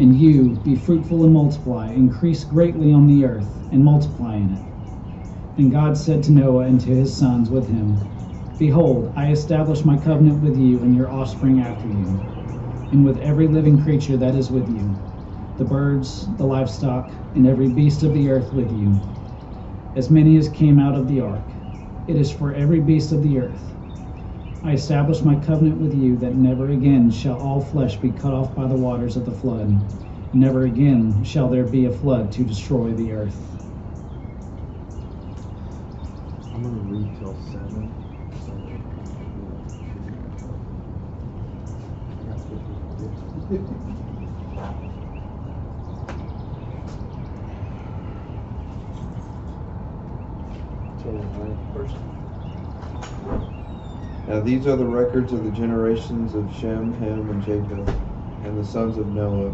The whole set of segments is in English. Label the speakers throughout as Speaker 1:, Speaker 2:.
Speaker 1: And you, be fruitful and multiply, increase greatly on the earth, and multiply in it. And God said to Noah and to his sons with him, Behold, I establish my covenant with you and your offspring after you, and with every living creature that is with you, the birds, the livestock, and every beast of the earth with you, as many as came out of the ark. It is for every beast of the earth. I establish my covenant with you that never again shall all flesh be cut off by the waters of the flood. Never again shall there be a flood to destroy the earth.
Speaker 2: I'm going to read till 7. Now these are the records of the generations of Shem, Ham, and Japheth, and the sons of Noah.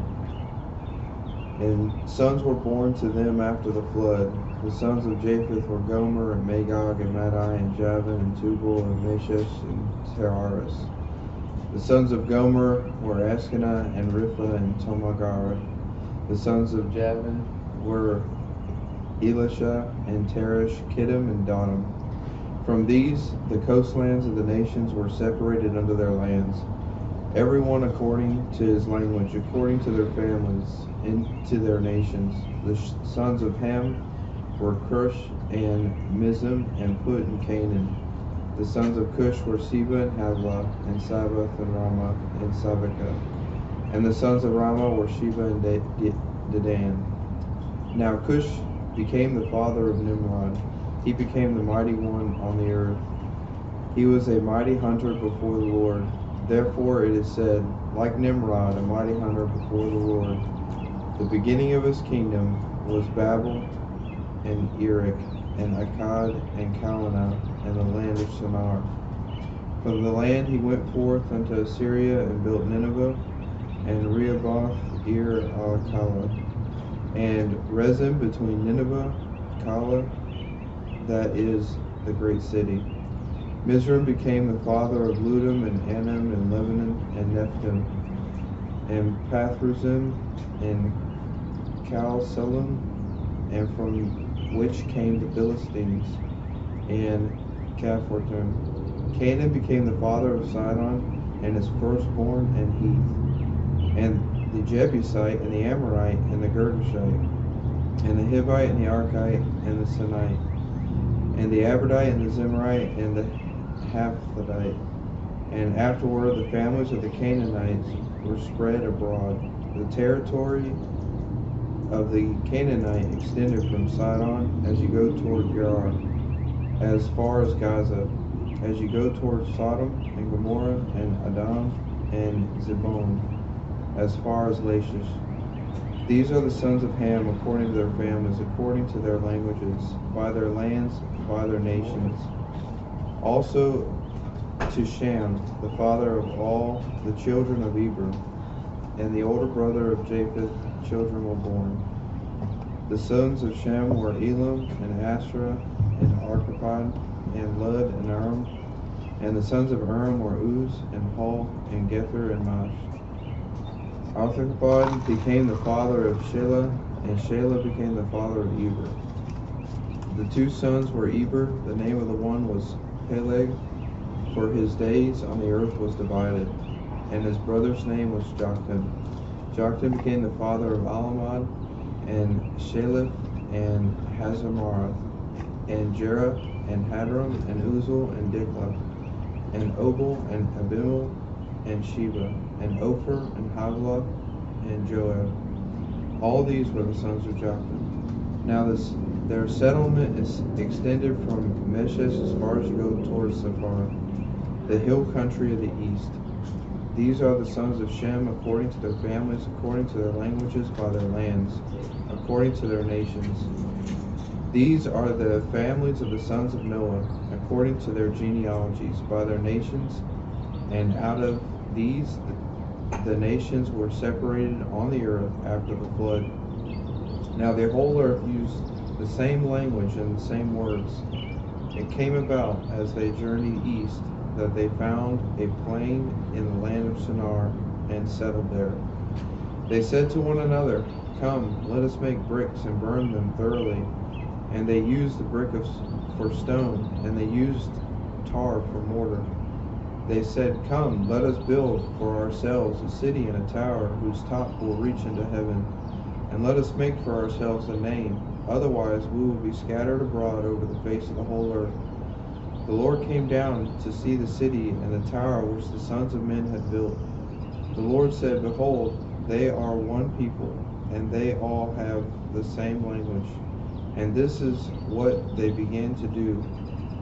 Speaker 2: And sons were born to them after the flood. The sons of Japheth were Gomer, and Magog, and Madai, and Javan, and Tubal, and Meshesh, and Teharis. The sons of Gomer were Ashkenaz, and Ripha, and Tomagara. The sons of Javan were Elisha, and Teresh, Kittim, and Donam. From these, the coastlands of the nations were separated unto their lands, every one according to his language, according to their families, into their nations. The sons of Ham were Cush, and Mizim, and Put, and Canaan. The sons of Cush were Seba, and Havilah, and Sabath, and Ramah, and Sabekah. And the sons of Ramah were Sheba, and Dedan. Now Cush became the father of Nimrod. He became the mighty one on the earth. He was a mighty hunter before the Lord. Therefore it is said, like Nimrod, a mighty hunter before the Lord. The beginning of his kingdom was Babel, and Erech, and Akkad, and Calneh, and the land of Shinar. From the land he went forth unto Assyria, and built Nineveh, and Rehoboth, Kala, and Rezin between Nineveh, Kala, that is the great city. Mizraim became the father of Ludum, and Anam, and Lebanon, and Nephthim, and Pathruzim, and Calselim, and from which came the Philistines, and Caphartim. Canaan became the father of Sidon, and his firstborn, and Heath, and the Jebusite, and the Amorite, and the Girgashite, and the Hivite, and the Archite, and the Sinite, and the Aberdite, and the Zimrite, and the Haphtite. And afterward the families of the Canaanites were spread abroad. The territory of the Canaanite extended from Sidon as you go toward Gerar, as far as Gaza, as you go toward Sodom and Gomorrah and Adam and Zebulun, as far as Lachish. These are the sons of Ham according to their families, according to their languages, by their lands, by their nations. Also to Shem, the father of all the children of Eber, and the older brother of Japheth, children were born. The sons of Shem were Elam, and Asherah, and Archipad, and Lud, and Aram. And the sons of Aram were Uz, and Hul, and Gether, and Mash. Archipad became the father of Shelah, and Shelah became the father of Eber. The two sons were Eber. The name of the one was Peleg, for his days on the earth was divided, and his brother's name was Joktan. Joktan became the father of Alamad, and Shalif, and Hazamarath, and Jerah, and Hadram, and Uzal, and Diklah, and Obal, and Abimal, and Sheba, and Ophir, and Havilah, and Joab. All these were the sons of Joktan. Now their settlement is extended from Meshesh as far as you go towards Sephar, the hill country of the east. These are the sons of Shem according to their families, according to their languages, by their lands, according to their nations. These are the families of the sons of Noah, according to their genealogies, by their nations, and out of these the nations were separated on the earth after the flood. Now the whole earth used the same language and the same words. It came about as they journeyed east that they found a plain in the land of Shinar and settled there. They said to one another, "Come, let us make bricks and burn them thoroughly." And they used the for stone, and they used tar for mortar. They said, "Come, let us build for ourselves a city and a tower whose top will reach into heaven. And let us make for ourselves a name, otherwise we will be scattered abroad over the face of the whole earth." The Lord came down to see the city and the tower which the sons of men had built. The Lord said, "Behold, they are one people, and they all have the same language. And this is what they began to do.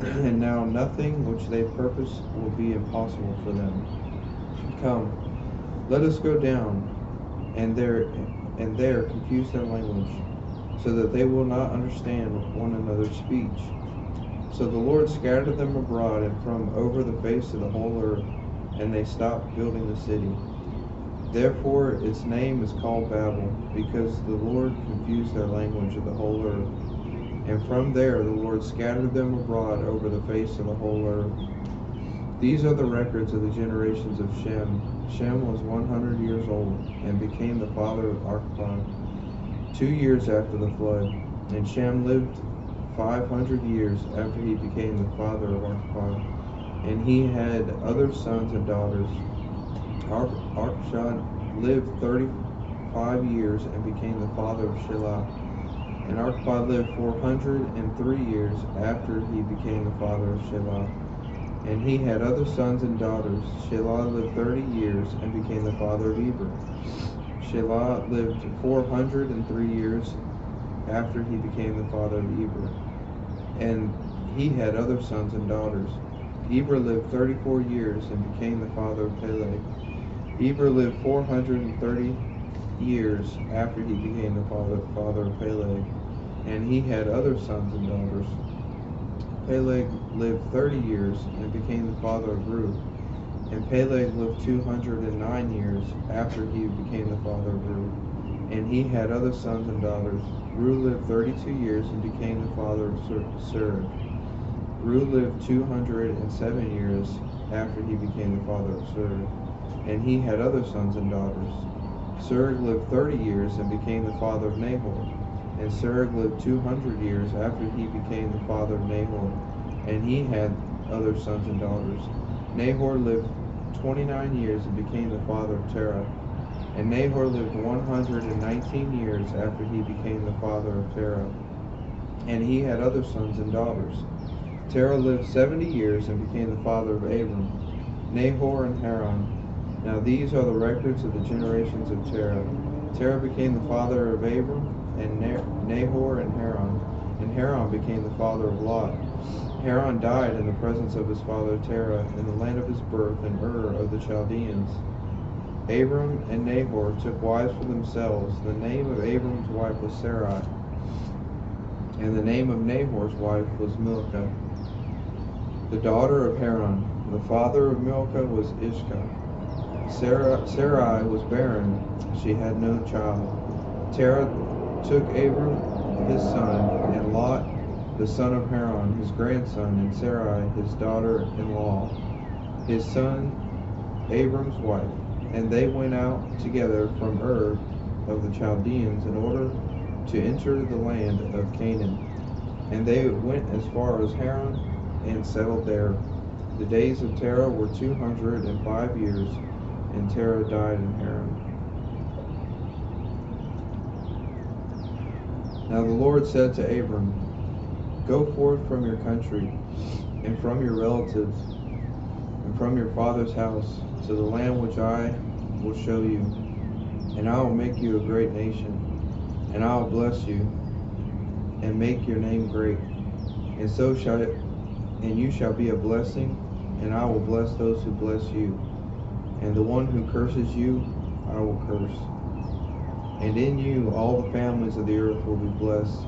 Speaker 2: And now nothing which they purpose will be impossible for them. Come, let us go down, and there confuse their language, so that they will not understand one another's speech." So the Lord scattered them abroad and from over the face of the whole earth, and they stopped building the city. Therefore its name is called Babel, because the Lord confused their language of the whole earth. And from there the Lord scattered them abroad over the face of the whole earth. These are the records of the generations of Shem. Shem was 100 years old, and became the father of Arphaxad 2 years after the flood. And Shem lived 500 years after he became the father of Arphaxad. And he had other sons and daughters. Arphaxad lived 35 years and became the father of Shelah. And Arphaxad lived 403 years after he became the father of Shelah. And he had other sons and daughters. Shelah lived 30 years and became the father of Eber. Shelah lived 403 years after he became the father of Eber. And he had other sons and daughters. Eber lived 34 years and became the father of Peleg. Eber lived 430 years after he became the father of Peleg. And he had other sons and daughters. Peleg lived 30 years and became the father of Reu. And Peleg lived 209 years after he became the father of Reu. And he had other sons and daughters. Reu lived 32 years and became the father of Serug. Reu lived 207 years after he became the father of Serug. And he had other sons and daughters. Serug lived 30 years and became the father of Nahor. And Serug lived 200 years after he became the father of Nahor. And he had other sons and daughters. Nahor lived 29 years and became the father of Terah. And Nahor lived 119 years after he became the father of Terah. And he had other sons and daughters. Terah lived 70 years and became the father of Abram, Nahor, and Haran. Now these are the records of the generations of Terah. Terah became the father of Abram, and Nahor, and Haran. And Haran became the father of Lot. Haran died in the presence of his father Terah in the land of his birth in Ur of the Chaldeans. Abram and Nahor took wives for themselves. The name of Abram's wife was Sarai, and the name of Nahor's wife was Milcah, the daughter of Haran. The father of Milcah was Ishka. Sarai was barren; she had no child. Terah took Abram his son, and Lot the son of Haran his grandson, and Sarai his daughter-in-law, his son Abram's wife. And they went out together from Ur of the Chaldeans in order to enter the land of Canaan. And they went as far as Haran and settled there. The days of Terah were 205 years, and Terah died in Haran. Now the Lord said to Abram, "Go forth from your country, and from your relatives, and from your father's house, to the land which I will show you. And I will make you a great nation, and I will bless you, and make your name great. And so shall it, and you shall be a blessing, and I will bless those who bless you. And the one who curses you, I will curse. And in you all the families of the earth will be blessed."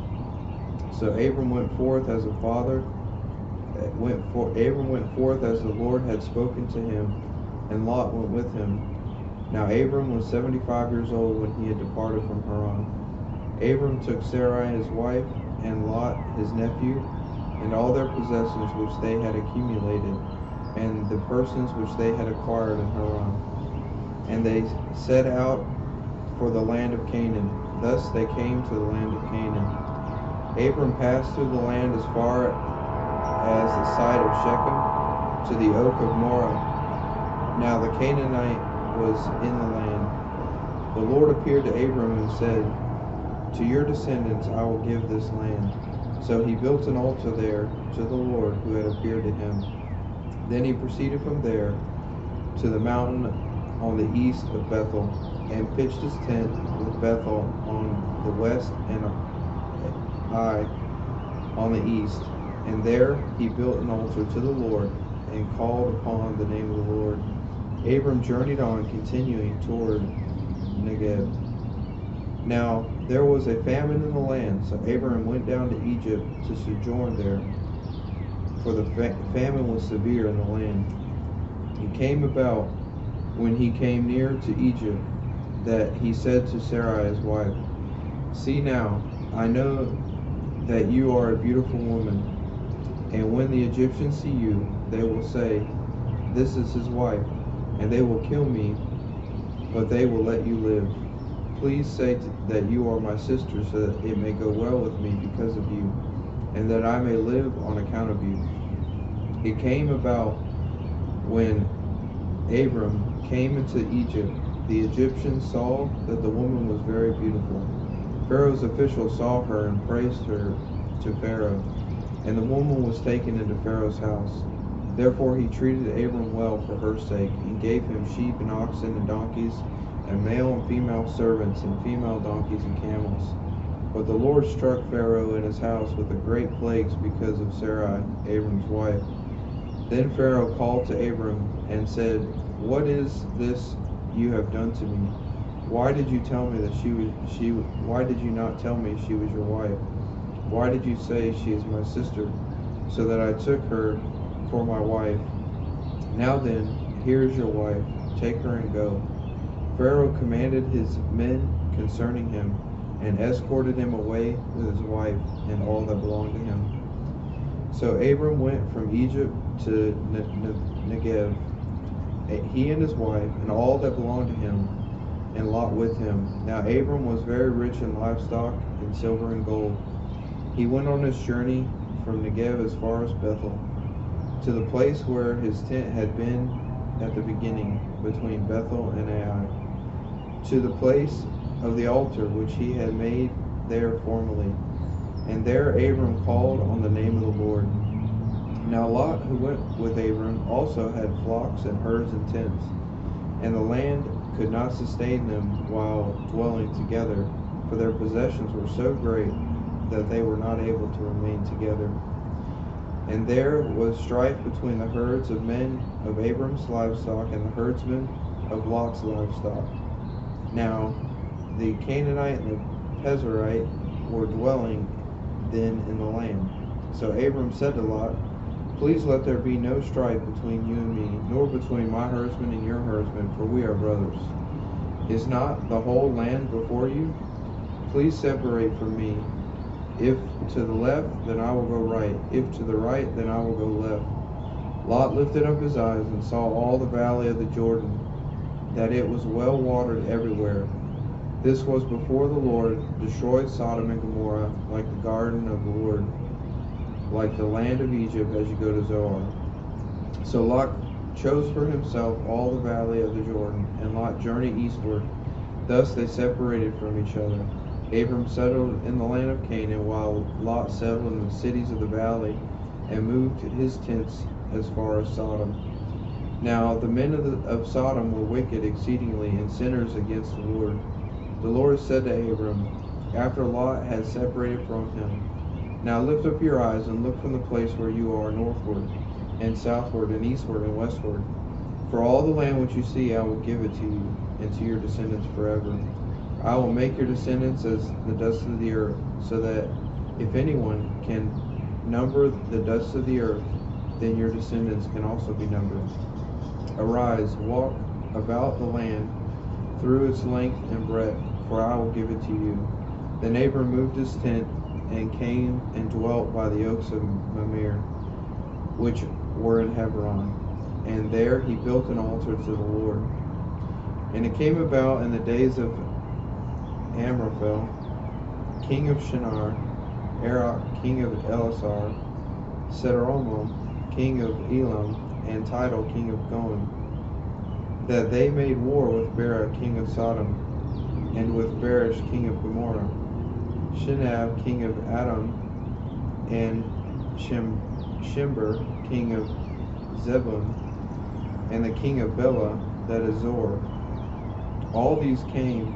Speaker 2: So Abram went forth as Abram went forth as the Lord had spoken to him, and Lot went with him. Now Abram was 75 years old when he had departed from Haran. Abram took Sarai his wife, and Lot his nephew, and all their possessions which they had accumulated, and the persons which they had acquired in Haran. And they set out for the land of Canaan. Thus they came to the land of Canaan. Abram passed through the land as far as the site of Shechem to the oak of Moreh. Now the Canaanite was in the land. The Lord appeared to Abram and said, "To your descendants I will give this land." So he built an altar there to the Lord who had appeared to him. Then he proceeded from there to the mountain on the east of Bethel, and pitched his tent with Bethel on the west and Ai on the east. And there he built an altar to the Lord, and called upon the name of the Lord. Abram journeyed on, continuing toward Negeb. Now there was a famine in the land, so Abram went down to Egypt to sojourn there, for the famine was severe in the land. It came about, when he came near to Egypt, that he said to Sarai his wife, "See now, I know that you are a beautiful woman, and when the Egyptians see you, they will say, 'This is his wife,' and they will kill me, but they will let you live. Please say that you are my sister, so that it may go well with me because of you, and that I may live on account of you." It came about, when Abram came into Egypt, the Egyptians saw that the woman was very beautiful. Pharaoh's officials saw her and praised her to Pharaoh, and the woman was taken into Pharaoh's house. Therefore he treated Abram well for her sake, and gave him sheep and oxen and donkeys, and male and female servants, and female donkeys and camels. But the Lord struck Pharaoh and his house with the great plagues because of Sarai, Abram's wife. Then Pharaoh called to Abram and said, "What is this you have done to me? Why did you tell me that why did you not tell me she was your wife? Why did you say she is my sister, so that I took her for my wife? Now then, here is your wife, take her and go." Pharaoh commanded his men concerning him, and escorted him away with his wife and all that belonged to him. So Abram went from Egypt to Negeb, he and his wife, and all that belonged to him, and Lot with him. Now Abram was very rich in livestock, in silver and gold. He went on his journey from Negeb as far as Bethel, to the place where his tent had been at the beginning, between Bethel and Ai, to the place of the altar which he had made there formerly. And there Abram called on the name of the Lord. Now Lot, who went with Abram, also had flocks and herds and tents, and the land could not sustain them while dwelling together, for their possessions were so great that they were not able to remain together. And there was strife between the herds of men of Abram's livestock and the herdsmen of Lot's livestock. Now the Canaanite and the Perizzite were dwelling then in the land. So Abram said to Lot, "Please let there be no strife between you and me, nor between my herdsmen and your herdsmen, for we are brothers. Is not the whole land before you? Please separate from me. If to the left, then I will go right. If to the right, then I will go left." Lot lifted up his eyes and saw all the valley of the Jordan, that it was well watered everywhere. This was before the Lord destroyed Sodom and Gomorrah, like the garden of the Lord, like the land of Egypt as you go to Zoar. So Lot chose for himself all the valley of the Jordan, and Lot journeyed eastward. Thus they separated from each other. Abram settled in the land of Canaan, while Lot settled in the cities of the valley, and moved his tents as far as Sodom. Now the men of Sodom were wicked exceedingly, and sinners against the Lord. The Lord said to Abram, after Lot had separated from him, "Now lift up your eyes and look from the place where you are northward, and southward, and eastward, and westward. For all the land which you see I will give it to you, and to your descendants forever. I will make your descendants as the dust of the earth, so that if anyone can number the dust of the earth, then your descendants can also be numbered. Arise, walk about the land through its length and breadth, for I will give it to you." Then Abram moved his tent, and came and dwelt by the oaks of Mamre, which were in Hebron, and there he built an altar to the Lord. And it came about in the days of Amraphel, king of Shinar, Arok, king of Elasar, Sederomam, king of Elam, and Tidal, king of Goan, that they made war with Bera, king of Sodom, and with Berish, king of Gomorrah, Shinab, king of Adam, and Shimber, king of Zebulun, and the king of Bela, that is Zor. All these came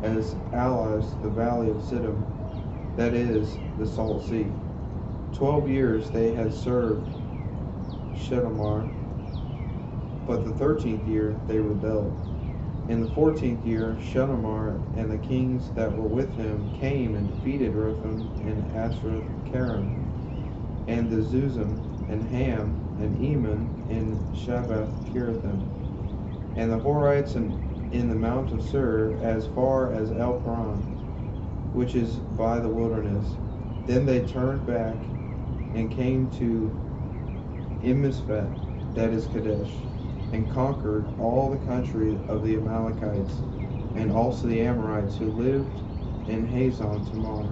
Speaker 2: as allies to the valley of Siddim, that is, the Salt Sea. 12 years they had served Shedamar, but the 13th year they rebelled. In the 14th year, Shedamar and the kings that were with him came and defeated Rotham and Ashrath-Karim, and the Zuzim, and Ham, and Eman, and Shabbath-Kirathim, and the Horites in the Mount of Sur, as far as El Paran, which is by the wilderness. Then they turned back and came to Immisphet, that is Kadesh, and conquered all the country of the Amalekites, and also the Amorites who lived in Hazon Tamar,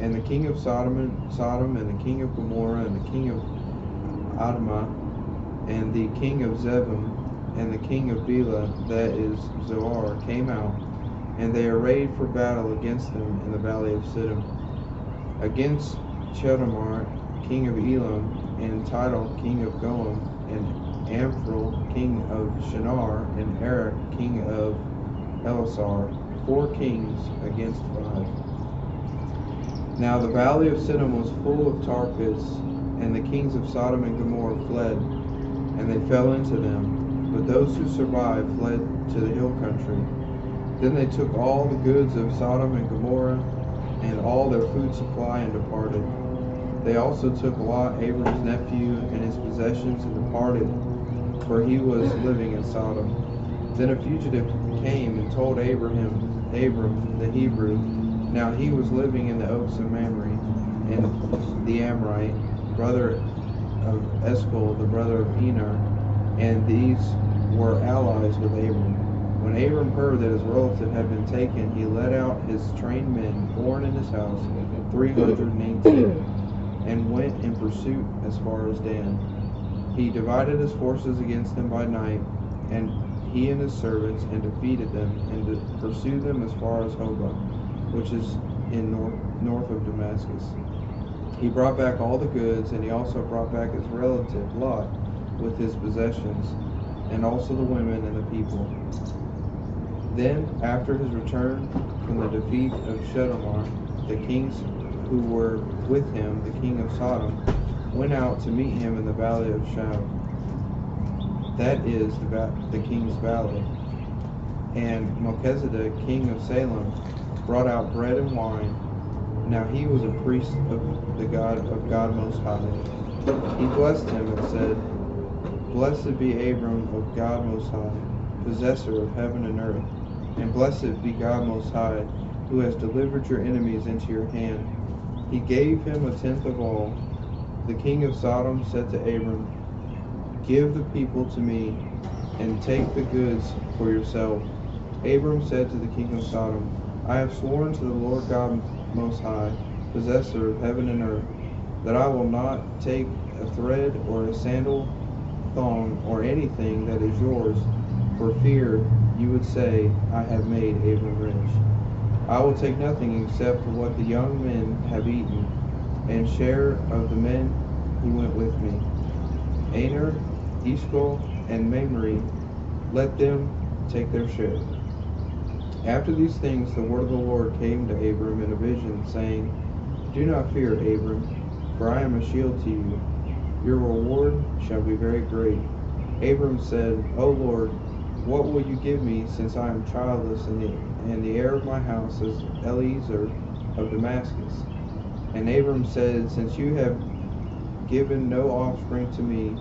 Speaker 2: and the king of Sodom, and the king of Gomorrah, and the king of Admah, and the king of Zebulun, and the king of Bela, that is Zoar, came out, and they arrayed for battle against them in the valley of Siddim, against Chedamar, king of Elam, and Tidal, king of Goam, and Amphil, king of Shinar, and Arok, king of Elasar, 4 kings against 5. Now the valley of Siddim was full of tar pits, and the kings of Sodom and Gomorrah fled, and they fell into them. But those who survived fled to the hill country. Then they took all the goods of Sodom and Gomorrah, and all their food supply, and departed. They also took Lot, Abram's nephew, and his possessions, and departed, for he was living in Sodom. Then a fugitive came and told Abram the Hebrew. Now he was living in the oaks of Mamre, and the Amorite, brother of Eshcol, the brother of Enar, and these were allies with Abram. When Abram heard that his relative had been taken, he led out his trained men, born in his house, 318, and went in pursuit as far as Dan. He divided his forces against them by night, and he and his servants, and defeated them, and pursued them as far as Hobah, which is in north of Damascus. He brought back all the goods, and he also brought back his relative Lot with his possessions, and also the women and the people. Then, after his return from the defeat of Shedamar, the kings who were with him, the king of Sodom, went out to meet him in the valley of Shab, that is the king's valley. And Melchizedek, king of Salem, brought out bread and wine. Now he was a priest of God Most High. He blessed him and said, Blessed be Abram of God Most High, possessor of heaven and earth, and blessed be God Most High, who has delivered your enemies into your hand. He gave him 1/10 of all. The king of Sodom said to Abram, Give the people to me, and take the goods for yourself. Abram said to the king of Sodom, I have sworn to the Lord God Most High, possessor of heaven and earth, that I will not take a thread or a sandal thong or anything that is yours, for fear you would say, I have made Abram rich. I will take nothing except for what the young men have eaten, and share of the men who went with me. Aner, Eshcol, and Mamre, let them take their share. After these things the word of the Lord came to Abram in a vision, saying, Do not fear, Abram, for I am a shield to you. Your reward shall be very great. Abram said, O Lord, what will you give me, since I am childless, and the heir of my house is Eliezer of Damascus? And Abram said, Since you have given no offspring to me,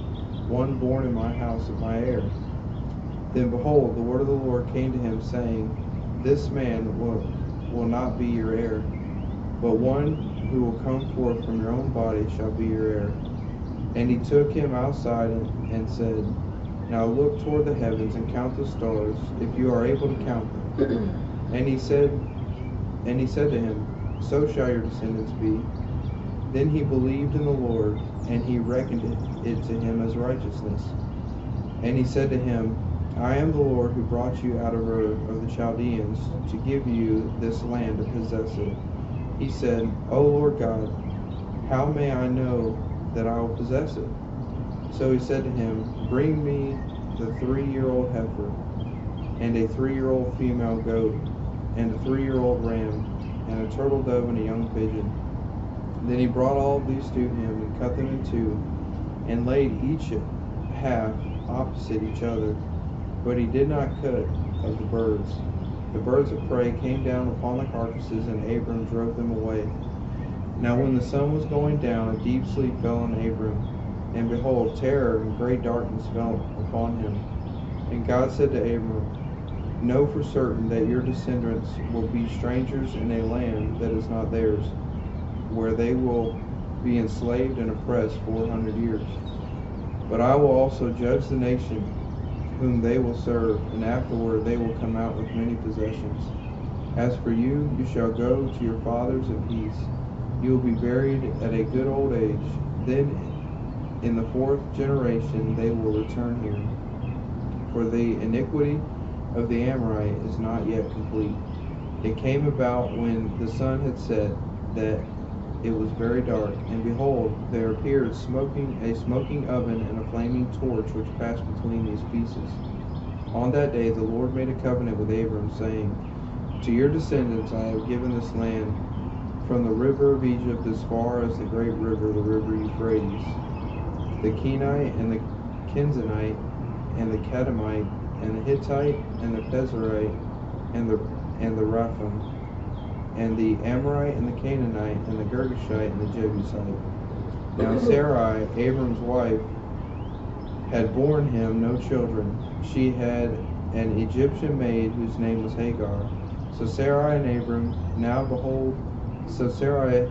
Speaker 2: one born in my house is my heir. Then behold, the word of the Lord came to him, saying, This man will not be your heir, but one who will come forth from your own body shall be your heir. And he took him outside and said, Now look toward the heavens and count the stars, if you are able to count them. And he said, And he said to him, So shall your descendants be. Then he believed in the Lord, and he reckoned it to him as righteousness. And he said to him, I am the Lord who brought you out of Ur of the Chaldeans to give you this land to possess it. He said, O Lord God, how may I know that I will possess it? So he said to him, Bring me the 3-year-old heifer, and a 3-year-old female goat, and a 3-year-old ram, and a turtle dove and a young pigeon. Then he brought all these to him, and cut them in two, and laid each half opposite each other. But he did not cut of the birds. The birds of prey came down upon the carcasses, and Abram drove them away. Now when the sun was going down, a deep sleep fell on Abram, and behold, terror and great darkness fell upon him. And God said to Abram, Know for certain that your descendants will be strangers in a land that is not theirs, where they will be enslaved and oppressed 400 years. But I will also judge the nation whom they will serve, and afterward they will come out with many possessions. As for you, you shall go to your fathers in peace. You will be buried at a good old age. Then in the 4th generation they will return here. For the iniquity of the Amorite is not yet complete. It came about when the sun had set that it was very dark, and behold, there appeared a smoking oven and a flaming torch which passed between these pieces. On that day the Lord made a covenant with Abram, saying, To your descendants I have given this land, from the river of Egypt as far as the great river, the river Euphrates, the Kenite and the Kenzanite and the Kadmonite and the Hittite and the Pezerite and the Raphaim, and the Amorite and the Canaanite and the Girgashite and the Jebusite. Now Sarai, Abram's wife, had borne him no children. She had an Egyptian maid whose name was Hagar. So Sarai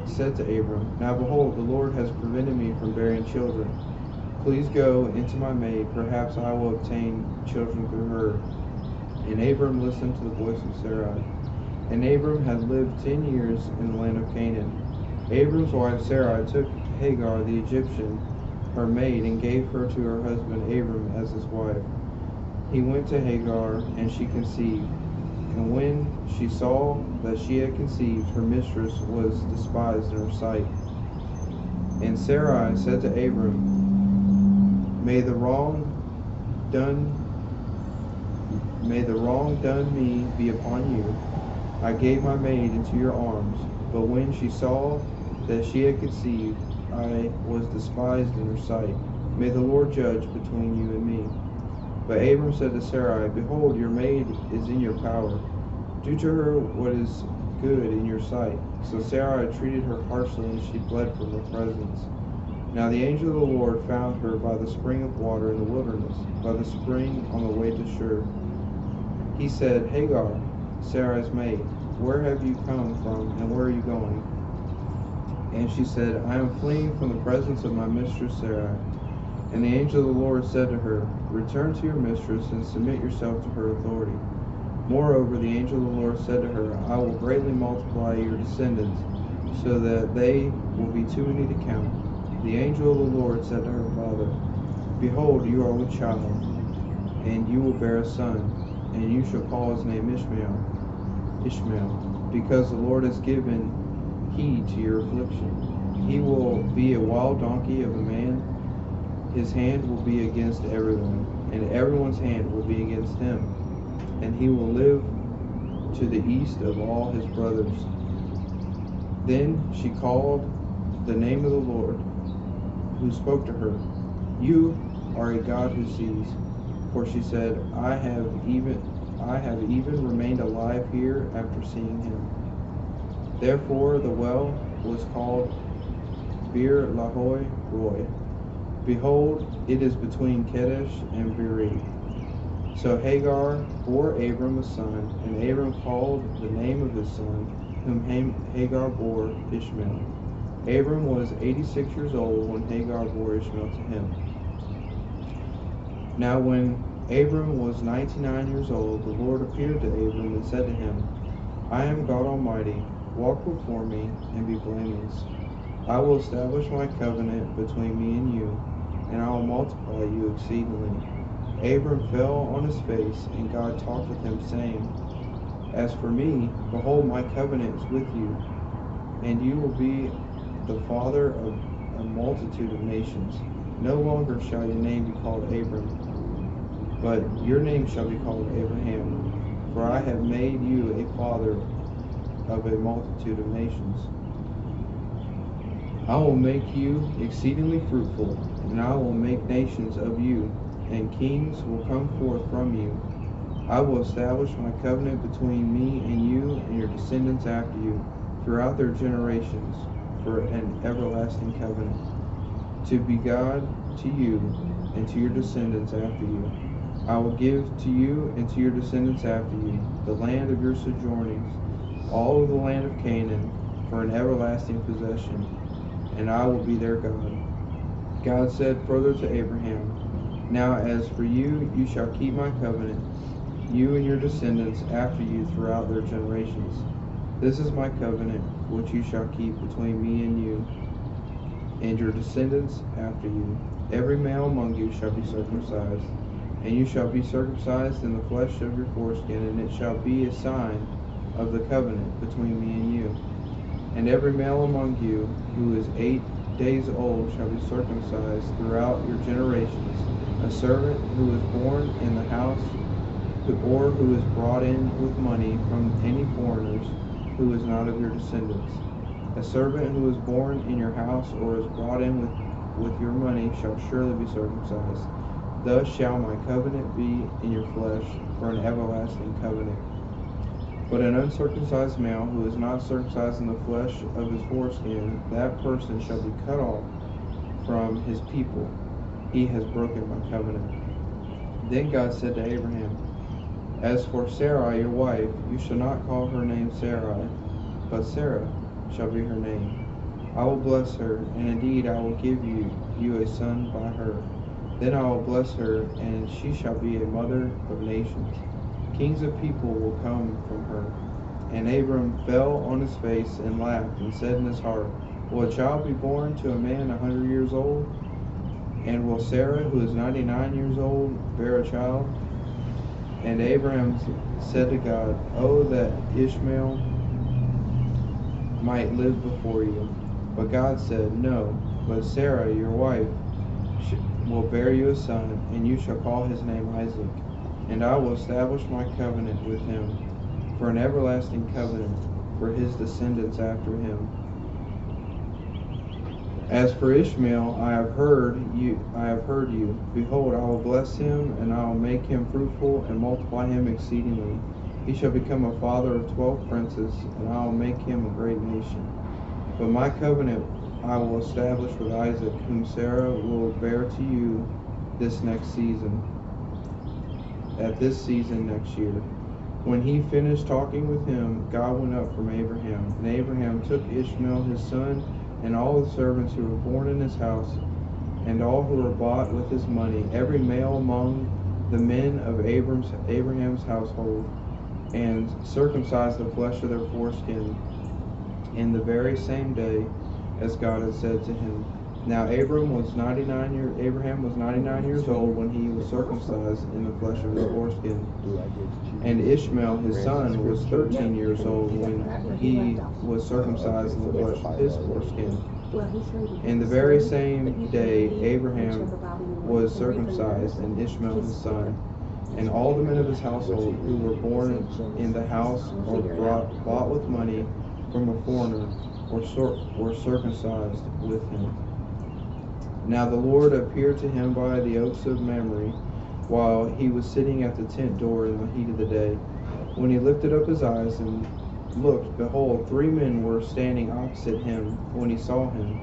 Speaker 2: said to Abram, Now behold, the Lord has prevented me from bearing children. Please go into my maid, perhaps I will obtain children through her. And Abram listened to the voice of Sarai. And Abram had lived 10 years in the land of Canaan. Abram's wife Sarai took Hagar the Egyptian, her maid, and gave her to her husband Abram as his wife. He went to Hagar, and she conceived. And when she saw that she had conceived, her mistress was despised in her sight. And Sarai said to Abram, May the wrong done me be upon you. I gave my maid into your arms, but when she saw that she had conceived, I was despised in her sight. May the Lord judge between you and me. But Abram said to Sarai, Behold, your maid is in your power. Do to her what is good in your sight. So Sarai treated her harshly, and she fled from her presence. Now the angel of the Lord found her by the spring of water in the wilderness, by the spring on the way to Shur. He said, Hagar, Sarai's maid, where have you come from, and where are you going? And she said, I am fleeing from the presence of my mistress Sarai. And the angel of the Lord said to her, Return to your mistress, and submit yourself to her authority. Moreover, the angel of the Lord said to her, I will greatly multiply your descendants, so that they will be too many to count. The angel of the Lord said to her father, Behold, you are with child, and you will bear a son, and you shall call his name Ishmael, because the Lord has given heed to your affliction. He will be a wild donkey of a man. His hand will be against everyone, and everyone's hand will be against him. And he will live to the east of all his brothers. Then she called the name of the Lord, who spoke to her. You are a God who sees. For she said, I have even remained alive here after seeing him. Therefore the well was called Bir Lahoi Roy. Behold, it is between Kadesh and Beeri. So Hagar bore Abram a son, and Abram called the name of his son, whom Hagar bore, Ishmael. Abram was 86 years old when Hagar bore Ishmael to him. Now when Abram was 99 years old, the Lord appeared to Abram and said to him, I am God Almighty. Walk before me and be blameless. I will establish my covenant between me and you, and I will multiply you exceedingly. Abram fell on his face, and God talked with him, saying, As for me, behold, my covenant is with you, and you will be the father of a multitude of nations. No longer shall your name be called Abram, but your name shall be called Abraham, for I have made you a father of a multitude of nations. I will make you exceedingly fruitful, and I will make nations of you, and kings will come forth from you. I will establish my covenant between me and you and your descendants after you throughout their generations for an everlasting covenant, to be God to you and to your descendants after you. I will give to you and to your descendants after you the land of your sojournings, all of the land of Canaan, for an everlasting possession, and I will be their God. God said further to Abraham, Now as for you, you shall keep my covenant, you and your descendants after you throughout their generations. This is my covenant which you shall keep between me and you and your descendants after you. Every male among you shall be circumcised, and you shall be circumcised in the flesh of your foreskin, and it shall be a sign of the covenant between me and you. And every male among you who is 8 days old shall be circumcised throughout your generations. A servant who is born in the house, or who is brought in with money from any foreigners, who is not of your descendants. A servant who is born in your house, or is brought in with your money, shall surely be circumcised. Thus shall my covenant be in your flesh for an everlasting covenant. But an uncircumcised male who is not circumcised in the flesh of his foreskin, that person shall be cut off from his people. He has broken my covenant. Then God said to Abraham, As for Sarai your wife, you shall not call her name Sarai, but Sarah shall be her name. I will bless her, and indeed I will give you a son by her. Then I will bless her, and she shall be a mother of nations. Kings of people will come from her. And Abram fell on his face and laughed, and said in his heart, Will a child be born to a man 100 years old? And will Sarah, who is 99 years old, bear a child? And Abraham said to God, Oh, that Ishmael might live before you. But God said, No, but Sarah, your wife, will bear you a son, and you shall call his name Isaac. And I will establish my covenant with him for an everlasting covenant for his descendants after him. As for Ishmael, I have heard you. Behold, I will bless him, and I will make him fruitful and multiply him exceedingly. He shall become a father of 12 princes, and I will make him a great nation. But my covenant I will establish with Isaac, whom Sarah will bear to you this next season, at this season next year. When he finished talking with him, God went up from Abraham, and Abraham took Ishmael his son, and all the servants who were born in his house, and all who were bought with his money, every male among the men of Abraham's household, and circumcised the flesh of their foreskin in the very same day as God had said to him. Now Abraham was 99 years old when he was circumcised in the flesh of his foreskin. And Ishmael his son was 13 years old when he was circumcised in the flesh of his foreskin. In the very same day Abraham was circumcised, and Ishmael his son. And all the men of his household who were born in the house or bought with money from a foreigner were circumcised with him. Now the Lord appeared to him by the oaks of Mamre, while he was sitting at the tent door in the heat of the day. When he lifted up his eyes and looked, behold, 3 men were standing opposite him when he saw him.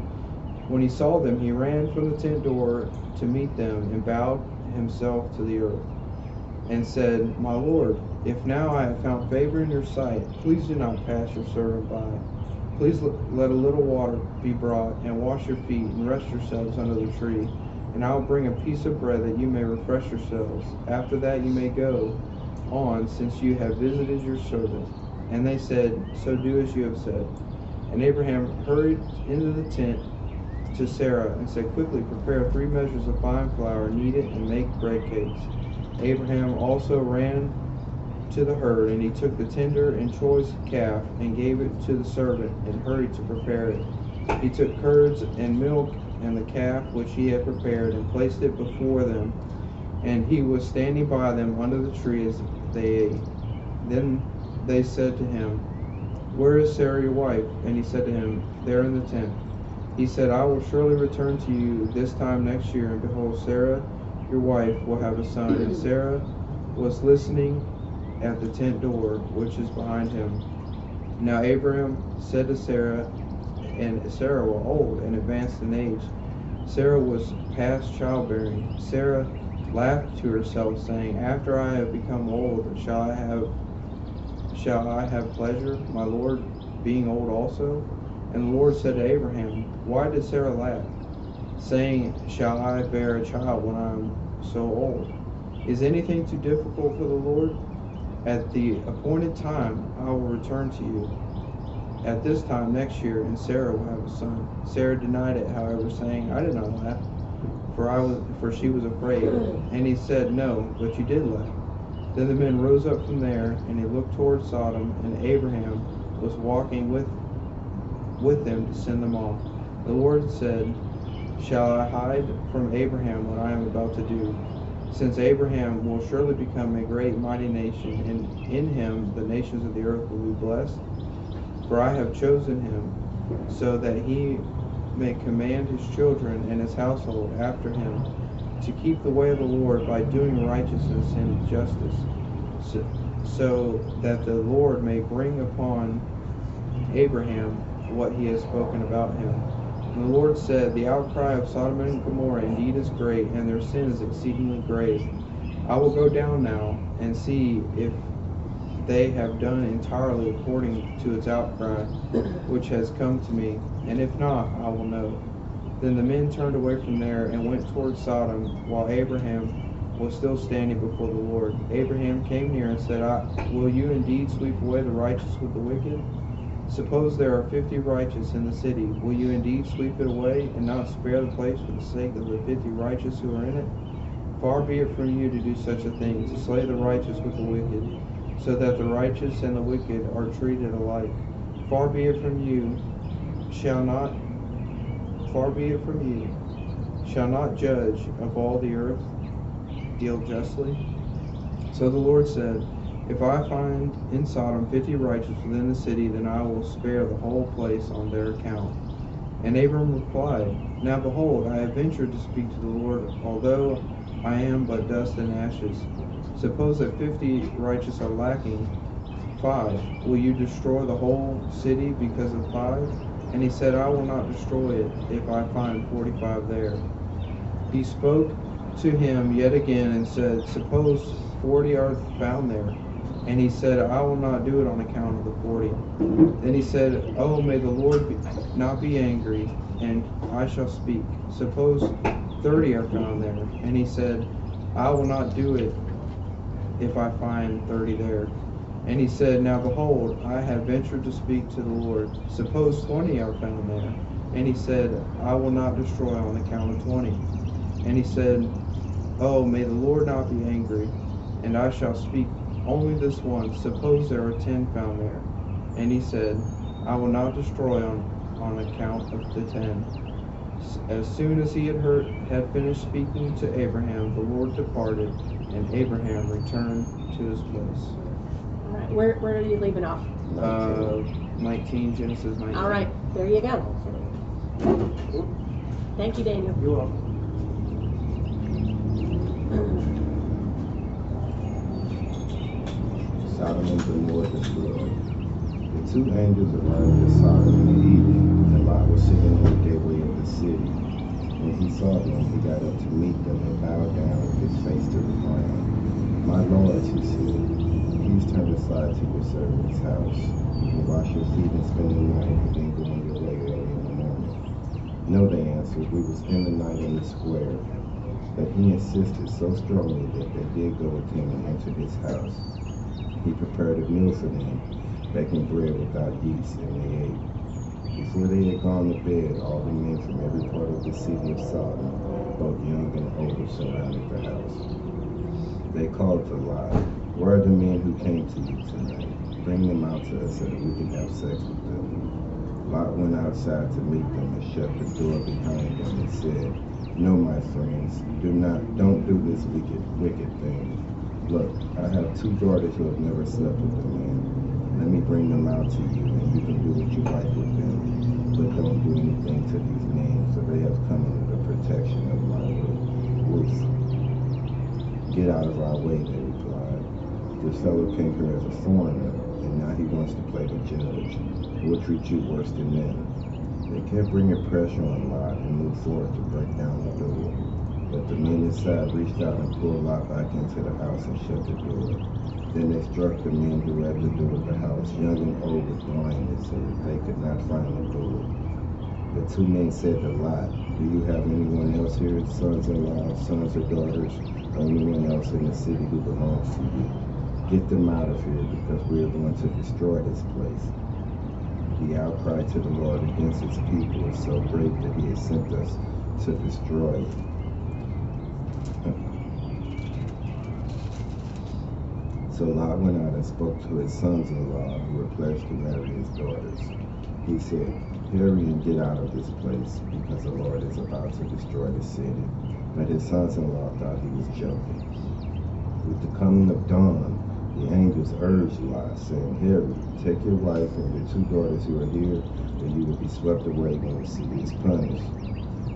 Speaker 2: When he saw them, he ran from the tent door to meet them, and bowed himself to the earth, and said, My Lord, if now I have found favor in your sight, please do not pass your servant by. Please let a little water be brought, and wash your feet, and rest yourselves under the tree. And I will bring a piece of bread that you may refresh yourselves. After that you may go on, since you have visited your servant. And they said, So do as you have said. And Abraham hurried into the tent to Sarah and said, Quickly prepare 3 measures of fine flour, knead it, and make bread cakes. Abraham also ran to the herd, and he took the tender and choice calf and gave it to the servant and hurried to prepare it. He took curds and milk and the calf which he had prepared and placed it before them, and he was standing by them under the tree as they ate. Then they said to him, Where is Sarah your wife? And he said to him, There in the tent. He said, I will surely return to you this time next year, and behold, Sarah your wife will have a son. And Sarah was listening at the tent door, which is behind him. Now Abraham said to Sarah, and Sarah was old and advanced in age. Sarah was past childbearing. Sarah laughed to herself, saying, After I have become old, shall I have pleasure, my Lord being old also? And the Lord said to Abraham, Why did Sarah laugh, saying, Shall I bear a child when I am so old? Is anything too difficult for the Lord? At the appointed time I will return to you at this time next year, and Sarah will have a son. Sarah denied it, however, saying, I did not laugh, for she was afraid. And he said, No, but you did laugh. Then the men rose up from there, and he looked toward Sodom, and Abraham was walking with them to send them off. The Lord said, Shall I hide from Abraham what I am about to do? Since Abraham will surely become a great mighty nation, and in him the nations of the earth will be blessed. For I have chosen him, so that he may command his children and his household after him, to keep the way of the Lord by doing righteousness and justice, so that the Lord may bring upon Abraham what he has spoken about him. And the Lord said, The outcry of Sodom and Gomorrah indeed is great, and their sin is exceedingly grave. I will go down now and see if they have done entirely according to its outcry, which has come to me, and if not, I will know. Then the men turned away from there and went toward Sodom, while Abraham was still standing before the Lord. Abraham came near and said, Will you indeed sweep away the righteous with the wicked? Suppose there are 50 righteous in the city. Will you indeed sweep it away, and not spare the place for the sake of the 50 righteous who are in it? Far be it from you to do such a thing, to slay the righteous with the wicked, so that the righteous and the wicked are treated alike. Far be it from you, shall not judge of all the earth deal justly? So the Lord said, If I find in Sodom 50 righteous within the city, then I will spare the whole place on their account. And Abram replied, Now behold, I have ventured to speak to the Lord, although I am but dust and ashes. Suppose that 50 righteous are lacking 5. Will you destroy the whole city because of 5? And he said, I will not destroy it if I find 45 there. He spoke to him yet again and said, Suppose 40 are found there. And he said, I will not do it on account of the 40. Then he said, Oh, may the Lord not be angry, and I shall speak. Suppose 30 are found there. And he said, I will not do it if I find 30 there. And he said, Now behold, I have ventured to speak to the Lord. Suppose 20 are found there. And he said, I will not destroy on account of 20. And he said, Oh, may the Lord not be angry, and I shall speak only this once. Suppose there are 10 found there. And he said, I will not destroy on account of the 10. As soon as he had finished speaking to Abraham, the Lord departed, and Abraham returned to his place.
Speaker 3: All right, where are you leaving off?
Speaker 2: 19, Genesis 19.
Speaker 3: All right, there you go. Thank you, Daniel.
Speaker 2: You're welcome.
Speaker 4: Sodom and Gomorrah destroyed. The 2 angels arrived at Sodom in the evening, and Lot was sitting on the gateway of the city. When he saw them, he got up to meet them and bowed down with his face to the ground. My lords, he said, please turn aside to your servant's house. You can wash your feet and spend the night, and then go on your way early in the morning. No, they answered, we will spend the night in the square. But he insisted so strongly that they did go with him and entered his house. He prepared a meal for them, baking bread without yeast, and they ate. Before they had gone to bed, all the men from every part of the city of Sodom, both young and old, surrounded the house. They called to Lot, "Where are the men who came to you tonight? Bring them out to us so that we can have sex with them." Lot went outside to meet them and shut the door behind them and said, "No, my friends, don't do this wicked thing. Look, I have 2 daughters who have never slept with a man. Let me bring them out to you, and you can do what you like with them. But don't do anything to these men, for they have come under the protection of my roof." "Get out of our way," they replied. "This fellow came here as a foreigner, and now he wants to play the judge. We'll treat you worse than them." They kept bringing pressure on Lot and moved forward to break down the door. But the men inside reached out and pulled Lot back into the house and shut the door. Then they struck the men who were at the door of the house, young and old, with blindness, so that they could not find the door. The 2 men said to Lot, "Do you have anyone else here, sons-in-law, sons or daughters, or anyone else in the city who belongs to you? Get them out of here, because we are going to destroy this place." The outcry to the Lord against his people is so great that he has sent us to destroy it. So Lot went out and spoke to his sons-in-law who were pledged to marry his daughters. He said, "Hurry and get out of this place, because the Lord is about to destroy the city." But his sons-in-law thought he was joking. With the coming of dawn, the angels urged Lot, saying, "Hurry, take your wife and your 2 daughters who are here, or you will be swept away when the city is punished."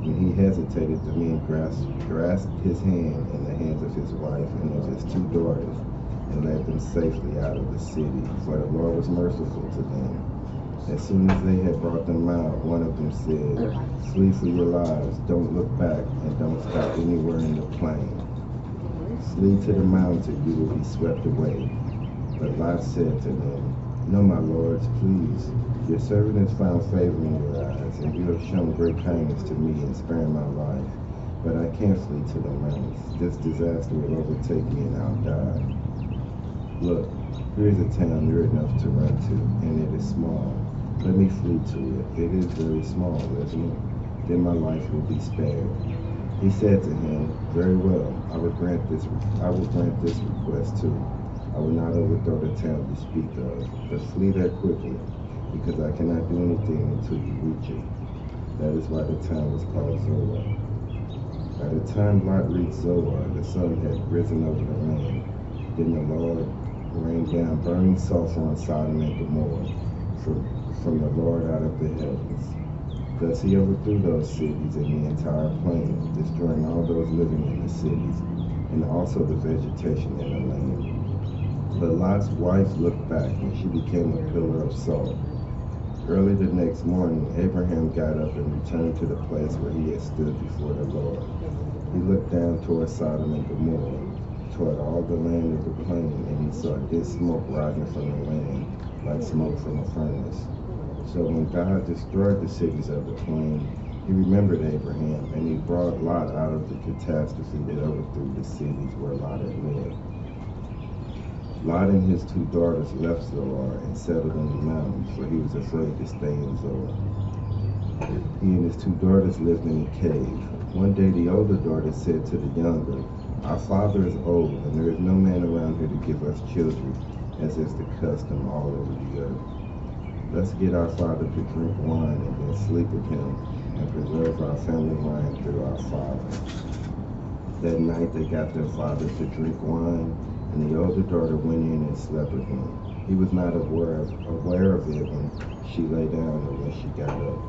Speaker 4: When he hesitated, the men grasped his hand in the hands of his wife and of his 2 daughters, and led them safely out of the city, for the Lord was merciful to them. As soon as they had brought them out, one of them said, "Flee for your lives, don't look back, and don't stop anywhere in the plain. Flee to the mountain, you will be swept away." But Lot said to them, "No, my lords, please. Your servant has found favor in your eyes, and you have shown great kindness to me in sparing my life. But I can't flee to the mountains. This disaster will overtake me and I'll die. Look, here is a town near enough to run to, and it is small. Let me flee to it. It is very small, isn't it? Then my life will be spared." He said to him, "Very well, I will grant this request too. I will not overthrow the town you speak of, but flee there quickly, because I cannot do anything until you reach it." That is why the town was called Zoar. By the time Lot reached Zoar, the sun had risen over the land. Then the Lord rained down burning sulfur on Sodom and Gomorrah from the Lord out of the heavens. Thus he overthrew those cities and the entire plain, destroying all those living in the cities, and also the vegetation in the land. But Lot's wife looked back, and she became a pillar of salt. Early the next morning, Abraham got up and returned to the place where he had stood before the Lord. He looked down toward Sodom and Gomorrah, toward all the land of the plain, and he saw dense smoke rising from the land, like smoke from a furnace. So when God destroyed the cities of the plain, he remembered Abraham, and he brought Lot out of the catastrophe that overthrew the cities where Lot had lived. Lot and his 2 daughters left Zoar and settled in the mountains, for he was afraid to stay in Zoar. He and his 2 daughters lived in a cave. One day the older daughter said to the younger, "Our father is old, and there is no man around here to give us children, as is the custom all over the earth. Let's get our father to drink wine and then sleep with him and preserve our family line through our father." That night they got their father to drink wine, and the older daughter went in and slept with him. He was not aware of it when she lay down or when she got up.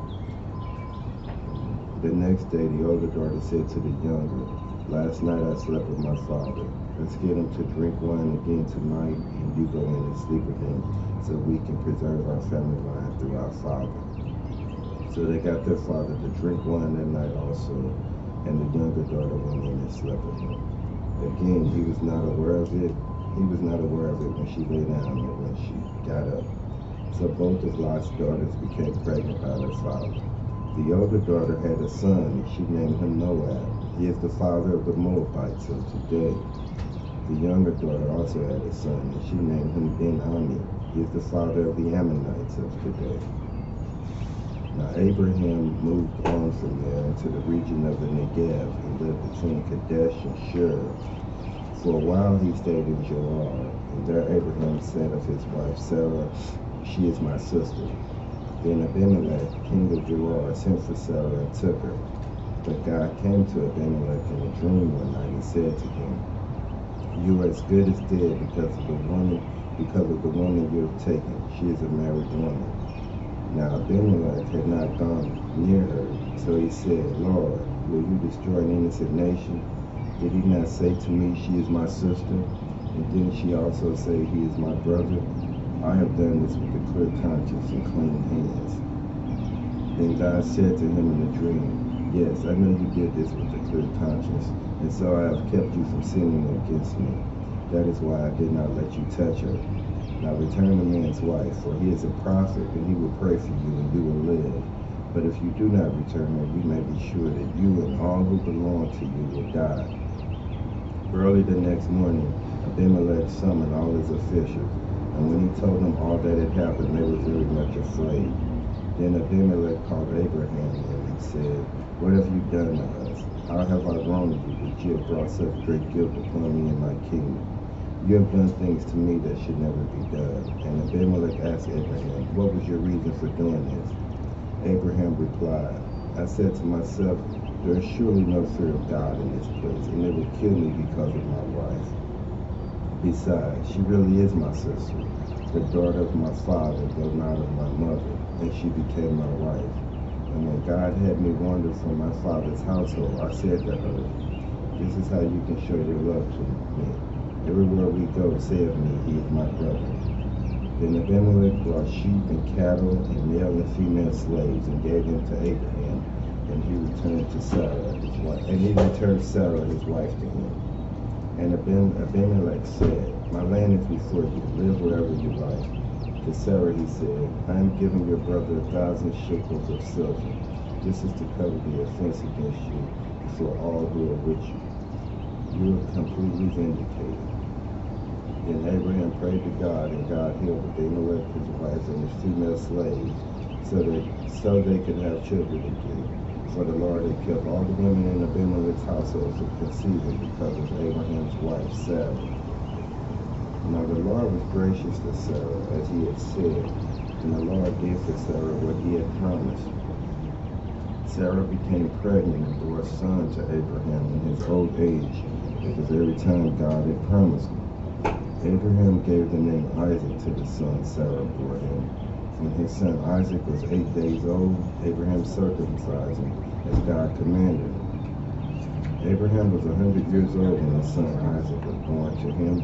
Speaker 4: The next day the older daughter said to the younger, "Last night I slept with my father. Let's get him to drink wine again tonight, and you go in and sleep with him, so we can preserve our family line through our father." So they got their father to drink wine that night also, and the younger daughter went in and slept with him. Again, he was not aware of it. He was not aware of it when she lay down or when she got up. So both of Lot's daughters became pregnant by their father. The older daughter had a son, and she named him Moab. He is the father of the Moabites of today. The younger daughter also had a son, and she named him Ben-Ami. He is the father of the Ammonites of today. Now Abraham moved on from there into the region of the Negev and lived between Kadesh and Shur. For a while he stayed in Gerar, and there Abraham said of his wife Sarah, "She is my sister." Then Abimelech, king of Gerar, sent for Sarah and took her. But God came to Abimelech in a dream one night and said to him, "You are as good as dead because of the woman you have taken. She is a married woman." Now Abimelech had not gone near her, so he said, "Lord, will you destroy an innocent nation? Did he not say to me, 'She is my sister'? And didn't she also say, 'He is my brother'? I have done this with a clear conscience and clean hands." Then God said to him in a dream, "Yes, I know you did this with a clear conscience, and so I have kept you from sinning against me. That is why I did not let you touch her. Now return the man's wife, for he is a prophet, and he will pray for you, and you will live. But if you do not return her, you may be sure that you and all who belong to you will die." Early the next morning, Abimelech summoned all his officials, and when he told them all that had happened, they were very much afraid. Then Abimelech called Abraham and said, "What have you done to us? How have I wronged you that you have brought such great guilt upon me and my kingdom? You have done things to me that should never be done." And Abimelech asked Abraham, "What was your reason for doing this?" Abraham replied, "I said to myself, there is surely no fear of God in this place, and they will kill me because of my wife. Besides, she really is my sister, the daughter of my father, though not of my mother, and she became my wife. And when God had me wander from my father's household, I said to her, 'This is how you can show your love to me. Everywhere we go, say of me, he is my brother.' Then Abimelech brought sheep and cattle and male and female slaves and gave them to Abraham, and he returned Sarah, his wife, to him. And Abimelech said, 'My land is before you, live wherever you like.' To Sarah he said, 'I am giving your brother 1,000 shekels of silver. This is to cover the offense against you before all who are with you. You are completely vindicated.' Then Abraham prayed to God, and God healed Abimelech, his wife, and his female slaves, so they could have children again. For the Lord had kept all the women in Abimelech's household from conceiving because of Abraham's wife Sarah. Now the Lord was gracious to Sarah, as he had said, and the Lord did for Sarah what he had promised. Sarah became pregnant and bore a son to Abraham in his old age, at the very time God had promised him. Abraham gave the name Isaac to the son Sarah bore him. When his son Isaac was 8 days old, Abraham circumcised him, as God commanded him. Abraham was 100 years old when his son Isaac was born to him.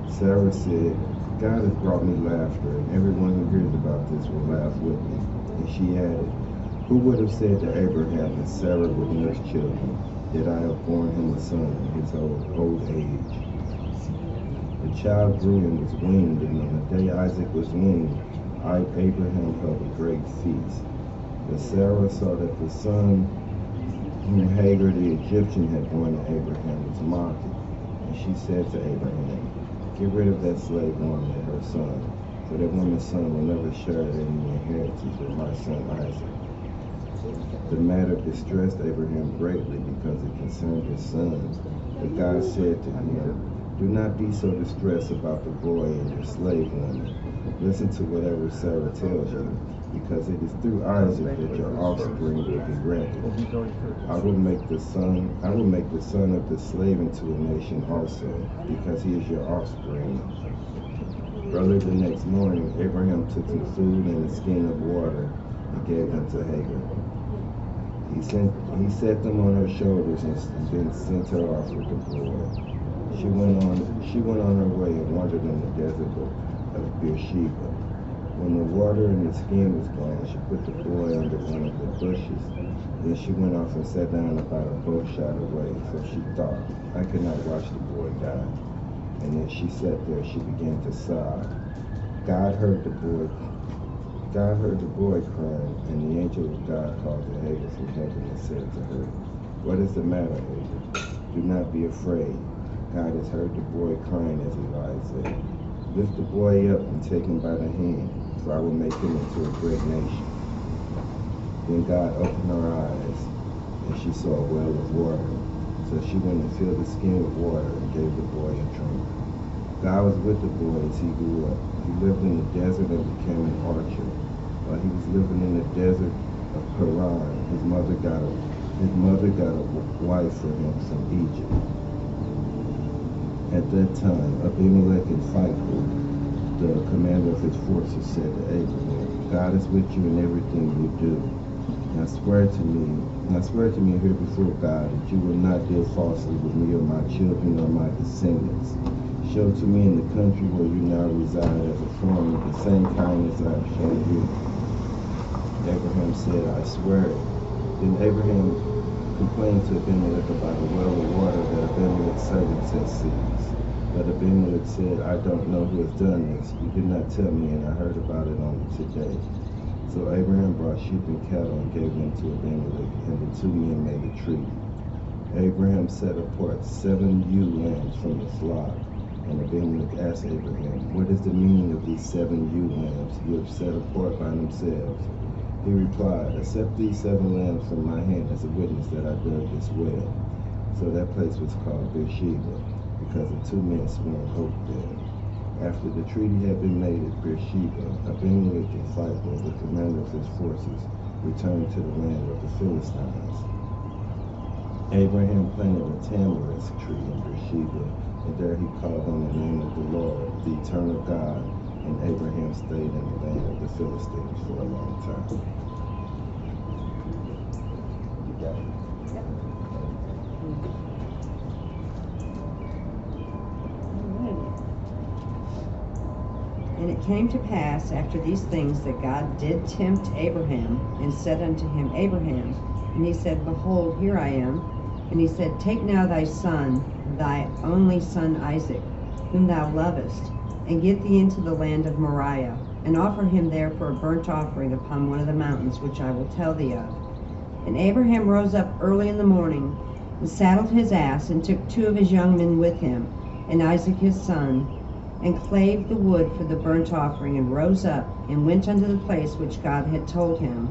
Speaker 4: Sarah said, "God has brought me laughter, and everyone who hears about this will laugh with me." And she added, "Who would have said to Abraham that Sarah would nurse children, that I have borne him a son in his old age?" The child grew and was weaned, and on the day Isaac was weaned, Abraham held a great feast. But Sarah saw that the son whom Hagar the Egyptian had borne to Abraham was mocking, and she said to Abraham, "Get rid of that slave woman and her son, for that woman's son will never share in the inheritance with my son Isaac." The matter distressed Abraham greatly because it concerned his sons. But God said to him, "Do not be so distressed about the boy and your slave woman. Listen to whatever Sarah tells you, because it is through Isaac that your offspring will be granted. I will make the son of the slave into a nation also, because he is your offspring." Early the next morning, Abraham took some food and a skin of water and gave them to Hagar. He set them on her shoulders and then sent her off with the boy. She went on her way and wandered in the desert of Beersheba. When the water in the skin was gone, she put the boy under one of the bushes. Then she went off and sat down about a bow shot away, for she thought, "I could not watch the boy die." And as she sat there, she began to sob. God heard the boy crying, and the angel of God called to Hagar from heaven and said to her, "What is the matter, Hagar? Do not be afraid. God has heard the boy crying, as Elijah said. Lift the boy up and take him by the hand, for I will make him into a great nation. Then God opened her eyes, and she saw a well of water. So she went and filled the skin with water and gave the boy a drink. God was with the boy as he grew up. He lived in the desert and became an archer. While he was living in the desert of Paran, his mother got a wife for him from Egypt. At that time, Abimelech and Phicol, the commander of his forces, said to Abraham, God is with you in everything you do. Now swear to me here before God that you will not deal falsely with me or my children or my descendants. Show to me in the country where you now reside as a foreigner the same kindness I have shown you. Abraham said, I swear it. Then Abraham complained to Abimelech about a well of water that Abimelech's servants had seized. But Abimelech said, I don't know who has done this. You did not tell me, and I heard about it only today. So Abraham brought sheep and cattle and gave them to Abimelech, and the two men made a treaty. Abraham set apart 7 ewe lambs from the flock. And Abimelech asked Abraham, what is the meaning of these 7 ewe lambs you have set apart by themselves? He replied, accept these 7 lambs from my hand as a witness that I dug this well. So that place was called Beersheba, because the 2 men swore an oath there. After the treaty had been made at Beersheba, Abimelech and Phicol, the commander of his forces, returned to the land of the Philistines. Abraham planted a tamarisk tree in Beersheba, and there he called on the name of the Lord, the eternal God, and Abraham stayed in the land of the Philistines for a long time. You got it?
Speaker 5: Yep. And it came to pass after these things that God did tempt Abraham, and said unto him, Abraham. And he said, Behold, here I am. And he said, Take now thy son, thy only son Isaac, whom thou lovest, and get thee into the land of Moriah, and offer him there for a burnt offering upon one of the mountains which I will tell thee of. And Abraham rose up early in the morning, and saddled his ass, and took 2 of his young men with him, and Isaac his son, and clave the wood for the burnt offering, and rose up, and went unto the place which God had told him.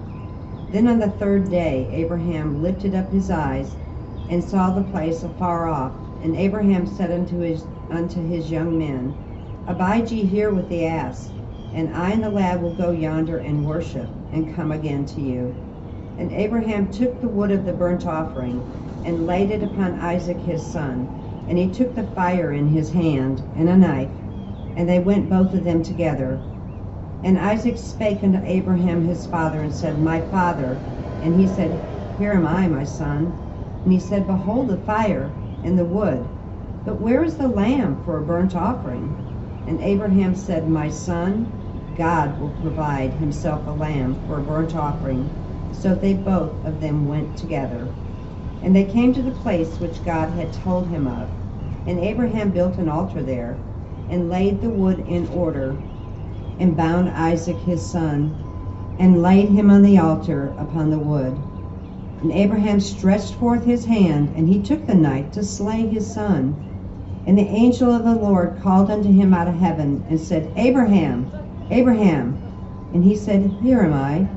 Speaker 5: Then on the 3rd day Abraham lifted up his eyes, and saw the place afar off. And Abraham said unto his young men, Abide ye here with the ass, and I and the lad will go yonder and worship, and come again to you. And Abraham took the wood of the burnt offering, and laid it upon Isaac his son. And he took the fire in his hand, and a knife, and they went both of them together. And Isaac spake unto Abraham his father, and said, My father. And he said, Here am I, my son. And he said, Behold the fire and the wood, but where is the lamb for a burnt offering? And Abraham said, My son, God will provide himself a lamb for a burnt offering. So they both of them went together. And they came to the place which God had told him of. And Abraham built an altar there, and laid the wood in order, and bound Isaac his son, and laid him on the altar upon the wood. And Abraham stretched forth his hand, and he took the knife to slay his son. And the angel of the Lord called unto him out of heaven, and said, Abraham, Abraham. And he said, Here am I.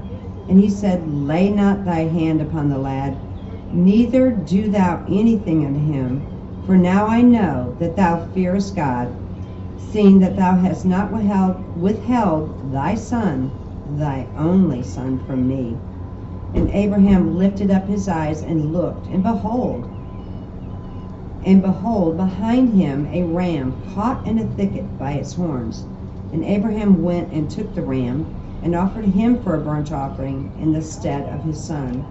Speaker 5: And he said, Lay not thy hand upon the lad, neither do thou anything unto him. For now I know that thou fearest God, seeing that thou hast not withheld thy son, thy only son, from me. And Abraham lifted up his eyes and looked, and behold, behind him a ram caught in a thicket by its horns. And Abraham went and took the ram, and offered him for a burnt offering in the stead of his son.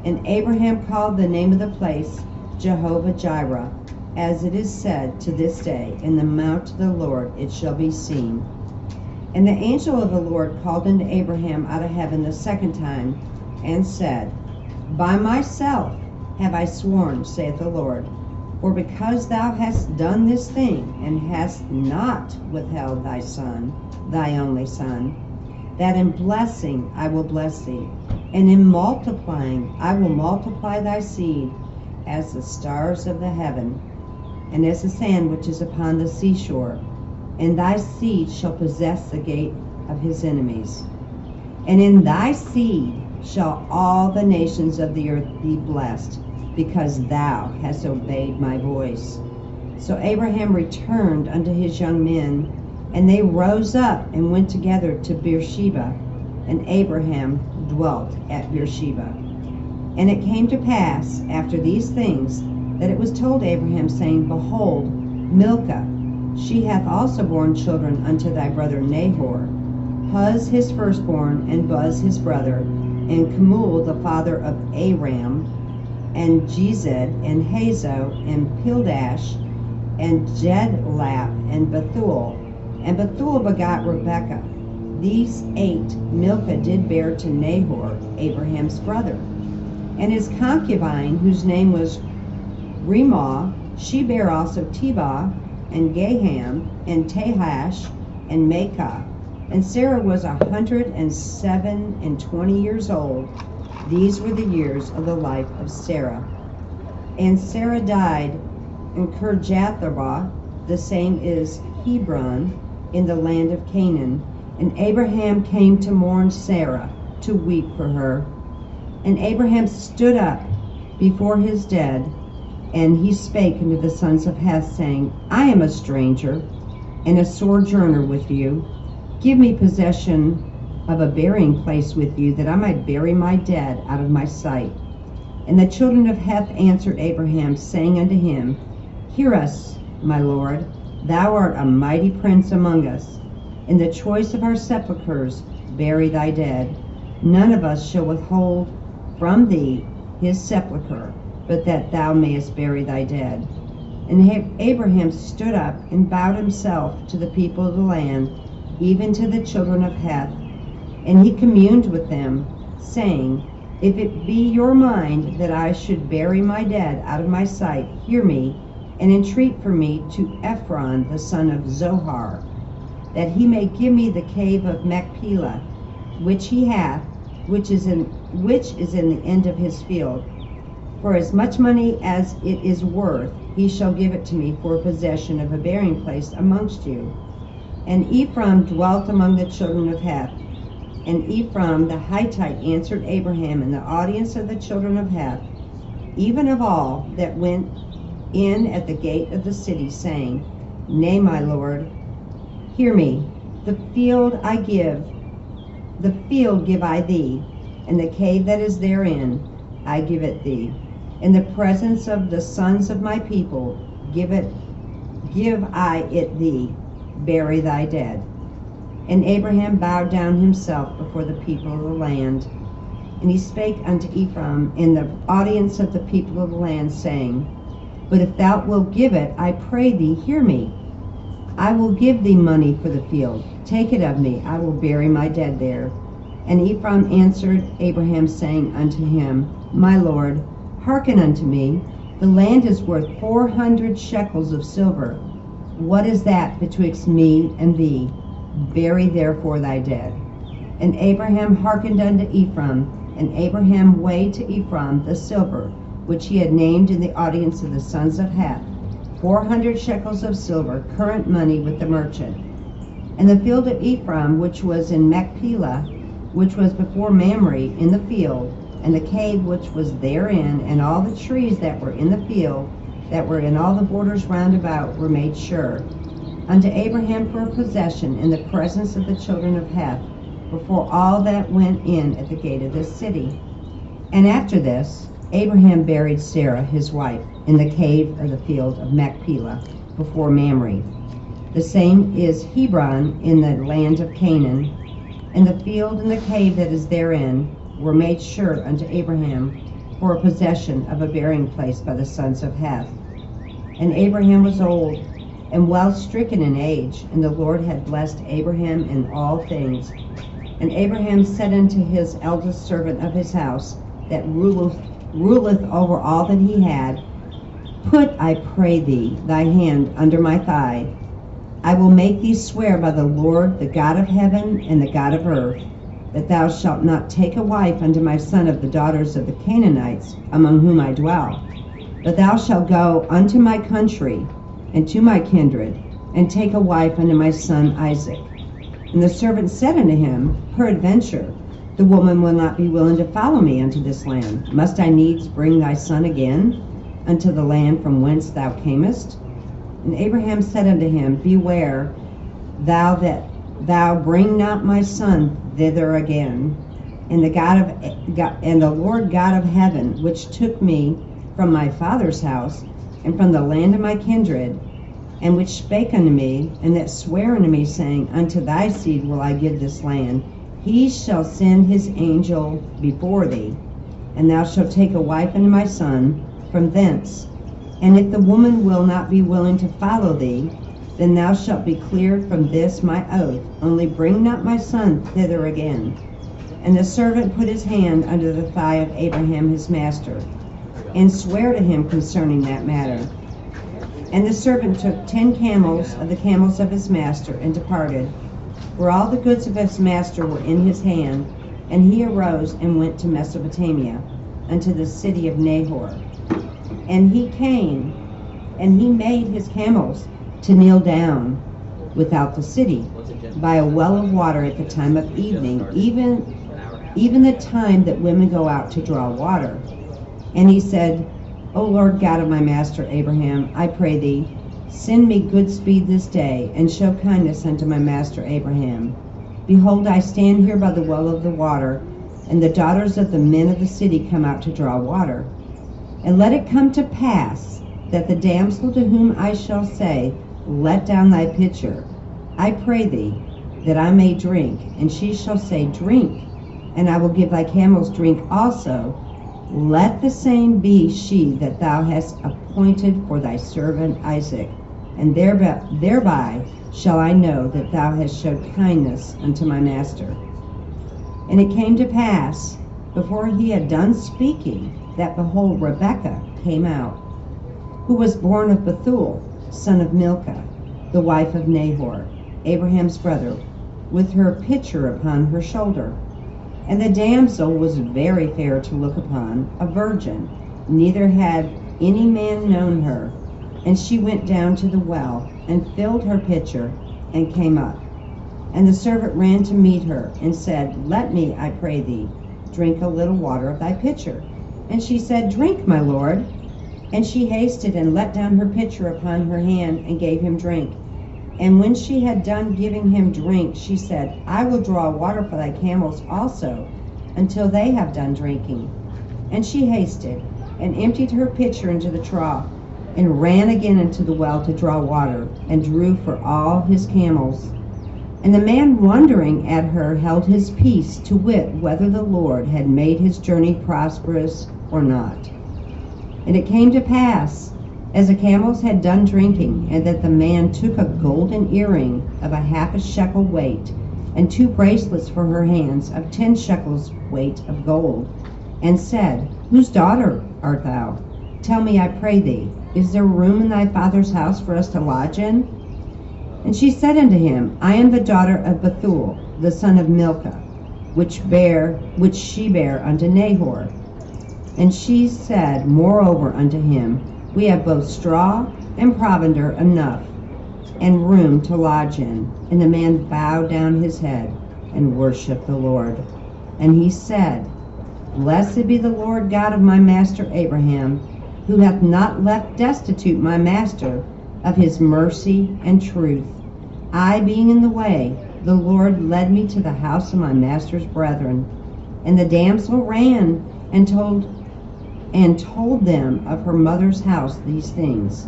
Speaker 5: And Abraham called the name of the place Jehovah-Jireh, as it is said to this day, In the mount of the Lord it shall be seen. And the angel of the Lord called unto Abraham out of heaven the 2nd time, and said, By myself have I sworn, saith the Lord, for because thou hast done this thing, and hast not withheld thy son, thy only son, that in blessing I will bless thee, and in multiplying I will multiply thy seed as the stars of the heaven, and as the sand which is upon the seashore. And thy seed shall possess the gate of his enemies. And in thy seed shall all the nations of the earth be blessed, because thou hast obeyed my voice. So Abraham returned unto his young men, and they rose up and went together to Beersheba, and Abraham dwelt at Beersheba. And it came to pass after these things that it was told Abraham, saying, Behold, Milcah, she hath also borne children unto thy brother Nahor, Huz his firstborn, and Buz his brother, and Kemuel the father of Aram, and Jezed, and Hazo, and Pildash, and Jedlap, and Bethuel. And Bethuel begot Rebekah. These 8 Milcah did bear to Nahor, Abraham's brother. And his concubine, whose name was Reumah, she bare also Tebah, and Gaham, and Tahash, and Maacah. And Sarah was 127 years old. These were the years of the life of Sarah. And Sarah died in Kirjatharba, the same is Hebron, in the land of Canaan. And Abraham came to mourn Sarah, to weep for her. And Abraham stood up before his dead, and he spake unto the sons of Heth, saying, I am a stranger and a sojourner with you. Give me possession of a burying place with you, that I might bury my dead out of my sight. And the children of Heth answered Abraham, saying unto him, Hear us, my lord, thou art a mighty prince among us. In the choice of our sepulchres bury thy dead. None of us shall withhold from thee his sepulchre, but that thou mayest bury thy dead. And Abraham stood up and bowed himself to the people of the land, even to the children of Heth. And he communed with them, saying, If it be your mind that I should bury my dead out of my sight, hear me, and entreat for me to Ephron the son of Zohar, that he may give me the cave of Machpelah, which he hath, which is in the end of his field. For as much money as it is worth, he shall give it to me for possession of a burying place amongst you. And Ephraim dwelt among the children of Heth. And Ephraim the Hittite answered Abraham in the audience of the children of Heth, even of all that went in at the gate of the city, saying, Nay, my lord, hear me. The field give I thee, and the cave that is therein I give it thee. In the presence of the sons of my people give I it thee. Bury thy dead. And Abraham bowed down himself before the people of the land. And he spake unto Ephraim in the audience of the people of the land, saying, But if thou wilt give it, I pray thee, hear me. I will give thee money for the field. Take it of me, I will bury my dead there. And Ephraim answered Abraham, saying unto him, My lord, hearken unto me. The land is worth 400 shekels of silver. What is that betwixt me and thee? Bury therefore thy dead. And Abraham hearkened unto Ephraim, and Abraham weighed to Ephraim the silver, which he had named in the audience of the sons of Heth, 400 shekels of silver, current money with the merchant. And the field of Ephraim, which was in Machpelah, which was before Mamre in the field, and the cave which was therein, and all the trees that were in the field, that were in all the borders round about, were made sure unto Abraham for a possession in the presence of the children of Heth, before all that went in at the gate of this city. And after this, Abraham buried Sarah his wife in the cave of the field of Machpelah, before Mamre. The same is Hebron in the land of Canaan, and the field and the cave that is therein were made sure unto Abraham for a possession of a burying place by the sons of Heth. And Abraham was old, and well stricken in age, and the Lord had blessed Abraham in all things. And Abraham said unto his eldest servant of his house, that ruleth over all that he had, Put, I pray thee, thy hand under my thigh. I will make thee swear by the Lord, the God of heaven and the God of earth, that thou shalt not take a wife unto my son of the daughters of the Canaanites, among whom I dwell, but thou shalt go unto my country, and to my kindred, and take a wife unto my son Isaac. And the servant said unto him, Peradventure, the woman will not be willing to follow me unto this land. Must I needs bring thy son again unto the land from whence thou camest? And Abraham said unto him, Beware thou that thou bring not my son thither again. And the Lord God of heaven, which took me from my father's house and from the land of my kindred, and which spake unto me, and that sware unto me, saying, Unto thy seed will I give this land, he shall send his angel before thee, and thou shalt take a wife unto my son from thence. And if the woman will not be willing to follow thee, then thou shalt be cleared from this my oath, only bring not my son thither again. And the servant put his hand under the thigh of Abraham his master, and sware to him concerning that matter. And the servant took 10 camels of the camels of his master, and departed, for all the goods of his master were in his hand. And he arose and went to Mesopotamia, unto the city of Nahor. And he came, and he made his camels to kneel down without the city, by a well of water at the time of evening, even the time that women go out to draw water. And he said, O Lord God of my master Abraham, I pray thee, send me good speed this day, and show kindness unto my master Abraham. Behold, I stand here by the well of the water, and the daughters of the men of the city come out to draw water. And let it come to pass that the damsel to whom I shall say, Let down thy pitcher, I pray thee, that I may drink. And she shall say, Drink, and I will give thy camels drink also. Let the same be she that thou hast appointed for thy servant Isaac, and thereby shall I know that thou hast showed kindness unto my master. And it came to pass, before he had done speaking, that behold, Rebekah came out, who was born of Bethuel, son of Milcah, the wife of Nahor, Abraham's brother, with her pitcher upon her shoulder. And the damsel was very fair to look upon, a virgin, neither had any man known her. And she went down to the well, and filled her pitcher, and came up. And the servant ran to meet her, and said, Let me, I pray thee, drink a little water of thy pitcher. And she said, Drink, my lord. And she hasted, and let down her pitcher upon her hand, and gave him drink. And when she had done giving him drink, she said, I will draw water for thy camels also, until they have done drinking. And she hasted, and emptied her pitcher into the trough, and ran again into the well to draw water, and drew for all his camels. And the man, wondering at her, held his peace, to wit whether the Lord had made his journey prosperous or not. And it came to pass, as the camels had done drinking, and that the man took a golden earring of a half a shekel weight, and 2 bracelets for her hands of 10 shekels weight of gold, and said, Whose daughter art thou? Tell me, I pray thee, is there room in thy father's house for us to lodge in? And she said unto him, I am the daughter of Bethuel, the son of Milcah, which she bare unto Nahor. And she said moreover unto him, We have both straw and provender enough, and room to lodge in. And the man bowed down his head and worshipped the Lord. And he said, Blessed be the Lord God of my master Abraham, who hath not left destitute my master of his mercy and truth. I being in the way, the Lord led me to the house of my master's brethren. And the damsel ran and told them of her mother's house these things.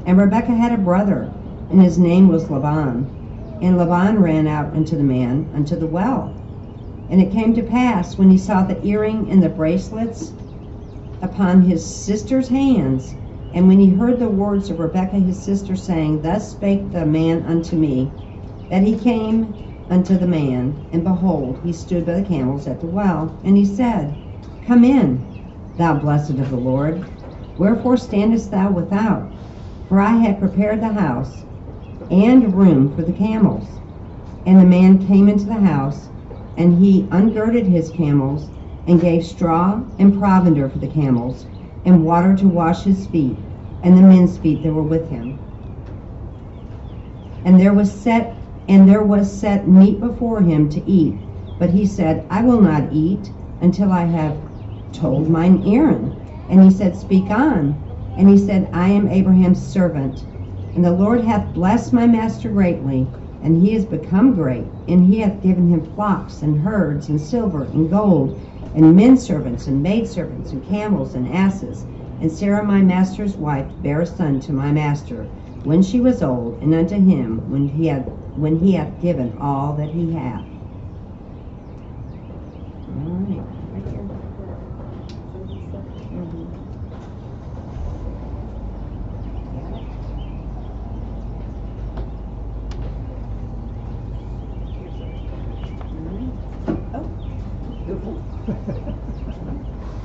Speaker 5: And Rebekah had a brother, and his name was Laban. And Laban ran out unto the man unto the well. And it came to pass, when he saw the earring and the bracelets upon his sister's hands, and when he heard the words of Rebekah his sister, saying, Thus spake the man unto me, that he came unto the man, and behold, he stood by the camels at the well. And he said, Come in, thou blessed of the Lord. Wherefore standest thou without? For I had prepared the house and room for the camels. And the man came into the house, and he ungirded his camels, and gave straw and provender for the camels, and water to wash his feet, and the men's feet that were with him. And there was set meat before him to eat. But he said, I will not eat until I have told mine errand. And he said, Speak on. And he said, I am Abraham's servant. And the Lord hath blessed my master greatly, and he is become great. And he hath given him flocks and herds and silver and gold, and men servants and maidservants and camels and asses. And Sarah my master's wife bare a son to my master, when she was old, and unto him when he hath given all that he hath. All right, right here.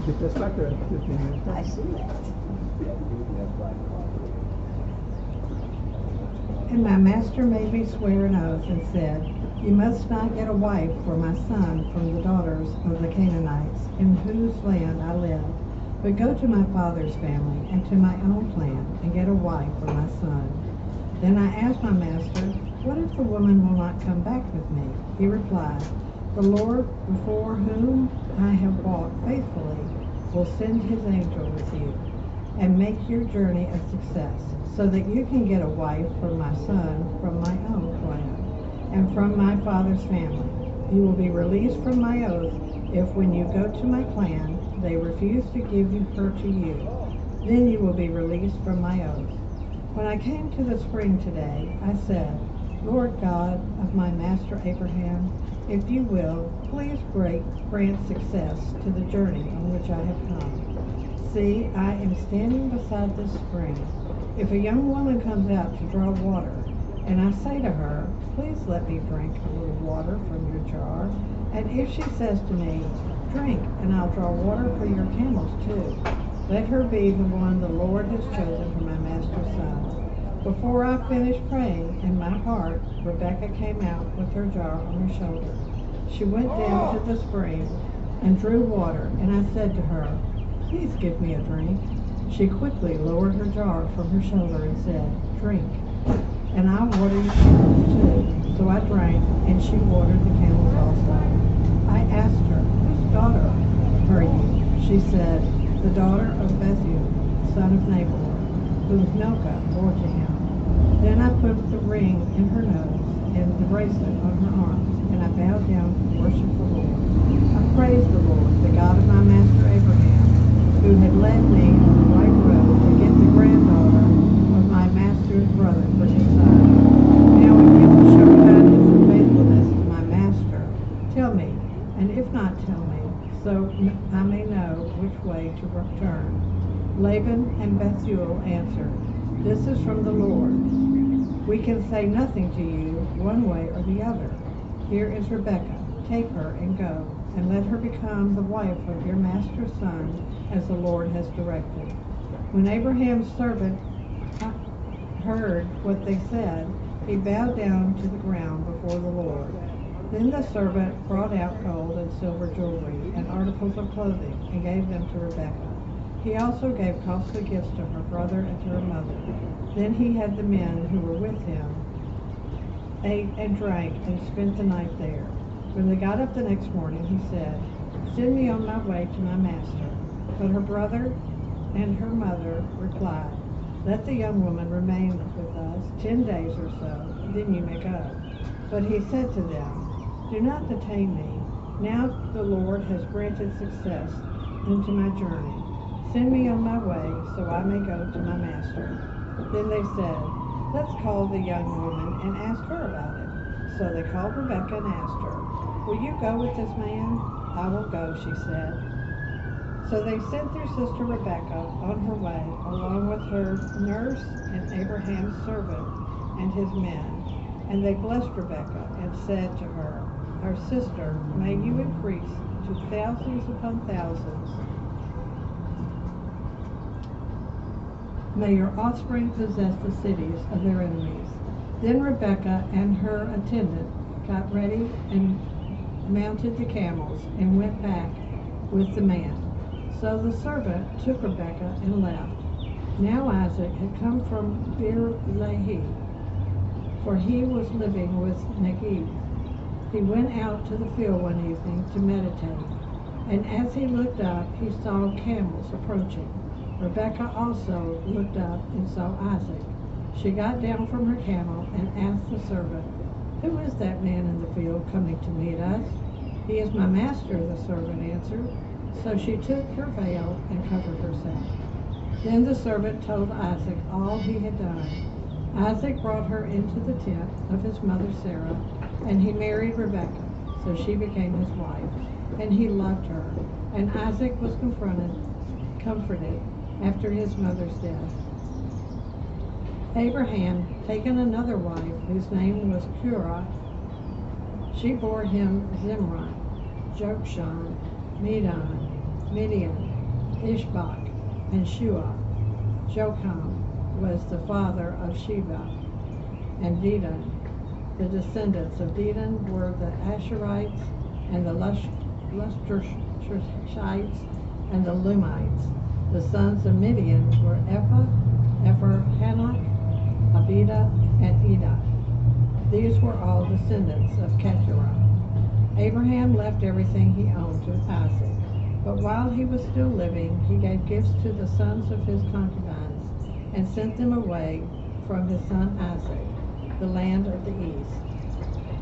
Speaker 6: Get this back there in 15 minutes.
Speaker 5: I see that.
Speaker 7: And my master made me swear an oath and said, You must not get a wife for my son from the daughters of the Canaanites, in whose land I live, but go to my father's family and to my own clan, and get a wife for my son. Then I asked my master, What if the woman will not come back with me? He replied, The Lord before whom I have walked faithfully will send his angel with you, and make your journey a success, so that you can get a wife for my son from my own clan, and from my father's family. You will be released from my oath if when you go to my clan, they refuse to give her to you. Then you will be released from my oath. When I came to the spring today, I said, Lord God of my master Abraham, if you will, please grant success to the journey on which I have come. See, I am standing beside this spring. If a young woman comes out to draw water, and I say to her, Please let me drink a little water from your jar, and if she says to me, Drink, and I'll draw water for your camels too, let her be the one the Lord has chosen for my master's son. Before I finished praying, in my heart, Rebekah came out with her jar on her shoulder. She went down to the spring and drew water, and I said to her, Please give me a drink. She quickly lowered her jar from her shoulder and said, Drink, and I'll water your camels too. So I drank, and she watered the camels also. I asked her, Whose daughter are you? She said, The daughter of Bethuel, son of Nabal, whom Milcah bore to him. Then I put the ring in her nose and the bracelet on her arms, and I bowed down to worship the Lord. I praised the Lord, the God of my master Abraham, who had led me on the right road to get the granddaughter of my master's brother for his son. Now if you will show kindness and faithfulness to my master, tell me, and if not, tell me, so I may know which way to return. Laban and Bethuel answered, This is from the Lord. We can say nothing to you one way or the other. Here is Rebekah. Take her and go, and let her become the wife of your master's son, as the Lord has directed. When Abraham's servant heard what they said, he bowed down to the ground before the Lord. Then the servant brought out gold and silver jewelry and articles of clothing and gave them to Rebekah. He also gave costly gifts to her brother and to her mother. Then he had the men who were with him ate and drank and spent the night there. When they got up the next morning, he said, Send me on my way to my master. But her brother and her mother replied, Let the young woman remain with us 10 days or so, then you may go. But he said to them, Do not detain me. Now the Lord has granted success into my journey. Send me on my way, so I may go to my master. Then they said, Let's call the young woman and ask her about it. So they called Rebekah and asked her, Will you go with this man? I will go, she said. So they sent their sister Rebekah on her way, along with her nurse and Abraham's servant and his men. And they blessed Rebekah and said to her, Our sister, may you increase to thousands upon thousands. May your offspring possess the cities of their enemies. Then Rebekah and her attendant got ready and mounted the camels and went back with the man. So the servant took Rebekah and left. Now Isaac had come from Beer-Lahai for he was living with Negev. He went out to the field one evening to meditate, and as he looked up, he saw camels approaching. Rebekah also looked up and saw Isaac. She got down from her camel and asked the servant, "Who is that man in the field coming to meet us?" "He is my master," the servant answered. So she took her veil and covered herself. Then the servant told Isaac all he had done. Isaac brought her into the tent of his mother Sarah, and he married Rebekah. So she became his wife, and he loved her. And Isaac was comforted after his mother's death. Abraham taken another wife, whose name was Keturah. She bore him Zimran, Jokshan, Medan, Midian, Ishbak, and Shua. Jocham was the father of Sheba and Dedan. The descendants of Dedan were the Asherites and the Lusterites and the Lumites. The sons of Midian were Ephah, Hanok, Abida, and Edah. These were all descendants of Keturah. Abraham left everything he owned to Isaac, but while he was still living, he gave gifts to the sons of his concubines and sent them away from his son Isaac, the land of the east.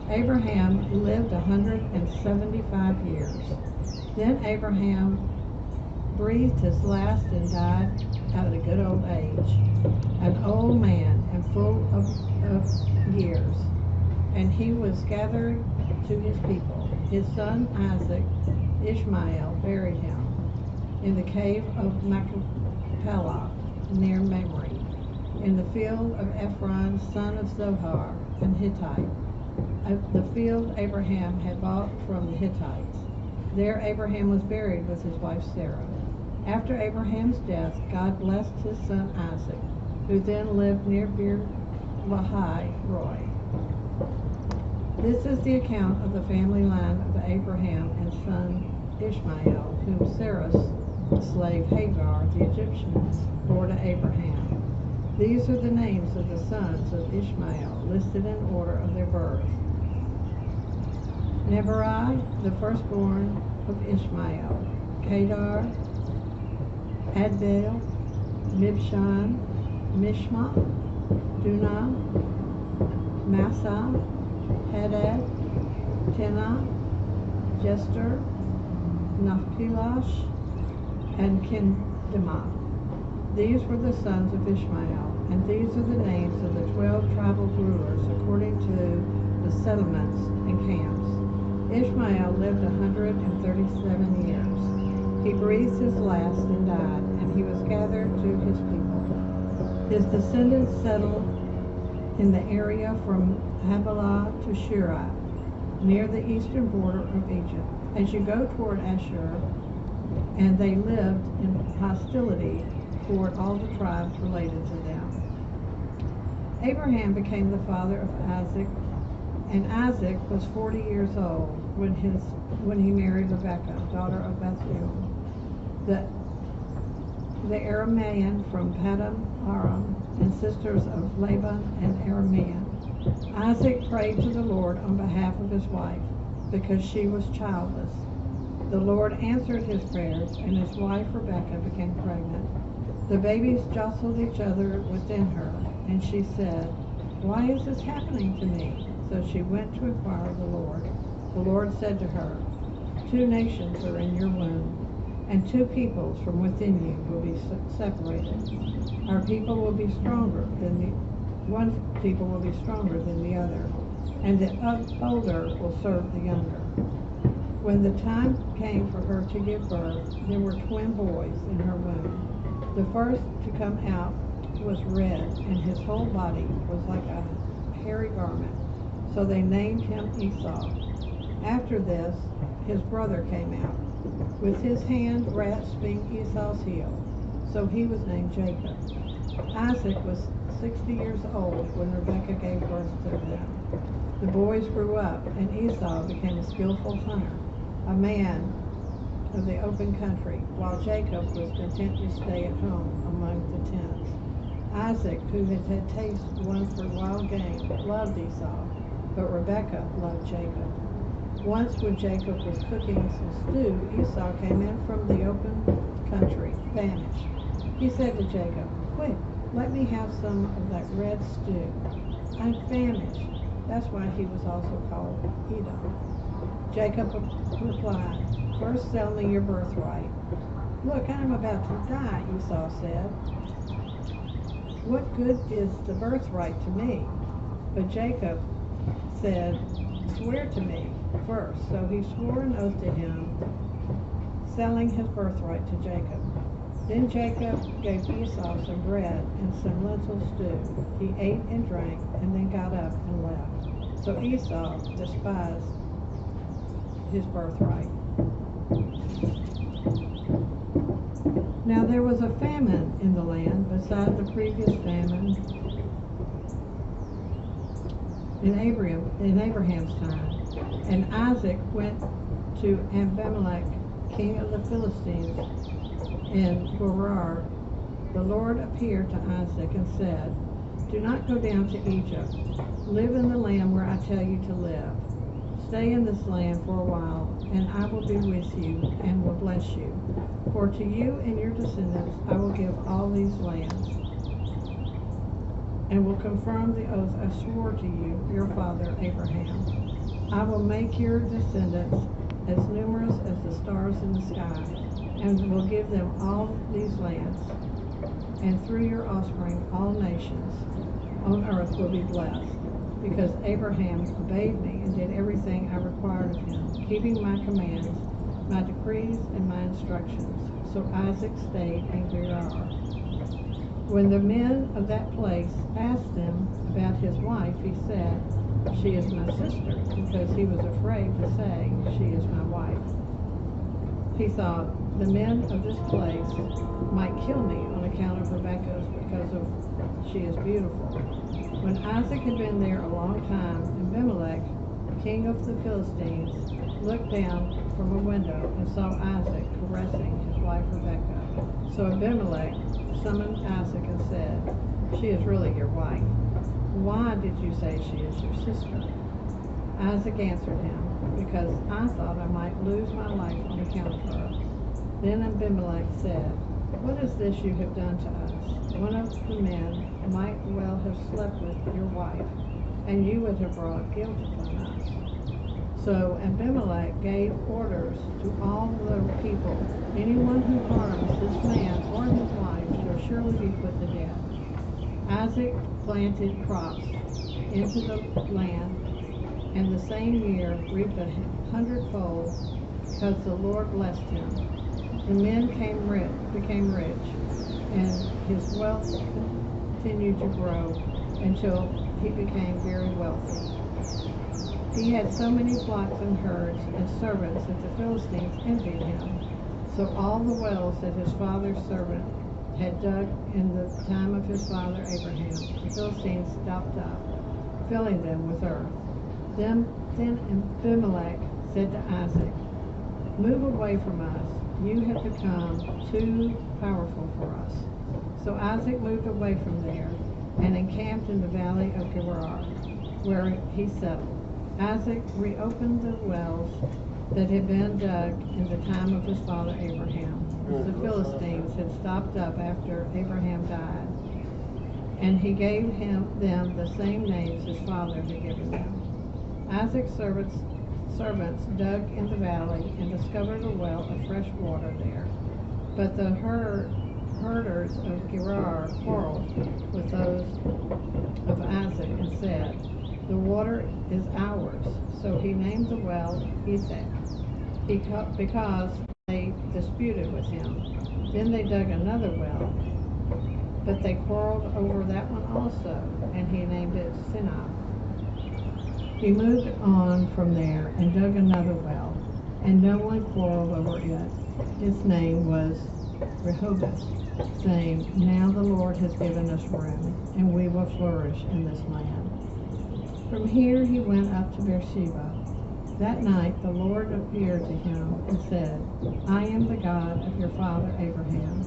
Speaker 7: Abraham lived 175 years. Then Abraham breathed his last and died at a good old age, an old man and full of years. And he was gathered to his people. His son Isaac, Ishmael, buried him in the cave of Machpelah near Mamre, in the field of Ephron, son of Zohar, an Hittite, the field Abraham had bought from the Hittites. There Abraham was buried with his wife Sarah. After Abraham's death, God blessed his son Isaac, who then lived near Beer Lahai Roi. This is the account of the family line of Abraham and son Ishmael, whom Sarah's slave Hagar, the Egyptian, bore to Abraham. These are the names of the sons of Ishmael, listed in order of their birth. Nebarai, the firstborn of Ishmael, Kedar, Adbeel, Mibshan, Mishma, Dunah, Massa, Hadad, Tenah, Jester, Naphilash, and Kindemah. These were the sons of Ishmael, and these are the names of the 12 tribal rulers according to the settlements and camps. Ishmael lived 137 years. He breathed his last and died, and he was gathered to his people. His descendants settled in the area from Havilah to Shuri, near the eastern border of Egypt, as you go toward Ashur, and they lived in hostility toward all the tribes related to them. Abraham became the father of Isaac, and Isaac was 40 years old when he married Rebekah, daughter of Bethuel, the Aramean from Paddan Aram, and sisters of Laban and Aramean. Isaac prayed to the Lord on behalf of his wife, because she was childless. The Lord answered his prayers, and his wife Rebekah became pregnant. The babies jostled each other within her, and she said, "Why is this happening to me?" So she went to inquire of the Lord. The Lord said to her, 2 nations are in your womb, and 2 peoples from within you will be separated. One people will be stronger than the other, and the older will serve the younger. When the time came for her to give birth, there were twin boys in her womb. The first to come out was red, and his whole body was like a hairy garment. So they named him Esau. After this, his brother came out, with his hand grasping Esau's heel. So he was named Jacob. Isaac was 60 years old when Rebekah gave birth to them. The boys grew up, and Esau became a skillful hunter, a man of the open country, while Jacob was content to stay at home among the tents. Isaac, who had had taste once for wild game, loved Esau, but Rebekah loved Jacob. Once when Jacob was cooking some stew, Esau came in from the open country, famished. He said to Jacob, "Quick, let me have some of that red stew. I'm famished." That's why he was also called Edom. Jacob replied, "First sell me your birthright." "Look, I'm about to die," Esau said. "What good is the birthright to me?" But Jacob said, "Swear to me first." So he swore an oath to him, selling his birthright to Jacob. Then Jacob gave Esau some bread and some lentil stew. He ate and drank, and then got up and left. So Esau despised his birthright. Now there was a famine in the land beside the previous famine in Abraham's time. And Isaac went to Abimelech, king of the Philistines, in Gerar. The Lord appeared to Isaac and said, "Do not go down to Egypt. Live in the land where I tell you to live. Stay in this land for a while, and I will be with you and will bless you. For to you and your descendants I will give all these lands, and will confirm the oath I swore to you, your father Abraham. I will make your descendants as numerous as the stars in the sky, and will give them all these lands. And through your offspring all nations on earth will be blessed, because Abraham obeyed me and did everything I required of him, keeping my commands, my decrees, and my instructions." So Isaac stayed in Gerar. When the men of that place asked him about his wife, he said, "She is my sister," because he was afraid to say, "She is my wife." He thought, "The men of this place might kill me on account of Rebekah, because of she is beautiful." When Isaac had been there a long time, Abimelech, king of the Philistines, looked down from a window and saw Isaac caressing his wife Rebekah. So Abimelech summoned Isaac and said, "She is really your wife. Why did you say she is your sister?" Isaac answered him, "Because I thought I might lose my life on account of her." Then Abimelech said, "What is this you have done to us? One of the men might well have slept with your wife, and you would have brought guilt upon us." So Abimelech gave orders to all the people, "Anyone who harms this man or his wife shall surely be put to death." Isaac planted crops into the land, and the same year reaped 100-fold, because the Lord blessed him. The men became rich, and his wealth continued to grow until he became very wealthy. He had so many flocks and herds and servants that the Philistines envied him. So all the wells that his father's servant had dug in the time of his father Abraham, the Philistines stopped up, filling them with earth. Then Abimelech said to Isaac, "Move away from us. You have become too powerful for us." So Isaac moved away from there and encamped in the valley of Gerar, where he settled. Isaac reopened the wells that had been dug in the time of his father Abraham, as the Philistines had stopped up after Abraham died, and he gave them the same names his father had given them. Isaac's servants dug in the valley and discovered a well of fresh water there. But the herders of Gerar quarreled with those of Isaac and said, "The water is ours." So he named the well Esek, because they disputed with him. Then they dug another well, but they quarreled over that one also, and he named it Sinai. He moved on from there and dug another well, and no one quarreled over it. Its name was Rehoboth, saying, "Now the Lord has given us room, and we will flourish in this land." From here he went up to Beersheba, That night the Lord appeared to him and said, I am the God of your father Abraham.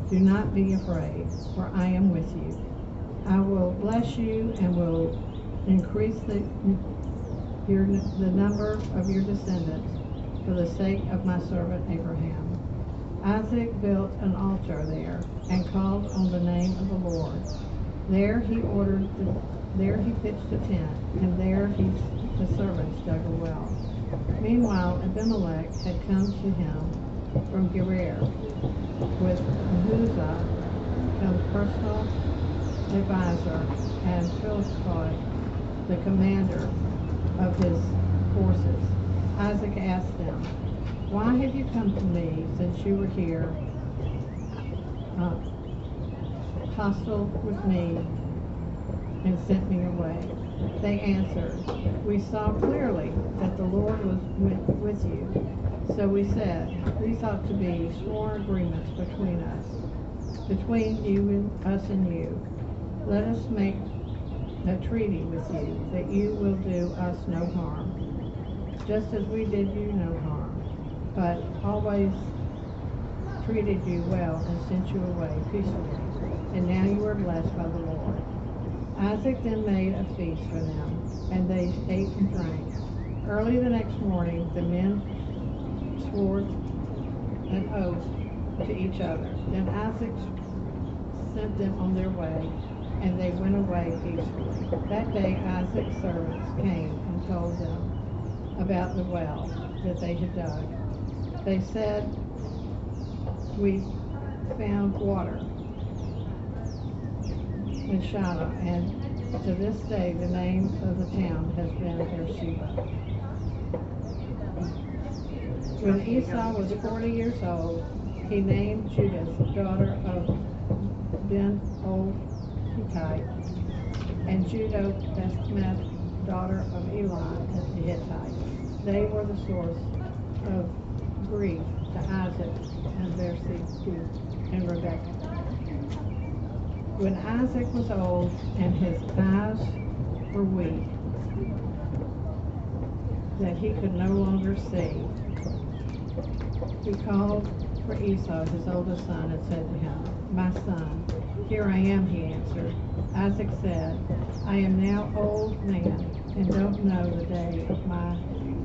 Speaker 7: Do not be afraid, for I am with you. I will bless you and will increase the number of your descendants for the sake of my servant Abraham. Isaac built an altar there and called on the name of the Lord. There he pitched a tent, and there the servants dug a well. Meanwhile, Abimelech had come to him from Gerar with Ahuzah, his personal advisor, and Philistine, the commander of his forces. Isaac asked them, why have you come to me since you were here hostile with me and sent me away? They answered, we saw clearly that the Lord was with you. So we said, these ought to be sworn agreements between us and you. Let us make a treaty with you that you will do us no harm, just as we did you no harm, but always treated you well and sent you away peacefully. And now you are blessed by the Lord. Isaac then made a feast for them, and they ate and drank. Early the next morning, the men swore an oath to each other. Then Isaac sent them on their way, and they went away peacefully. That day Isaac's servants came and told them about the well that they had dug. They said, we found water in Shiloh, and to this day the name of the town has been Beersheba. When Esau was 40 years old, he named Judah, daughter of Ben-Hittite, and Judah, Basemath, daughter of Elon the Hittite. They were the source of grief to Isaac and Beersheba and Rebekah. When Isaac was old and his eyes were weak, that he could no longer see, he called for Esau, his oldest son, and said to him, my son. Here I am, he answered. Isaac said, I am now old man and don't know the day of my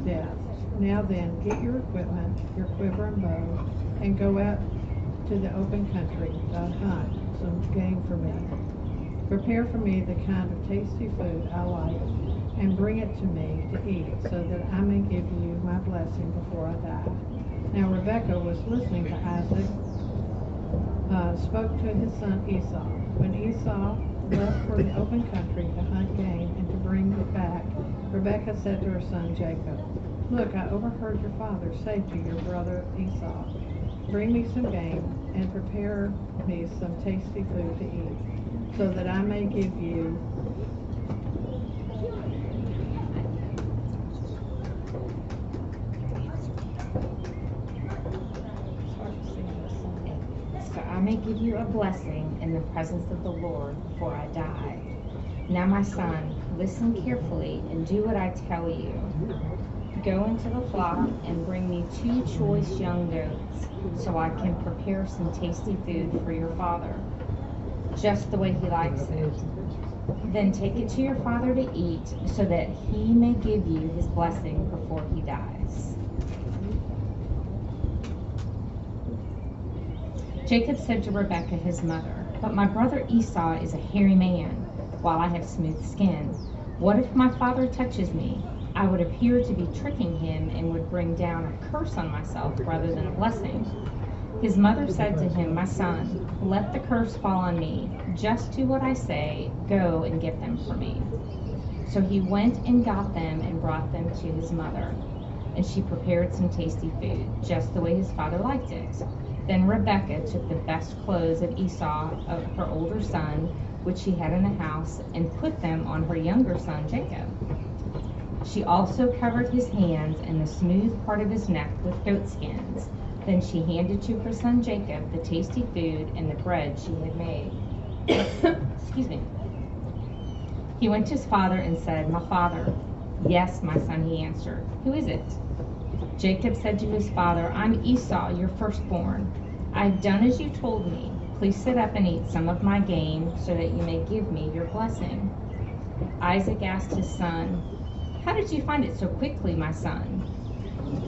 Speaker 7: death. Now then, get your equipment, your quiver and bow, and go out to the open country to hunt some game for me. Prepare for me the kind of tasty food I like, and bring it to me to eat, so that I may give you my blessing before I die. Now Rebekah was listening to Isaac, spoke to his son Esau. When Esau left for the open country to hunt game and to bring it back, Rebekah said to her son Jacob, look, I overheard your father say to your brother Esau, bring me some game and prepare me some tasty food to eat, so that I may give you
Speaker 6: so I may give you a blessing in the presence of the Lord before I die. Now my son, listen carefully and do what I tell you. Go into the flock and bring me 2 choice young goats, so I can prepare some tasty food for your father, just the way he likes it. Then take it to your father to eat, so that he may give you his blessing before he dies. Jacob said to Rebekah his mother, but my brother Esau is a hairy man, while I have smooth skin. What if my father touches me? I would appear to be tricking him and would bring down a curse on myself rather than a blessing. His mother said to him, my son, let the curse fall on me. Just do what I say. Go and get them for me. So he went and got them and brought them to his mother. And she prepared some tasty food, just the way his father liked it. Then Rebekah took the best clothes of Esau, of her older son, which she had in the house, and put them on her younger son Jacob. She also covered his hands and the smooth part of his neck with goat skins. Then she handed to her son Jacob the tasty food and the bread she had made. Excuse me. He went to his father and said, my father. "Yes, my son," he answered. "Who is it?" Jacob said to his father, "I'm Esau, your firstborn. I've done as you told me. Please sit up and eat some of my game so that you may give me your blessing." Isaac asked his son, "How did you find it so quickly, my son?"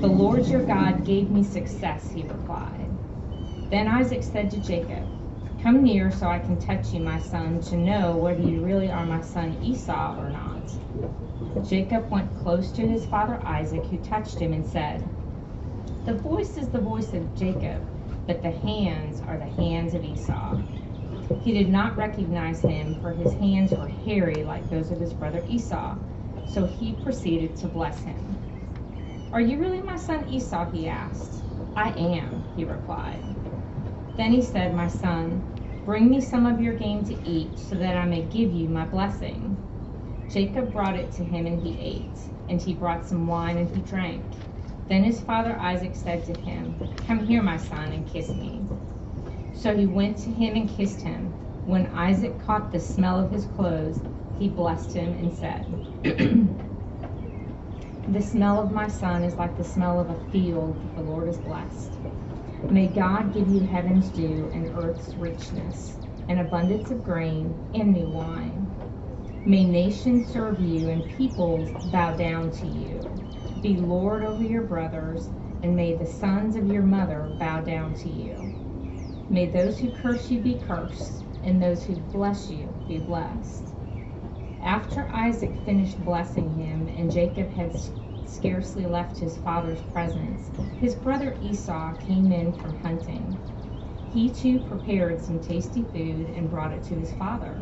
Speaker 6: "The Lord your God gave me success," he replied. Then Isaac said to Jacob, "Come near so I can touch you, my son, to know whether you really are my son Esau or not." Jacob went close to his father Isaac, who touched him and said, "The voice is the voice of Jacob, but the hands are the hands of Esau." He did not recognize him, for his hands were hairy like those of his brother Esau, so he proceeded to bless him. "Are you really my son Esau?" he asked. "I am," he replied. Then he said, "My son, bring me some of your game to eat so that I may give you my blessing." Jacob brought it to him and he ate, and he brought some wine and he drank. Then his father Isaac said to him, "Come here, my son, and kiss me." So he went to him and kissed him. When Isaac caught the smell of his clothes, he blessed him and said, "The smell of my son is like the smell of a field that the Lord has blessed. May God give you heaven's dew and earth's richness, an abundance of grain and new wine. May nations serve you and peoples bow down to you. Be Lord over your brothers, and may the sons of your mother bow down to you. May those who curse you be cursed, and those who bless you be blessed." After Isaac finished blessing him, and Jacob had scarcely left his father's presence, his brother Esau came in from hunting. He too prepared some tasty food and brought it to his father.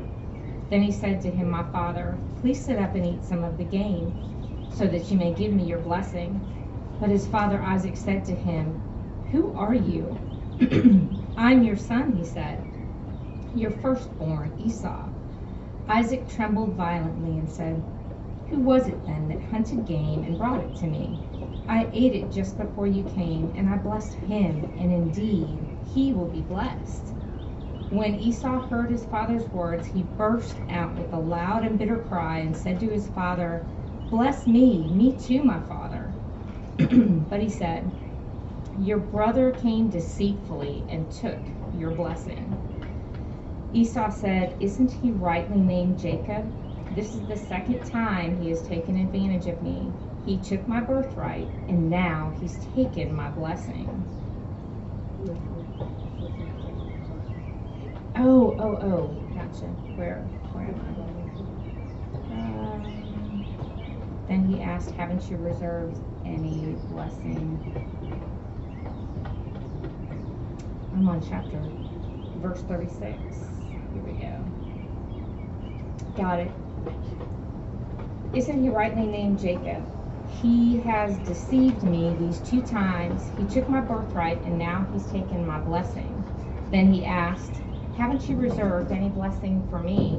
Speaker 6: Then he said to him, "My father, please sit up and eat some of the game, so that you may give me your blessing." But his father Isaac said to him, "Who are you?" "I'm your son," he said, "your firstborn, Esau." Isaac trembled violently and said, "Who was it then that hunted game and brought it to me? I ate it just before you came, and I blessed him, and indeed he will be blessed." When Esau heard his father's words, he burst out with a loud and bitter cry and said to his father, "Bless me too, my father." But he said, "Your brother came deceitfully and took your blessing." Esau said, "Isn't he rightly named Jacob? This is the second time he has taken advantage of me. He took my birthright, and now he's taken my blessing." Oh, gotcha. Where am I? Then he asked, "Haven't you reserved any blessing?" I'm on verse 36. Here we go. Got it. "Isn't he rightly named Jacob? He has deceived me these 2 times. He took my birthright, and now he's taken my blessing." Then he asked, "Haven't you reserved any blessing for me?"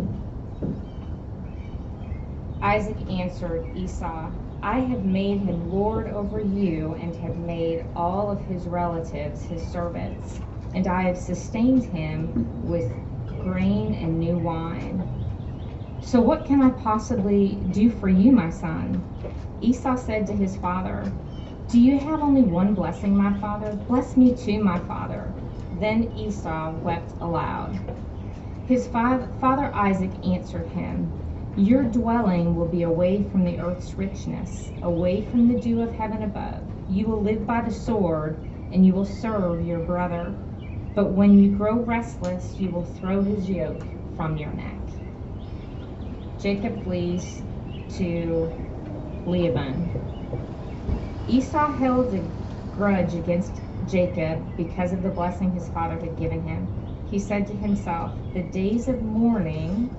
Speaker 6: Isaac answered Esau, "I have made him lord over you, and have made all of his relatives his servants, and I have sustained him with grain and new wine. So what can I possibly do for you, my son?" Esau said to his father, "Do you have only one blessing, my father? Bless me too, my father." Then Esau wept aloud. His father Isaac answered him, "Your dwelling will be away from the earth's richness, away from the dew of heaven above. You will live by the sword, and you will serve your brother. But when you grow restless, you will throw his yoke from your neck." Jacob flees to Laban. Esau held a grudge against Jacob because of the blessing his father had given him. He said to himself, "The days of mourning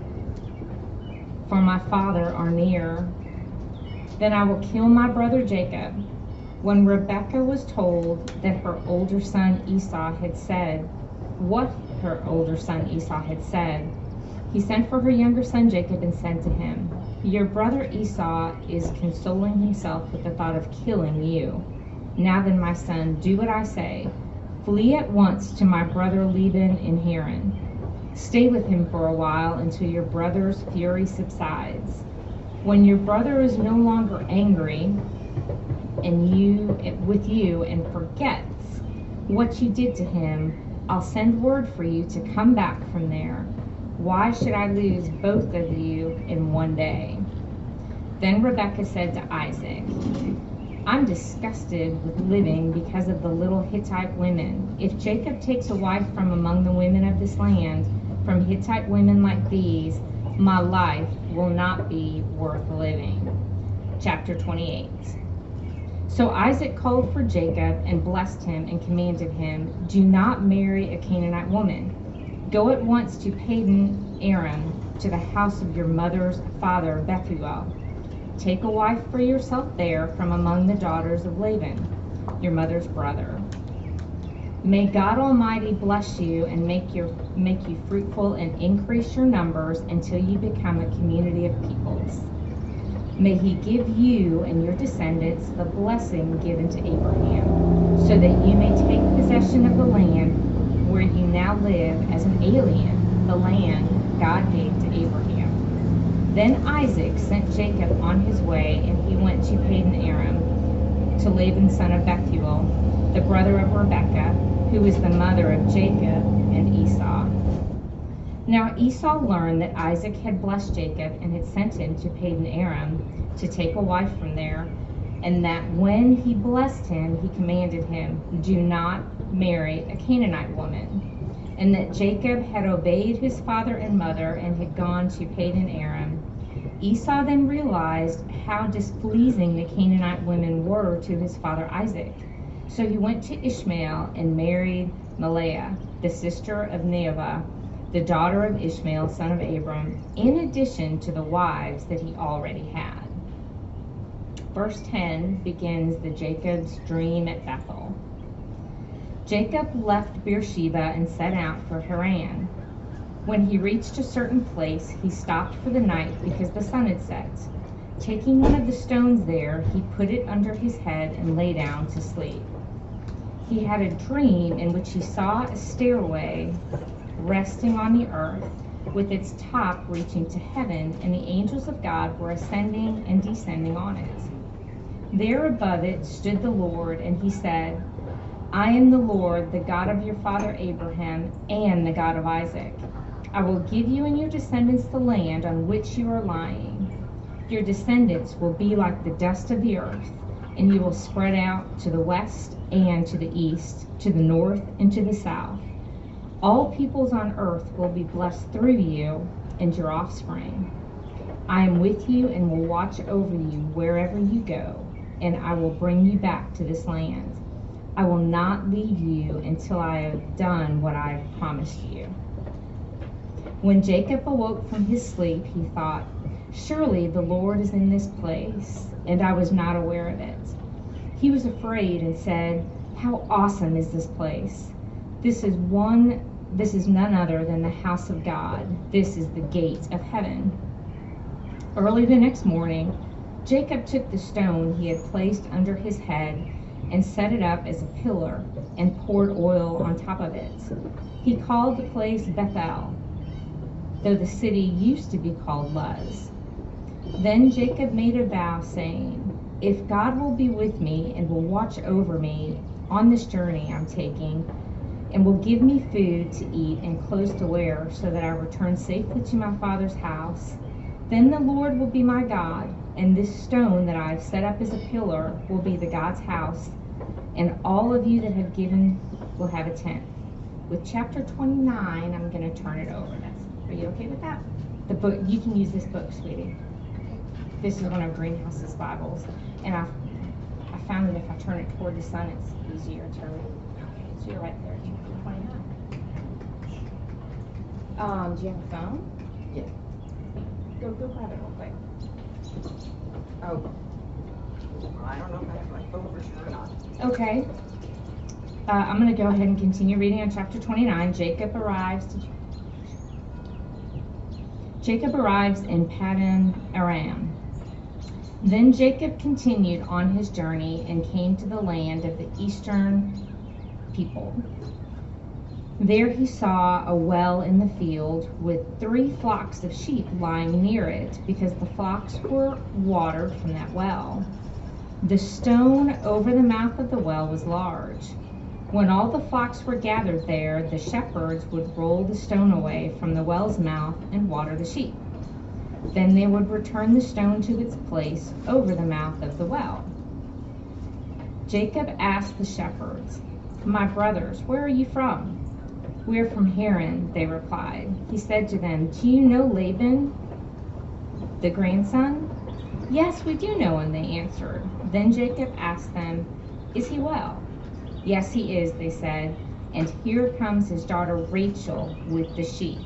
Speaker 6: for my father are near. Then I will kill my brother Jacob." When Rebekah was told that her older son Esau had said, he sent for her younger son Jacob and said to him, "Your brother Esau is consoling himself with the thought of killing you. Now then, my son, do what I say. Flee at once to my brother Laban in Haran. Stay with him for a while until your brother's fury subsides. When your brother is no longer angry with you and forgets what you did to him, I'll send word for you to come back from there. Why should I lose both of you in one day?" Then Rebekah said to Isaac, "I'm disgusted with living because of the little Hittite women. If Jacob takes a wife from among the women of this land, from Hittite women like these, my life will not be worth living." Chapter 28. So Isaac called for Jacob and blessed him and commanded him, "Do not marry a Canaanite woman. Go at once to Padan Aram, to the house of your mother's father Bethuel. Take a wife for yourself there from among the daughters of Laban, your mother's brother. May God Almighty bless you and make you fruitful and increase your numbers until you become a community of peoples. May he give you and your descendants the blessing given to Abraham, so that you may take possession of the land where you now live as an alien, the land God gave to Abraham." Then Isaac sent Jacob on his way, and he went to Padan Aram, to Laban son of Bethuel, the brother of Rebekah, who was the mother of Jacob and Esau. Now Esau learned that Isaac had blessed Jacob and had sent him to Padan Aram to take a wife from there, and that when he blessed him, he commanded him, "Do not marry a Canaanite woman," and that Jacob had obeyed his father and mother and had gone to Padan Aram. Esau then realized how displeasing the Canaanite women were to his father Isaac. So he went to Ishmael and married Maleah, the sister of Neovah, the daughter of Ishmael, son of Abram, in addition to the wives that he already had. Verse 10 begins the Jacob's dream at Bethel. Jacob left Beersheba and set out for Haran. When he reached a certain place, he stopped for the night because the sun had set. Taking one of the stones there, he put it under his head and lay down to sleep. He had a dream in which he saw a stairway resting on the earth, with its top reaching to heaven, and the angels of God were ascending and descending on it. There above it stood the Lord, and he said, "I am the Lord, the God of your father Abraham, and the God of Isaac. I will give you and your descendants the land on which you are lying. Your descendants will be like the dust of the earth, and you will spread out to the west and to the east, to the north and to the south. All peoples on earth will be blessed through you and your offspring. I am with you and will watch over you wherever you go, and I will bring you back to this land. I will not leave you until I have done what I have promised you." When Jacob awoke from his sleep, he thought, "Surely the Lord is in this place, and I was not aware of it." He was afraid and said, "How awesome is this place! This is none other than the house of God. This is the gate of heaven." Early the next morning, Jacob took the stone he had placed under his head and set it up as a pillar and poured oil on top of it. He called the place Bethel, though the city used to be called Luz. Then Jacob made a vow, saying, "If God will be with me and will watch over me on this journey I'm taking, and will give me food to eat and clothes to wear, so that I return safely to my father's house, then the Lord will be my God, and this stone that I have set up as a pillar will be the God's house, and all of you that have given will have a tenth." With chapter 29, I'm going to turn it over. Are you okay with that? The book, you can use this book, sweetie. This is one of Greenhouse's Bibles, and I found that if I turn it toward the sun, it's easier to read. Okay, so you're right there, chapter 29. Do you have a phone?
Speaker 5: Yeah.
Speaker 6: Go grab it real quick.
Speaker 5: Oh. I don't know if I have my phone for sure or not.
Speaker 6: Okay. I'm going to go ahead and continue reading on chapter 29. Jacob arrives in Padan Aram. Then Jacob continued on his journey and came to the land of the eastern people. There he saw a well in the field with 3 flocks of sheep lying near it, because the flocks were watered from that well. The stone over the mouth of the well was large. When all the flocks were gathered there, the shepherds would roll the stone away from the well's mouth and water the sheep. Then they would return the stone to its place over the mouth of the well. Jacob asked the shepherds, "My brothers, where are you from?" "We are from Haran," they replied. He said to them, "Do you know Laban, the grandson?" "Yes, we do know him," they answered. Then Jacob asked them, "Is he well?" "Yes, he is," they said, "and here comes his daughter Rachel with the sheep."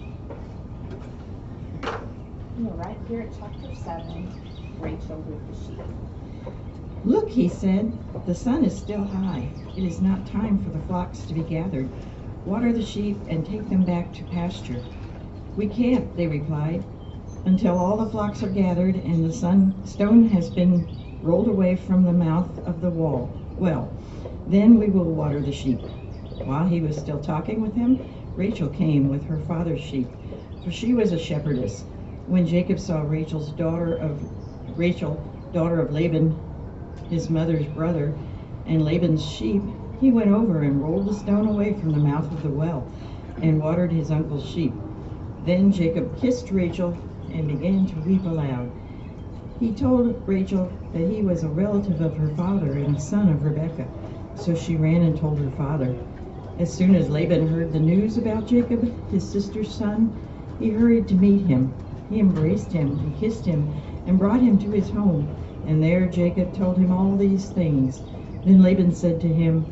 Speaker 3: We're right here at chapter 7, Rachel with the sheep.
Speaker 8: "Look," he said, "the sun is still high. It is not time for the flocks to be gathered. Water the sheep and take them back to pasture." "We can't," they replied, "until all the flocks are gathered and the stone has been rolled away from the mouth of the well. Then we will water the sheep." While he was still talking with him, Rachel came with her father's sheep, for she was a shepherdess. When Jacob saw Rachel, daughter of Laban, his mother's brother, and Laban's sheep, he went over and rolled the stone away from the mouth of the well and watered his uncle's sheep. Then Jacob kissed Rachel and began to weep aloud. He told Rachel that he was a relative of her father and a son of Rebekah. So she ran and told her father. As soon as Laban heard the news about Jacob, his sister's son, he hurried to meet him. He embraced him and kissed him and brought him to his home. And there Jacob told him all these things. Then Laban said to him,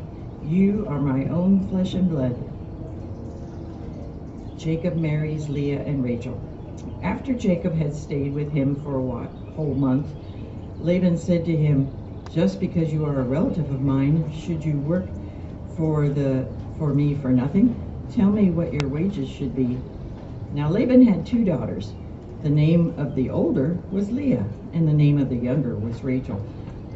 Speaker 8: "You are my own flesh and blood." Jacob marries Leah and Rachel. After Jacob had stayed with him for a whole month, Laban said to him, "Just because you are a relative of mine, should you work for me for nothing? Tell me what your wages should be." Now Laban had 2 daughters. The name of the older was Leah, and the name of the younger was Rachel.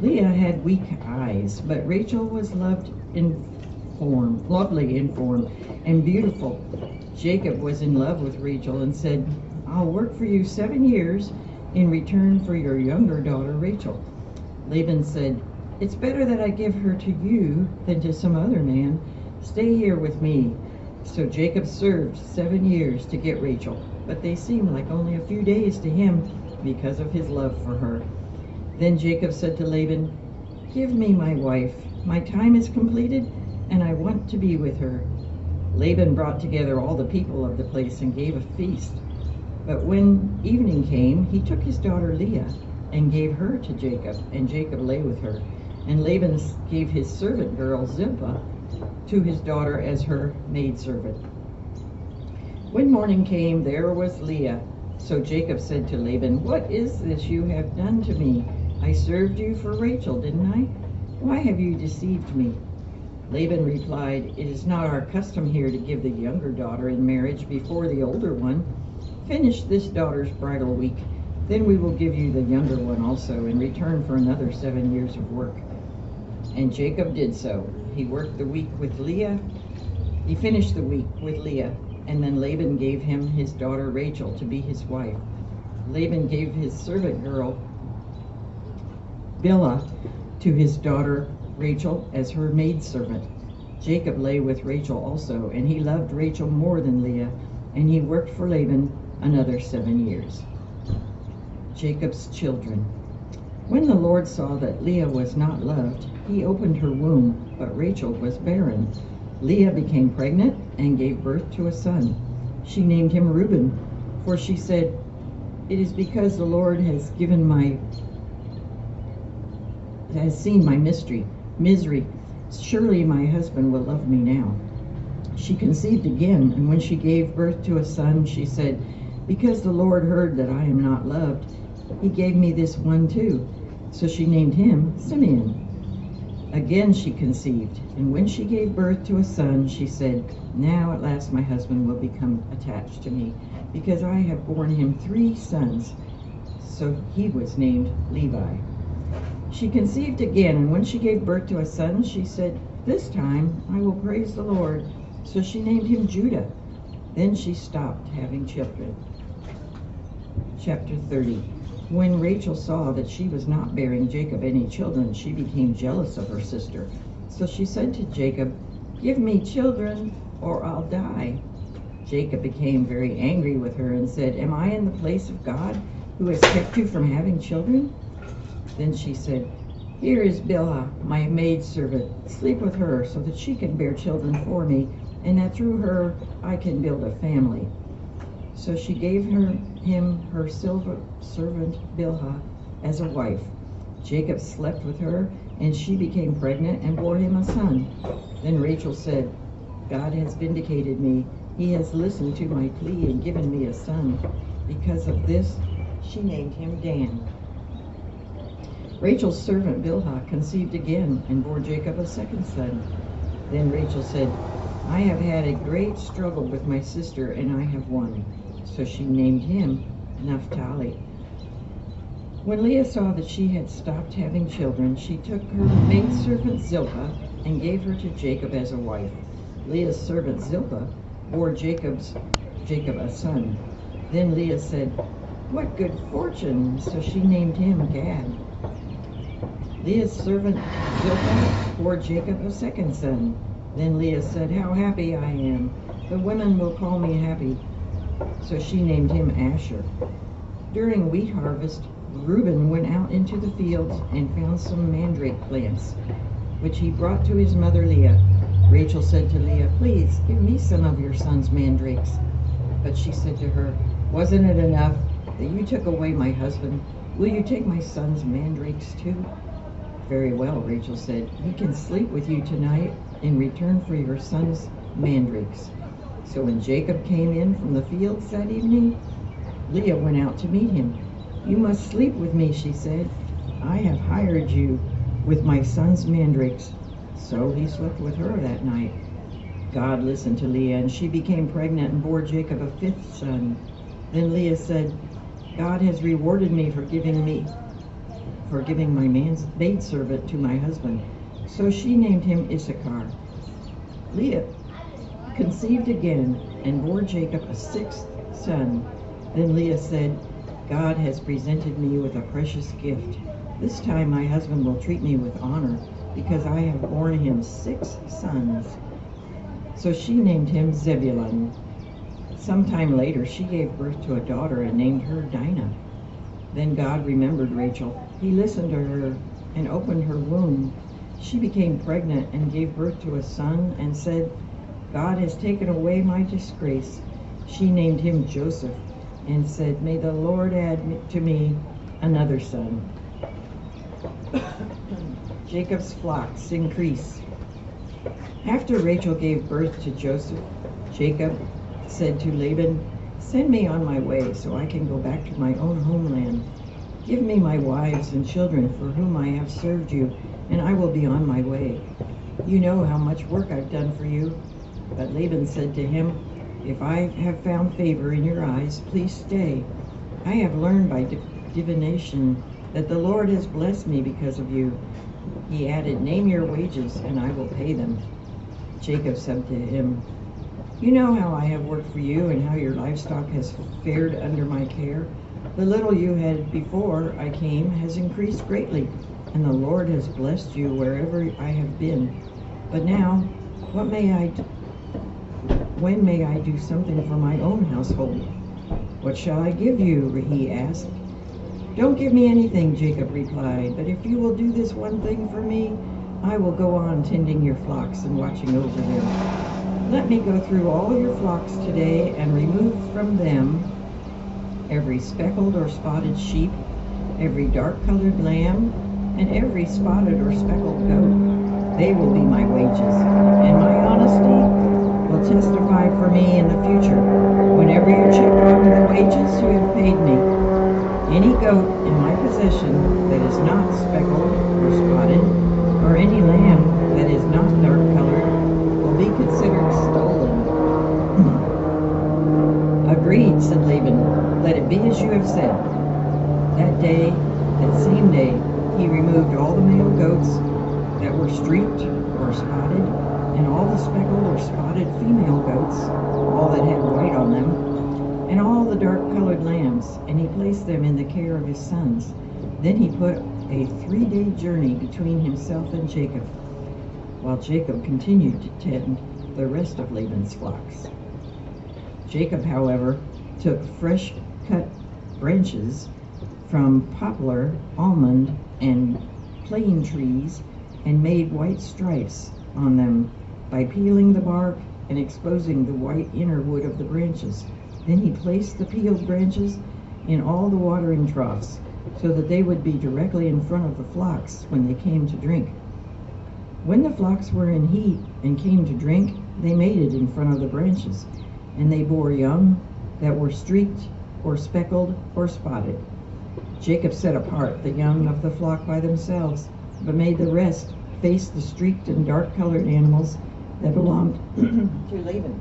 Speaker 8: Leah had weak eyes, but Rachel was lovely in form, and beautiful. Jacob was in love with Rachel and said, "I'll work for you 7 years in return for your younger daughter Rachel." Laban said, "It's better that I give her to you than to some other man. Stay here with me." So Jacob served 7 years to get Rachel, but they seemed like only a few days to him because of his love for her. Then Jacob said to Laban, "Give me my wife. My time is completed, and I want to be with her." Laban brought together all the people of the place and gave a feast. But when evening came, he took his daughter Leah and gave her to Jacob, and Jacob lay with her. And Laban gave his servant girl Zilpah to his daughter as her maidservant. When morning came, there was Leah. So Jacob said to Laban, "What is this you have done to me? I served you for Rachel, didn't I? Why have you deceived me?" Laban replied, "It is not our custom here to give the younger daughter in marriage before the older one. Finish this daughter's bridal week, then we will give you the younger one also in return for another 7 years of work." And Jacob did so. He worked the week with Leah. He finished the week with Leah, and then Laban gave him his daughter Rachel to be his wife. Laban gave his servant girl Bilhah to his daughter Rachel as her maidservant. Jacob lay with Rachel also, and he loved Rachel more than Leah, and he worked for Laban another 7 years. Jacob's children. When the Lord saw that Leah was not loved, he opened her womb, but Rachel was barren. Leah became pregnant and gave birth to a son. She named him Reuben, for she said, "It is because the Lord has seen my misery. Surely my husband will love me now." She conceived again, and when she gave birth to a son, she said, "Because the Lord heard that I am not loved, he gave me this one too." So she named him Simeon. Again she conceived, and when she gave birth to a son, she said, "Now at last my husband will become attached to me, because I have borne him 3 sons." So he was named Levi. She conceived again, and when she gave birth to a son, she said, "This time I will praise the Lord." So she named him Judah. Then she stopped having children. Chapter 30. When Rachel saw that she was not bearing Jacob any children, she became jealous of her sister. So she said to Jacob, "Give me children, or I'll die." Jacob became very angry with her and said, "Am I in the place of God, who has kept you from having children?" Then she said, "Here is Bilhah, my maidservant. Sleep with her, so that she can bear children for me, and that through her I can build a family." So she gave him her servant Bilhah as a wife. Jacob slept with her, and she became pregnant and bore him a son. Then Rachel said, "God has vindicated me. He has listened to my plea and given me a son." Because of this, she named him Dan. Rachel's servant Bilhah conceived again and bore Jacob a second son. Then Rachel said, "I have had a great struggle with my sister, and I have won." So she named him Naphtali. When Leah saw that she had stopped having children, she took her maidservant Zilpah and gave her to Jacob as a wife. Leah's servant Zilpah bore Jacob a son. Then Leah said, "What good fortune!" So she named him Gad. Leah's servant Zilpah bore Jacob a second son. Then Leah said, "How happy I am! The women will call me happy." So she named him Asher. During wheat harvest, Reuben went out into the fields and found some mandrake plants, which he brought to his mother Leah. Rachel said to Leah, "Please give me some of your son's mandrakes." But she said to her, "Wasn't it enough that you took away my husband? Will you take my son's mandrakes too?" "Very well," Rachel said. "He can sleep with you tonight in return for your son's mandrakes." So when Jacob came in from the fields that evening, Leah went out to meet him. "You must sleep with me," she said. "I have hired you with my son's mandrakes." So he slept with her that night. God listened to Leah, and she became pregnant and bore Jacob a fifth son. Then Leah said, "God has rewarded me for giving my maidservant to my husband." So she named him Issachar. Leah conceived again and bore Jacob a sixth son. Then Leah said, "God has presented me with a precious gift. This time my husband will treat me with honor, because I have borne him 6 sons." So she named him Zebulun. Sometime later she gave birth to a daughter and named her Dinah. Then God remembered Rachel. He listened to her and opened her womb. She became pregnant and gave birth to a son and said, "God has taken away my disgrace." She named him Joseph and said, "May the Lord add to me another son." Jacob's flocks increase. After Rachel gave birth to Joseph, Jacob said to Laban, "Send me on my way so I can go back to my own homeland. Give me my wives and children for whom I have served you, and I will be on my way. You know how much work I've done for you." But Laban said to him, "If I have found favor in your eyes, please stay. I have learned by divination that the Lord has blessed me because of you." He added, "Name your wages, and I will pay them." Jacob said to him, "You know how I have worked for you and how your livestock has fared under my care. The little you had before I came has increased greatly, and the Lord has blessed you wherever I have been. But now, when may I do something for my own household?" "What shall I give you?" he asked. "Don't give me anything," Jacob replied, "but if you will do this one thing for me, I will go on tending your flocks and watching over them. Let me go through all your flocks today and remove from them every speckled or spotted sheep, every dark-colored lamb, and every spotted or speckled goat. They will be my wages, and my honesty will testify for me in the future, whenever you check on the wages you have paid me. Any goat in my possession that is not speckled or spotted, or any lamb that is not dark-colored, will be considered stolen." "Agreed," said Laban. "Let it be as you have said." That same day, he removed all the male goats that were streaked or spotted, and all the speckled or spotted female goats, all that had white on them, and all the dark-colored lambs, and he placed them in the care of his sons. Then he put a 3-day journey between himself and Jacob, while Jacob continued to tend the rest of Laban's flocks. Jacob, however, took fresh cut branches from poplar, almond, and plane trees and made white stripes on them by peeling the bark and exposing the white inner wood of the branches. Then he placed the peeled branches in all the watering troughs so that they would be directly in front of the flocks when they came to drink. When the flocks were in heat and came to drink, they mated in front of the branches, and they bore young that were streaked or speckled or spotted. Jacob set apart the young of the flock by themselves, but made the rest face the streaked and dark-colored animals that belonged to Laban.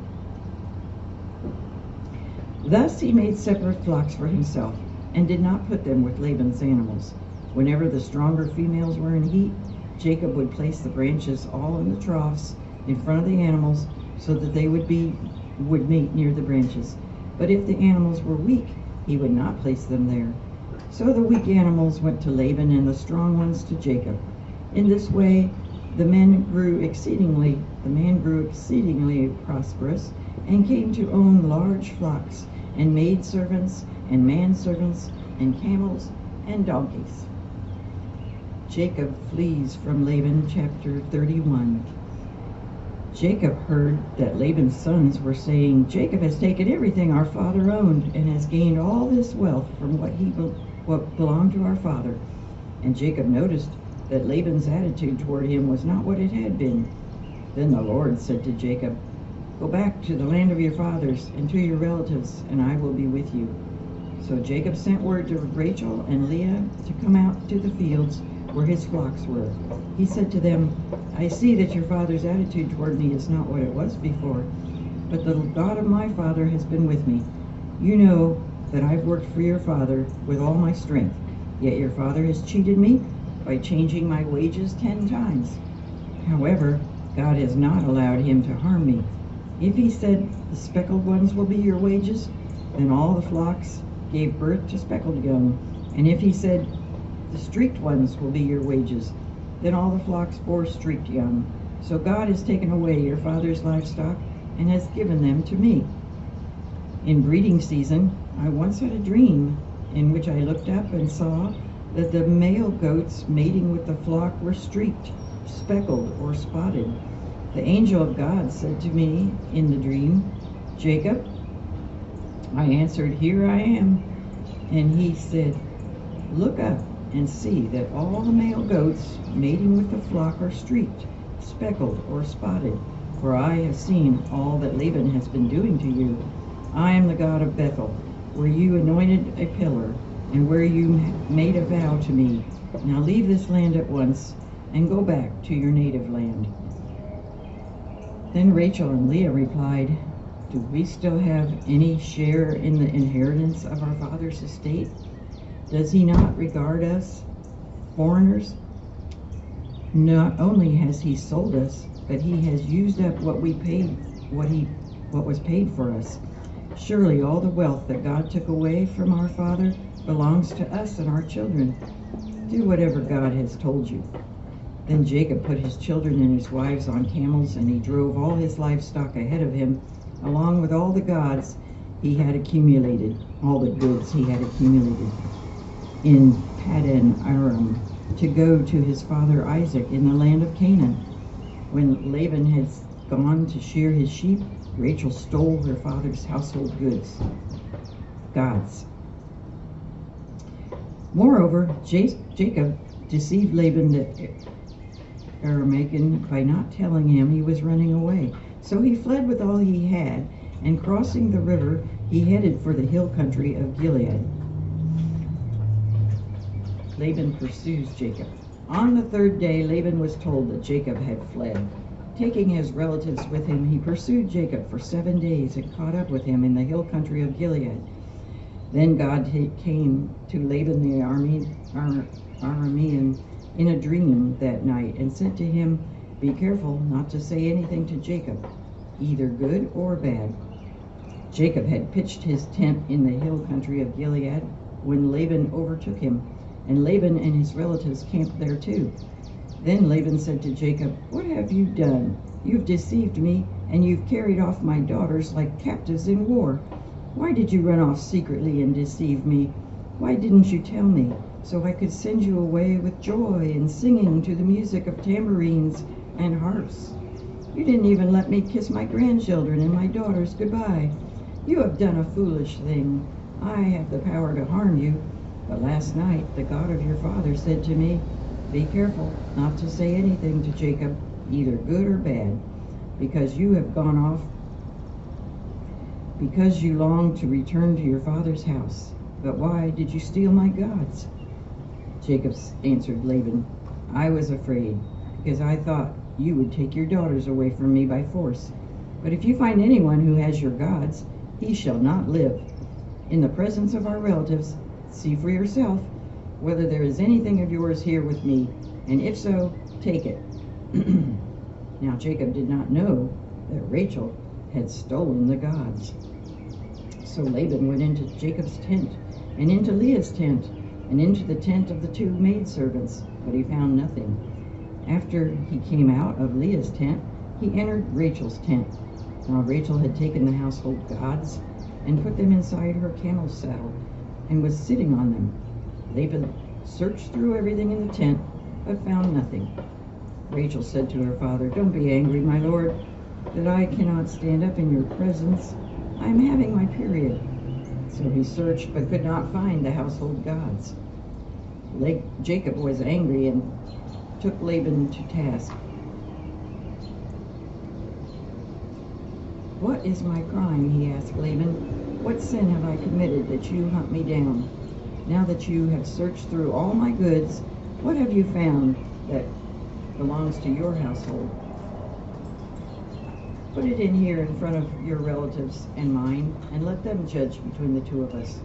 Speaker 8: Thus he made separate flocks for himself, and did not put them with Laban's animals. Whenever the stronger females were in heat, Jacob would place the branches all in the troughs in front of the animals, so that they would mate near the branches. But if the animals were weak, he would not place them there. So the weak animals went to Laban, and the strong ones to Jacob. In this way the man grew exceedingly prosperous, and came to own large flocks, and maidservants, and manservants, and camels, and donkeys. Jacob flees from Laban, chapter 31. Jacob heard that Laban's sons were saying, "Jacob has taken everything our father owned, and has gained all this wealth from what belonged to our father." And Jacob noticed that Laban's attitude toward him was not what it had been. Then the Lord said to Jacob, "Go back to the land of your fathers and to your relatives, and I will be with you." So Jacob sent word to Rachel and Leah to come out to the fields where his flocks were. He said to them, "I see that your father's attitude toward me is not what it was before, but the God of my father has been with me. You know that I've worked for your father with all my strength, yet your father has cheated me by changing my wages 10 times. However, God has not allowed him to harm me. If he said, 'The speckled ones will be your wages,' then all the flocks gave birth to speckled young. And if he said, 'The streaked ones will be your wages,' then all the flocks bore streaked young. So God has taken away your father's livestock and has given them to me. In breeding season, I once had a dream in which I looked up and saw that the male goats mating with the flock were streaked, speckled, or spotted. The angel of God said to me in the dream, 'Jacob.' I answered, 'Here I am.' And he said, 'Look up and see that all the male goats mating with the flock are streaked, speckled, or spotted, for I have seen all that Laban has been doing to you. I am the God of Bethel, where you anointed a pillar, and where you made a vow to me. Now leave this land at once, and go back to your native land.' Then Rachel and Leah replied, 'Do we still have any share in the inheritance of our father's estate? Does he not regard us foreigners? Not only has he sold us, but he has used up what was paid for us. Surely all the wealth that God took away from our father belongs to us and our children. Do whatever God has told you.' Then Jacob put his children and his wives on camels, and he drove all his livestock ahead of him, along with all the goods he had accumulated in Paddan Aram, to go to his father Isaac in the land of Canaan. When Laban had gone to shear his sheep, Rachel stole her father's household gods. Moreover, Jacob deceived Laban the Aramean by not telling him he was running away. So he fled with all he had, and crossing the river, he headed for the hill country of Gilead. Laban pursues Jacob. On the 3rd day, Laban was told that Jacob had fled. Taking his relatives with him, he pursued Jacob for 7 days and caught up with him in the hill country of Gilead. Then God came to Laban the Aramean in a dream that night and said to him, Be careful not to say anything to Jacob, either good or bad. Jacob had pitched his tent in the hill country of Gilead when Laban overtook him, and Laban and his relatives camped there too. Then Laban said to Jacob, "What have you done? You've deceived me, and you've carried off my daughters like captives in war. Why did you run off secretly and deceive me? Why didn't you tell me, so I could send you away with joy and singing to the music of tambourines and harps? You didn't even let me kiss my grandchildren and my daughters goodbye. You have done a foolish thing. I have the power to harm you. But last night the God of your father said to me, 'Be careful not to say anything to Jacob, either good or bad, because you have gone off, because you long to return to your father's house. But why did you steal my gods?' Jacob answered Laban, 'I was afraid, because I thought you would take your daughters away from me by force. But if you find anyone who has your gods, he shall not live. In the presence of our relatives, see for yourself whether there is anything of yours here with me, and if so, take it.' Now Jacob did not know that Rachel had stolen the gods. So Laban went into Jacob's tent, and into Leah's tent, and into the tent of the two maidservants, but he found nothing. After he came out of Leah's tent, he entered Rachel's tent. Now Rachel had taken the household gods and put them inside her camel's saddle, and was sitting on them. Laban searched through everything in the tent, but found nothing. Rachel said to her father, 'Don't be angry, my lord, that I cannot stand up in your presence. I am having my period.' So he searched, but could not find the household gods. Jacob was angry and took Laban to task. 'What is my crime?' he asked Laban. 'What sin have I committed that you hunt me down? Now that you have searched through all my goods, what have you found that belongs to your household? Put it in here in front of your relatives and mine, and let them judge between the two of us.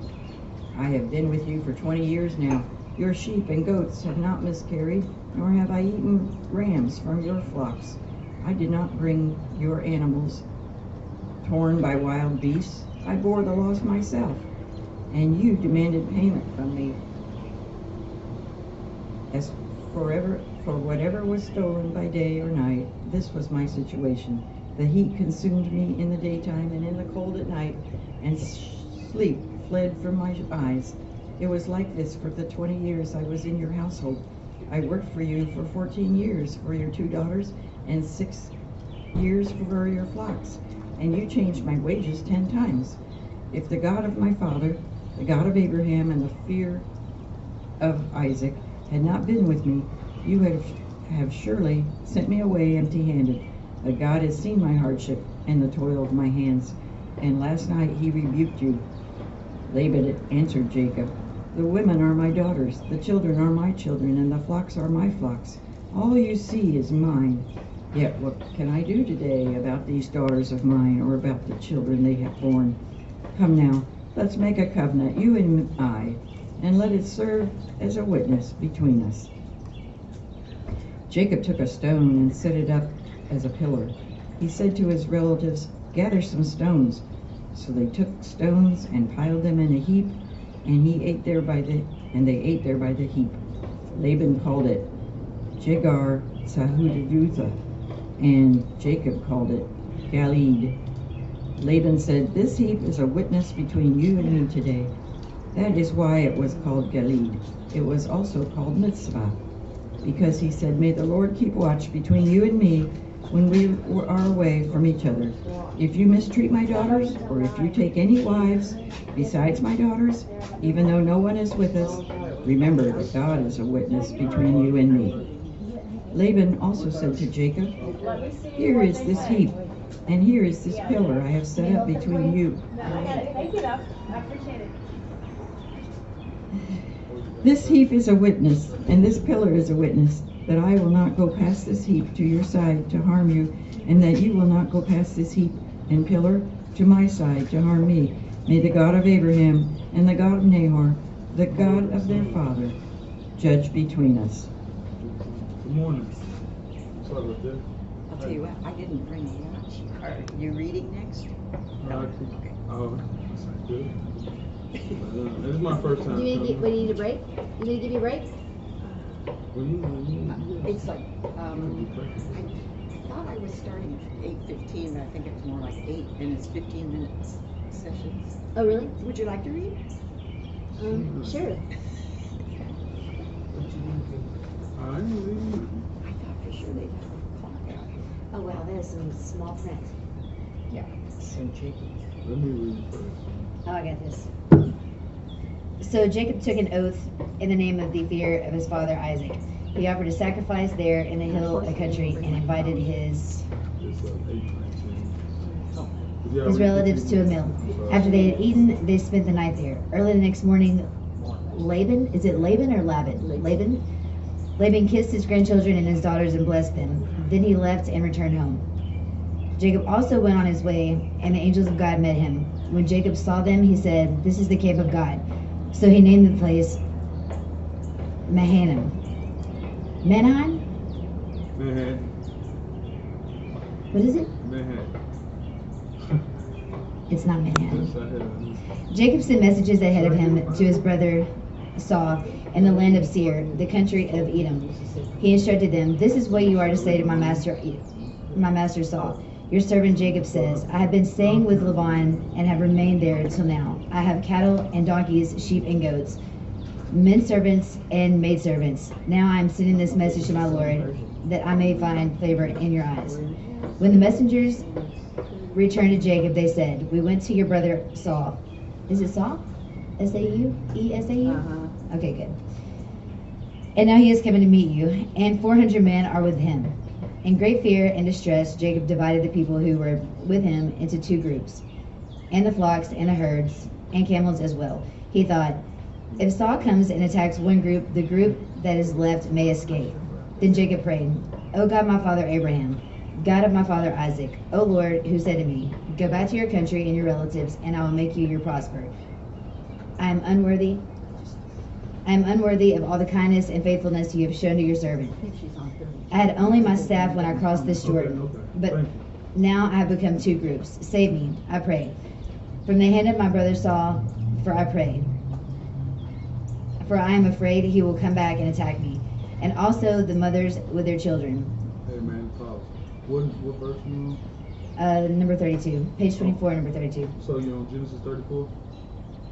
Speaker 8: I have been with you for 20 years now. Your sheep and goats have not miscarried, nor have I eaten rams from your flocks. I did not bring your animals torn by wild beasts. I bore the loss myself, and you demanded payment from me. As for whatever was stolen by day or night, this was my situation. The heat consumed me in the daytime and in the cold at night, and sleep fled from my eyes. It was like this for the 20 years I was in your household. I worked for you for 14 years for your 2 daughters and 6 years for your flocks, and you changed my wages 10 times. If the God of my father, the God of Abraham, and the fear of Isaac had not been with me, you have surely sent me away empty-handed. But God has seen my hardship and the toil of my hands, and last night he rebuked you." Laban answered Jacob, "The women are my daughters, the children are my children, and the flocks are my flocks. All you see is mine. Yet what can I do today about these daughters of mine, or about the children they have borne? Come now, let's make a covenant, you and I, and let it serve as a witness between us." Jacob took a stone and set it up as a pillar. He said to his relatives, "Gather some stones." So they took stones and piled them in a heap, and they ate there by the heap. Laban called it Jegar Sahudutha, and Jacob called it Galeed. Laban said, "This heap is a witness between you and me today." That is why it was called Galeed. It was also called Mitzvah, because he said, "May the Lord keep watch between you and me when we are away from each other. If you mistreat my daughters, or if you take any wives besides my daughters, even though no one is with us, remember that God is a witness between you and me." Laban also said to Jacob, "Here is this heap, and here is this pillar I have set up between you.
Speaker 3: Thank you, though. I appreciate it.
Speaker 8: This heap is a witness, and this pillar is a witness, that I will not go past this heap to your side to harm you, and that you will not go past this heap and pillar to my side to harm me. May the God of Abraham and the God of Nahor, the God of their father, judge between us."
Speaker 9: Good morning. Sorry about that.
Speaker 8: I'll tell you what, I didn't bring lunch. Are you reading next?
Speaker 9: No.
Speaker 8: Okay.
Speaker 9: Oh, that's not good. This is my first time.
Speaker 10: Do you need a break? You need to give you a break?
Speaker 8: It's like, I thought I was starting at 8:15, but I think it's more like 8, and it's 15 minutes sessions.
Speaker 10: Oh, really?
Speaker 8: Would you like to read?
Speaker 10: Sure.
Speaker 9: I believe.
Speaker 8: I thought for sure they'd have a clock out here.
Speaker 10: Oh, wow, there's some small print.
Speaker 8: Yeah. So Jacob.
Speaker 9: Let me read first.
Speaker 10: Oh, I got this. So Jacob took an oath in the name of the fear of his father Isaac. He offered a sacrifice there in the hill country and invited his
Speaker 9: It's 8:19.
Speaker 10: relatives to a meal. After they had eaten, they spent the night there. Early the next morning, Laban, is it Laban or Laban? Laban kissed his grandchildren and his daughters and blessed them. Then he left and returned home. Jacob also went on his way, and the angels of God met him. When Jacob saw them, he said, "This is the camp of God." So he named the place Mahanaim. Mahanaim?
Speaker 9: Man.
Speaker 10: What is it?
Speaker 9: Man.
Speaker 10: It's not Mahanaim.
Speaker 9: Yes, I have.
Speaker 10: Jacob sent messages ahead of him to his brother Esau in the land of Seir, the country of Edom. He instructed them, "This is what you are to say to my master Esau. Your servant Jacob says, I have been staying with Laban and have remained there until now. I have cattle and donkeys, sheep and goats, men servants and maidservants. Now I am sending this message to my Lord, that I may find favor in your eyes." When the messengers returned to Jacob, they said, "We went to your brother Saul." Is it Saul? S-A-U? E-S-A-U? Okay, good. "And now he is coming to meet you, and 400 men are with him." In great fear and distress, Jacob divided the people who were with him into 2 groups, and the flocks and the herds and camels as well. He thought, if Saul comes and attacks one group, the group that is left may escape. Then Jacob prayed, "O God, my father Abraham, God of my father Isaac, O Lord, who said to me, go back to your country and your relatives, and I will make you prosper. I am unworthy of all the kindness and faithfulness you have shown to your servant. I had only my staff when I crossed this Jordan, but now I have become 2 groups. Save me, I pray, from the hand of my brother Saul, for I am afraid he will come back and attack me, and also the mothers with their children."
Speaker 9: Hey man, pause. What verse you on?
Speaker 10: Number 32, page 24, number 32.
Speaker 9: So you on Genesis 34?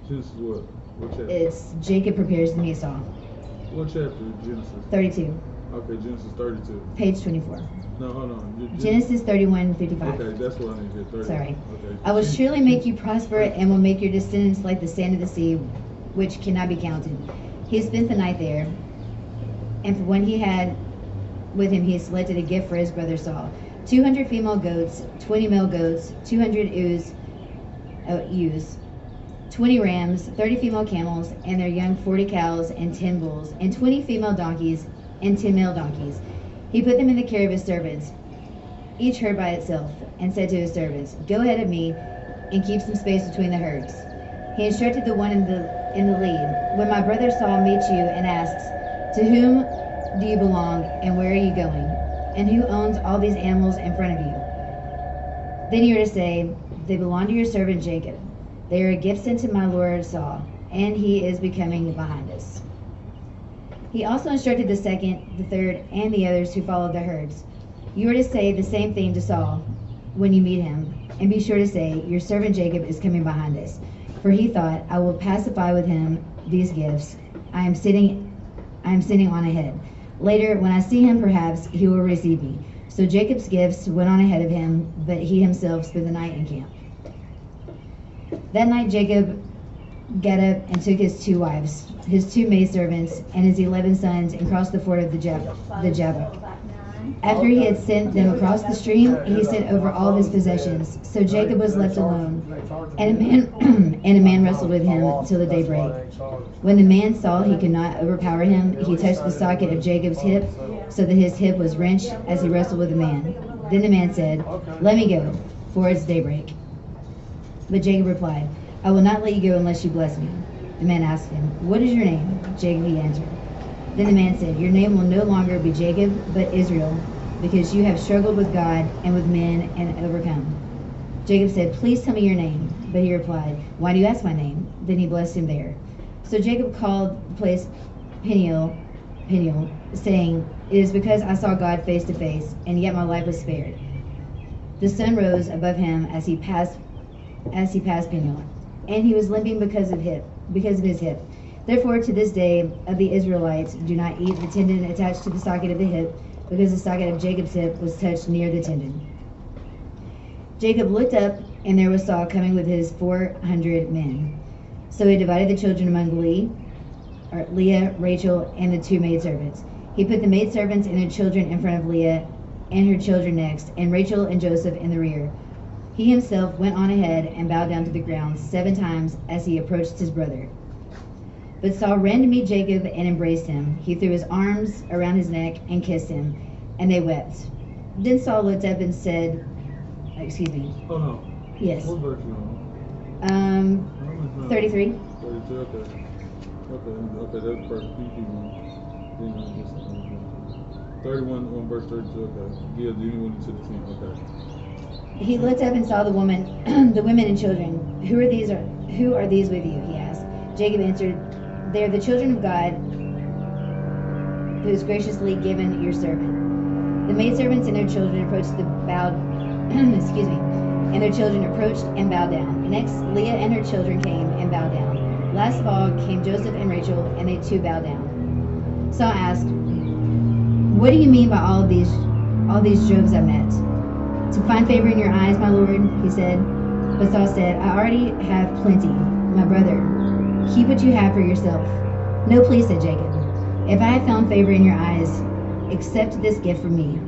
Speaker 9: Genesis what? What chapter?
Speaker 10: It's Jacob prepares to meet Saul.
Speaker 9: What chapter is Genesis?
Speaker 10: 32,
Speaker 9: Okay, Genesis 32.
Speaker 10: page 24.
Speaker 9: No, hold on.
Speaker 10: Genesis 31:55.
Speaker 9: Okay, that's what I need to get. 30.
Speaker 10: Sorry.
Speaker 9: Okay.
Speaker 10: I will surely make you prosper and will make your descendants like the sand of the sea, which cannot be counted. He spent the night there, and for when he had with him, he selected a gift for his brother Saul: 200 female goats, 20 male goats, 200 ewes, 20 rams, 30 female camels, and their young 40 cows and 10 bulls, and 20 female donkeys and 10 male donkeys. He put them in the care of his servants, each herd by itself, and said to his servants, "Go ahead of me and keep some space between the herds." He instructed the one in the lead, "When my brother Saul meets you and asks, 'To whom do you belong and where are you going? And who owns all these animals in front of you?' Then you are to say, 'They belong to your servant Jacob. They are a gift sent to my lord Saul, and he is becoming behind us.'" He also instructed the second, the third, and the others who followed the herds, "You are to say the same thing to Saul when you meet him, and be sure to say, 'Your servant Jacob is coming behind us.' For he thought, 'I will pacify with him these gifts. I am sitting on ahead. Later, when I see him, perhaps he will receive me.' So Jacob's gifts went on ahead of him, but he himself spent the night in camp. That night Jacob got up and took his 2 wives, his 2 maidservants, and his 11 sons, and crossed the ford of the Jabbok. After he had sent them across the stream, he sent over all of his possessions. So Jacob was left alone, and a man wrestled with him till the daybreak. When the man saw he could not overpower him, he touched the socket of Jacob's hip, so that his hip was wrenched as he wrestled with the man. Then the man said, "Let me go, for it's daybreak." But Jacob replied, "I will not let you go unless you bless me." The man asked him, "What is your name?" Jacob, he answered. Then the man said, "Your name will no longer be Jacob, but Israel, because you have struggled with God and with men and overcome. Jacob said, please tell me your name. But he replied, why do you ask my name? Then he blessed him there. So Jacob called the place Peniel, saying, it is because I saw God face to face, and yet my life was spared. The sun rose above him as he passed Peniel, and he was limping because of his hip. Therefore, to this day of the Israelites do not eat the tendon attached to the socket of the hip, because the socket of Jacob's hip was touched near the tendon. Jacob looked up, and there was Saul coming with his 400 men. So he divided the children among Leah, Rachel, and the 2 maidservants. He put the maidservants and their children in front of Leah, and her children next, and Rachel and Joseph in the rear. He himself went on ahead and bowed down to the ground 7 times as he approached his brother. But Saul ran to meet Jacob and embraced him. He threw his arms around his neck and kissed him, and they wept. Then Saul looked up and said, excuse me.
Speaker 9: Oh no.
Speaker 10: Yes.
Speaker 9: What verse you on?
Speaker 10: 33.
Speaker 9: 32, okay. Okay, that's first. Keep going. 31 on verse 32, okay. Yeah, then you went to the 10, okay.
Speaker 10: He looked up and saw the women and children. Who are these with you? He asked. Jacob answered, they are the children of God, who has graciously given your servant. The maidservants and their children approached and their children approached and bowed down. Next, Leah and her children came and bowed down. Last of all came Joseph and Rachel, and they too bowed down. Saul asked, what do you mean by all these Jobs I met? To find favor in your eyes, my lord, he said. But Saul said, I already have plenty, my brother. Keep what you have for yourself. No, please, said Jacob. If I have found favor in your eyes, accept this gift from me.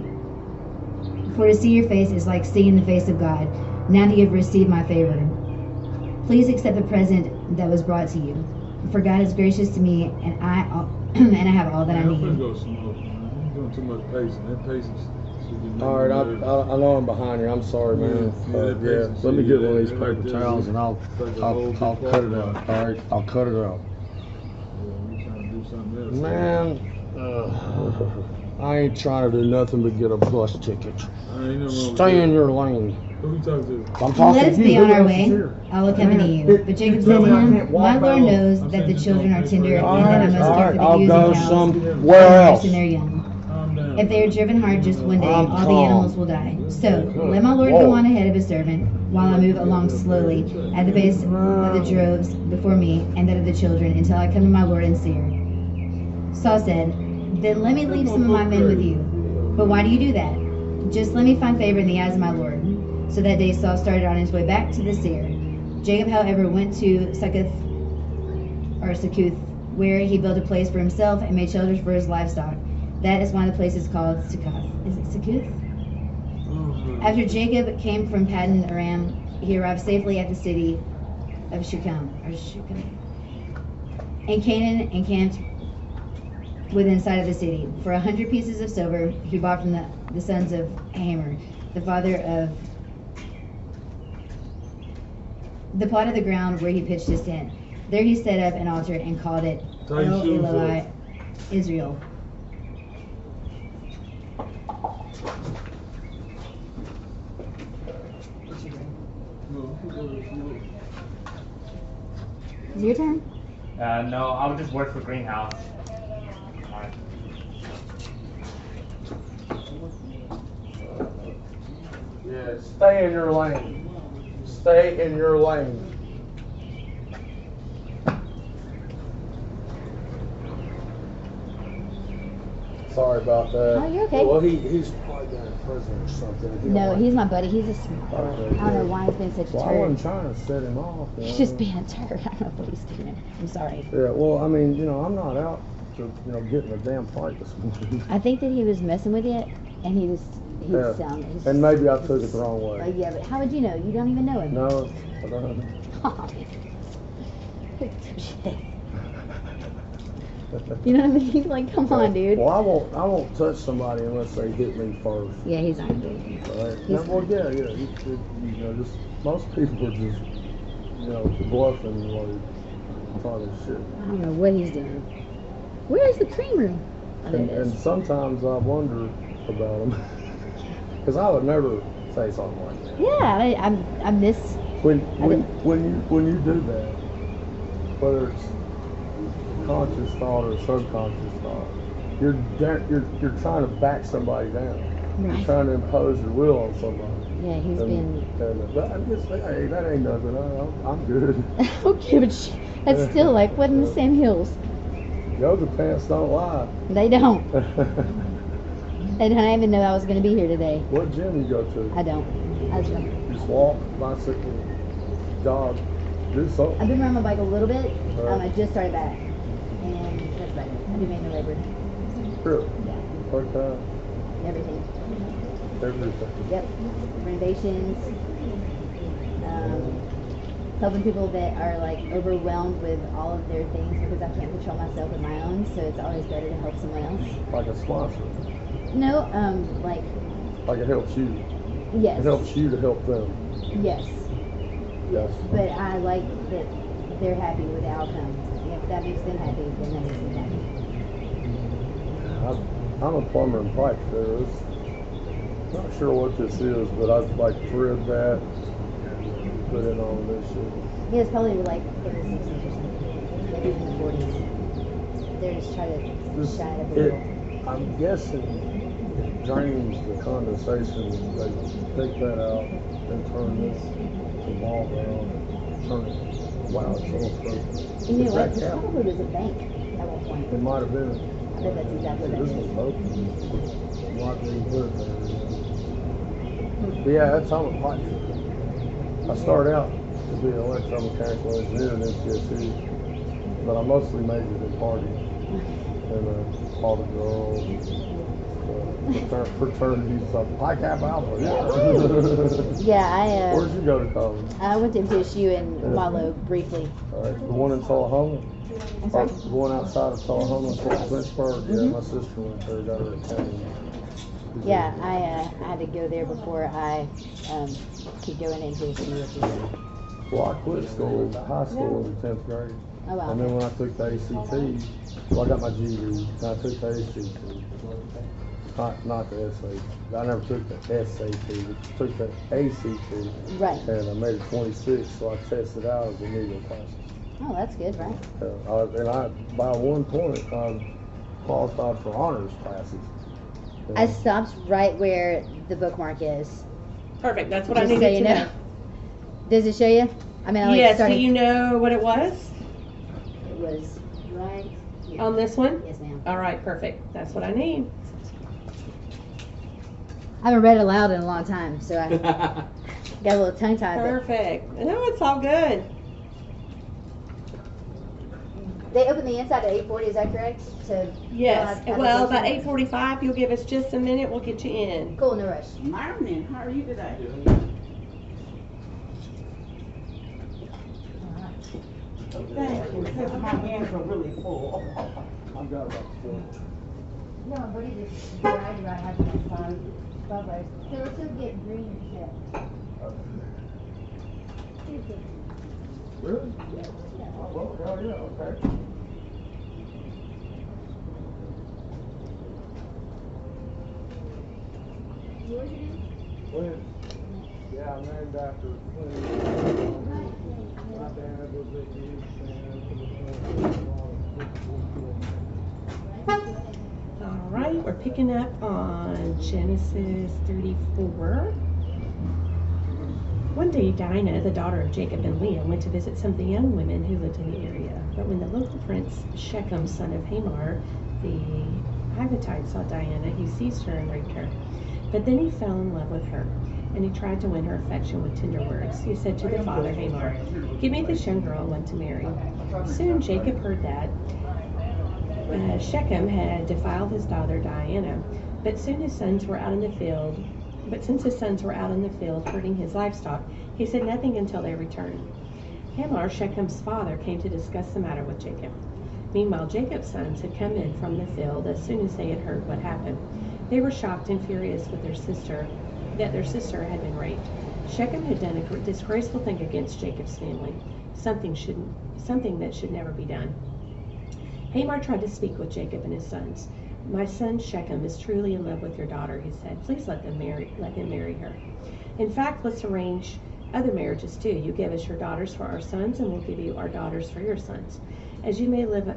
Speaker 10: For to see your face is like seeing the face of God, now that you have received my favor. Please accept the present that was brought to you. For God is gracious to me, and I have all that I need.
Speaker 9: You're doing too much pacing. That patience.
Speaker 11: All right, I know I'm behind you. I'm sorry, man. Let me get one of these paper towels and I'll cut it out. All right, I'll cut it out. Man, I ain't trying to do nothing but get a bus ticket. Stay in your lane.
Speaker 9: Who you talking to?
Speaker 11: I'm talking
Speaker 10: Let us
Speaker 11: to
Speaker 10: be
Speaker 11: you.
Speaker 10: on our way. I'll accompany you. But Jacob said to him, my Lord knows that the children are tender and that I must care for the ewes and cows
Speaker 11: somewhere else.
Speaker 10: and their young. If they are driven hard just one day, all the animals will die. So let my Lord go on ahead of his servant, while I move along slowly at the pace of the droves before me and that of the children, until I come to my Lord and Seir. Saul said, then let me leave some of my men with you. But why do you do that? Just let me find favor in the eyes of my Lord. So that day Saul started on his way back to the Seir. Jacob, however, went to Succoth, where he built a place for himself and made shelters for his livestock. That is why the place is called Succoth. Is it Succoth? After Jacob came from Paddan Aram, he arrived safely at the city of Shechem. And Canaan encamped within sight of the city. For 100 pieces of silver he bought from the sons of Hamor, the father of the plot of the ground where he pitched his tent. There he set up an altar and called it El Eloi Israel. Is it your turn?
Speaker 12: No, I'll just work for Greenhouse. Alright.
Speaker 11: Yeah, stay in your lane. Stay in your lane. Sorry about that.
Speaker 10: Oh, you're okay.
Speaker 11: Well, he's probably been in prison or something.
Speaker 10: No, he's my buddy. He's a sweetheart. I don't know why he's been such a
Speaker 11: Well, I
Speaker 10: turd.
Speaker 11: wasn't trying to set him off.
Speaker 10: He's just being a turd. I don't know what he's doing. I'm sorry.
Speaker 11: Yeah, well, I mean, I'm not out to, get in a damn fight this morning.
Speaker 10: I think that he was messing with it, and he
Speaker 11: Yeah.
Speaker 10: sounded.
Speaker 11: And maybe I took it the wrong way.
Speaker 10: Yeah, but how would you know? You don't even know him.
Speaker 11: No, I don't.
Speaker 10: You know what I mean? Like, come on, dude.
Speaker 11: Well, I won't touch somebody unless they hit me first.
Speaker 10: Yeah, he's not gonna do anything.
Speaker 11: Right?
Speaker 10: He's
Speaker 11: Well,
Speaker 10: fine.
Speaker 11: yeah. Just most people are just, bluffing like trying to shit.
Speaker 10: I don't know what he's doing. Where is the cream room? Oh, there it
Speaker 11: And
Speaker 10: is.
Speaker 11: sometimes I wonder about them. Because I would never say something like that.
Speaker 10: Yeah, I miss.
Speaker 11: When you do that, whether it's conscious thought or subconscious thought, you're trying to back somebody down.
Speaker 10: Right.
Speaker 11: You're trying to impose your will on somebody.
Speaker 10: Yeah, he's been.
Speaker 11: But I'm just like, hey, that ain't nothing. I'm good.
Speaker 10: Okay, but that's still like what in the same hills.
Speaker 11: Yoga pants don't lie.
Speaker 10: They don't. And I didn't even know I was going to be here today.
Speaker 11: What gym you go to?
Speaker 10: I don't.
Speaker 11: Just walk, bicycle, jog, do something.
Speaker 10: I've been riding my bike a little bit. I just started back, and that's about it. I do manual labor.
Speaker 11: Sure.
Speaker 10: Yeah.
Speaker 11: Part-time.
Speaker 10: Everything.
Speaker 11: Everything.
Speaker 10: Yep. Renovations. Helping people that are like overwhelmed with all of their things because I can't control myself with my own, so it's always better to help someone else.
Speaker 11: Like a sponsor.
Speaker 10: No, like.
Speaker 11: Like it helps you.
Speaker 10: Yes.
Speaker 11: It helps you to help them.
Speaker 10: Yes.
Speaker 11: Yes.
Speaker 10: But I like that they're happy with the outcome. If that makes them happy, then that makes me happy.
Speaker 11: I'm a plumber and pipe fitter. Not sure what this is, but I've like thread that. Put in all of this shit.
Speaker 10: Yeah, it's probably like in the 60s or something. Maybe in the 40s. They're just trying to shine up a little.
Speaker 11: I'm guessing it drains the condensation. They take that out and turn this to ball valve. Turn it. Wow, it's all
Speaker 10: And you know what? It probably was a bank at one point.
Speaker 11: It might have been.
Speaker 10: I bet that's exactly what that
Speaker 11: This
Speaker 10: is.
Speaker 11: was open. Why did they put it there? Yeah, that's how I'm a pipe fitter. I started out to be an electromechanical engineer in MTSU, but I mostly majored in partying and all the girls, fraternities, Pi Kappa Alpha.
Speaker 10: Yeah,
Speaker 11: Where'd you go to college?
Speaker 10: I went to MTSU in Wallow briefly.
Speaker 11: All right, the one in Tullahoma.
Speaker 10: I'm sorry?
Speaker 11: The one outside of Tullahoma, Fort Lynchburg. Yeah, my sister went there, got her accounting.
Speaker 10: Yeah, I had to go there before I could go into MTSU.
Speaker 11: Well, I quit school, high school in the 10th grade.
Speaker 10: Oh, wow.
Speaker 11: And then when I took the ACT, well, I got my GED, and I took the ACT. Not the SAT. I never took the SAT, but took the ACT.
Speaker 10: Right.
Speaker 11: And I made it 26, so I tested out as a medium classes.
Speaker 10: Oh, that's good, right?
Speaker 11: And by 1 point, I qualified for honors classes.
Speaker 10: I stopped right where the bookmark is.
Speaker 13: Perfect. That's what
Speaker 10: Just
Speaker 13: I
Speaker 10: so
Speaker 13: needed
Speaker 10: you
Speaker 13: to
Speaker 10: know.
Speaker 13: know.
Speaker 10: Does it show you? I mean, I
Speaker 13: Yes.
Speaker 10: started.
Speaker 13: Do you know what it was?
Speaker 10: It was right here.
Speaker 13: On this one?
Speaker 10: Yes, ma'am.
Speaker 13: All right. Perfect. That's what I need.
Speaker 10: I haven't read it aloud in a long time, so I got a little tongue tied.
Speaker 13: Perfect. No, it's all good.
Speaker 10: They open the inside at 8:40. Is that correct?
Speaker 13: Yes. Well, about 8:45, you'll give us just a minute. We'll get you in.
Speaker 10: Cool, no rush.
Speaker 14: Morning. How are you today? Thank you. Because my hands are really full.
Speaker 11: I've got about 4.
Speaker 10: No, but it is dry. I have my phone. So let's just get green instead.
Speaker 11: Really? Yeah. Oh, well, hell yeah, okay.
Speaker 10: Yours again?
Speaker 11: Go ahead. Yeah, I'm named after Queen. My dad was a huge fan.
Speaker 13: All right. We're picking up on Genesis 34. One day, Dinah, the daughter of Jacob and Leah, went to visit some of the young women who lived in the area. But when the local prince, Shechem, son of Hamor, the Haggathite, saw Diana, he seized her and raped her. But then he fell in love with her, and he tried to win her affection with tender words. He said to the father, Hamor, "Give me this young girl I want to marry." Soon Jacob heard that Shechem had defiled his daughter Diana, but since his sons were out in the field herding his livestock, he said nothing until they returned. Hamor, Shechem's father, came to discuss the matter with Jacob. Meanwhile, Jacob's sons had come in from the field as soon as they had heard what happened. They were shocked and furious with their sister had been raped. Shechem had done a disgraceful thing against Jacob's family, something that should never be done. Hamor tried to speak with Jacob and his sons, My son Shechem is truly in love with your daughter, he said. Please let him marry her. In fact, let's arrange other marriages too. You give us your daughters for our sons, and we'll give you our daughters for your sons. You may live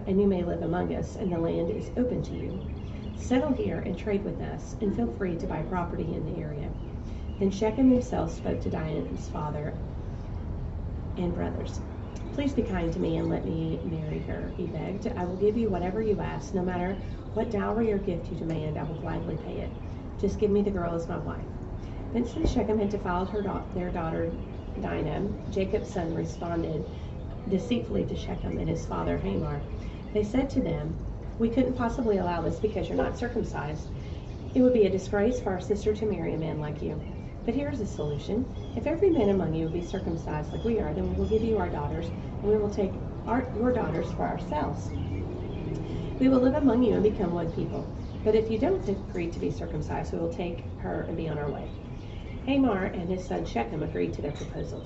Speaker 13: among us, and the land is open to you. Settle here and trade with us, and feel free to buy property in the area. Then Shechem himself spoke to Dinah's father and brothers. Please be kind to me and let me marry her, he begged. I will give you whatever you ask. No matter what dowry or gift you demand, I will gladly pay it. Just give me the girl as my wife. Then since Shechem had defiled their daughter Dinah, Jacob's son responded deceitfully to Shechem and his father Hamor. They said to them, we couldn't possibly allow this because you're not circumcised. It would be a disgrace for our sister to marry a man like you. But here's a solution. If every man among you would be circumcised like we are, then we will give you our daughters, and we will take your daughters for ourselves. We will live among you and become one people. But if you don't agree to be circumcised, we will take her and be on our way. Hamor and his son Shechem agreed to their proposal.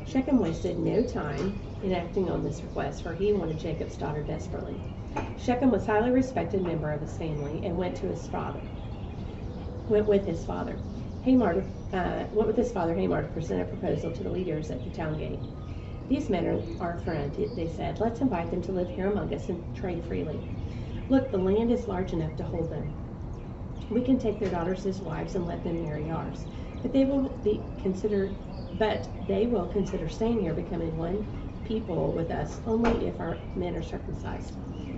Speaker 13: Shechem wasted no time in acting on this request, for he wanted Jacob's daughter desperately. Shechem was a highly respected member of his family and went with his father Hamor to present a proposal to the leaders at the town gate. These men are our friend, they said. Let's invite them to live here among us and trade freely. Look, the land is large enough to hold them. We can take their daughters as wives and let them marry ours. But they will consider staying here, becoming one people with us, only if our men are circumcised,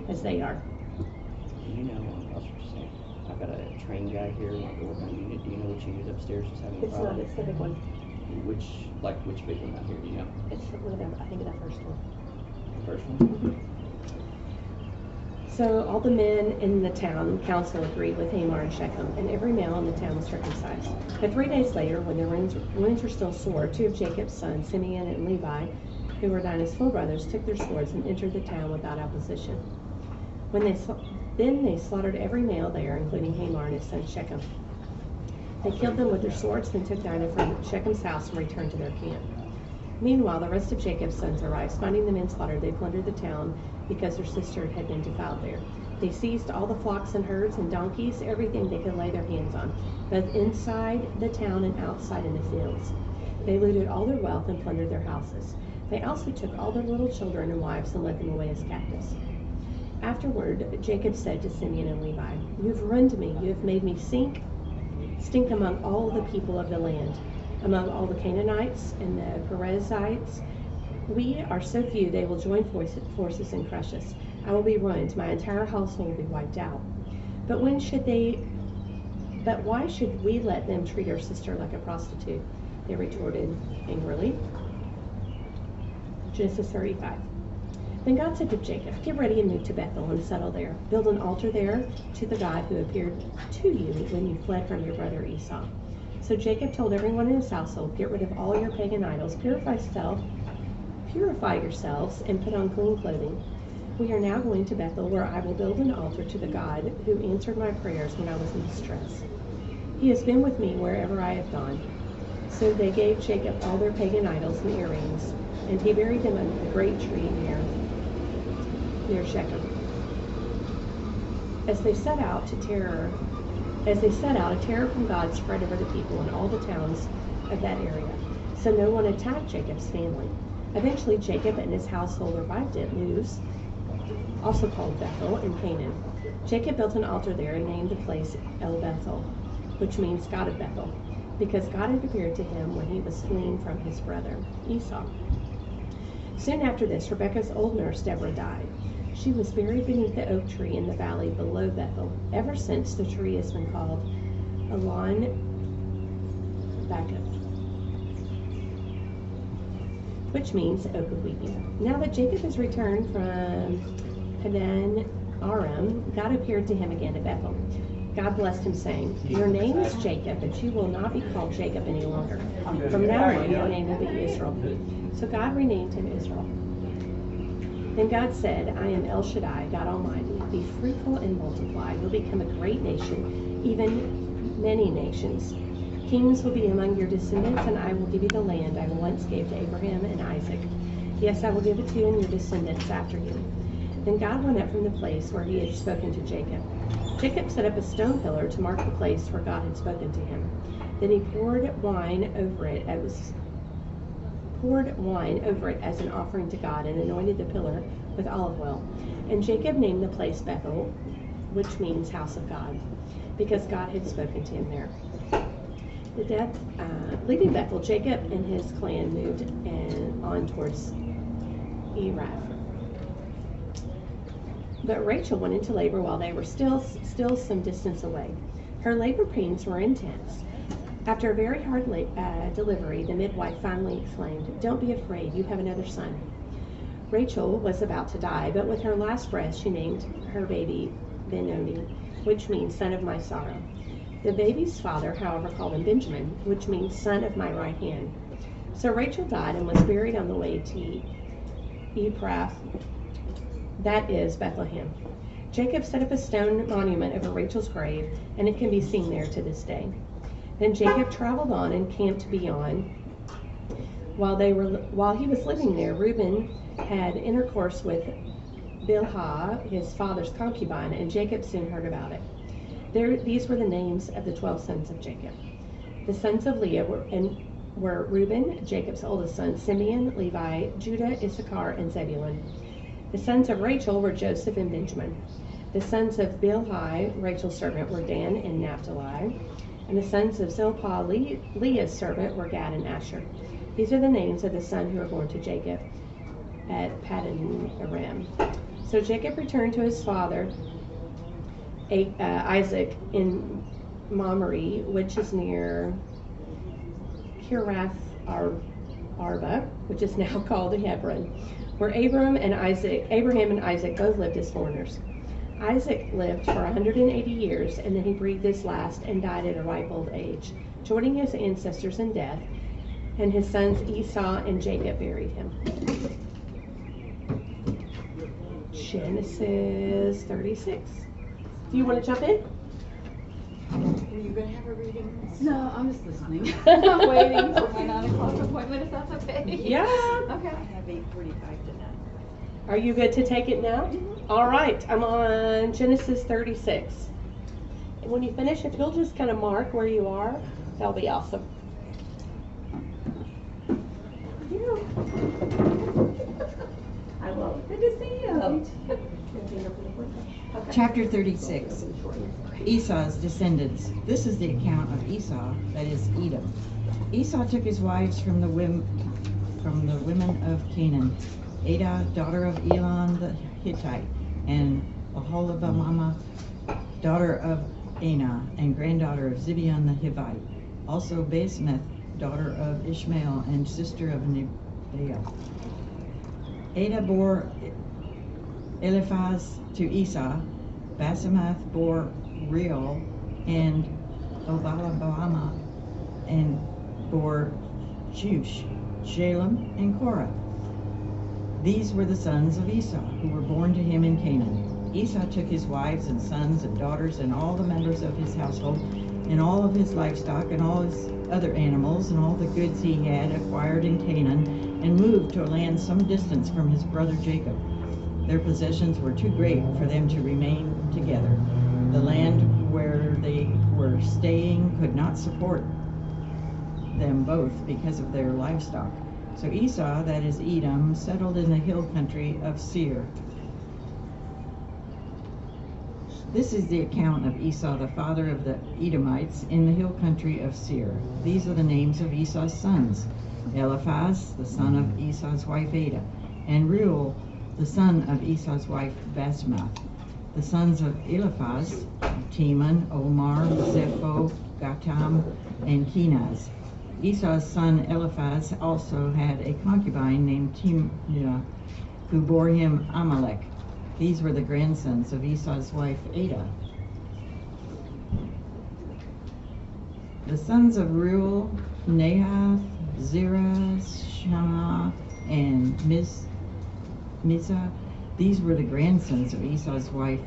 Speaker 13: as they are.
Speaker 15: You know, I was just saying, I've got a train guy here, like a working unit. Do you know which unit upstairs is having a problem?
Speaker 13: It's the big one.
Speaker 15: Which big one out here, do you know?
Speaker 13: It's one of them, I think the first one.
Speaker 15: The first one?
Speaker 13: Mm-hmm. So all the men in the town council agreed with Hamor and Shechem, and every male in the town was circumcised. But 3 days later, when their wounds were still sore, 2 of Jacob's sons, Simeon and Levi, who were Dinah's full brothers, took their swords and entered the town without opposition. Then they slaughtered every male there, including Hamor and his son Shechem. They killed them with their swords, then took Dinah from Shechem's house and returned to their camp. Meanwhile, the rest of Jacob's sons arrived. Finding the men slaughtered, they plundered the town because their sister had been defiled there. They seized all the flocks and herds and donkeys, everything they could lay their hands on, both inside the town and outside in the fields. They looted all their wealth and plundered their houses. They also took all their little children and wives and led them away as captives. Afterward, Jacob said to Simeon and Levi, "You have ruined me. You have made me stink among all the people of the land, among all the Canaanites and the Perizzites. We are so few, they will join forces and crush us. I will be ruined. My entire household will be wiped out. But why should we let them treat our sister like a prostitute?" They retorted angrily. Genesis 35. Then God said to Jacob, "Get ready and move to Bethel and settle there. Build an altar there to the God who appeared to you when you fled from your brother Esau." So Jacob told everyone in his household, "Get rid of all your pagan idols, purify yourselves, and put on clean clothing. We are now going to Bethel, where I will build an altar to the God who answered my prayers when I was in distress. He has been with me wherever I have gone." So they gave Jacob all their pagan idols and earrings, and he buried them under the great tree near Shechem. As they set out, a terror from God spread over the people in all the towns of that area, so no one attacked Jacob's family. Eventually, Jacob and his household arrived at Luz, also called Bethel, in Canaan. Jacob built an altar there and named the place El Bethel, which means God of Bethel, because God had appeared to him when he was fleeing from his brother Esau. Soon after this, Rebekah's old nurse Deborah died. She was buried beneath the oak tree in the valley below Bethel. Ever since, the tree has been called Elon Bakath, which means oak of weeping. Now that Jacob has returned from Padan Aram, God appeared to him again at Bethel. God blessed him, saying, "Your name is Jacob, but you will not be called Jacob any longer. From now on, your name will be Israel." So God renamed him Israel. Then God said, "I am El Shaddai, God Almighty. Be fruitful and multiply. You'll become a great nation, even many nations. Kings will be among your descendants, and I will give you the land I once gave to Abraham and Isaac. Yes, I will give it to you and your descendants after you." Then God went up from the place where he had spoken to Jacob. Jacob set up a stone pillar to mark the place where God had spoken to him. Then he poured wine over it as an offering to God and anointed the pillar with olive oil. And Jacob named the place Bethel, which means house of God, because God had spoken to him there. Leaving Bethel, Jacob and his clan moved on towards Erath. But Rachel went into labor while they were still some distance away. Her labor pains were intense. After a very hard delivery, the midwife finally exclaimed, "Don't be afraid, you have another son." Rachel was about to die, but with her last breath she named her baby Benoni, which means son of my sorrow. The baby's father, however, called him Benjamin, which means son of my right hand. So Rachel died and was buried on the way to Ephrath, that is Bethlehem. Jacob set up a stone monument over Rachel's grave, and it can be seen there to this day. Then Jacob traveled on and camped beyond. While he was living there, Reuben had intercourse with Bilhah, his father's concubine, and Jacob soon heard about it. These were the names of the 12 sons of Jacob. The sons of Leah were Reuben, Jacob's oldest son, Simeon, Levi, Judah, Issachar, and Zebulun. The sons of Rachel were Joseph and Benjamin. The sons of Bilhah, Rachel's servant, were Dan and Naphtali. And the sons of Zilpah, Leah's servant, were Gad and Asher. These are the names of the sons who were born to Jacob at Paddan Aram. So Jacob returned to his father Isaac in Mamre, which is near Kiriath Arba, which is now called Hebron, where Abraham and Isaac both lived as foreigners. Isaac lived for 180 years, and then he breathed his last and died at a ripe old age, joining his ancestors in death, and his sons Esau and Jacob buried him. Genesis 36. Do you want to jump in?
Speaker 3: Are you going to have a reading?
Speaker 16: No, I'm just listening. I'm waiting for my 9 o'clock appointment, if that's okay.
Speaker 13: Yeah.
Speaker 3: Okay. I have 8:45 tonight.
Speaker 13: Are you good to take it now? Mm-hmm. All right. I'm on Genesis 36. And when you finish, if you'll just kind of mark where you are, that'll be awesome.
Speaker 3: Yeah. I will. Good to see you.
Speaker 8: Chapter 36. Esau's descendants. This is the account of Esau, that is Edom. Esau took his wives from the women of Canaan, Adah, daughter of Elon the Hittite, and Aholibamah, daughter of Anah, and granddaughter of Zibeon the Hivite. Also Basemath, daughter of Ishmael, and sister of Nebaioth. Adah bore Eliphaz to Esau. Basemath bore Reuel and Obalabama, and bore Jush, Shalem, and Korah. These were the sons of Esau, who were born to him in Canaan. Esau took his wives and sons and daughters and all the members of his household and all of his livestock and all his other animals and all the goods he had acquired in Canaan, and moved to a land some distance from his brother Jacob. Their possessions were too great for them to remain together. The land where they were staying could not support them both because of their livestock. So Esau, that is Edom, settled in the hill country of Seir. This is the account of Esau, the father of the Edomites, in the hill country of Seir. These are the names of Esau's sons: Eliphaz, the son of Esau's wife Adah, and Reuel, the son of Esau's wife Basemath. The sons of Eliphaz: Teman, Omar, Zepho, Gatam, and Kenaz. Esau's son Eliphaz also had a concubine named Timnah, who bore him Amalek. These were the grandsons of Esau's wife Adah. The sons of Reuel: Nahath, Zerah, Shammah, and Mizah. These were the grandsons of Esau's wife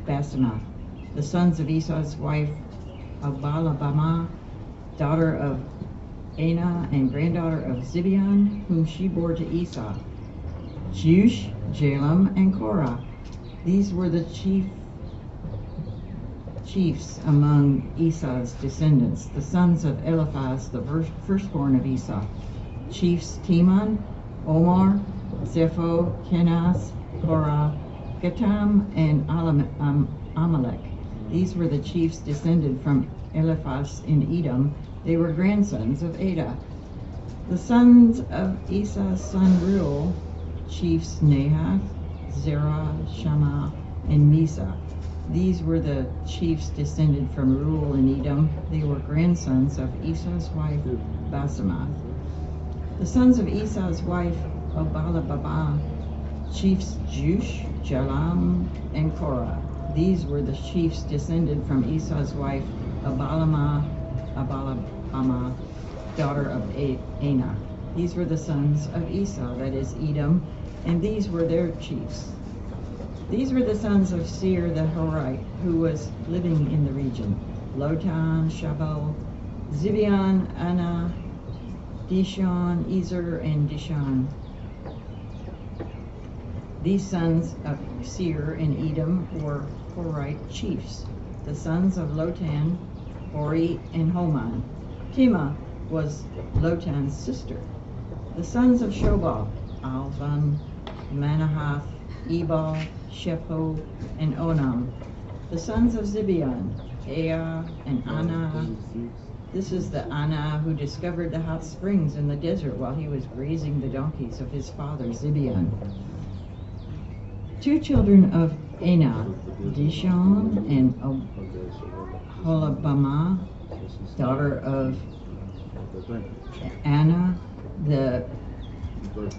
Speaker 8: Basemath. The sons of Esau's wife Abalabama, daughter of Anah and granddaughter of Zibeon, whom she bore to Esau: Jush, Jalem, and Korah. These were the chief chiefs among Esau's descendants, the sons of Eliphaz, the firstborn of Esau. Chiefs Teman, Omar, Zepho, Kenaz, Korah, Gatam, and Amalek. These were the chiefs descended from Eliphaz in Edom. They were grandsons of Ada. The sons of Esau's son Reuel, chiefs Nahath, Zerah, Shammah, and Misa. These were the chiefs descended from Reuel in Edom. They were grandsons of Esau's wife Basemath. The sons of Esau's wife Obalababa, chiefs Jush, Jalam, and Korah. These were the chiefs descended from Esau's wife Abalama, daughter of Anah. These were the sons of Esau, that is Edom, and these were their chiefs. These were the sons of Seir the Horite, who was living in the region: Lotan, Shabal, Zibeon, Anah, Dishon, Ezer, and Dishon. These sons of Seir in Edom were Horite chiefs. The sons of Lotan, Hori, and Homan. Timah was Lotan's sister. The sons of Shobal, Alvan, Manahath, Ebal, Shepho, and Onam. The sons of Zibeon, Ea, and Anah. This is the Anah who discovered the hot springs in the desert while he was grazing the donkeys of his father Zibeon. Two children of Anah, Dishon and Holabamah, daughter of Anah. The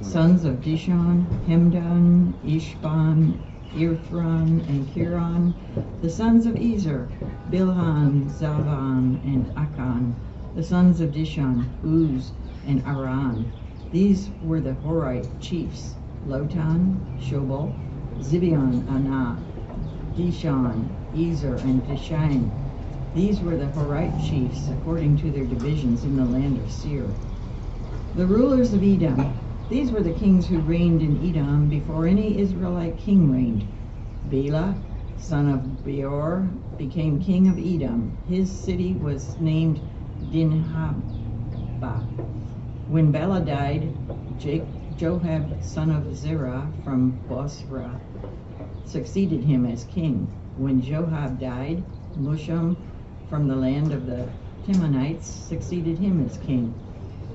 Speaker 8: sons of Dishon, Hemdan, Ishban, Irthron, and Kiron. The sons of Ezer, Bilhan, Zavan, and Akan. The sons of Dishon, Uz, and Aran. These were the Horite chiefs: Lotan, Shobal, Zibeon, Anah, Dishon, Ezer, and Dishan. These were the Horite chiefs according to their divisions in the land of Seir. The rulers of Edom. These were the kings who reigned in Edom before any Israelite king reigned. Bela, son of Beor, became king of Edom. His city was named Dinhabah. When Bela died, Joab, son of Zerah from Bosra, succeeded him as king. When Joab died, Musham from the land of the Temanites succeeded him as king.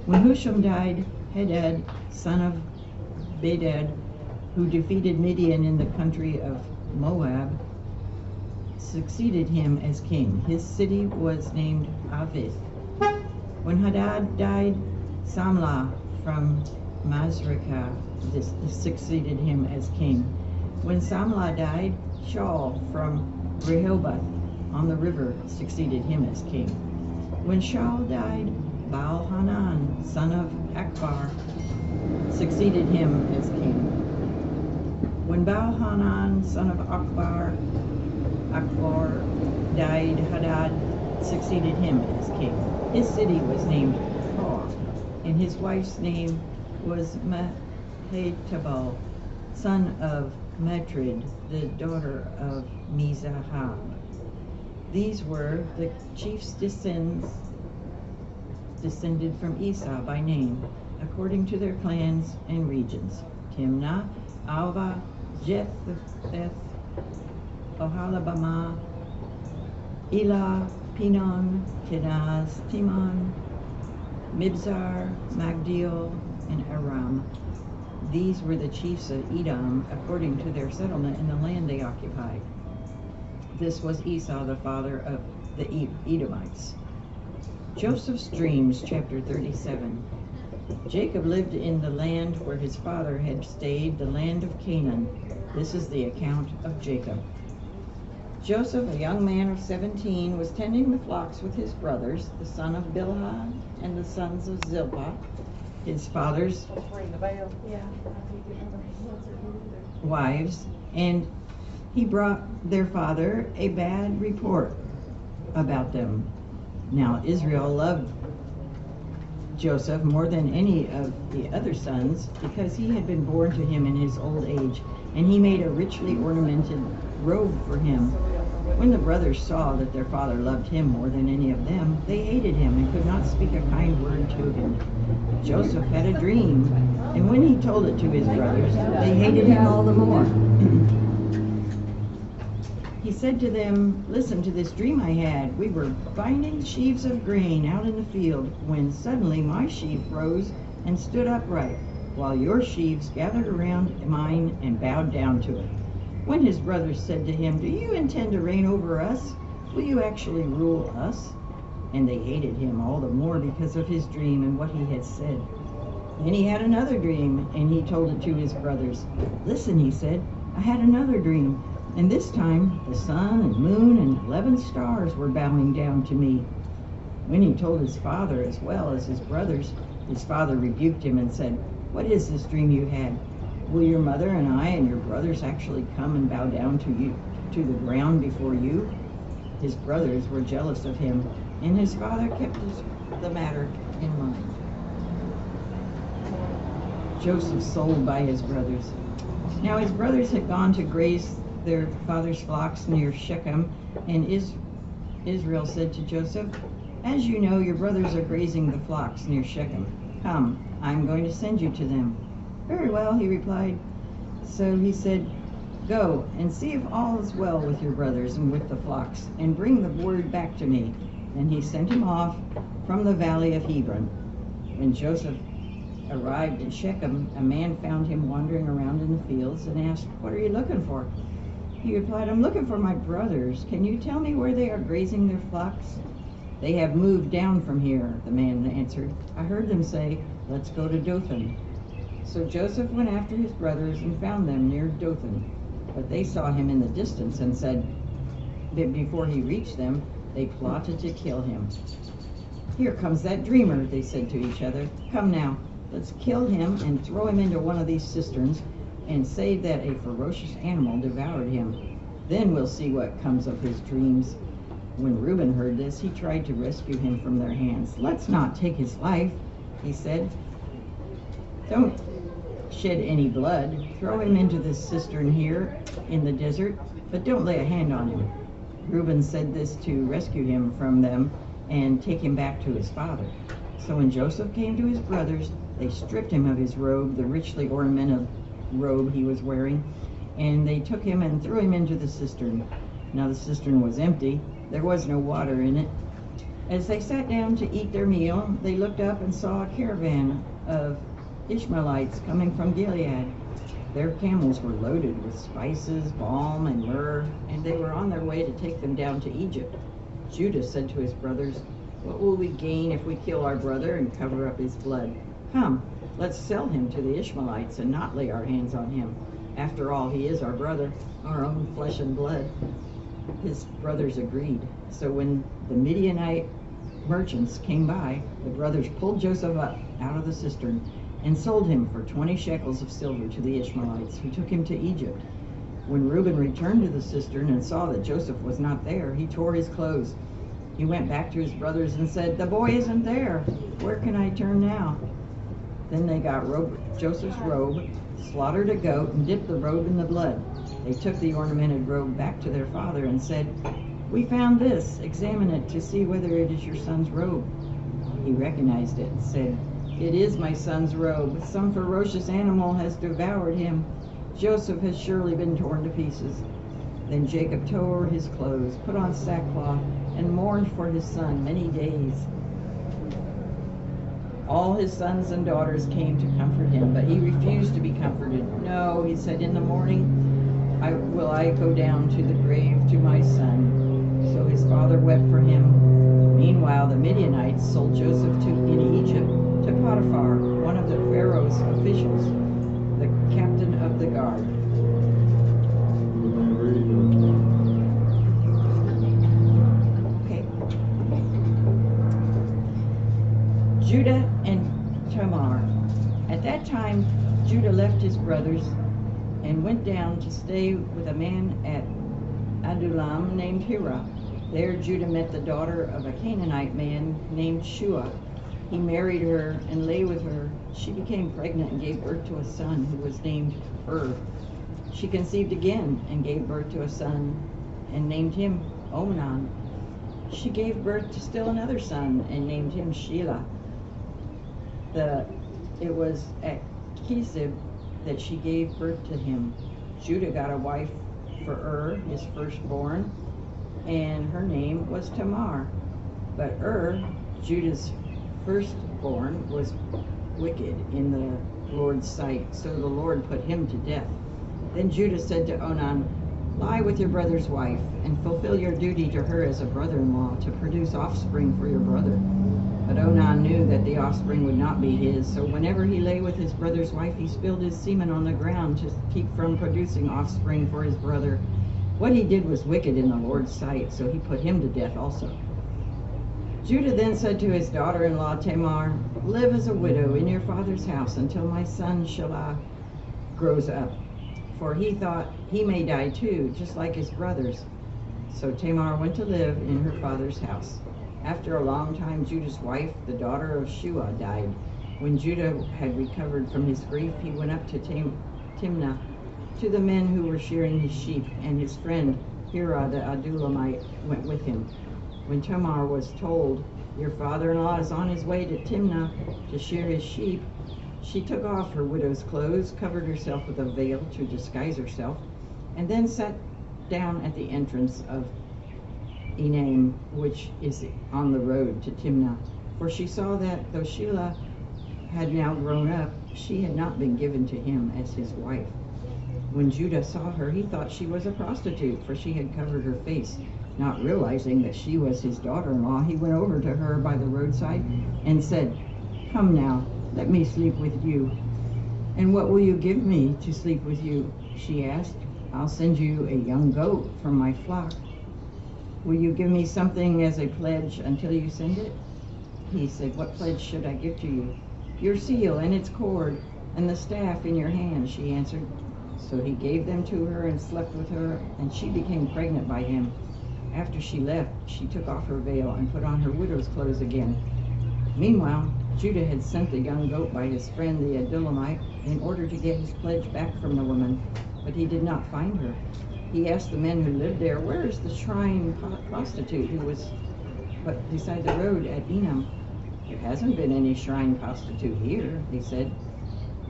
Speaker 8: When Husham died, Hadad, son of Bedad, who defeated Midian in the country of Moab, succeeded him as king. His city was named Avith. When Hadad died, Samlah from Masrekah succeeded him as king. When Samlah died, Shaul from Rehoboth on the river succeeded him as king. When Shaul died, Baal-Hanan, son of Akbar, succeeded him as king. When Baal-Hanan, son of Akbar died, Hadad succeeded him as king. His city was named Kor, and his wife's name was Mehetabel, son of Matrid, the daughter of Mizahab. These were the chiefs descended from Esau by name, according to their clans and regions: Timnah, Alva, Jetheth, Ohalabamah, Elah, Pinon, Kenaz, Timon, Mibzar, Magdiel, and Aram. These were the chiefs of Edom, according to their settlement in the land they occupied. This was Esau, the father of the Edomites. Joseph's dreams, chapter 37. Jacob lived in the land where his father had stayed, the land of Canaan. This is the account of Jacob. Joseph, a young man of 17, was tending the flocks with his brothers, the son of Bilhah and the sons of Zilpah, his father's wives, and he brought their father a bad report about them. Now Israel loved Joseph more than any of the other sons, because he had been born to him in his old age, and he made a richly ornamented robe for him. When the brothers saw that their father loved him more than any of them, they hated him and could not speak a kind word to him. Joseph had a dream, and when he told it to his brothers, they hated him all the more. He said to them, "Listen to this dream I had. We were binding sheaves of grain out in the field, when suddenly my sheaf rose and stood upright, while your sheaves gathered around mine and bowed down to it." When his brothers said to him, "Do you intend to reign over us? Will you actually rule us?" And they hated him all the more because of his dream and what he had said. Then he had another dream, and he told it to his brothers. "Listen," he said, "I had another dream, and this time the sun and moon and 11 stars were bowing down to me." When he told his father as well as his brothers, his father rebuked him and said, "What is this dream you had? Will your mother and I and your brothers actually come and bow down to you, to the ground before you?" His brothers were jealous of him, and his father kept the matter in mind. Joseph sold by his brothers. Now his brothers had gone to graze their father's flocks near Shechem, and Israel said to Joseph, "As you know, your brothers are grazing the flocks near Shechem. Come, I'm going to send you to them." "Very well," he replied. So he said, "Go and see if all is well with your brothers and with the flocks, and bring the word back to me." And he sent him off from the valley of Hebron. When Joseph arrived in Shechem, a man found him wandering around in the fields and asked, "What are you looking for?" He replied, "I'm looking for my brothers. Can you tell me where they are grazing their flocks?" "They have moved down from here," the man answered. "I heard them say, 'Let's go to Dothan.'" So Joseph went after his brothers and found them near Dothan. But they saw him in the distance and said that before he reached them, they plotted to kill him. "Here comes that dreamer," they said to each other. "Come now, let's kill him and throw him into one of these cisterns and say that a ferocious animal devoured him. Then we'll see what comes of his dreams." When Reuben heard this, he tried to rescue him from their hands. "Let's not take his life," he said. "Don't shed any blood. Throw him into this cistern here in the desert, but don't lay a hand on him." Reuben said this to rescue him from them and take him back to his father. So when Joseph came to his brothers, they stripped him of his robe, the richly ornamented robe he was wearing, and they took him and threw him into the cistern. Now the cistern was empty. There was no water in it. As they sat down to eat their meal, they looked up and saw a caravan of Ishmaelites coming from Gilead. Their camels were loaded with spices, balm, and myrrh, and they were on their way to take them down to Egypt. Judah said to his brothers, "What will we gain if we kill our brother and cover up his blood? Come, let's sell him to the Ishmaelites and not lay our hands on him. After all, he is our brother, our own flesh and blood." His brothers agreed. So when the Midianite merchants came by, the brothers pulled Joseph up out of the cistern and sold him for 20 shekels of silver to the Ishmaelites, who took him to Egypt. When Reuben returned to the cistern and saw that Joseph was not there, he tore his clothes. He went back to his brothers and said, "The boy isn't there. Where can I turn now?" Then they got Joseph's robe, slaughtered a goat, and dipped the robe in the blood. They took the ornamented robe back to their father and said, "We found this. Examine it to see whether it is your son's robe." He recognized it and said, "It is my son's robe. Some ferocious animal has devoured him. Joseph has surely been torn to pieces." Then Jacob tore his clothes, put on sackcloth, and mourned for his son many days. All his sons and daughters came to comfort him, but he refused to be comforted. "No," he said, "in the morning I go down to the grave to my son." So his father wept for him. Meanwhile, the Midianites sold Joseph in Egypt to Potiphar, one of the Pharaoh's officials, the captain of the guard. Okay. Judah and Tamar. At that time, Judah left his brothers and went down to stay with a man at Adullam named Hira. There Judah met the daughter of a Canaanite man named Shua. He married her and lay with her. She became pregnant and gave birth to a son who was named She conceived again and gave birth to a son and named him Onan. She gave birth to still another son and named him Shelah. It was at Kisib that she gave birth to him. Judah got a wife for his firstborn, and her name was Tamar. But Judah's firstborn, was wicked in the Lord's sight, so the Lord put him to death. Then Judah said to Onan, "Lie with your brother's wife, and fulfill your duty to her as a brother-in-law, to produce offspring for your brother." But Onan knew that the offspring would not be his, so whenever he lay with his brother's wife, he spilled his semen on the ground to keep from producing offspring for his brother. What he did was wicked in the Lord's sight, so he put him to death also. Judah then said to his daughter-in-law Tamar, "Live as a widow in your father's house until my son Shelah grows up." For he thought he may die too, just like his brothers. So Tamar went to live in her father's house. After a long time, Judah's wife, the daughter of Shua, died. When Judah had recovered from his grief, he went up to Timnah, to the men who were shearing his sheep, and his friend Hira the Adulamite went with him. When Tamar was told, "Your father-in-law is on his way to Timnah to shear his sheep," she took off her widow's clothes, covered herself with a veil to disguise herself, and then sat down at the entrance of Enaim, which is on the road to Timnah. For she saw that though Shelah had now grown up, she had not been given to him as his wife. When Judah saw her, he thought she was a prostitute, for she had covered her face. Not realizing that she was his daughter-in-law, he went over to her by the roadside and said, "Come now, let me sleep with you." "And what will you give me to sleep with you?" she asked. "I'll send you a young goat from my flock." "Will you give me something as a pledge until you send it?" He said, "What pledge should I give to you?" "Your seal and its cord and the staff in your hand," she answered. So he gave them to her and slept with her, and she became pregnant by him. After she left, she took off her veil and put on her widow's clothes again. Meanwhile, Judah had sent the young goat by his friend the Adulamite in order to get his pledge back from the woman, but he did not find her. He asked the men who lived there, "Where is the shrine prostitute who was beside the road at Enam?" "There hasn't been any shrine prostitute here," they said.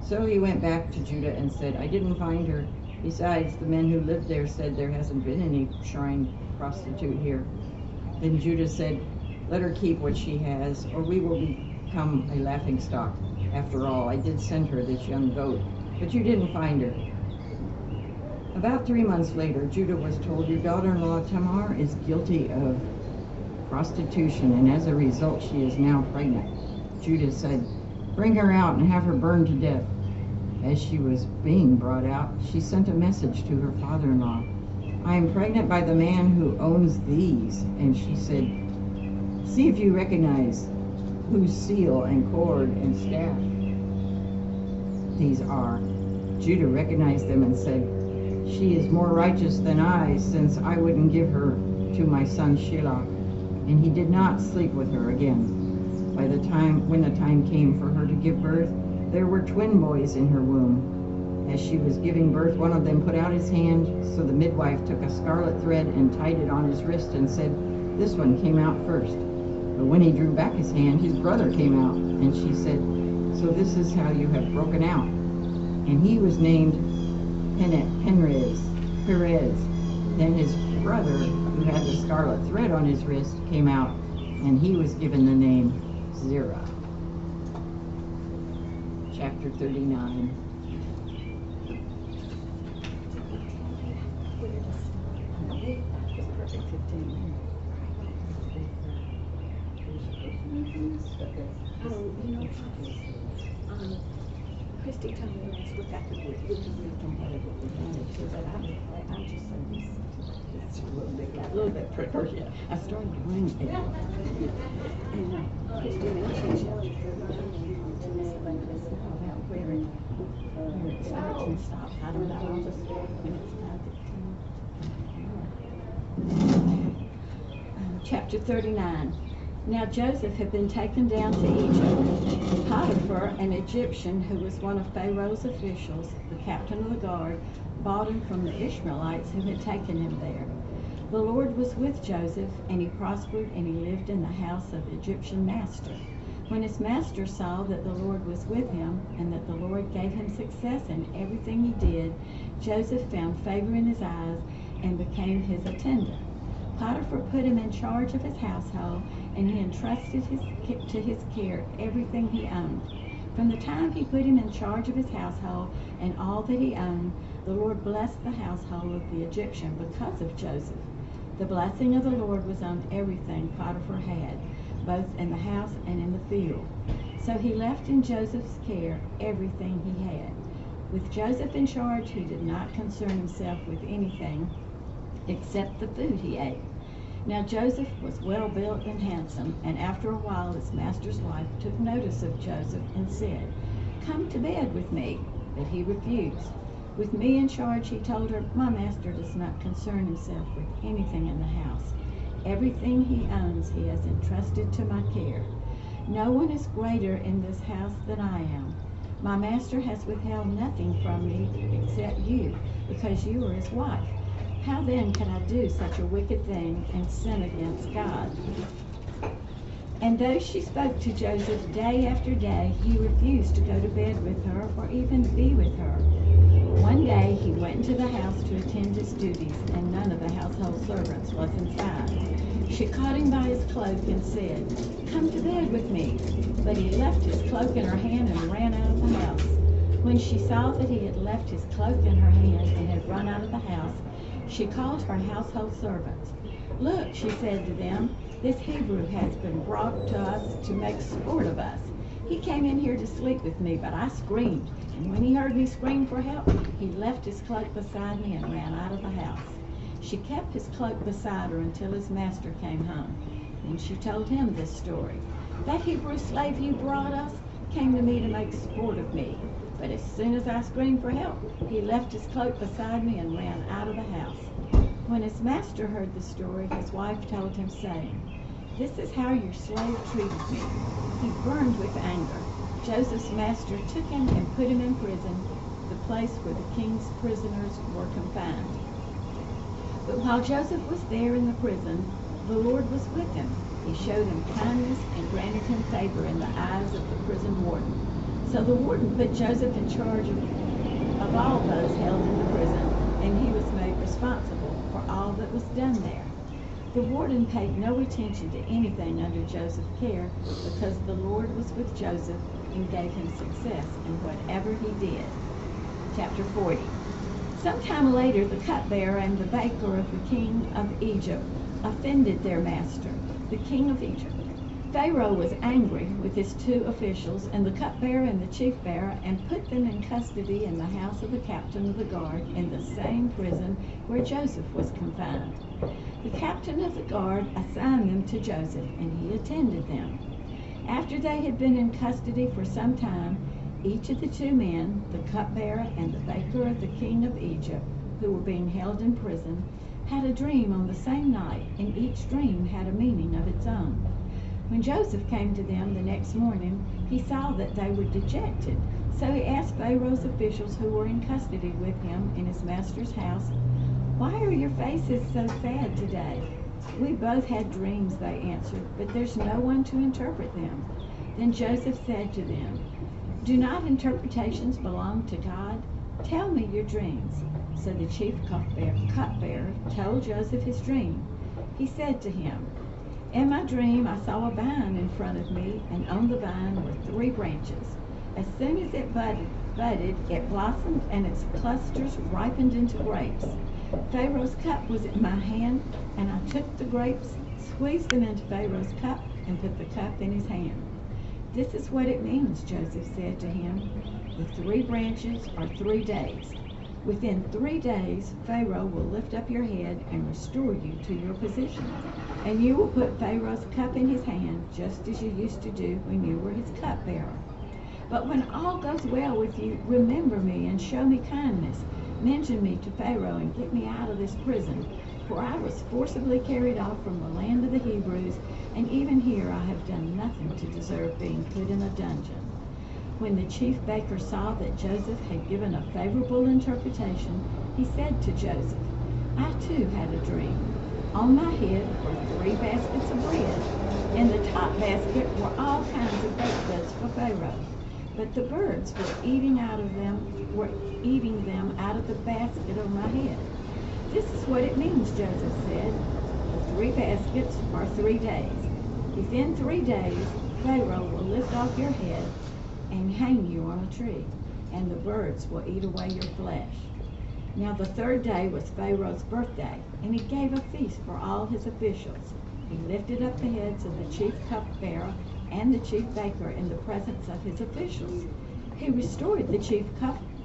Speaker 8: So he went back to Judah and said, "I didn't find her. Besides, the men who lived there said there hasn't been any shrine prostitute here." Then Judah said, "Let her keep what she has, or we will become a laughingstock. After all, I did send her this young goat, but you didn't find her." About 3 months later, Judah was told, "Your daughter-in-law Tamar is guilty of prostitution, and as a result, she is now pregnant." Judah said, "Bring her out and have her burned to death." As she was being brought out, she sent a message to her father-in-law, "I am pregnant by the man who owns these." And she said, "See if you recognize whose seal and cord and staff these are." Judah recognized them and said, "She is more righteous than I, since I wouldn't give her to my son Shelah." And he did not sleep with her again. When the time came for her to give birth, there were twin boys in her womb. As she was giving birth, one of them put out his hand, so the midwife took a scarlet thread and tied it on his wrist and said, "This one came out first." But when he drew back his hand, his brother came out, and she said, "So this is how you have broken out." And he was named Perez. Then his brother, who had the scarlet thread on his wrist, came out, and he was given the name Zerah. Chapter 39.
Speaker 14: Christy told me last week I could we could read from what it would be done to, but I'm just saying it's a little bit pricker. Yeah. I started doing it. And Christy mentioned Shelley about where it starts and stops. I don't know. I'll just when it's time. Chapter 39. Now Joseph had been taken down to Egypt. Potiphar, an Egyptian who was one of Pharaoh's officials, the captain of the guard, bought him from the Ishmaelites who had taken him there. The Lord was with Joseph, and he prospered, and he lived in the house of the Egyptian master. When his master saw that the Lord was with him, and that the Lord gave him success in everything he did, Joseph found favor in his eyes and became his attendant. Potiphar put him in charge of his household, and he entrusted to his care everything he owned. From the time he put him in charge of his household and all that he owned, the Lord blessed the household of the Egyptian because of Joseph. The blessing of the Lord was on everything Potiphar had, both in the house and in the field. So he left in Joseph's care everything he had. With Joseph in charge, he did not concern himself with anything except the food he ate. Now Joseph was well built and handsome, and after a while his master's wife took notice of Joseph and said, "Come to bed with me." But he refused. With me in charge, he told her, "My master does not concern himself with anything in the house. Everything he owns he has entrusted to my care. No one is greater in this house than I am. My master has withheld nothing from me except you, because you are his wife. How then can I do such a wicked thing and sin against God?" And though she spoke to Joseph day after day, he refused to go to bed with her or even be with her. One day he went into the house to attend his duties, and none of the household servants was inside. She caught him by his cloak and said, "Come to bed with me." But he left his cloak in her hand and ran out of the house. When she saw that he had left his cloak in her hand and had run out of the house, she called her household servants. "Look," she said to them, "this Hebrew has been brought to us to make sport of us. He came in here to sleep with me, but I screamed, and when he heard me scream for help, he left his cloak beside me and ran out of the house." She kept his cloak beside her until his master came home. Then she told him this story. "That Hebrew slave you brought us came to me to make sport of me. But as soon as I screamed for help, he left his cloak beside me and ran out of the house." When his master heard the story, his wife told him, saying, "This is how your slave treated me." He burned with anger. Joseph's master took him and put him in prison, the place where the king's prisoners were confined. But while Joseph was there in the prison, the Lord was with him. He showed him kindness and granted him favor in the eyes of the prison warden. So the warden put Joseph in charge of all those held in the prison, and he was made responsible for all that was done there. The warden paid no attention to anything under Joseph's care, because the Lord was with Joseph and gave him success in whatever he did. Chapter 40. Sometime later, the cupbearer and the baker of the king of Egypt offended their master, the king of Egypt. Pharaoh was angry with his two officials, and the cupbearer and the chief bearer, and put them in custody in the house of the captain of the guard in the same prison where Joseph was confined. The captain of the guard assigned them to Joseph, and he attended them. After they had been in custody for some time, each of the two men, the cupbearer and the baker of the king of Egypt, who were being held in prison, had a dream on the same night, and each dream had a meaning of its own. When Joseph came to them the next morning, he saw that they were dejected. So he asked Pharaoh's officials who were in custody with him in his master's house, "Why are your faces so sad today?" "We both had dreams," they answered, "but there's no one to interpret them." Then Joseph said to them, "Do not interpretations belong to God? Tell me your dreams." So the chief cupbearer told Joseph his dream. He said to him, "In my dream I saw a vine in front of me, and on the vine were 3 branches. As soon as it budded, it blossomed, and its clusters ripened into grapes. Pharaoh's cup was in my hand, and I took the grapes, squeezed them into Pharaoh's cup, and put the cup in his hand." "This is what it means," Joseph said to him. "The 3 branches are 3 days. Within 3 days, Pharaoh will lift up your head and restore you to your position. And you will put Pharaoh's cup in his hand, just as you used to do when you were his cupbearer. But when all goes well with you, remember me and show me kindness. Mention me to Pharaoh and get me out of this prison. For I was forcibly carried off from the land of the Hebrews, and even here I have done nothing to deserve being put in a dungeon." When the chief baker saw that Joseph had given a favorable interpretation, he said to Joseph, "I too had a dream. On my head were 3 baskets of bread. In the top basket were all kinds of baked goods for Pharaoh. But the birds were eating them out of the basket on my head. This is what it means, Joseph said. The 3 baskets are 3 days. Within 3 days, Pharaoh will lift off your head and hang you on a tree, and the birds will eat away your flesh. Now the 3rd day was Pharaoh's birthday, and he gave a feast for all his officials. He lifted up the heads of the chief cupbearer and the chief baker in the presence of his officials. He restored the chief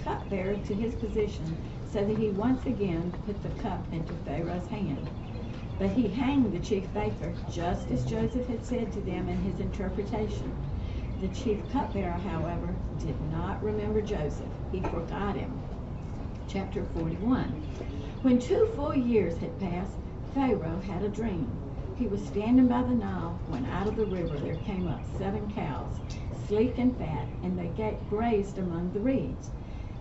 Speaker 14: cupbearer to his position so that he once again put the cup into Pharaoh's hand. But he hanged the chief baker, just as Joseph had said to them in his interpretation. The chief cupbearer, however, did not remember Joseph. He forgot him. Chapter 41. When 2 full years had passed, Pharaoh had a dream. He was standing by the Nile when out of the river there came up 7 cows, sleek and fat, and they grazed among the reeds.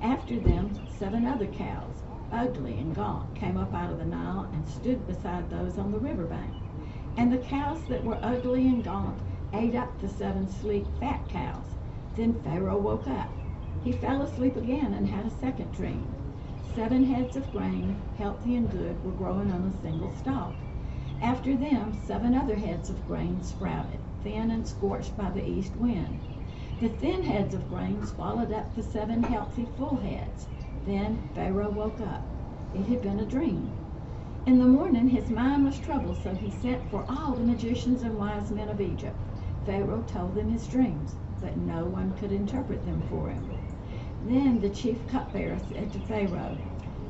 Speaker 14: After them 7 other cows, ugly and gaunt, came up out of the Nile and stood beside those on the riverbank. And the cows that were ugly and gaunt ate up the 7 sleek, fat cows. Then Pharaoh woke up. He fell asleep again and had a second dream. 7 heads of grain, healthy and good, were growing on a single stalk. After them 7 other heads of grain sprouted, thin and scorched by the east wind. The thin heads of grain swallowed up the 7 healthy, full heads. Then Pharaoh woke up. It had been a dream. In the morning his mind was troubled, so he sent for all the magicians and wise men of Egypt. Pharaoh told them his dreams, but no one could interpret them for him. Then the chief cupbearer said to Pharaoh,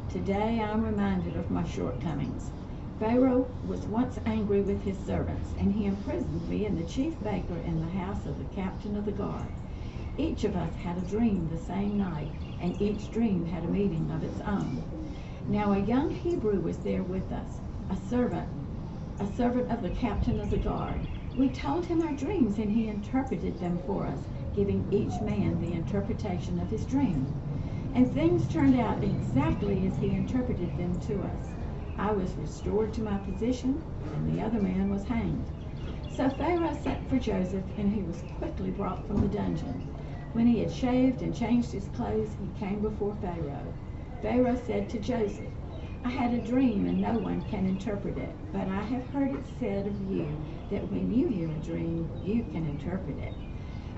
Speaker 14: "Today I am reminded of my shortcomings. Pharaoh was once angry with his servants, and he imprisoned me and the chief baker in the house of the captain of the guard. Each of us had a dream the same night, and each dream had a meaning of its own. Now a young Hebrew was there with us, a servant of the captain of the guard. We told him our dreams, and he interpreted them for us, giving each man the interpretation of his dream. And things turned out exactly as he interpreted them to us. I was restored to my position, and the other man was hanged." So Pharaoh sent for Joseph, and he was quickly brought from the dungeon. When he had shaved and changed his clothes, he came before Pharaoh. Pharaoh said to Joseph, "I had a dream, and no one can interpret it, but I have heard it said of you that when you hear a dream, you can interpret it."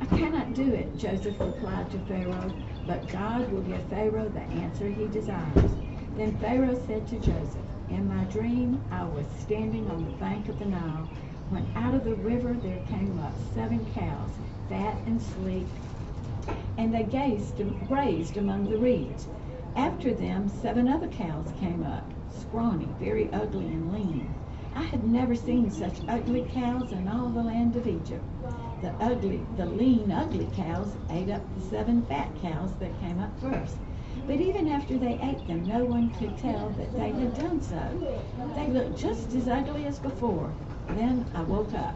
Speaker 14: "I cannot do it," Joseph replied to Pharaoh, "but God will give Pharaoh the answer he desires." Then Pharaoh said to Joseph, "In my dream I was standing on the bank of the Nile, when out of the river there came up 7 cows, fat and sleek, and they grazed among the reeds. After them 7 other cows came up, scrawny, very ugly and lean. I had never seen such ugly cows in all the land of Egypt. The lean, ugly cows ate up the 7 fat cows that came up first. But even after they ate them, no one could tell that they had done so. They looked just as ugly as before. Then I woke up.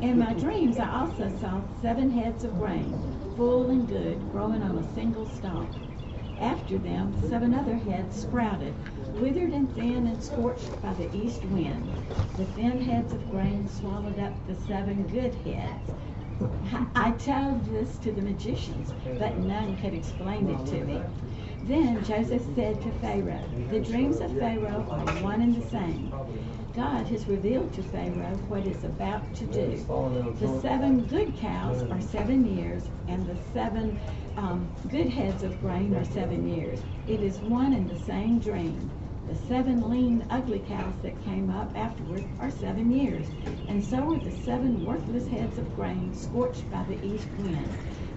Speaker 14: In my dreams, I also saw 7 heads of grain, full and good, growing on a single stalk. After them, 7 other heads sprouted, withered and thin and scorched by the east wind. The thin heads of grain swallowed up the 7 good heads. I told this to the magicians, but none could explain it to me. Then Joseph said to Pharaoh, "The dreams of Pharaoh are one and the same. God has revealed to Pharaoh what is about to do. The 7 good cows are 7 years, and the 7 good heads of grain are 7 years. It is one and the same dream. The 7 lean, ugly cows that came up afterward are 7 years, and so are the 7 worthless heads of grain scorched by the east wind.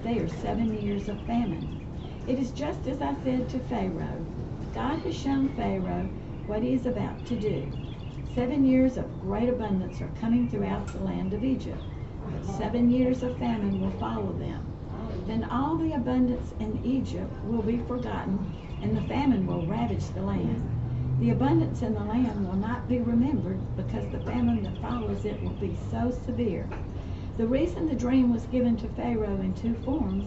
Speaker 14: They are 7 years of famine. It is just as I said to Pharaoh. God has shown Pharaoh what he is about to do. 7 years of great abundance are coming throughout the land of Egypt, but 7 years of famine will follow them. Then all the abundance in Egypt will be forgotten, and the famine will ravage the land. The abundance in the land will not be remembered, because the famine that follows it will be so severe. The reason the dream was given to Pharaoh in 2 forms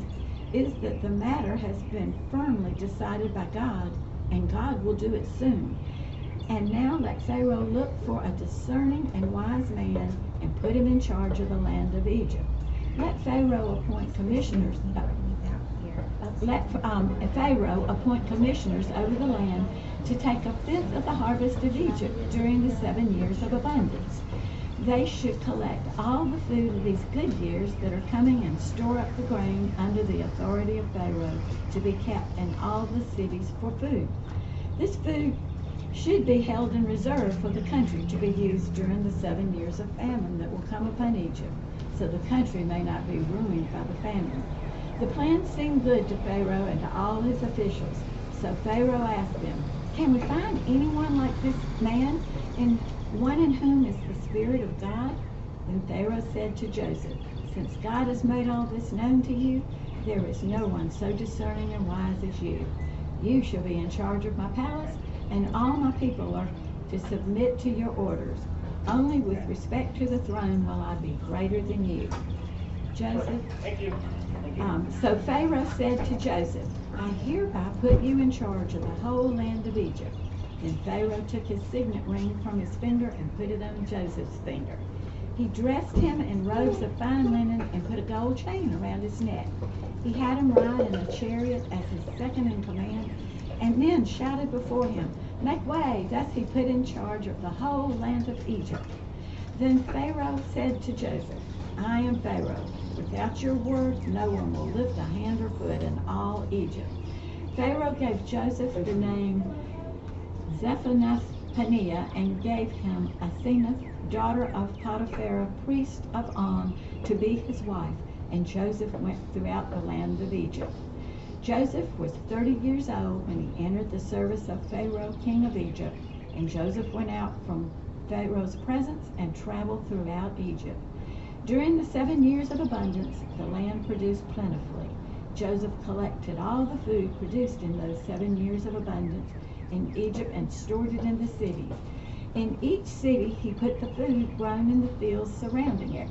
Speaker 14: is that the matter has been firmly decided by God, and God will do it soon. And now let Pharaoh look for a discerning and wise man and put him in charge of the land of Egypt. Let Pharaoh appoint commissioners. Pharaoh appoint commissioners over the land to take a fifth of the harvest of Egypt during the 7 years of abundance. They should collect all the food of these good years that are coming and store up the grain under the authority of Pharaoh to be kept in all the cities for food. This food should be held in reserve for the country to be used during the 7 years of famine that will come upon Egypt, so the country may not be ruined by the famine. The plan seemed good to Pharaoh and to all his officials, so Pharaoh asked them, "Can we find anyone like this man, and one in whom is the Spirit of God?" Then Pharaoh said to Joseph, "Since God has made all this known to you, there is no one so discerning and wise as you. You shall be in charge of my palace, and all my people are to submit to your orders. Only with respect to the throne will I be greater than you." Joseph.
Speaker 12: Thank you.
Speaker 14: So Pharaoh said to Joseph, "I hereby put you in charge of the whole land of Egypt." Then Pharaoh took his signet ring from his finger and put it on Joseph's finger. He dressed him in robes of fine linen and put a gold chain around his neck. He had him ride in a chariot as his second in command, and men shouted before him, "Make way!" Thus he put in charge of the whole land of Egypt. Then Pharaoh said to Joseph, "I am Pharaoh. Without your word, no one will lift a hand or foot in all Egypt." Pharaoh gave Joseph the name Zephanath-Paneah and gave him Asenath, daughter of Potiphar, priest of On, to be his wife, and Joseph went throughout the land of Egypt. Joseph was 30 years old when he entered the service of Pharaoh, king of Egypt, and Joseph went out from Pharaoh's presence and traveled throughout Egypt. During the 7 years of abundance, the land produced plentifully. Joseph collected all the food produced in those 7 years of abundance in Egypt and stored it in the cities. In each city, he put the food grown in the fields surrounding it.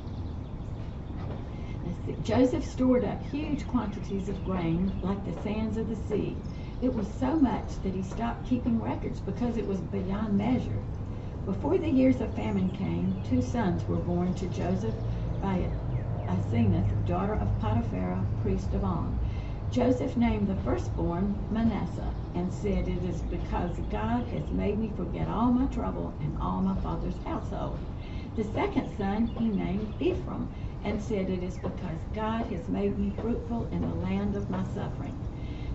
Speaker 14: Joseph stored up huge quantities of grain, like the sands of the sea. It was so much that he stopped keeping records because it was beyond measure. Before the years of famine came, 2 sons were born to Joseph by Asenath, daughter of Potiphar, priest of On. Joseph named the firstborn Manasseh and said, "It is because God has made me forget all my trouble and all my father's household." The second son he named Ephraim and said, "It is because God has made me fruitful in the land of my suffering."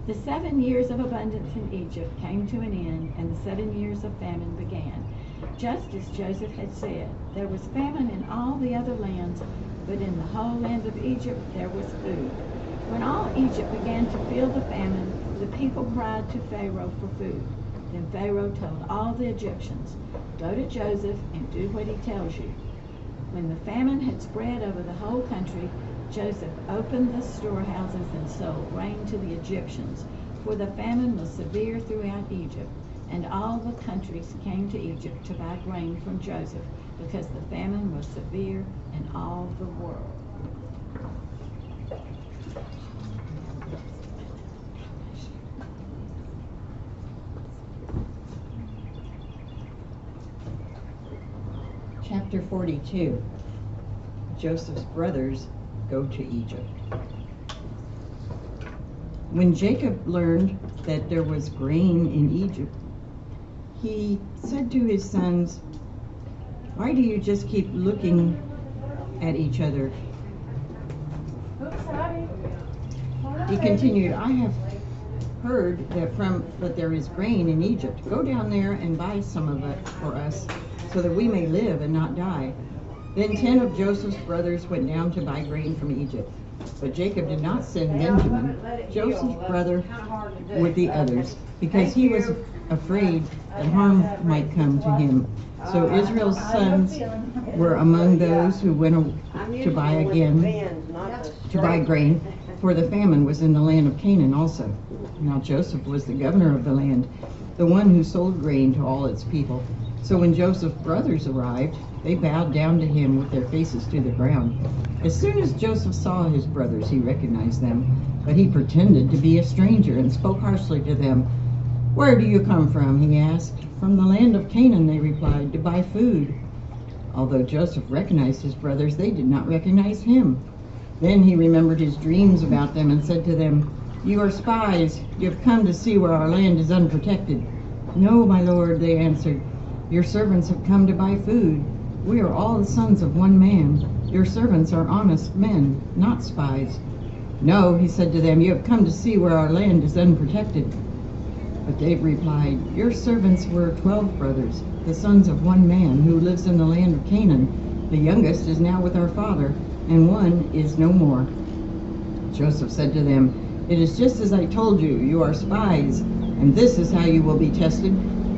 Speaker 14: The 7 years of abundance in Egypt came to an end, and the 7 years of famine began. Just as Joseph had said, there was famine in all the other lands, but in the whole land of Egypt there was food. When all Egypt began to feel the famine, the people cried to Pharaoh for food. Then Pharaoh told all the Egyptians, "Go to Joseph and do what he tells you." When the famine had spread over the whole country, Joseph opened the storehouses and sold grain to the Egyptians, for the famine was severe throughout Egypt, and all the countries came to Egypt to buy grain from Joseph, because the famine was severe in all the world.
Speaker 8: Chapter 42. Joseph's brothers go to Egypt. When Jacob learned that there was grain in Egypt, he said to his sons, "Why do you just keep looking at each other?" He continued, "I have heard that there is grain in Egypt. Go down there and buy some of it for us, so that we may live and not die." Then 10 of Joseph's brothers went down to buy grain from Egypt. But Jacob did not send Benjamin, Joseph's brother, with the others, because he was afraid that harm might come to him. So Israel's sons were among those who went to buy grain, for the famine was in the land of Canaan also. Now Joseph was the governor of the land, the one who sold grain to all its people. So when Joseph's brothers arrived, they bowed down to him with their faces to the ground. As soon as Joseph saw his brothers, he recognized them, but he pretended to be a stranger and spoke harshly to them. "Where do you come from?" he asked. "From the land of Canaan," they replied, "to buy food." Although Joseph recognized his brothers, they did not recognize him. Then he remembered his dreams about them and said to them, "You are spies. You have come to see where our land is unprotected." "No, my lord," they answered. "Your servants have come to buy food. We are all the sons of one man. Your servants are honest men, not spies." "No," he said to them, "you have come to see where our land is unprotected." But they replied, "Your servants were 12 brothers, the sons of one man, who lives in the land of Canaan. The youngest is now with our father, and one is no more." Joseph said to them, "It is just as I told you, you are spies, and this is how you will be tested.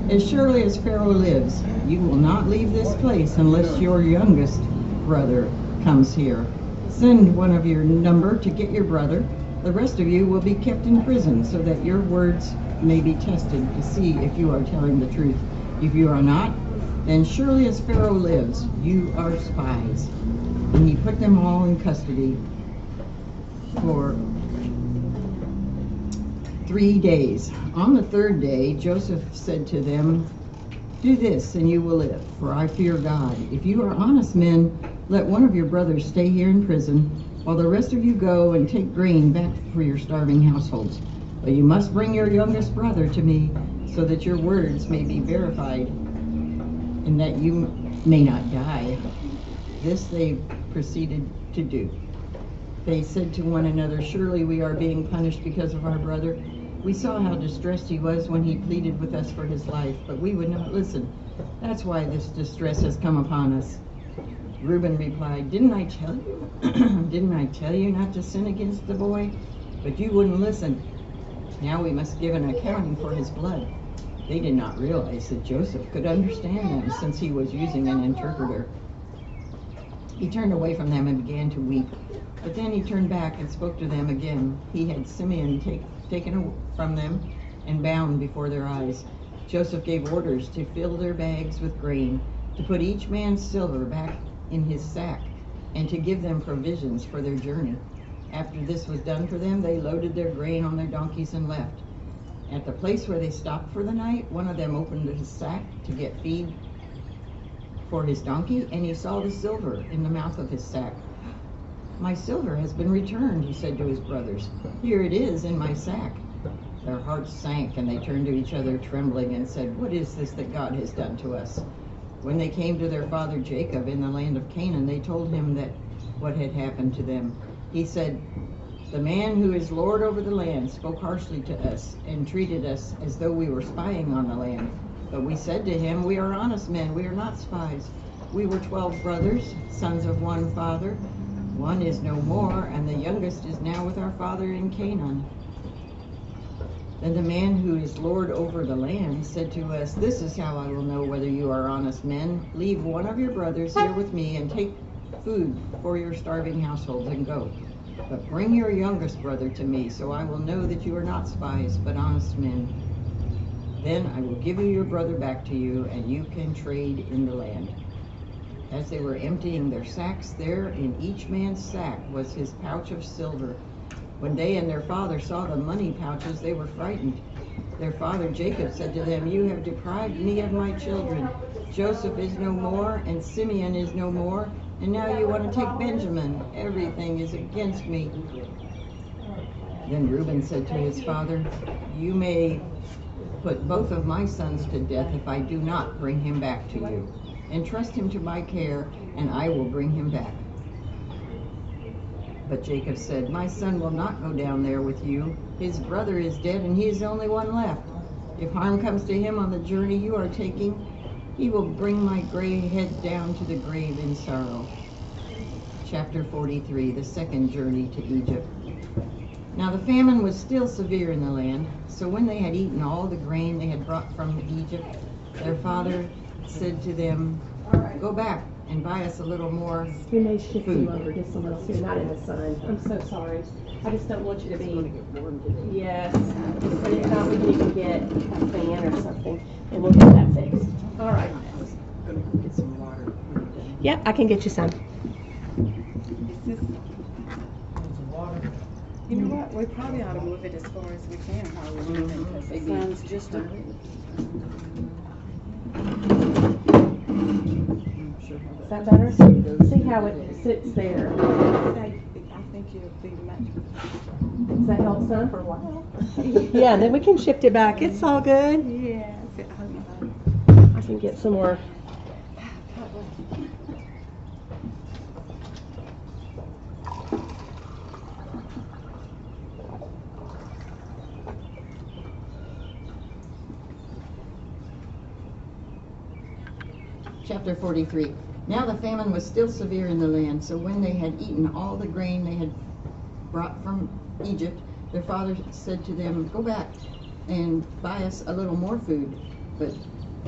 Speaker 8: As surely as Pharaoh lives, you will not leave this place unless your youngest brother comes here. Send one of your number to get your brother. The rest of you will be kept in prison, so that your words may be tested to see if you are telling the truth. If you are not, then surely as Pharaoh lives, you are spies." And he put them all in custody for 3 days. On the third day, Joseph said to them, "Do this, and you will live, for I fear God. If you are honest men, let one of your brothers stay here in prison, while the rest of you go and take grain back for your starving households. But you must bring your youngest brother to me, so that your words may be verified, and that you may not die." This they proceeded to do. They said to one another, "Surely we are being punished because of our brother. We saw how distressed he was when he pleaded with us for his life, but we would not listen. That's why this distress has come upon us." Reuben replied, Didn't I tell you not to sin against the boy? But you wouldn't listen. Now we must give an accounting for his blood." They did not realize that Joseph could understand them, since he was using an interpreter. He turned away from them and began to weep. But then he turned back and spoke to them again. He had Simeon taken from them and bound before their eyes. Joseph gave orders to fill their bags with grain, to put each man's silver back in his sack, and to give them provisions for their journey. After this was done for them, they loaded their grain on their donkeys and left. At the place where they stopped for the night, one of them opened his sack to get feed for his donkey, and he saw the silver in the mouth of his sack. "My silver has been returned," he said to his brothers. "Here it is in my sack." Their hearts sank, and they turned to each other trembling and said, "What is this that God has done to us?" When they came to their father Jacob in the land of Canaan, they told him that what had happened to them. He said, "The man who is Lord over the land spoke harshly to us and treated us as though we were spying on the land. But we said to him, 'We are honest men, we are not spies. We were 12 brothers, sons of one father. One is no more, and the youngest is now with our father in Canaan.' Then the man who is Lord over the land said to us, 'This is how I will know whether you are honest men. Leave one of your brothers here with me and take food for your starving households and go. But bring your youngest brother to me, so I will know that you are not spies, but honest men. Then I will give you your brother back to you, and you can trade in the land.' As they were emptying their sacks, there in each man's sack was his pouch of silver. When they and their father saw the money pouches, they were frightened. Their father Jacob said to them, 'You have deprived me of my children. Joseph is no more, and Simeon is no more, and now you want to take Benjamin. Everything is against me.' Then Reuben said to his father, 'You may put both of my sons to death if I do not bring him back to you. Entrust him to my care, and I will bring him back.' But Jacob said, 'My son will not go down there with you. His brother is dead, and he is the only one left. If harm comes to him on the journey you are taking, he will bring my gray head down to the grave in sorrow.'" Chapter 43, the second journey to Egypt. Now the famine was still severe in the land, so when they had eaten all the grain they had brought from Egypt, their father said to them, "Go back and buy us a little more
Speaker 13: We may shift
Speaker 8: food."
Speaker 13: you over just a little so you're not in the sun. I'm so sorry. I just don't want you to be. Yes. And if not, we can even get a fan or something, and we'll get that fixed. All right.
Speaker 8: Get some water.
Speaker 13: Yep, I can get you some.
Speaker 14: You know what? probably ought to move it as far as we can while we're moving, because the sun's just a... Is that better? See how it sits there. I think you'll be much... Does that help some? For a while. Yeah, then we can shift it back. It's all good. Yeah. I can get some more.
Speaker 8: Chapter 43. Now the famine was still severe in the land, so when they had eaten all the grain they had brought from Egypt, their father said to them, "Go back and buy us a little more food." But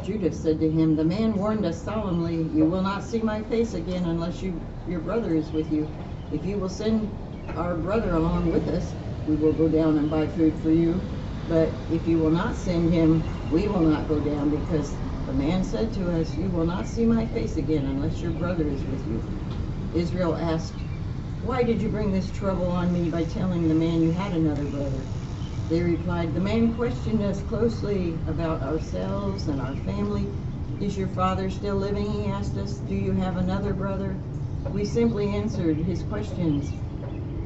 Speaker 8: Judah said to him, "The man warned us solemnly, 'You will not see my face again unless your brother is with you. If you will send our brother along with us, we will go down and buy food for you. But if you will not send him, we will not go down, because the man said to us, 'You will not see my face again unless your brother is with you.'" Israel asked, "Why did you bring this trouble on me by telling the man you had another brother?" They replied, "The man questioned us closely about ourselves and our family. 'Is your father still living?' he asked us. 'Do you have another brother?' We simply answered his questions.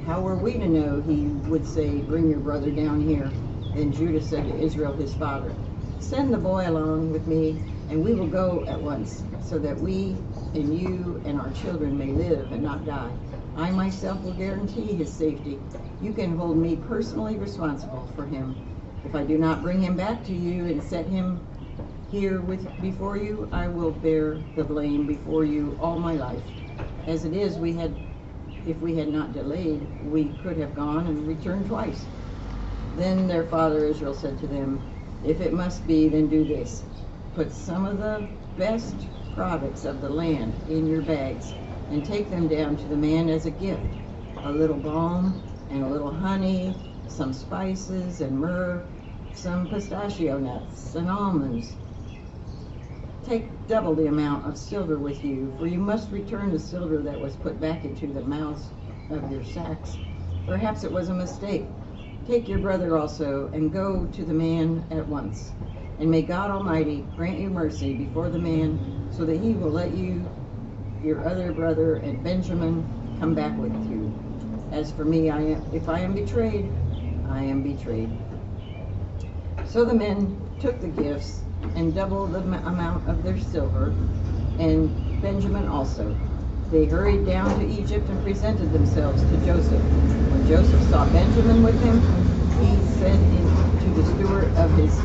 Speaker 8: How were we to know he would say, 'Bring your brother down here'?" Then Judah said to Israel his father, "Send the boy along with me, and we will go at once, so that we and you and our children may live and not die. I myself will guarantee his safety. You can hold me personally responsible for him. If I do not bring him back to you and set him here before you, I will bear the blame before you all my life. As it is, if we had not delayed, we could have gone and returned twice." Then their father Israel said to them, "If it must be, then do this. Put some of the best products of the land in your bags and take them down to the man as a gift, a little balm and a little honey, some spices and myrrh, some pistachio nuts and almonds. Take double the amount of silver with you, for you must return the silver that was put back into the mouths of your sacks. Perhaps it was a mistake. Take your brother also and go to the man at once. And may God Almighty grant you mercy before the man, so that he will let you, your other brother, and Benjamin come back with you. As for me, if I am betrayed, I am betrayed." So the men took the gifts and doubled the amount of their silver, and Benjamin also. They hurried down to Egypt and presented themselves to Joseph. When Joseph saw Benjamin with him, he said to the steward of his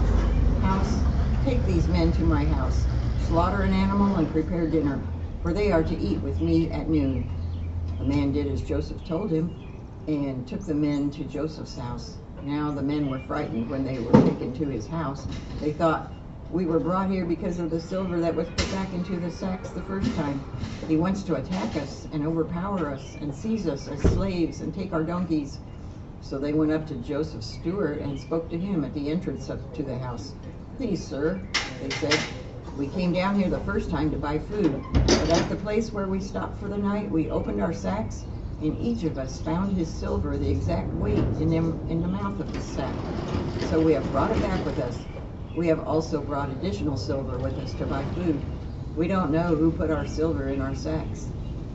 Speaker 8: house, "Take these men to my house, slaughter an animal and prepare dinner, for they are to eat with me at noon." The man did as Joseph told him and took the men to Joseph's house. Now the men were frightened when they were taken to his house. They thought, "We were brought here because of the silver that was put back into the sacks the first time. He wants to attack us and overpower us and seize us as slaves and take our donkeys." So they went up to Joseph's steward and spoke to him at the entrance up to the house. "Please, sir," they said, "we came down here the first time to buy food, but at the place where we stopped for the night, we opened our sacks, and each of us found his silver the exact weight in the mouth of his sack. So we have brought it back with us. We have also brought additional silver with us to buy food. We don't know who put our silver in our sacks."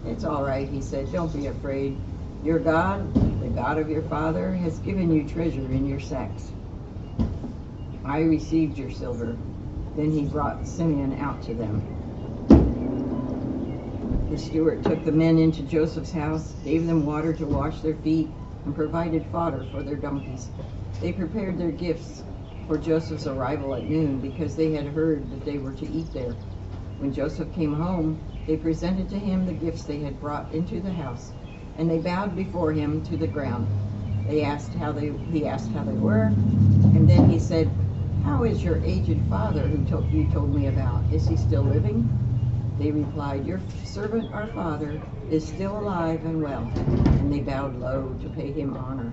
Speaker 8: "It's all right," he said. "Don't be afraid. Your God, the God of your father, has given you treasure in your sacks. I received your silver." Then he brought Simeon out to them. The steward took the men into Joseph's house, gave them water to wash their feet, and provided fodder for their donkeys. They prepared their gifts for Joseph's arrival at noon, because they had heard that they were to eat there. When Joseph came home, they presented to him the gifts they had brought into the house, and they bowed before him to the ground. He asked how they were, and then he said, "How is your aged father who you told me about? Is he still living?" They replied, "Your servant, our father, is still alive and well." And they bowed low to pay him honor.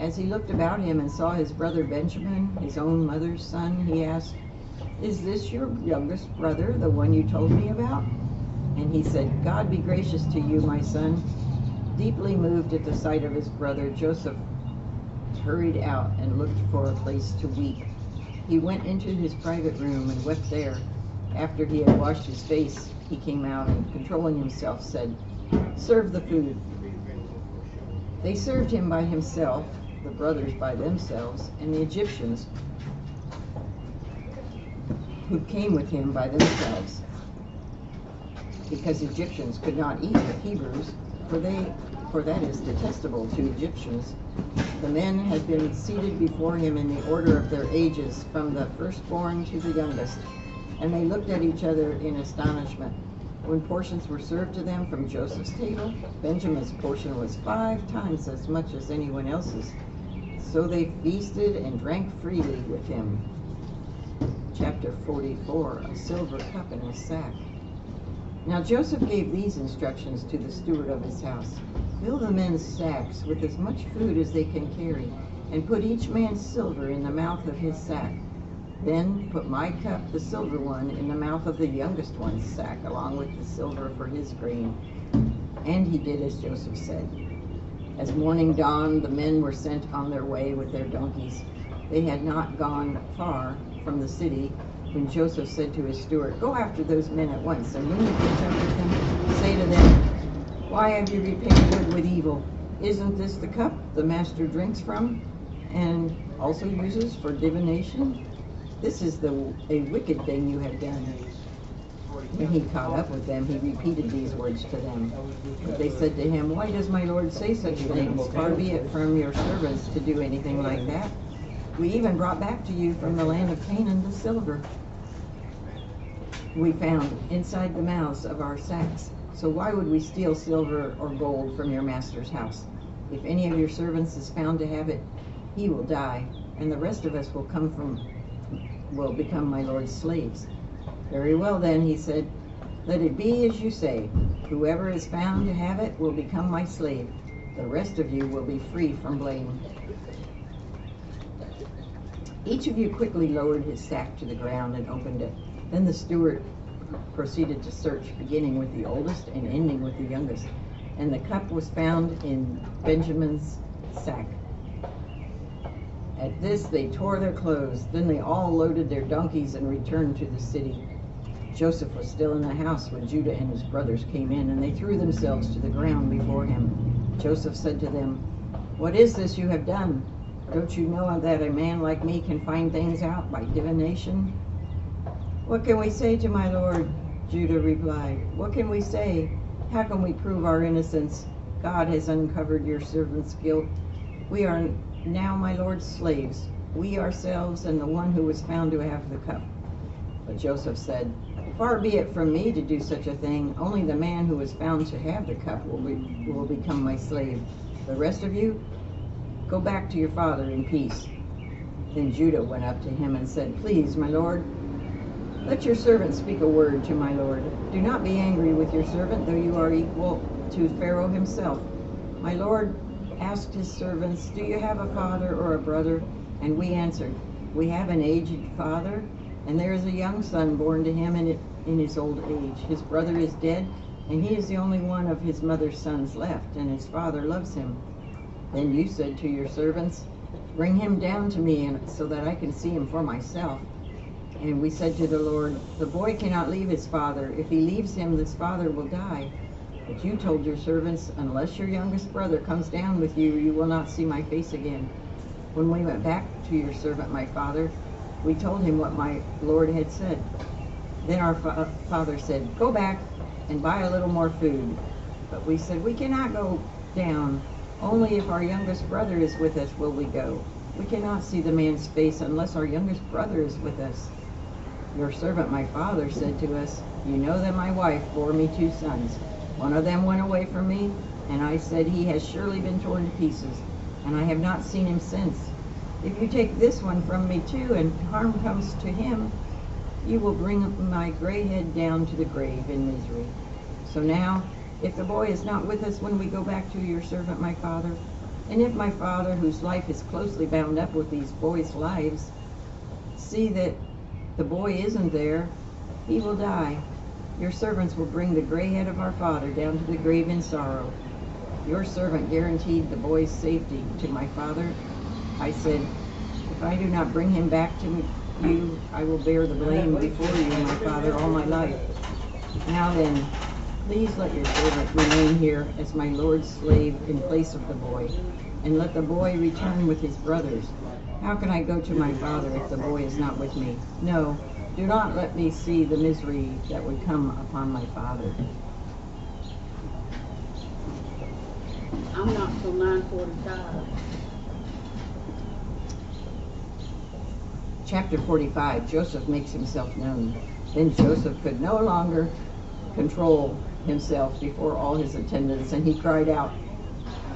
Speaker 8: As he looked about him and saw his brother Benjamin, his own mother's son, he asked, "Is this your youngest brother, the one you told me about?" And he said, "God be gracious to you, my son." Deeply moved at the sight of his brother, Joseph hurried out and looked for a place to weep. He went into his private room and wept there. After he had washed his face, he came out and, controlling himself, said, "Serve the food." They served him by himself, the brothers by themselves, and the Egyptians who came with him by themselves, because Egyptians could not eat with Hebrews, for that is detestable to Egyptians. The men had been seated before him in the order of their ages, from the firstborn to the youngest, and they looked at each other in astonishment. When portions were served to them from Joseph's table, Benjamin's portion was 5 times as much as anyone else's. So they feasted and drank freely with him. Chapter 44, a silver cup in a sack. Now Joseph gave these instructions to the steward of his house. Fill the men's sacks with as much food as they can carry, and put each man's silver in the mouth of his sack. Then put my cup, the silver one, in the mouth of the youngest one's sack, along with the silver for his grain. And he did as Joseph said. As morning dawned, the men were sent on their way with their donkeys. They had not gone far from the city when Joseph said to his steward, "Go after those men at once, and when you catch up with them, say to them, 'Why have you repaid good with evil? Isn't this the cup the master drinks from and also uses for divination? This is a wicked thing you have done.'" When he caught up with them, he repeated these words to them. But they said to him, "Why does my lord say such things? Far be it from your servants to do anything like that. We even brought back to you from the land of Canaan the silver we found inside the mouths of our sacks. So why would we steal silver or gold from your master's house? If any of your servants is found to have it, he will die, and the rest of us will become my lord's slaves." "Very well then," he said, "let it be as you say. Whoever is found to have it will become my slave. The rest of you will be free from blame." Each of you quickly lowered his sack to the ground and opened it. Then the steward proceeded to search, beginning with the oldest and ending with the youngest. And the cup was found in Benjamin's sack. At this they tore their clothes. Then they all loaded their donkeys and returned to the city. Joseph was still in the house when Judah and his brothers came in, and they threw themselves to the ground before him. Joseph said to them, "What is this you have done? Don't you know that a man like me can find things out by divination?" "What can we say to my lord?" Judah replied. "What can we say? How can we prove our innocence? God has uncovered your servant's guilt. We are now my lord's slaves, we ourselves and the one who was found to have the cup." But Joseph said, "Far be it from me to do such a thing. Only the man who was found to have the cup will become my slave. The rest of you, go back to your father in peace." Then Judah went up to him and said, "Please, my lord, let your servant speak a word to my lord. Do not be angry with your servant, though you are equal to Pharaoh himself. My lord asked his servants, 'Do you have a father or a brother?' And we answered, 'We have an aged father, and there is a young son born to him in his old age. His brother is dead, and he is the only one of his mother's sons left, and his father loves him.' Then you said to your servants, 'Bring him down to me so that I can see him for myself.' And we said to the Lord, 'The boy cannot leave his father. If he leaves him, this father will die.' But you told your servants, 'Unless your youngest brother comes down with you, you will not see my face again.' When we went back to your servant, my father, we told him what my Lord had said. Then our father said, 'Go back and buy a little more food.' But we said, 'We cannot go down. Only if our youngest brother is with us will we go. We cannot see the man's face unless our youngest brother is with us.' Your servant, my father, said to us, 'You know that my wife bore me 2 sons. One of them went away from me, and I said, he has surely been torn to pieces, and I have not seen him since. If you take this one from me too, and harm comes to him, you will bring my gray head down to the grave in misery. So now, if the boy is not with us when we go back to your servant, my father, and if my father, whose life is closely bound up with these boys' lives, see that the boy isn't there, he will die. Your servants will bring the gray head of our father down to the grave in sorrow.' Your servant guaranteed the boy's safety to my father, I said, if I do not bring him back to you, I will bear the blame before you, my father, all my life. Now then, please let your servant remain here as my Lord's slave in place of the boy, and let the boy return with his brothers. How can I go to my father if the boy is not with me? No, do not let me see the misery that would come upon my father.
Speaker 14: I'm not till 9:45.
Speaker 8: Chapter 45, Joseph makes himself known. Then Joseph could no longer control himself before all his attendants, and he cried out,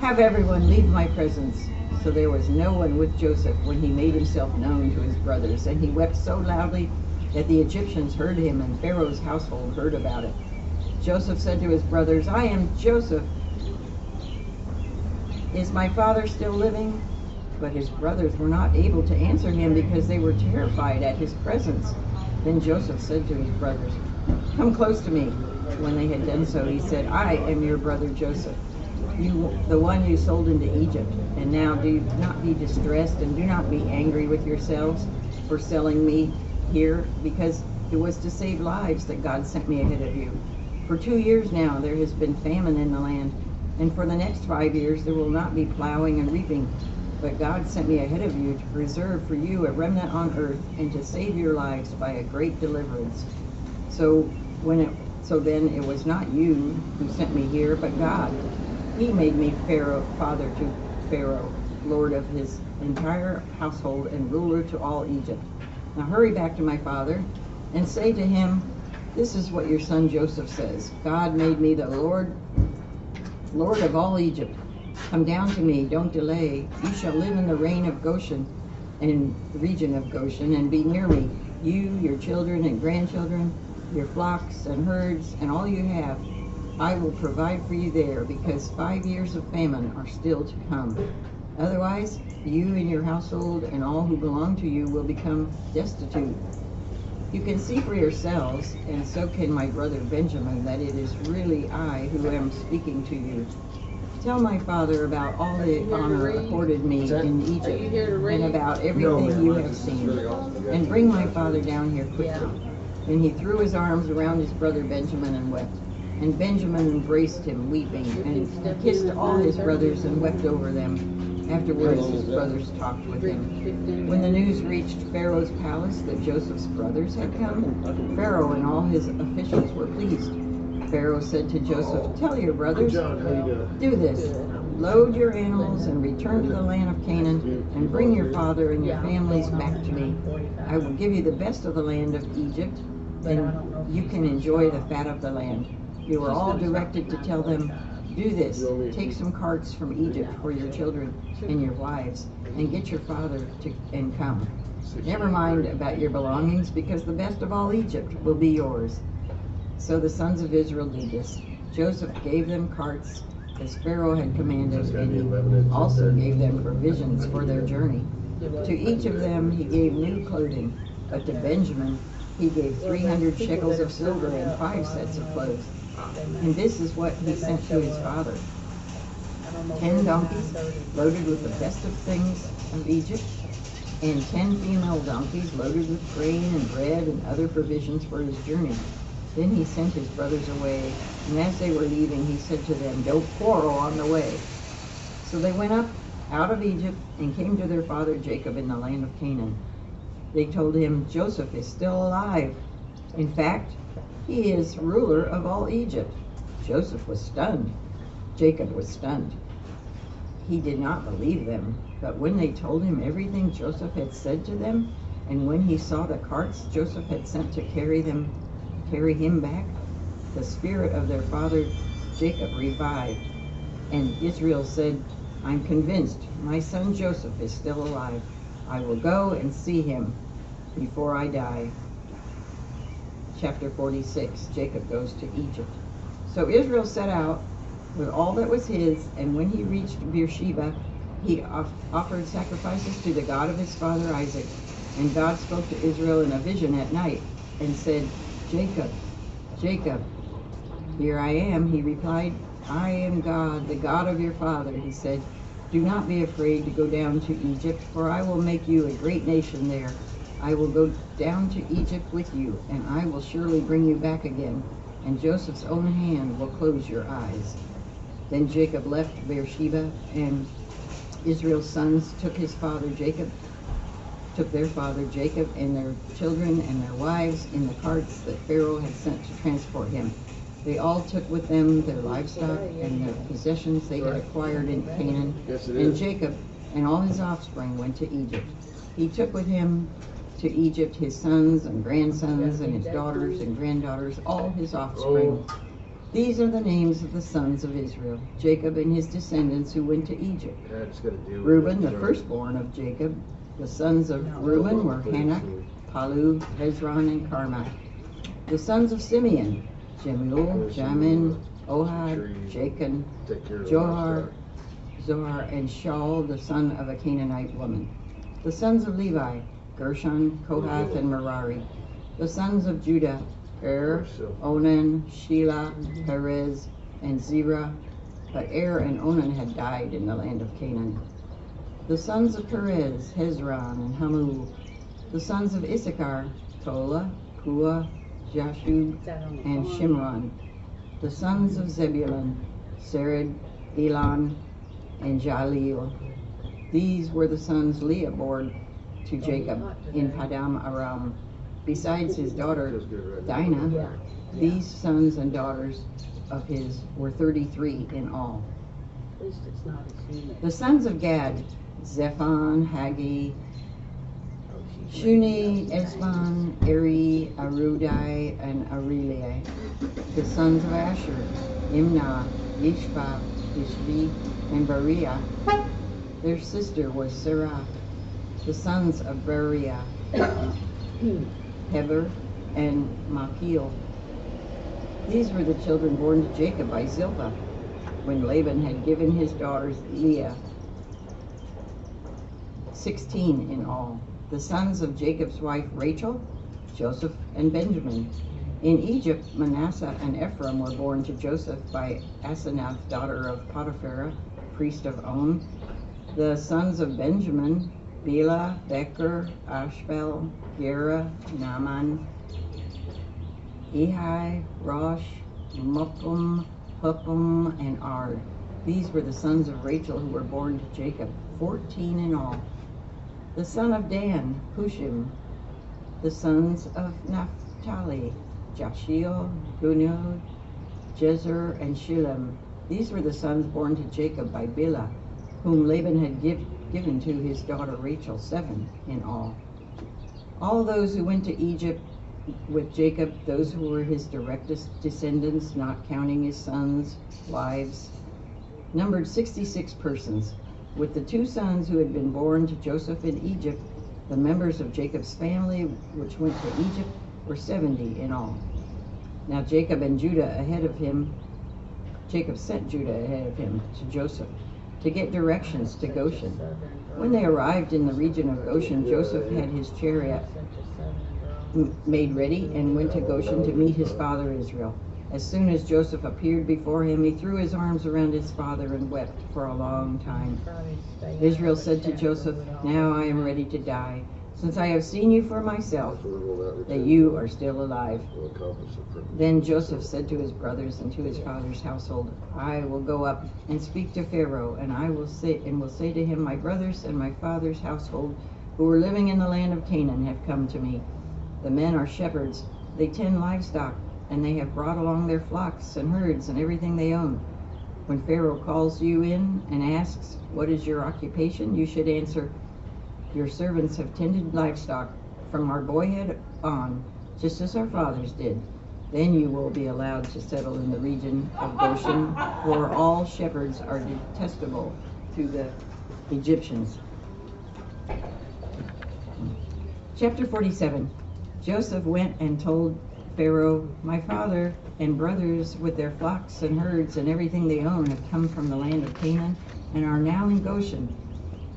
Speaker 8: "Have everyone leave my presence." So there was no one with Joseph when he made himself known to his brothers, and he wept so loudly that the Egyptians heard him, and Pharaoh's household heard about it. Joseph said to his brothers, "I am Joseph. Is my father still living?" But his brothers were not able to answer him because they were terrified at his presence. Then Joseph said to his brothers, "Come close to me." When they had done so, he said, "I am your brother Joseph, the one you sold into Egypt. And now do not be distressed and do not be angry with yourselves for selling me here, because it was to save lives that God sent me ahead of you. For 2 years now there has been famine in the land, and for the next 5 years there will not be plowing and reaping. But God sent me ahead of you to preserve for you a remnant on earth and to save your lives by a great deliverance. So then it was not you who sent me here, but God. He made me father to Pharaoh, lord of his entire household and ruler to all Egypt. Now hurry back to my father and say to him, this is what your son Joseph says. God made me the Lord of all Egypt. Come down to me, don't delay. You shall live in the reign of Goshen, in the region of Goshen, and be near me, you, your children and grandchildren, your flocks and herds, and all you have. I will provide for you there, because 5 years of famine are still to come. Otherwise, you and your household and all who belong to you will become destitute. You can see for yourselves, and so can my brother Benjamin, that it is really I who am speaking to you. Tell my father about all the honor accorded me in Egypt, and about everything you have seen. And bring my father down here quickly. Then he threw his arms around his brother Benjamin and wept. And Benjamin embraced him, weeping, and kissed all his brothers and wept over them. Afterwards his brothers talked with him. When the news reached Pharaoh's palace that Joseph's brothers had come, Pharaoh and all his officials were pleased. Pharaoh said to Joseph, tell your brothers, do this. Load your animals and return to the land of Canaan, and bring your father and your families back to me. I will give you the best of the land of Egypt, and you can enjoy the fat of the land. You are all directed to tell them, do this, take some carts from Egypt for your children and your wives, and get your father and come. Never mind about your belongings, because the best of all Egypt will be yours. So the sons of Israel did this. Joseph gave them carts as Pharaoh had commanded, and he also gave them provisions for their journey. To each of them he gave new clothing, but to Benjamin he gave 300 shekels of silver and 5 sets of clothes. And this is what he sent to his father: 10 donkeys loaded with the best of things of Egypt, and 10 female donkeys loaded with grain and bread and other provisions for his journey. Then he sent his brothers away, and as they were leaving, he said to them, don't quarrel on the way. So they went up out of Egypt and came to their father Jacob in the land of Canaan. They told him, Joseph is still alive. In fact, he is ruler of all Egypt. Joseph was stunned. Jacob was stunned. He did not believe them, but when they told him everything Joseph had said to them, and when he saw the carts Joseph had sent to carry him back, the spirit of their father Jacob revived, and Israel said, I'm convinced my son Joseph is still alive. I will go and see him before I die. Chapter 46, Jacob goes to Egypt. So Israel set out with all that was his, and when he reached Beersheba, he offered sacrifices to the God of his father Isaac. And God spoke to Israel in a vision at night and said, Jacob, Jacob. Here I am, he replied. I am God, the God of your father. He said, Do not be afraid to go down to Egypt, for I will make you a great nation there. I will go down to Egypt with you, and I will surely bring you back again, and Joseph's own hand will close your eyes. Then Jacob left Beersheba, and Israel's sons took their father Jacob and their children and their wives in the carts that Pharaoh had sent to transport him. They all took with them their livestock and their possessions they had acquired in Canaan, and Jacob and all his offspring went to Egypt. He took with him to Egypt his sons and grandsons and his daughters and granddaughters, all his offspring. These are the names of the sons of Israel, Jacob and his descendants who went to Egypt. Reuben, the firstborn of Jacob. The sons of Reuben were Hanok, Palu, Hezron, and Carmi. The sons of Simeon, Jemuel, Jamin, Ohad, Jachin, Zohar, and Shaul, the son of a Canaanite woman. The sons of Levi, Gershon, Kohath, and Merari. The sons of Judah, Onan, Shelah, Perez, and Zerah. But and Onan had died in the land of Canaan. The sons of Perez, Hezron, and Hamul. The sons of Issachar, Tola, Pua, Jashub, and Shimron. The sons of Zebulun, Sered, Elon, and Jaleel. These were the sons Leah bore to Jacob in Padam Aram. Besides his daughter Dinah, these sons and daughters of his were 33 in all. The sons of Gad, Zephon, Haggi, Shuni, Esbon, Eri, Arudai, and Areli. The sons of Asher, Imnah, Yishbah, Ishvi, and Bariah. Their sister was Sarah. The sons of Bariah, Heber, and Machil. These were the children born to Jacob by Zilpah, when Laban had given his daughters Leah. 16 in all. The sons of Jacob's wife Rachel, Joseph, and Benjamin. In Egypt, Manasseh and Ephraim were born to Joseph by Asenath, daughter of Potiphar, priest of On. The sons of Benjamin, Bela, Becher, Ashbel, Gera, Naaman, Ehi, Rosh, Muppim, Huppim, and Ard. These were the sons of Rachel who were born to Jacob, 14 in all. The son of Dan, Hushim. The sons of Naphtali, Jashiel, Gunod, Jezer, and Shillem. These were the sons born to Jacob by Bilhah, whom Laban had given to his daughter Rachel, 7 in all. All those who went to Egypt with Jacob, those who were his direct descendants, not counting his sons' wives, numbered 66 persons. With the 2 sons who had been born to Joseph in Egypt, the members of Jacob's family which went to Egypt were 70 in all. Now Jacob sent Judah ahead of him to Joseph to get directions to Goshen. When they arrived in the region of Goshen, Joseph had his chariot made ready and went to Goshen to meet his father Israel. As soon as Joseph appeared before him, he threw his arms around his father and wept for a long time. Israel said to Joseph, "Now I am ready to die, since I have seen you for myself, that you are still alive." Then Joseph said to his brothers and to his father's household, "I will go up and speak to Pharaoh, and I will say to him, my brothers and my father's household, who are living in the land of Canaan, have come to me. The men are shepherds, they tend livestock, and they have brought along their flocks and herds and everything they own. When Pharaoh calls you in and asks, 'What is your occupation?' you should answer, 'Your servants have tended livestock from our boyhood on, just as our fathers did.' Then you will be allowed to settle in the region of Goshen, for all shepherds are detestable to the Egyptians." Chapter 47. Joseph went and told Pharaoh, "My father and brothers with their flocks and herds and everything they own have come from the land of Canaan and are now in Goshen."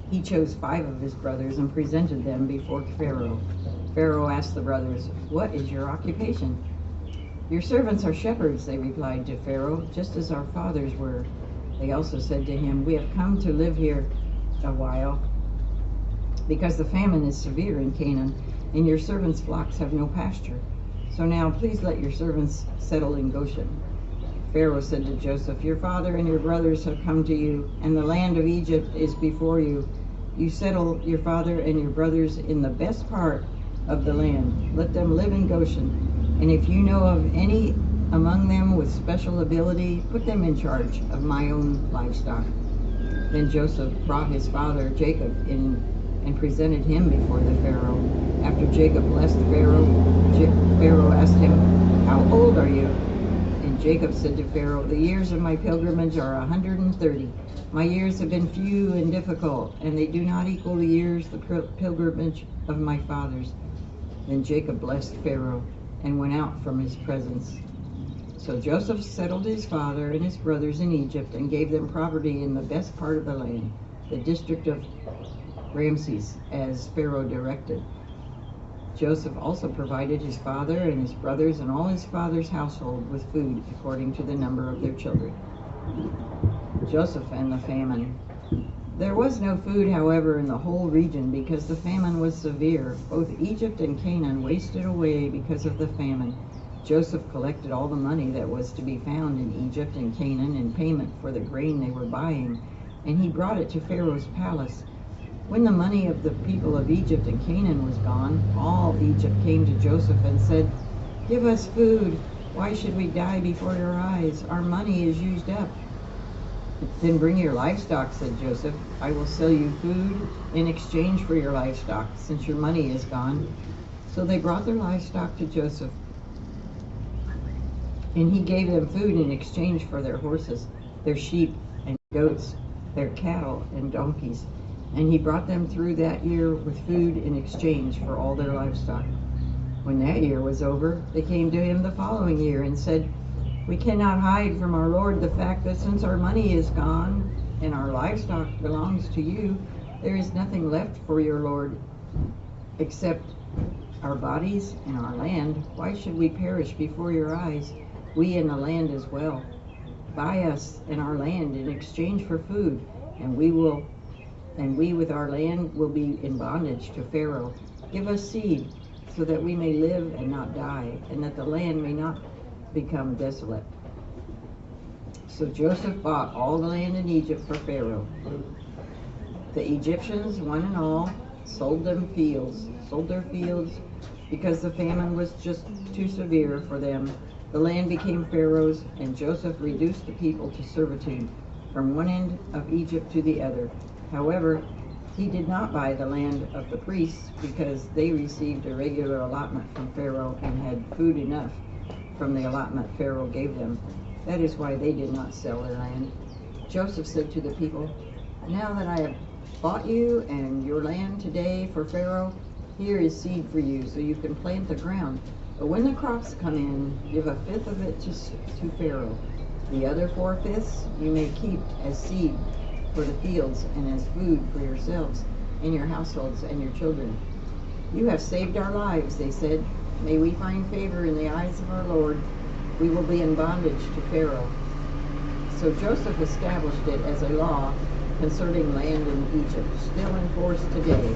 Speaker 8: He chose 5 of his brothers and presented them before Pharaoh. Pharaoh asked the brothers, "What is your occupation?" "Your servants are shepherds," they replied to Pharaoh, "just as our fathers were." They also said to him, "We have come to live here a while, because the famine is severe in Canaan, and your servants' flocks have no pasture. So now please let your servants settle in Goshen." Pharaoh said to Joseph, "Your father and your brothers have come to you, and the land of Egypt is before you. You settle your father and your brothers in the best part of the land. Let them live in Goshen. And if you know of any among them with special ability, put them in charge of my own livestock." Then Joseph brought his father Jacob in and presented him before the Pharaoh. After Jacob blessed Pharaoh, Pharaoh asked him, "How old are you?" And Jacob said to Pharaoh, "The years of my pilgrimage are 130. My years have been few and difficult, and they do not equal the years the pilgrimage of my fathers." Then Jacob blessed Pharaoh and went out from his presence. So Joseph settled his father and his brothers in Egypt and gave them property in the best part of the land, the district of Ramses, as Pharaoh directed. Joseph also provided his father and his brothers and all his father's household with food according to the number of their children. Joseph and the famine. There was no food, however, in the whole region because the famine was severe. Both Egypt and Canaan wasted away because of the famine. Joseph collected all the money that was to be found in Egypt and Canaan in payment for the grain they were buying, and he brought it to Pharaoh's palace. When the money of the people of Egypt and Canaan was gone, all Egypt came to Joseph and said, "Give us food. Why should we die before your eyes? Our money is used up." "Then bring your livestock," said Joseph. "I will sell you food in exchange for your livestock, since your money is gone." So they brought their livestock to Joseph, and he gave them food in exchange for their horses, their sheep and goats, their cattle and donkeys. And he brought them through that year with food in exchange for all their livestock. When that year was over, they came to him the following year and said, "We cannot hide from our Lord the fact that since our money is gone and our livestock belongs to you, there is nothing left for your Lord except our bodies and our land. Why should we perish before your eyes, we and the land as well? Buy us and our land in exchange for food, and we with our land will be in bondage to Pharaoh. Give us seed so that we may live and not die, and that the land may not become desolate." So Joseph bought all the land in Egypt for Pharaoh. The Egyptians, one and all, sold their fields because the famine was just too severe for them. The land became Pharaoh's, and Joseph reduced the people to servitude from one end of Egypt to the other. However, he did not buy the land of the priests because they received a regular allotment from Pharaoh and had food enough from the allotment Pharaoh gave them. That is why they did not sell their land. Joseph said to the people, "Now that I have bought you and your land today for Pharaoh, here is seed for you so you can plant the ground. But when the crops come in, give a fifth of it to Pharaoh. The other 4/5 you may keep as seed for the fields and as food for yourselves and your households and your children." "You have saved our lives," they said. "May we find favor in the eyes of our Lord. We will be in bondage to Pharaoh." So Joseph established it as a law concerning land in Egypt, still in force today,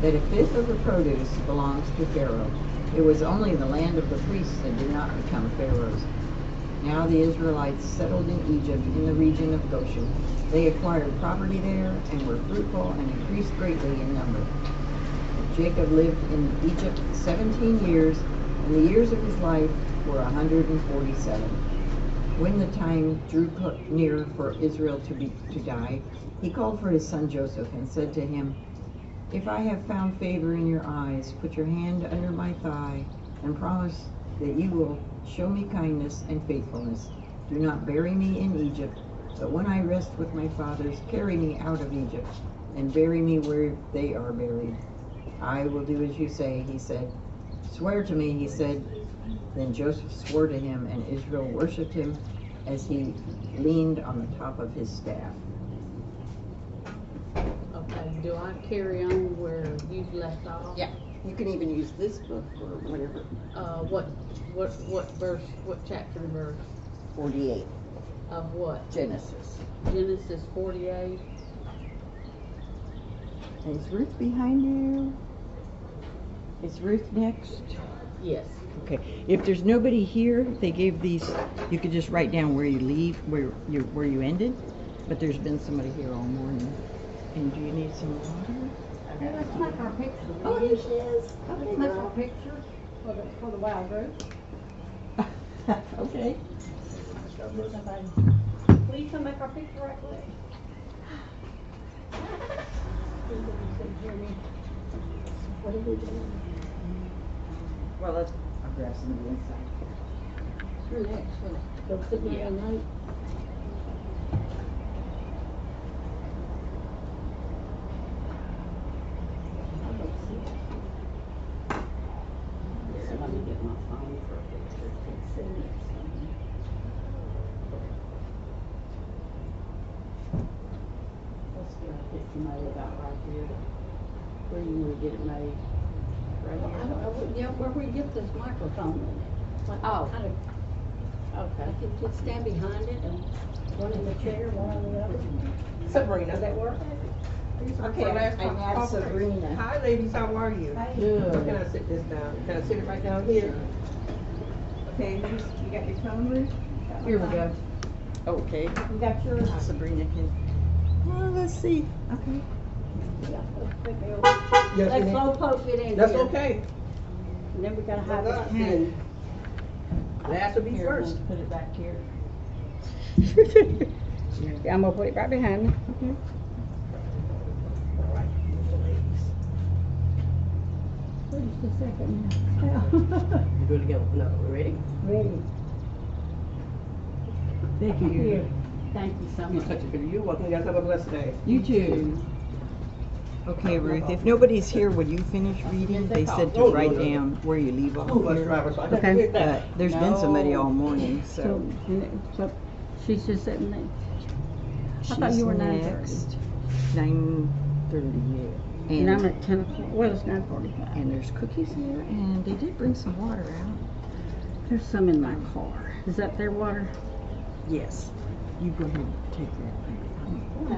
Speaker 8: that a fifth of the produce belongs to Pharaoh. It was only the land of the priests that did not become Pharaoh's. Now the Israelites settled in Egypt in the region of Goshen. They acquired property there and were fruitful and increased greatly in number. Jacob lived in Egypt 17 years, and the years of his life were 147. When the time drew near for Israel to die, he called for his son Joseph and said to him, "If I have found favor in your eyes, put your hand under my thigh and promise that you will show me kindness and faithfulness. Do not bury me in Egypt, but when I rest with my fathers, carry me out of Egypt and bury me where they are buried." "I will do as you say," he said. "Swear to me," he said. Then Joseph swore to him, and Israel worshipped him as he leaned on the top of his staff.
Speaker 14: Okay, do I carry on where you left off?
Speaker 5: Yeah, you can even use this book or whatever.
Speaker 14: What verse, what chapter and verse?
Speaker 5: 48.
Speaker 14: Of what?
Speaker 17: Genesis.
Speaker 14: Genesis 48.
Speaker 17: Is Ruth behind you? Is Ruth next?
Speaker 14: Yes.
Speaker 17: Okay. If there's nobody here, they gave these. You could just write down where you leave, where you ended. But there's been somebody here all morning. And do you need some water?
Speaker 7: Hey, let's make our picture.
Speaker 14: Oh, here she is.
Speaker 7: Let's
Speaker 14: Okay,
Speaker 7: make
Speaker 14: girl.
Speaker 7: our picture for the wild group.
Speaker 17: Okay.
Speaker 7: Will you come make our picture right quick?
Speaker 14: What are we doing?
Speaker 17: Well, I'll grab some of the inside.
Speaker 14: You're next. Go sit down tonight. Let me get my phone for a picture. It's sitting there somewhere. Let's get a picture made about right here. Where you want to get it made? Right here?
Speaker 7: Yeah, where we get this microphone in it. Like,
Speaker 14: Oh.
Speaker 7: kind of,
Speaker 14: Okay.
Speaker 7: I could just stand behind it and one in the chair, one on the other.
Speaker 14: Sabrina.
Speaker 7: Does that work?
Speaker 14: Okay, I add Sabrina.
Speaker 18: Hi ladies, how are you?
Speaker 14: Good.
Speaker 18: Can I sit this down? Can I sit it right down here? Okay, you got your phone, Ruth?
Speaker 14: Here we go.
Speaker 17: Okay.
Speaker 7: You got yours?
Speaker 17: Sabrina can. Well, let's see. Okay.
Speaker 18: Yes,
Speaker 7: They
Speaker 18: ma'am.
Speaker 7: slow poke it in here.
Speaker 18: That's okay.
Speaker 7: And then we gotta have
Speaker 18: That's
Speaker 7: it.
Speaker 18: okay. Last will be
Speaker 14: Here,
Speaker 18: first.
Speaker 14: we'll put it back here.
Speaker 7: Yeah, I'm gonna put it right behind me. Wait just a second now.
Speaker 18: You good to go? No, we ready?
Speaker 7: Ready.
Speaker 18: Thank you.
Speaker 7: Here. Thank you so
Speaker 18: You
Speaker 7: much.
Speaker 18: touch it, baby. You're welcome. You guys have a blessed day.
Speaker 17: You too. Okay, Ruth, if nobody's here, would you finish reading? They said to
Speaker 18: Oh,
Speaker 17: write
Speaker 18: no, no.
Speaker 17: down where you leave off
Speaker 18: Oh, bus
Speaker 17: here.
Speaker 18: driver, so I
Speaker 7: Okay.
Speaker 18: can get that.
Speaker 17: But there's been somebody all morning, so.
Speaker 7: So she's just sitting there. I thought
Speaker 17: She's
Speaker 7: you were 9:30.
Speaker 17: next. 9:30, yeah.
Speaker 7: And I'm at 10 o'clock. Well, it's 9:45.
Speaker 17: And there's cookies here, and they did bring some water out.
Speaker 7: There's some in my car. Is that their water?
Speaker 17: Yes. You go ahead and take that.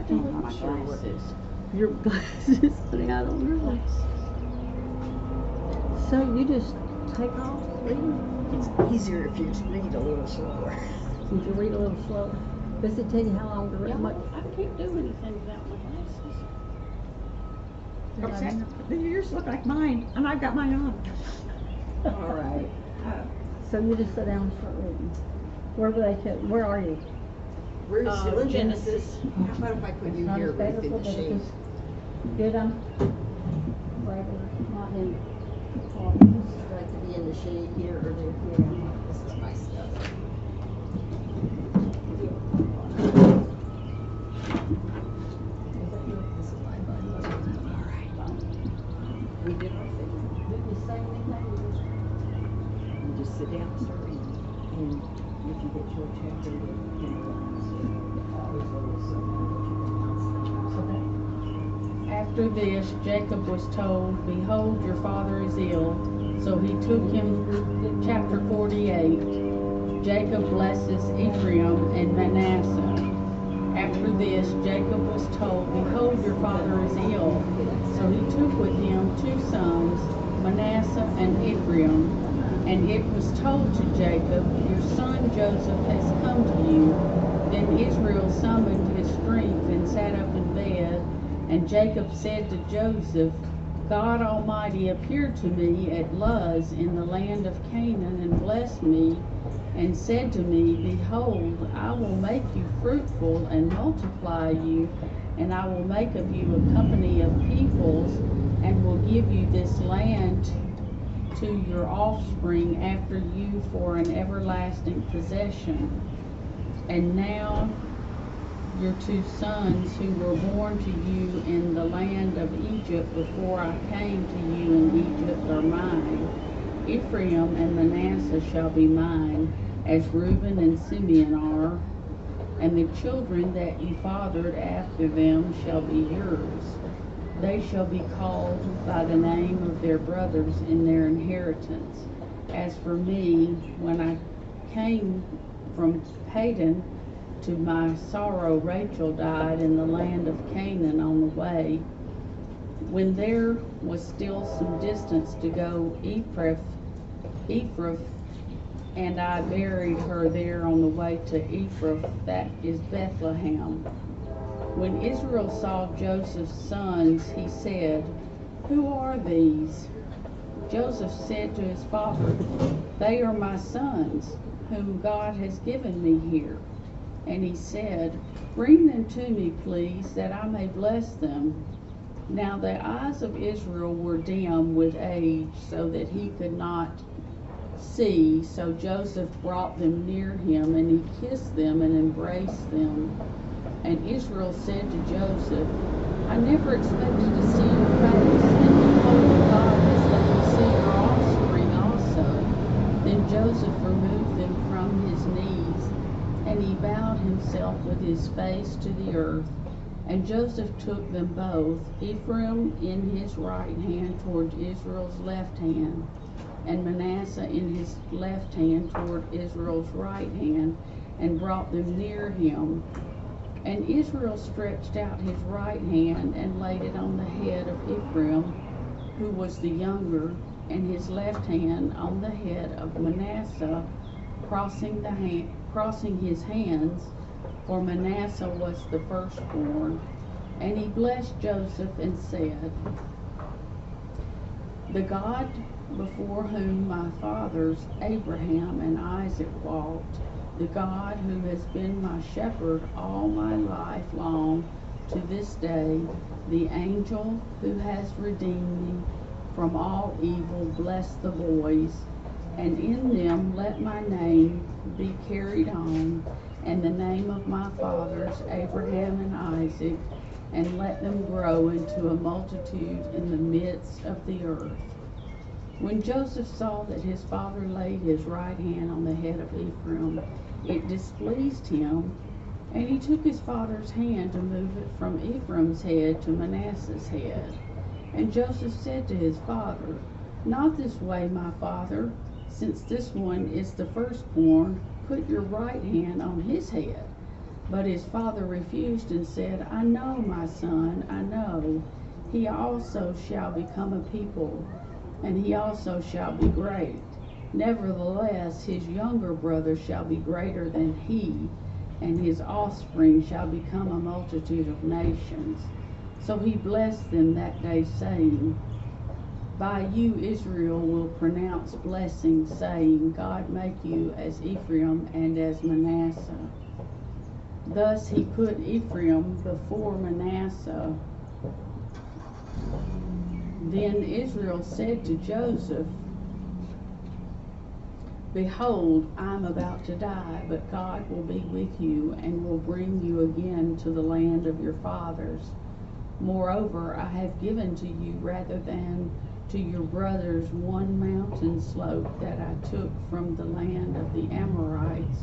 Speaker 7: I'm not sure what it is. Your glasses, honey, I don't know. So you just take off reading?
Speaker 17: It's easier if you read a little slower.
Speaker 7: Did you read a little slower? Does it tell you how long to read?
Speaker 14: I can't do anything without my glasses.
Speaker 17: Okay. Yours look like mine, and I've got mine on.
Speaker 7: All right. So you just sit down and start reading. Where were they? Where are you?
Speaker 17: We're still in Genesis.
Speaker 7: How
Speaker 17: about if I put you
Speaker 7: Not
Speaker 17: here,
Speaker 7: as bad
Speaker 17: Ruth,
Speaker 7: as
Speaker 17: in
Speaker 7: what
Speaker 17: the
Speaker 7: they
Speaker 17: shade?
Speaker 7: just did them. Regular, not in.
Speaker 17: I'd like to be in the shade here or there. Yeah. This is my stuff. This is my Bible. All right. We did our thing.
Speaker 7: Did you say anything?
Speaker 17: You just sit down and start reading. And if you get to a chapter, you always learn something.
Speaker 14: After this, Jacob was told, "Behold, your father is ill." So he took him, chapter 48. Jacob blesses Ephraim and Manasseh. After this, Jacob was told, "Behold, your father is ill." So he took with him 2 sons, Manasseh and Ephraim. And it was told to Jacob, "Your son Joseph has come to you." Then Israel summoned his strength and sat up in bed. And Jacob said to Joseph, "God Almighty appeared to me at Luz in the land of Canaan and blessed me, and said to me, Behold, I will make you fruitful and multiply you, and I will make of you a company of peoples, and will give you this land to your offspring after you for an everlasting possession. And now your 2 sons who were born to you in the land of Egypt before I came to you in Egypt are mine. Ephraim and Manasseh shall be mine, as Reuben and Simeon are, and the children that you fathered after them shall be yours. They shall be called by the name of their brothers in their inheritance. As for me, when I came from Padan, to my sorrow Rachel died in the land of Canaan on the way. When there was still some distance to go, Ephrath, and I buried her there on the way to Ephrath, that is Bethlehem. When Israel saw Joseph's sons, he said, "Who are these?" Joseph said to his father, "They are my sons, whom God has given me here." And he said, "Bring them to me, please, that I may bless them." Now the eyes of Israel were dim with age, so that he could not see. So Joseph brought them near him, and he kissed them and embraced them. And Israel said to Joseph, "I never expected to see your face, and behold, God has let me see your offspring also." Then Joseph removed them from his knees, and he bowed himself with his face to the earth. And Joseph took them both, Ephraim in his right hand toward Israel's left hand, and Manasseh in his left hand toward Israel's right hand, and brought them near him. And Israel stretched out his right hand and laid it on the head of Ephraim, who was the younger, and his left hand on the head of Manasseh, crossing his hands, for Manasseh was the firstborn. And he blessed Joseph and said, "The God before whom my fathers Abraham and Isaac walked, the God who has been my shepherd all my life long to this day, the angel who has redeemed me from all evil, bless the boys, and in them let my name be carried on, and the name of my fathers Abraham and Isaac, and let them grow into a multitude in the midst of the earth." When Joseph saw that his father laid his right hand on the head of Ephraim, it displeased him, and he took his father's hand to move it from Ephraim's head to Manasseh's head. And Joseph said to his father, "Not this way, my father, since this one is the firstborn, put your right hand on his head." But his father refused and said, "I know, my son, I know. He also shall become a people, and he also shall be great. Nevertheless, his younger brother shall be greater than he, and his offspring shall become a multitude of nations." So he blessed them that day, saying, "By you Israel will pronounce blessing, saying, God make you as Ephraim and as Manasseh." Thus he put Ephraim before Manasseh. Then Israel said to Joseph, "Behold, I am about to die, but God will be with you and will bring you again to the land of your fathers. Moreover, I have given to you rather than to your brothers one mountain slope that I took from the land of the Amorites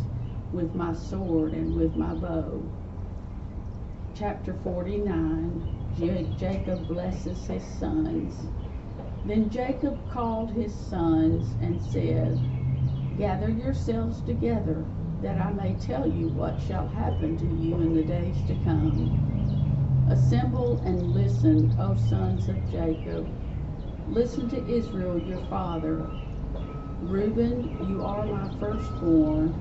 Speaker 14: with my sword and with my bow." Chapter 49, Jacob blesses his sons. Then Jacob called his sons and said, "Gather yourselves together, that I may tell you what shall happen to you in the days to come. Assemble and listen, O sons of Jacob. Listen to Israel your father. Reuben, you are my firstborn,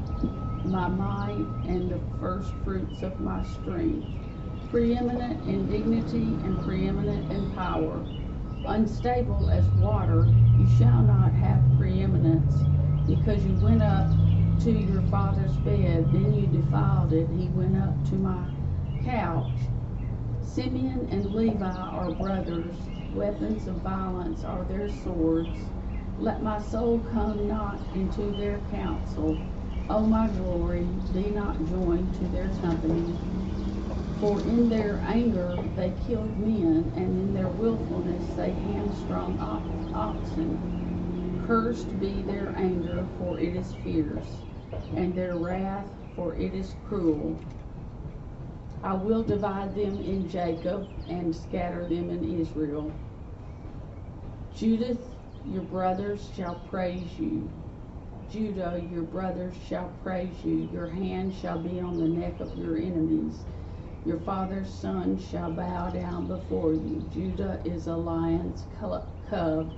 Speaker 14: my might, and the first fruits of my strength, preeminent in dignity and preeminent in power. Unstable as water, you shall not have preeminence, because you went up to your father's bed, then you defiled it. He went up to my couch. Simeon and Levi are brothers. Weapons of violence are their swords. Let my soul come not into their counsel. O my glory, be not joined to their company. For in their anger they killed men, and in their willfulness they hamstrung oxen. Cursed be their anger, for it is fierce, and their wrath, for it is cruel. I will divide them in Jacob and scatter them in Israel. Judith, your brothers shall praise you. Judah, your brothers shall praise you. Your hand shall be on the neck of your enemies. Your father's son shall bow down before you. Judah is a lion's cub.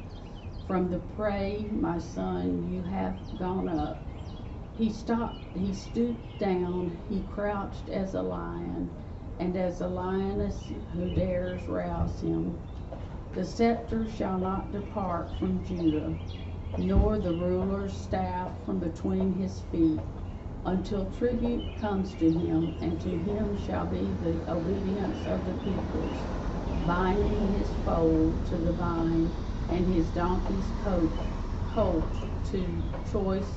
Speaker 14: From the prey, my son, you have gone up. He stooped down, he crouched as a lion, and as a lioness who dares rouse him. The scepter shall not depart from Judah, nor the ruler's staff from between his feet, until tribute comes to him, and to him shall be the obedience of the peoples, binding his foal to the vine, and his donkey's colt to the choice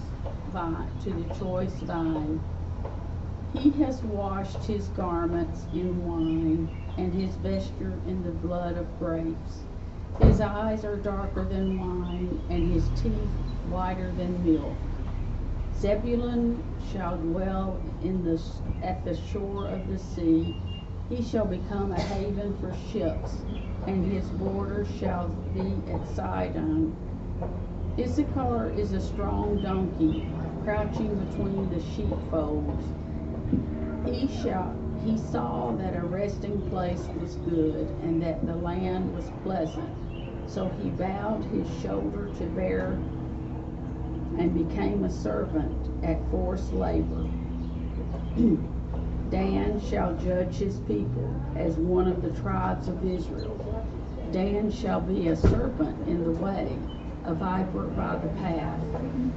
Speaker 14: vine. He has washed his garments in wine, and his vesture in the blood of grapes. His eyes are darker than wine, and his teeth whiter than milk. Zebulun shall dwell at the shore of the sea. He shall become a haven for ships, and his border shall be at Sidon. Issachar is a strong donkey, crouching between the sheepfolds. He saw that a resting place was good, and that the land was pleasant. So he bowed his shoulder to bear, and became a servant at forced labor. Dan shall judge his people as one of the tribes of Israel. Dan shall be a serpent in the way, a viper by the path,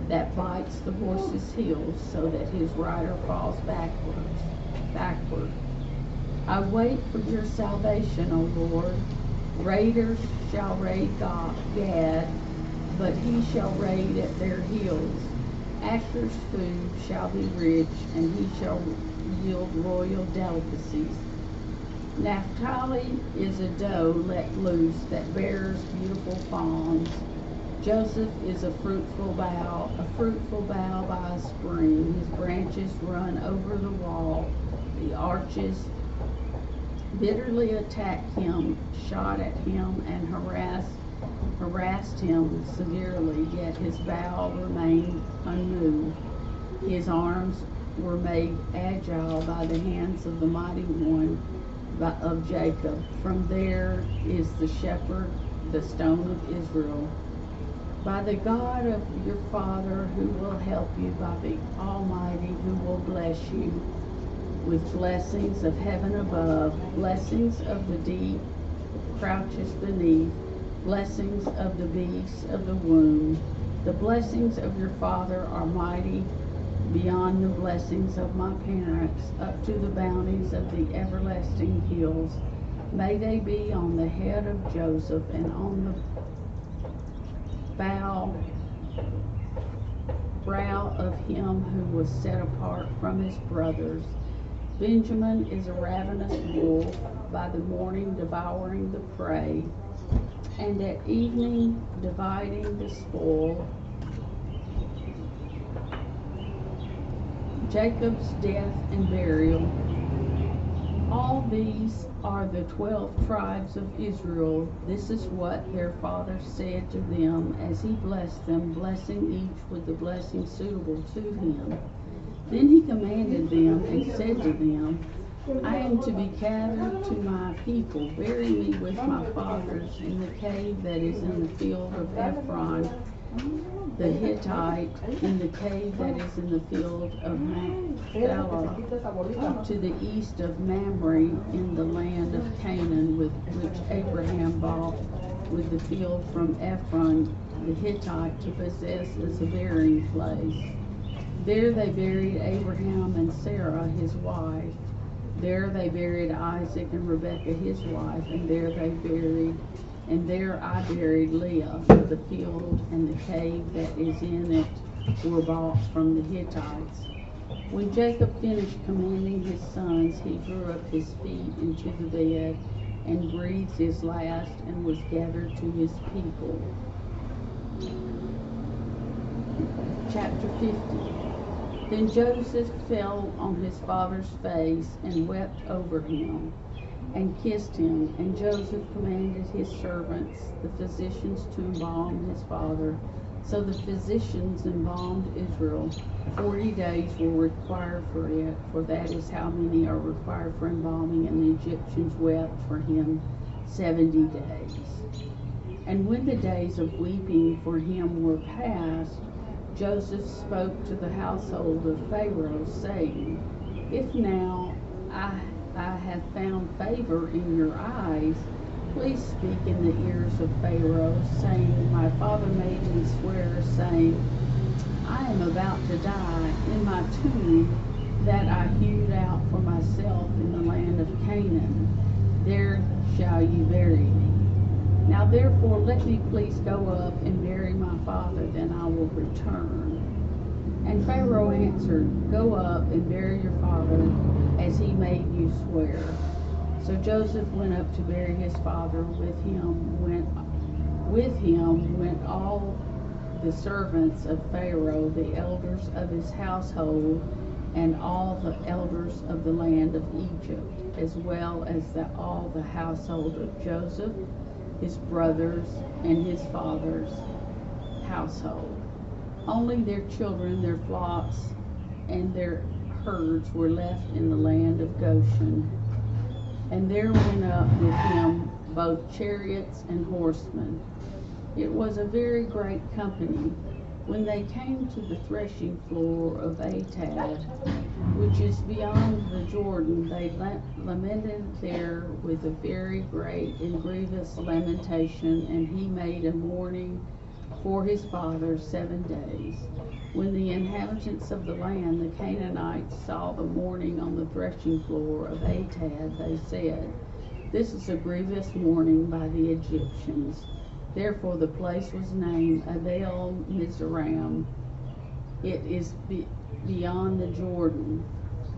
Speaker 14: that bites the horse's heels, so that his rider falls backward. I wait for your salvation, O Lord. Raiders shall raid Gad, but he shall raid at their heels. Asher's food shall be rich, and he shall yield royal delicacies. Naphtali is a doe let loose that bears beautiful fawns. Joseph is a fruitful bough by a spring. His branches run over the wall. The arches bitterly attacked him, shot at him, and harassed him severely, yet his bow remained unmoved. His arms were made agile by the hands of the mighty one of Jacob. From there is the shepherd, the stone of Israel. By the God of your father who will help you, by the Almighty who will bless you with blessings of heaven above, blessings of the deep crouches beneath, blessings of the beasts of the womb. The blessings of your father are mighty beyond the blessings of my parents, up to the bounties of the everlasting hills. May they be on the head of Joseph and on the brow of him who was set apart from his brothers. Benjamin is a ravenous wolf, by the morning devouring the prey, and at evening dividing the spoil. Jacob's death and burial. All these are the 12 tribes of Israel. This is what their father said to them as he blessed them, blessing each with the blessing suitable to him. Then he commanded them and said to them, I am to be gathered to my people. Bury me with my fathers in the cave that is in the field of Ephron, the Hittite, in the cave that is in the field of Machpelah, to the east of Mamre, in the land of Canaan, which Abraham bought with the field from Ephron the Hittite to possess as a burying place. There they buried Abraham and Sarah his wife. There they buried Isaac and Rebekah his wife, and there I buried Leah. The field and the cave that is in it were bought from the Hittites. When Jacob finished commanding his sons, he drew up his feet into the bed and breathed his last and was gathered to his people. Chapter 50. Then Joseph fell on his father's face and wept over him and kissed him. And Joseph commanded his servants, the physicians, to embalm his father. So the physicians embalmed Israel. 40 days were required for it, for that is how many are required for embalming, and the Egyptians wept for him 70 days. And when the days of weeping for him were past, Joseph spoke to the household of Pharaoh, saying, If now I have found favor in your eyes, please speak in the ears of Pharaoh, saying, My father made me swear, saying, I am about to die in my tomb that I hewed out for myself in the land of Canaan. There shall you bury me. Now therefore let me please go up and bury my father, then I will return. And Pharaoh answered, Go up and bury your father as he made you swear. So Joseph went up to bury his father. With him went all the servants of Pharaoh, the elders of his household, and all the elders of the land of Egypt, as well as all the household of Joseph, his brothers, and his father's household. Only their children, their flocks, and their herds were left in the land of Goshen. And there went up with him both chariots and horsemen. It was a very great company. When they came to the threshing floor of Atad, which is beyond the Jordan, they lamented there with a very great and grievous lamentation, and he made a mourning for his father 7 days. When the inhabitants of the land, the Canaanites, saw the mourning on the threshing floor of Atad, they said, This is a grievous mourning by the Egyptians. Therefore the place was named Abel Mizraim. It is beyond the Jordan.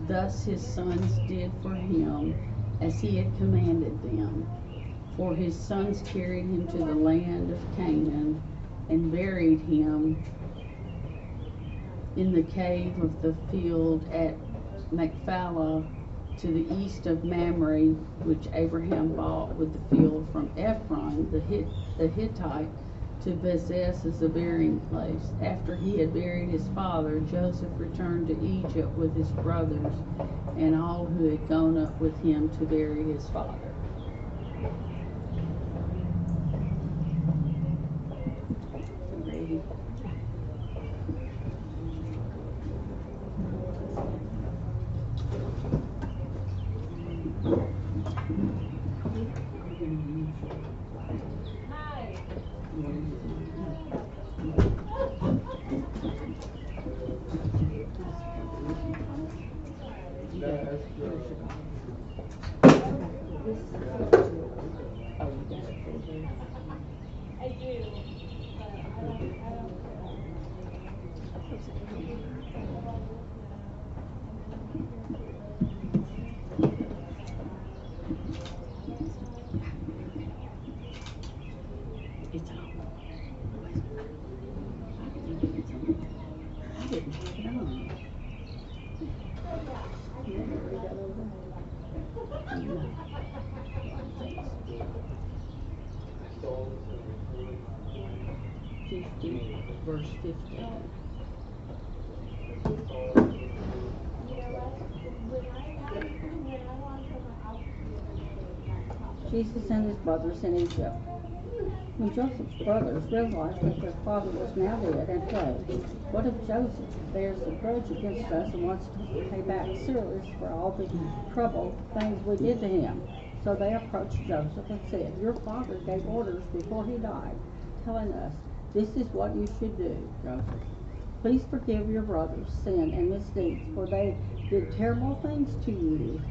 Speaker 14: Thus his sons did for him as he had commanded them. For his sons carried him to the land of Canaan and buried him in the cave of the field at Machpelah, to the east of Mamre, which Abraham bought with the field from Ephron the Hittite, to possess as a burying place. After he had buried his father, Joseph returned to Egypt with his brothers and all who had gone up with him to bury his father. Verse 15.
Speaker 19: Jesus and his brothers in Egypt. When Joseph's brothers realized that their father was now dead and fled, what if Joseph bears a grudge against us and wants to pay back serious for all the trouble things we did to him? So they approached Joseph and said, Your father gave orders before he died, telling us, This is what you should do, Joseph. Please forgive your brothers' sin and misdeeds, for they did terrible things to you.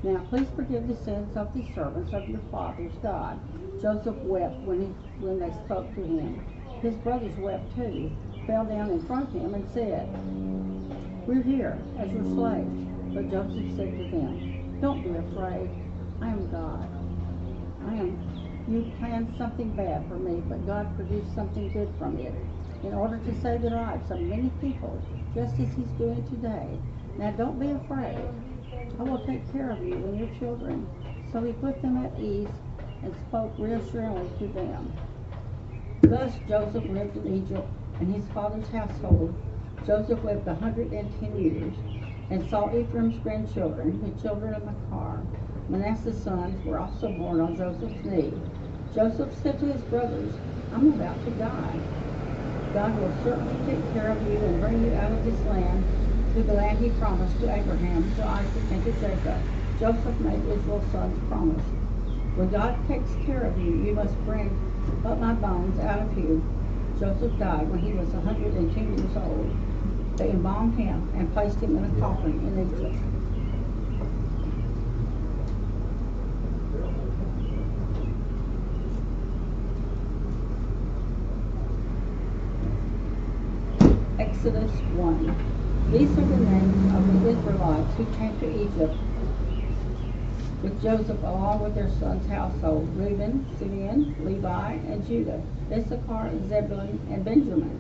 Speaker 19: Now please forgive the sins of the servants of your father's God. Joseph wept when they spoke to him. His brothers wept too, fell down in front of him and said, We're here as your slaves. But Joseph said to them, Don't be afraid. I am God. You planned something bad for me, but God produced something good from it, in order to save the lives of many people, just as he's doing today. Now don't be afraid. I will take care of you and your children. So he put them at ease and spoke reassuringly to them. Thus Joseph lived in Egypt, and his father's household. Joseph lived 110 years, and saw Ephraim's grandchildren, the children of Machir. Manasseh's sons were also born on Joseph's knee. Joseph said to his brothers, I'm about to die. God will certainly take care of you and bring you out of this land to the land he promised to Abraham, to Isaac, and to Jacob. Joseph made Israel's sons promise. When God takes care of you, you must bring up my bones out of you. Joseph died when he was 110 years old. They embalmed him and placed him in a coffin in Egypt. Exodus 1. These are the names of the Israelites who came to Egypt with Joseph along with their sons' household: Reuben, Simeon, Levi, and Judah, Issachar, Zebulun, and Benjamin,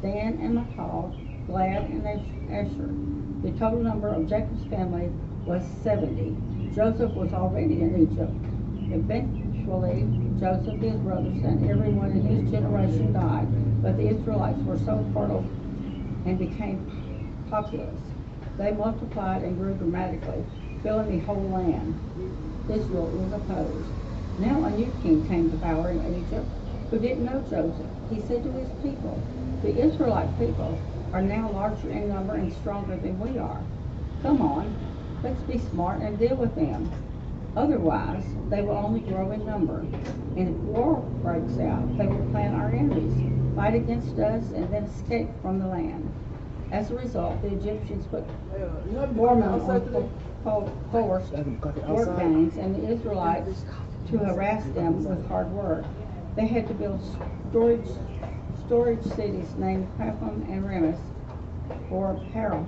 Speaker 19: Dan and Naphtali, Gad and Asher. The total number of Jacob's family was 70. Joseph was already in Egypt. Eventually, Joseph, his brothers, and everyone in his generation died, but the Israelites were so fertile and became populous. They multiplied and grew dramatically, filling the whole land. Israel was opposed. Now a new king came to power in Egypt who didn't know Joseph. He said to his people, the Israelite people are now larger in number and stronger than we are. Come on, let's be smart and deal with them. Otherwise, they will only grow in number. And if war breaks out, they will plan our enemies, fight against us, and then escape from the land. As a result, the Egyptians put more men on forced work gangs and the Israelites to harass them with hard work. They had to build storage cities named Pithom and Remes for apparel.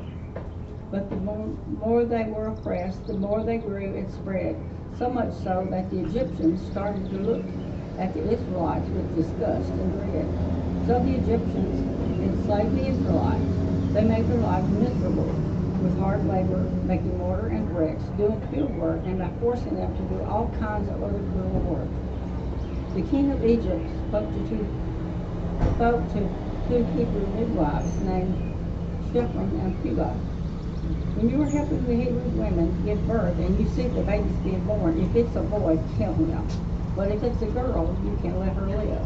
Speaker 19: But the more they were oppressed, the more they grew and spread, so much so that the Egyptians started to look at the Israelites with disgust and dread. So the Egyptians enslaved the Israelites. They made their lives miserable with hard labor, making mortar and bricks, doing field work, and by forcing them to do all kinds of other cruel work. The king of Egypt spoke to two Hebrew midwives named Shiphrah and Puah. When you are helping the Hebrew women give birth and you see the baby's being born, if it's a boy, kill him. But if it's a girl, you can let her live.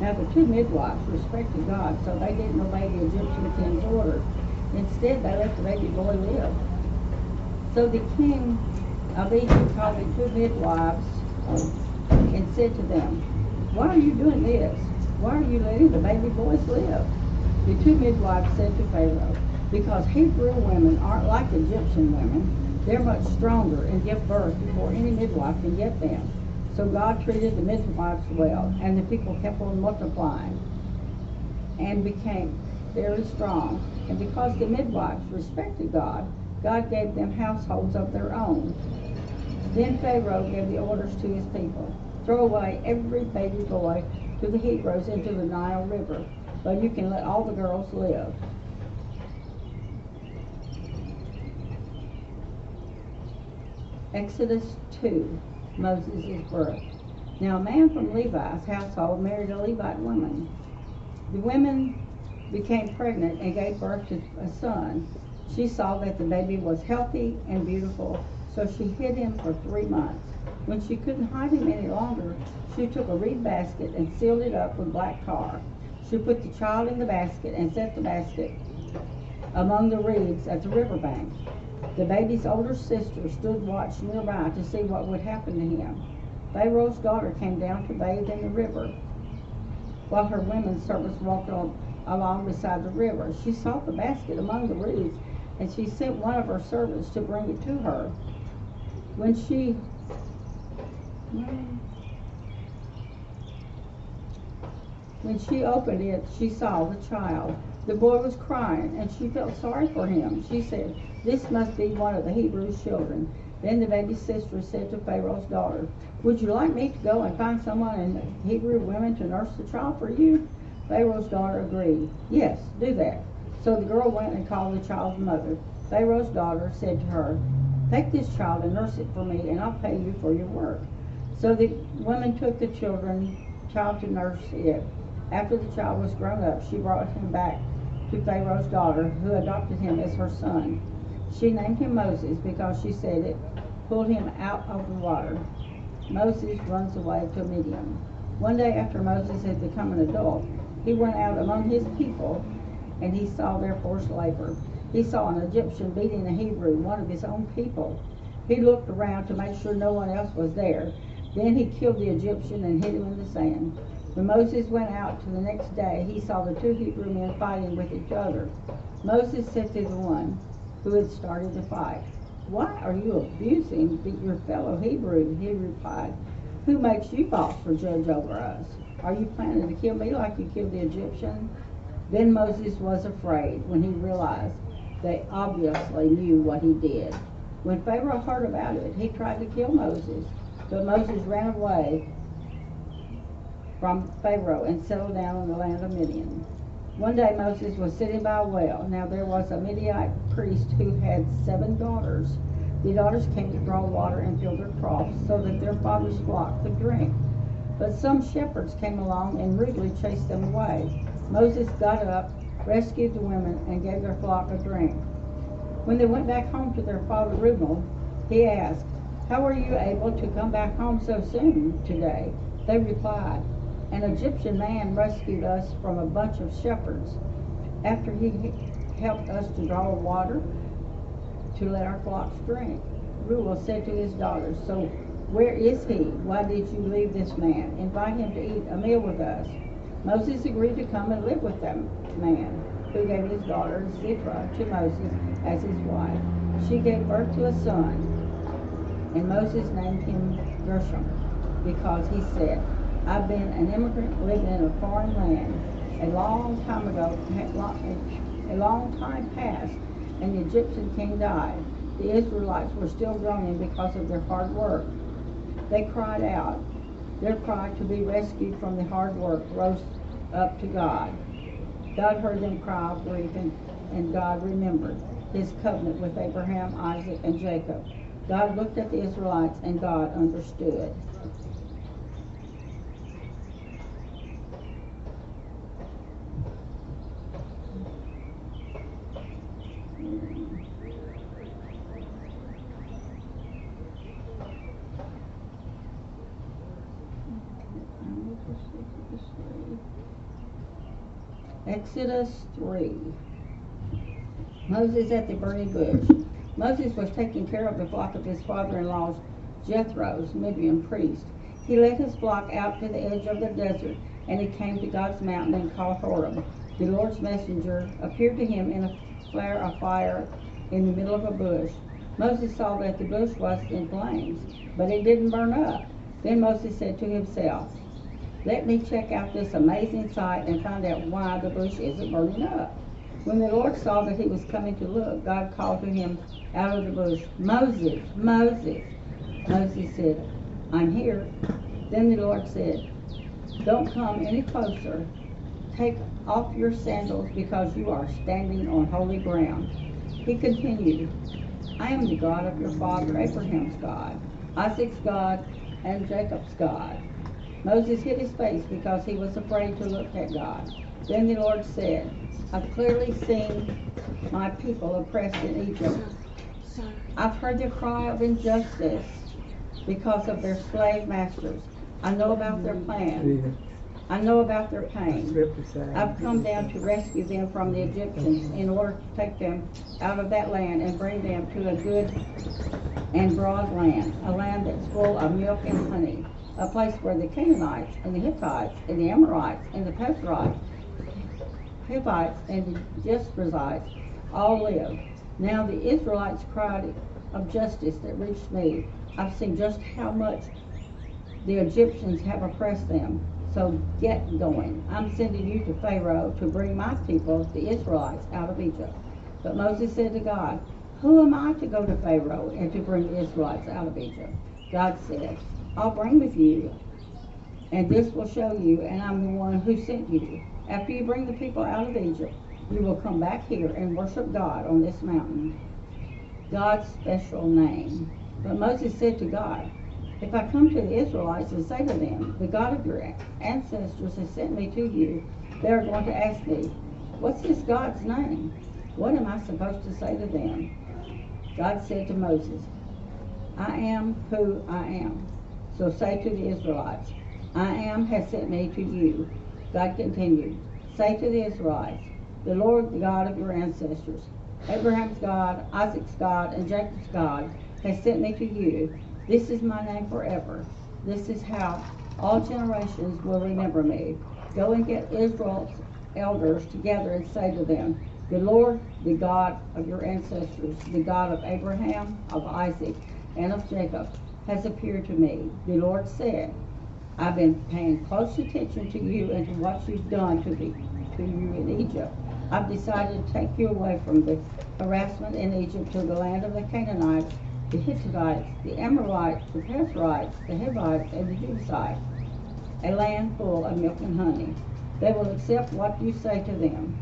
Speaker 19: Now the two midwives respected God, so they didn't obey the Egyptian king's order. Instead, they let the baby boy live. So the king of Egypt called the two midwives and said to them, why are you doing this? Why are you letting the baby boys live? The two midwives said to Pharaoh, because Hebrew women aren't like Egyptian women. They're much stronger and give birth before any midwife can get them. So God treated the midwives well, and the people kept on multiplying and became very strong. And because the midwives respected God, God gave them households of their own. Then Pharaoh gave the orders to his people, throw away every baby boy to the Hebrews into the Nile River, but you can let all the girls live. Exodus 2, Moses' birth. Now a man from Levi's household married a Levite woman. The woman became pregnant and gave birth to a son. She saw that the baby was healthy and beautiful, so she hid him for 3 months. When she couldn't hide him any longer, she took a reed basket and sealed it up with black tar. She put the child in the basket and set the basket among the reeds at the riverbank. The baby's older sister stood watch nearby to see what would happen to him. Pharaoh's daughter came down to bathe in the river, while her women servants walked along beside the river. She saw the basket among the reeds, and she sent one of her servants to bring it to her. When she opened it, she saw the child. The boy was crying, and she felt sorry for him. She said, this must be one of the Hebrew children. Then the baby's sister said to Pharaoh's daughter, would you like me to go and find someone in the Hebrew women to nurse the child for you? Pharaoh's daughter agreed. Yes, do that. So the girl went and called the child's mother. Pharaoh's daughter said to her, take this child and nurse it for me, and I'll pay you for your work. So the woman took the child to nurse it. After the child was grown up, she brought him back to Pharaoh's daughter, who adopted him as her son. She named him Moses because she said it pulled him out of the water. Moses runs away to Midian. One day after Moses had become an adult, he went out among his people, and he saw their forced labor. He saw an Egyptian beating a Hebrew, one of his own people. He looked around to make sure no one else was there. Then he killed the Egyptian and hid him in the sand. When Moses went out the next day, he saw the two Hebrew men fighting with each other. Moses said to the one who had started the fight, "Why are you abusing your fellow Hebrew?" He replied, "Who makes you boss or judge over us? Are you planning to kill me like you killed the Egyptian?" Then Moses was afraid when he realized they obviously knew what he did. When Pharaoh heard about it, he tried to kill Moses, but Moses ran away from Pharaoh and settled down in the land of Midian. One day Moses was sitting by a well. Now there was a Midianite priest who had 7 daughters. The daughters came to draw water and fill their troughs so that their father's flock could drink. But some shepherds came along and rudely chased them away. Moses got up, rescued the women, and gave their flock a drink. When they went back home to their father Reuben, he asked, "How were you able to come back home so soon today?" They replied, "An Egyptian man rescued us from a bunch of shepherds after he helped us to draw water to let our flocks drink." Reuel said to his daughters, "So where is he? Why did you leave this man? Invite him to eat a meal with us." Moses agreed to come and live with that man, who gave his daughter Zipporah to Moses as his wife. She gave birth to a son, and Moses named him Gershom, because he said, "I've been an immigrant living in a foreign land. A long time passed, and the Egyptian king died. The Israelites were still groaning because of their hard work. They cried out. Their cry to be rescued from the hard work rose up to God. God heard them cry of grief, and God remembered his covenant with Abraham, Isaac, and Jacob. God looked at the Israelites, and God understood." Exodus 3. Moses at the burning bush. Moses was taking care of the flock of his father-in-law's Jethro's Midian priest. He led his flock out to the edge of the desert, and he came to God's mountain called Horeb. The Lord's messenger appeared to him in a flare of fire in the middle of a bush. Moses saw that the bush was in flames, but it didn't burn up. Then Moses said to himself, "Let me check out this amazing sight and find out why the bush isn't burning up." When the Lord saw that he was coming to look, God called to him out of the bush, "Moses, Moses." Moses said, "I'm here." Then the Lord said, "Don't come any closer. Take off your sandals because you are standing on holy ground." He continued, "I am the God of your father Abraham's God, Isaac's God, and Jacob's God." Moses hid his face because he was afraid to look at God. Then the Lord said, "I've clearly seen my people oppressed in Egypt. I've heard their cry of injustice because of their slave masters. I know about their plan. I know about their pain. I've come down to rescue them from the Egyptians in order to take them out of that land and bring them to a good and broad land, a land that's full of milk and honey, a place where the Canaanites and the Hittites and the Amorites and the Perizzites, Hivites and the Jebusites all live." Now the Israelites cried of justice that reached me. I've seen just how much the Egyptians have oppressed them. So get going. I'm sending you to Pharaoh to bring my people, the Israelites, out of Egypt. But Moses said to God, "Who am I to go to Pharaoh and to bring the Israelites out of Egypt?" God said, "I'll bring with you, and this will show you, and I'm the one who sent you. After you bring the people out of Egypt, you will come back here and worship God on this mountain." God's special name. But Moses said to God, If I come to the Israelites and say to them, the God of your ancestors has sent me to you, they are going to ask me, what's this God's name? What am I supposed to say to them? God said to Moses, I am who I am. So say to the Israelites, I am has sent me to you. God continued, say to the Israelites, the Lord, the God of your ancestors, Abraham's God, Isaac's God, and Jacob's God, has sent me to you. This is my name forever. This is how all generations will remember me. Go and get Israel's elders together and say to them, the Lord, the God of your ancestors, the God of Abraham, of Isaac, and of Jacob, has appeared to me. The Lord said, I've been paying close attention to you and to what you've done to you in Egypt. I've decided to take you away from the harassment in Egypt to the land of the Canaanites, the Hittites, the Amorites, the Perizzites, the Hivites, and the Jebusites, a land full of milk and honey. They will accept what you say to them.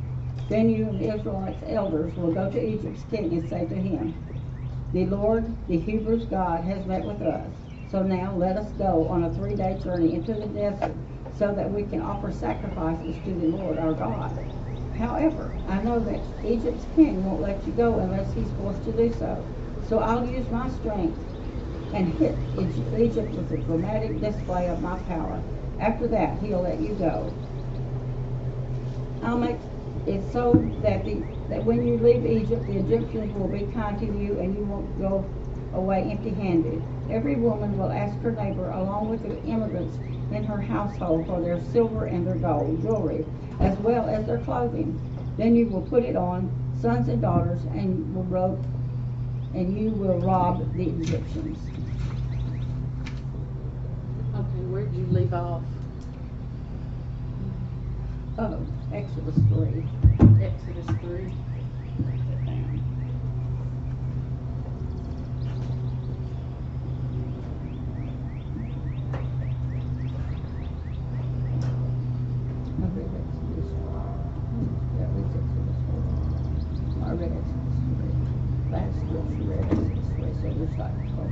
Speaker 19: Then you and the Israelites' elders will go to Egypt's king and say to him, the Lord, the Hebrews' God, has met with us. So now let us go on a 3-day journey into the desert so that we can offer sacrifices to the Lord our God. However, I know that Egypt's king won't let you go unless he's forced to do so. So I'll use my strength and hit Egypt with a dramatic display of my power. After that, he'll let you go. I'll make it so that when you leave Egypt, the Egyptians will be kind to you and you won't go away empty-handed. Every woman will ask her neighbor, along with the immigrants in her household, for their silver and their gold jewelry, as well as their clothing. Then you will put it on sons and daughters, and you will rob the Egyptians.
Speaker 14: Okay, where did you leave off?
Speaker 19: Exodus 3.
Speaker 14: Exodus 3.
Speaker 19: I read Exodus 3. Last scripture read Exodus 3, so we're starting to go.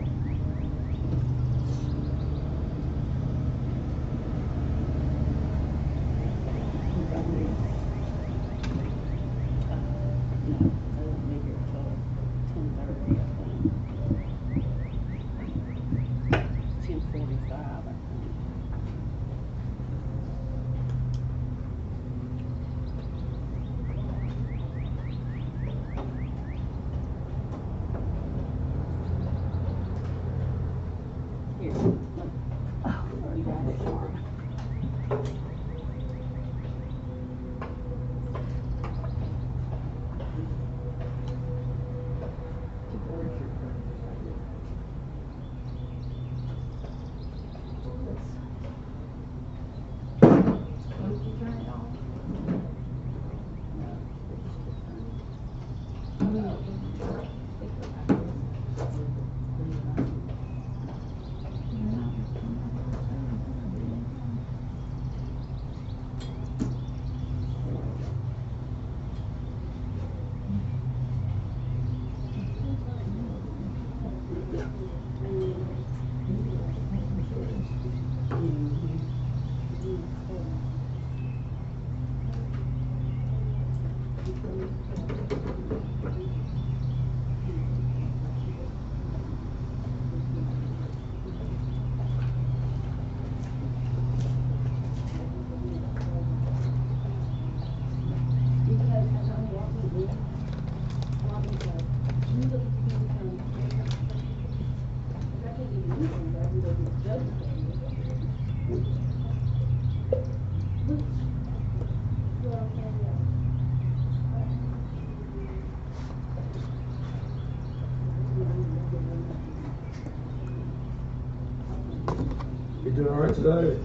Speaker 11: You doing all right today?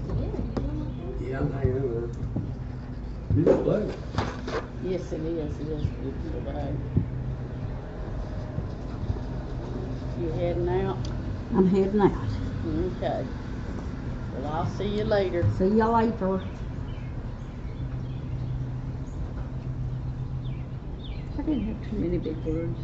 Speaker 11: Yeah, I'm hanging in there. Beautiful day.
Speaker 14: Yes, it is. It is a beautiful day. You heading out?
Speaker 19: I'm heading out.
Speaker 14: Okay. Well, I'll see you later.
Speaker 19: See you later. I didn't have too many big words.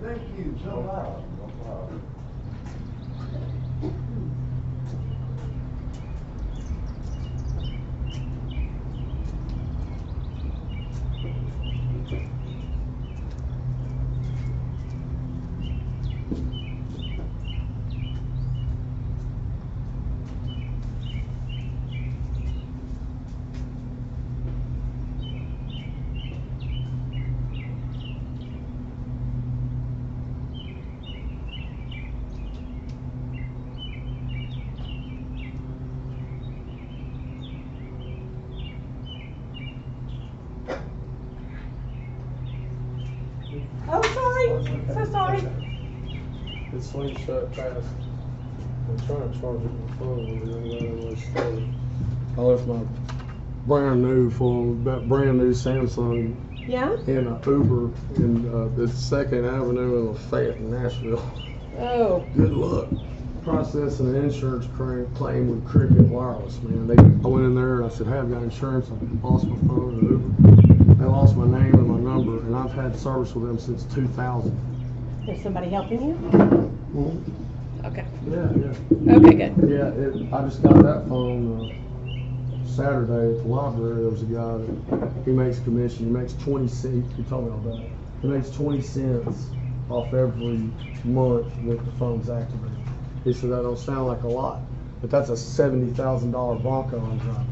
Speaker 11: Thank you so much. No problem.
Speaker 18: Oh, sorry. So sorry.
Speaker 11: It's slingshot fast. I'm trying to charge it with my phone and everything. I left my brand new Samsung
Speaker 18: Yeah?
Speaker 11: in an Uber in the 2nd Avenue in Lafayette, Nashville.
Speaker 18: Oh.
Speaker 11: Good luck processing an insurance claim with Cricket Wireless, man. I went in there and I said, hey, I've got insurance. I lost my phone in Uber. They lost my name and my number, and I've had service with them since 2000.
Speaker 18: Is somebody helping you?
Speaker 11: Mm-hmm.
Speaker 18: Okay.
Speaker 11: Yeah.
Speaker 18: Okay, good.
Speaker 11: Yeah, I just got that phone Saturday at the library. There was a guy that he makes commission. He makes 20 cents. He told me all that. He makes 20 cents off every month that the phone's activated. He said that don't sound like a lot, but that's a $70,000 Bronco I'm driving.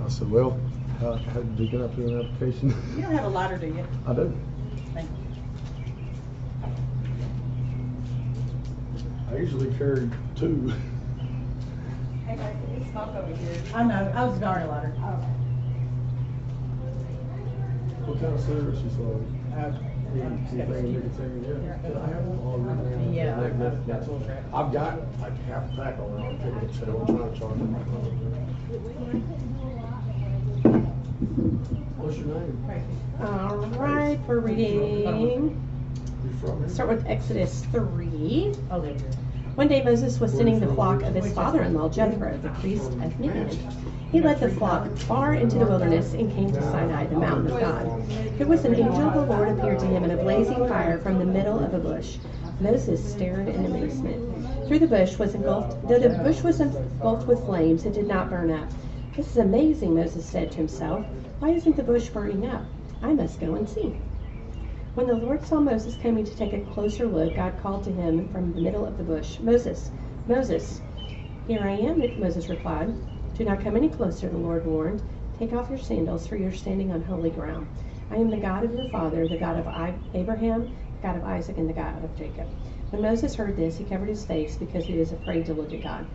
Speaker 11: I said, well, I had to get up here an application.
Speaker 18: You don't have a lighter, do you?
Speaker 11: I do.
Speaker 18: Thank you.
Speaker 11: I usually carry 2.
Speaker 18: Hey guys, it's smoke over here. I know. I was darn a lighter. Okay.
Speaker 11: What kind of cigarettes you smoke? Anything nicotine? Yeah. Can I have one? All written down? Yeah. I've got like half a pack on there. I'm taking a chill. I'm trying to charge my phone. What's your name?
Speaker 18: All right, we're reading. Start with Exodus 3. One day Moses was tending the flock of his father-in-law Jethro, the priest of Midian. He led the flock far into the wilderness and came to Sinai, the mountain of God. There was an angel of the Lord appeared to him in a blazing fire from the middle of a bush. Moses stared in amazement. Though the bush was engulfed with flames, it did not burn up. This is amazing, Moses said to himself. Why isn't the bush burning up? I must go and see. When the Lord saw Moses coming to take a closer look, God called to him from the middle of the bush, Moses, Moses. Here I am, Moses replied. Do not come any closer, the Lord warned. Take off your sandals, for you are standing on holy ground. I am the God of your father, the God of Abraham, the God of Isaac, and the God of Jacob. When Moses heard this, he covered his face because he was afraid to look at God.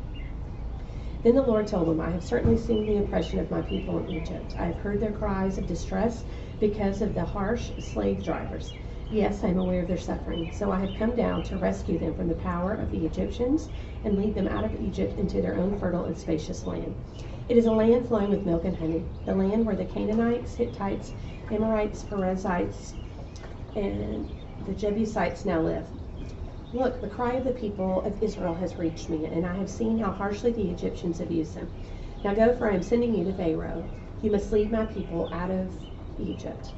Speaker 18: Then the Lord told him, I have certainly seen the oppression of my people in Egypt. I have heard their cries of distress because of the harsh slave drivers. Yes, I am aware of their suffering. So I have come down to rescue them from the power of the Egyptians and lead them out of Egypt into their own fertile and spacious land. It is a land flowing with milk and honey, the land where the Canaanites, Hittites, Amorites, Perizzites, and the Jebusites now live. Look, the cry of the people of Israel has reached me, and I have seen how harshly the Egyptians have used them. Now go, for I am sending you to Pharaoh. You must lead my people out of Egypt.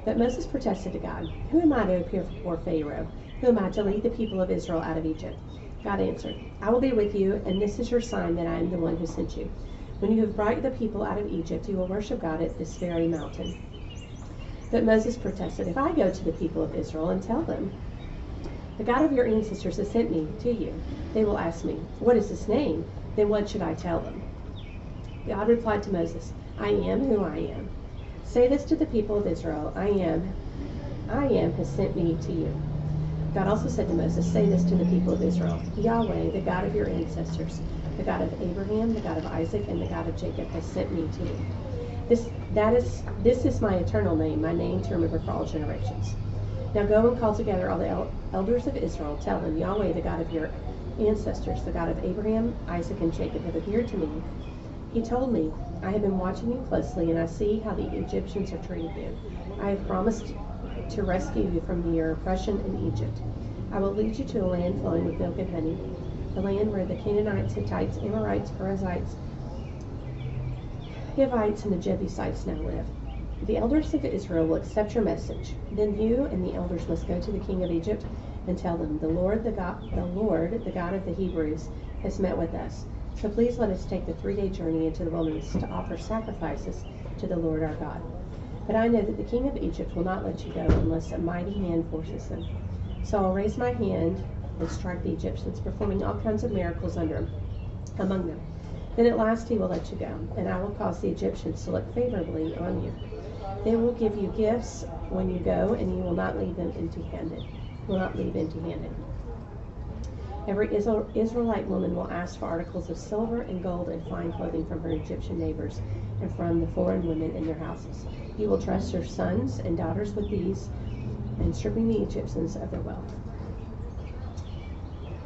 Speaker 18: But Moses protested to God, Who am I to appear before Pharaoh? Who am I to lead the people of Israel out of Egypt? God answered, I will be with you, and this is your sign that I am the one who sent you. When you have brought the people out of Egypt, you will worship God at this very mountain. But Moses protested, If I go to the people of Israel and tell them, the God of your ancestors has sent me to you, they will ask me, What is his name? Then what should I tell them? God replied to Moses, I am who I am. Say this to the people of Israel, I am has sent me to you. God also said to Moses, Say this to the people of Israel, Yahweh, the God of your ancestors, the God of Abraham, the God of Isaac, and the God of Jacob has sent me to you. This is my eternal name, my name to remember for all generations. Now go and call together all the elders of Israel. Tell them, Yahweh, the God of your ancestors, the God of Abraham, Isaac, and Jacob, have appeared to me. He told me, I have been watching you closely, and I see how the Egyptians have treated you. I have promised to rescue you from your oppression in Egypt. I will lead you to a land flowing with milk and honey, the land where the Canaanites, Hittites, Amorites, Perizzites, Hivites, and the Jebusites now live. The elders of Israel will accept your message. Then you and the elders must go to the king of Egypt and tell them, the Lord, the God of the Hebrews, has met with us. So please let us take the 3-day journey into the wilderness to offer sacrifices to the Lord our God. But I know that the king of Egypt will not let you go unless a mighty hand forces him. So I'll raise my hand and strike the Egyptians, performing all kinds of miracles among them. Then at last he will let you go, and I will cause the Egyptians to look favorably on you. They will give you gifts when you go, and you will not leave them empty-handed. Every Israelite woman will ask for articles of silver and gold and fine clothing from her Egyptian neighbors and from the foreign women in their houses. You will dress your sons and daughters with these, and stripping the Egyptians of their wealth.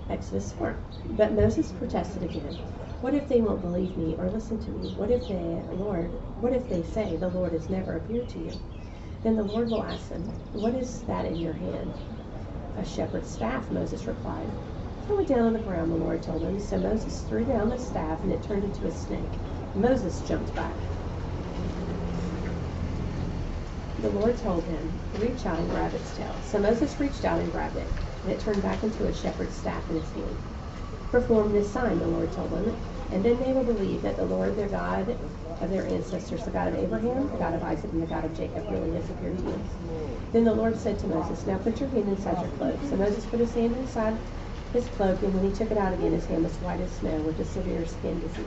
Speaker 18: Exodus 4. But Moses protested again. What if they won't believe me or listen to me? What if they say the Lord has never appeared to you? Then the Lord will ask them, what is that in your hand? A shepherd's staff, Moses replied. Throw it down on the ground, the Lord told him. So Moses threw down the staff, and it turned into a snake. Moses jumped back. The Lord told him, reach out and grab its tail. So Moses reached out and grabbed it, and it turned back into a shepherd's staff in his hand. Perform this sign, the Lord told him, and then they will believe that the Lord, their God of their ancestors, the God of Abraham, the God of Isaac, and the God of Jacob, really has appeared to you. Then the Lord said to Moses, now put your hand inside your cloak. So Moses put his hand inside his cloak, and when he took it out again, his hand was white as snow with a severe skin disease.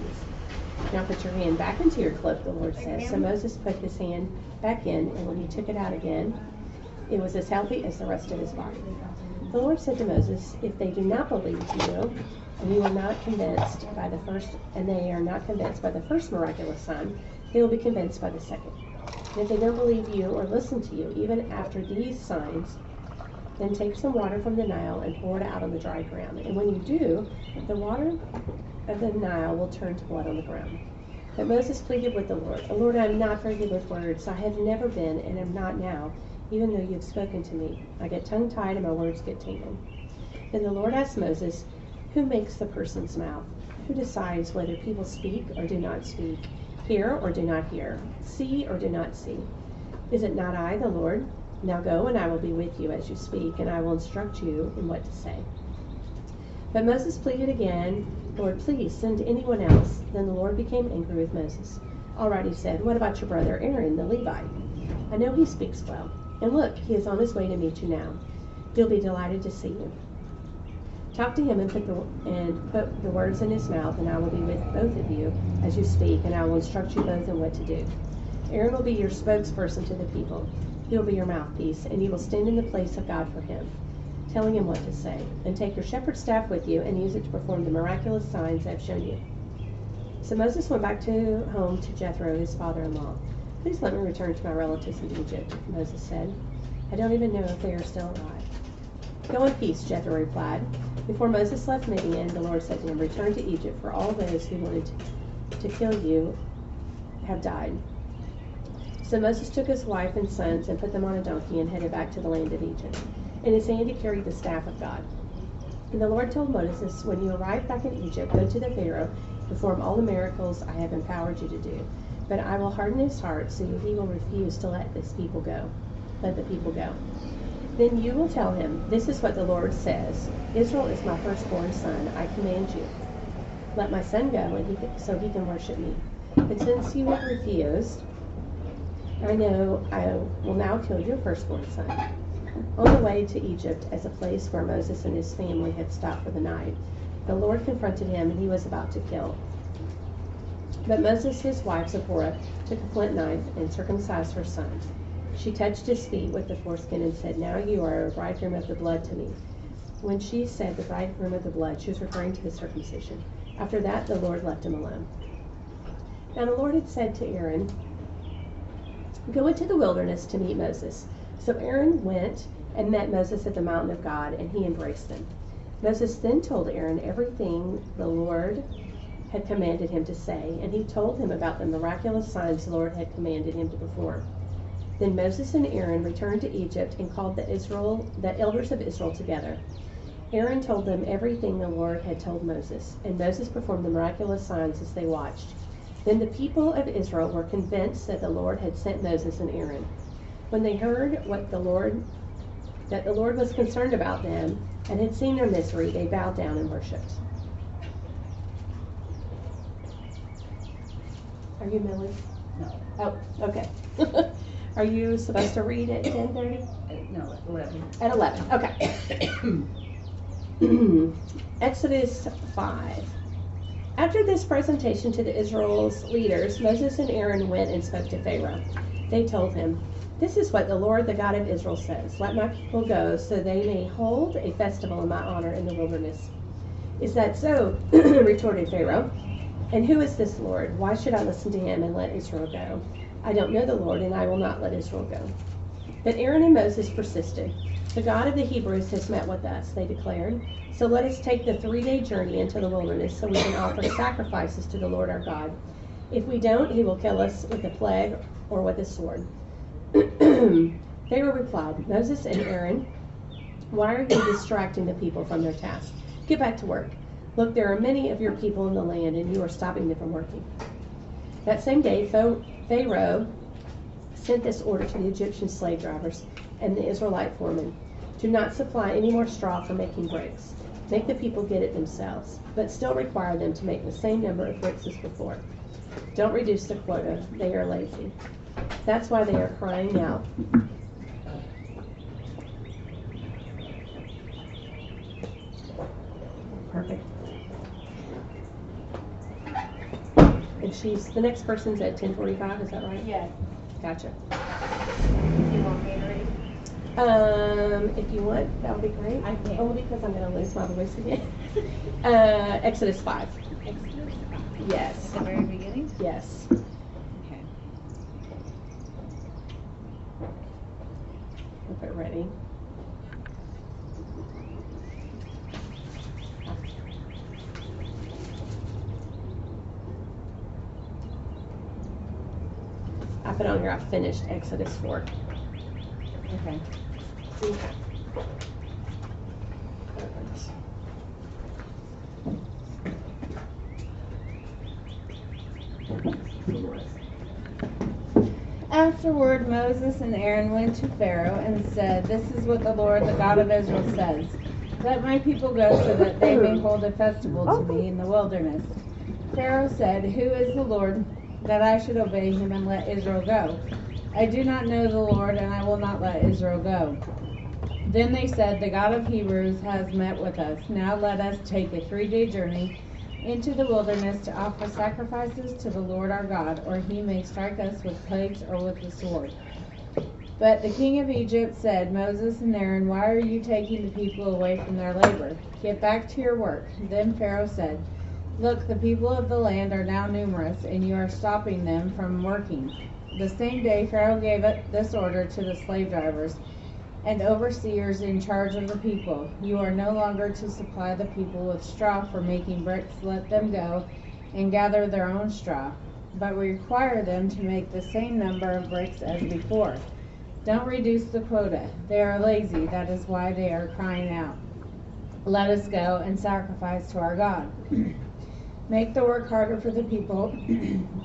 Speaker 18: Now put your hand back into your cloak, the Lord said. So Moses put his hand back in, and when he took it out again, it was as healthy as the rest of his body. The Lord said to Moses, if they do not believe you, and they are not convinced by the first miraculous sign, they will be convinced by the second. And if they don't believe you or listen to you, even after these signs, then take some water from the Nile and pour it out on the dry ground. And when you do, the water of the Nile will turn to blood on the ground. But Moses pleaded with the Lord, O Lord, I am not very good with words. I have never been and am not now, even though you have spoken to me. I get tongue-tied and my words get tangled. Then the Lord asked Moses, who makes the person's mouth? Who decides whether people speak or do not speak, hear or do not hear, see or do not see? Is it not I, the Lord? Now go, and I will be with you as you speak, and I will instruct you in what to say. But Moses pleaded again, Lord, please send anyone else. Then the Lord became angry with Moses. All right, he said, what about your brother Aaron, the Levite? I know he speaks well. And look, he is on his way to meet you now. He'll be delighted to see you. Talk to him and put the words in his mouth, and I will be with both of you as you speak, and I will instruct you both in what to do. Aaron will be your spokesperson to the people. He will be your mouthpiece, and you will stand in the place of God for him, telling him what to say. And take your shepherd's staff with you and use it to perform the miraculous signs I've shown you. So Moses went back home to Jethro, his father-in-law. Please let me return to my relatives in Egypt, Moses said. I don't even know if they are still alive. Go in peace, Jethro replied. Before Moses left Midian, the Lord said to him, return to Egypt, for all those who wanted to kill you have died. So Moses took his wife and sons and put them on a donkey and headed back to the land of Egypt. In his hand he carried the staff of God. And the Lord told Moses, when you arrive back in Egypt, go to the Pharaoh, perform all the miracles I have empowered you to do. But I will harden his heart so he will refuse to let the people go. Then you will tell him, this is what the Lord says. Israel is my firstborn son. I command you. Let my son go so he can worship me. But since you have refused, I know I will now kill your firstborn son. On the way to Egypt, as a place where Moses and his family had stopped for the night, the Lord confronted him, and he was about to kill. But Moses, his wife Zipporah, took a flint knife and circumcised her son. She touched his feet with the foreskin and said, now you are a bridegroom of the blood to me. When she said the bridegroom of the blood, she was referring to the circumcision. After that, the Lord left him alone. Now the Lord had said to Aaron, go into the wilderness to meet Moses. So Aaron went and met Moses at the mountain of God, and he embraced him. Moses then told Aaron everything the Lord had commanded him to say, and he told him about the miraculous signs the Lord had commanded him to perform. Then Moses and Aaron returned to Egypt and called the elders of Israel together. Aaron told them everything the Lord had told Moses, and Moses performed the miraculous signs as they watched. Then the people of Israel were convinced that the Lord had sent Moses and Aaron. When they heard that the Lord was concerned about them and had seen their misery, they bowed down and worshipped. Are you Millie?
Speaker 14: No.
Speaker 18: Oh, okay. Are you supposed to read at 10:30?
Speaker 14: No, at 11.
Speaker 18: At 11, okay. Exodus 5. After this presentation to the Israel's leaders, Moses and Aaron went and spoke to Pharaoh. They told him, "This is what the Lord, the God of Israel, says. Let my people go so they may hold a festival in my honor in the wilderness." "Is that so?" retorted Pharaoh. "And who is this Lord? Why should I listen to him and let Israel go? I don't know the Lord, and I will not let Israel go." But Aaron and Moses persisted. "The God of the Hebrews has met with us," they declared. "So let us take the 3-day journey into the wilderness so we can offer sacrifices to the Lord our God. If we don't, he will kill us with a plague or with a sword." Pharaoh replied, "Moses and Aaron, why are you distracting the people from their task? Get back to work. Look, there are many of your people in the land, and you are stopping them from working." That same day, Pharaoh sent this order to the Egyptian slave drivers and the Israelite foremen: "Do not supply any more straw for making bricks. Make the people get it themselves, but still require them to make the same number of bricks as before. Don't reduce the quota. They are lazy. That's why they are crying out." Perfect. And the next person's at 10:45, is that right?
Speaker 3: Yes.
Speaker 18: Gotcha.
Speaker 3: You want me to read?
Speaker 18: If you want, that would be great.
Speaker 3: I can.
Speaker 18: Only because I'm going to lose my voice again. Exodus 5.
Speaker 3: Exodus 5.
Speaker 18: Yes.
Speaker 3: At the very beginning?
Speaker 18: Yes.
Speaker 3: Okay.
Speaker 18: If it ready. I put on here, I finished Exodus 4.
Speaker 3: Okay. Afterward, Moses and Aaron went to Pharaoh and said, "This is what the Lord, the God of Israel, says. Let my people go so that they may hold a festival to me in the wilderness." Pharaoh said, "Who is the Lord that I should obey him and let Israel go? I do not know the Lord, and I will not let Israel go." Then they said, "The God of Hebrews has met with us. Now let us take a 3-day journey into the wilderness to offer sacrifices to the Lord our God, or he may strike us with plagues or with the sword." But the king of Egypt said, "Moses and Aaron, why are you taking the people away from their labor? Get back to your work." Then Pharaoh said, "Look, the people of the land are now numerous, and you are stopping them from working." The same day Pharaoh gave this order to the slave drivers and overseers in charge of the people: "You are no longer to supply the people with straw for making bricks. Let them go and gather their own straw, but require them to make the same number of bricks as before. Don't reduce the quota. They are lazy. That is why they are crying out. Let us go and sacrifice to our God." Make the work harder for the people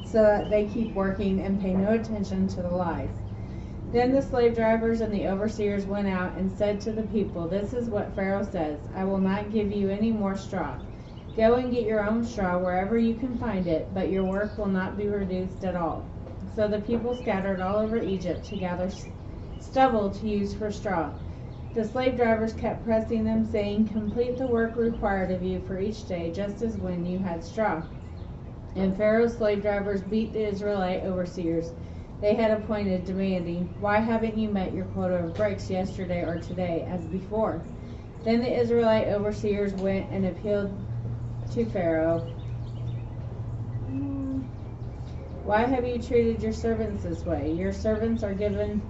Speaker 3: so that they keep working and pay no attention to the lies. Then the slave drivers and the overseers went out and said to the people, "This is what Pharaoh says. I will not give you any more straw. Go and get your own straw wherever you can find it, but your work will not be reduced at all." So the people scattered all over Egypt to gather stubble to use for straw. The slave drivers kept pressing them, saying, "Complete the work required of you for each day, just as when you had straw." And Pharaoh's slave drivers beat the Israelite overseers they had appointed, demanding, "Why haven't you met your quota of bricks yesterday or today, as before?" Then the Israelite overseers went and appealed to Pharaoh. "Why have you treated your servants this way? Your servants are given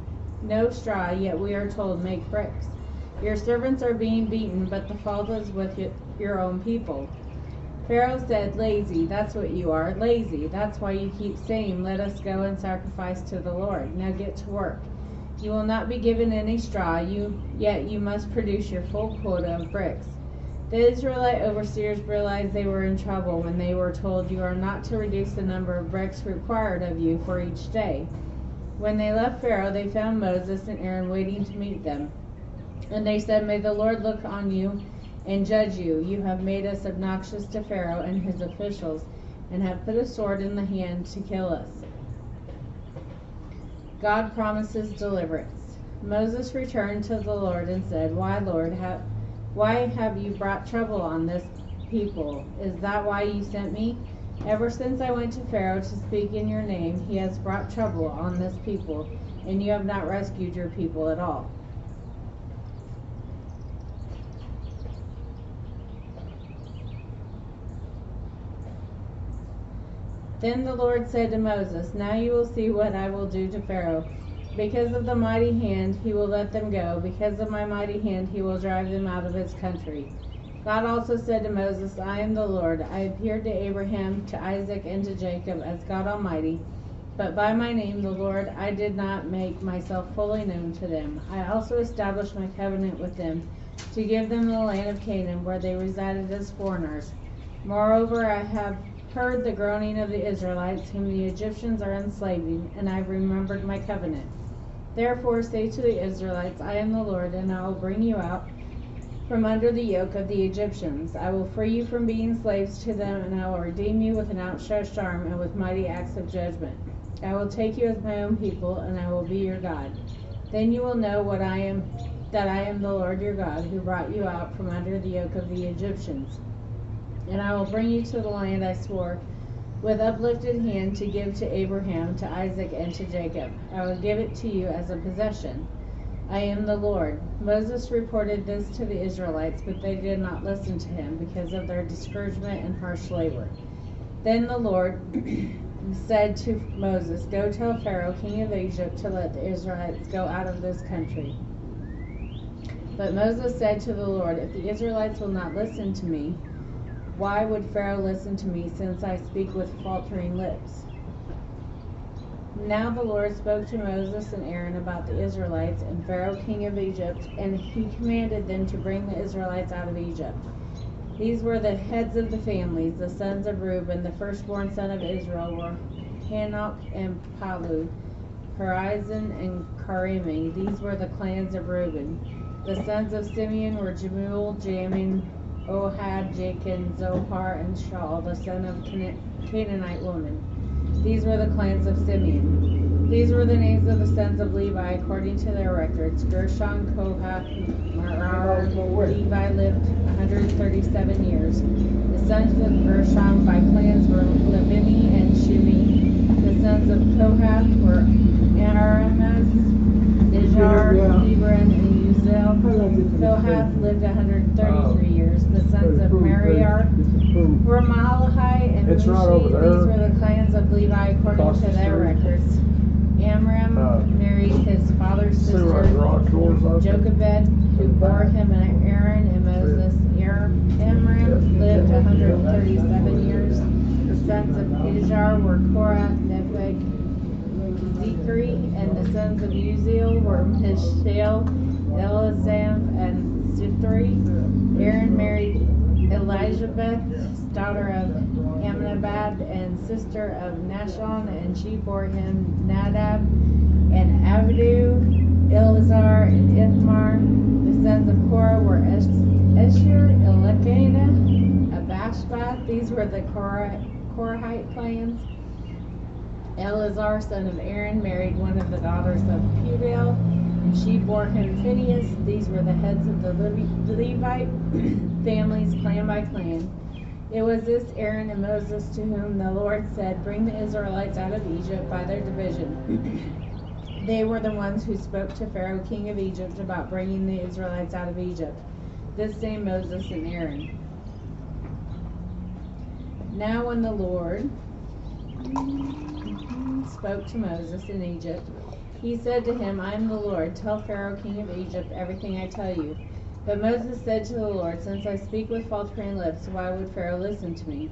Speaker 3: no straw, yet we are told, 'Make bricks.' Your servants are being beaten, but the fault is with your own people." Pharaoh said, "Lazy, that's what you are, lazy. That's why you keep saying, 'Let us go and sacrifice to the Lord.' Now get to work. You will not be given any straw, yet you must produce your full quota of bricks." The Israelite overseers realized they were in trouble when they were told, "You are not to reduce the number of bricks required of you for each day." When they left Pharaoh, they found Moses and Aaron waiting to meet them. And they said, "May the Lord look on you and judge you. You have made us obnoxious to Pharaoh and his officials, and have put a sword in the hand to kill us." God promises deliverance. Moses returned to the Lord and said, "Why, Lord, why have you brought trouble on this people? Is that why you sent me? Ever since I went to Pharaoh to speak in your name, he has brought trouble on this people, and you have not rescued your people at all." Then the Lord said to Moses, "Now you will see what I will do to Pharaoh. Because of the mighty hand, he will let them go. Because of my mighty hand, he will drive them out of his country." God also said to Moses, "I am the Lord. I appeared to Abraham, to Isaac, and to Jacob as God Almighty. But by my name, the Lord, I did not make myself fully known to them. I also established my covenant with them, to give them the land of Canaan, where they resided as foreigners. Moreover, I have heard the groaning of the Israelites, whom the Egyptians are enslaving, and I have remembered my covenant. Therefore say to the Israelites, I am the Lord, and I will bring you out from under the yoke of the Egyptians. I will free you from being slaves to them, and I will redeem you with an outstretched arm and with mighty acts of judgment. I will take you as my own people, and I will be your God. Then you will know that I am the Lord your God, who brought you out from under the yoke of the Egyptians. And I will bring you to the land I swore with uplifted hand to give to Abraham, to Isaac, and to Jacob. I will give it to you as a possession. I am the Lord." Moses reported this to the Israelites, but they did not listen to him because of their discouragement and harsh labor. Then the Lord said to Moses, "Go tell Pharaoh, king of Egypt, to let the Israelites go out of this country." But Moses said to the Lord, "If the Israelites will not listen to me, why would Pharaoh listen to me, since I speak with faltering lips?" Now the Lord spoke to Moses and Aaron about the Israelites and Pharaoh king of Egypt, and he commanded them to bring the Israelites out of Egypt. These were the heads of the families. The sons of Reuben, the firstborn son of Israel, were Hanok and Palu, Perizim and Carimi. These were the clans of Reuben. The sons of Simeon were Jemuel, Jamin, Ohad, Jachin, Zohar, and Shaul, the son of Canaanite woman. These were the clans of Simeon. These were the names of the sons of Levi according to their records: Gershon, Kohath, Merari. Levi lived 137 years. The sons of Gershon by clans were Libni and Shimi. The sons of Kohath were Aramaz, Izhar, Hebron, and Uziel. Kohath lived 133 years. The sons of Merari were Mahalahi and Mushi. These were the clans of Levi according to their records. Amram married his father's sister Jochebed, who bore him Aaron and Moses. Amram lived 137 years. The sons of Izhar were Korah, Nepheg, Zikri, and the sons of Uziel were Mishael, Elizam, and Zithri. Aaron married Elizabeth, daughter of Amminadab and sister of Nashon, and she bore him Nadab and Abidu, Eleazar, and Ithmar. The sons of Korah were Esher, Elkanah, Abashbath. These were the Korahite clans. Eleazar, son of Aaron, married one of the daughters of Pubel, and she bore him Phinehas. These were the heads of the Levite families, clan by clan. It was this Aaron and Moses to whom the Lord said, "Bring the Israelites out of Egypt by their division." They were the ones who spoke to Pharaoh, king of Egypt, about bringing the Israelites out of Egypt. This same Moses and Aaron. Now when the Lord spoke to Moses in Egypt, he said to him, "I am the Lord. Tell Pharaoh, king of Egypt, everything I tell you." But Moses said to the Lord, "Since I speak with faltering lips, why would Pharaoh listen to me?"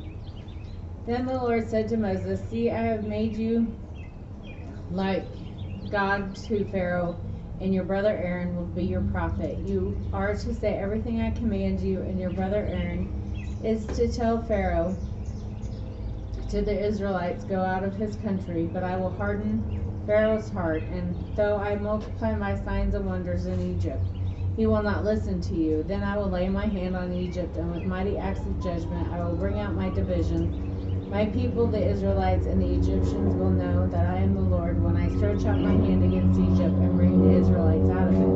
Speaker 3: Then the Lord said to Moses, "See, I have made you like God to Pharaoh, and your brother Aaron will be your prophet. You are to say everything I command you, and your brother Aaron is to tell Pharaoh to the Israelites, go out of his country, but I will harden Pharaoh's heart, and though I multiply my signs and wonders in Egypt, he will not listen to you. Then I will lay my hand on Egypt, and with mighty acts of judgment I will bring out my divisions. My people, the Israelites, and the Egyptians will know that I am the Lord when I stretch out my hand against Egypt and bring the Israelites out of it.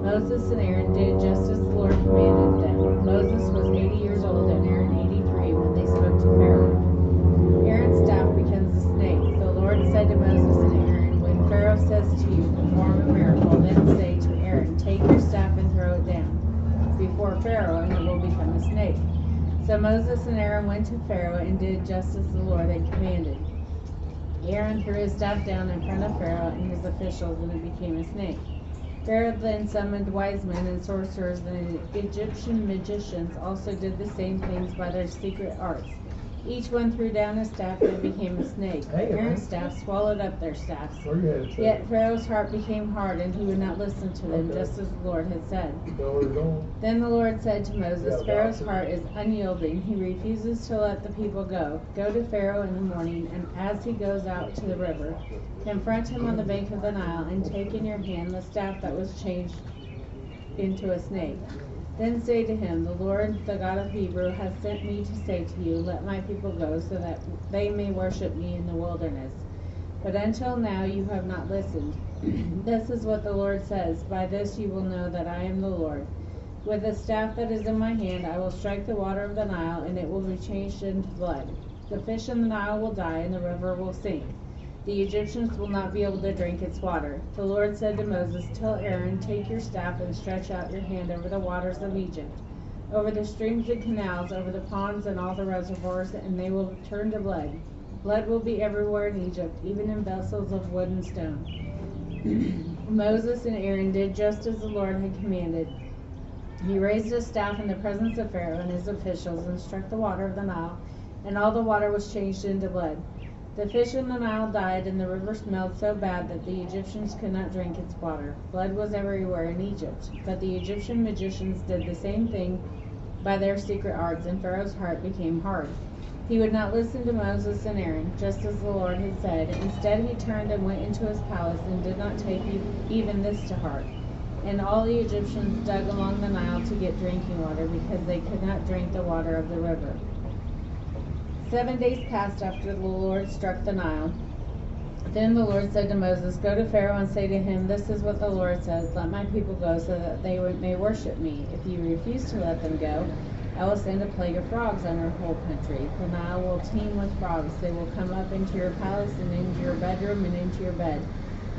Speaker 3: Moses and Aaron did just as the Lord commanded them. Moses was 80 years old and Aaron 83 when they spoke to Pharaoh. Aaron's staff becomes a snake. The Lord said to Moses and Aaron, when Pharaoh says to you, perform a miracle, then say to Aaron, take your staff and throw it down before Pharaoh, and it will become a snake. So Moses and Aaron went to Pharaoh and did just as the Lord had commanded. Aaron threw his staff down in front of Pharaoh and his officials, and it became a snake. Pharaoh then summoned wise men and sorcerers, and the Egyptian magicians also did the same things by their secret arts. Each one threw down his staff, and it became a snake. Aaron's staff swallowed up their staffs. Yet Pharaoh's heart became hard, and he would not listen to them, just as the Lord had said. Then the Lord said to Moses, Pharaoh's heart is unyielding. He refuses to let the people go. Go to Pharaoh in the morning, and as he goes out to the river, confront him on the bank of the Nile, and take in your hand the staff that was changed into a snake. Then say to him, the Lord, the God of Hebrew, has sent me to say to you, let my people go, so that they may worship me in the wilderness. But until now you have not listened. This is what the Lord says, by this you will know that I am the Lord. With the staff that is in my hand I will strike the water of the Nile, and it will be changed into blood. The fish in the Nile will die, and the river will sink. The Egyptians will not be able to drink its water. The Lord said to Moses, tell Aaron, take your staff and stretch out your hand over the waters of Egypt, over the streams and canals, over the ponds and all the reservoirs, and they will turn to blood. Blood will be everywhere in Egypt, even in vessels of wood and stone. Moses and Aaron did just as the Lord had commanded. He raised his staff in the presence of Pharaoh and his officials and struck the water of the Nile, and all the water was changed into blood. The fish in the Nile died, and the river smelled so bad that the Egyptians could not drink its water. Blood was everywhere in Egypt. But the Egyptian magicians did the same thing by their secret arts, and Pharaoh's heart became hard. He would not listen to Moses and Aaron, just as the Lord had said. Instead he turned and went into his palace, and did not take even this to heart. And all the Egyptians dug along the Nile to get drinking water, because they could not drink the water of the river. 7 days passed after the Lord struck the Nile. Then the Lord said to Moses, go to Pharaoh and say to him, this is what the Lord says, let my people go so that they may worship me. If you refuse to let them go, I will send a plague of frogs on your whole country. The Nile will teem with frogs. They will come up into your palace and into your bedroom and into your bed,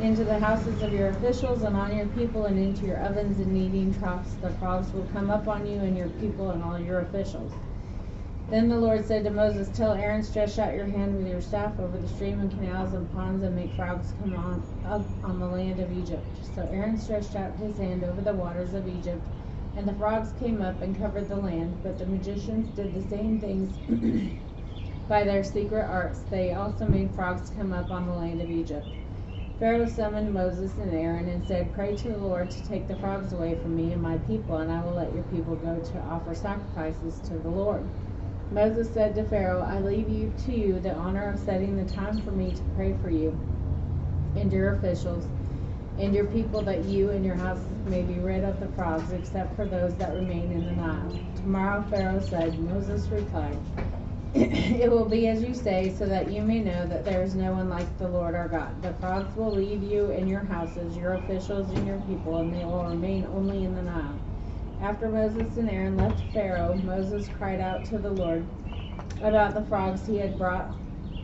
Speaker 3: into the houses of your officials and on your people and into your ovens and kneading troughs. The frogs will come up on you and your people and all your officials. Then the Lord said to Moses, tell Aaron, stretch out your hand with your staff over the stream and canals and ponds, and make frogs come up on the land of Egypt. So Aaron stretched out his hand over the waters of Egypt, and the frogs came up and covered the land. But the magicians did the same things by their secret arts. They also made frogs come up on the land of Egypt. Pharaoh summoned Moses and Aaron and said, pray to the Lord to take the frogs away from me and my people, and I will let your people go to offer sacrifices to the Lord. Moses said to Pharaoh, I leave to you the honor of setting the time for me to pray for you and your officials and your people, that you and your houses may be rid of the frogs, except for those that remain in the Nile. Tomorrow, Pharaoh said. Moses replied, it will be as you say, so that you may know that there is no one like the Lord our God. The frogs will leave you and your houses, your officials and your people, and they will remain only in the Nile. After Moses and Aaron left Pharaoh, Moses cried out to the Lord about the frogs he had brought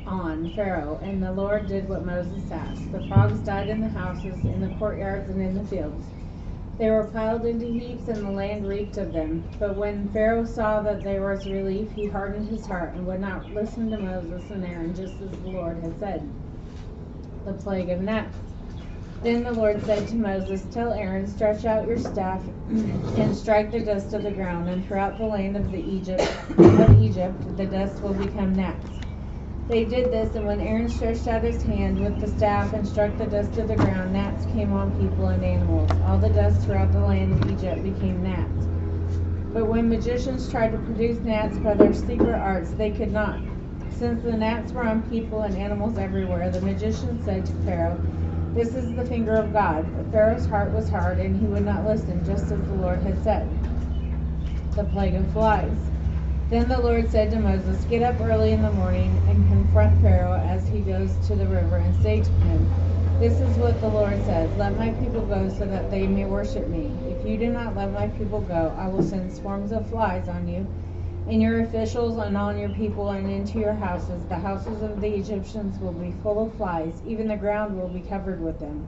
Speaker 3: on Pharaoh, and the Lord did what Moses asked. The frogs died in the houses, in the courtyards, and in the fields. They were piled into heaps, and the land reeked of them. But when Pharaoh saw that there was relief, he hardened his heart and would not listen to Moses and Aaron, just as the Lord had said. The plague of gnats. Then the Lord said to Moses, tell Aaron, stretch out your staff and strike the dust of the ground, and throughout the land of Egypt, the dust will become gnats. They did this, and when Aaron stretched out his hand with the staff and struck the dust of the ground, gnats came on people and animals. All the dust throughout the land of Egypt became gnats. But when magicians tried to produce gnats by their secret arts, they could not. Since the gnats were on people and animals everywhere, the magician said to Pharaoh, "This is the finger of God." But Pharaoh's heart was hard, and he would not listen, just as the Lord had said. The plague of flies. Then the Lord said to Moses, "Get up early in the morning and confront Pharaoh as he goes to the river, and say to him, 'This is what the Lord says, let my people go so that they may worship me. If you do not let my people go, I will send swarms of flies on you and your officials and on your people and into your houses. The houses of the Egyptians will be full of flies, even the ground will be covered with them.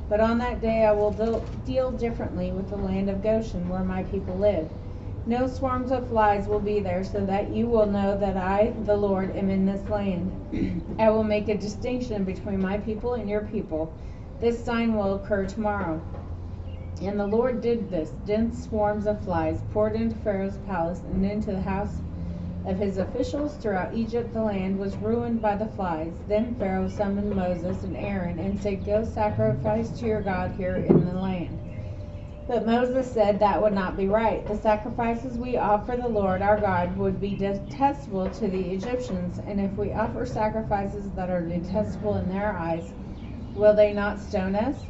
Speaker 3: But on that day I will deal differently with the land of Goshen, where my people live. No swarms of flies will be there, so that you will know that I, the Lord, am in this land. I will make a distinction between my people and your people. This sign will occur tomorrow." And the Lord did this. Dense swarms of flies poured into Pharaoh's palace and into the house of his officials throughout Egypt. The land was ruined by the flies. Then Pharaoh summoned Moses and Aaron and said, "Go sacrifice to your God here in the land." But Moses said that would not be right. The sacrifices we offer the Lord our God would be detestable to the Egyptians, and if we offer sacrifices that are detestable in their eyes, will they not stone us?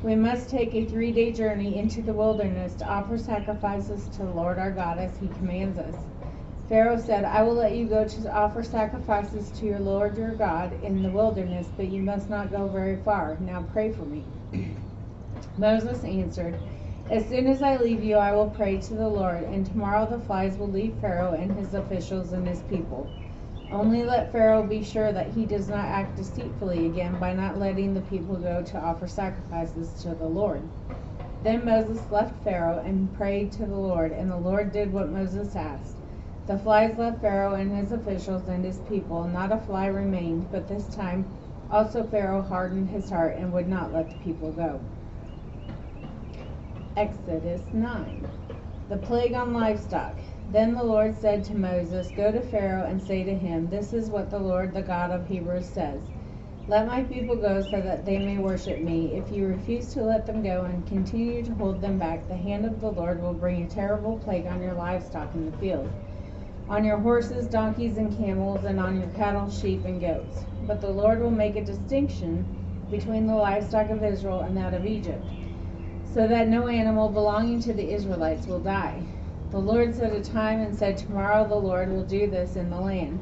Speaker 3: We must take a 3-day journey into the wilderness to offer sacrifices to the Lord our God as he commands us. Pharaoh said, "I will let you go to offer sacrifices to your Lord your God in the wilderness, but you must not go very far. Now pray for me." Moses answered, "As soon as I leave you, I will pray to the Lord, and tomorrow the flies will leave Pharaoh and his officials and his people. Only let Pharaoh be sure that he does not act deceitfully again by not letting the people go to offer sacrifices to the Lord." Then Moses left Pharaoh and prayed to the Lord, and the Lord did what Moses asked. The flies left Pharaoh and his officials and his people. Not a fly remained, but this time also Pharaoh hardened his heart and would not let the people go. Exodus 9. The plague on livestock. Then the Lord said to Moses, "Go to Pharaoh and say to him, 'This is what the Lord, the God of Hebrews, says. Let my people go so that they may worship me. If you refuse to let them go and continue to hold them back, the hand of the Lord will bring a terrible plague on your livestock in the field, on your horses, donkeys, and camels, and on your cattle, sheep, and goats. But the Lord will make a distinction between the livestock of Israel and that of Egypt, so that no animal belonging to the Israelites will die.' The Lord set a time and said, 'Tomorrow the Lord will do this in the land.'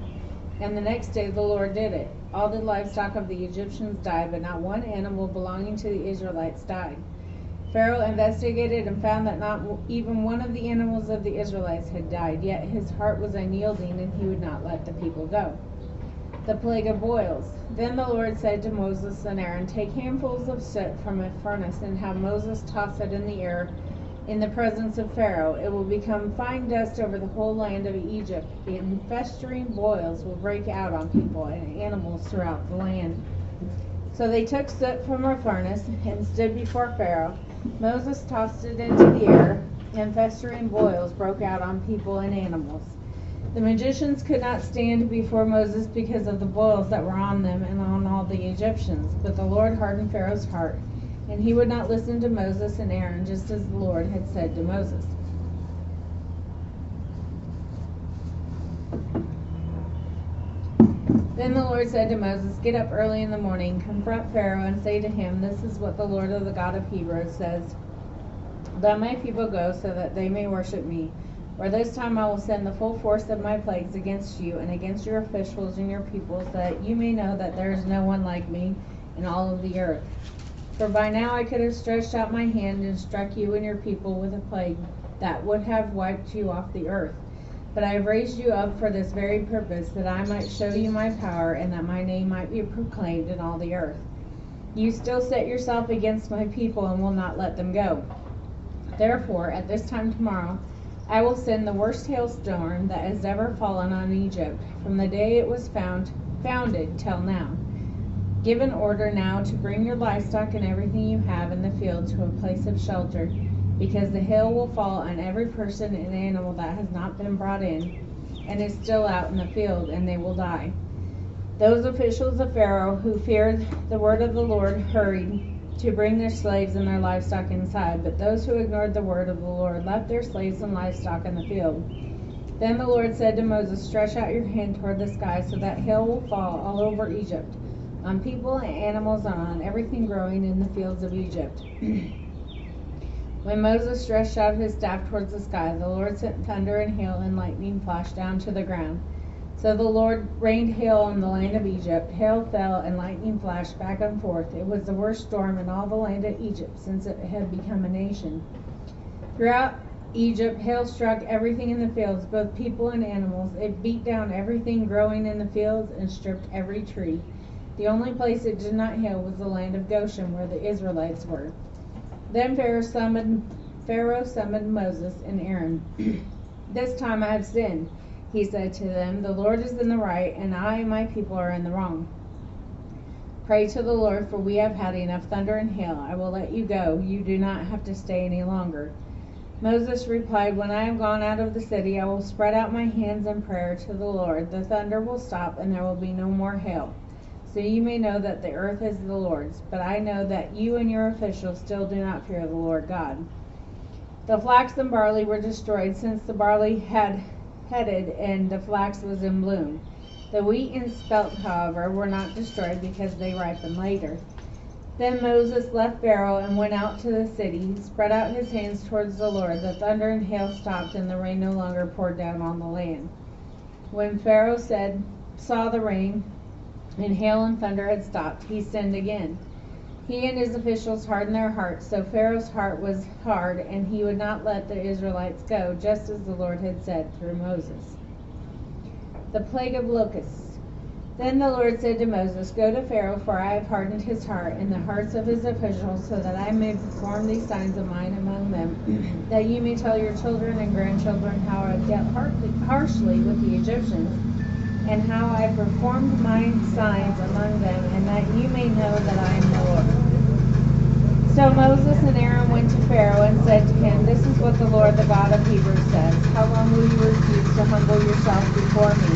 Speaker 3: And the next day the Lord did it. All the livestock of the Egyptians died, but not one animal belonging to the Israelites died. Pharaoh investigated and found that not even one of the animals of the Israelites had died, yet his heart was unyielding and he would not let the people go. The plague of boils. Then the Lord said to Moses and Aaron, "Take handfuls of soot from a furnace and have Moses toss it in the air in the presence of Pharaoh. It will become fine dust over the whole land of Egypt, and festering boils will break out on people and animals throughout the land." So they took soot from a furnace and stood before Pharaoh. Moses tossed it into the air, and festering boils broke out on people and animals. The magicians could not stand before Moses because of the boils that were on them and on all the Egyptians. But the Lord hardened Pharaoh's heart, and he would not listen to Moses and Aaron, just as the Lord had said to Moses. Then the Lord said to Moses, "Get up early in the morning, confront Pharaoh, and say to him, 'This is what the Lord of the God of Hebrews says. Let my people go so that they may worship me. Or this time I will send the full force of my plagues against you and against your officials and your people, so that you may know that there is no one like me in all of the earth. For by now I could have stretched out my hand and struck you and your people with a plague that would have wiped you off the earth. But I have raised you up for this very purpose, that I might show you my power, and that my name might be proclaimed in all the earth. You still set yourself against my people and will not let them go. Therefore, at this time tomorrow, I will send the worst hailstorm that has ever fallen on Egypt, from the day it was founded till now. Give an order now to bring your livestock and everything you have in the field to a place of shelter, because the hail will fall on every person and animal that has not been brought in and is still out in the field, and they will die. Those officials of Pharaoh who feared the word of the Lord hurried to bring their slaves and their livestock inside, but those who ignored the word of the Lord left their slaves and livestock in the field. Then the Lord said to Moses, "Stretch out your hand toward the sky so that hail will fall all over Egypt, on people and animals and on everything growing in the fields of Egypt." When Moses stretched out his staff towards the sky, the Lord sent thunder and hail and lightning flashed down to the ground. So the Lord rained hail on the land of Egypt. Hail fell and lightning flashed back and forth. It was the worst storm in all the land of Egypt since it had become a nation. Throughout Egypt, hail struck everything in the fields, both people and animals. It beat down everything growing in the fields and stripped every tree. The only place it did not hail was the land of Goshen, where the Israelites were. Then Pharaoh summoned Moses and Aaron. "This time I have sinned," he said to them. "The Lord is in the right, and I and my people are in the wrong. Pray to the Lord, for we have had enough thunder and hail. I will let you go. You do not have to stay any longer." Moses replied, "When I have gone out of the city, I will spread out my hands in prayer to the Lord. The thunder will stop, and there will be no more hail. So you may know that the earth is the Lord's. But I know that you and your officials still do not fear the Lord God." The flax and barley were destroyed, since the barley had headed and the flax was in bloom. The wheat and spelt, however, were not destroyed because they ripened later. Then Moses left Pharaoh and went out to the city. He spread out his hands towards the Lord. The thunder and hail stopped, and the rain no longer poured down on the land. When Pharaoh saw the rain and hail and thunder had stopped, he sinned again. He and his officials hardened their hearts, so Pharaoh's heart was hard, and he would not let the Israelites go, just as the Lord had said through Moses. The plague of locusts. Then the Lord said to Moses, "Go to Pharaoh, for I have hardened his heart and the hearts of his officials, so that I may perform these signs of mine among them, that you may tell your children and grandchildren how I dealt harshly with the Egyptians, and how I performed my signs among them, and that you may know that I am the Lord." So Moses and Aaron went to Pharaoh and said to him, "This is what the Lord, the God of Hebrews, says. How long will you refuse to humble yourself before me?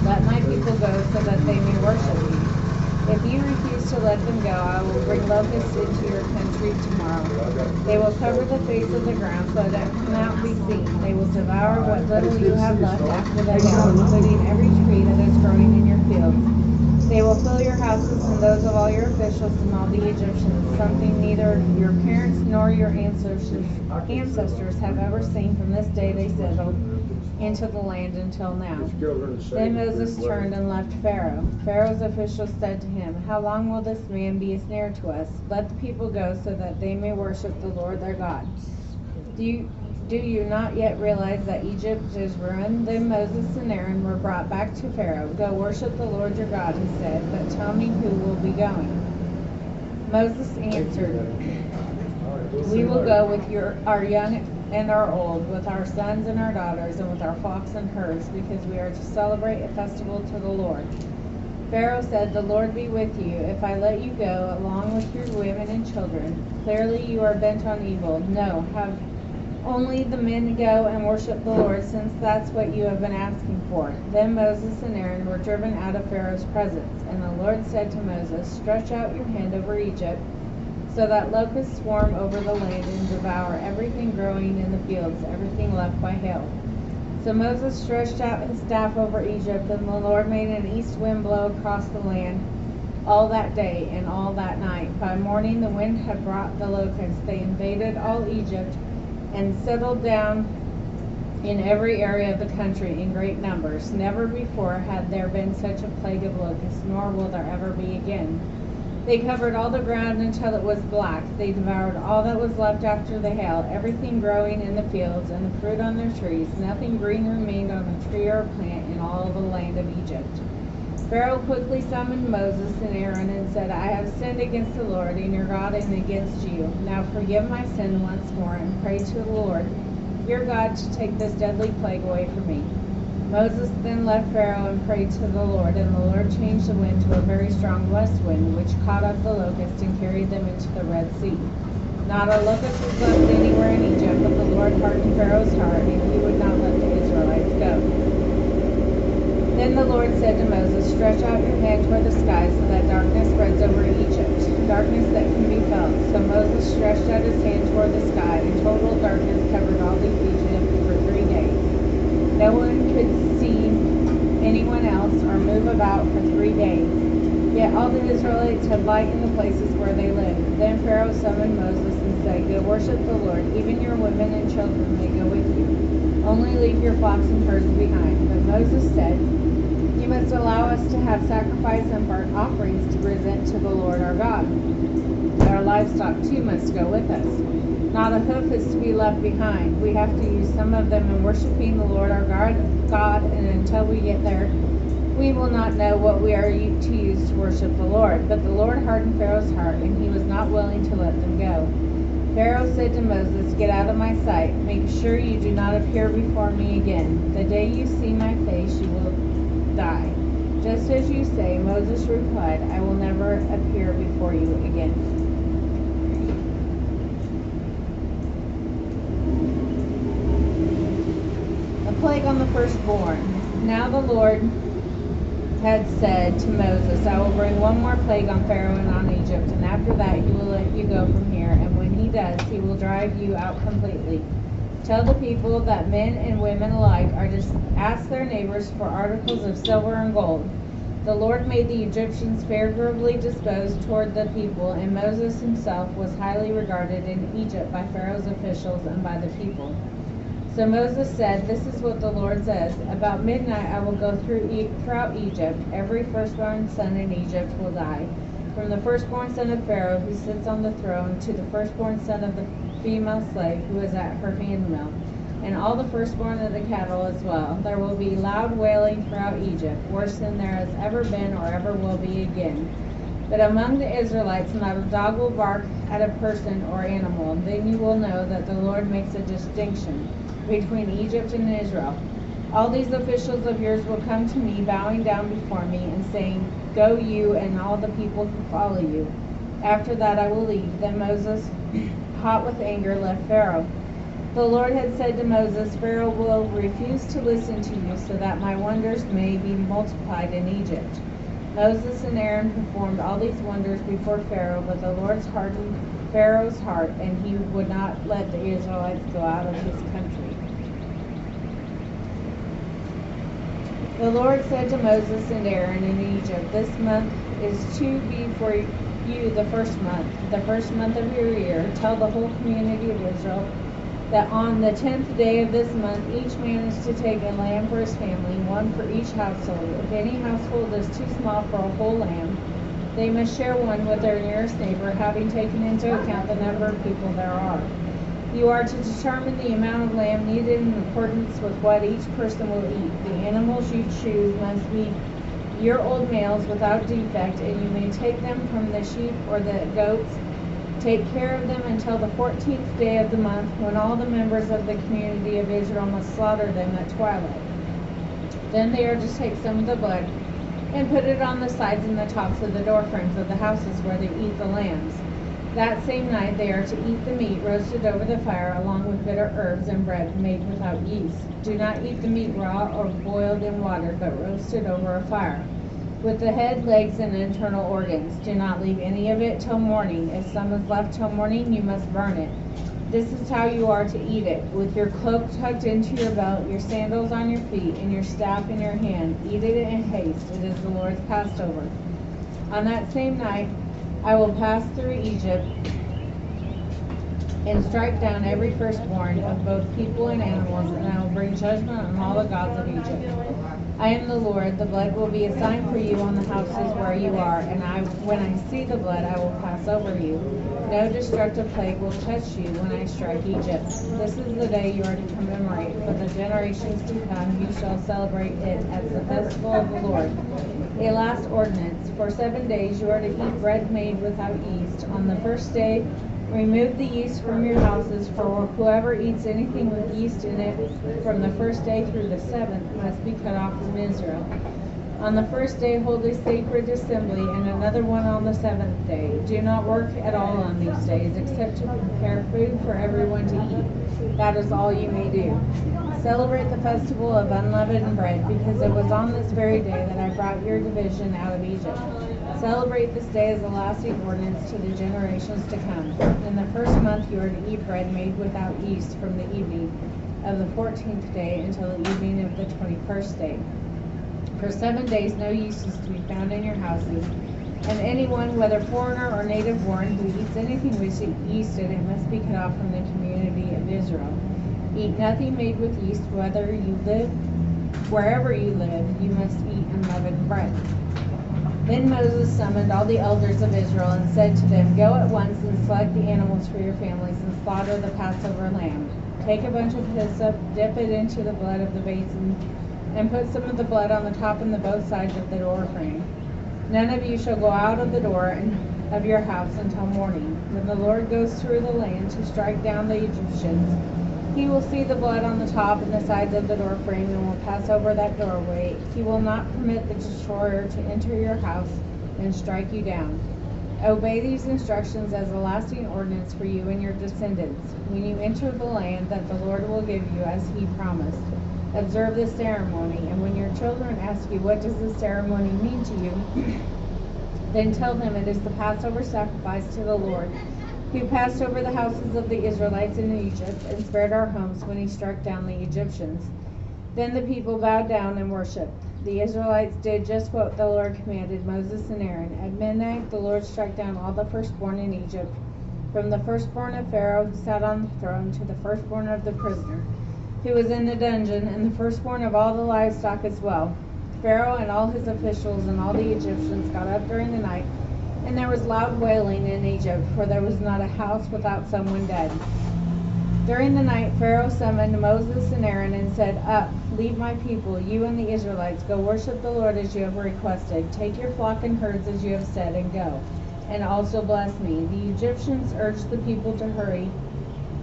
Speaker 3: Let my people go so that they may worship me. If you refuse to let them go, I will bring locusts into your country tomorrow. They will cover the face of the ground so that it cannot be seen. They will devour what little you have left after the hail, including every tree that is growing in your fields. They will fill your houses and those of all your officials and all the Egyptians, something neither your parents nor your ancestors have ever seen from this day they settled into the land until now." Then Moses turned and left Pharaoh. Pharaoh's officials said to him, "How long will this man be a snare to us? Let the people go so that they may worship the Lord their God. Do you not yet realize that Egypt is ruined?" Then Moses and Aaron were brought back to Pharaoh. "Go worship the Lord your God," he said, "but tell me who will be going." Moses answered, "We will go with our young and our old, with our sons and our daughters, and with our flocks and herds, because we are to celebrate a festival to the Lord." Pharaoh said, "The Lord be with you if I let you go along with your women and children. Clearly you are bent on evil. No, have only the men go and worship the Lord, since that's what you have been asking for." Then Moses and Aaron were driven out of Pharaoh's presence, and the Lord said to Moses, "Stretch out your hand over Egypt, so that locusts swarm over the land and devour everything growing in the fields, everything left by hail." So Moses stretched out his staff over Egypt, and the Lord made an east wind blow across the land all that day and all that night. By morning the wind had brought the locusts. They invaded all Egypt and settled down in every area of the country in great numbers. Never before had there been such a plague of locusts, nor will there ever be again. They covered all the ground until it was black. They devoured all that was left after the hail, everything growing in the fields and the fruit on their trees. Nothing green remained on a tree or plant in all the land of Egypt. Pharaoh quickly summoned Moses and Aaron and said, "I have sinned against the Lord and your God and against you. Now forgive my sin once more and pray to the Lord your God to take this deadly plague away from me." Moses then left Pharaoh and prayed to the Lord, and the Lord changed the wind to a very strong west wind, which caught up the locusts and carried them into the Red Sea. Not a locust was left anywhere in Egypt, but the Lord hardened Pharaoh's heart, and he would not let the Israelites go. Then the Lord said to Moses, "Stretch out your hand toward the sky so that darkness spreads over Egypt, darkness that can be felt." So Moses stretched out his hand toward the sky, and total darkness covered all of Egypt for 3 days. No one could see anyone else or move about for 3 days. Yet all the Israelites had light in the places where they lived. Then Pharaoh summoned Moses and said, "Go worship the Lord. Even your women and children may go with you. Only leave your flocks and herds behind." But Moses said, "You must allow us to have sacrifice and burnt offerings to present to the Lord our God. Our livestock too must go with us. Not a hoof is to be left behind. We have to use some of them in worshiping the Lord our God, and until we get there, we will not know what we are to use to worship the Lord." But the Lord hardened Pharaoh's heart, and he was not willing to let them go. Pharaoh said to Moses, "Get out of my sight. Make sure you do not appear before me again. The day you see my face, you will die." "Just as you say," Moses replied, "I will never appear before you again." A plague on the firstborn. Now the Lord had said to Moses, "I will bring one more plague on Pharaoh and on Egypt, and after that he will let you go from here, and when he does, he will drive you out completely. Tell the people that men and women alike are to ask their neighbors for articles of silver and gold." The Lord made the Egyptians favorably disposed toward the people, and Moses himself was highly regarded in Egypt by Pharaoh's officials and by the people. So Moses said, "This is what the Lord says. About midnight I will go throughout Egypt. Every firstborn son in Egypt will die, from the firstborn son of Pharaoh who sits on the throne to the firstborn son of the female slave who is at her handmill, and all the firstborn of the cattle as well. There will be loud wailing throughout Egypt, worse than there has ever been or ever will be again. But among the Israelites not a dog will bark at a person or animal. Then you will know that the Lord makes a distinction between Egypt and Israel. All these officials of yours will come to me, bowing down before me and saying, 'Go you and all the people who follow you.' After that I will leave." Then Moses, hot with anger, left Pharaoh. The Lord had said to Moses, "Pharaoh will refuse to listen to you so that my wonders may be multiplied in Egypt." Moses and Aaron performed all these wonders before Pharaoh, but the Lord hardened Pharaoh's heart, and he would not let the Israelites go out of his country. The Lord said to Moses and Aaron in Egypt, "This month is to be for you the first month of your year. Tell the whole community of Israel that on the 10th day of this month each man is to take a lamb for his family, one for each household. If any household is too small for a whole lamb, they must share one with their nearest neighbor, having taken into account the number of people there are. You are to determine the amount of lamb needed in accordance with what each person will eat. The animals you choose must be year-old males without defect, and you may take them from the sheep or the goats. Take care of them until the 14th day of the month, when all the members of the community of Israel must slaughter them at twilight. Then they are to take some of the blood and put it on the sides and the tops of the door frames of the houses where they eat the lambs. That same night they are to eat the meat roasted over the fire, along with bitter herbs and bread made without yeast. Do not eat the meat raw or boiled in water, but roasted over a fire, with the head, legs, and internal organs. Do not leave any of it till morning. If some is left till morning, you must burn it. This is how you are to eat it, with your cloak tucked into your belt, your sandals on your feet, and your staff in your hand. Eat it in haste. It is the Lord's Passover. On that same night I will pass through Egypt and strike down every firstborn of both people and animals, and I will bring judgment on all the gods of Egypt. I am the Lord. The blood will be a sign for you on the houses where you are, and when I see the blood, I will pass over you. No destructive plague will touch you when I strike Egypt. This is the day you are to commemorate. For the generations to come, you shall celebrate it as the festival of the Lord. A last ordinance. For 7 days you are to eat bread made without yeast. On the first day, remove the yeast from your houses, for whoever eats anything with yeast in it from the first day through the 7th must be cut off from Israel. On the first day hold a sacred assembly, and another one on the seventh day. Do not work at all on these days, except to prepare food for everyone to eat. That is all you may do. Celebrate the festival of unleavened bread, because it was on this very day that I brought your division out of Egypt. Celebrate this day as a lasting ordinance to the generations to come. In the first month you are to eat bread made without yeast from the evening of the 14th day until the evening of the 21st day. For 7 days no yeast is to be found in your houses, and anyone, whether foreigner or native born, who eats anything with yeast in it must be cut off from the community of Israel. Eat nothing made with yeast, wherever you live, you must eat unleavened bread. Then Moses summoned all the elders of Israel and said to them, Go at once and select the animals for your families and slaughter the Passover lamb. Take a bunch of hyssop, dip it into the blood of the basin, and put some of the blood on the top and the both sides of the door frame. None of you shall go out of the door of your house until morning. When the Lord goes through the land to strike down the Egyptians, he will see the blood on the top and the sides of the door frame and will pass over that doorway. He will not permit the destroyer to enter your house and strike you down. Obey these instructions as a lasting ordinance for you and your descendants when you enter the land that the Lord will give you as he promised. Observe this ceremony, and when your children ask you, what does this ceremony mean to you, then tell them it is the Passover sacrifice to the Lord, who passed over the houses of the Israelites in Egypt and spared our homes when he struck down the Egyptians. Then the people bowed down and worshipped. The Israelites did just what the Lord commanded Moses and Aaron. At midnight the Lord struck down all the firstborn in Egypt, from the firstborn of Pharaoh who sat on the throne to the firstborn of the prisoner who was in the dungeon, and the firstborn of all the livestock as well. Pharaoh and all his officials and all the Egyptians got up during the night, and there was loud wailing in Egypt, for there was not a house without someone dead. During the night Pharaoh summoned Moses and Aaron and said, Up, leave my people, you and the Israelites, go worship the Lord as you have requested. Take your flock and herds as you have said, and go, and also bless me. The Egyptians urged the people to hurry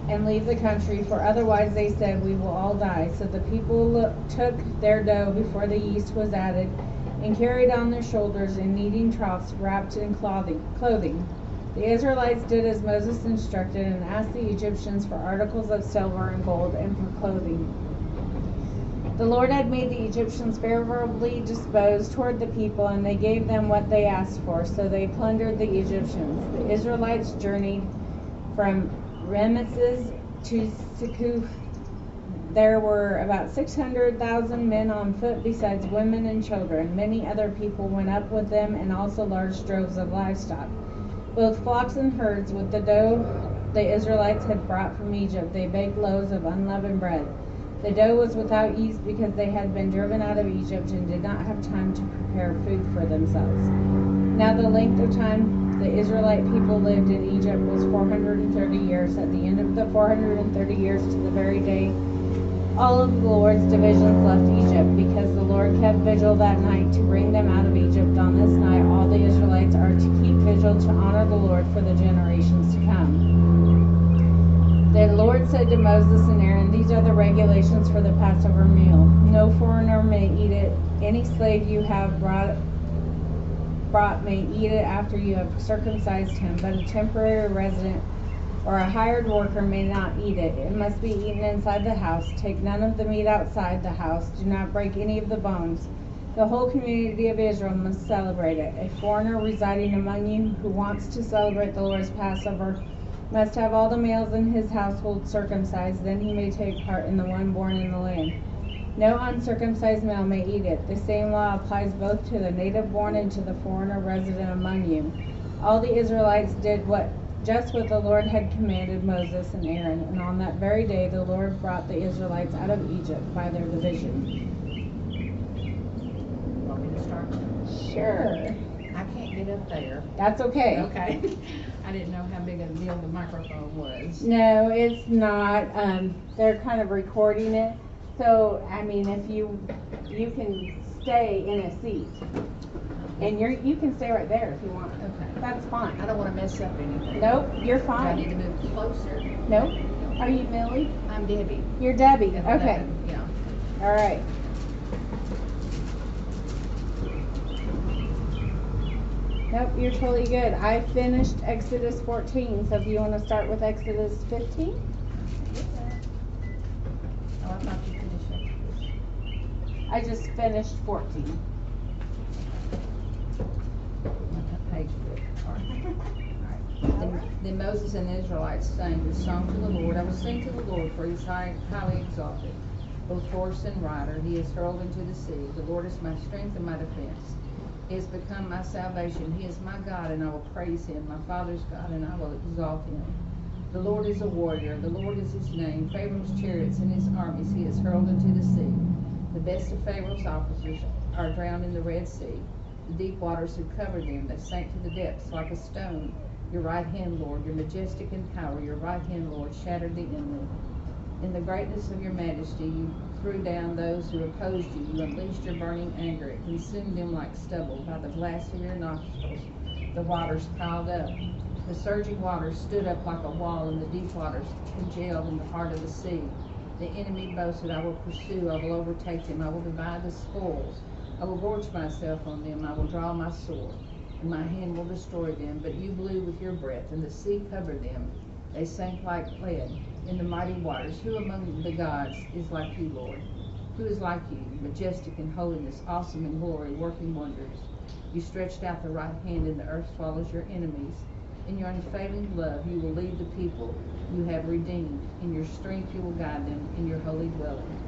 Speaker 3: and leave the country, for otherwise they said, we will all die. So the people took their dough before the yeast was added, and carried on their shoulders in kneading troughs wrapped in clothing. The Israelites did as Moses instructed, and asked the Egyptians for articles of silver and gold and for clothing. The Lord had made the Egyptians favorably disposed toward the people, and they gave them what they asked for, so they plundered the Egyptians. The Israelites journeyed from Ramesses to Succoth. There were about 600,000 men on foot, besides women and children. Many other people went up with them, and also large droves of livestock, both flocks and herds. With the dough the Israelites had brought from Egypt, they baked loaves of unleavened bread. The dough was without yeast because they had been driven out of Egypt and did not have time to prepare food for themselves. Now the length of time the Israelite people lived in Egypt was 430 years. At the end of the 430 years, to the very day, all of the Lord's divisions left Egypt, because the Lord kept vigil that night to bring them out of Egypt. On this night all the Israelites are to keep vigil to honor the Lord for the generations to come. The Lord said to Moses and Aaron, These are the regulations for the Passover meal. No foreigner may eat it. Any slave you have brought may eat it after you have circumcised him, but a temporary resident or a hired worker may not eat it. It must be eaten inside the house. Take none of the meat outside the house. Do not break any of the bones. The whole community of Israel must celebrate it. A foreigner residing among you who wants to celebrate the Lord's Passover must have all the males in his household circumcised. Then he may take part in the one born in the land. No uncircumcised male may eat it. The same law applies both to the native born and to the foreigner resident among you. All the Israelites did just what the Lord had commanded Moses and Aaron, and on that very day the Lord brought the Israelites out of Egypt by their division.
Speaker 20: Want me to start?
Speaker 3: Sure.
Speaker 20: I can't get up there.
Speaker 3: That's okay.
Speaker 20: Okay. I didn't know how big a deal the microphone was.
Speaker 3: No, it's not. They're kind of recording it. So, I mean, if you can stay in a seat, and you can stay right there if you want.
Speaker 20: Okay.
Speaker 3: That's fine.
Speaker 20: I don't want to mess up anything.
Speaker 3: Nope, you're
Speaker 20: Do I
Speaker 3: fine.
Speaker 20: need to move closer?
Speaker 3: Nope. Are you Millie?
Speaker 20: I'm Debbie.
Speaker 3: You're Debbie.
Speaker 20: If
Speaker 3: Okay.
Speaker 20: Yeah.
Speaker 3: All right. Nope, you're totally good. I finished Exodus 14, so if you want to start with Exodus 15.
Speaker 20: Oh, I thought you finished it.
Speaker 3: I just finished 14.
Speaker 20: Page flip. All right. Then Moses and the Israelites sang this song to the Lord. I will sing to the Lord, for he is highly exalted. Both horse and rider he is hurled into the sea. The Lord is my strength and my defense. He has become my salvation. He is my God, and I will praise him, my father's God, and I will exalt him. The Lord is a warrior. The Lord is his name. Pharaoh's chariots and his armies he has hurled into the sea. The best of Pharaoh's officers are drowned in the Red Sea. The deep waters have covered them. They sank to the depths like a stone. Your right hand, Lord, you're majestic in power. Your right hand, Lord, shattered the enemy. In the greatness of your majesty, you threw down those who opposed you. You unleashed your burning anger. It consumed them like stubble. By the blast of your nostrils, the waters piled up. The surging waters stood up like a wall, and the deep waters congealed in the heart of the sea. The enemy boasted, I will pursue, I will overtake them, I will divide the spoils. I will gorge myself on them, I will draw my sword, and my hand will destroy them. But you blew with your breath, and the sea covered them. They sank like lead in the mighty waters. Who among the gods is like you, Lord? Who is like you, majestic in holiness, awesome in glory, working wonders? You stretched out the right hand, and the earth swallows your enemies. In your unfailing love you will lead the people you have redeemed. In your strength you will guide them in your holy dwelling.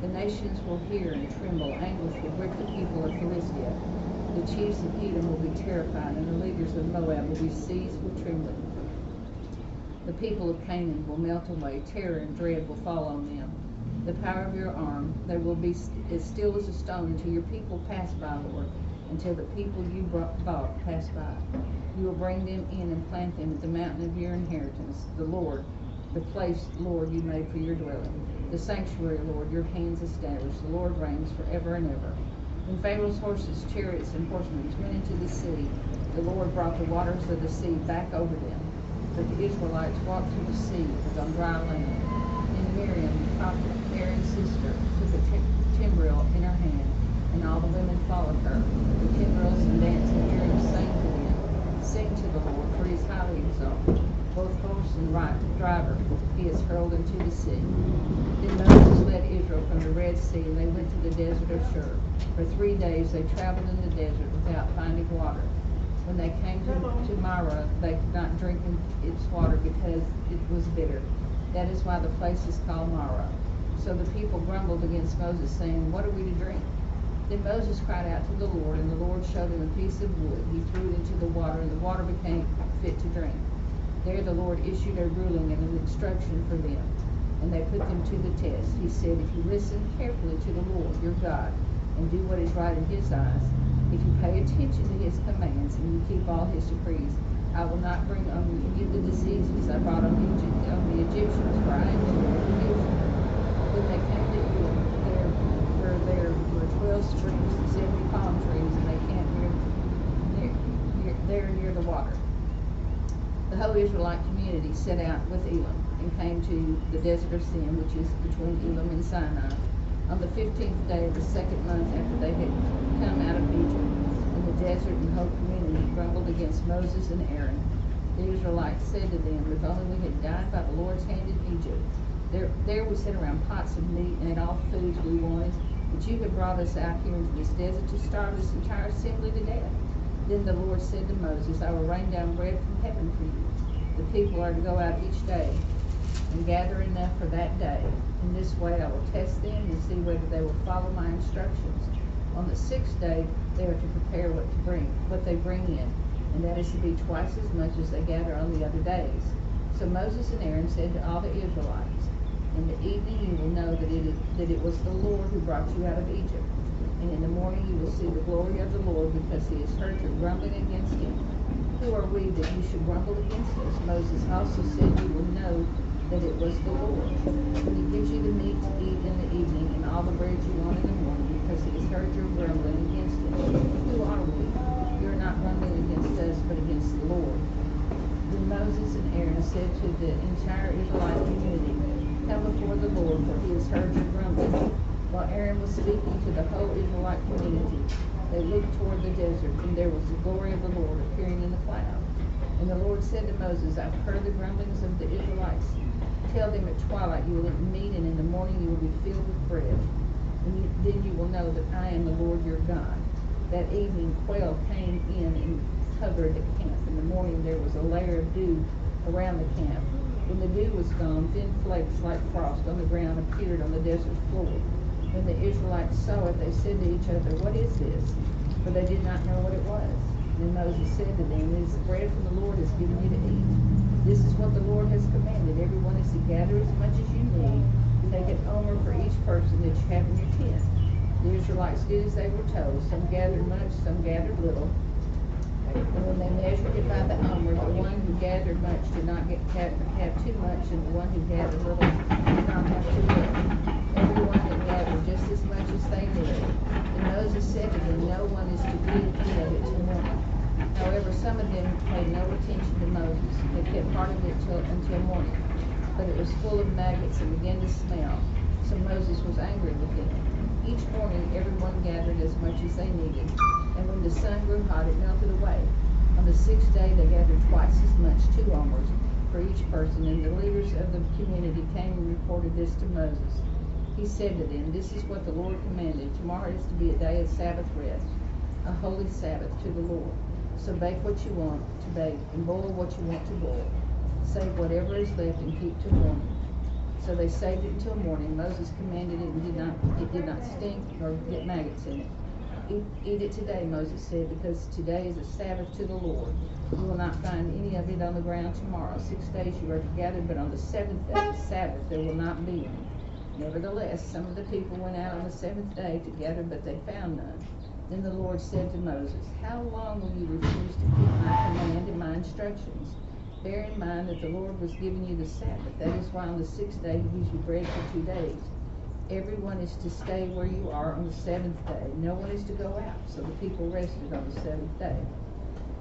Speaker 20: The nations will hear and tremble. Anguish will grip the people of Philistia. The chiefs of Edom will be terrified, and the leaders of Moab will be seized with trembling. The people of Canaan will melt away. Terror and dread will fall on them. The power of your arm, they will be as still as a stone until your people pass by, Lord, until the people you bought pass by. You will bring them in and plant them at the mountain of your inheritance, the Lord, the place, Lord, you made for your dwelling. The sanctuary, Lord, your hands established. The Lord reigns forever and ever. When Pharaoh's horses, chariots, and horsemen went into the sea, the Lord brought the waters of the sea back over them. But the Israelites walked through the sea as on dry land. And Miriam, the prophet, Aaron's sister, took a timbrel in her hand, and all the women followed her. The timbrels and dancing Miriam sang to them, Sing to the Lord, for he is highly exalted. Both horse and driver he is hurled into the sea. Then Moses led Israel from the Red Sea, and they went to the desert of Shur. For 3 days they traveled in the desert without finding water. When they came to Marah, they could not drink its water because it was bitter. That is why the place is called Marah. So the people grumbled against Moses, saying, What are we to drink? Then Moses cried out to the Lord, and the Lord showed him a piece of wood. He threw it into the water, and the water became fit to drink. There the Lord issued a ruling and an instruction for them, and they put them to the test. He said, If you listen carefully to the Lord, your God, and do what is right in his eyes, if you pay attention to his commands and you keep all his decrees, I will not bring on you any of the diseases I brought on the Egyptians, for I am the Lord who heals you. Then they came to Elim, where there were 12 springs and 70 palm trees, and they camped near the water. The whole Israelite community set out with Elim and came to the desert of Sin, which is between Elim and Sinai, on the 15th day of the second month after they had come out of Egypt. In the desert, and the whole community grumbled against Moses and Aaron. The Israelites said to them, If only we had died by the Lord's hand in Egypt. There we sat around pots of meat and ate all the foods we wanted, but you have brought us out here into this desert to starve this entire assembly to death. Then the Lord said to Moses, I will rain down bread from heaven for you. The people are to go out each day and gather enough for that day. In this way I will test them and see whether they will follow my instructions. On the 6th day they are to prepare what they bring in, and that is to be twice as much as they gather on the other days. So Moses and Aaron said to all the Israelites, In the evening you will know that it was the Lord who brought you out of Egypt. And in the morning you will see the glory of the Lord, because he has heard your grumbling against him. Who are we that you should grumble against us? Moses also said, You will know that it was the Lord. When he gives you the meat to eat in the evening, and all the bread you want in the morning, because he has heard your grumbling against him. Who are we? You are not grumbling against us, but against the Lord. Then Moses and Aaron said to the entire Israelite community, Come before the Lord, for he has heard your grumbling. While Aaron was speaking to the whole Israelite community, they looked toward the desert, and there was the glory of the Lord appearing in the cloud. And the Lord said to Moses, I've heard the grumblings of the Israelites. Tell them at twilight you will eat meat, and in the morning you will be filled with bread. And then you will know that I am the Lord your God. That evening quail came in and covered the camp. In the morning there was a layer of dew around the camp. When the dew was gone, thin flakes like frost on the ground appeared on the desert floor. When the Israelites saw it, they said to each other, What is this? For they did not know what it was. Then Moses said to them, It is the bread from the Lord has given you to eat. This is what the Lord has commanded. Everyone is to gather as much as you need. Take an omer for each person that you have in your tent. The Israelites did as they were told. Some gathered much, some gathered little. And when they measured it by the omer, the one who gathered much did not have too much, and the one who gathered little did not have too little. Everyone had gathered just as much as they needed. And Moses said to them, No one is to eat any of it till morning. However, some of them paid no attention to Moses. They kept part of it until morning. But it was full of maggots and began to smell. So Moses was angry with them. Each morning everyone gathered as much as they needed, and when the sun grew hot it melted away. On the sixth day they gathered twice as much, 2 omers, for each person, and the leaders of the community came and reported this to Moses. He said to them, This is what the Lord commanded. Tomorrow is to be a day of Sabbath rest, a holy Sabbath to the Lord. So bake what you want to bake, and boil what you want to boil. Save whatever is left and keep till morning. So they saved it until morning. Moses commanded it, and it did not stink nor get maggots in it. Eat it today, Moses said, because today is a Sabbath to the Lord. You will not find any of it on the ground tomorrow. 6 days you are to gather, but on the 7th day, the Sabbath, there will not be any. Nevertheless, some of the people went out on the 7th day to gather, but they found none. Then the Lord said to Moses, How long will you refuse to keep my command and my instructions? Bear in mind that the Lord was giving you the Sabbath. That is why on the 6th day he gives you bread for 2 days. Everyone is to stay where you are on the 7th day. No one is to go out. So the people rested on the 7th day.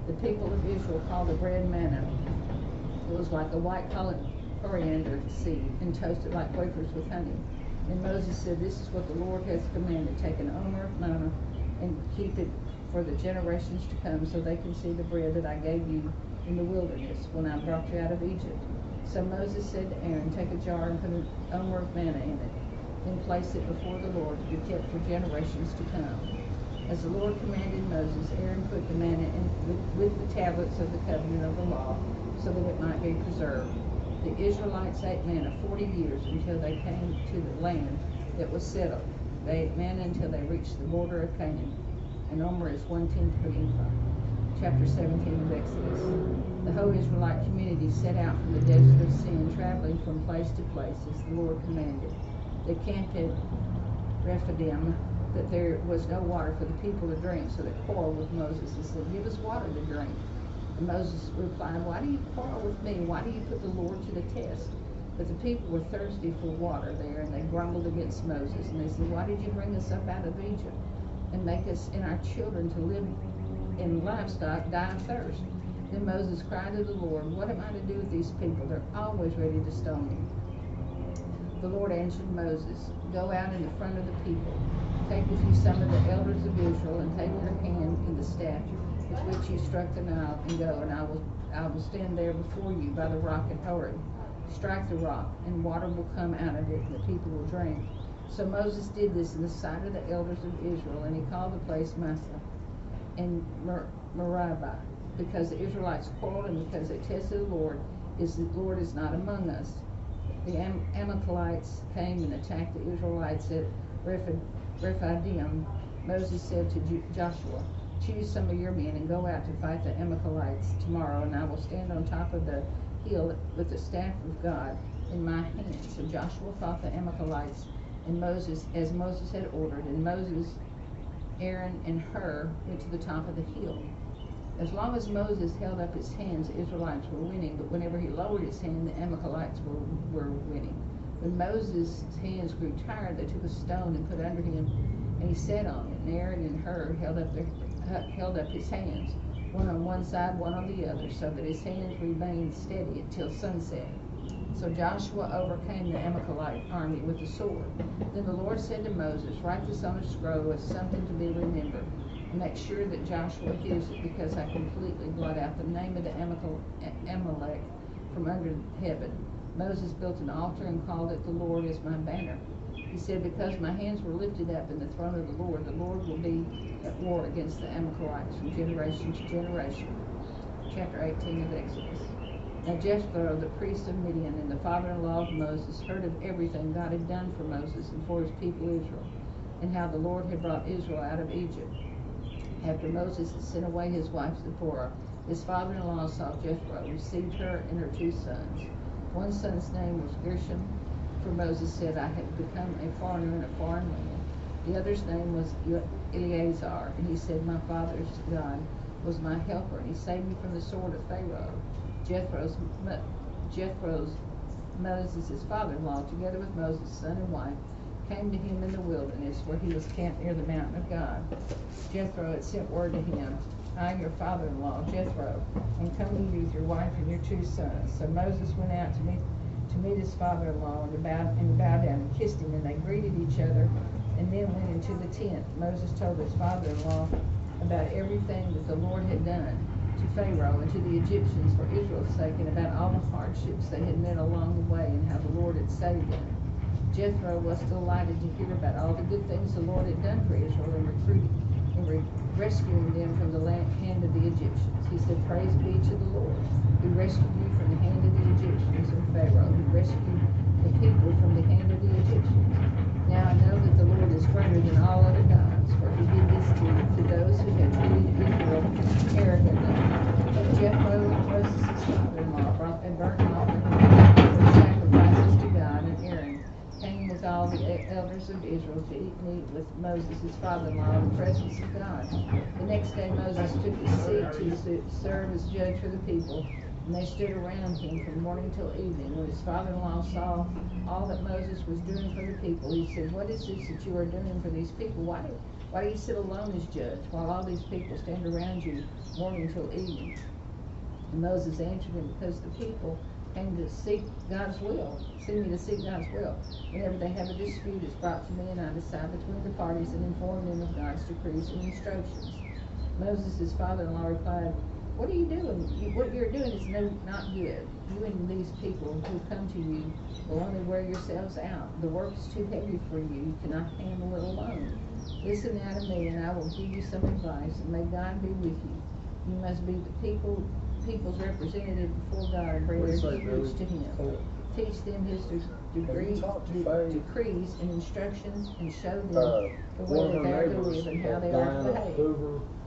Speaker 20: The people of Israel called the bread manna. It was like a white coriander seed and toasted like wafers with honey. And Moses said, This is what the Lord has commanded. Take an omer of manna and keep it for the generations to come, so they can see the bread that I gave you in the wilderness when I brought you out of Egypt. So Moses said to Aaron, Take a jar and put an omer of manna in it, then place it before the Lord to be kept for generations to come. As the Lord commanded Moses, Aaron put the manna in with the tablets of the covenant of the law, so that it might be preserved. The Israelites ate manna 40 years until they came to the land that was settled. They ate manna until they reached the border of Canaan. An omer is 1/10 per ephah. Chapter 17 of Exodus. The whole Israelite community set out from the desert of Sin, traveling from place to place as the Lord commanded. They camped at Rephidim, but there was no water for the people to drink, so they quarreled with Moses and said, Give us water to drink. And Moses replied, Why do you quarrel with me? Why do you put the Lord to the test? But the people were thirsty for water there, and they grumbled against Moses. And they said, Why did you bring us up out of Egypt and make us and our children to live in livestock die of thirst? Then Moses cried to the Lord, What am I to do with these people? They're always ready to stone me. The Lord answered Moses, Go out in the front of the people. Take with you some of the elders of Israel, and take your hand in the staff with which you struck the Nile, and go, and I will stand there before you by the rock at Horeb. Strike the rock, and water will come out of it, and the people will drink. So Moses did this in the sight of the elders of Israel, and he called the place Massah and Meribah, because the Israelites quarreled, and because they tested the Lord is not among us. The Amalekites came and attacked the Israelites at Rephidim. Moses said to Joshua, Choose some of your men and go out to fight the Amalekites tomorrow, and I will stand on top of the hill with the staff of God in my hand. So Joshua fought the Amalekites, and Moses, as Moses had ordered, and Moses, Aaron, and Hur went to the top of the hill. As long as Moses held up his hands, the Israelites were winning, but whenever he lowered his hand, the Amalekites were winning. When Moses' hands grew tired, they took a stone and put it under him, and he sat on it. And Aaron and Hur held up his hands, one on one side, one on the other, so that his hands remained steady until sunset. So Joshua overcame the Amalekite army with the sword. Then the Lord said to Moses, Write this on a scroll as something to be remembered. And make sure that Joshua hears it, because I completely blot out the name of the Amalek from under heaven. Moses built an altar and called it, the Lord is my banner. He said, because my hands were lifted up in the throne of the Lord will be at war against the Amalekites from generation to generation. Chapter 18 of Exodus. Now Jethro, the priest of Midian and the father-in-law of Moses, heard of everything God had done for Moses and for his people Israel, and how the Lord had brought Israel out of Egypt. After Moses had sent away his wife Zipporah, his father-in-law saw Jethro, received her and her 2 sons. One son's name was Gershom, for Moses said, I have become a foreigner in a foreign land. The other's name was Eleazar, and he said, my father's God was my helper, and he saved me from the sword of Pharaoh. Jethro's Moses' father-in-law, together with Moses' son and wife, came to him in the wilderness, where he was camped near the mountain of God. Jethro had sent word to him, I, your father-in-law, Jethro, am coming to you with your wife and your 2 sons. So Moses went out to meet his father-in-law and bowed down and kissed him, and they greeted each other, and then went into the tent. Moses told his father-in-law about everything that the Lord had done to Pharaoh and to the Egyptians for Israel's sake, and about all the hardships they had met along the way, and how the Lord had saved them. Jethro was delighted to hear about all the good things the Lord had done for Israel in rescuing them from the hand of the Egyptians. He said, praise be to the Lord, who rescued you from the hand of the Egyptians, and Pharaoh, who rescued the people from the hand of the Egyptians. Now I know that the Lord is greater than all other gods, for he did this to those who had treated Israel arrogantly. But Jethro, Moses' father-in-law, brought a burnt offering and sacrifices to God, and Aaron came with all the elders of Israel to eat meat with Moses' father-in-law in the presence of God. The next day Moses took his seat to serve as judge for the people, and they stood around him from morning till evening. When his father-in-law saw all that Moses was doing for the people, he said, what is this that you are doing for these people? Why do you sit alone as judge, while all these people stand around you morning till evening? And Moses answered him, because the people came to seek God's will, see me to seek God's will. Whenever they have a dispute, it's brought to me, and I decide between the parties and inform them of God's decrees and instructions. Moses' father-in-law replied, what are you doing? What you're doing is not good. You and these people who come to you will only wear yourselves out. The work is too heavy for you. You cannot handle it alone. Listen now to me, and I will give you some advice, and may God be with you. You must be the people's representative before God and bring their disputes to him. Teach them his decrees and instructions, and show them the way that they are to live and how they are to behave.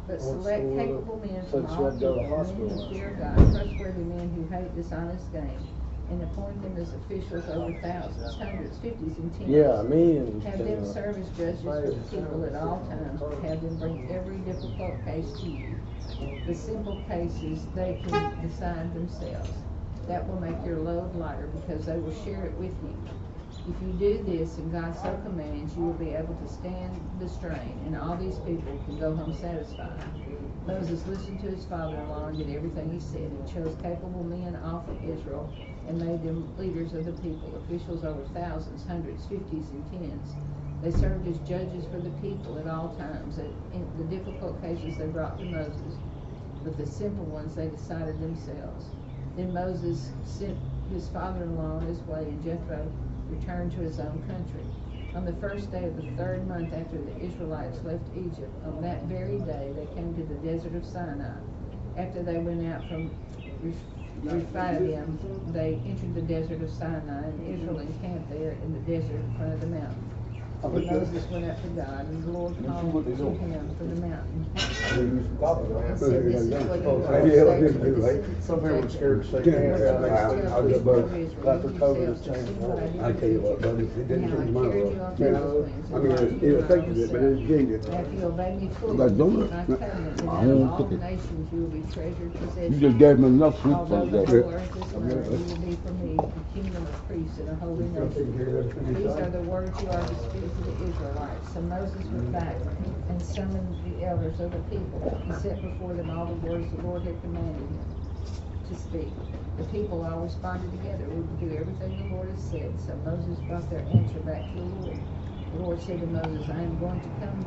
Speaker 20: But select capable men from all people, men who fear God, trustworthy men who hate dishonest gain, and appoint them as officials over thousands, hundreds, fifties, and tens. Have them serve as judges for the people at all times, but have them bring every difficult case to you. The simple cases they can decide themselves. That will make your load lighter, because they will share it with you. If you do this, and God so commands, you will be able to stand the strain, and all these people can go home satisfied. Moses listened to his father-in-law and did everything he said. He chose capable men off of Israel and made them leaders of the people, officials over thousands, hundreds, fifties, and tens. They served as judges for the people at all times. In the difficult cases they brought to Moses, but the simple ones they decided themselves. Then Moses sent his father-in-law on his way, and Jethro returned to his own country. On the first day of the 3rd month after the Israelites left Egypt, on that very day they came to the desert of Sinai. After they went out from Rephidim, they entered the desert of Sinai, and Israel encamped there in the desert in front of the mountain. Then Moses went up to God, and the Lord called to him from the mountain and said, this is what you are to say to the descendants of Jacob.
Speaker 21: I tell you what, buddy, it didn't change my world. I mean, it affected it, but it didn't change it.
Speaker 20: If you obey me fully,
Speaker 21: Like donuts?
Speaker 20: my covenant, then
Speaker 21: I
Speaker 20: out of
Speaker 21: won't
Speaker 20: all
Speaker 21: cook it.
Speaker 20: nations you will be treasured possession.
Speaker 21: You just gave me enough sweet
Speaker 20: Although
Speaker 21: for
Speaker 20: the
Speaker 21: that.
Speaker 20: whole earth is mine, you will be for me a kingdom of priests and a holy nation. These are the words you are to speak to the Israelites. So Moses went back and summoned the elders of the people. He set before them all the words the Lord had commanded him to speak. The people all responded together, we will do everything the Lord has said. So Moses brought their answer back to the Lord. The Lord said to Moses, I am going to come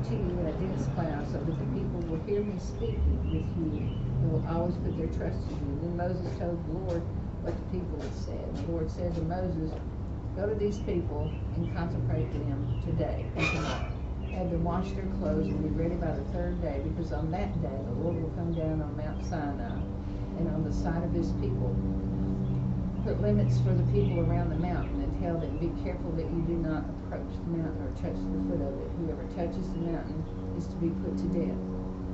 Speaker 20: to you in a dense cloud so that the people will hear me speaking with you and will always put their trust in you. Then Moses told the Lord what the people had said. The Lord said to Moses, go to these people and consecrate them today and tomorrow. Have them wash their clothes and be ready by the third day, because on that day the Lord will come down on Mount Sinai and on the sight of his people. Put limits for the people around the mountain and tell them, be careful that you do not approach the mountain or touch the foot of it. Whoever touches the mountain is to be put to death.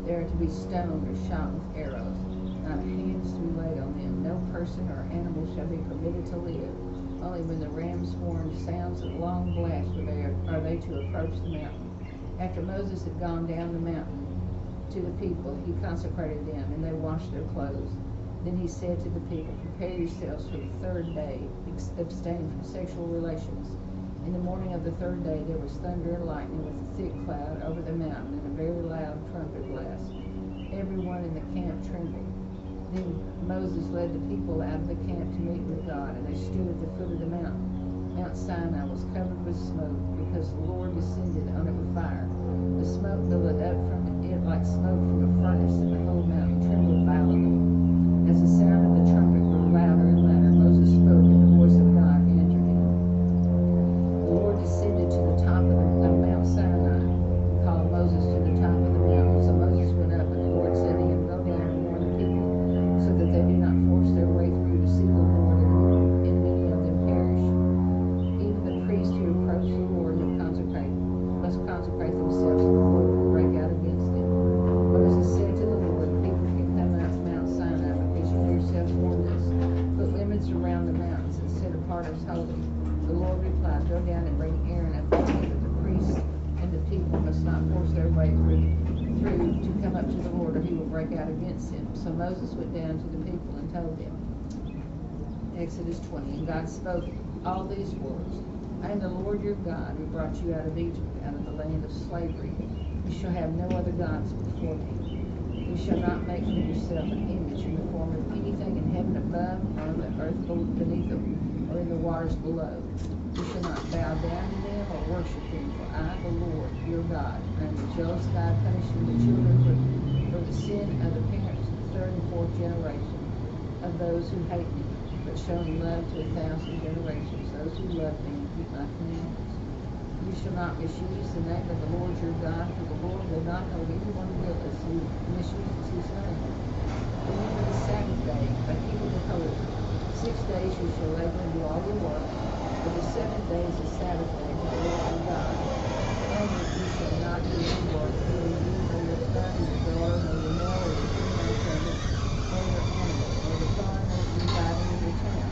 Speaker 20: They are to be stoned or shot with arrows. Not a hand is to be laid on them. No person or animal shall be permitted to live. Only when the ram's horn sounds a long blast are they to approach the mountain. After Moses had gone down the mountain to the people, he consecrated them, and they washed their clothes. Then he said to the people, prepare yourselves for the third day, abstain from sexual relations. In the morning of the third day there was thunder and lightning with a thick cloud over the mountain and a very loud trumpet blast. Everyone in the camp trembled. Then Moses led the people out of the camp to meet with God, and they stood at the foot of the mountain. Mount Sinai was covered with smoke, because the Lord descended on it with fire. The smoke billowed up from it like smoke from a furnace, and the whole mountain trembled violently. As the sound of the trumpet grew louder and louder, Moses spoke, and the voice of God answered him. The Lord descended to the top of Mount Sinai and called Moses to the top of the mountain. So Moses went up, and the Lord said to him, go down and warn the people, so that they do not force their way through to see the Lord, and many of them perish. Even the priests who approach the Lord must consecrate themselves, and the Lord will break out against them. Moses said to the Lord, people can come out from Mount Sinai, because you yourself warned us. Put limits around the mountains and set apart as holy. The Lord replied, go down and bring Aaron up with me, but the priests and the people must not force their way through to come up to the Lord, or he will break out against him. So Moses went down to the people and told them. Exodus 20, and God spoke all these words. I am the Lord your God, who brought you out of Egypt, out of the land of slavery. You shall have no other gods before me. You shall not make for yourself an image in the form of anything in heaven above, or on the earth beneath them, or in the waters below. You shall not bow down to them or worship them, for I, the Lord, your God, I am the jealous God, punishing the children for the sin of the parents to the third and fourth generation of those who hate me, but showing love to 1,000 generations, those who love me and keep my commandments. You shall not misuse the name of the Lord your God, for the Lord will not hold anyone guiltless who misuses his name. Remember the Sabbath day by keeping it holy. 6 days you shall labor and do all your work, but the seventh day is a Sabbath day to the Lord your God. And you shall not do any work, neither you nor your son, nor your daughter, nor your male or your female servant, nor your animal, nor the foreigner residing in your town.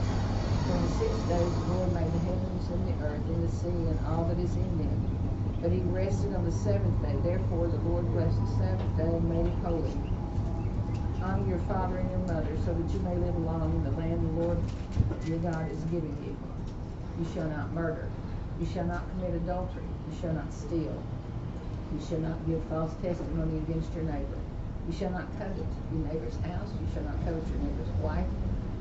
Speaker 20: For in 6 days the Lord made the heavens and the earth and the sea and all that is in them. But he rested on the seventh day. Therefore the Lord blessed the seventh day and made it holy. Honor your father and your mother, so that you may live long in the land the Lord your God is giving you. You shall not murder. You shall not commit adultery. You shall not steal. You shall not give false testimony against your neighbor. You shall not covet your neighbor's house. You shall not covet your neighbor's wife,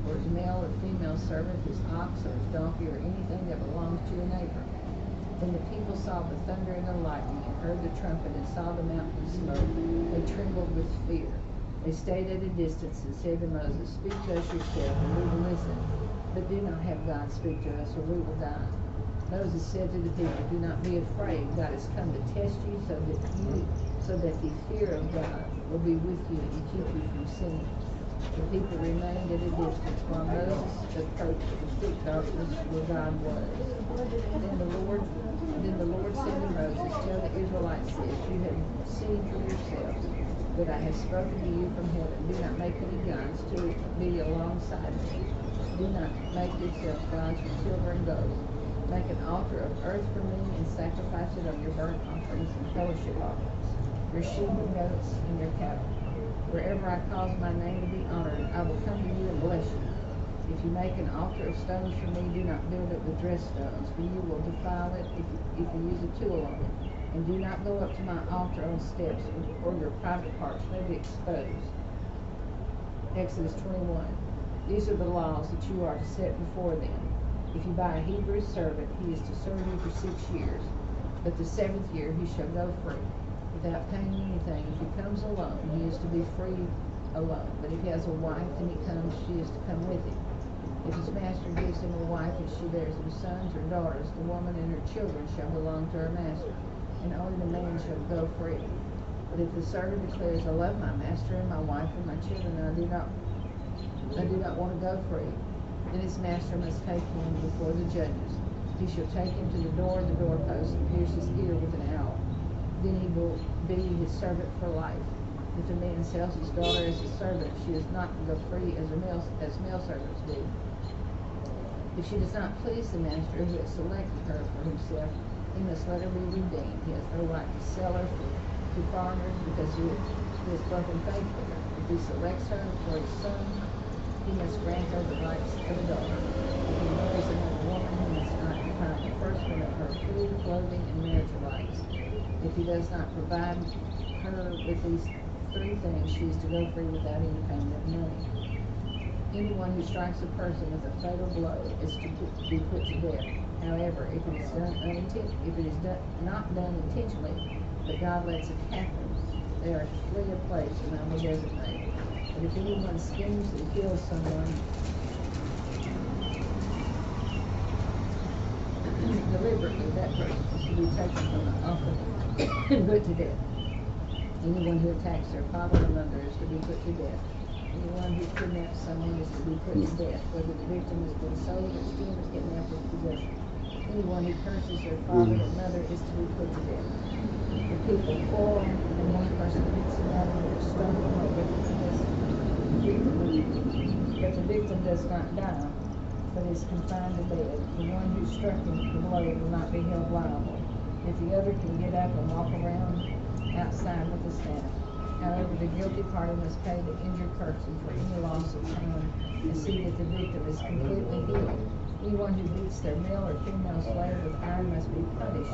Speaker 20: or his male or female servant, his ox or his donkey, or anything that belongs to your neighbor. When the people saw the thunder and the lightning, and heard the trumpet, and saw the mountain smoke, they trembled with fear. They stayed at a distance and said to Moses, speak to us yourself, and we will listen. But do not have God speak to us, or we will die. Moses said to the people, do not be afraid. God has come to test you, so that the fear of God will be with you and keep you from sinning. The people remained at a distance while Moses approached the thick darkness where God was. Then the Lord said to Moses, tell the Israelites this, you have seen for yourselves that I have spoken to you from heaven. Do not make any gods to be alongside me. Do not make yourselves gods from silver and gold. Make an altar of earth for me and sacrifice it on your burnt offerings and fellowship offerings, your sheep and goats and your cattle. Wherever I cause my name to be honored, I will come to you and bless you. If you make an altar of stones for me, do not build it with dressed stones, for you will defile it if you use a tool on it. And do not go up to my altar on steps, or your private parts may be exposed. Exodus 21. These are the laws that you are to set before them. If you buy a Hebrew servant, he is to serve you for 6 years. But the 7th year he shall go free. without paying anything. If he comes alone, he is to be free alone. But if he has a wife and he comes, she is to come with him. If his master gives him a wife and she bears him sons or daughters, the woman and her children shall belong to her master, and only the man shall go free. But if the servant declares, I love my master and my wife and my children, and I do not want to go free, then his master must take him before the judges. He shall take him to the door of the doorpost and pierce his ear with an awl. Then he will be his servant for life. If a man sells his daughter as a servant, she is not to go free as male servants do. If she does not please the master who has selected her for himself, he must let her be redeemed. He has no right to sell her to foreigners because he has broken faith with her. If he selects her for his son, he must grant her the rights of a daughter. If he marries another woman, he must not deprive the first one of her food, clothing, and marital rights. If he does not provide her with these three things, she is to go free without any payment of money. Anyone who strikes a person with a fatal blow is to be put to death. However, if it is not done intentionally, but God lets it happen, they are to flee a place and I will designate. But if anyone schemes and kills someone deliberately, that person is to be taken from the office and put to death. Anyone who attacks their father or mother is to be put to death. Anyone who kidnaps someone is to be put to death, whether the victim has been sold or skinned or kidnapped or possessed. Anyone who curses their father or mother is to be put to death. If people quarrel and one person beats another with a stone, but the victim does not die, but is confined to bed, the one who struck him with the blow will not be held liable. If the other can get up and walk around outside with a staff. However, the guilty party must pay the injured person for any loss of time and see that the victim is completely healed. Anyone who beats their male or female slave with iron must be punished.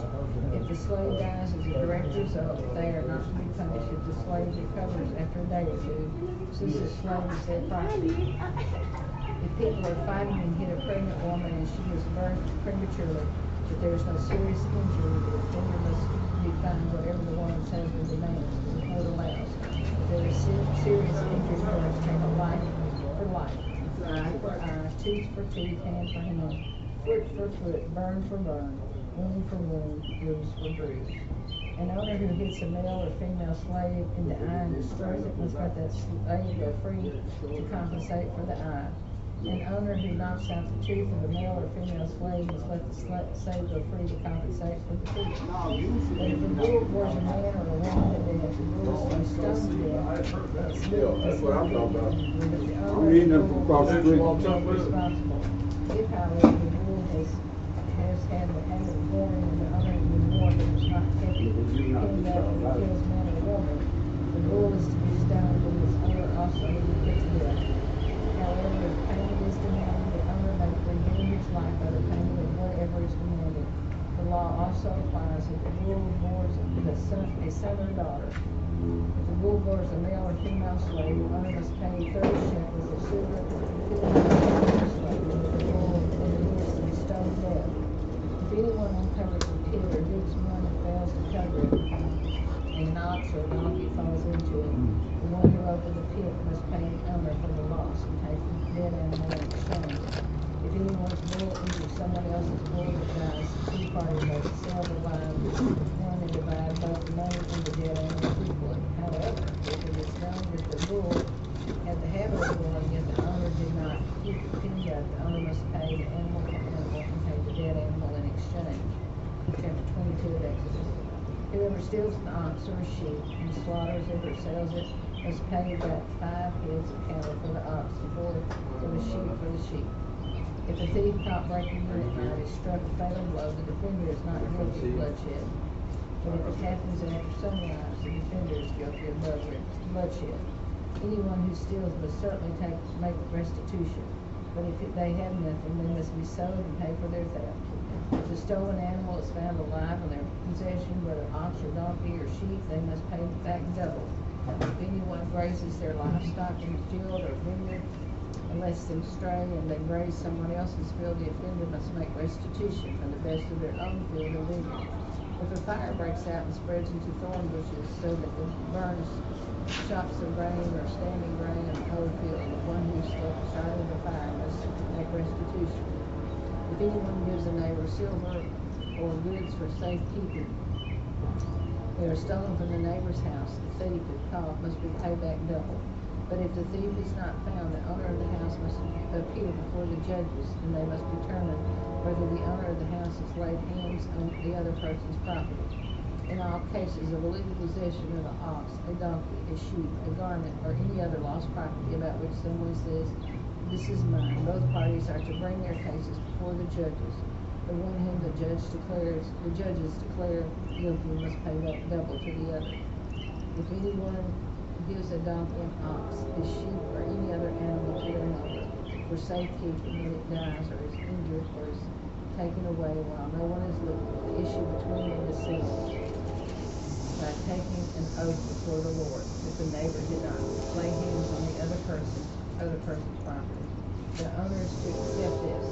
Speaker 20: If the slave dies as a direct result, they are not to be punished if the slave recovers after a day or two, since the slave is their property. If people are fighting and hit a pregnant woman and she is birthed prematurely, but there is no serious injury, the offender must be fined whatever the woman's husband demands, the court allows. If there is serious injury, they must take a life for life, eye for eye, tooth for tooth, hand for hand, foot for foot, burn for burn, wound for wound, bruise for bruise. An owner who hits a male or female slave in the eye and destroys it must let that slave go free to compensate for the eye. An owner who knocks out the tooth of a male or female slave must let the slave go free to compensate for the tooth. But if a bull gores a man or a woman to death, the bull is to be stoned to death.
Speaker 21: Still, that's what I'm talking about.
Speaker 20: But the
Speaker 21: I'm
Speaker 20: owner
Speaker 21: reading
Speaker 20: of
Speaker 21: them
Speaker 20: the
Speaker 21: from
Speaker 20: bull
Speaker 21: across the
Speaker 20: is
Speaker 21: street.
Speaker 20: responsible. If, however, the bull has had the habit of goring and the owner has been warned that it's not kept pinned up and it kills man or woman, the bull is to be stoned and its owner also will be put to death. However, if payment is demanded, the owner may redeem his life by the payment of whatever is demanded. The law also applies if the bull bores a son or daughter. If the bull bores a male or female slave, the owner must pay 30 shekels of silver to the slave, and the bull is to be stoned to death. If anyone uncovers a pit or digs one and fails to cover it, and an ox or a donkey falls into it, the one who opened the pit must pay the owner for the loss and take the dead animal in exchange. If anyone's bull injures someone else's bull that dies, the two parties are to sell the live one and divide both the money and the dead animal equally. However, if it is known that the bull had the habit of goring yet the owner did not keep it pinned up, the owner must pay the animal and pay the dead animal in exchange. Chapter 22 of Exodus. Whoever steals an ox or a sheep and slaughters it or sells it must pay back 5 heads of cattle for the ox and 4 for the sheep for the sheep. If a thief caught breaking in at night is struck a fatal blow, the defender is not guilty of bloodshed. But if it happens after sunrise, the defender is guilty of bloodshed. Anyone who steals must certainly make restitution. But if they have nothing, they must be sold and pay for their theft. If the stolen animal is found alive in their possession, whether ox or donkey or sheep, they must pay back double. If anyone grazes their livestock in the field or vineyard and lets them stray and they graze someone else's field, the offender must make restitution from the best of their own field or vineyard. If a fire breaks out and spreads into thorn bushes so that it burns shocks of grain or standing grain in a whole field, the one who started the fire must make restitution. If anyone gives a neighbor silver or goods for safekeeping, they are stolen from the neighbor's house, the thief, if caught, must be paid back double. But if the thief is not found, the owner of the house must appear before the judges, and they must determine whether the owner of the house has laid hands on the other person's property. In all cases of illegal possession of an ox, a donkey, a sheep, a garment, or any other lost property about which someone says, "This is mine," both parties are to bring their cases before the judges. The one whom the judges declare guilty must pay double to the other. If anyone gives a donkey, an ox, a sheep, or any other animal to their neighbor for safekeeping, and it dies or is injured or is taken away while no one is looking, the issue between them is settled by taking an oath before the Lord. If the neighbor did not lay hands on the other person's property, the owner is to accept this,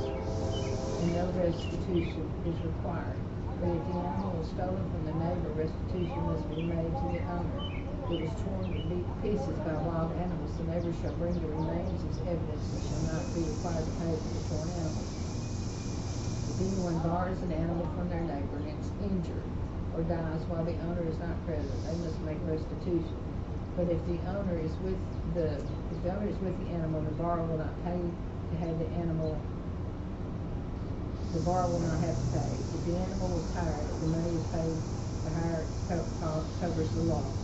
Speaker 20: and no restitution is required. But if the animal was stolen from the neighbor, restitution must be made to the owner. It was torn to pieces by wild animals. The neighbor shall bring the remains as evidence and shall not be required to pay for the torn animal. If anyone borrows an animal from their neighbor and it's injured or dies while the owner is not present, they must make restitution. But if the owner is with the animal, the borrower will not pay to have the animal. The borrower will not have to pay. If the animal was hired, the money is paid. The hire covers the loss.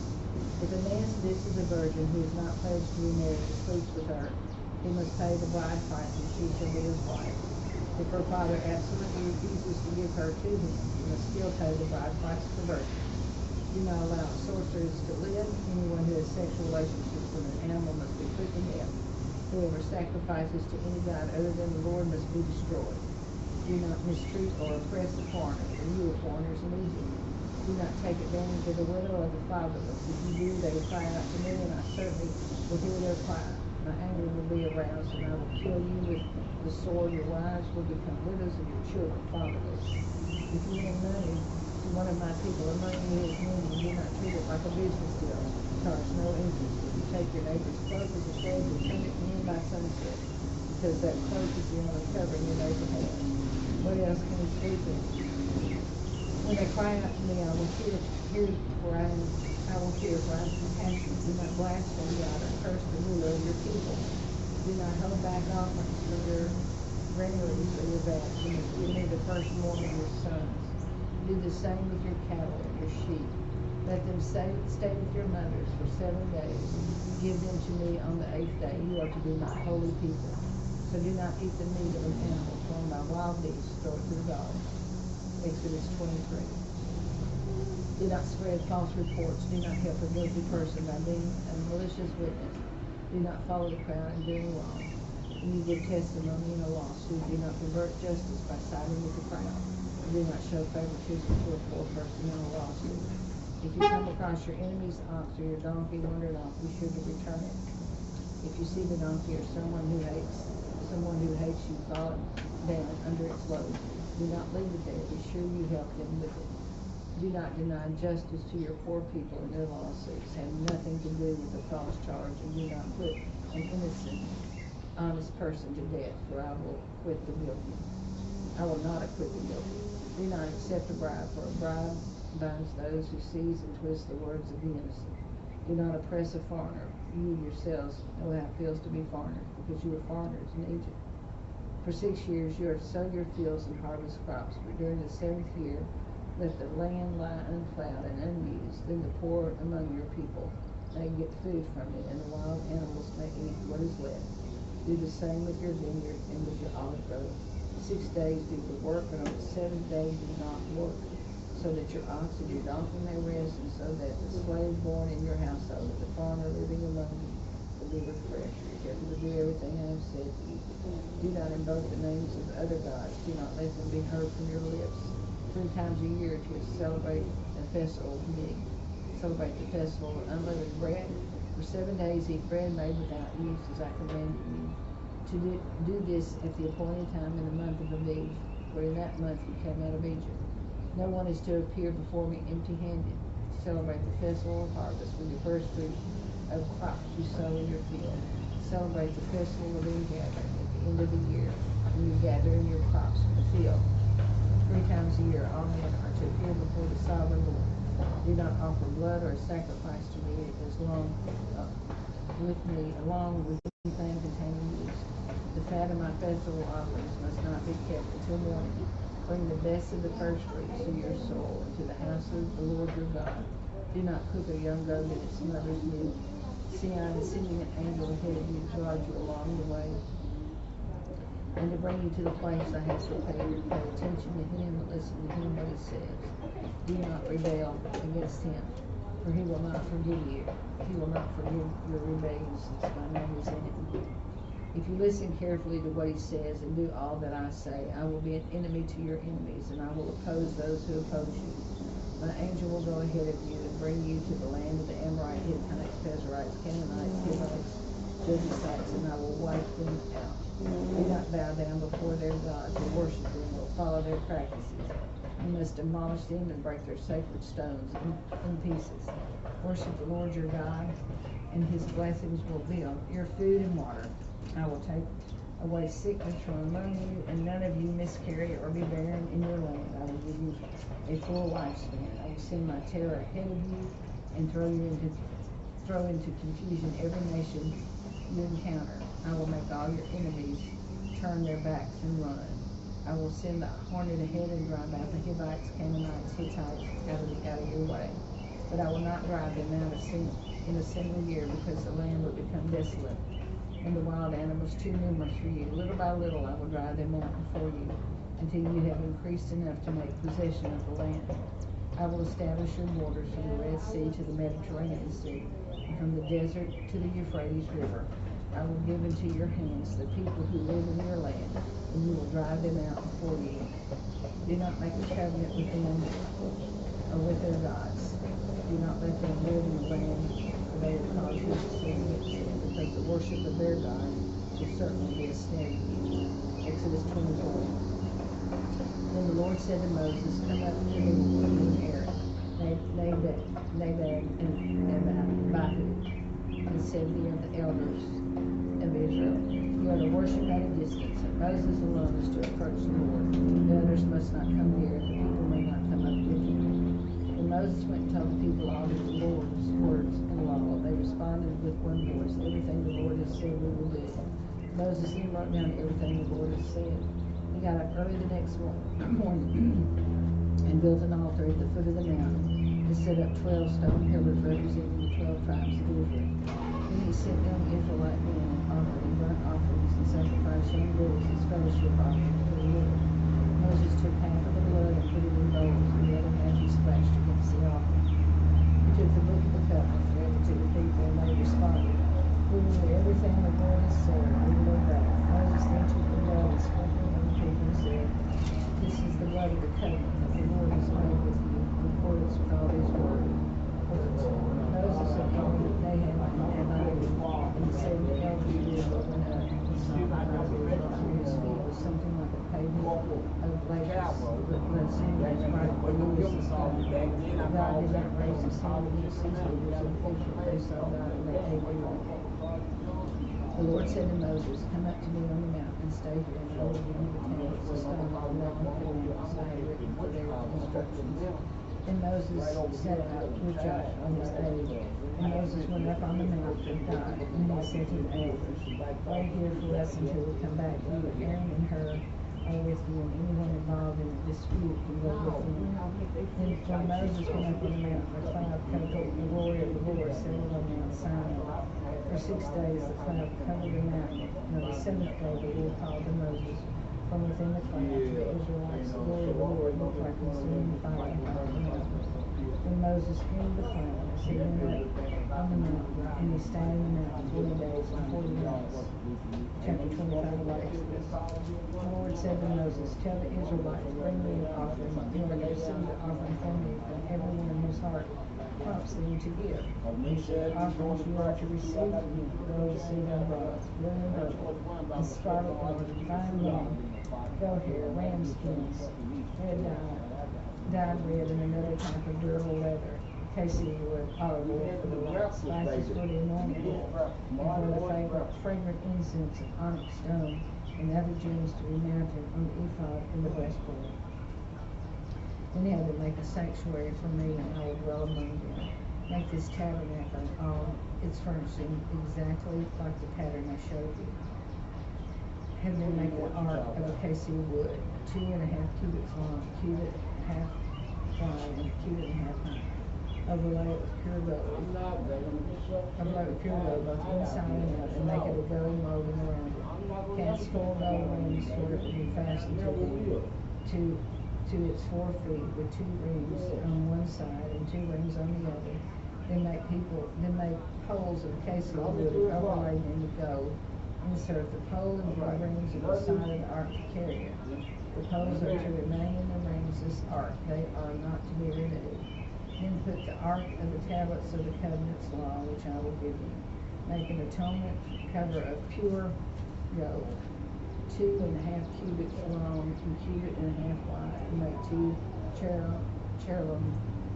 Speaker 20: If a man seduces a virgin who is not pledged to be married and sleeps with her, he must pay the bride price and she shall be his wife. If her father absolutely refuses to give her to him, he must still pay the bride price of the virgin. Do not allow sorcerers to live. Anyone who has sexual relationships with an animal must be put to death. Whoever sacrifices to any god other than the Lord must be destroyed. Do not mistreat or oppress the foreigner, for you are foreigners in Egypt. Do not take advantage of the widow or the fatherless. If you do, they will cry out to me, and I certainly will hear their cry. My anger will be aroused, and I will kill you with the sword. Your wives will become widows, and your children fatherless. If you lend money to one of my people, among you is needy, do not treat it like a business deal. Charge no interest. If you take your neighbor's cloak as a pledge, return it to him by sunset, because that cloak is the only covering your neighbor has. What else can he speak of? When they cry out to me, I will hear, for I will hear, for I am compassionate. Do not blaspheme God or curse the ruler of your people. Do not hold back offerings from your granaries or your vats. You must give me the firstborn of your sons. Do the same with your cattle and your sheep. Let them stay with your mothers for 7 days. Give them to me on the 8th day. You are to be my holy people. So do not eat the meat of an animal torn by wild beasts, throw it to the dogs. Exodus 23. Do not spread false reports. Do not help a guilty person by being a malicious witness. Do not follow the crowd in doing wrong. When you give testimony in a lawsuit, do not pervert justice by siding with the crowd. Do not show favoritism to a poor person in a lawsuit. If you come across your enemy's ox or your donkey wandered off, be sure to return it. If you see the donkey or someone who hates you, fall down under its load. Do not leave it there. Be sure you help them with it. Do not deny justice to your poor people in their lawsuits. Have nothing to do with a false charge, and do not put an innocent, honest person to death, for I will acquit the guilty. I will not acquit the guilty. Do not accept a bribe, for a bribe binds those who seize and twist the words of the innocent. Do not oppress a foreigner. You yourselves know how it feels to be foreigners, because you were foreigners in Egypt. For 6 years you are to sow your fields and harvest crops, but during the 7th year let the land lie unplowed and unused. Then the poor among your people may get food from it, and the wild animals may eat what is left. Do the same with your vineyard and with your olive grove. 6 days do the work, but on the 7th day do not work, so that your ox and your donkey may rest, and so that the slave born in your household, the foreigner living among you, will be refreshed. Careful to do everything I have said to you. Do not invoke the names of other gods. Do not let them be heard from your lips. 3 times a year to celebrate a festival of me. Celebrate the festival of unleavened bread. For 7 days eat bread made without yeast, as I commanded you. To do this at the appointed time in the month of Aviv, for in that month you came out of Egypt. No one is to appear before me empty-handed. Celebrate the festival of harvest with your first fruit of crops you sow in your field. Celebrate the festival of ingathering at the end of the year, when you gather in your crops from the field. 3 times a year all men are to appear before the sovereign Lord. Do not offer blood or sacrifice to me along with anything containing yeast. The fat of my festival offerings must not be kept until morning. Bring the best of the first fruits to your soul and to the house of the Lord your God. Do not cook a young goat in its mother's milk. See, I am sending an angel ahead of you to guard you along the way and to bring you to the place I have prepared. Pay attention to him and listen to him what he says. Do not rebel against him, for he will not forgive you. He will not forgive your rebellions, since my name is in it. If you listen carefully to what he says and do all that I say, I will be an enemy to your enemies, and I will oppose those who oppose you. My angel will go ahead of you and bring you to the land of the Amorite, Hittites, Perizzites, Canaanites, Hivites, Jebusites, and I will wipe them out. Do not bow down before their gods or worship them or follow their practices. You must demolish them and break their sacred stones in pieces. Worship the Lord your God, and his blessings will be on your food and water. I will take away sickness from among you, and none of you miscarry or be barren in your land. I will give you a full lifespan. I will send my terror ahead of you and throw into confusion every nation you encounter. I will make all your enemies turn their backs and run. I will send the hornet ahead and drive out the Hivites, Canaanites, Hittites out of your way. But I will not drive them out in a single year, because the land will become desolate and the wild animals too numerous for you. Little by little I will drive them out before you, until you have increased enough to make possession of the land. I will establish your borders from the Red Sea to the Mediterranean Sea, and from the desert to the Euphrates River. I will give into your hands the people who live in your land, and you will drive them out before you. Do not make a covenant with them or with their gods. Do not let them live in the land, for they will cause you to sin against them, because the worship of their God will certainly be a snare to you. Exodus 24. Then the Lord said to Moses, come up to me, you and Aaron, Nadab and Abihu, and said, ye are the elders of Israel. You are to worship at a distance, and Moses alone is to approach the Lord. The others must not come near, and the people may not come up with you. When Moses went and told the people all of the Lord's words and law, they responded with one voice, everything the Lord has said we will do. Moses then wrote down everything the Lord has said. He got up early the next morning and built an altar at the foot of the mountain and set up 12 stone pillars representing the 12 tribes of Israel. Then he sent down Israelite men and offered burnt offerings and sacrificed young bulls as fellowship offerings to the Lord. Moses took half of the blood and put it in bowls, and the other half he splashed against the offering. He took the book of the covenant and read it to the people, and they responded, we will do everything the Lord has said, and we will obey. Moses then took the blood and sprinkled it on the people and said, this is the blood of the covenant that the Lord has made with you, in accordance with all these words. Moses appointed Nahab and Abihu, and the 70 elders of Israel went up and saw the Israel under his feet was something like a pavement of blankets, but sandals right below his stone. God did not raise his hand against these leaders of Israel. They saw God and they ate it. The Lord said to Moses, come up to me on the mountain and stay here, and I will give you the tablets of stone of the law and commandments I have written for their instructions. Then Moses set out with Joshua his aide, and Moses went up on the mountain of God, and he said to the elders, wait here for us until we come back. You, Aaron and Hur, are with you, and anyone involved in a dispute can go with them. Then when Moses went up on the mountain, the cloud covered the glory of the Lord settled on Mount Sinai. For 6 days the cloud covered the mountain, and on the 7th day the Lord called to Moses from within the cloud to the Israelites. The glory of the Lord looked like consuming fire on the mountain. When Moses entered the flame, he went up on the mountain, and he stayed in the mountain 40 days and 40 nights. Chapter 25 of Exodus. The Lord said to Moses, tell the Israelites, bring me an offering. You are to receive the offering from me from everyone whose heart prompts them to give. Offerings you are to receive from me, gold, silver, bronze, blue and purple, and scarlet wool, fine linen, goat hair, ram skins, red dye,
Speaker 1: dyed red, and another type of durable leather, cassia wood, olive oil for the lamp, spices for the anointing oil, and for the fragrant incense of onyx stone, and other gems to be mounted on the ephod and the breastplate. Then he had to make a sanctuary for me, and I will dwell among them. Make this tabernacle and all its furnishing exactly like the pattern I showed you. Have them make an ark of acacia wood, 2.5 cubits long, a cubit half wide, and a cubit and a half high. Overlay it with pure gold. Overlay it with pure gold, both inside and out, and make it a gold molding around it. Cast 4 gold rings for it to be fastened to its 4 feet, with 2 rings on one side and 2 rings on the other. Then make poles of acacia wood overlaid in the gold. Insert the pole into the rings of the side of the ark to carry it. The poles are to remain in the rings of this ark. They are not to be removed. Then put the ark of the tablets of the covenant's law, which I will give you. Make an atonement cover of pure gold, 2.5 cubits long and cubit and a half wide. And make 2 cherubim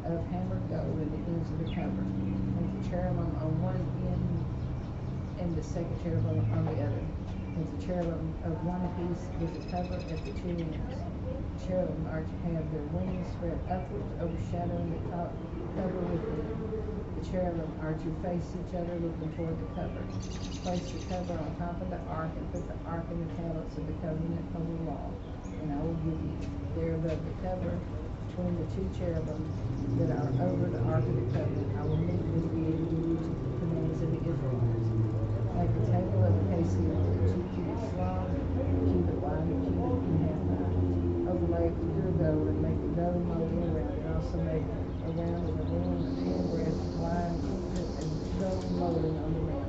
Speaker 1: of hammered gold in the ends of the cover. Make the cherubim on one end and the second cherubim on the other. With the cherubim of one piece with the cover at the 2 ends. Cherubim are to have their wings spread upwards, overshadowing the cover within. The cherubim are to face each other, looking toward the cover. Place the cover on top of the ark, and put the ark in the tablets of the covenant of the law. And I will give you there above the cover, between the 2 cherubim that are over the ark of the covenant. I will meet with you and give you the commands of the Israelites. Make a table of acacia wood, 2 cubits long, a cubit wide, a cubit and a half high. Overlay it with pure gold, and make a gold molding around it. Also make around it a rim of 10 breadth wide, and gold molding on the rim.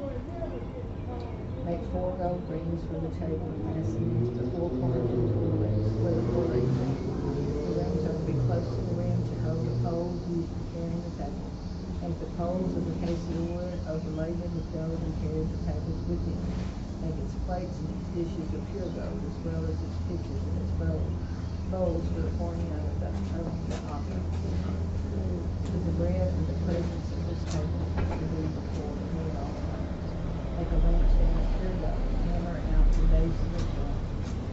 Speaker 1: Make 4 gold rings for the table and fasten the 4 corners into the rings. The rings are to be close to the rim to hold the poles used for carrying the table. Make the poles of acacia wood, overlay them with gold, and carry the tables within. Make its plates and its dishes of pure gold, as well as its pitchers and its bowls for the pouring out of the offering. With the bread and the presence of this table to be before the Lord Almighty. Make a lampstand of pure gold, hammer out the base of the lamp,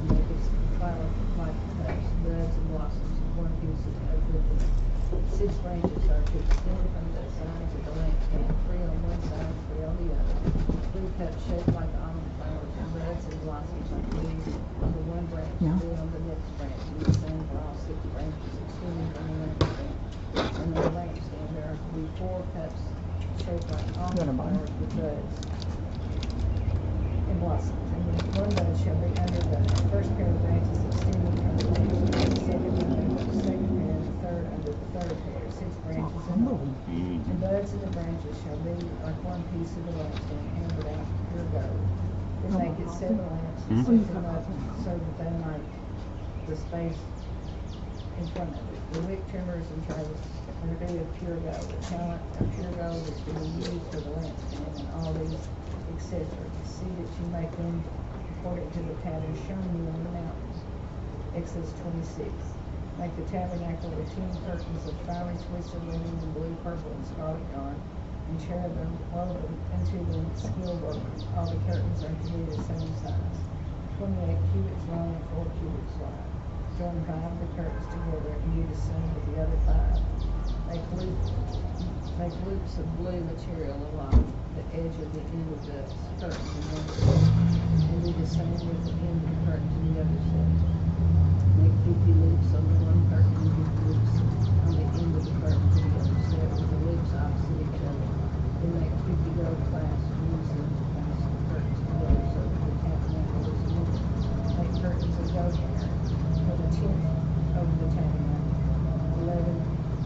Speaker 1: and make its flower like cups, buds, and blossoms, 1 piece of within. 6 branches are to extend from the sides of the lampstand, 3 on one side, 3 on the other. 3 cups shaped like almond flowers, and buds and blossoms like leaves on the one branch, 3 on the next branch, and the same for all 6 branches extending from the lampstand. And on the lampstand there are to be 4 cups shaped like almond flowers with buds and blossoms. And the 1 bud shall be under the first pair of branches extending from the lampstand, the second under the second pair, and the third under the third pair, 6 branches in all. The buds and the branches shall be like 1 piece of the lampstand, hammered out with pure gold. Then make it 7 lamps and set them up so that they might the space in front of it. The wick trimmers and trays are to be of pure gold. The talent of pure gold is to be used for the lampstand and all these, etc. See that you make them according to the pattern shown you on the mountains. Exodus 26. Make the tabernacle with 10 curtains of finely twisted linen and blue, purple, and scarlet yarn, and cherubim woven into them skill work. All the curtains are to be the same size, 28 cubits long and 4 cubits wide. Join 5 of the curtains together and do the same with the other 5. Make loops of blue material along the edge of the end of the curtain in one set, and do the same with the end of the curtain in the other set. Make 50 loops on the one curtain and 50 loops on the end of the curtain to the other set, with the loops opposite each other. Then make 50 gold clasps and use them to fasten the curtains together so that the tabernacle is united. Make curtains of gold hair for the tent over the tabernacle. 11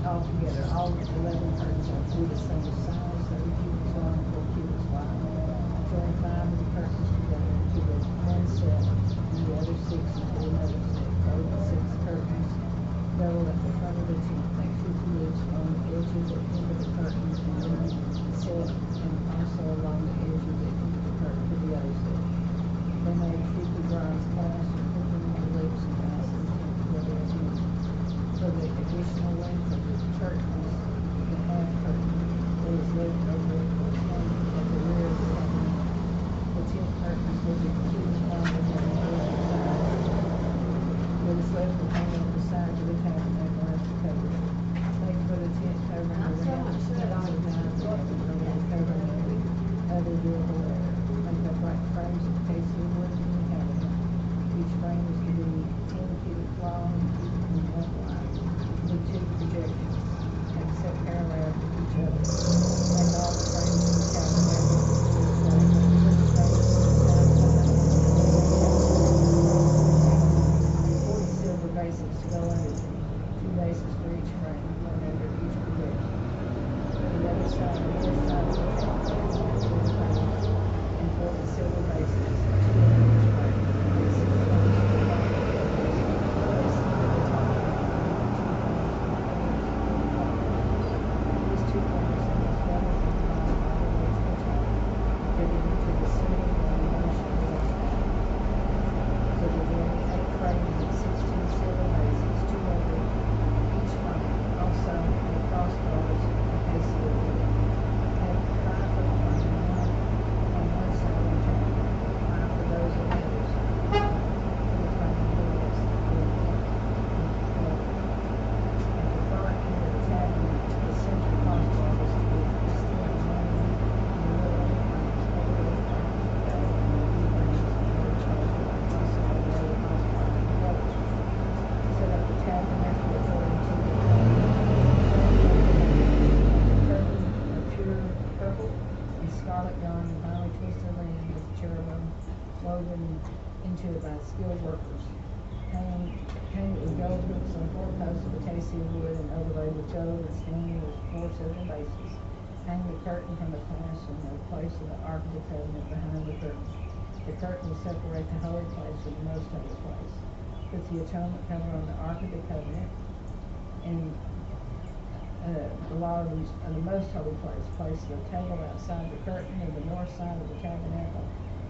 Speaker 1: altogether. All 11 curtains are to be the same size, 30 cubits long, 4 cubits wide. Join 5 of the curtains together into the one set, and the other 6 into another set. Fold the 6 curtains double at the front of the tent. Make 50 loops on the edge of the end of the curtain in one set, and also twisted land with cherubim woven into it by skilled workers. Hang it with gold hooks on 4 posts of acacia wood and overlaid with gold and standing with 4 silver bases. Hang the curtain from the pass in the place of the Ark of the Covenant behind the curtain. The curtain will separate the holy place from the most holy place. Put the atonement cover on the Ark of the Covenant and the law of the most holy place. Place the table outside the curtain of the north side of the tabernacle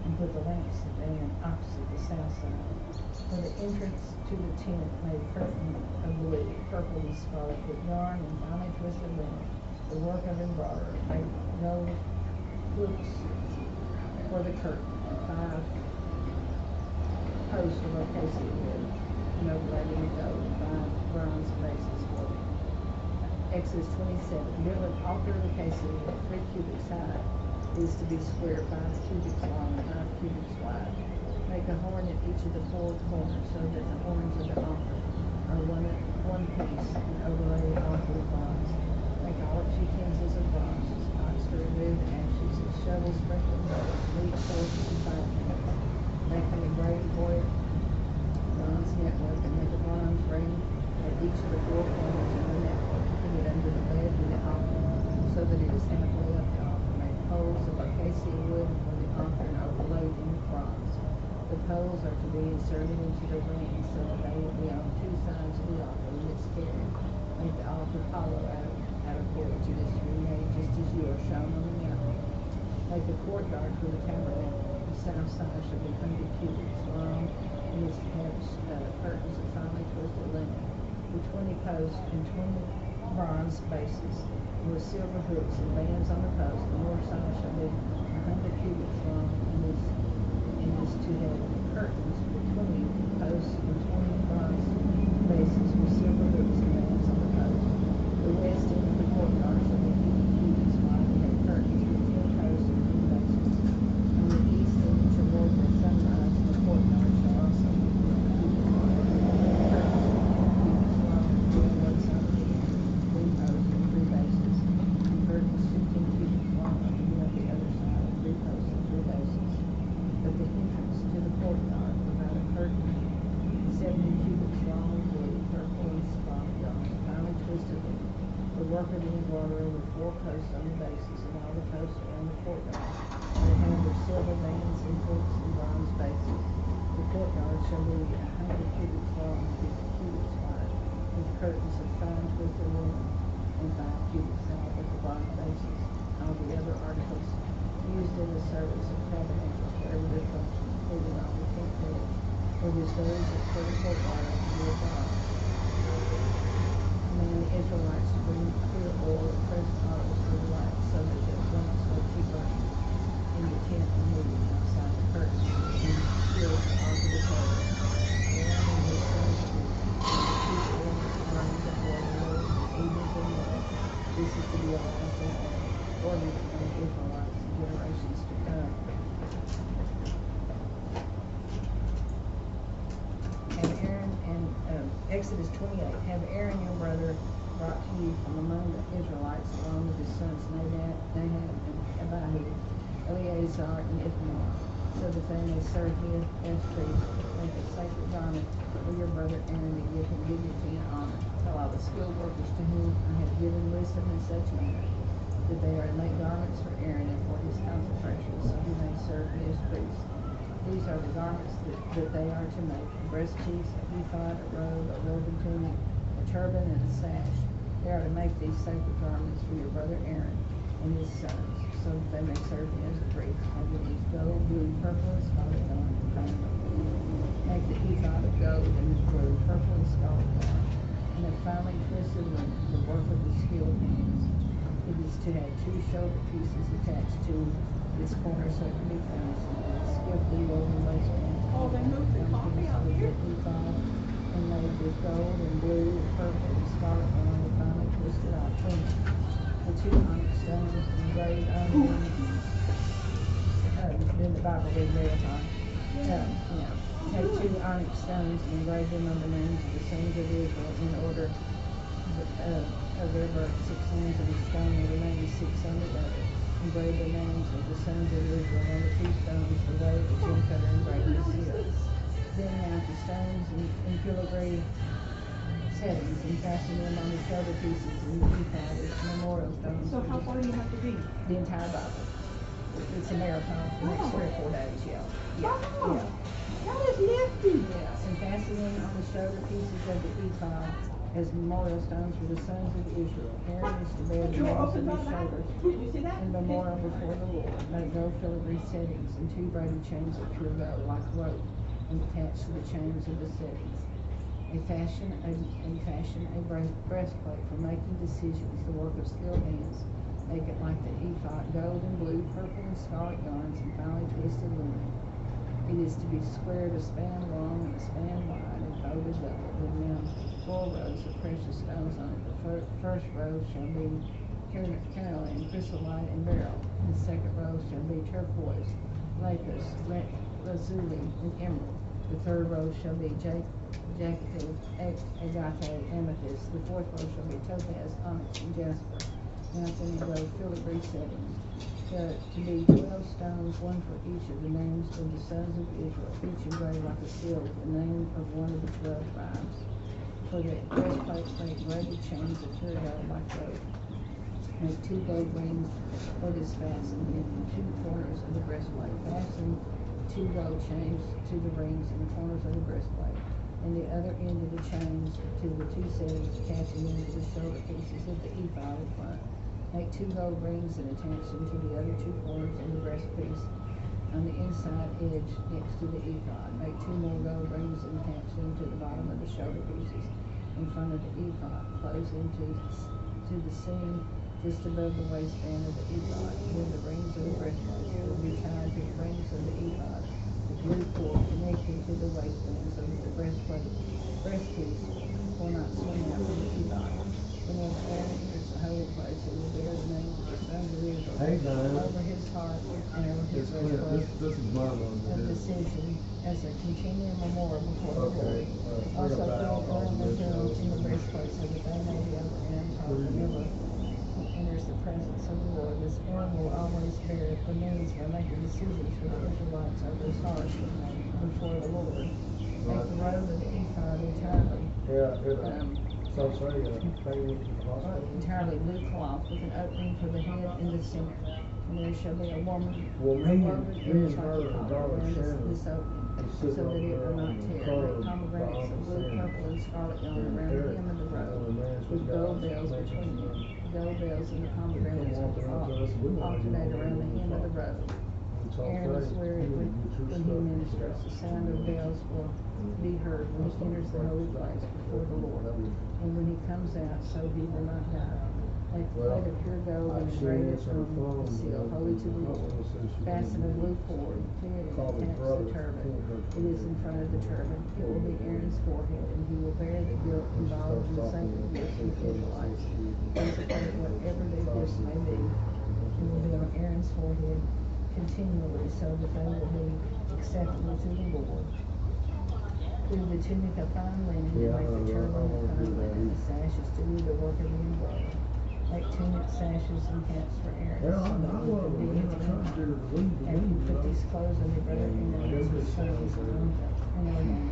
Speaker 1: and put the lamps therein opposite the south side. For the entrance to the tent, made curtain of blue, purple, and scarlet with yarn and finely twisted linen, the work of embroiderer. Make gold hooks for the curtain, and 5 posts of acacia wood, and overlaid in gold, and 5 bronze bases for them. Exodus 27. Build an altar of acacia wood, 3 cubits high. It is to be square, 5 cubits long, and 5 cubits wide. Make a horn at each of the 4 corners, so that the horns of the altar are one piece, and overlay the altar with bronze. Make all its utensils of bronze, pots to remove the ashes, and shovels sprinkled gold, leaf forks, and fire pans. Make an engraved wood, bronze network, and make a bronze ring at each of the 4 corners of the network, putting it under the bed of the altar, so that it is halfway up the altar. Make poles of acacia wood for the altar and overlaid in bronze. The poles are to be inserted into the ring, so that they will be on 2 sides of the altar when it's carried. Make the altar hollow out of wood. It is to be made just as you are shown on the mountain. Make a courtyard for the tabernacle. The south side shall be 100 cubits long, and is to have curtains of finely twisted linen, with 20 posts and 20 bronze bases, and with silver hooks and bands on the posts. The north side shall be 100 cubits long, and is to have curtains with 20 posts and 20 bronze bases, with silver hooks and bands on the posts. The west end of the courtyard shall be 50 cubits wide, and have curtains with 10 posts and 10 bases. And the east end toward the sunrise in the courtyard shall also be 50 cubits wide, curtains with 50 cubits long, on one side of the end, 3 posts and 3 bases, and curtains 15 cubits long on the other side, 3 posts and 3 bases. But the entrance to the courtyard without a curtain, 70 cubits long of blue, purple, and scarlet yarn, finely twisted linen. The work of the embroiderer with 4 posts on the bases, and all the posts around the courtyard are to have their silver bands and hooks and bronze bases. The courtyard shall be 100 cubits long and 50 cubits wide, with curtains of fine twisted linen, and 5 cubits high with the bronze bases. All the other articles used in the service of tabernacles, whatever their function, including all the tent pegs, or the storage for the courtyard of the bronze. Command the Israelites to bring clear oil and pressed olives for the light, so that the lamps will keep burning in the tent and moving outside the curtain, and shield the ark of the covenant. Aaron and his sons will keep oil burning before the Lord evenings and mornings. This is to be a lasting ordinance among the Israelites in generations to come. Have Aaron and Exodus 28. Have Aaron your brother brought to you from among the Israelites, along with his sons Nadab and Abihu, Eleazar and Ithamar, so that they may serve me as priests. Make a sacred garment for your brother Aaron, and give him dignity and honor. Tell all the skilled workers to whom I have given wisdom in such manner, that they are to make garments for Aaron and for his consecration, so he may serve me as priest. These are the garments that they are to make: a breastpiece, a ephod, a robe, a woven tunic, a turban, and a sash. They are to make these sacred garments for your brother Aaron and his sons, so that they may serve me as a priest. Having these gold, blue, purple, and scarlet yarn, make the ephod of gold and of blue, purple, and scarlet yarn, and a finely twisted linen, the work of the skilled hands. It is to have 2 shoulder pieces attached to this corner, so it can be fastened, and a skillfully woven waistband.
Speaker 14: Oh, they moved the coffee out here.
Speaker 1: And made with gold and blue, purple, and scarlet yarn, and finely twisted out tunic. The 2 onyx stones engraved on them. Then the Bible read marathon. Take 2 onyx stones and engrave them on the names of the sons of Israel in order of their birth, 6 names of each stone, and the 96 on the other. engraved the names of the sons of Israel on the two stones, the way the gem cutter engraved the seals. Then out the stones in filigree settings and fasten them on the shoulder pieces and the ephod as memorial stones.
Speaker 14: So how far do you have to be?
Speaker 1: The entire Bible. It's a marathon for the next 3 or 4 days, yeah. Yeah.
Speaker 14: That is nifty.
Speaker 1: Yeah, and fasten them on the shoulder pieces of the ephod as memorial stones for the sons of Israel. Aaron is to bear the names of his shoulders in memorial before the Lord. Make gold filigree settings and 2 braided chains of pure gold like rope and attached to the chains of the settings. Fashion a breastplate for making decisions, the work of skilled hands. Make it like the ephod, gold and blue, purple and scarlet yarns, and finely twisted linen. It is to be squared a span long and a span wide, and folded double. Then mount 4 rows of precious stones on it. The first row shall be carnelian, chrysolite, and beryl. The second row shall be turquoise, lapis, lazuli, and emerald. The third row shall be jacinth, agate, amethyst. The fourth row shall be topaz, onyx, and jasper. Mountain and gold filigree settings. To be 12 stones, one for each of the names of the sons of Israel, each engraved like a seal with the name of one of the 12 tribes. For the breastplate, make braided chains of pure gold like rope. Make 2 gold rings for this fasten in the 2 corners of the breastplate. Fasten 2 gold chains to the rings in the corners of the breastplate, and the other end of the chains to the 2 settings, attaching them to the shoulder pieces of the ephod in front. Make 2 gold rings and attach them to the other 2 corners of the breastpiece on the inside edge next to the ephod. Make 2 more gold rings and attach them to the bottom of the shoulder pieces in front of the ephod, close into the seam just above the waistband of the ephod. Then the rings of the breastplate will be tied to the rings of the ephod. The blue cord connecting to the waistbands of the breastpiece will not swing out from the ephod. Whenever Aaron enters the holy place, he will bear the names of the sons of Israel over his heart and over his breastplate
Speaker 11: This is my one.
Speaker 1: of decision as a continual memorial before the Lord. Also put Aaron the heel in the breastplate so that they may be over Aaron's heart whenever he enters the presence of the Lord. This Aaron will always bear the means by making decisions for the Israelites over his heart before the Lord. Make the robe of the ephod entirely. Entirely blue cloth with an opening for the head in the center. And there shall be a woman woven image like a collar around this opening, so that it will not tear. Make pomegranates of blue, purple, and scarlet yarn around the hem of the robe, with gold bells between them. The gold bells and the pomegranates will alternate around the hem of the robe. Aaron must wear it when he ministers. The sound of bells will be heard when he enters the holy place before the Lord. And when he comes out, so he will not die. Make a plate of pure gold and engrave it on the seal, holy to the Lord. Fasten a blue cord to it and attach the turban. It is in front of the turban. It will be Aaron's forehead, and he will bear the guilt involved in the sacred gifts of the Israelites. Consecrate whatever their gifts may be. It will be on Aaron's forehead continually, so that they will be acceptable to the Lord. Do the tunic of fine linen, and make the turban of fine linen. The sashes to do the work of the embroidery. Make tunic sashes and caps for Aaron, so that he can be his king. And he put these clothes on the brother Aaron's with chains and ordained.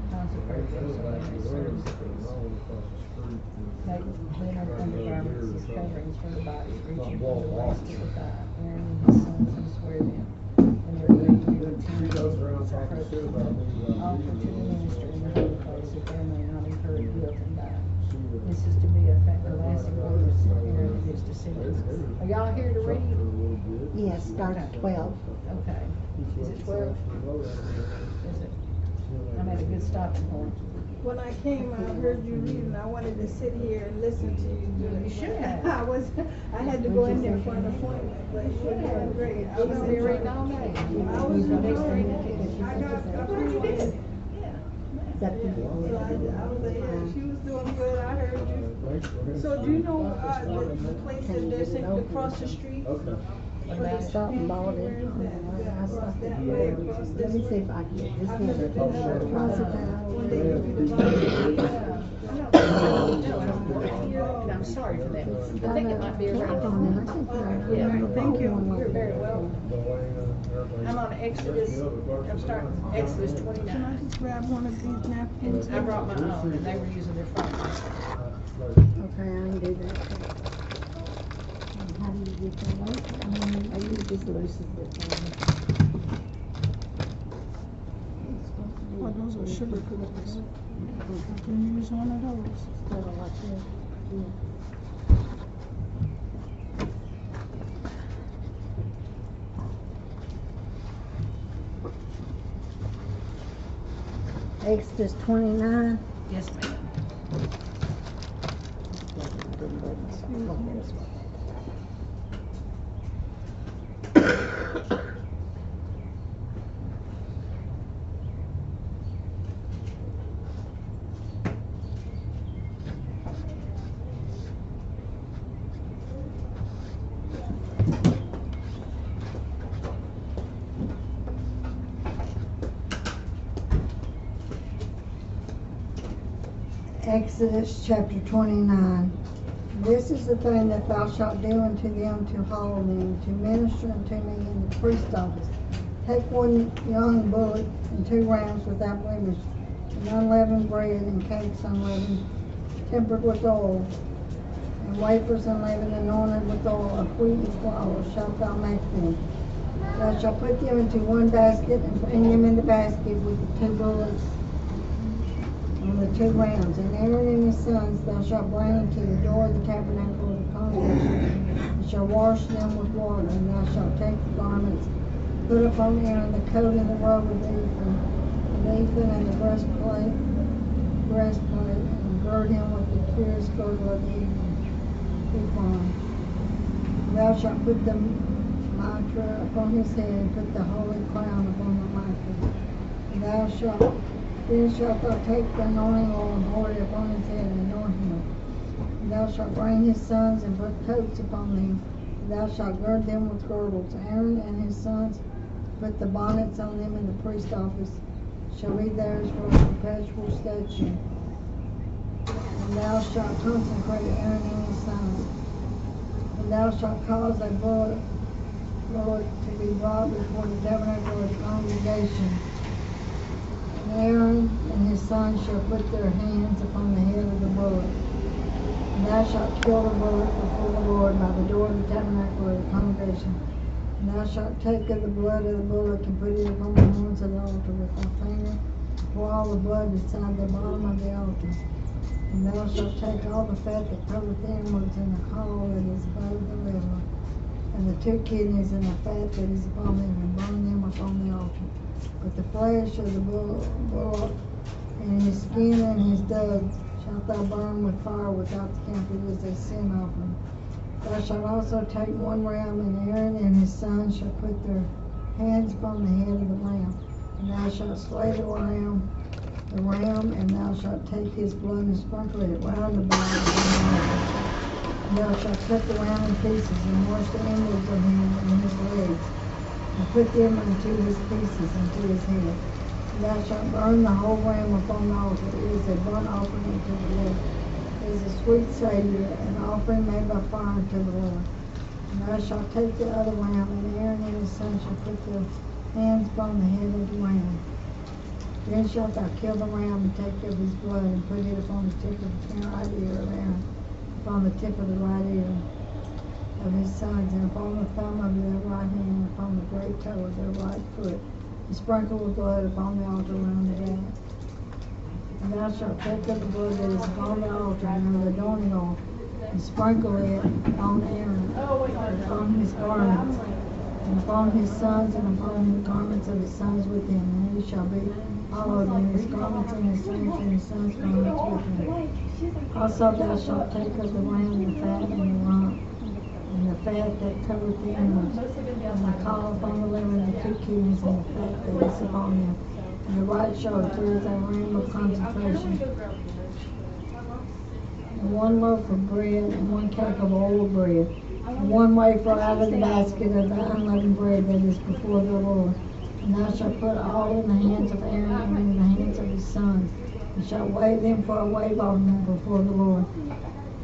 Speaker 1: Consecrate them so they may serve as priests. Make linen undergarments as coverings for the body, reaching from the waist to the thigh. Aaron and his sons must wear them when they're going to the tent of consecration. Offer to the minister in the holy place that they may not incur guilt and die. This is to be a lasting order of Aaron and his descendants. Are y'all here to read?
Speaker 7: Yes, start at 12.
Speaker 1: Okay. Is it 12? Is it? I'm at a good stopping point.
Speaker 2: When I came, I heard you read, and I wanted to sit here and listen to you do it.
Speaker 1: You should have.
Speaker 2: I had to go in there for an appointment, but you were doing great. I was
Speaker 1: be reading all day.
Speaker 2: I was enjoying it. I got
Speaker 1: what you did.
Speaker 2: So I was like, yeah, she was doing good. I heard you. So do you know the place that they're simply across the street?
Speaker 7: Stop and bought it. Let me see if I can get this one. Across the town.
Speaker 18: I'm sorry for that. I think it might be around.
Speaker 2: Yeah, thank you. You're very welcome. I'm on Exodus, I'm starting Exodus 29. Can I just grab one of these napkins?
Speaker 1: I brought my own, and they were using their phone.
Speaker 19: Okay, I can do that. How do you get that out? I use just loosen it.
Speaker 2: Oh, those are sugar cookies. Can you use one of those?
Speaker 19: Instead of like this. Yeah. Exodus 29.
Speaker 1: Yes, ma'am.
Speaker 19: Exodus chapter 29. This is the thing that thou shalt do unto them to hallow them, to minister unto me in the priest office. Take one young bullock and 2 rams without blemish, and unleavened bread and cakes unleavened, tempered with oil, and wafers unleavened, anointed with oil of wheat and flour shalt thou make them. Thou shalt put them into one basket, and bring them in the basket with the 2 bullocks and the 2 rams. And Aaron and his sons thou shalt bring unto the door of the tabernacle of the congregation, and shalt wash them with water. And thou shalt take the garments, put upon Aaron the coat and the robe of the ephod and the breastplate, and gird him with the purest girdle of the ephod. Thou shalt put the mitre upon his head, and put the holy crown upon the mitre. And then shalt thou take the anointing oil and pour it upon his head, and anoint him. And thou shalt bring his sons and put coats upon them. And thou shalt gird them with girdles. Aaron and his sons put the bonnets on them in the priest office, shall be theirs for a perpetual statute. And thou shalt consecrate Aaron and his sons. And thou shalt cause a bullock to be brought before the tabernacle of the congregation. And Aaron and his sons shall put their hands upon the head of the bullock. And thou shalt kill the bullock before the Lord by the door of the tabernacle of the congregation. And thou shalt take of the blood of the bullock and put it upon the horns of the altar with thy finger, pour all the blood beside the bottom of the altar. And thou shalt take all the fat that covereth the inwards and the caul that is above the liver, and the 2 kidneys and the fat that is upon them, and burn them upon the altar. But the flesh of the bullock and his skin and his dug shalt thou burn with fire without the camp. It is a sin offering. Thou shalt also take 1 ram, and Aaron and his sons shall put their hands upon the head of the ram. And thou shalt slay the ram, and thou shalt take his blood and sprinkle it round about the altar. And thou shalt cut the ram in pieces, and wash the inwards of him and his legs, and put them into his pieces, into his head. And thou shalt burn the whole ram upon the altar. It is a burnt offering unto the Lord. It is a sweet Savior, an offering made by fire unto the Lord. And thou shalt take the other ram, and Aaron and his sons shall put their hands upon the head of the ram. Then shalt thou kill the ram, and take of his blood, and put it upon the tip of the right ear of Aaron, upon the tip of the right ear of his sons, and upon the thumb of their right hand, and upon the great toe of their right foot, and sprinkle the blood upon the altar round about. And thou shalt take of the blood that is upon the altar and of the anointing oil, and sprinkle it on Aaron, upon his garments, and upon his sons, and upon the garments of his sons with him. And he shall be hallowed in his garments, and his sons and his sons' garments with him. Also thou shalt take of the ram the fat and the rump, and the fat that covereth the inwards, and the caul upon the liver, and the 2 kidneys, and the fat that is upon them, and the right shoulder. There is a ram of consecration, and 1 loaf of bread, and 1 cake of oiled bread, and 1 wafer out of the basket of the unleavened bread that is before the Lord. And thou shalt put all in the hands of Aaron and in the hands of his sons, and shalt wave them for a wave offering before the Lord.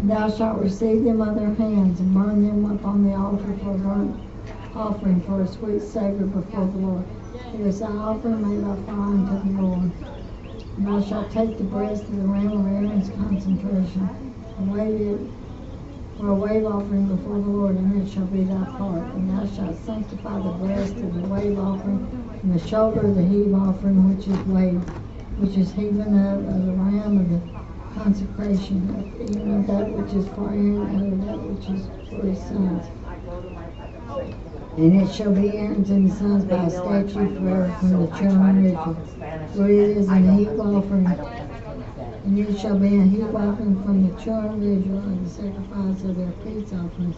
Speaker 4: Thou shalt receive them of their hands, and burn them upon the altar for a burnt offering, for a sweet savor before the Lord. It is an offering made by fire unto the Lord. And thou shalt take the breast of the ram of Aaron's consecration, and wave it for a wave offering before the Lord, and it shall be thy part. And thou shalt sanctify the breast of the wave offering, and the shoulder of the heave offering, which is waved, which is heaving of the ram of the consecration, even of that which is for Aaron, and of that which is for his sons. And it shall be Aaron's and his sons by a statute forever from the children of Israel. For it is an heap offering, and it shall be a heap offering from the children of Israel, and the sacrifice of their peace offerings,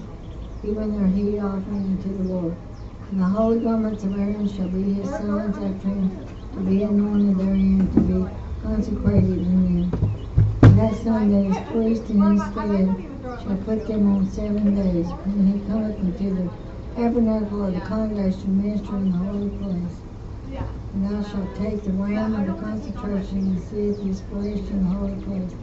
Speaker 4: even their heat offering unto the Lord. And the holy garments of Aaron shall be his sons after him, to be anointed therein, to be consecrated in them. And that son that is priest in his stead shall put them on 7 days, when he cometh into the tabernacle of the congregation, minister in the holy place. And thou shalt take the ram of the consecration, and seeth his flesh in the holy place.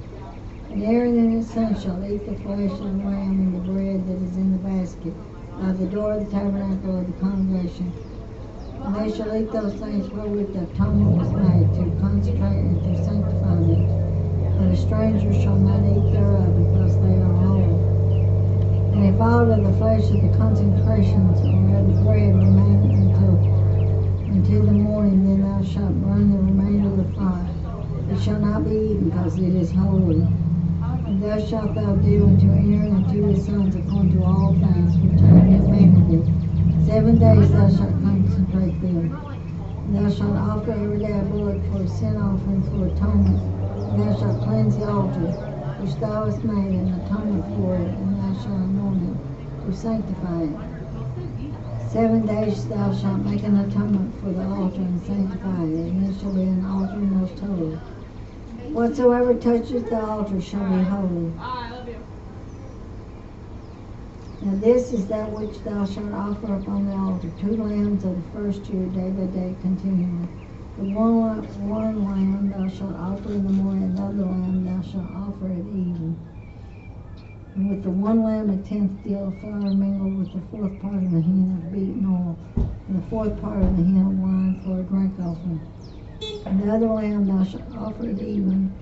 Speaker 4: And Aaron and his sons shall eat the flesh of the ram and the bread that is in the basket by the door of the tabernacle of the congregation. And they shall eat those things wherewith the atonement was made, to consecrate and to sanctify them. But a stranger shall not eat thereof, because they are holy. And if all of the flesh of the consecrations or of the bread remain until the morning, then thou shalt burn the remainder of the fire. It shall not be eaten, because it is holy. And thus shalt thou do unto Aaron and to his sons according to all things which I have commanded thee. 7 days thou shalt consecrate them. And thou shalt offer every day a bullock for a sin offering for atonement. And thou shalt cleanse the altar which thou hast made an atonement for it, and thou shalt anoint it to sanctify it. 7 days thou shalt make an atonement for the altar and sanctify it, and it shall be an altar most holy. Whatsoever touches the altar shall be holy. Now this is that which thou shalt offer upon the altar, 2 lambs of the first year, day by day, continually. The one lamb thou shalt offer in the morning, and the other lamb thou shalt offer at even. And with the one lamb a 10th deal of flour mingled with the 4th part of the hin of beaten oil, and the 4th part of the hin of wine for a drink offering. And the other lamb thou shalt offer at even,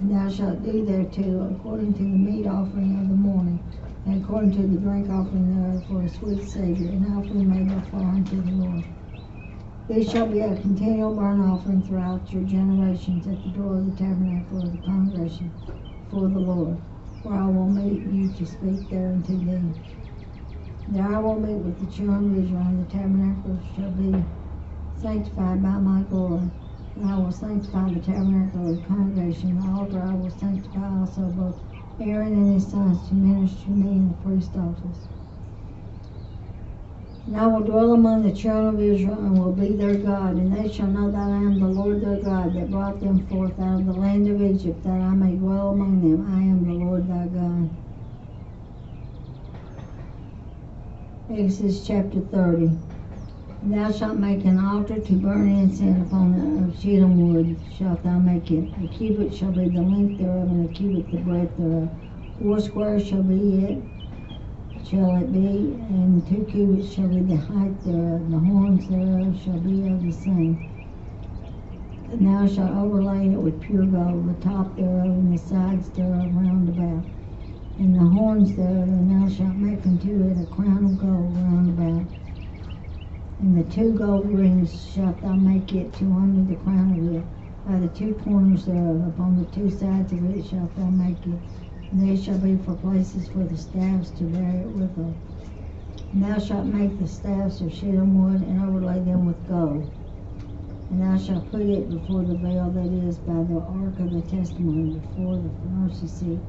Speaker 4: and thou shalt do thereto according to the meat offering of the morning, and according to the drink offering thereof for a sweet savor, an offering made by fire unto the Lord. These shall be a continual burnt offering throughout your generations at the door of the tabernacle of the congregation for the Lord, where I will meet you to speak there unto thee. There I will meet with the children of Israel, and the tabernacle shall be sanctified by my glory. And I will sanctify the tabernacle of the congregation. The altar I will sanctify also both Aaron and his sons to minister to me in the priest office. And I will dwell among the children of Israel, and will be their God, and they shall know that I am the Lord their God, that brought them forth out of the land of Egypt, that I may dwell among them. I am the Lord thy God. Exodus chapter 30. And thou shalt make an altar to burn incense upon the of shittim wood shalt thou make it. A cubit shall be the length thereof, and a cubit the breadth thereof. 4 squares shall be it, and 2 cubits shall be the height thereof. The horns thereof shall be of the same. And thou shalt overlay it with pure gold, the top thereof and the sides thereof round about, and the horns thereof, and thou shalt make unto it a crown of gold round about. And the 2 gold rings shalt thou make it to under the crown of it, by the 2 corners thereof. Upon the 2 sides of it shalt thou make it. And they shall be for places for the staffs to bear it withal. And thou shalt make the staffs of shittim wood, and overlay them with gold. And thou shalt put it before the veil that is by the ark of the testimony, before the mercy seat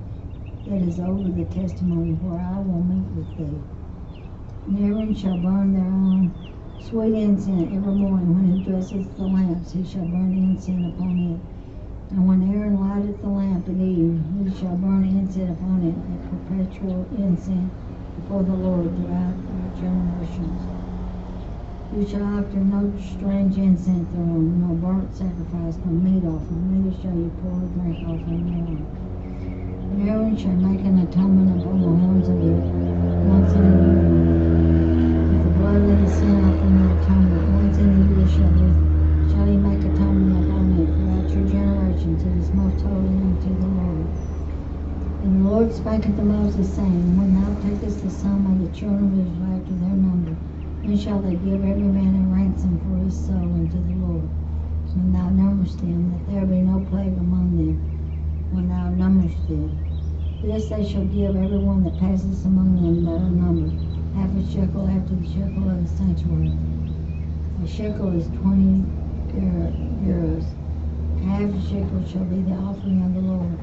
Speaker 4: that is over the testimony, where I will meet with thee. And Aaron shall burn thereon sweet incense every morning. When he dresses the lamps, he shall burn incense upon it. And when Aaron lighteth the lamp at evening, he shall burn incense upon it, a perpetual incense before the Lord throughout your generations. You shall offer no strange incense thereon, no burnt sacrifice, no meat offering, neither shall you pour a drink offering thereon. And Aaron shall make an atonement upon the horns of it once in a year. With the blood of the sin offering of atonement, once in a year shall he make atonement upon it throughout your generations. It is most holy unto the Lord. And the Lord spake unto Moses, saying, When thou takest the sum of the children of Israel after their number, then shall they give every man a ransom for his soul unto the Lord. When thou numberest them, that there be no plague among them, when thou numberest them. This they shall give every one that passes among them that are numbered, half a shekel after the shekel of the sanctuary. A shekel is 20 euros. Half a shekel shall be the offering of the Lord.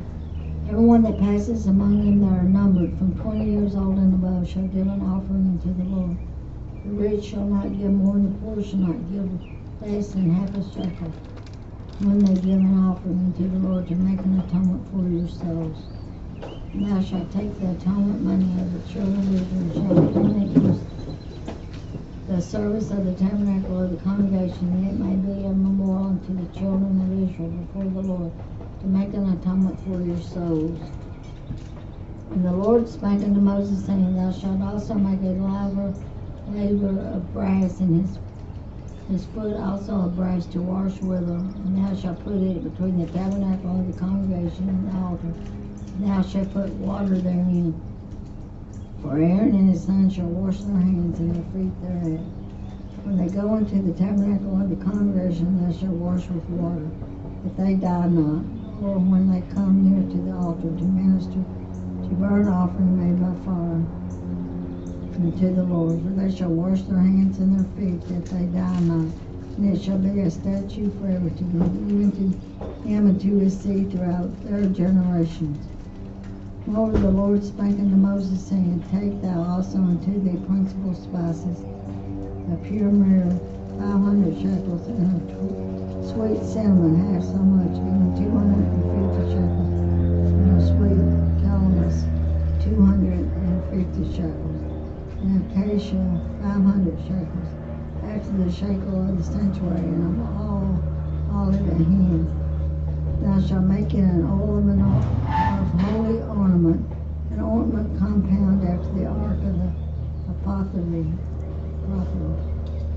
Speaker 4: Everyone that passes among them that are numbered from 20 years old and above shall give an offering unto the Lord. The rich shall not give more, and the poor shall not give less than half a shekel, when they give an offering unto the Lord to make an atonement for your souls. And thou shalt take the atonement money of the children of Israel, and shalt bring it to the service of the tabernacle of the congregation, that it may be a memorial unto the children of Israel before the Lord, to make an atonement for your souls. And the Lord spake unto Moses, saying, Thou shalt also make a laver of brass, and his foot also of brass to wash withal. And thou shalt put it between the tabernacle of the congregation and the altar. And thou shalt put water therein. For Aaron and his sons shall wash their hands and their feet thereat. When they go into the tabernacle of the congregation, they shall wash with water, that they die not. Or when they come near to the altar to minister to burnt offering made by fire unto the Lord, for they shall wash their hands and their feet, that they die not. And it shall be a statute forever to them, even to him and to his seed throughout their generations. Moreover, the Lord spake unto Moses, saying, Take thou also unto thee principal spices, a pure myrrh, 500 shekels, and a sweet cinnamon, half so much, even 250 shekels, and a sweet calamus, 250 shekels, and acacia, 500 shekels, after the shekel of the sanctuary, and of all olive and hin. Thou shalt make it an ornament of holy ornament, an ornament compound after the ark of the apothecary.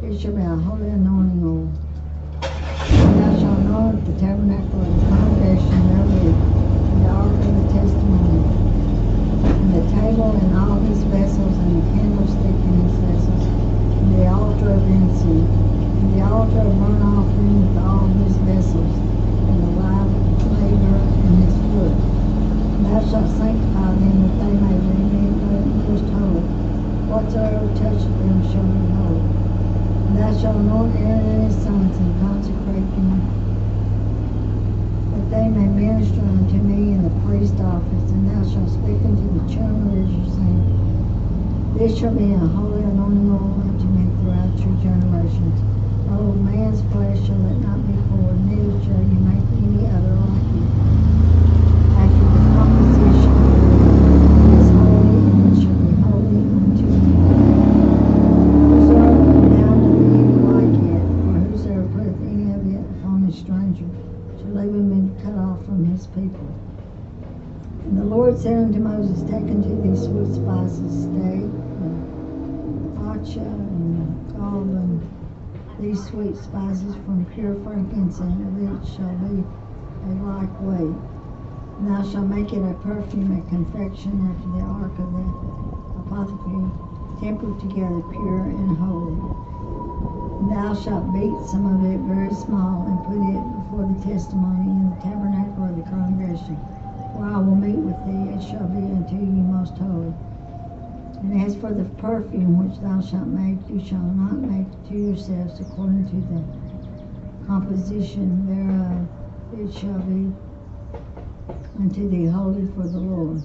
Speaker 4: It shall be a holy anointing oil. And thou shalt anoint the tabernacle of the congregation therewith, and the ark of the testimony, and the table and all his vessels, and the candlestick and his vessels, and the altar of incense, and the altar of burnt offering with all his vessels, and the live laver and his foot. And thou shalt sanctify them, that they may be most holy. Whatsoever toucheth them shall be holy. And thou shalt anoint Aaron and his sons, and consecrate them, that they may minister unto me in the priest office. And thou shalt speak unto the children of Israel, saying, This shall be a holy anointing oil unto me throughout your generations. O man's flesh shall it not be poured, neither shall you make any other like it. After the composition, it is holy, and it shall be holy unto you. Whosoever foundeth any like it, or whosoever putteth any of it upon a stranger, shall even be cut off from his people. And the Lord said unto Moses, Take unto thee sweet spices, steak, acha, and gall, and these sweet spices from pure frankincense, of each shall be a like weight. And thou shalt make it a perfume, a confection after the ark of the apothecary, tempered together, pure and holy. And thou shalt beat some of it very small, and put it before the testimony in the tabernacle of the congregation, where I will meet with thee. It shall be unto you most holy. And as for the perfume which thou shalt make, you shall not make to yourselves according to the composition thereof. It shall be unto thee holy for the Lord.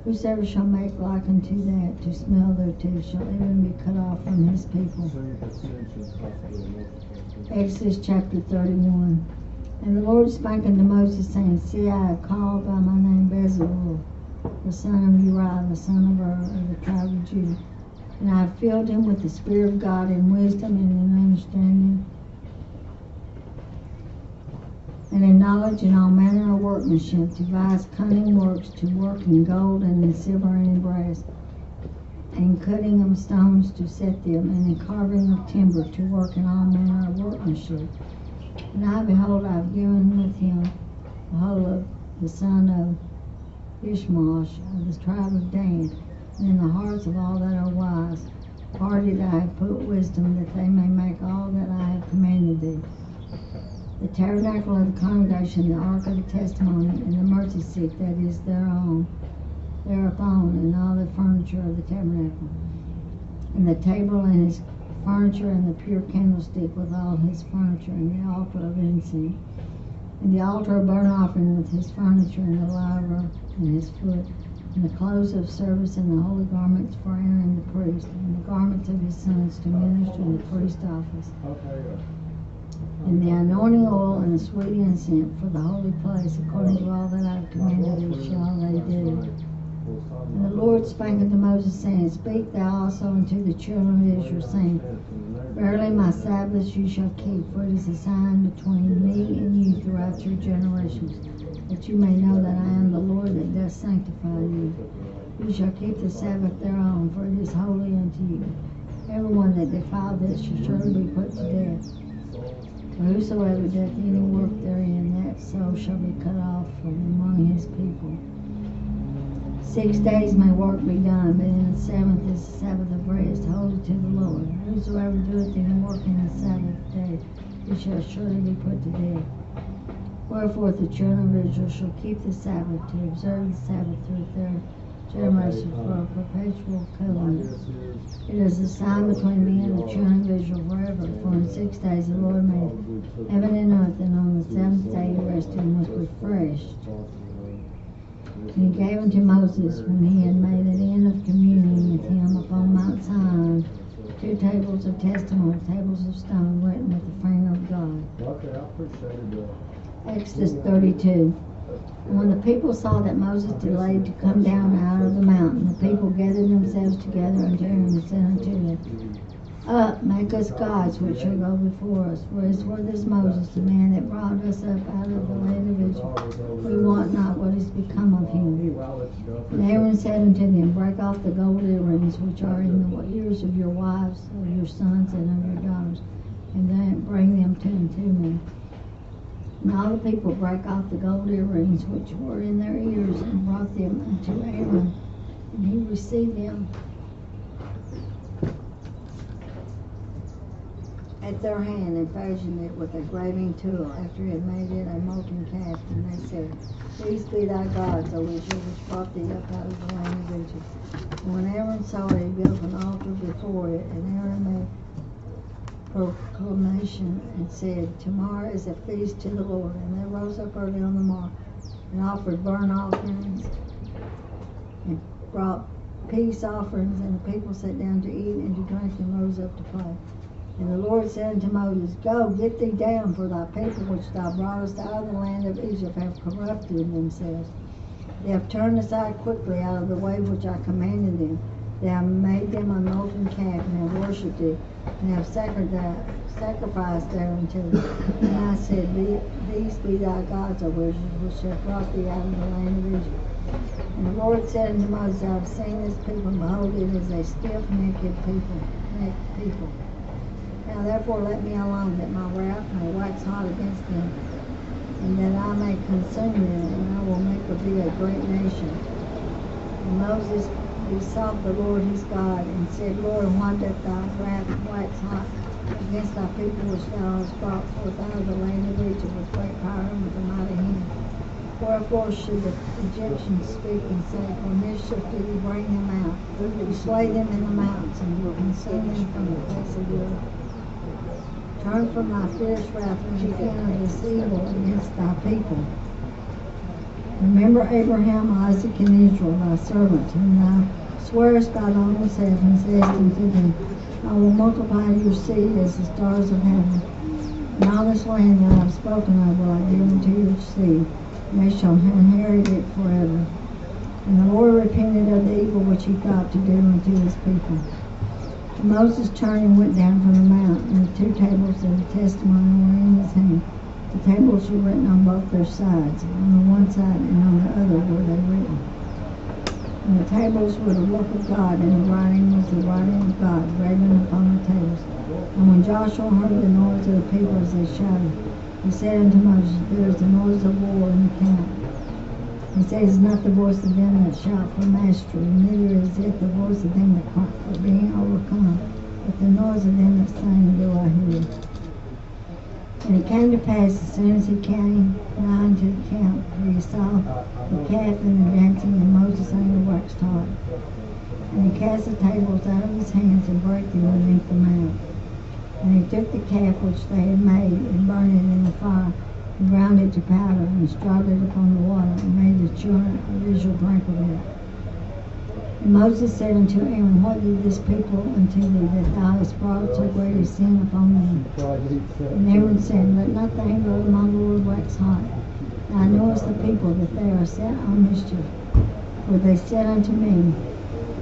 Speaker 4: Whosoever shall make like unto that to smell thereto shall even be cut off from his people. Exodus chapter 31. And the Lord spake unto Moses, saying, See, I have called by my name Bezalel, the son of Uriah, the son of Ur, of the tribe of Judah. And I have filled him with the Spirit of God in wisdom and in understanding, and and in knowledge and all manner of workmanship, devise cunning works to work in gold and in silver and in brass, and cutting of stones to set them, and in carving of timber to work in all manner of workmanship. And I, behold, I have given with him the whole of the son of Ishmael of the tribe of Dan, and in the hearts of all that are wise, parted I have put wisdom, that they may make all that I have commanded thee. The tabernacle of the congregation, the ark of the testimony, and the mercy seat that is thereupon, and all the furniture of the tabernacle, and the table and his furniture, and the pure candlestick with all his furniture, and the altar of incense, and the altar of burnt offering with his furniture, and the laver and his foot, and the clothes of service, and the holy garments for Aaron the priest, and the garments of his sons to minister in the priest office, and the anointing oil and the sweet incense for the holy place, according to all that I have commanded thee shall they do. And the Lord spake unto Moses, saying, Speak thou also unto the children of Israel, saying, Verily my Sabbaths you shall keep, for it is a sign between me and you throughout your generations, that you may know that I am the Lord that doth sanctify you. You shall keep the Sabbath thereon, for it is holy unto you. Everyone that defileth it shall surely be put to death. For whosoever doth any work therein, that soul shall be cut off from among his people. 6 days may work be done, but in the seventh is the Sabbath of rest, holy to the Lord. Whosoever doeth any work in the Sabbath day, he shall surely be put to death. Wherefore the children of Israel shall keep the Sabbath, to observe the Sabbath through their generations for a perpetual covenant. It is a sign between me and the children of Israel forever. For in 6 days the Lord made heaven and earth, and on the seventh day he rested and was refreshed. And he gave unto Moses, when he had made an end of communion with him upon Mount Sinai, 2 tables of testimony, tables of stone written with the finger of God.
Speaker 11: Okay, I appreciate it.
Speaker 4: Exodus 32. And when the people saw that Moses delayed to come down out of the mountain, the people gathered themselves together unto Aaron and said unto him, Up, make us gods which shall go before us. For as for this Moses, the man that brought us up out of the land of Israel, we want not what is become of him. And Aaron said unto them, Break off the gold earrings which are in the ears of your wives, of your sons, and of your daughters, and then bring them unto me. And all the people brake off the gold earrings which were in their ears, and brought them unto Aaron, and he received them at their hand, and fashioned it with a graving tool, after he had made it a molten calf. And they said, These be thy gods, O Israel, which brought thee up out of the land of Egypt. And when Aaron saw it, he built an altar before it, and Aaron made proclamation and said, Tomorrow is a feast to the Lord. And they rose up early on the morning and offered burnt offerings and brought peace offerings, and the people sat down to eat and to drink and rose up to play. And the Lord said unto Moses, Go, get thee down, for thy people which thou broughtest out of the land of Egypt have corrupted themselves. They have turned aside quickly out of the way which I commanded them. They have made them a molten calf, and have worshipped it, and have sacrificed thereunto. And I said, These be thy gods, O Israel, which have brought thee out of the land of Egypt. And the Lord said unto Moses, I have seen this people, and behold, it is a stiff-necked people. Now therefore let me alone, that my wrath may wax hot against them, and that I may consume them, and I will make of thee a great nation. And Moses besought the Lord his God, and said, Lord, why doth thy wrath wax hot against thy people which thou hast brought forth out of the land of Egypt with great power and with a mighty hand? Wherefore should the Egyptians speak and say, For mischief did he bring them out? You slay them in the mountains, and you consume them from the face of the earth. Turn from thy fierce wrath and repent of this evil against thy people. Remember Abraham, Isaac, and Israel, thy servants, whom thou swearest by thy own self, and saidst unto them, I will multiply your seed as the stars of heaven. And all this land that I have spoken of will I give unto your seed, and they shall inherit it forever. And the Lord repented of the evil which he thought to do unto his people. And Moses turned and went down from the mount, and the 2 tables of the testimony were in his hand. The tables were written on both their sides, on the one side and on the other were they written. And the tables were the work of God, and the writing was the writing of God, graven upon the tables. And when Joshua heard the noise of the people as they shouted, he said unto Moses, There is the noise of war in the camp. He said, It's not the voice of them that shout for mastery, neither is it the voice of them that cry for being overcome, but the noise of them that sing do I hear. And it came to pass, as soon as he came nigh unto the camp, where he saw the calf and the dancing, and Moses and waxed hot. And he cast the tables out of his hands, and brake them beneath the mount. And he took the calf which they had made, and burned it in the fire, and ground it to powder, and strawed it upon the water, and made the children of Israel drink of it. And Moses said unto Aaron, What did this people unto thee, that thou hast brought so great a sin upon them? And Aaron said, Let not the anger of my Lord wax hot. Thou knowest the people that they are set on mischief. For they said unto me,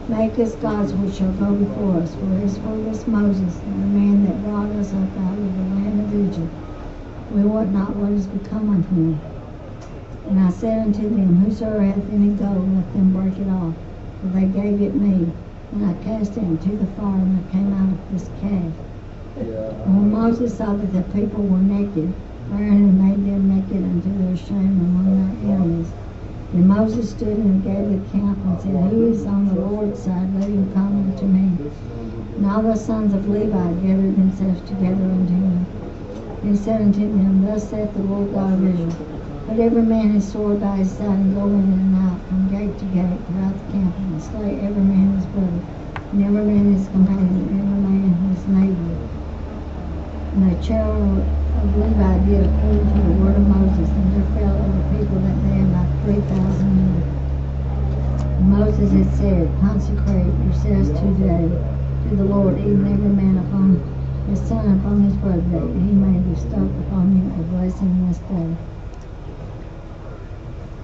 Speaker 4: Make us gods which shall go before us. For as for this Moses, the man that brought us up out of the land of Egypt, we wot not what is become of him. And I said unto them, Whosoever hath any gold, let them break it off. For they gave it me, and I cast it into the fire, and I came out of this calf. And when Moses saw that the people were naked, Aaron had made them naked unto their shame among their enemies. And Moses stood and gave the camp, and said, Who is on the Lord's side, let him come unto me. And all the sons of Levi gathered themselves together unto him. And he said unto them, Thus saith the Lord God of Israel, Let every man his sword by his side, and go in and out from gate to gate throughout the camp, and slay every man his brother, and every man his companion, and every man his neighbor. And the children of Levi did according to the word of Moses, and there fell of the people that day about 3,000 men. And Moses had said, Consecrate yourselves today to the Lord, even every man upon his son upon his brother, that he may bestow upon you a blessing this day.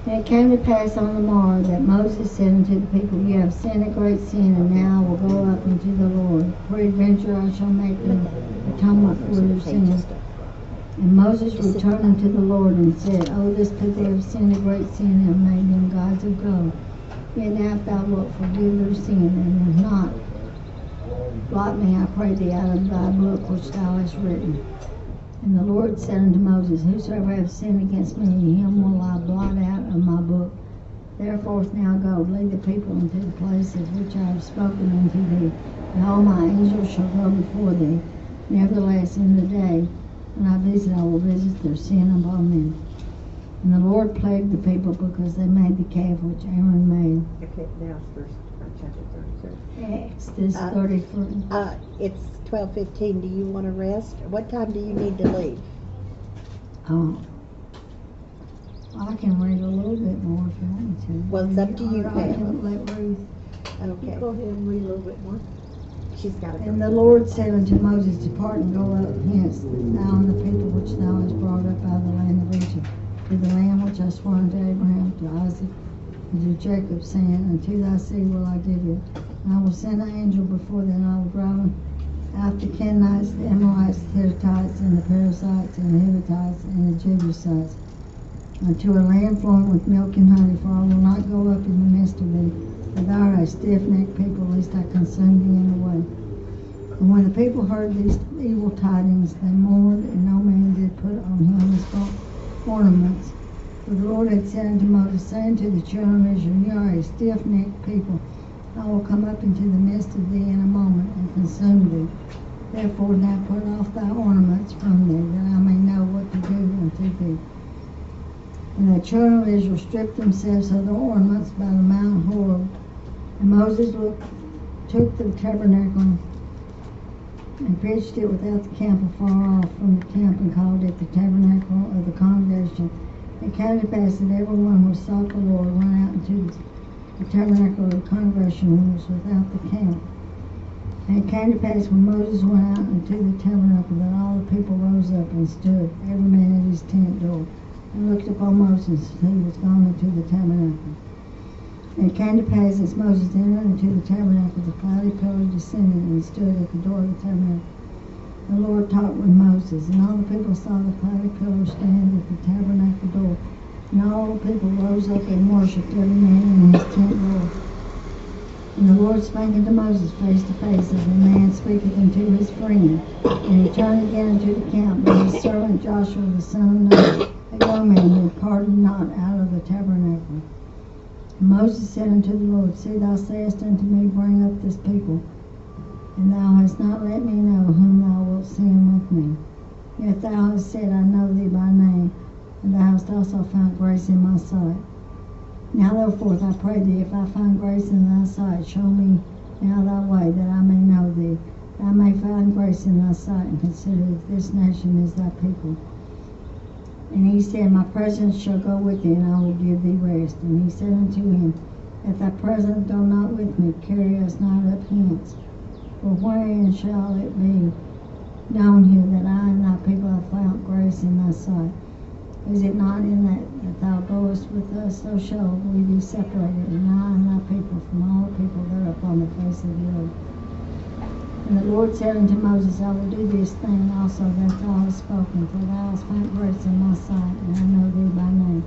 Speaker 4: And it came to pass on the morrow that Moses said unto the people, Ye have sinned a great sin, and now I will go up unto the Lord. Peradventure I shall make an atonement for your sins. And Moses returned unto the Lord and said, O this people have sinned a great sin, and have made them gods of gold. Yet now if thou wilt forgive their sin, and if not, blot me, I pray thee, out of thy book which thou hast written. And the Lord said unto Moses, Whosoever hath sinned against me, him will I blot out of my book. Therefore now go, lead the people into the places which I have spoken unto thee. Behold, my angels shall go before thee. Nevertheless, in the day when I visit, I will visit their sin upon them. And the Lord plagued the people because they made the calf which Aaron made.
Speaker 7: Okay, now first, chapter 33.
Speaker 4: Exodus 34.
Speaker 7: It's 12:15. Do you want to rest? What time do you need to leave?
Speaker 4: I can read a little bit more if you want me to.
Speaker 7: Well, it's up to you,
Speaker 4: Or I can
Speaker 7: Pam.
Speaker 4: let Ruth.
Speaker 7: Okay.
Speaker 4: Go ahead and read a little bit more.
Speaker 7: She's got to go.
Speaker 4: And the Lord said unto Moses, Depart and go up hence, thou and the people which thou hast brought up out of the land of Egypt, to the land which I swore unto Abraham, to Isaac, and to Jacob, saying, Unto thy seed will I give it. And I will send an angel before thee, and I will drive out the Canaanites, the Amorites, the Hittites, and the Perizzites, and the Hivites, and the Jebusites, unto a land flowing with milk and honey, for I will not go up in the midst of thee, for thou art a stiff-necked people, lest I consume thee in the way. And when the people heard these evil tidings, they mourned, and no man did put on him his ornaments. For the Lord had said unto Moses, saying to the children of Israel, Ye are a stiff-necked people. I will come up into the midst of thee in a moment, and consume thee. Therefore now put off thy ornaments from thee, that I may know what to do unto thee. And the children of Israel stripped themselves of their ornaments by the Mount Horeb. And Moses took the tabernacle and pitched it without the camp afar off from the camp, and called it the tabernacle of the congregation. It came to pass that everyone who sought the Lord went out into the tabernacle of the congregation was without the camp. And it came to pass when Moses went out into the tabernacle that all the people rose up and stood, every man at his tent door, and looked upon Moses as he was gone into the tabernacle. And it came to pass as Moses entered into the tabernacle, the cloudy pillar descended and stood at the door of the tabernacle. The Lord talked with Moses, and all the people saw the cloud of pillar stand at the tabernacle door. And all the people rose up and worshipped every man in his tent door. And the Lord spake unto Moses face to face, as a man speaketh unto his friend. And he turned again into the camp, but his servant Joshua the son of Nun, a young man, departed not out of the tabernacle. And Moses said unto the Lord, See, thou sayest unto me, Bring up this people. And thou hast not let me know whom thou wilt send with me. Yet thou hast said, I know thee by name, and thou hast also found grace in my sight. Now therefore I pray thee, if I find grace in thy sight, show me now thy way, that I may know thee, that I may find grace in thy sight, and consider that this nation is thy people. And he said, My presence shall go with thee, and I will give thee rest. And he said unto him, If thy presence go not with me, carry us not up hence. For wherein shall it be known here that I and thy people have found grace in thy sight? Is it not in that thou goest with us, so shall we be separated, and I and thy people from all the people that are upon the face of the earth? And the Lord said unto Moses, I will do this thing also that thou hast spoken, for thou hast found grace in my sight, and I know thee by name.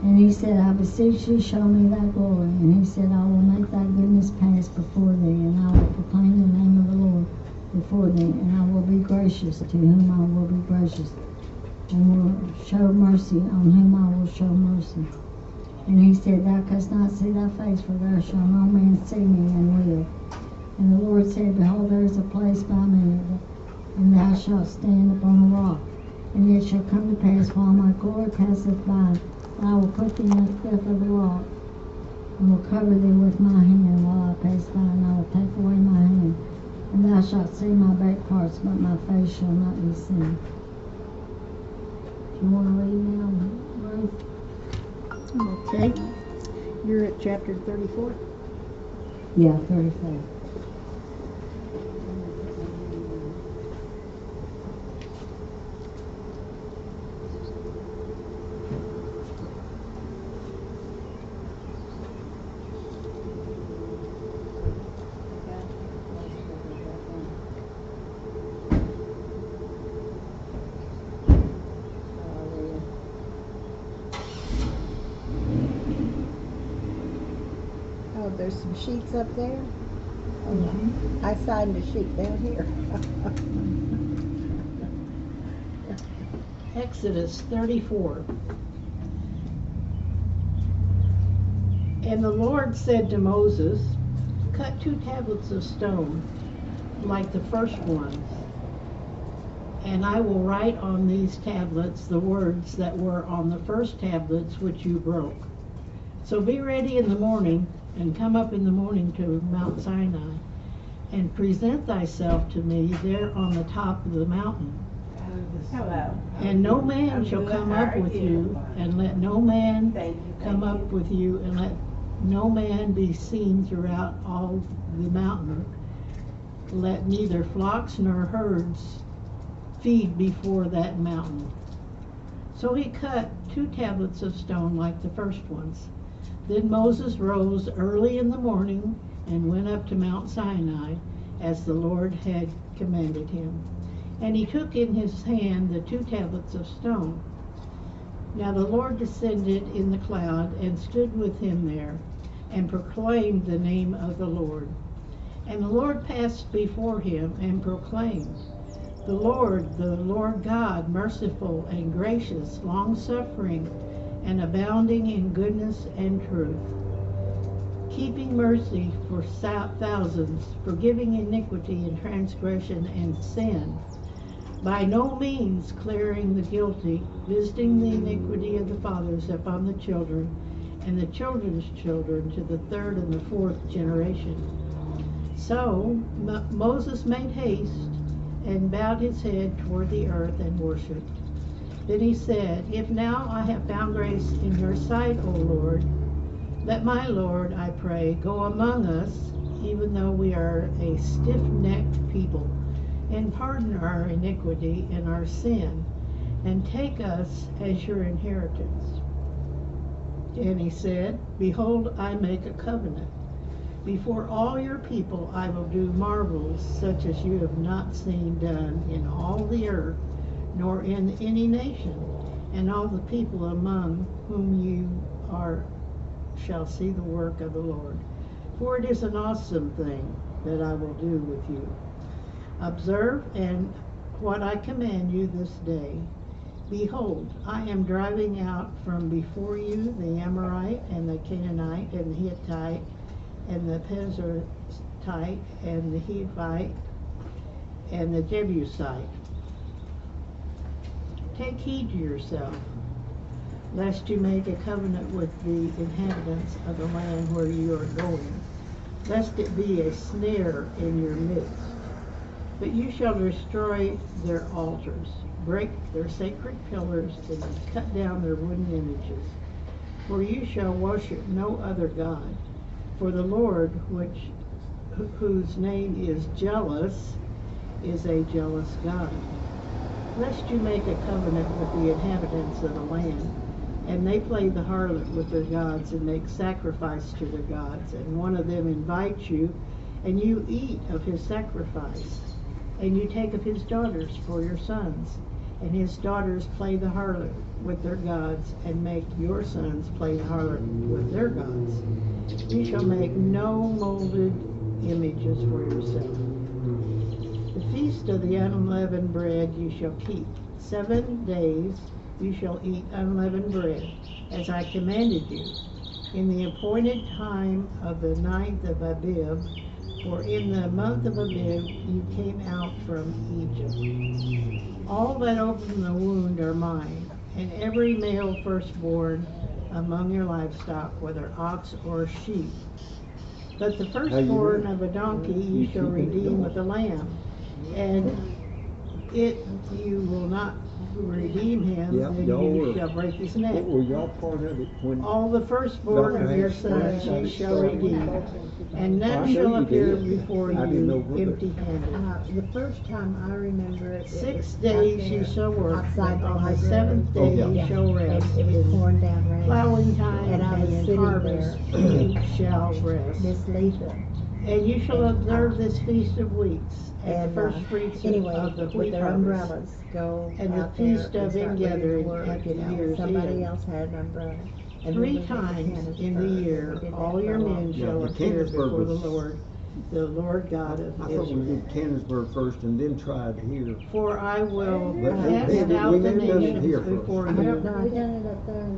Speaker 4: And he said, I beseech thee, show me thy glory. And he said, I will make thy goodness pass before thee, and I will proclaim the name of the Lord before thee, and I will be gracious to whom I will be gracious, and will show mercy on whom I will show mercy. And he said, Thou canst not see thy face, for there shall no man see me and live. And the Lord said, Behold, there is a place by me, and thou shalt stand upon a rock. And it shall come to pass, while my glory passeth by, that I will put thee in the cleft of the rock, and will cover thee with my hand while I pass by, and I will take away my hand. And thou shalt see my back parts, but my face shall not be seen. Do you want to read now, Ruth?
Speaker 2: Okay. You're at chapter 34?
Speaker 4: Yeah, 34.
Speaker 2: Oh, there's some sheets up there? Oh, I signed a sheet down here. Exodus 34. And the Lord said to Moses, Cut 2 tablets of stone, like the first ones, and I will write on these tablets the words that were on the first tablets which you broke. So be ready in the morning, and come up in the morning to Mount Sinai, and present thyself to me there on the top of the mountain.
Speaker 6: Hello.
Speaker 2: And no man shall come up with you, and let no man come up with you, and let no man be seen throughout all the mountain. Let neither flocks nor herds feed before that mountain. So he cut 2 tablets of stone like the first ones. Then Moses rose early in the morning and went up to Mount Sinai, as the Lord had commanded him. And he took in his hand the 2 tablets of stone. Now the Lord descended in the cloud and stood with him there, and proclaimed the name of the Lord. And the Lord passed before him and proclaimed, The Lord God, merciful and gracious, long-suffering, and abounding in goodness and truth, keeping mercy for thousands, forgiving iniquity and transgression and sin, by no means clearing the guilty, visiting the iniquity of the fathers upon the children, and the children's children to the 3rd and the 4th generation. So Moses made haste and bowed his head toward the earth and worshipped. Then he said, If now I have found grace in your sight, O Lord, let my Lord, I pray, go among us, even though we are a stiff-necked people, and pardon our iniquity and our sin, and take us as your inheritance. And he said, Behold, I make a covenant. Before all your people I will do marvels such as you have not seen done in all the earth, nor in any nation, and all the people among whom you are shall see the work of the Lord. For it is an awesome thing that I will do with you. Observe and what I command you this day. Behold, I am driving out from before you the Amorite and the Canaanite and the Hittite and the Perizzite and the Hivite and the Jebusite. Take heed to yourself, lest you make a covenant with the inhabitants of the land where you are going, lest it be a snare in your midst. But you shall destroy their altars, break their sacred pillars, and cut down their wooden images. For you shall worship no other God. For the Lord, whose name is jealous, is a jealous God. Lest you make a covenant with the inhabitants of the land, and they play the harlot with their gods and make sacrifice to their gods, and one of them invites you, and you eat of his sacrifice, and you take of his daughters for your sons, and his daughters play the harlot with their gods, and make your sons play the harlot with their gods. You shall make no molded images for yourself. The feast of the unleavened bread you shall keep. 7 days you shall eat unleavened bread, as I commanded you, in the appointed time of the 9th of Abib, for in the month of Abib you came out from Egypt. All that open the wound are mine, and every male firstborn among your livestock, whether ox or sheep. But the firstborn of a donkey you shall redeem with a lamb, and if you will not redeem him, then you shall break his neck.
Speaker 6: Were y'all part of it when?
Speaker 2: All the firstborn of your sons you shall redeem, and none shall appear before you empty-handed.
Speaker 4: The first time I remember it.
Speaker 2: 6 days you shall work,
Speaker 4: outside
Speaker 2: but on the
Speaker 4: library.
Speaker 2: 7th day you shall rest.
Speaker 4: It was pouring down rain.
Speaker 2: Plowing time
Speaker 4: And I was
Speaker 2: and in
Speaker 4: sitting
Speaker 2: harvest you shall rest.
Speaker 4: Miss Lisa.
Speaker 2: And you shall observe this feast of weeks, and the
Speaker 4: And,
Speaker 2: first fruits
Speaker 4: anyway,
Speaker 2: of the
Speaker 4: with
Speaker 2: wheat
Speaker 4: their
Speaker 2: harvest,
Speaker 4: umbrellas, go
Speaker 2: and the
Speaker 4: out there
Speaker 2: feast
Speaker 4: and
Speaker 2: of
Speaker 4: start ready to
Speaker 2: ingathering
Speaker 4: work,
Speaker 2: at the
Speaker 4: you know.
Speaker 2: year's
Speaker 4: Somebody
Speaker 2: end.
Speaker 4: else had an umbrella. And
Speaker 2: 3
Speaker 4: we were
Speaker 2: times in the
Speaker 4: Canonsburg,
Speaker 2: year
Speaker 4: and we did
Speaker 2: all
Speaker 4: that
Speaker 2: your
Speaker 4: for a
Speaker 2: men
Speaker 4: while.
Speaker 2: shall
Speaker 6: Yeah,
Speaker 2: appear
Speaker 6: Canonsburg
Speaker 2: before the
Speaker 6: was-
Speaker 2: Lord God of
Speaker 6: I thought we
Speaker 2: Israel.
Speaker 6: did Canonsburg first and then tried here.
Speaker 2: For I will
Speaker 6: But
Speaker 2: cast
Speaker 6: we
Speaker 2: out the
Speaker 6: never done it
Speaker 2: nations
Speaker 6: here first.
Speaker 2: before
Speaker 4: I don't
Speaker 2: you.
Speaker 4: know, we done it up there.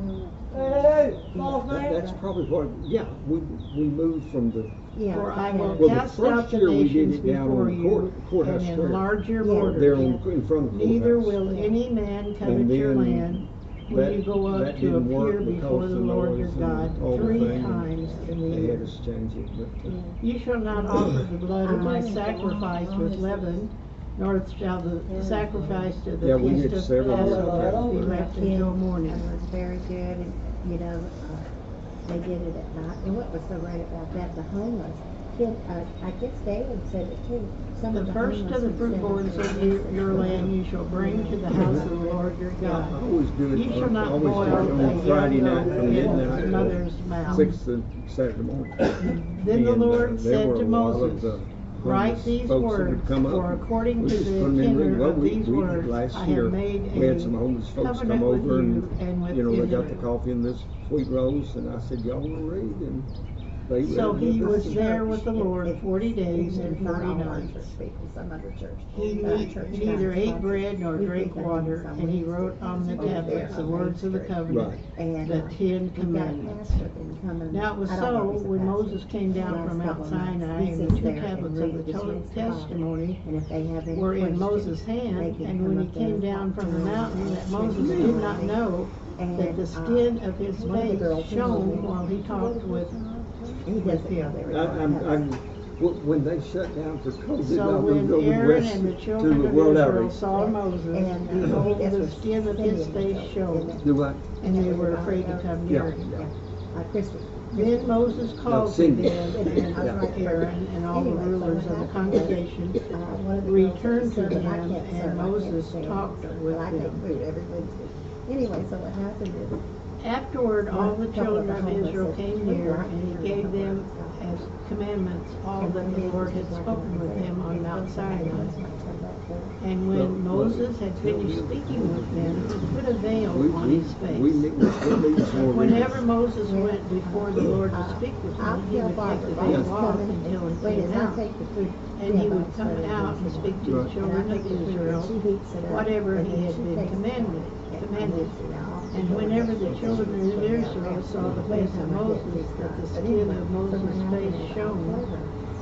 Speaker 6: That's probably what, yeah, we moved from the.
Speaker 2: For I will
Speaker 6: Well, the
Speaker 2: cast out
Speaker 6: first
Speaker 2: the
Speaker 6: year we did
Speaker 2: nations
Speaker 6: it down
Speaker 2: before
Speaker 6: on the
Speaker 2: you,
Speaker 6: courthouse
Speaker 2: and
Speaker 6: square.
Speaker 2: enlarge your
Speaker 6: There
Speaker 2: borders.
Speaker 6: in front of the
Speaker 2: Neither
Speaker 6: courthouse.
Speaker 2: will any man covet
Speaker 6: And
Speaker 2: your
Speaker 6: then
Speaker 2: land when you go up
Speaker 6: that
Speaker 2: to
Speaker 6: didn't work
Speaker 2: appear before
Speaker 6: because
Speaker 2: the
Speaker 6: of
Speaker 2: Lord your
Speaker 6: noise and
Speaker 2: God
Speaker 6: all the
Speaker 2: 3
Speaker 6: thing, and
Speaker 2: times in the
Speaker 6: They
Speaker 2: year.
Speaker 6: had us change it, but.
Speaker 2: You shall not offer the blood of my sacrifice with leaven, nor shall the sacrifice to the
Speaker 6: Yeah, we
Speaker 2: feast
Speaker 6: did
Speaker 2: of
Speaker 6: several
Speaker 2: Passover be
Speaker 6: of
Speaker 2: left
Speaker 4: Kids,
Speaker 2: until morning.
Speaker 4: and it was very good, and, you know, they did it at night. And what was so great about that, the homeless, I guess David said it too. Some
Speaker 2: The
Speaker 4: of the
Speaker 2: first
Speaker 4: homeless
Speaker 2: of the
Speaker 4: would set up
Speaker 2: fruitborns
Speaker 4: their
Speaker 2: of
Speaker 4: tents
Speaker 2: your
Speaker 4: and
Speaker 2: land you shall bring to the house of the Lord your God.
Speaker 6: I always do it,
Speaker 2: You shall not
Speaker 6: always
Speaker 2: boil
Speaker 6: do it
Speaker 2: a
Speaker 6: on Friday
Speaker 2: young
Speaker 6: night
Speaker 2: goat
Speaker 6: from
Speaker 2: in its
Speaker 6: midnight
Speaker 2: mother's
Speaker 6: till
Speaker 2: mouth.
Speaker 6: 6 of Saturday morning.
Speaker 2: Then the
Speaker 6: And,
Speaker 2: Lord
Speaker 6: there
Speaker 2: said
Speaker 6: were
Speaker 2: to
Speaker 6: a lot of
Speaker 2: Moses,
Speaker 6: the
Speaker 2: write
Speaker 6: homeless
Speaker 2: these
Speaker 6: folks that
Speaker 2: words,
Speaker 6: would come up.
Speaker 2: for according
Speaker 6: We
Speaker 2: to
Speaker 6: just
Speaker 2: the
Speaker 6: put 'em in
Speaker 2: tenor
Speaker 6: well,
Speaker 2: of these words,
Speaker 6: last
Speaker 2: I
Speaker 6: year,
Speaker 2: have made
Speaker 6: we had some homeless folks
Speaker 2: covenant
Speaker 6: come
Speaker 2: with
Speaker 6: over
Speaker 2: you and with
Speaker 6: you know, they got the
Speaker 2: Israel.
Speaker 6: coffee and this sweet rolls, and I said, y'all wanna read? And they read.
Speaker 2: So he
Speaker 6: and
Speaker 2: was
Speaker 6: this-
Speaker 2: there with the Lord 40 days and 40 nights.
Speaker 4: Some other church.
Speaker 2: He neither ate bread nor drank water, and he wrote on the tablets the words of the covenant, the 10 Commandments. Now it was so, when Moses came down from Mount Sinai, and the 2 tablets of the testimony were in Moses' hand, and when he came down from the mountain, that Moses did not know that the skin of his face shone while he talked with him.
Speaker 6: When they shut down for COVID, I
Speaker 2: So
Speaker 6: was
Speaker 2: when
Speaker 6: going
Speaker 2: Aaron
Speaker 6: west
Speaker 2: and the
Speaker 6: to
Speaker 2: children
Speaker 6: the
Speaker 2: of
Speaker 6: World
Speaker 2: Israel
Speaker 6: Outreach.
Speaker 2: saw Moses, behold, the skin of his face shone,
Speaker 6: Do what?
Speaker 2: and they were afraid to come near him. Then Moses
Speaker 6: No,
Speaker 2: called to
Speaker 6: Cindy.
Speaker 2: them, and Aaron and all the rulers of the congregation returned to him, and Moses talked with them.
Speaker 4: Anyway, so what happened is,
Speaker 2: Afterward, all the children of Israel came near, and he gave them as commandments all that the Lord had spoken with him on Mount Sinai. And when Moses had finished speaking with them, he put a veil on his face. Whenever Moses went before the Lord to speak with him, he would take the veil off until he came out. And he would come out and speak to the children of Israel, whatever he had been commanded. And whenever the children of Israel saw the face of Moses, that the skin of Moses' face shone,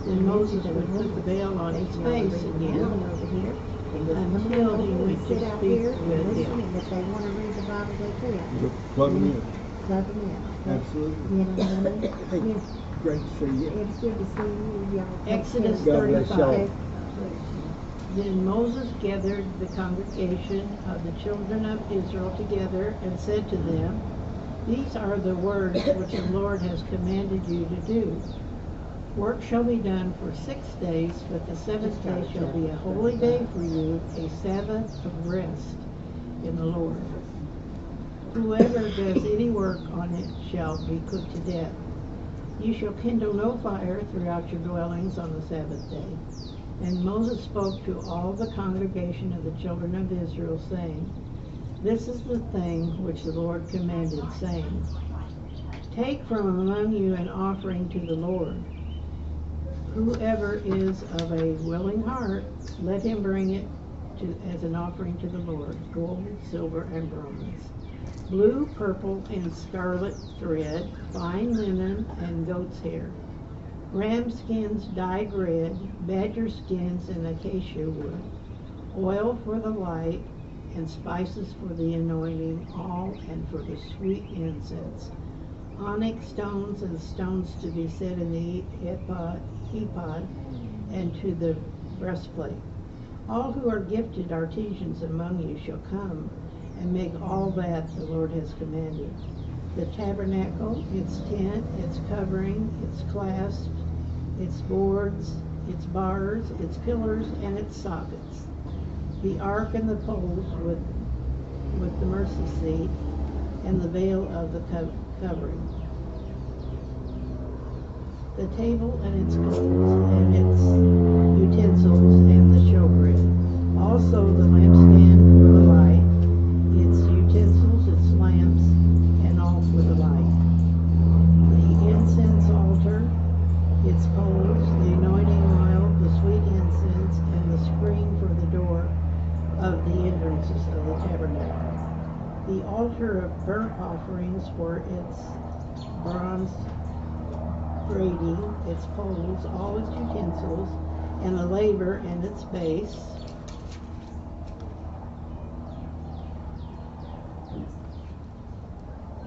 Speaker 2: then Moses would put the veil on his face again until he went to speak with him.
Speaker 4: If they want to read the Bible, they can.
Speaker 6: Plug them in.
Speaker 4: Plug them in.
Speaker 6: Absolutely.
Speaker 4: You know what I mean?
Speaker 6: Hey, great to see you.
Speaker 4: It's good to see you. Y'all take
Speaker 2: Exodus
Speaker 4: care.
Speaker 2: 35. Then Moses gathered the congregation of the children of Israel together and said to them, "These are the words which the Lord has commanded you to do. Work shall be done for 6 days, but the seventh day shall be a holy day for you, a Sabbath of rest in the Lord. Whoever does any work on it shall be put to death. You shall kindle no fire throughout your dwellings on the Sabbath day." And Moses spoke to all the congregation of the children of Israel, saying, "This is the thing which the Lord commanded, saying, Take from among you an offering to the Lord. Whoever is of a willing heart, let him bring it as an offering to the Lord, gold, silver, and bronze, blue, purple, and scarlet thread, fine linen, and goat's hair, ram skins dyed red, badger skins, and acacia wood, oil for the light, and spices for the anointing, all and for the sweet incense, onyx stones and stones to be set in the ephod and to the breastplate. All who are gifted artisans among you shall come and make all that the Lord has commanded. The tabernacle, its tent, its covering, its clasps, its boards, its bars, its pillars, and its sockets. The ark and the poles with the mercy seat, and the veil of the covering. The table and its coals, and its utensils, and the showbread. Also the lampstand for the light, its utensils, its lamps, and all for the light. The incense altar, its poles, the anointing oil, the sweet incense, and the screen for the door of the entrances of the tabernacle. The altar of burnt offerings for its bronze grating, its poles, all its utensils, and the laver and its base.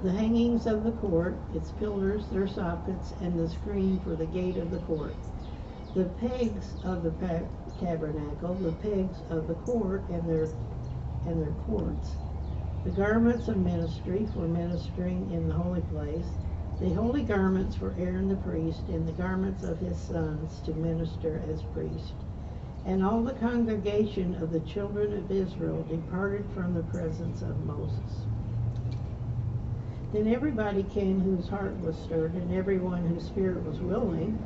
Speaker 2: The hangings of the court, its pillars, their sockets, and the screen for the gate of the court. The pegs of the tabernacle, the pegs of the court, and their cords. The garments of ministry for ministering in the holy place. The holy garments for Aaron the priest, and the garments of his sons to minister as priests. And all the congregation of the children of Israel departed from the presence of Moses. Then everybody came whose heart was stirred, and everyone whose spirit was willing,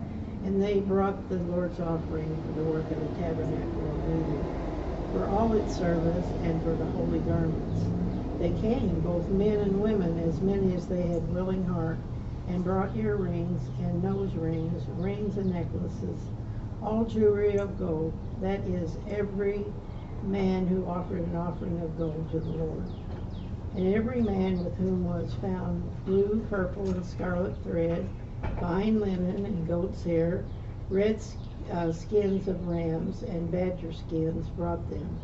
Speaker 2: and they brought the Lord's offering for the work of the tabernacle of meeting, for all its service, and for the holy garments. They came, both men and women, as many as they had willing heart, and brought earrings and nose rings, rings and necklaces, all jewelry of gold, that is, every man who offered an offering of gold to the Lord. And every man with whom was found blue, purple, and scarlet thread, fine linen, and goat's hair, red skins of rams, and badger skins brought them.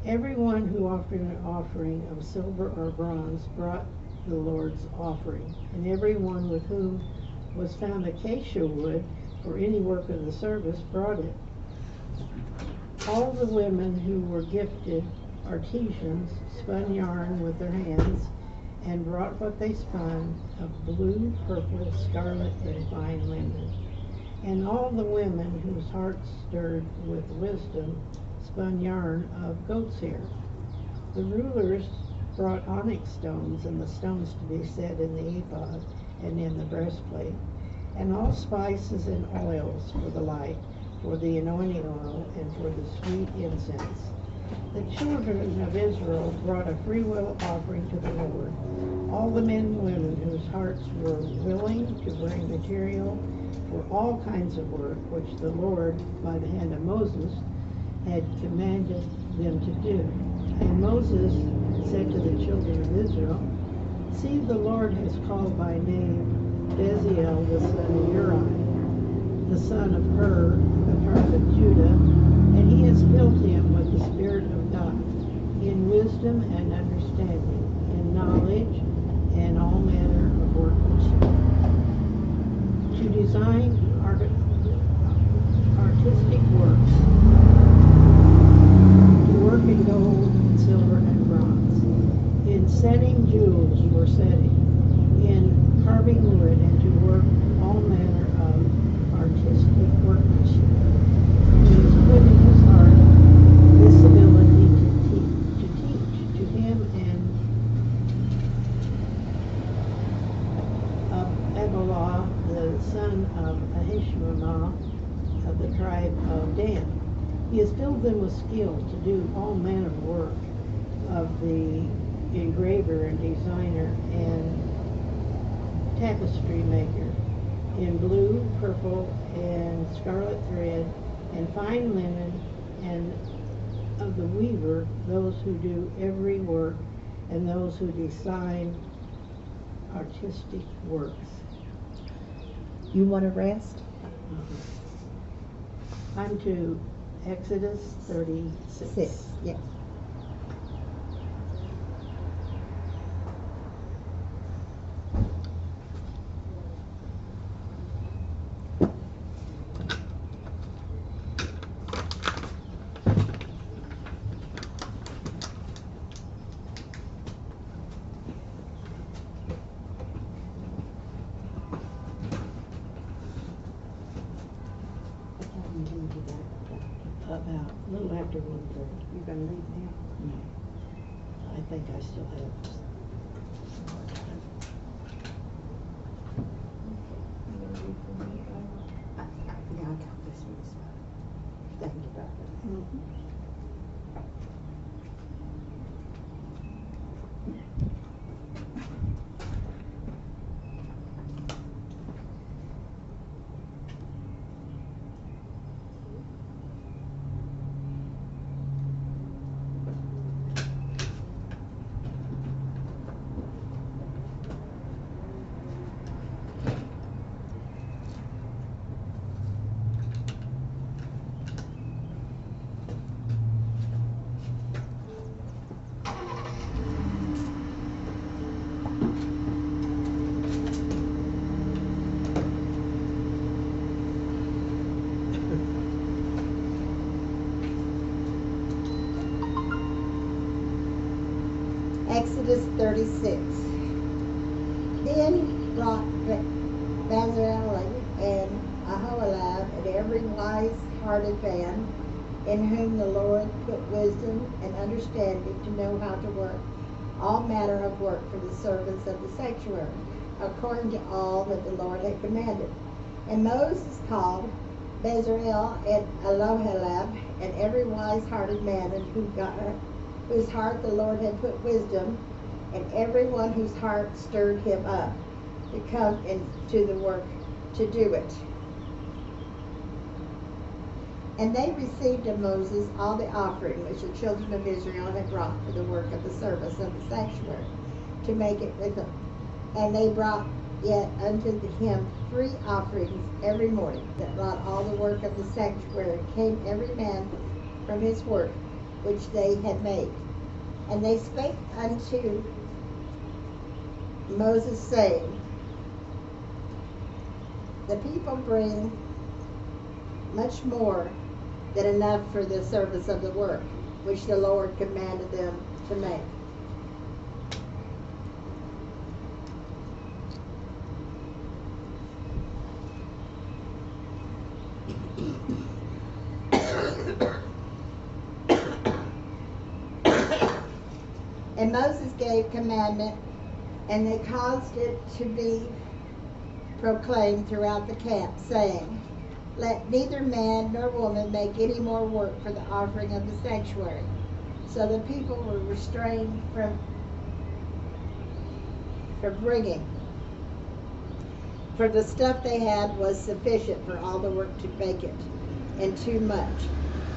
Speaker 2: Everyone who offered an offering of silver or bronze brought the Lord's offering, and everyone with whom was found acacia wood for any work of the service brought it. All the women who were gifted artisans spun yarn with their hands, and brought what they spun of blue, purple, scarlet, and fine linen. And all the women whose hearts stirred with wisdom spun yarn of goat's hair. The rulers brought onyx stones, and the stones to be set in the ephod and in the breastplate, and all spices and oils for the light, for the anointing oil, and for the sweet incense. The children of Israel brought a freewill offering to the Lord. All the men and women whose hearts were willing to bring material for all kinds of work, which the Lord, by the hand of Moses, had commanded them to do. And Moses said to the children of Israel, See, the Lord has called by name Bezalel the son of Uri, the son of Hur, the tribe of Judah, and he has filled him with the Spirit of God, in wisdom and understanding, in knowledge and all manner of workmanship, to design artistic works, to work in gold and silver and bronze, in setting jewels for setting, in carving wood, and to work all manner of artistic workmanship. He has put in his heart this ability to teach to him and Abellah, the son of Ahishmamah, of the tribe of Dan. He has filled them with skill to do all manner of work of the engraver and designer and tapestry maker, in blue, purple, and scarlet thread, and fine linen, and of the weaver, those who do every work, and those who design artistic works.
Speaker 9: You want to rest?
Speaker 2: I'm to Exodus 36.
Speaker 9: Yes.
Speaker 2: About a little after 1:30.
Speaker 9: You're going to leave now?
Speaker 2: No. I think I still have some more time.
Speaker 9: Yeah, I got this one. Thank you, Doctor. Exodus 36. Then brought Bezalel and Aholiab and every wise-hearted man in whom the Lord put wisdom and understanding to know how to work all manner of work for the service of the sanctuary, according to all that the Lord had commanded. And Moses called Bezalel and Aholiab and every wise-hearted man in whose heart the Lord had put wisdom, and everyone whose heart stirred him up to come into the work to do it. And they received of Moses all the offering which the children of Israel had brought for the work of the service of the sanctuary, to make it with them. And they brought yet unto him 3 offerings every morning, that brought all the work of the sanctuary, came every man from his work which they had made. And they spake unto Moses, saying, The people bring much more than enough for the service of the work which the Lord commanded them to make. And Moses gave commandment, and they caused it to be proclaimed throughout the camp, saying, let neither man nor woman make any more work for the offering of the sanctuary. So the people were restrained from bringing, for the stuff they had was sufficient for all the work to make it, and too much.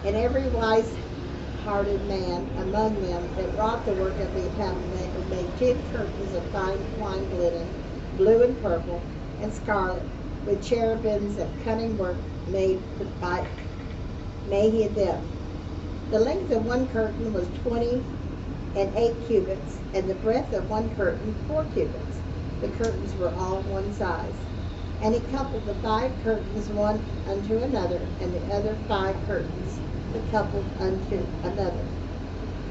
Speaker 9: And every wise-hearted man among them that wrought the work of the tabernacle made 10 curtains of fine twined linen, blue and purple and scarlet, with cherubims of cunning work made he them. The length of one curtain was 20 and 8 cubits, and the breadth of one curtain 4 cubits. The curtains were all one size. And he coupled the 5 curtains one unto another, and the other 5 curtains he coupled unto another.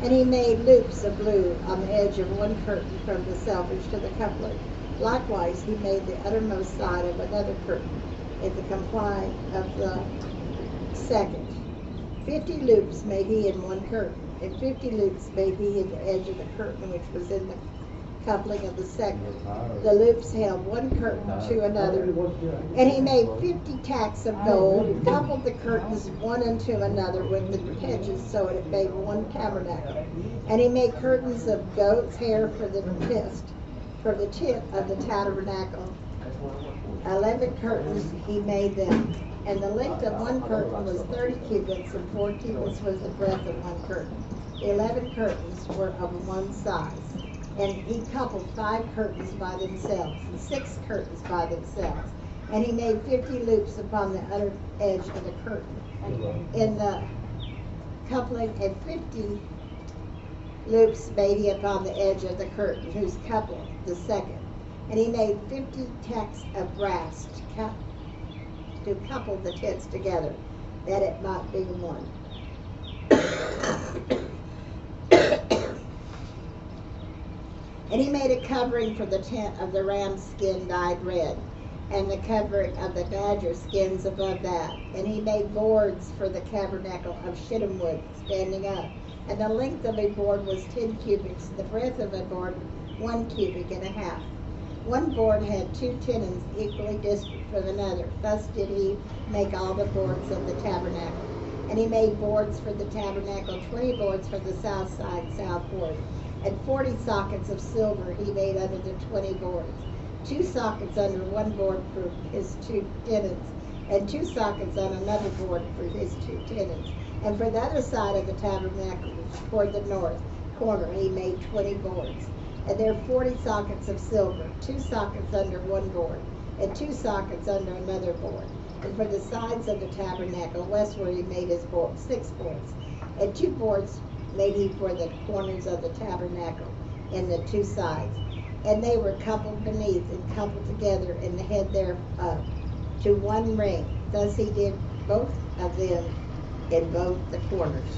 Speaker 9: And he made loops of blue on the edge of one curtain from the selvedge to the coupling. Likewise he made the uttermost side of another curtain in the compline of the second. 50 loops made he in one curtain, and 50 loops made he in the edge of the curtain which was in the coupling of the second. The loops held one curtain to another. And he made 50 tacks of gold, and coupled the curtains one unto another with the hedges, so it made one tabernacle. And he made curtains of goat's hair for the tent of the tabernacle. 11 curtains he made them. And the length of one curtain was 30 cubits, and 4 cubits was the breadth of one curtain. The 11 curtains were of one size. And he coupled 5 curtains by themselves, and 6 curtains by themselves. And he made 50 loops upon the other edge of the curtain in the coupling, and 50 loops made he upon the edge of the curtain, whose coupled the second. And he made 50 tacks of brass to couple the tents together, that it might be one. And he made a covering for the tent of the ram's skin dyed red, and the covering of the badger skins above that. And he made boards for the tabernacle of shittim wood standing up. And the length of a board was 10 cubits, the breadth of a board 1 cubit and a half. One board had 2 tenons equally distant from another. Thus did he make all the boards of the tabernacle. And he made boards for the tabernacle, 20 boards for the south side, south board. And 40 sockets of silver he made under the 20 boards. 2 sockets under one board for his 2 tenons, and 2 sockets on another board for his 2 tenons. And for the other side of the tabernacle, toward the north corner, he made 20 boards. And there are 40 sockets of silver, 2 sockets under one board, and 2 sockets under another board. And for the sides of the tabernacle westward he made his 6 boards. And 2 boards made he for the corners of the tabernacle in the 2 sides. And they were coupled beneath and coupled together in the head thereof to one ring. Thus he did both of them in both the corners.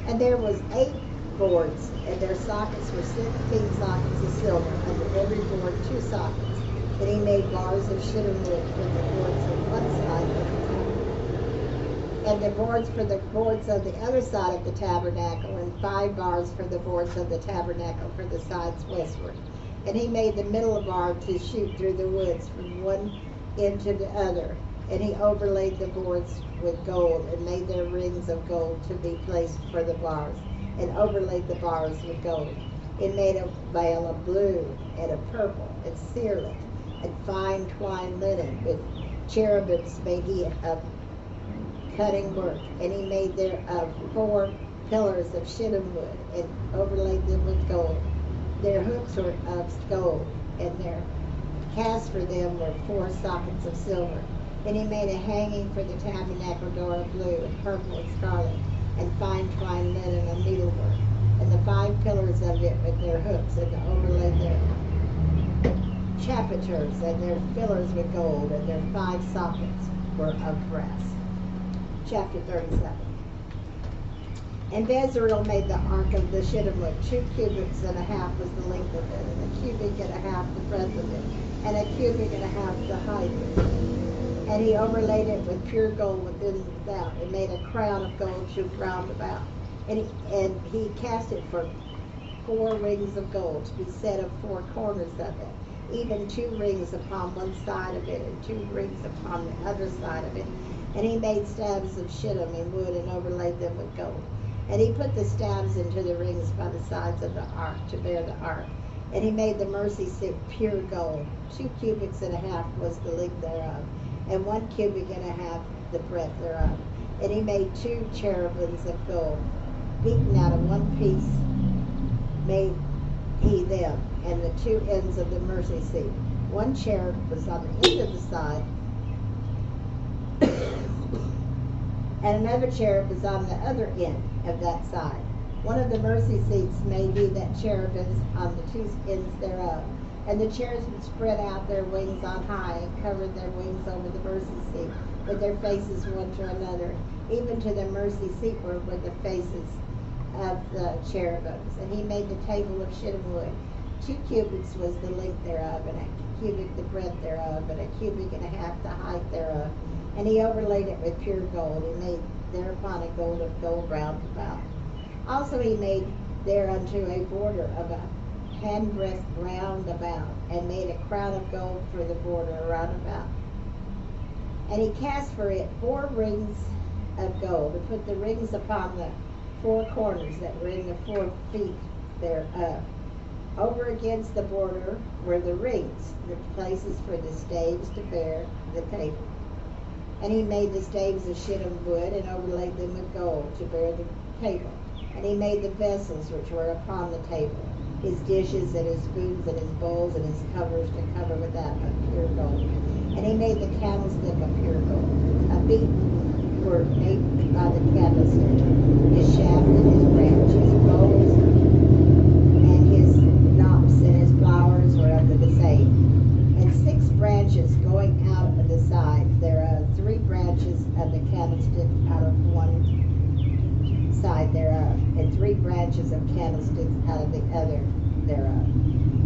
Speaker 9: And there was 8 boards, and their sockets were 16 sockets of silver, under every board 2 sockets. And he made bars of shittim wood for the boards on one side of the tabernacle, and the boards for the boards of the other side of the tabernacle, and 5 bars for the boards of the tabernacle for the sides westward. And he made the middle bar to shoot through the woods from one end to the other. And he overlaid the boards with gold, and made their rings of gold to be placed for the bars, and overlaid the bars with gold. It made a veil of blue, and of purple, and scarlet, and fine twined linen, with cherubims made he of cutting work. And he made thereof 4 pillars of shittim wood, and overlaid them with gold. Their hooks were of gold, and their casts for them were 4 sockets of silver. And he made a hanging for the tabernacle door of blue, and purple, and scarlet, and fine twined linen and needlework. And the 5 pillars of it with their hooks, and overlaid their chapiters and their fillers with gold, and their 5 sockets were of brass. Chapter 37. And Bezalel made the ark of the shittim wood. 2 cubits and a half was the length of it, and a cubit and a half the breadth of it, and a cubit and a half the height of it. And he overlaid it with pure gold within and without, and made a crown of gold shoot round about. And he cast it for 4 rings of gold to be set of 4 corners of it, even 2 rings upon one side of it, and 2 rings upon the other side of it. And he made staves of shittim and wood, and overlaid them with gold. And he put the staves into the rings by the sides of the ark, to bear the ark. And he made the mercy seat pure gold. 2 cubits and a half was the length thereof, and 1 cubit and a half the breadth thereof. And he made 2 cherubims of gold, beaten out of 1 piece made he them, and the 2 ends of the mercy seat. 1 cherub was on the end of the side, and another cherub was on the other end of that side. One of the mercy seats made he that cherubims on the 2 ends thereof. And the cherubim spread out their wings on high, and covered their wings over the mercy seat, with their faces one to another. Even to the mercy seat were the faces of the cherubims. And he made the table of shittim wood. 2 cubits was the length thereof, and a cubit the breadth thereof, and a cubit and a half the height thereof. And he overlaid it with pure gold, and made thereupon a gold round about. Also he made thereunto a border of a handbreadth round about, and made a crown of gold for the border round about. And he cast for it 4 rings of gold, and put the rings upon the 4 corners that were in the 4 feet thereof. Over against the border were the rings, the places for the staves to bear the table. And he made the staves of shittim wood, and overlaid them with gold to bear the table. And he made the vessels which were upon the table, his dishes and his spoons and his bowls and his covers to cover with that of pure gold. And he made the candlestick of pure gold. A beaten were made by the candlestick, his shaft and his branch, his bowls and his knops and his flowers were of the same. And 6 branches going out of the sides thereof, 3 branches of the candlestick out of one side thereof, and 3 branches of candlesticks out of the other thereof.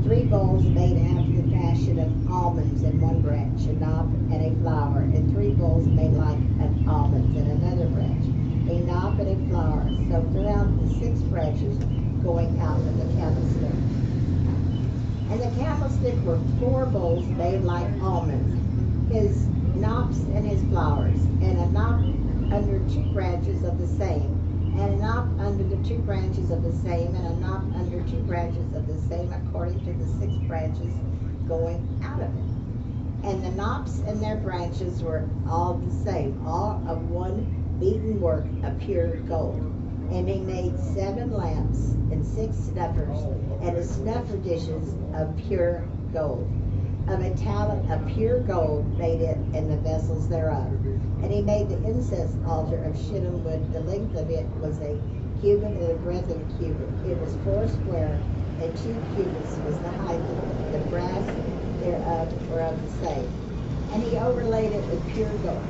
Speaker 9: 3 bowls made after the fashion of almonds in one branch, a knob and a flower, and 3 bowls made like an almonds in another branch, a knob and a flower. So throughout the 6 branches going out of the candlestick. And the candlestick were 4 bowls made like almonds, his knops and his flowers, and a knop under 2 branches of the same, and a knop under the 2 branches of the same, and a knop under 2 branches of the same, according to the 6 branches going out of it. And the knops and their branches were all the same, all of one beaten work of pure gold. And he made 7 lamps and 6 snuffers, and the snuffer dishes of pure gold. Of a talent of pure gold made it, and the vessels thereof. And he made the incense altar of shittim wood. The length of it was a cubit, and the breadth of a cubit. It was 4 square, and 2 cubits was the height of it. The brass thereof were of the same. And he overlaid it with pure gold,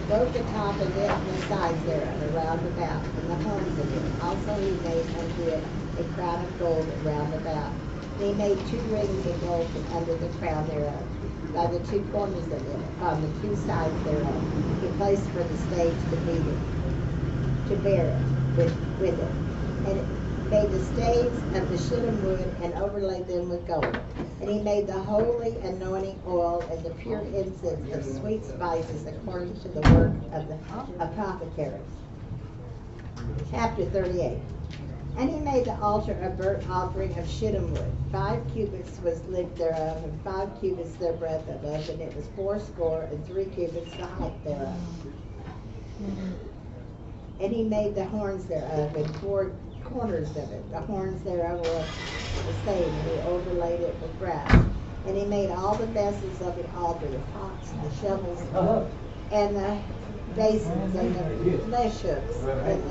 Speaker 9: both the top and the sides thereof, around about, and the horns of it. Also he made unto it a crown of gold round about. And he made 2 rings of gold from under the crown thereof, by the 2 corners of it, upon the 2 sides thereof. He placed for the staves to beat it, to bear it with it. And it made the staves of the shittim wood, and overlaid them with gold. And he made the holy anointing oil and the pure incense of sweet spices, according to the work of the apothecary. Chapter 38. And he made the altar a burnt offering of shittim wood. 5 cubits was length thereof, and 5 cubits their breadth of, and it was 4 score, and 3 cubits the height thereof. And he made the horns thereof, and 4 corners of it. The horns thereof were the same, and he overlaid it with brass. And he made all the vessels of the altar, the pots, and the shovels, and the basins, and the flesh hooks, and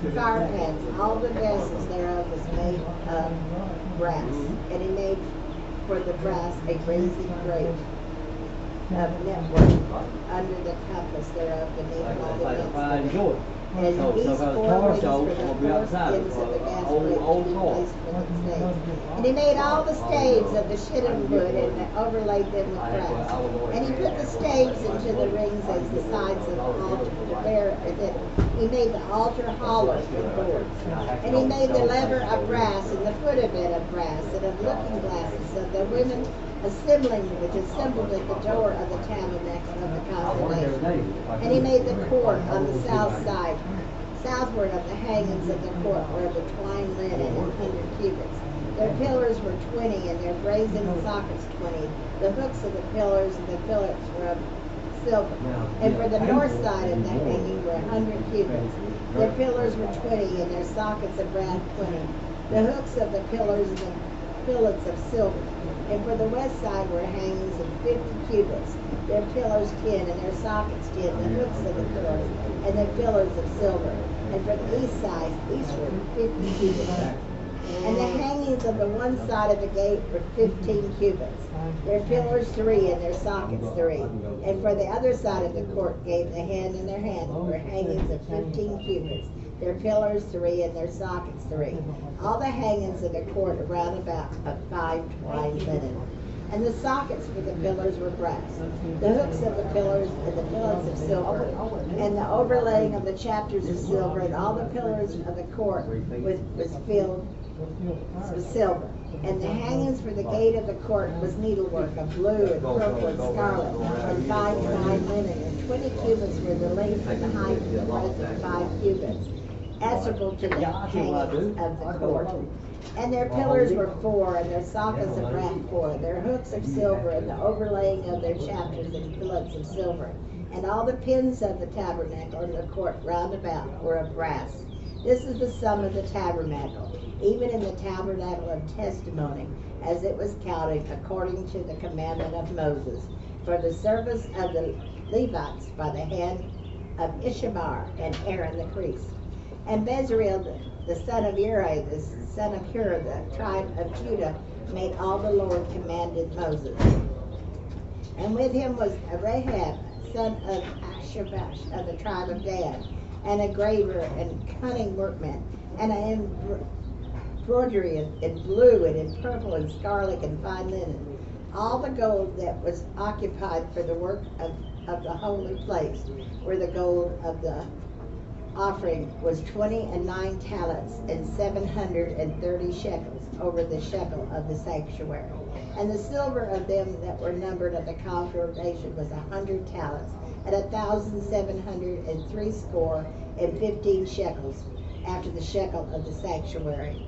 Speaker 9: the fire pans. All the vessels thereof was made of brass. And he made for the brass a raising grate of network under the compass thereof, beneath all the vessels. And
Speaker 10: So
Speaker 9: these
Speaker 10: if I
Speaker 9: four
Speaker 10: tar
Speaker 9: rings
Speaker 10: sauce,
Speaker 9: for the
Speaker 10: I'll be
Speaker 9: four
Speaker 10: outside
Speaker 9: ends of the
Speaker 10: for
Speaker 9: gas
Speaker 10: old
Speaker 9: plate to be
Speaker 10: tar.
Speaker 9: placed for the staves. And he made all the staves of the shittim wood and overlaid them with brass. And he put the staves into the rings as the sides of the altar to bear it. He made the altar hollow with boards. And he made the lever of brass and the foot of it of brass and of looking glasses. So the women assembling, which assembled at the door of the tabernacle of the congregation. And he made the court on the south side, southward of the hangings of the court were of the twined linen and 100 cubits. Their pillars were 20, and their brazen sockets 20. The hooks of the pillars and the fillets were of silver. And for the north side of the hanging were 100 cubits. Their pillars were 20, and their sockets of brass 20. The hooks of the pillars and the fillets of silver. And for the west side were hangings of 50 cubits. Their pillars 10, and their sockets 10. The hooks of the pillars and the pillars of silver. And for the east side, eastward, 50 cubits. And the hangings of the one side of the gate were 15 cubits. Their pillars 3, and their sockets 3. And for the other side of the court gate, the hand in their hand were hangings of 15 cubits. Their pillars 3, and their sockets 3. All the hangings of the court around about of 5 twined linen. And the sockets for the pillars were brass. The hooks of the pillars and the fillets of silver, and the overlaying of the chapters of silver, and all the pillars of the court was filled with silver. And the hangings for the gate of the court was needlework of blue and purple and scarlet, and 5 twined linen, and 20 cubits were the length and the height and the breadth of 5 cubits, answerable to the hangings of the court. And their pillars were 4, and their sockets of brass 4, their hooks of silver, and the overlaying of their chapters and fillets of silver. And all the pins of the tabernacle and the court round about were of brass. This is the sum of the tabernacle, even in the tabernacle of testimony, as it was counted according to the commandment of Moses, for the service of the Levites by the hand of Ishamar and Aaron the priest. And Bezalel, the son of Uri, the son of Hur, the tribe of Judah, made all the Lord commanded Moses. And with him was Rahab, son of Ashabash, of the tribe of Dan, and a graver and cunning workman, and an embroidery in blue and in purple and scarlet and fine linen. All the gold that was occupied for the work of the holy place, where the gold of the offering was 29 talents and 730 shekels over the shekel of the sanctuary. And the silver of them that were numbered of the congregation was 100 talents, and 1,760 shekels after the shekel of the sanctuary.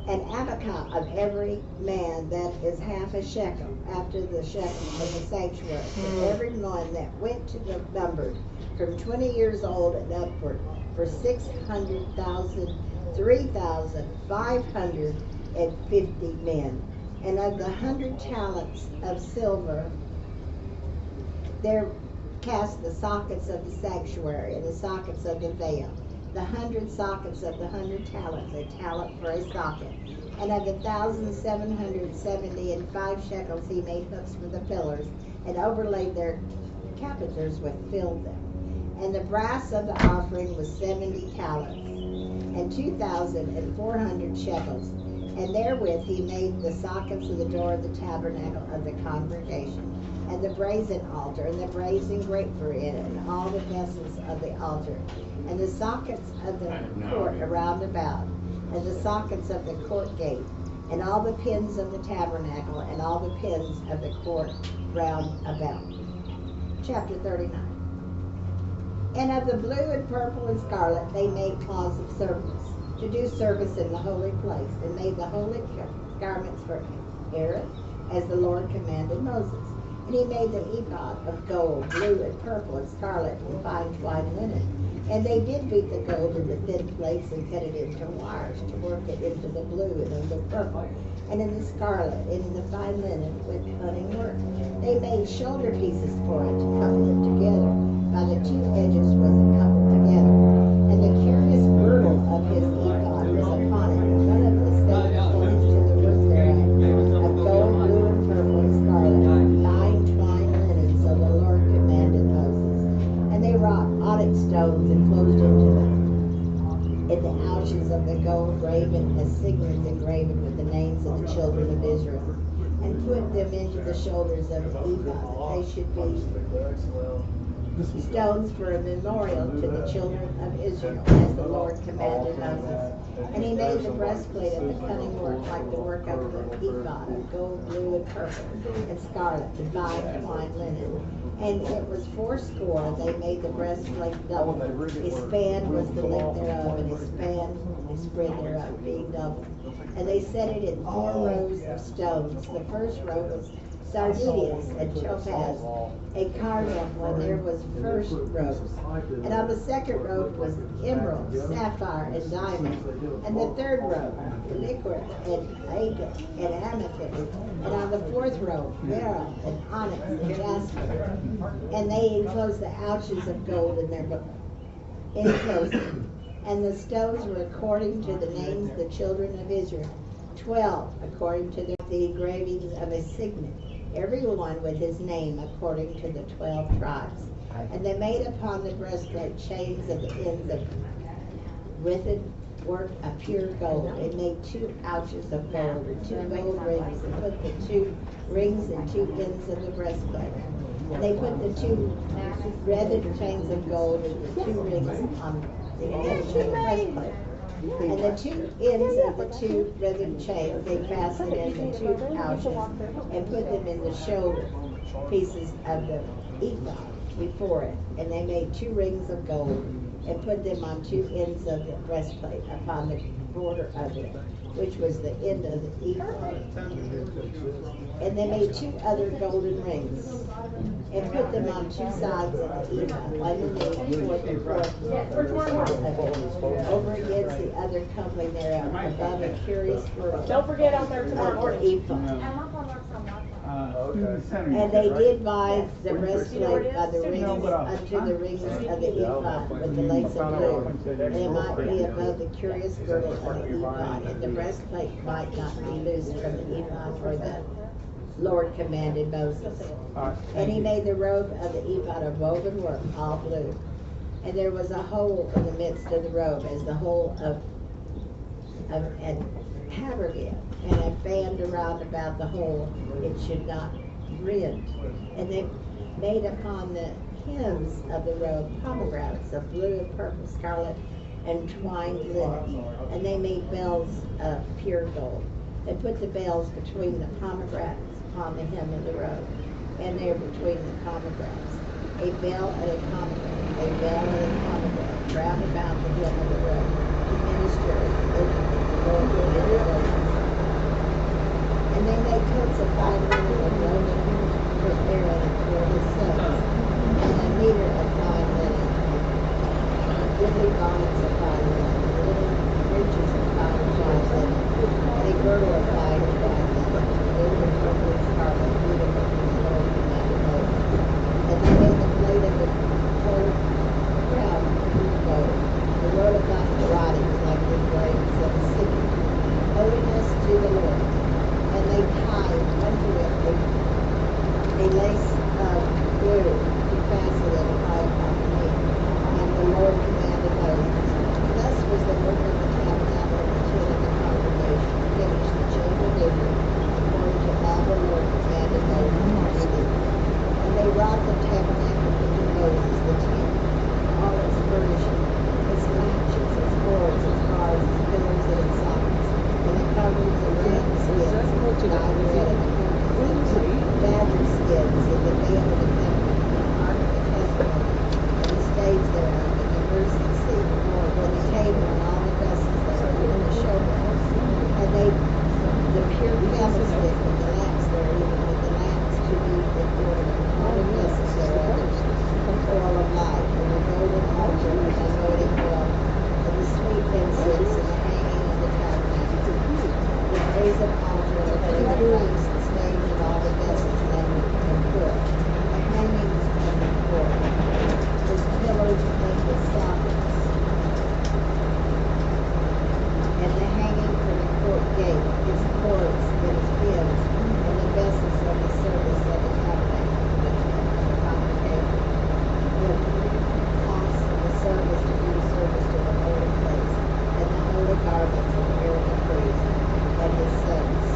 Speaker 9: And abakah of every man that is half a shekel after the shekel of the sanctuary, for every one that went to the numbered from 20 years old and upward, for 600,000, 3,550 men. And of the 100 talents of silver, there cast the sockets of the sanctuary and the sockets of the veil. The 100 sockets of the 100 talents, a talent for a socket. And of the 1,775 shekels he made hooks for the pillars, and overlaid their capiters with filled them. And the brass of the offering was 70 talents, and 2,400 shekels. And therewith he made the sockets of the door of the tabernacle of the congregation, and the brazen altar, and the brazen grate for it, and all the vessels of the altar, and the sockets of the court around about, and the sockets of the court gate, and all the pins of the tabernacle, and all the pins of the court round about. Chapter 39. And of the blue and purple and scarlet they made cloths of service, to do service in the holy place, and made the holy garments for Aaron, as the Lord commanded Moses. And he made the ephod of gold, blue and purple and scarlet, and fine twined linen. And they did beat the gold in the thin plates and cut it into wires, to work it into the blue and in the purple, and in the scarlet, and in the fine linen with cunning work. They made shoulder pieces for it, to couple it together. By the 2 edges was it coupled together. And the curious girdle of his ephod was upon it, and one of the same according to the work thereof, of gold, blue, and purple, and scarlet, fine twined linen, so the Lord commanded Moses. And they wrought onyx stones enclosed into them. and put them into the shoulders of the ephod. They should be stones for a memorial to the children of Israel, as the Lord commanded Moses. And he made the breastplate of the cunning work, like the work of the ephod, of gold, blue, and purple, and scarlet, and fine twined linen. And it was 80. They made the breastplate double. A span was the length thereof, and a span the spread thereof, being double. And they set it in 4 rows of stones. The first row was sardonyx and topaz, a cardinal, and there was first rose. And on the second row was emerald, sapphire, and diamond. And the third row, liquid, and agate, and amethyst. And on the fourth row, beryl, and onyx, and jasper. And they enclosed the ouches of gold in their enclosure. And the stones were according to the names of the children of Israel, 12 according to the engravings of a signet, every one with his name according to the 12 tribes. And they made upon the breastplate chains of the ends of writhen work of pure gold, and made 2 ouches of gold and 2 gold rings, and put the 2 rings and 2 ends of the breastplate. And they put the 2 writhen chains of gold and the 2 rings on the ends of the breastplate. And the 2 ends of the 2 writhen chains they fastened in the 2 ouches, and put them in the shoulder pieces of the ephod before it. And they made 2 rings of gold, and put them on 2 ends of the breastplate upon the border of it, which was the end of the ephod. And they made 2 other golden rings, and put them on 2 sides of the ephod, underneath toward the fourth, over against the other coupling thereof, above a curious girdle.
Speaker 18: Don't forget I'm there tomorrow morning.
Speaker 9: And they did bind the breastplate by the rings unto the rings of the ephod with the lace of blue. And it might be above the curious girdle of the ephod, and the breastplate might not be loosed from the ephod, for the Lord commanded Moses. And he made the robe of the ephod of woven work, all blue. And there was a hole in the midst of the robe, as the hole of an habergeon, and a band around about the hole, it should not rend. And they made upon the hems of the robe pomegranates of blue and purple, scarlet, and twined linen. And they made bells of pure gold. They put the bells between the pomegranates upon the hem of the robe, and there between the pomegranates, a bell and a pomegranate, a bell and a pomegranate, round about the hem of the robe, to minister in the Lord devotions. And they made coats of fine linen and woven for Aaron and for his sons, and a meter of fine linen, goodly garments of fine linen, linen breeches of fine linen, and a girdle of fine linen, blue and purple and scarlet, beautiful to the Lord commanded Moses. And they made the plate of the whole crown of pure gold. They wrote about the writings like the engravings of a signet, holiness to the Lord. And they tied unto it a lace of blue to fasten it upon the knee. And the Lord commanded Moses. Thus was the work of the tabernacle of the tent of the congregation finished, the children of Israel, according to all the Lord commanded Moses to do. And they wrought the tabernacle unto Moses, the tent, all its furnishing, its latches, its boards, its bars, its pillars, and its sockets, and the coverings of ram skins, dyed red, and the badger skins, and the veil of the temple, and the ark of the testimony, and the staves thereof, and the mercy seat, and the table, and all the vessels thereof, and the showbread. And they, the pure candlestick, and the lamps therein, and the lamps to be in order, all the vessels thereof, and the oil of light, and the golden altar, and the anointing oil, and the sweet incense, and the hanging of the tabernacle, the brazen altar, and the place, the stage, and all the vessels, and wood, the hangings of the court, his pillars and his sockets, and the hanging for the court gate, its cords and its bins, and the vessels of the service of the tabernacle, the congregation, the house of the service to do service to the holy place, and the holy garments of Aaron the priest, and his sons.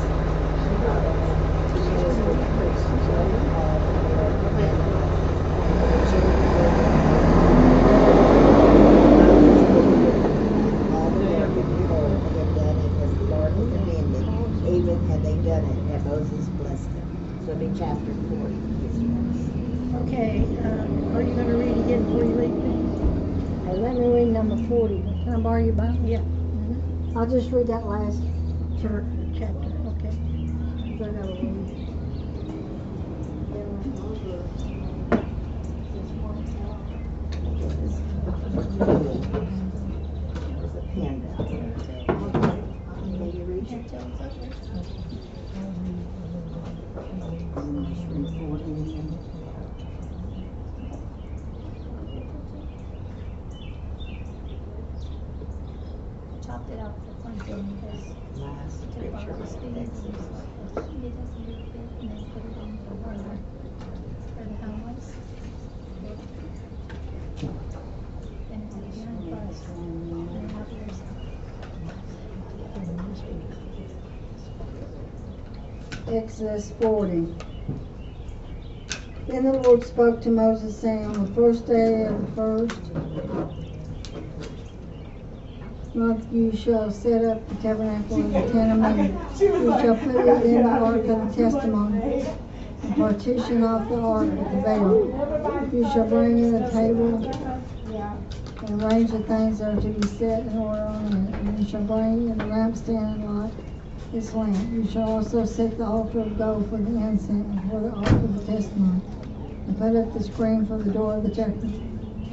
Speaker 9: it had they done it, and Moses blessed them. So it'll be chapter 40.
Speaker 2: Okay, are you gonna read again before you leave?
Speaker 4: Let me read number 40. Can I borrow your Bible?
Speaker 2: Yeah.
Speaker 4: I'll just read that last
Speaker 2: Chapter, okay.
Speaker 4: So I gotta read.
Speaker 9: There's a pen down there. Can you read it? Just read 40 and then.
Speaker 16: Chopped it out for fun for me because
Speaker 9: Last
Speaker 16: took
Speaker 9: scripture
Speaker 16: all
Speaker 9: was
Speaker 16: the things
Speaker 9: Exodus.
Speaker 16: and did us a little bit and then put it in the burner for the house. And it's again first. And now there's
Speaker 4: Exodus 40. Then the Lord spoke to Moses, saying, on the first day of the first month you shall set up the tabernacle of the tent of meeting. You shall put it in the ark of the testimony, and partition off the ark with the veil. You shall bring in a table and arrange the things that are to be set in order on it. And you shall bring in the lampstand and light its lamp. You shall also set the altar of gold for the incense and for the ark of the testimony, and put up the screen for the door of the tabernacle.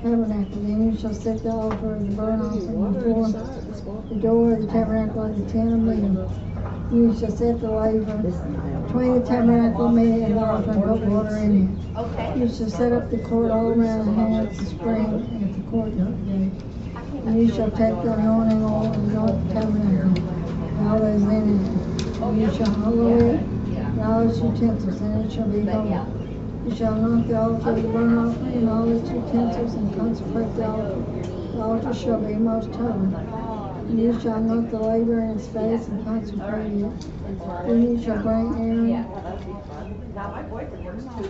Speaker 4: Then you shall set the altar of the burnt offering before the door of the tabernacle of the tent of meeting. You shall set the laver between the tabernacle of meeting and the altar and put water in it. You shall set up the court all around the hand of the screen and at the courtyard gate. And you shall take the anointing oil and anoint the tabernacle and all that is in it. And you shall hallow it and all its utensils, and it shall be holy. You shall anoint the altar of the burnt offering and all its utensils, and consecrate the altar. The altar shall be most holy. And you shall anoint the laver in its face and consecrate it. Then you shall bring Aaron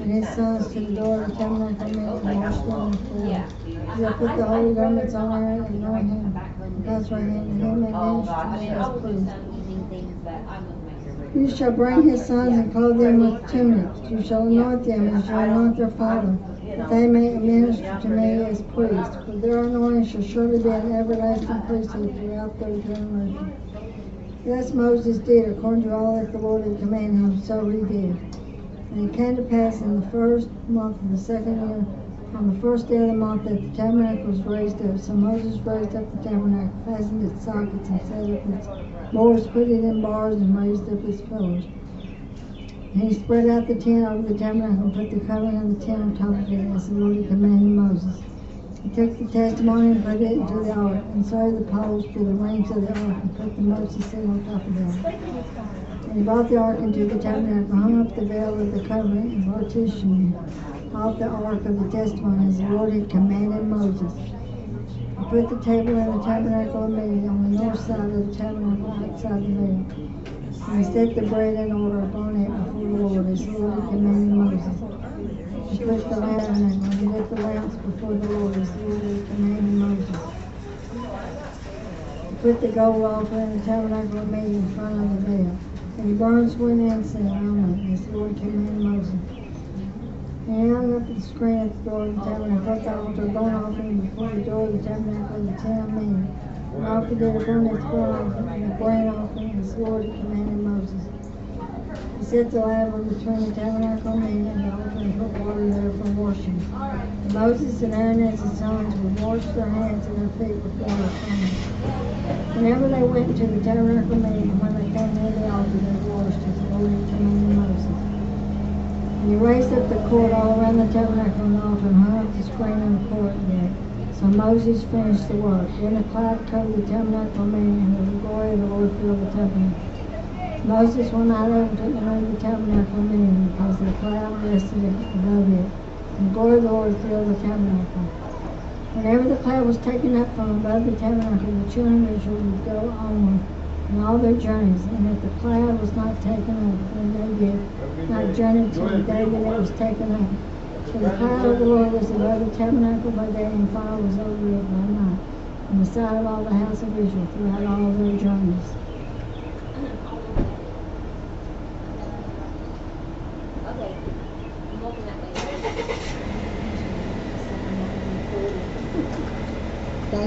Speaker 4: and his sons to the door of the tabernacle and wash them in the floor. You shall put the holy garments on Aaron and anoint him, and consecrate him, and he may minister to me as priest. You shall bring his sons and clothe them with tunics. You shall anoint them as you anoint their father, that they may minister to me as priests. For their anointing shall surely be an everlasting priesthood throughout their generations. Thus Moses did according to all that the Lord had commanded him, so he did. And it came to pass in the first month of the second year, on the first day of the month, that the tabernacle was raised up. So Moses raised up the tabernacle, fastened its sockets, and set up its boards, put it in bars, and raised up its pillars. And he spread out the tent over the tabernacle, and put the covering of the tent on top of it, as the Lord had commanded Moses. He took the testimony and put it into the ark, and sewed the poles to the rings of the ark, and put the mercy seat on top of them. And he brought the ark into the tabernacle, hung up the veil of the covering, and partitioned off the ark of the testimony, as the Lord had commanded Moses. He put the table in the tabernacle of meeting on the north side of the tabernacle outside the veil. And he set the bread in order upon it before the Lord, as the Lord had commanded Moses. He put the lamp in it, and he lit the lamps before the Lord, as the Lord had commanded Moses. He put the gold altar in the tabernacle of meeting in front of the veil. And he burned sweet incense on it, as the Lord commanded Moses. And he hung up the screen at the door of the tabernacle, put the altar of burnt offering before the door of the tabernacle of the tent of meeting, and offered it upon its burnt offering and the grain offering, as the Lord had commanded Moses. He set the laver between the tabernacle and meeting and the altar, and put water there for washing. And Moses and Aaron and his sons would wash their hands and their feet with water from it. Whenever they went into the tabernacle meeting, when they came near the altar, they washed, as the Lord had commanded Moses. And he raised up the court all around the tabernacle and the altar, and hung up the screen in the court gate. So Moses finished the work. Then a cloud covered the tabernacle meeting, and the glory of the Lord filled the tabernacle. Moses went out over to the tabernacle meeting, because the cloud rested above it, and the glory of the Lord filled the tabernacle. Whenever the cloud was taken up from above the tabernacle, the children of Israel would go onward in all their journeys, and if the cloud was not taken up, then they did not journey till the day that it was taken up. So the cloud of the Lord was above the tabernacle by day, and fire was over it by night, in the sight of all the house of Israel throughout all their journeys.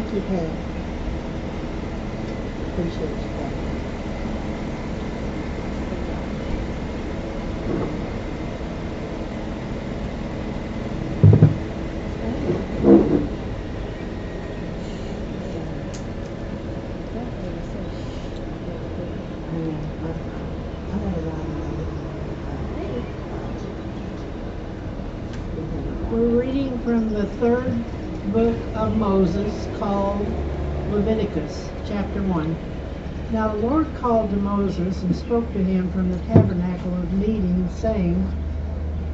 Speaker 4: Thank you, Pat. Appreciate you, Pat.
Speaker 2: We're reading from the third book of Moses called Leviticus, chapter 1. Now the Lord called to Moses and spoke to him from the tabernacle of meeting, saying,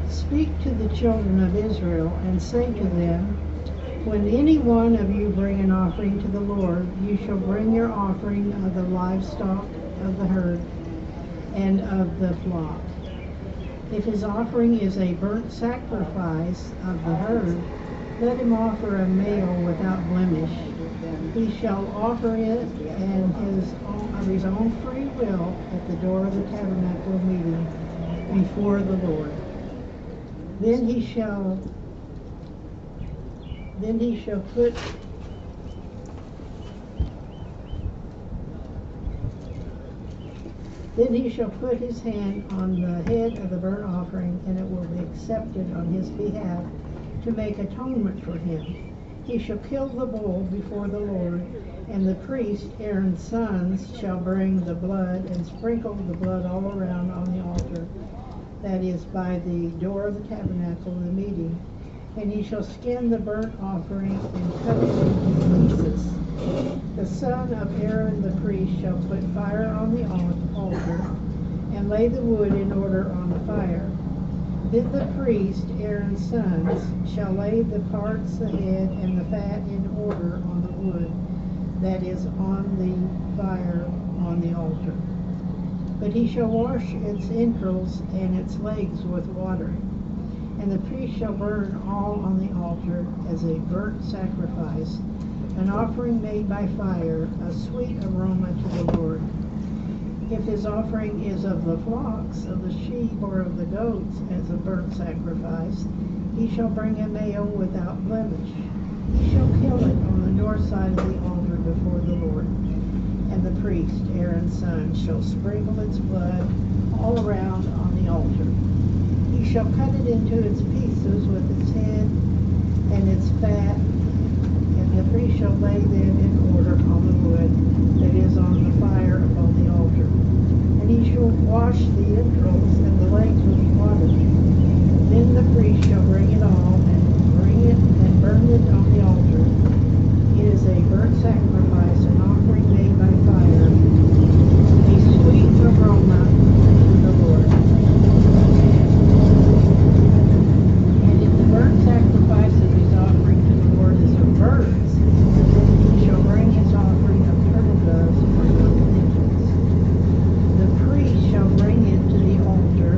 Speaker 2: Speak to the children of Israel and say to them, When any one of you bring an offering to the Lord, you shall bring your offering of the livestock of the herd and of the flock. If his offering is a burnt sacrifice of the herd, let him offer a male without blemish. He shall offer it of his own free will at the door of the tabernacle of meeting before the Lord. Then he shall put his hand on the head of the burnt offering, and it will be accepted on his behalf to make atonement for him. He shall kill the bull before the Lord, and the priest, Aaron's sons, shall bring the blood and sprinkle the blood all around on the altar that is by the door of the tabernacle of the meeting. And he shall skin the burnt offering and cut it into pieces. The son of Aaron the priest shall put fire on the altar and lay the wood in order on the fire. Then the priest, Aaron's sons, shall lay the parts, the head, and the fat in order on the wood that is on the fire on the altar. But he shall wash its entrails and its legs with water. And the priest shall burn all on the altar as a burnt sacrifice, an offering made by fire, a sweet aroma to the Lord. If his offering is of the flocks, of the sheep, or of the goats as a burnt sacrifice, he shall bring a male without blemish. He shall kill it on the north side of the altar before the Lord. And the priest, Aaron's son, shall sprinkle its blood all around on the altar. He shall cut it into its pieces with its head and its fat, and the priest shall lay them in order on the wood that is on the fire upon the altar. And he shall wash the entrails and the legs with water. Then the priest shall bring it all and burn it on the altar. It is a burnt sacrifice, an offering made by fire, a sweet aroma to the Lord. And if the burnt sacrifice of his offering to the Lord is of birds, he shall bring his offering of turtle doves or young pigeons. The priest shall bring it to the altar,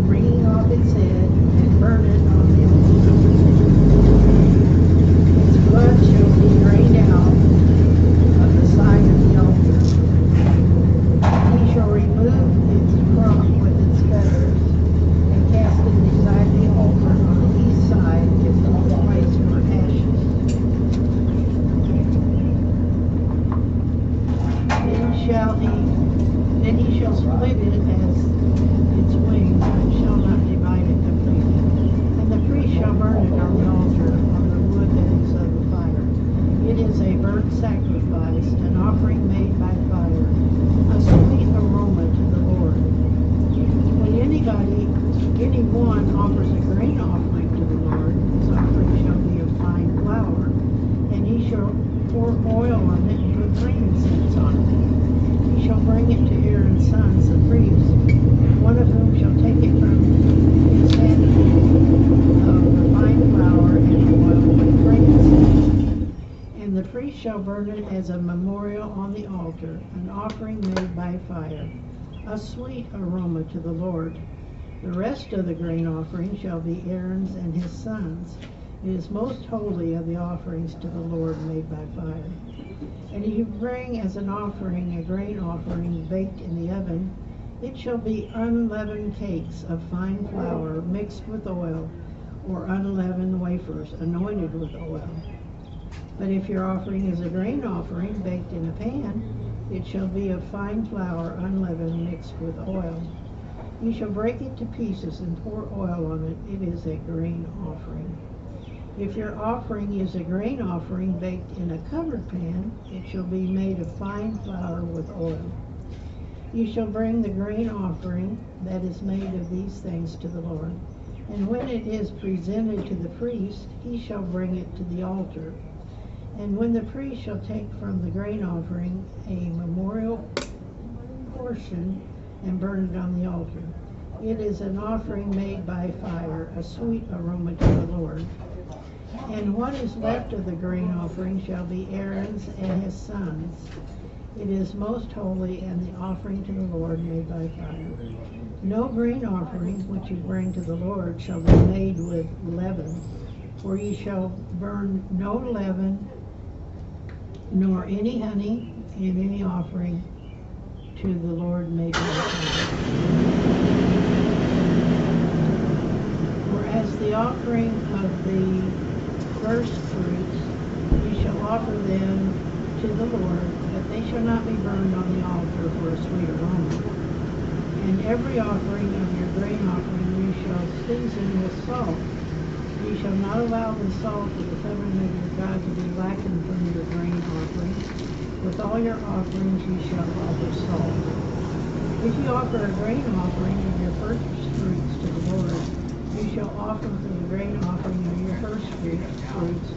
Speaker 2: wringing off its head, and burn it on the altar. Its blood shall be drained out of the side of the altar. He shall remove its crop with its feathers, and cast it beside the altar on the east side as the place for ashes. Then he shall split it as its wings, but shall not divide it completely. And the priest shall burn it on the altar, on the wood that is of the fire. It is a burnt sacrifice, an offering made by fire, a sweet aroma to the Lord. When anyone offers a grain offering to the Lord, his offering shall be of fine flour, and he shall pour oil on it and put frankincense on it. He shall bring it to Aaron's sons, the priests, one of whom shall take it from his handful of the fine flour and oil with frankincense. And the priest shall burn it as a memorial on the altar, an offering made by fire, a sweet aroma to the Lord. The rest of the grain offering shall be Aaron's and his sons. It is most holy of the offerings to the Lord made by fire. And if you bring as an offering a grain offering baked in the oven, it shall be unleavened cakes of fine flour mixed with oil, or unleavened wafers anointed with oil. But if your offering is a grain offering baked in a pan, it shall be of fine flour, unleavened, mixed with oil. You shall break it to pieces and pour oil on it. It is a grain offering. If your offering is a grain offering baked in a covered pan, it shall be made of fine flour with oil. You shall bring the grain offering that is made of these things to the Lord. And when it is presented to the priest, he shall bring it to the altar. And when the priest shall take from the grain offering a memorial portion and burn it on the altar. It is an offering made by fire, a sweet aroma to the Lord. And what is left of the grain offering shall be Aaron's and his sons. It is most holy, and the offering to the Lord made by fire. No grain offering which you bring to the Lord shall be made with leaven, for ye shall burn no leaven, nor any honey in any offering to the Lord made by fire. Whereas the offering of the first fruits, you shall offer them to the Lord, but they shall not be burned on the altar for a sweet aroma. And every offering of your grain offering you shall season with salt. You shall not allow the salt of the covenant of your God to be lacking from your grain offering. With all your offerings you shall offer salt. If you offer a grain offering of your first fruits to the Lord, you shall offer for the grain offering of your first fruits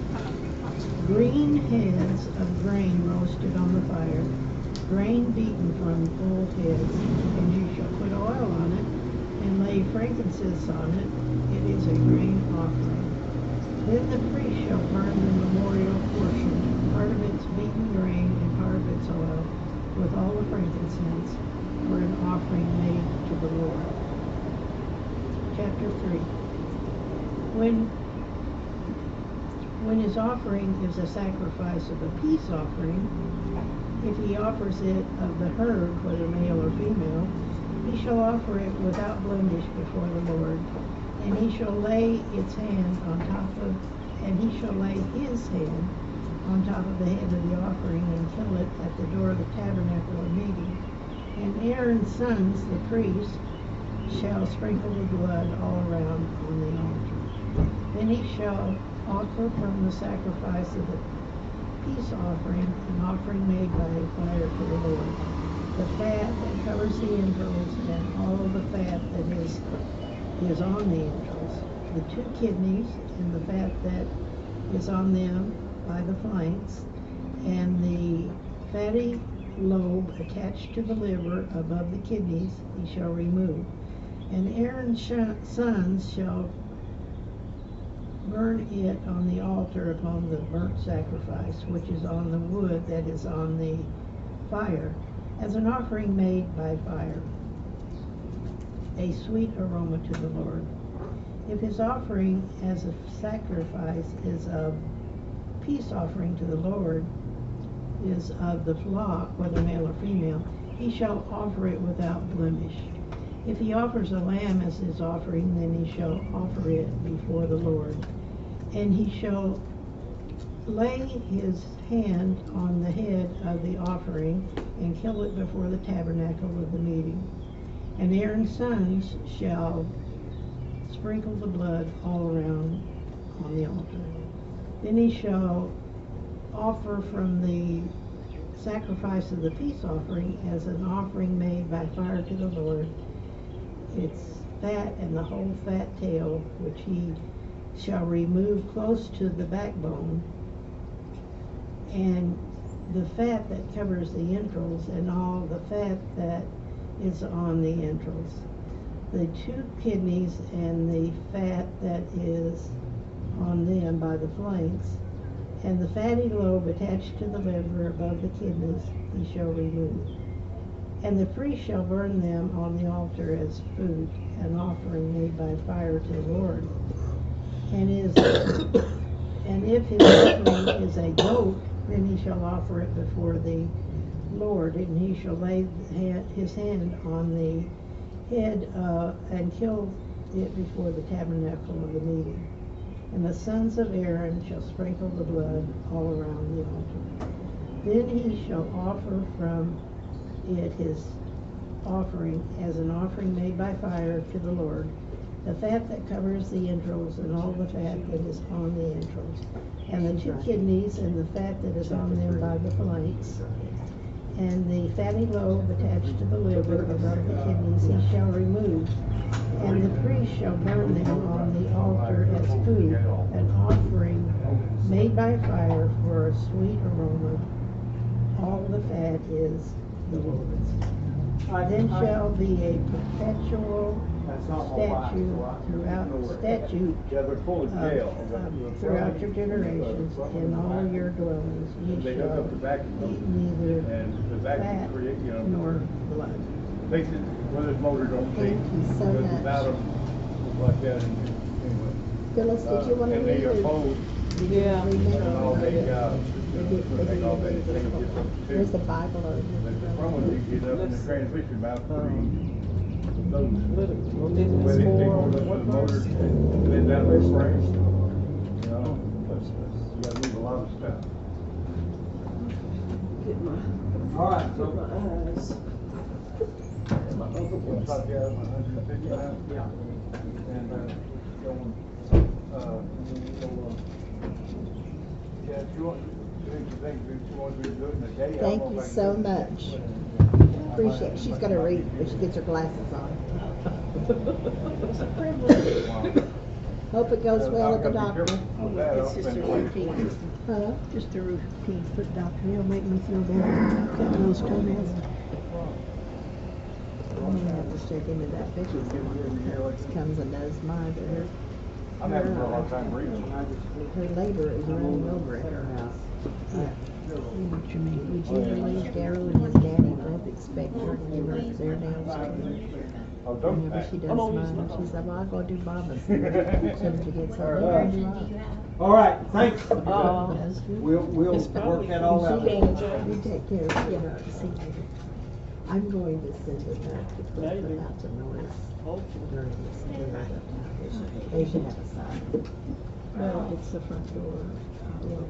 Speaker 2: green heads of grain roasted on the fire, grain beaten from full heads, and you shall put oil on it and lay frankincense on it. It is a grain offering. Then the priest shall burn the memorial portion, part of its beaten grain and part of its oil, with all the frankincense, for an offering made to the Lord. Chapter 3. When his offering is a sacrifice of a peace offering, if he offers it of the herd, whether male or female, he shall offer it without blemish before the Lord, and he shall lay his hand on top of the head of the offering and kill it at the door of the tabernacle of meeting. And Aaron's sons, the priests, shall sprinkle the blood all around on the altar. Then he shall offer from the sacrifice of the peace offering an offering made by fire to the Lord. The fat that covers the entrails and all the fat that is on the entrails, the 2 kidneys and the fat that is on them by the flanks, and the fatty lobe attached to the liver above the kidneys he shall remove. And Aaron's sons shall burn it on the altar upon the burnt sacrifice, which is on the wood that is on the fire, as an offering made by fire, a sweet aroma to the Lord. If his offering as a sacrifice is of peace offering to the Lord, is of the flock, whether male or female, he shall offer it without blemish. If he offers a lamb as his offering, then he shall offer it before the Lord. And he shall lay his hand on the head of the offering and kill it before the tabernacle of the meeting. And Aaron's sons shall sprinkle the blood all around on the altar. Then he shall offer from the sacrifice of the peace offering as an offering made by fire to the Lord its fat and the whole fat tail, which he shall remove close to the backbone, and the fat that covers the entrails and all the fat that is on the entrails, the 2 kidneys and the fat that is on them by the flanks, and the fatty lobe attached to the liver above the kidneys he shall remove. And the priest shall burn them on the altar as food, an offering made by fire to the Lord. And if his offering is a goat, then he shall offer it before the Lord, and he shall lay his hand on the head and kill it before the tabernacle of the meeting. And the sons of Aaron shall sprinkle the blood all around the altar. Then he shall offer from it his offering as an offering made by fire to the Lord, the fat that covers the entrails and all the fat that is on the entrails, and the 2 kidneys and the fat that is on them by the flanks, and the fatty lobe attached to the liver above the kidneys he shall remove, and the priest shall burn them on the altar as food, an offering made by fire for a sweet aroma. All the fat is the Lord's. Then shall be a perpetual throughout your generations in all your dwellings. Ye shall eat neither fat nor blood.
Speaker 10: Fix it where this motor don't take.
Speaker 9: Thank you so
Speaker 10: Because
Speaker 9: much.
Speaker 10: without them, look like that, and anyway.
Speaker 9: Phyllis, did you want to
Speaker 10: And
Speaker 9: read
Speaker 10: they
Speaker 9: or?
Speaker 10: opposed,
Speaker 9: Yeah.
Speaker 10: and all they, take all day, they get up to
Speaker 9: There's the
Speaker 10: two.
Speaker 9: Bible or.
Speaker 10: But the front one, you get up in the transmission about 3. Those, where these people lift the motors, bend down their frames, you know, you gotta move a lot of stuff.
Speaker 14: Get my,
Speaker 10: All right, so.
Speaker 14: get my eyes. My other ones.
Speaker 10: About, yeah, 150 miles. Yeah. And, going, yeah, if you want, if you want to do it in a day.
Speaker 9: Thank you so much. Appreciate it. She's gonna read when she gets her glasses on. It's a privilege. Hope it goes well at the doctor.
Speaker 2: It's just a routine.
Speaker 9: Huh?
Speaker 2: Just a routine foot doctor. He'll make me feel better. Cutting those toenails.
Speaker 9: I'm gonna have to check into that Vicky's one. Comes and does mine, but her.
Speaker 10: I'm having a hard time breathing.
Speaker 9: Her labor is running over at her house.
Speaker 2: What you mean?
Speaker 9: Would you believe Daryl and his daddy both expect her to do her their nails too? Whenever she does mine, she said, well, I'll go do Mama's. As soon as she gets home.
Speaker 6: All right, thanks. We'll work that all out.
Speaker 9: You take care of, you know, see. I'm going to send it back to put it out to noise. They should have a sign.
Speaker 2: Well, it's the front door.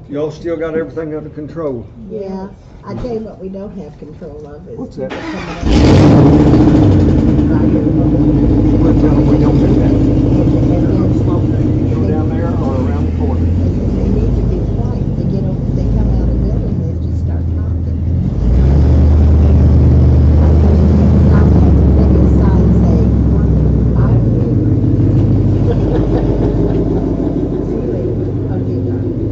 Speaker 6: Y'all still got everything under control?
Speaker 9: Yeah, I tell you what we don't have control of is.
Speaker 6: What's that?
Speaker 9: Well,
Speaker 6: tell them we don't do that. Go down there or around the corner.
Speaker 9: They need to be quiet. They get over, they come out of the building, they just start talking. Maybe a sign saying, I'm See you later. Okay, darling.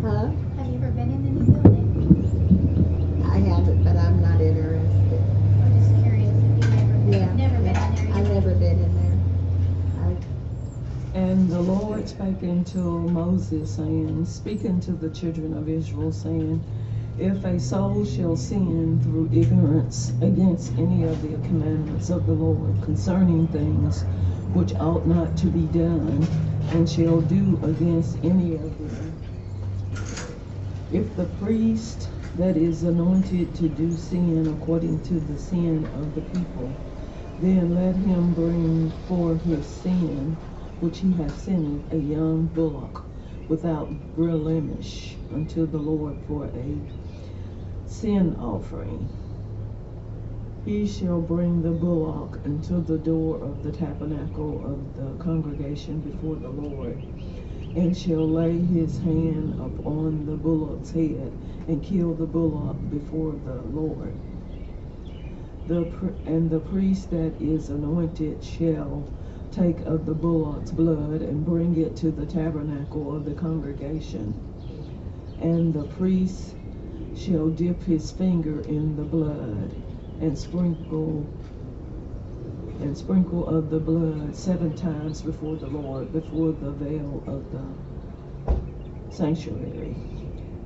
Speaker 9: Huh?
Speaker 16: Have you ever been in the new building?
Speaker 9: I haven't, but I'm not interested.
Speaker 16: I'm just curious if you've
Speaker 9: Yeah,
Speaker 16: never been in
Speaker 9: yeah.
Speaker 16: there.
Speaker 9: I've never been in there.
Speaker 22: And the Lord spake unto Moses, saying, Speak unto the children of Israel, saying, If a soul shall sin through ignorance against any of the commandments of the Lord concerning things which ought not to be done, and shall do against any of them, if the priest that is anointed to do sin according to the sin of the people, then let him bring for his sin which he hath sinned a young bullock without blemish unto the Lord for a sin offering. He shall bring the bullock unto the door of the tabernacle of the congregation before the Lord, and shall lay his hand upon the bullock's head, and kill the bullock before the Lord. And the priest that is anointed shall take of the bullock's blood, and bring it to the tabernacle of the congregation. And the priest shall dip his finger in the blood, and sprinkle of the blood 7 times before the Lord, before the veil of the sanctuary.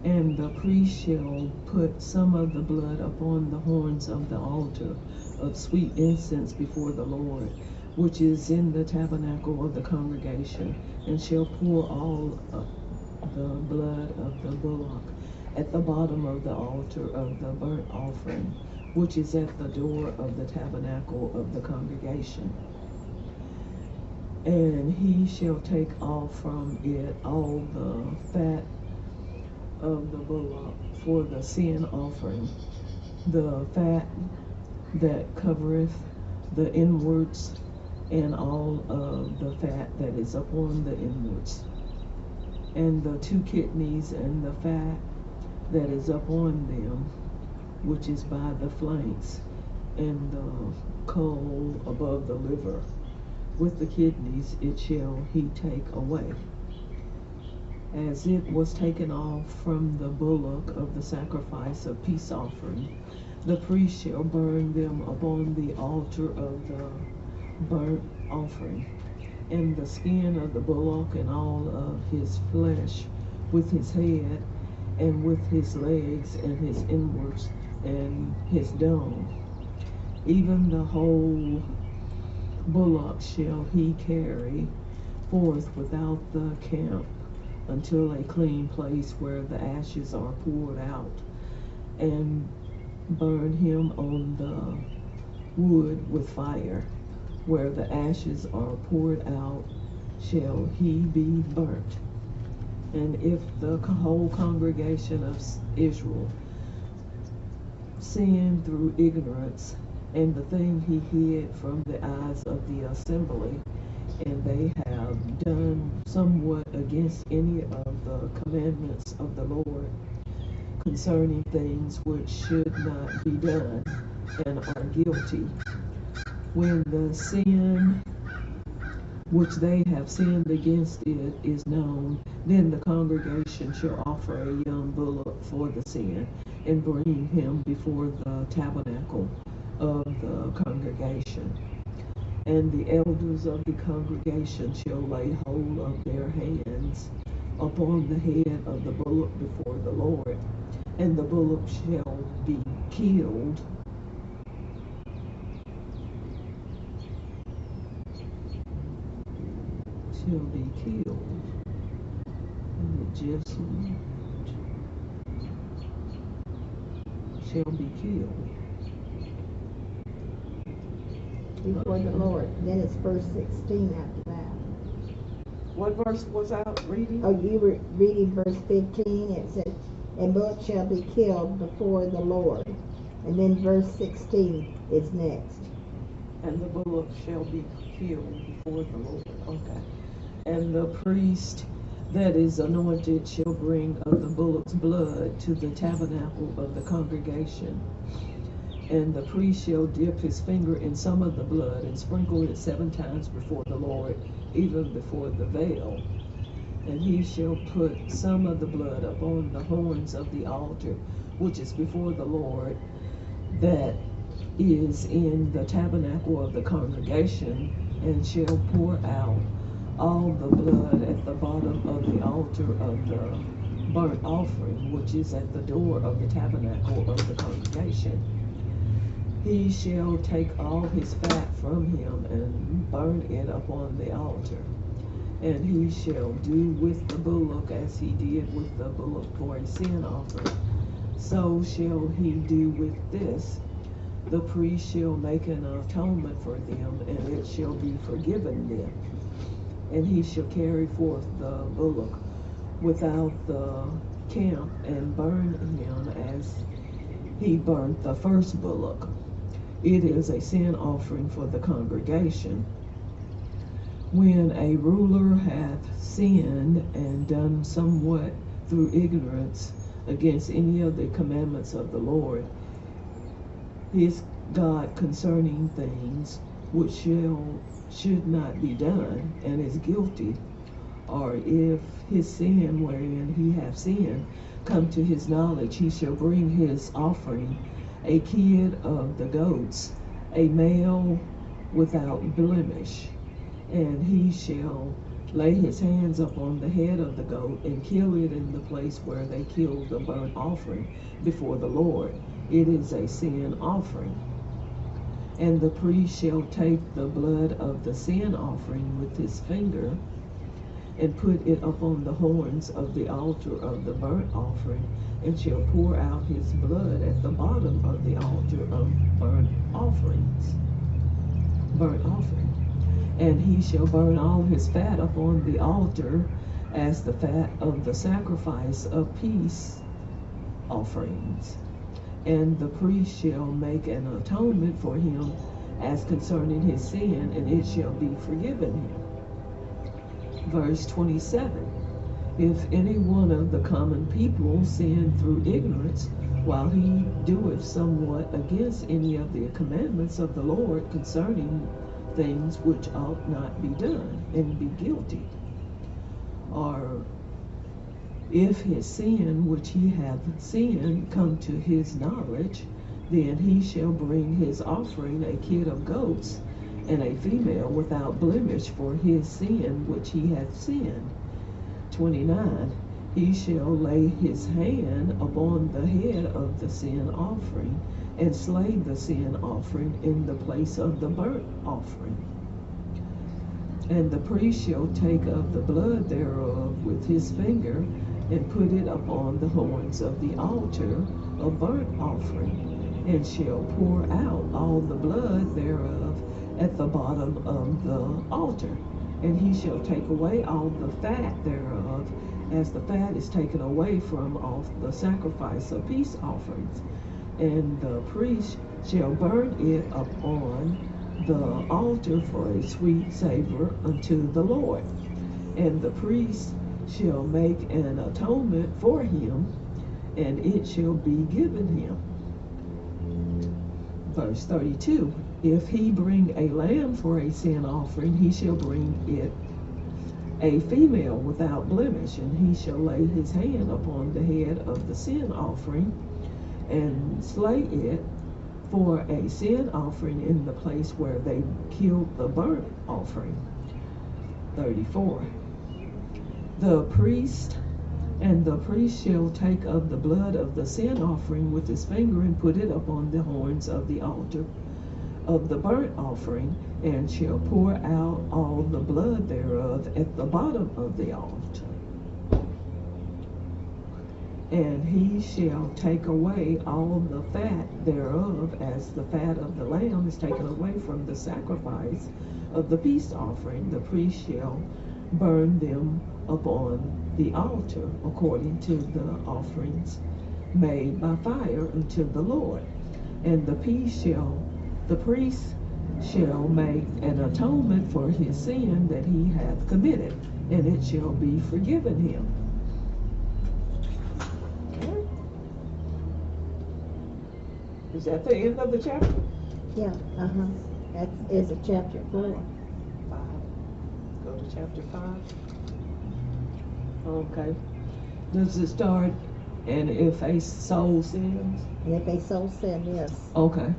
Speaker 22: And the priest shall put some of the blood upon the horns of the altar of sweet incense before the Lord, which is in the tabernacle of the congregation, and shall pour all the blood of the bullock at the bottom of the altar of the burnt offering, which is at the door of the tabernacle of the congregation. And he shall take off from it all the fat of the bullock for the sin offering, the fat that covereth the inwards, and all of the fat that is upon the inwards, and the 2 kidneys and the fat that is upon them, which is by the flanks, and the caul above the liver. With the kidneys it shall he take away. As it was taken off from the bullock of the sacrifice of peace offering, the priest shall burn them upon the altar of the burnt offering, and the skin of the bullock and all of his flesh, with his head, and with his legs, and his inwards, and his dome. Even the whole bullock shall he carry forth without the camp until a clean place where the ashes are poured out, and burn him on the wood with fire. Where the ashes are poured out shall he be burnt. And if the whole congregation of Israel sin through ignorance, and the thing he hid from the eyes of the assembly, and they have done somewhat against any of the commandments of the Lord concerning things which should not be done, and are guilty, when the sin which they have sinned against it is known, then the congregation shall offer a young bullock for the sin, and bring him before the tabernacle of the congregation. And the elders of the congregation shall lay hold of their hands upon the head of the bullock before the Lord, and the bullock shall be killed and the Jesuit shall be killed
Speaker 9: before the Lord. Then it's verse 16 after that.
Speaker 22: What verse was I reading?
Speaker 9: Oh, you were reading verse 15. It said, and bullock shall be killed before the Lord. And then verse 16 is next.
Speaker 22: And the bullock shall be killed before the Lord. Okay. And the priest that is anointed shall bring of the bullock's blood to the tabernacle of the congregation. And the priest shall dip his finger in some of the blood and sprinkle it 7 times before the Lord, even before the veil. And he shall put some of the blood upon the horns of the altar, which is before the Lord, that is in the tabernacle of the congregation, and shall pour out all the blood at the bottom of the altar of the burnt offering, which is at the door of the tabernacle of the congregation. He shall take all his fat from him and burn it upon the altar. And he shall do with the bullock as he did with the bullock for a sin offering. So shall he do with this. The priest shall make an atonement for them, and it shall be forgiven them. And he shall carry forth the bullock without the camp, and burn him as he burnt the first bullock. It is a sin offering for the congregation. When a ruler hath sinned and done somewhat through ignorance against any of the commandments of the Lord, his God, concerning things which should not be done, and is guilty, or if his sin wherein he hath sinned come to his knowledge, he shall bring his offering, a kid of the goats, a male without blemish, and he shall lay his hands upon the head of the goat, and kill it in the place where they killed the burnt offering before the Lord. It is a sin offering. And the priest shall take the blood of the sin offering with his finger, and put it upon the horns of the altar of the burnt offering, and shall pour out his blood at the bottom of the altar of burnt offering. And he shall burn all his fat upon the altar as the fat of the sacrifice of peace offerings. And the priest shall make an atonement for him as concerning his sin, and it shall be forgiven him. Verse 27. If any one of the common people sin through ignorance, while he doeth somewhat against any of the commandments of the Lord concerning things which ought not be done, and be guilty, or if his sin which he hath sinned come to his knowledge, then he shall bring his offering, a kid of goats, and a female without blemish for his sin which he hath sinned. 29. He shall lay his hand upon the head of the sin offering, and slay the sin offering in the place of the burnt offering. And the priest shall take of the blood thereof with his finger, and put it upon the horns of the altar of burnt offering, and shall pour out all the blood thereof at the bottom of the altar. And he shall take away all the fat thereof, as the fat is taken away from off the sacrifice of peace offerings. And the priest shall burn it upon the altar for a sweet savor unto the Lord. And the priest shall make an atonement for him, and it shall be given him. Verse 32. If he bring a lamb for a sin offering, he shall bring it a female without blemish, and he shall lay his hand upon the head of the sin offering, and slay it for a sin offering in the place where they killed the burnt offering. 34. The priest shall take of the blood of the sin offering with his finger, and put it upon the horns of the altar of the burnt offering, and shall pour out all the blood thereof at the bottom of the altar. And he shall take away all the fat thereof, as the fat of the lamb is taken away from the sacrifice of the peace offering. The priest shall burn them upon the altar according to the offerings made by fire unto the Lord. And the priest shall make an atonement for his sin that he hath committed, and it shall be forgiven him. Okay. Is that the end of the chapter?
Speaker 9: Yeah, That is a chapter 4.
Speaker 22: 5. Go to chapter 5. Okay. Does it start, and if a soul sins?
Speaker 9: And if a soul sin, yes.
Speaker 22: Okay.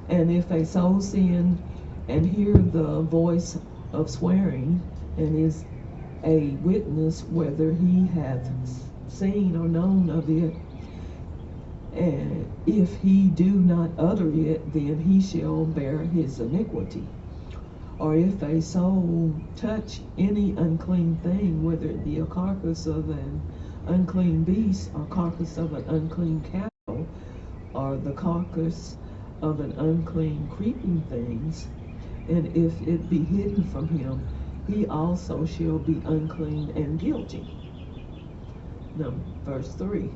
Speaker 22: And if a soul sin and hear the voice of swearing, and is a witness whether he hath seen or known of it, and if he do not utter it, then he shall bear his iniquity. Or if a soul touch any unclean thing, whether it be a carcass of an unclean beast, or carcass of an unclean cattle, or the carcass of an unclean creeping things, and if it be hidden from him, he also shall be unclean and guilty. Now, verse 3.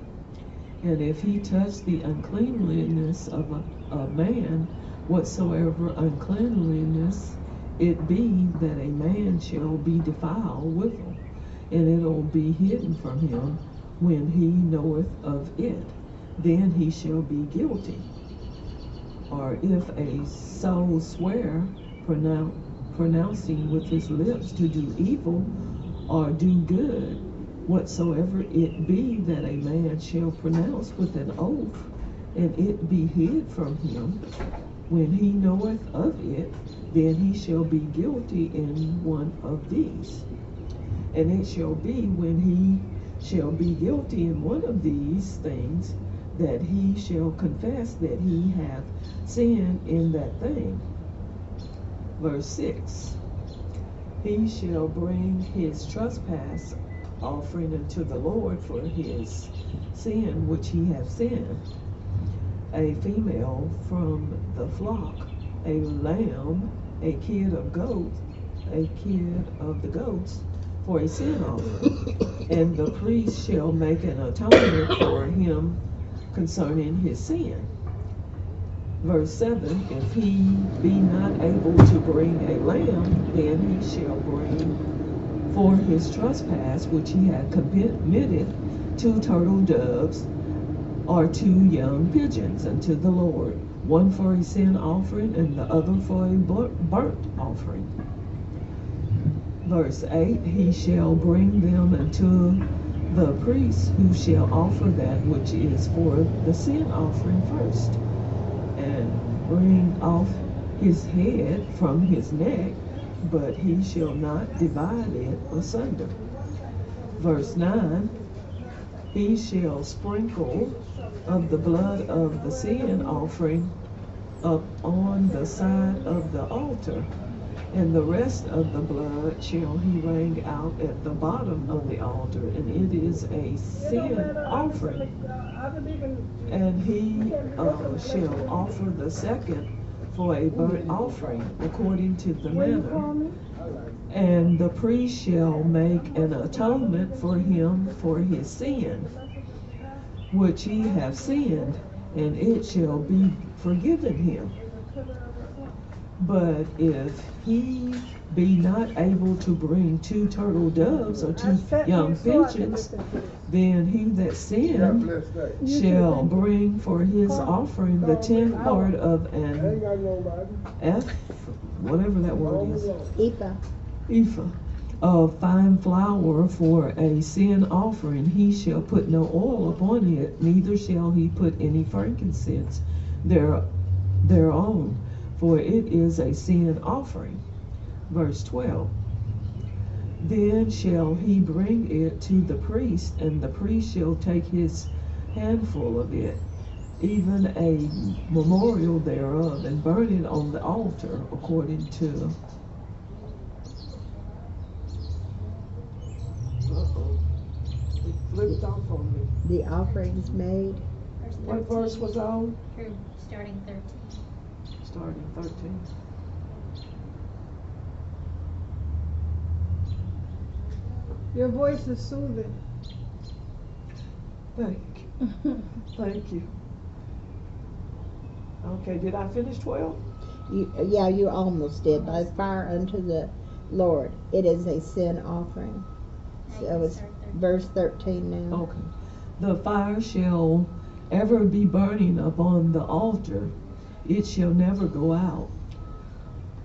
Speaker 22: And if he touch the uncleanliness of a man, whatsoever uncleanliness it be, that a man shall be defiled withal, and it'll be hidden from him when he knoweth of it, then he shall be guilty. Or if a soul swear, pronouncing with his lips to do evil or do good, whatsoever it be that a man shall pronounce with an oath, and it be hid from him, when he knoweth of it, then he shall be guilty in one of these. And it shall be, when he shall be guilty in one of these things, that he shall confess that he hath sinned in that thing. Verse 6. he shall bring his trespass offering unto the Lord for his sin which he hath sinned, a female from the flock, a lamb, a kid of the goats, for a sin offering. And the priest shall make an atonement for him concerning his sin. Verse 7, if he be not able to bring a lamb, then he shall bring for his trespass which he had committed 2 turtle doves or 2 young pigeons unto the Lord, one for a sin offering and the other for a burnt offering. Verse 8, he shall bring them unto the priest, who shall offer that which is for the sin offering first, and bring off his head from his neck, but he shall not divide it asunder. Verse 9, he shall sprinkle of the blood of the sin offering up on the side of the altar, and the rest of the blood shall he wring out at the bottom of the altar, and it is a sin offering. And he shall offer the second for a burnt offering according to the manner. And the priest shall make an atonement for him for his sin, which he hath sinned, and it shall be forgiven him. But if he be not able to bring 2 turtle doves or 2 young pigeons, then he that sinned shall bring for his offering the 10th part of an whatever that word is, ephah of fine flour for a sin offering. He shall put no oil upon it, neither shall he put any frankincense thereon, for it is a sin offering. Verse 12, then shall he bring it to the priest, and the priest shall take his handful of it, even a memorial thereof, and burn it on the altar according to it flipped off on me.
Speaker 9: The offerings made.
Speaker 22: What verse was on?
Speaker 16: Starting 13.
Speaker 22: Starting 13.
Speaker 12: Your voice is soothing.
Speaker 22: Thank you. Thank you. Okay, did I finish 12?
Speaker 9: Yeah, you almost did. By fire unto the Lord. It is a sin offering. So it's verse 13 now.
Speaker 22: Okay. The fire shall ever be burning upon the altar. It shall never go out.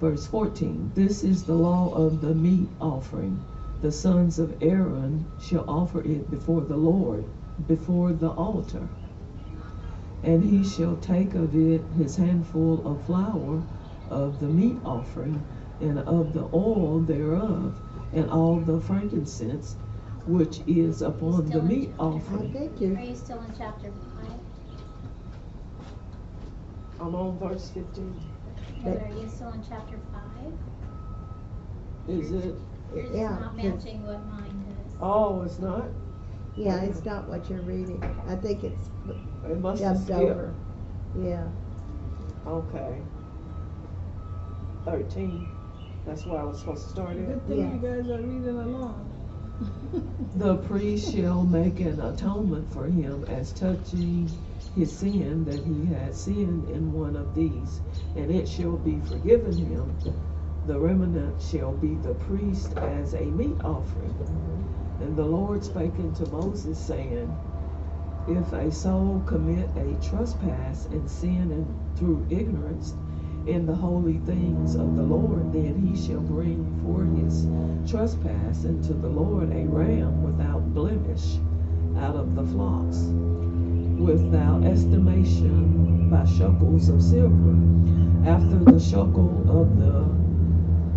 Speaker 22: Verse 14. This is the law of the meat offering. The sons of Aaron shall offer it before the Lord, before the altar. And he shall take of it his handful of flour of the meat offering, and of the oil thereof, and all the frankincense which is upon the meat offering.
Speaker 16: Are you still in chapter 5?
Speaker 22: I'm on verse 15.
Speaker 16: But are you still in chapter 5?
Speaker 22: Is it?
Speaker 16: Yours is not matching what mine does.
Speaker 22: Oh, it's not?
Speaker 9: Yeah, it's not what you're reading. I think it's
Speaker 22: It must have
Speaker 9: jumped
Speaker 22: skipped.
Speaker 9: over. Yeah.
Speaker 22: Okay. 13. That's where I was supposed to start
Speaker 12: Good
Speaker 22: at.
Speaker 12: thing you guys are reading along.
Speaker 22: The priest shall make an atonement for him as touching his sin that he had sinned in one of these, and it shall be forgiven him. The remnant shall be the priest as a meat offering. And the Lord spake unto Moses, saying, if a soul commit a trespass and sin through ignorance in the holy things of the Lord, then he shall bring for his trespass unto the Lord a ram without blemish out of the flocks, without estimation by shekels of silver, after the shekel of the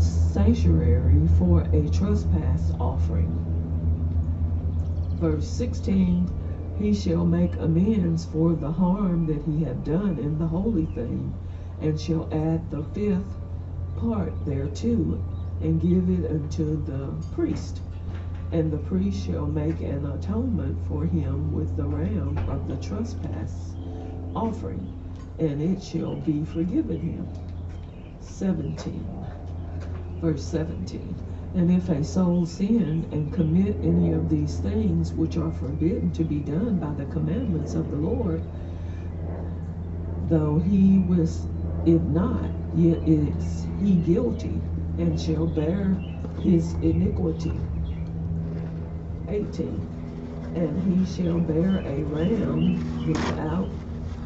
Speaker 22: sanctuary for a trespass offering. Verse 16, he shall make amends for the harm that he had done in the holy thing, and shall add the 5th part thereto, and give it unto the priest. And the priest shall make an atonement for him with the ram of the trespass offering, and it shall be forgiven him. 17, verse 17. And if a soul sin and commit any of these things which are forbidden to be done by the commandments of the Lord, though he was it not, yet is he guilty, and shall bear his iniquity. 18. And he shall bear a ram without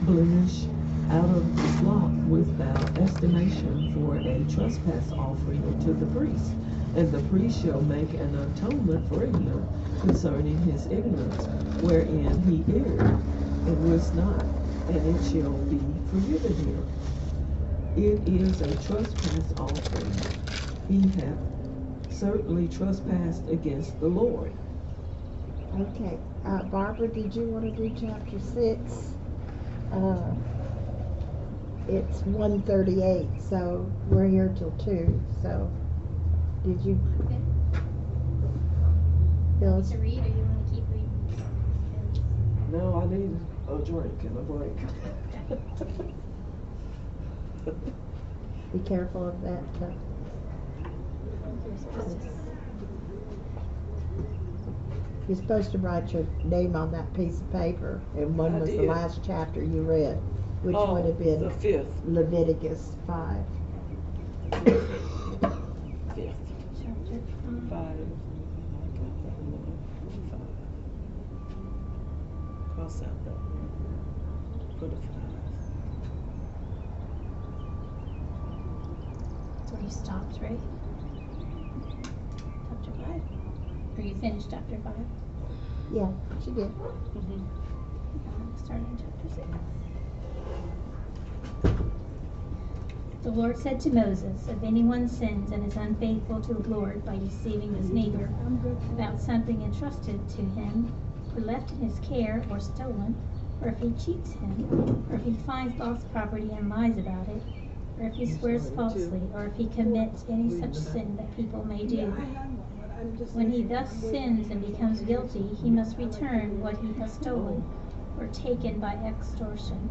Speaker 22: blemish out of the flock without estimation for a trespass offering unto the priest. And the priest shall make an atonement for him concerning his ignorance, wherein he erred and was not, and it shall be forgiven him. It is a trespass offering. He hath certainly trespassed against the Lord.
Speaker 9: Okay, Barbara, did you want to do chapter 6? It's 1:38, so we're here till 2, so did you? Bill?
Speaker 16: To read, or you want to keep reading?
Speaker 22: No, I need a drink and a break.
Speaker 9: Be careful of that. You're supposed to write your name on that piece of paper, and one was the last chapter you read, which would have been
Speaker 22: the 5th.
Speaker 9: Leviticus 5.
Speaker 22: 5th.
Speaker 16: Chapter
Speaker 22: 5. Cross out that one. Put a 5.
Speaker 16: So you stopped, right? Chapter 5? Or you finished chapter 5?
Speaker 9: Yeah, she did.
Speaker 16: Start in chapter 6. The Lord said to Moses, if anyone sins and is unfaithful to the Lord by deceiving his neighbor about something entrusted to him, or left in his care, or stolen, or if he cheats him, or if he finds lost property and lies about it, or if he swears falsely, or if he commits any such sin that people may do. When he thus sins and becomes guilty, he must return what he has stolen or taken by extortion,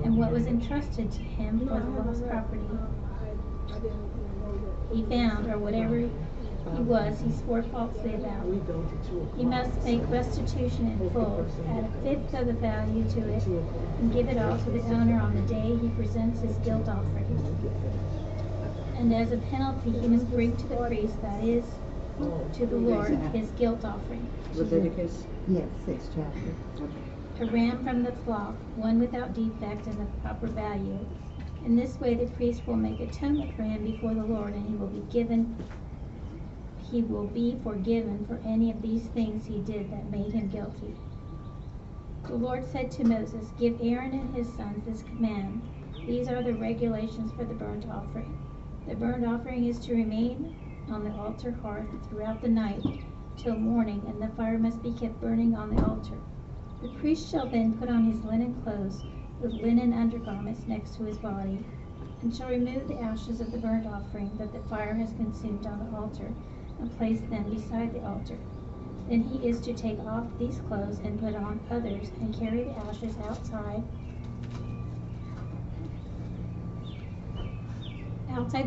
Speaker 16: and what was entrusted to him for the lost property he found, or whatever he swore falsely about. He must make restitution in full, add 1/5 of the value to it, and give it all to the owner on the day he presents his guilt offering. And as a penalty, he must bring to the priest, that is, to the Lord, his guilt offering.
Speaker 5: Leviticus?
Speaker 9: Yes, 6th chapter.
Speaker 16: A ram from the flock, one without defect and of proper value. In this way the priest will make atonement for him before the Lord, and he will be forgiven for any of these things he did that made him guilty. The Lord said to Moses, give Aaron and his sons this command. These are the regulations for the burnt offering. The burnt offering is to remain on the altar hearth throughout the night till morning, and the fire must be kept burning on the altar. The priest shall then put on his linen clothes with linen undergarments next to his body, and shall remove the ashes of the burnt offering that the fire has consumed on the altar, and place them beside the altar. Then he is to take off these clothes and put on others, and carry the ashes outside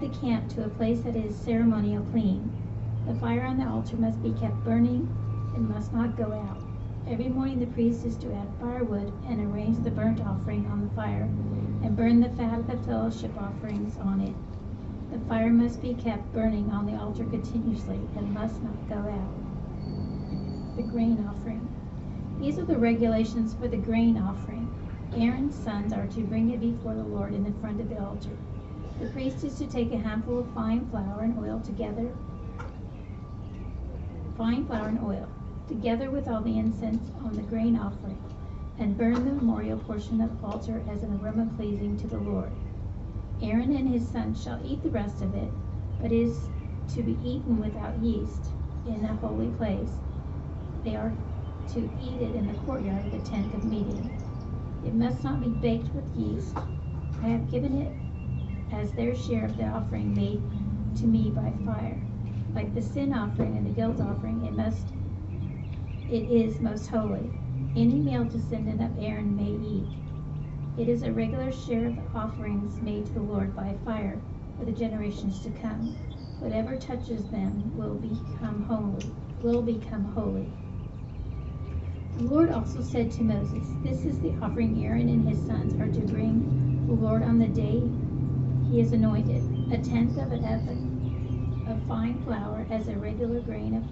Speaker 16: the camp to a place that is ceremonial clean. The fire on the altar must be kept burning and must not go out. Every morning the priest is to add firewood and arrange the burnt offering on the fire, and burn the fat of the fellowship offerings on it. The fire must be kept burning on the altar continuously and must not go out. The grain offering. These are the regulations for the grain offering. Aaron's sons are to bring it before the Lord in the front of the altar. The priest is to take a handful of fine flour and oil together with all the incense on the grain offering, and burn the memorial portion of the altar as an aroma pleasing to the Lord. Aaron and his sons shall eat the rest of it, but it is to be eaten without yeast in a holy place. They are to eat it in the courtyard of the tent of meeting. It must not be baked with yeast. I have given it as their share of the offering made to me by fire. Like the sin offering and the guilt offering, it is most holy. Any male descendant of Aaron may eat. It is a regular share of the offerings made to the Lord by fire for the generations to come. Whatever touches them will become holy. The Lord also said to Moses, "This is the offering Aaron and his sons are to bring the Lord on the day he is anointed: 1/10 of an ephah of fine flour as a regular grain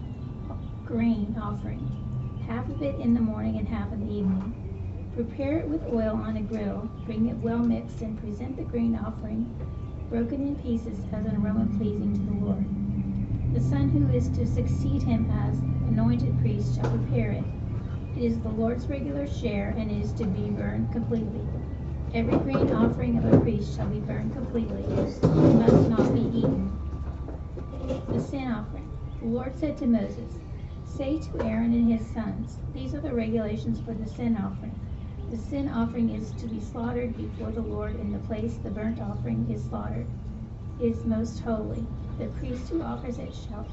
Speaker 16: offering, half of it in the morning and half in the evening. Prepare it with oil on a griddle, bring it well mixed, and present the grain offering broken in pieces as an aroma pleasing to the Lord. The son who is to succeed him as anointed priest shall prepare it. It is the Lord's regular share, and it is to be burned completely. Every grain offering of a priest shall be burned completely. It must not be eaten." The sin offering. The Lord said to Moses, "Say to Aaron and his sons, these are the regulations for the sin offering. The sin offering is to be slaughtered before the Lord in the place the burnt offering is slaughtered. It is most holy. The priest who offers it shall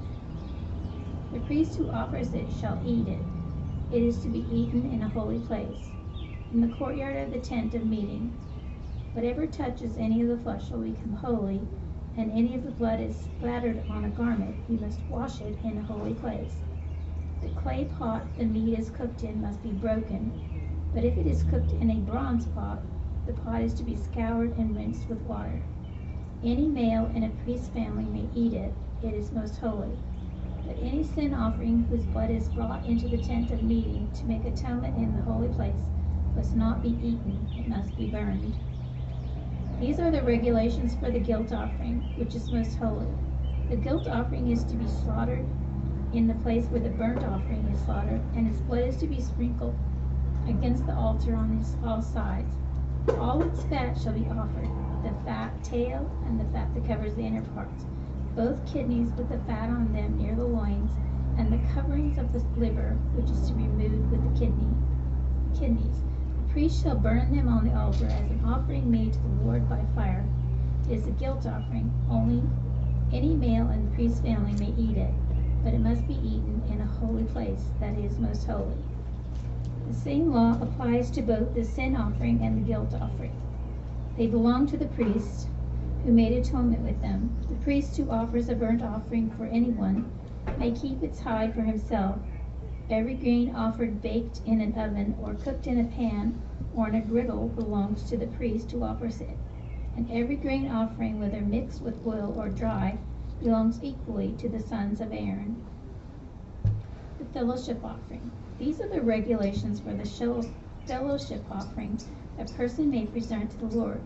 Speaker 16: eat it. It is to be eaten in a holy place, in the courtyard of the tent of meeting. Whatever touches any of the flesh shall become holy, and any of the blood is splattered on a garment, you must wash it in a holy place. The clay pot the meat is cooked in must be broken, but if it is cooked in a bronze pot, the pot is to be scoured and rinsed with water. Any male in a priest's family may eat it. It is most holy. But any sin offering whose blood is brought into the tent of meeting to make atonement in the holy place must not be eaten. It must be burned. These are the regulations for the guilt offering, which is most holy. The guilt offering is to be slaughtered in the place where the burnt offering is slaughtered, and its blood is to be sprinkled against the altar on all sides. All its fat shall be offered, the fat tail and the fat that covers the inner parts, both kidneys with the fat on them near the loins, and the coverings of the liver, which is to be removed with the kidneys. The priest shall burn them on the altar as an offering made to the Lord by fire. It is a guilt offering. Only any male in the priest's family may eat it, but it must be eaten in a holy place, that is most holy. The same law applies to both the sin offering and the guilt offering. They belong to the priest who made atonement with them. The priest who offers a burnt offering for anyone may keep its hide for himself. Every grain offered baked in an oven or cooked in a pan or on a griddle belongs to the priest who offers it. And every grain offering, whether mixed with oil or dry, belongs equally to the sons of Aaron. The fellowship offering. These are the regulations for the fellowship offering a person may present to the Lord.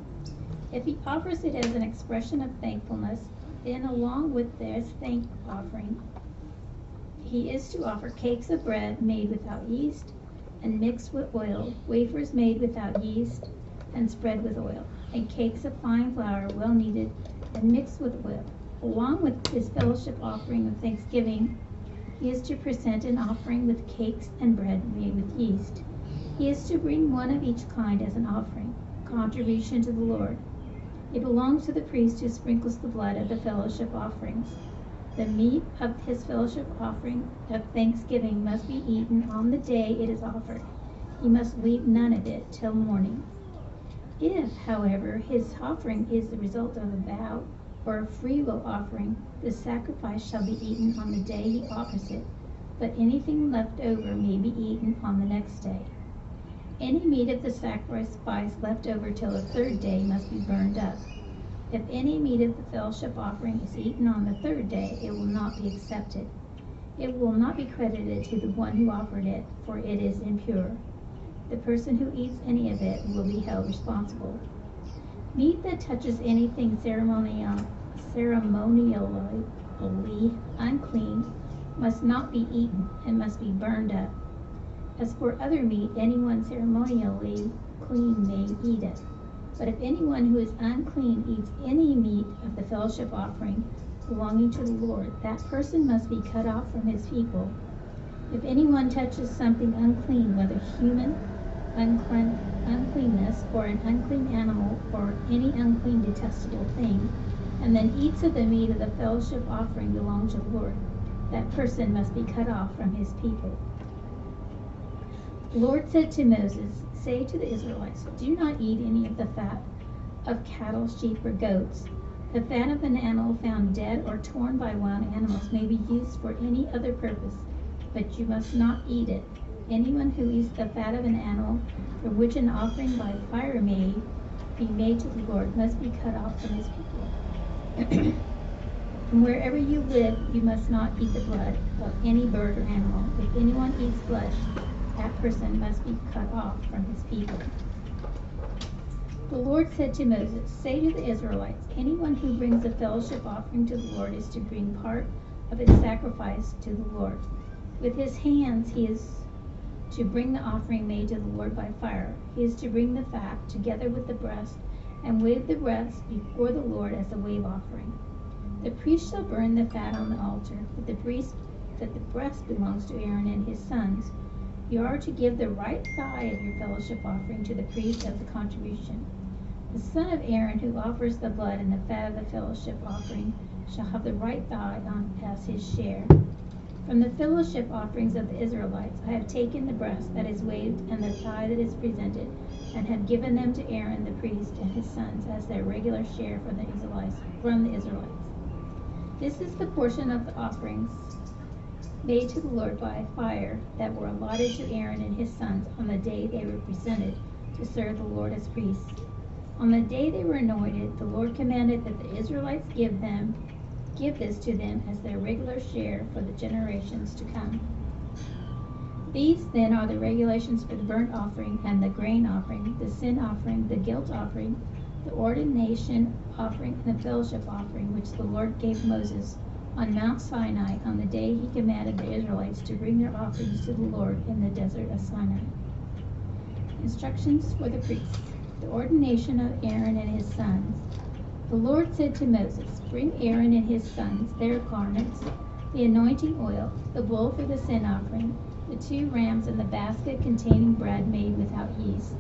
Speaker 16: If he offers it as an expression of thankfulness, then along with this thank offering, he is to offer cakes of bread made without yeast and mixed with oil, wafers made without yeast and spread with oil, and cakes of fine flour well kneaded and mixed with oil. Along with his fellowship offering of thanksgiving, he is to present an offering with cakes and bread made with yeast. He is to bring one of each kind as an offering, contribution to the Lord. It belongs to the priest who sprinkles the blood of the fellowship offerings. The meat of his fellowship offering of thanksgiving must be eaten on the day it is offered. He must leave none of it till morning. If, however, his offering is the result of a vow or a free will offering, the sacrifice shall be eaten on the day he offers it, but anything left over may be eaten on the next day. Any meat of the sacrifice left over till the third day must be burned up. If any meat of the fellowship offering is eaten on the third day, it will not be accepted. It will not be credited to the one who offered it, for it is impure. The person who eats any of it will be held responsible. Meat that touches anything ceremonially unclean must not be eaten and must be burned up. As for other meat, anyone ceremonially clean may eat it. But if anyone who is unclean eats any meat of the fellowship offering belonging to the Lord, that person must be cut off from his people. If anyone touches something unclean, whether human uncleanness or an unclean animal or any unclean detestable thing, and then eats of the meat of the fellowship offering belonging to the Lord, that person must be cut off from his people. The Lord said to Moses, say to the Israelites, do not eat any of the fat of cattle, sheep, or goats. The fat of an animal found dead or torn by wild animals may be used for any other purpose, but you must not eat it. Anyone who eats the fat of an animal for which an offering by fire may be made to the Lord must be cut off from his people. From wherever you live, you must not eat the blood of any bird or animal. If anyone eats blood, that person must be cut off from his people. The Lord said to Moses, say to the Israelites, anyone who brings a fellowship offering to the Lord is to bring part of its sacrifice to the Lord. With his hands he is to bring the offering made to the Lord by fire. He is to bring the fat together with the breast and wave the breast before the Lord as a wave offering. The priest shall burn the fat on the altar, but the breast belongs to Aaron and his sons. You are to give the right thigh of your fellowship offering to the priest as a contribution. The son of Aaron who offers the blood and the fat of the fellowship offering shall have the right thigh on as his share. From the fellowship offerings of the Israelites I have taken the breast that is waved and the thigh that is presented, and have given them to Aaron the priest and his sons as their regular share from the Israelites. This is the portion of the offerings made to the Lord by fire that were allotted to Aaron and his sons on the day they were presented to serve the Lord as priests. On the day they were anointed, the Lord commanded that the Israelites give this to them as their regular share for the generations to come. These then are the regulations for the burnt offering and the grain offering, the sin offering, the guilt offering, the ordination offering, and the fellowship offering, which the Lord gave Moses on Mount Sinai on the day he commanded the Israelites to bring their offerings to the Lord in the desert of Sinai. Instructions for the priests. The ordination of Aaron and his sons. The Lord said to Moses, bring Aaron and his sons their garments, the anointing oil, the bull for the sin offering, the 2 rams, and the basket containing bread made without yeast,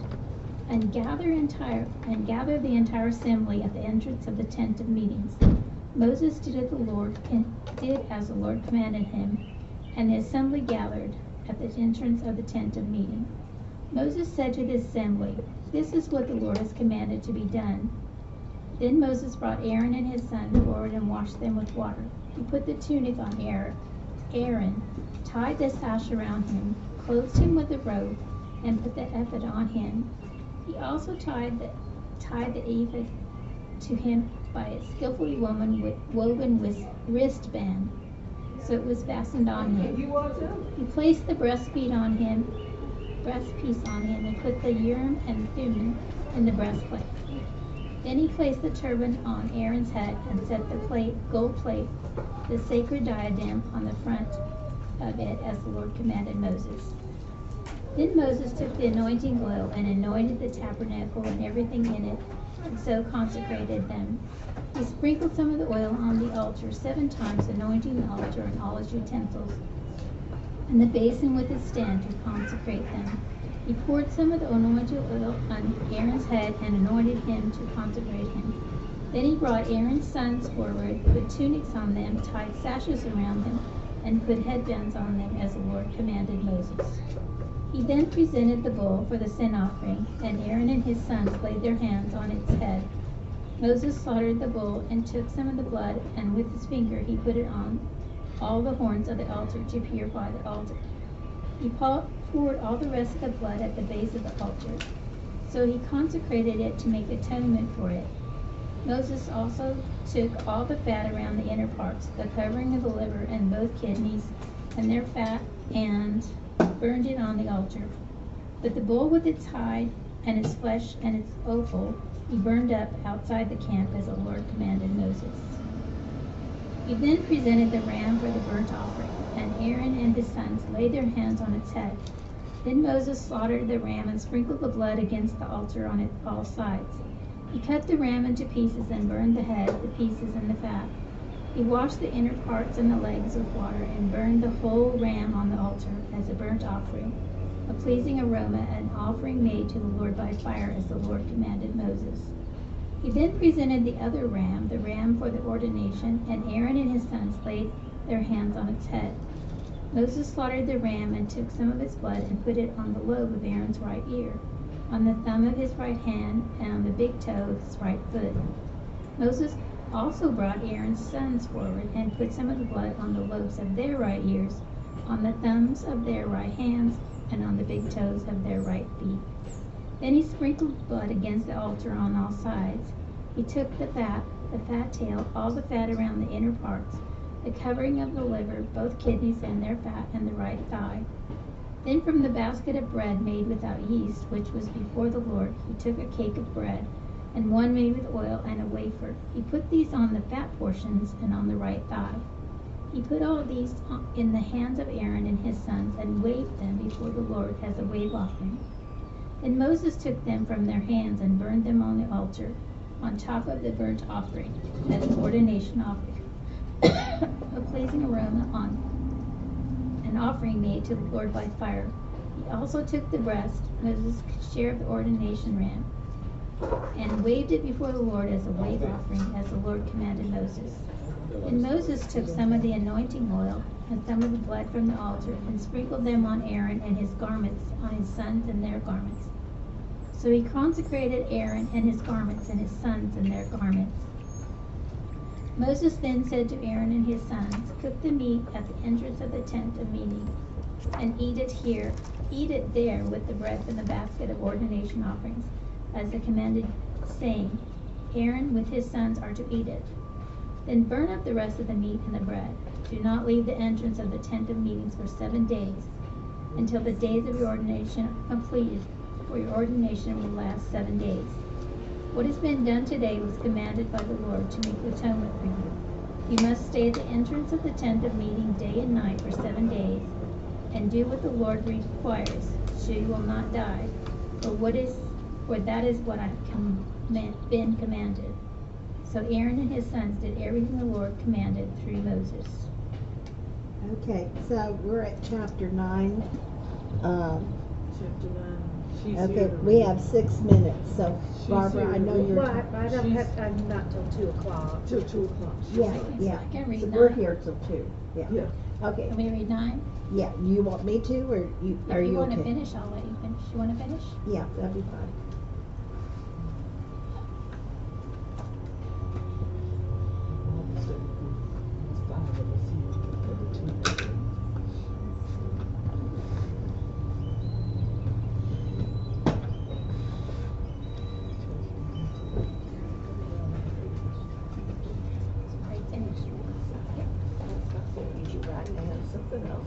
Speaker 16: and gather the entire assembly at the entrance of the tent of meetings. Moses did as the Lord commanded him, and the assembly gathered at the entrance of the tent of meeting. Moses said to the assembly, this is what the Lord has commanded to be done. Then Moses brought Aaron and his son forward and washed them with water. He put the tunic on Aaron, tied the sash around him, clothed him with a robe, and put the ephod on him. He also tied the ephod to him by a skillfully woven wristband, so it was fastened on him. He placed the breastpiece on him, and put the Urim and Thummim in the breastplate. Then he placed the turban on Aaron's head and set the gold plate, the sacred diadem, on the front of it as the Lord commanded Moses. Then Moses took the anointing oil and anointed the tabernacle and everything in it, and so consecrated them. He sprinkled some of the oil on the altar 7 times, anointing the altar and all its utensils, and the basin with its stand to consecrate them. He poured some of the anointing oil on Aaron's head and anointed him to consecrate him. Then he brought Aaron's sons forward, put tunics on them, tied sashes around them, and put headbands on them as the Lord commanded Moses. He then presented the bull for the sin offering, and Aaron and his sons laid their hands on its head. Moses slaughtered the bull and took some of the blood, and with his finger he put it on all the horns of the altar to purify the altar. He poured all the rest of the blood at the base of the altar. So he consecrated it to make atonement for it. Moses also took all the fat around the inner parts, the covering of the liver and both kidneys, and their fat, and burned it on the altar. But the bull with its hide and its flesh and its offal he burned up outside the camp as the Lord commanded Moses. He then presented the ram for the burnt offering, and Aaron and his sons laid their hands on its head. Then Moses slaughtered the ram and sprinkled the blood against the altar on all sides. He cut the ram into pieces and burned the head, the pieces, and the fat. He washed the inner parts and the legs with water and burned the whole ram on the altar as a burnt offering, a pleasing aroma, an offering made to the Lord by fire as the Lord commanded Moses. He then presented the other ram, the ram for the ordination, and Aaron and his sons laid their hands on its head. Moses slaughtered the ram and took some of its blood and put it on the lobe of Aaron's right ear, on the thumb of his right hand, and on the big toe of his right foot. Moses also brought Aaron's sons forward and put some of the blood on the lobes of their right ears, on the thumbs of their right hands, and on the big toes of their right feet. Then he sprinkled blood against the altar on all sides. He took the fat tail, all the fat around the inner parts, the covering of the liver, both kidneys and their fat, and the right thigh. Then from the basket of bread made without yeast, which was before the Lord, he took a cake of bread, and one made with oil, and a wafer. He put these on the fat portions and on the right thigh. He put all these in the hands of Aaron and his sons, and waved them before the Lord as a wave offering. Then Moses took them from their hands and burned them on the altar, on top of the burnt offering, as an ordination offering, a pleasing aroma on an offering made to the Lord by fire. He also took the breast, Moses' share of the ordination ram, and waved it before the Lord as a wave offering, as the Lord commanded Moses. And Moses took some of the anointing oil and some of the blood from the altar, and sprinkled them on Aaron and his garments, on his sons and their garments. So he consecrated Aaron and his garments, and his sons and their garments. Moses then said to Aaron and his sons, "Cook the meat at the entrance of the tent of meeting, and eat it there with the bread from the basket of ordination offerings, as the commanded, saying, Aaron with his sons are to eat it. Then burn up the rest of the meat and the bread. Do not leave the entrance of the tent of meetings for 7 days, until the days of your ordination are completed, for your ordination will last 7 days. What has been done today was commanded by the Lord to make atonement for you. You must stay at the entrance of the tent of meeting day and night for 7 days, and do what the Lord requires, so you will not die. For that is what I have been commanded." So Aaron and his sons did everything the Lord commanded through Moses.
Speaker 9: Okay, so we're at chapter 9.
Speaker 22: Chapter 9. She's
Speaker 9: Okay, we have 6 minutes, so Barbara, I know you're.
Speaker 13: Well, I don't have, I'm not till 2 o'clock.
Speaker 22: Till 2 o'clock.
Speaker 9: Yeah.
Speaker 16: I can read
Speaker 9: So
Speaker 16: 9.
Speaker 9: we're here till 2, yeah. Okay.
Speaker 16: Can we read 9?
Speaker 9: Yeah, you want me to, or are
Speaker 16: If you want
Speaker 9: okay?
Speaker 16: to finish, I'll let you finish. You want to finish?
Speaker 9: Yeah, that'd be fine.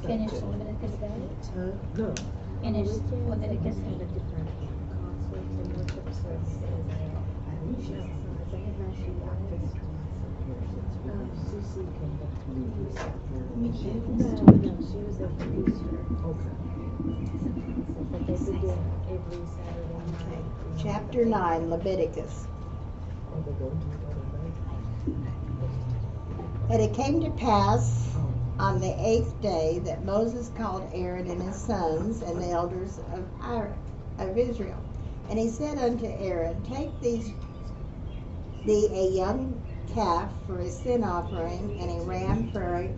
Speaker 16: Finish Leviticus 8.
Speaker 22: No.
Speaker 16: Finish Leviticus 8.
Speaker 9: Chapter 9, Leviticus. And it came to pass on the 8th day that Moses called Aaron and his sons and the elders of Israel. And he said unto Aaron, Take thee a young calf for a sin offering, and a ram for a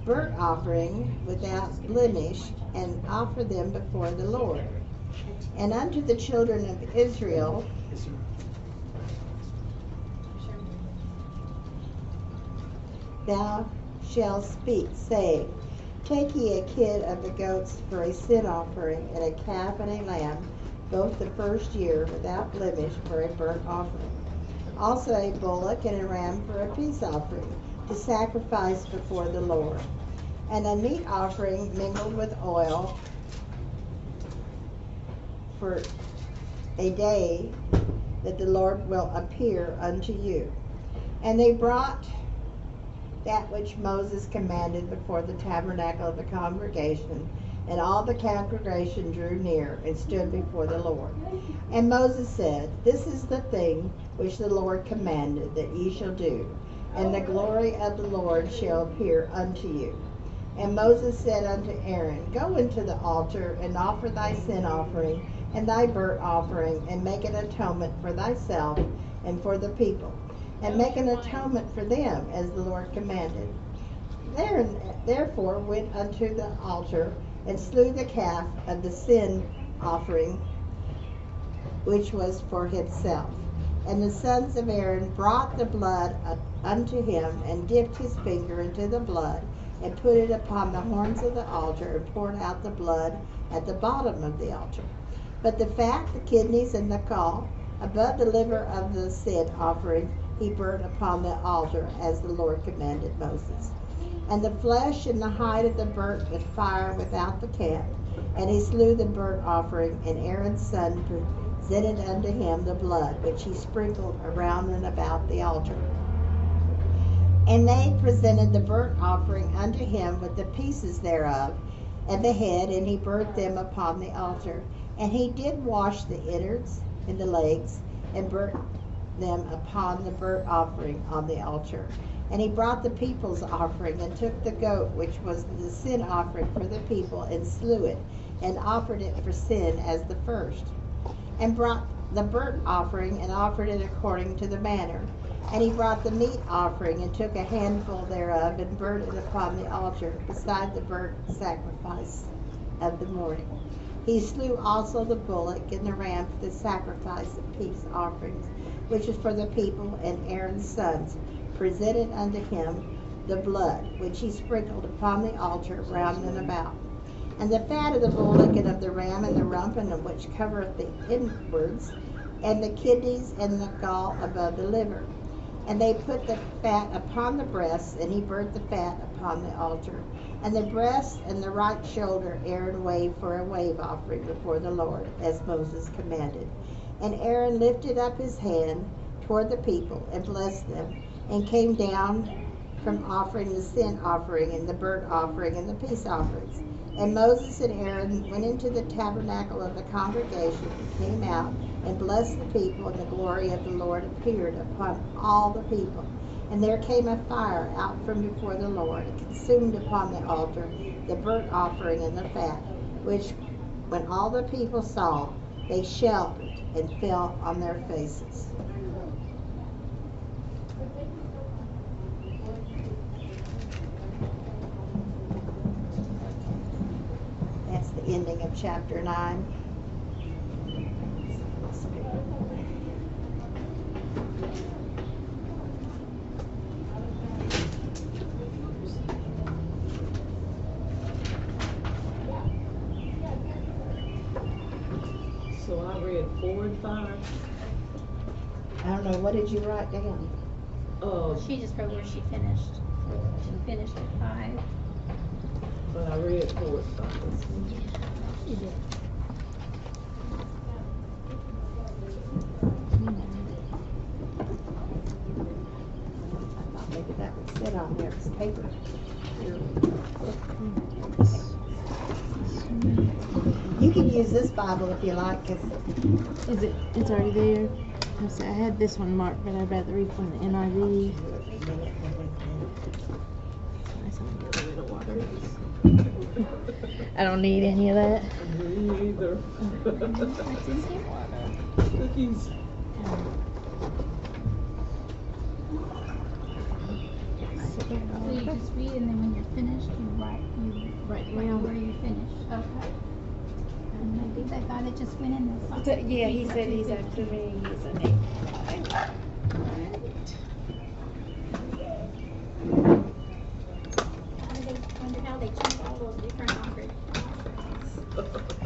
Speaker 9: burnt offering without blemish, and offer them before the Lord. And unto the children of Israel thou shalt speak, saying, Take ye a kid of the goats for a sin offering, and a calf and a lamb, both the first year, without blemish, for a burnt offering. Also a bullock and a ram for a peace offering, to sacrifice before the Lord. And a meat offering mingled with oil for a day that the Lord will appear unto you. And they brought that which Moses commanded before the tabernacle of the congregation, and all the congregation drew near and stood before the Lord. And Moses said, This is the thing which the Lord commanded that ye shall do, and the glory of the Lord shall appear unto you. And Moses said unto Aaron, Go into the altar, and offer thy sin offering and thy burnt offering, and make an atonement for thyself and for the people, and make an atonement for them, as the Lord commanded. Therefore went unto the altar, and slew the calf of the sin offering, which was for himself. And the sons of Aaron brought the blood unto him, and dipped his finger into the blood, and put it upon the horns of the altar, and poured out the blood at the bottom of the altar. But the fat, the kidneys, and the gall, above the liver of the sin offering, he burnt upon the altar, as the Lord commanded Moses. And the flesh and the hide of the burnt with fire without the camp. And he slew the burnt offering, and Aaron's son presented unto him the blood, which he sprinkled around and about the altar. And they presented the burnt offering unto him with the pieces thereof, and the head, and he burnt them upon the altar. And he did wash the innards and the legs, and burnt them upon the burnt offering on the altar. And he brought the people's offering, and took the goat, which was the sin offering for the people, and slew it, and offered it for sin as the first. And brought the burnt offering, and offered it according to the manner. And he brought the meat offering, and took a handful thereof, and burnt it upon the altar, beside the burnt sacrifice of the morning. He slew also the bullock and the ram for the sacrifice of peace offerings, which is for the people, and Aaron's sons presented unto him the blood, which he sprinkled upon the altar round and about. And the fat of the bullock and of the ram, and the rump, and of which covereth the inwards, and the kidneys, and the gall above the liver. And they put the fat upon the breasts, and he burnt the fat upon the altar. And the breast and the right shoulder Aaron waved for a wave offering before the Lord, as Moses commanded. And Aaron lifted up his hand toward the people, and blessed them, and came down from offering the sin offering, and the burnt offering, and the peace offerings. And Moses and Aaron went into the tabernacle of the congregation, and came out, and blessed the people, and the glory of the Lord appeared upon all the people. And there came a fire out from before the Lord, and consumed upon the altar the burnt offering and the fat, which when all the people saw, they shouted and fell on their faces. That's the ending of chapter 9.
Speaker 22: So I read 4 and 5.
Speaker 9: I don't know, what did you write down?
Speaker 16: She just wrote where she finished. She finished at 5.
Speaker 22: But I read 4 and 5.
Speaker 16: She did.
Speaker 9: I thought maybe that would sit on there as paper. You can use this Bible if you like.
Speaker 3: Is it? It's already there. I had this one marked, but I'd rather read from the NIV. I don't need any of that.
Speaker 22: Me either. Cookies.
Speaker 16: So you just read, and then when you're finished, you write where you finish. Okay. And I think I thought it just went in this.
Speaker 3: Yeah, he said he's after me. He's a name.
Speaker 16: I wonder how they keep all those different offerings.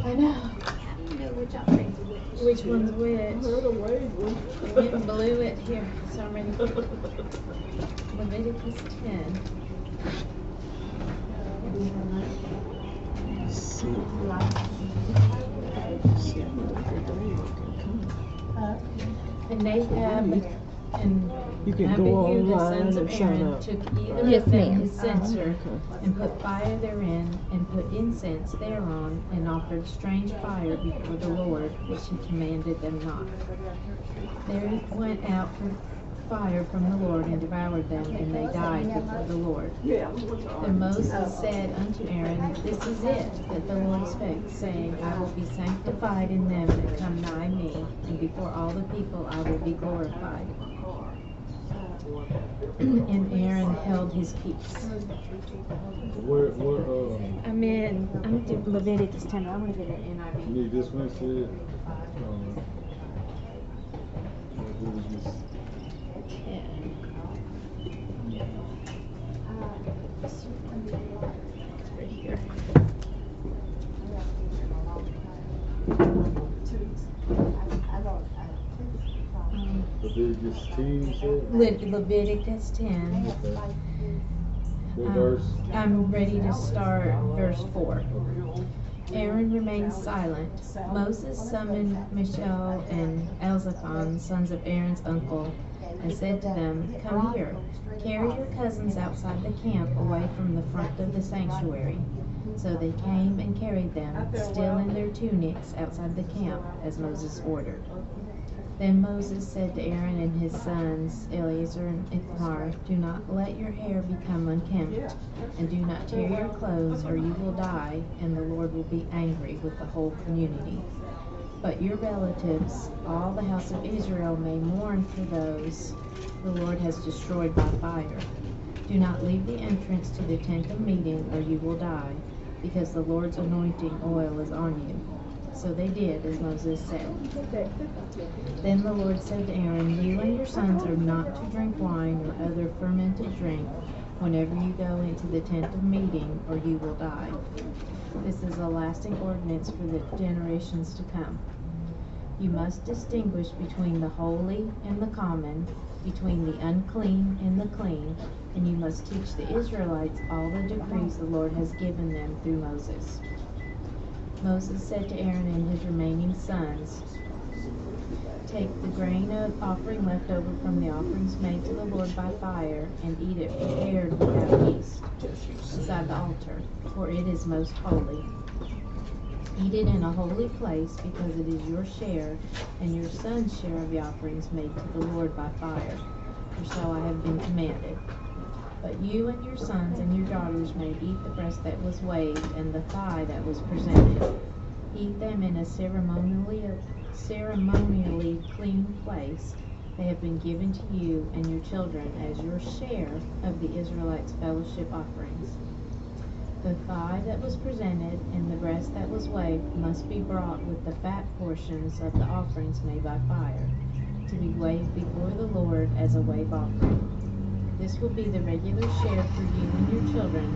Speaker 3: I know.
Speaker 16: How do you know which offerings are which?
Speaker 3: Which one's which?
Speaker 22: I heard a wave one.
Speaker 3: Went and blew it here. So I'm ready. Leviticus 10. And Nadab and
Speaker 22: You can go
Speaker 3: Abihu, the
Speaker 22: online
Speaker 3: sons of
Speaker 22: and sign
Speaker 3: Aaron,
Speaker 22: up.
Speaker 3: took either
Speaker 16: Yes,
Speaker 3: of them
Speaker 16: ma'am.
Speaker 3: his censer, and put fire therein, and put incense thereon, and offered strange fire before the Lord, which he commanded them not. There went out fire from the Lord and devoured them, and they died before the Lord. Then Moses said unto Aaron, This is it that the Lord spake, saying, I will be sanctified in them that come nigh me, and before all the people I will be glorified. And Aaron held his peace. I'm in Leviticus 10. I'm going to get an NIV.
Speaker 10: You need this one, sis?
Speaker 3: Right here.
Speaker 10: Leviticus 10, you said?
Speaker 3: Leviticus 10.
Speaker 10: What verse?
Speaker 3: I'm ready to start verse 4. Aaron remained silent. Moses summoned Mishael and Elzaphan, sons of Aaron's uncle, and said to them, Come here, carry your cousins outside the camp away from the front of the sanctuary. So they came and carried them, still in their tunics, outside the camp, as Moses ordered. Then Moses said to Aaron and his sons, Eleazar and Ithamar, Do not let your hair become unkempt, and do not tear your clothes, or you will die, and the Lord will be angry with the whole community. But your relatives, all the house of Israel, may mourn for those the Lord has destroyed by fire. Do not leave the entrance to the tent of meeting, or you will die, because the Lord's anointing oil is on you. So they did as Moses said. Then the Lord said to Aaron, You and your sons are not to drink wine or other fermented drink whenever you go into the tent of meeting, or you will die. This is a lasting ordinance for the generations to come. You must distinguish between the holy and the common, between the unclean and the clean, and you must teach the Israelites all the decrees the Lord has given them through Moses. Moses said to Aaron and his remaining sons, Take the grain of offering left over from the offerings made to the Lord by fire, and eat it prepared without yeast, beside the altar, for it is most holy. Eat it in a holy place, because it is your share, and your son's share of the offerings made to the Lord by fire, for so I have been commanded. But you and your sons and your daughters may eat the breast that was waved and the thigh that was presented. Eat them in a ceremonially clean place. They have been given to you and your children as your share of the Israelites' fellowship offerings. The thigh that was presented and the breast that was waved must be brought with the fat portions of the offerings made by fire, to be waved before the Lord as a wave offering. This will be the regular share for you and your children,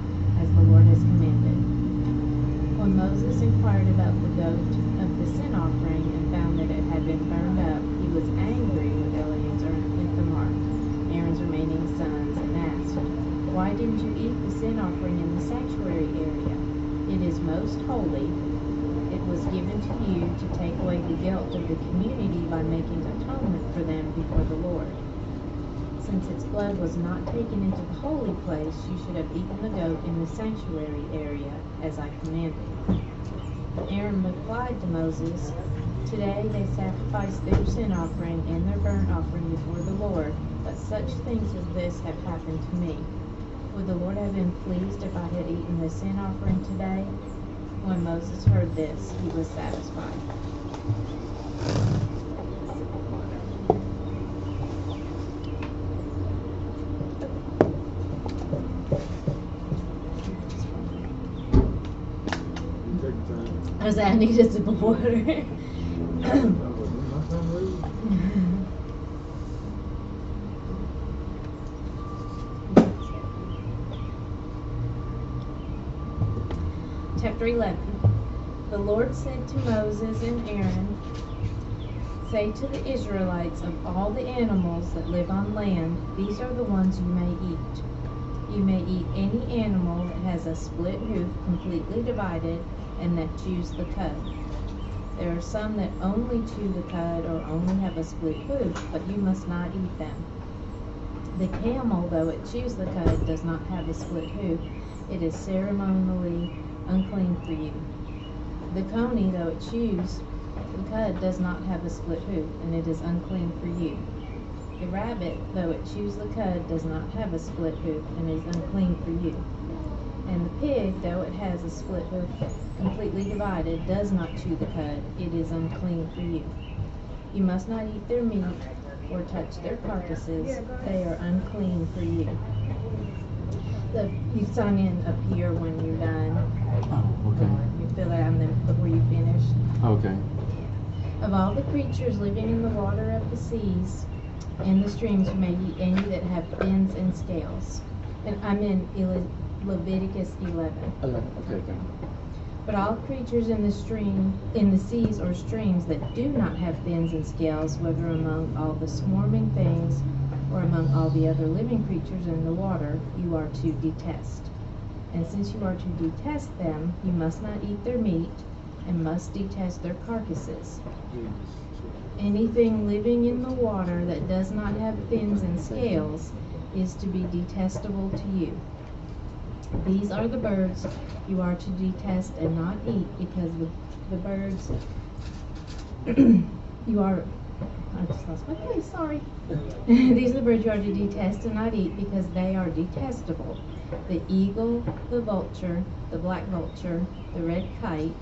Speaker 3: as the Lord has commanded. When Moses inquired about the goat of the sin offering and found that it had been burned up, he was angry with Eleazar and Ithamar, Aaron's remaining sons, and asked, Why didn't you eat the sin offering in the sanctuary area? It is most holy. It was given to you to take away the guilt of the community by making atonement for them before the Lord. Since its blood was not taken into the holy place, you should have eaten the goat in the sanctuary area, as I commanded. Aaron replied to Moses, Today they sacrifice their sin offering and their burnt offering before the Lord, but such things as this have happened to me. Would the Lord have been pleased if I had eaten the sin offering today? When Moses heard this, he was satisfied. I needed some water. Chapter 11. The Lord said to Moses and Aaron, Say to the Israelites, of all the animals that live on land, these are the ones you may eat. You may eat any animal that has a split hoof completely divided and that chews the cud. There are some that only chew the cud or only have a split hoof, but you must not eat them. The camel, though it chews the cud, does not have a split hoof. It is ceremonially unclean for you. The coney, though it chews the cud, does not have a split hoof, and it is unclean for you. The rabbit, though it chews the cud, does not have a split hoof, and is unclean for you. And the pig, though it has a split hoof completely divided, does not chew the cud, it is unclean for you. You must not eat their meat or touch their carcasses, they are unclean for you. You sign in up here when you're done.
Speaker 8: Oh, okay.
Speaker 3: You fill out and then before you finish.
Speaker 8: Okay.
Speaker 3: Of all the creatures living in the water of the seas and the streams, you may eat any that have fins and scales. And I'm in Leviticus 11.
Speaker 8: 11. Okay.
Speaker 3: But all creatures in the seas or streams that do not have fins and scales, whether among all the swarming things or among all the other living creatures in the water, you are to detest. And since you are to detest them, you must not eat their meat, and must detest their carcasses. Anything living in the water that does not have fins and scales is to be detestable to you. These are the birds you are to detest and not eat, because the birds you are, I just lost my place, sorry. These are the birds you are to detest and not eat, because they are detestable. The eagle, the vulture, the black vulture, the red kite,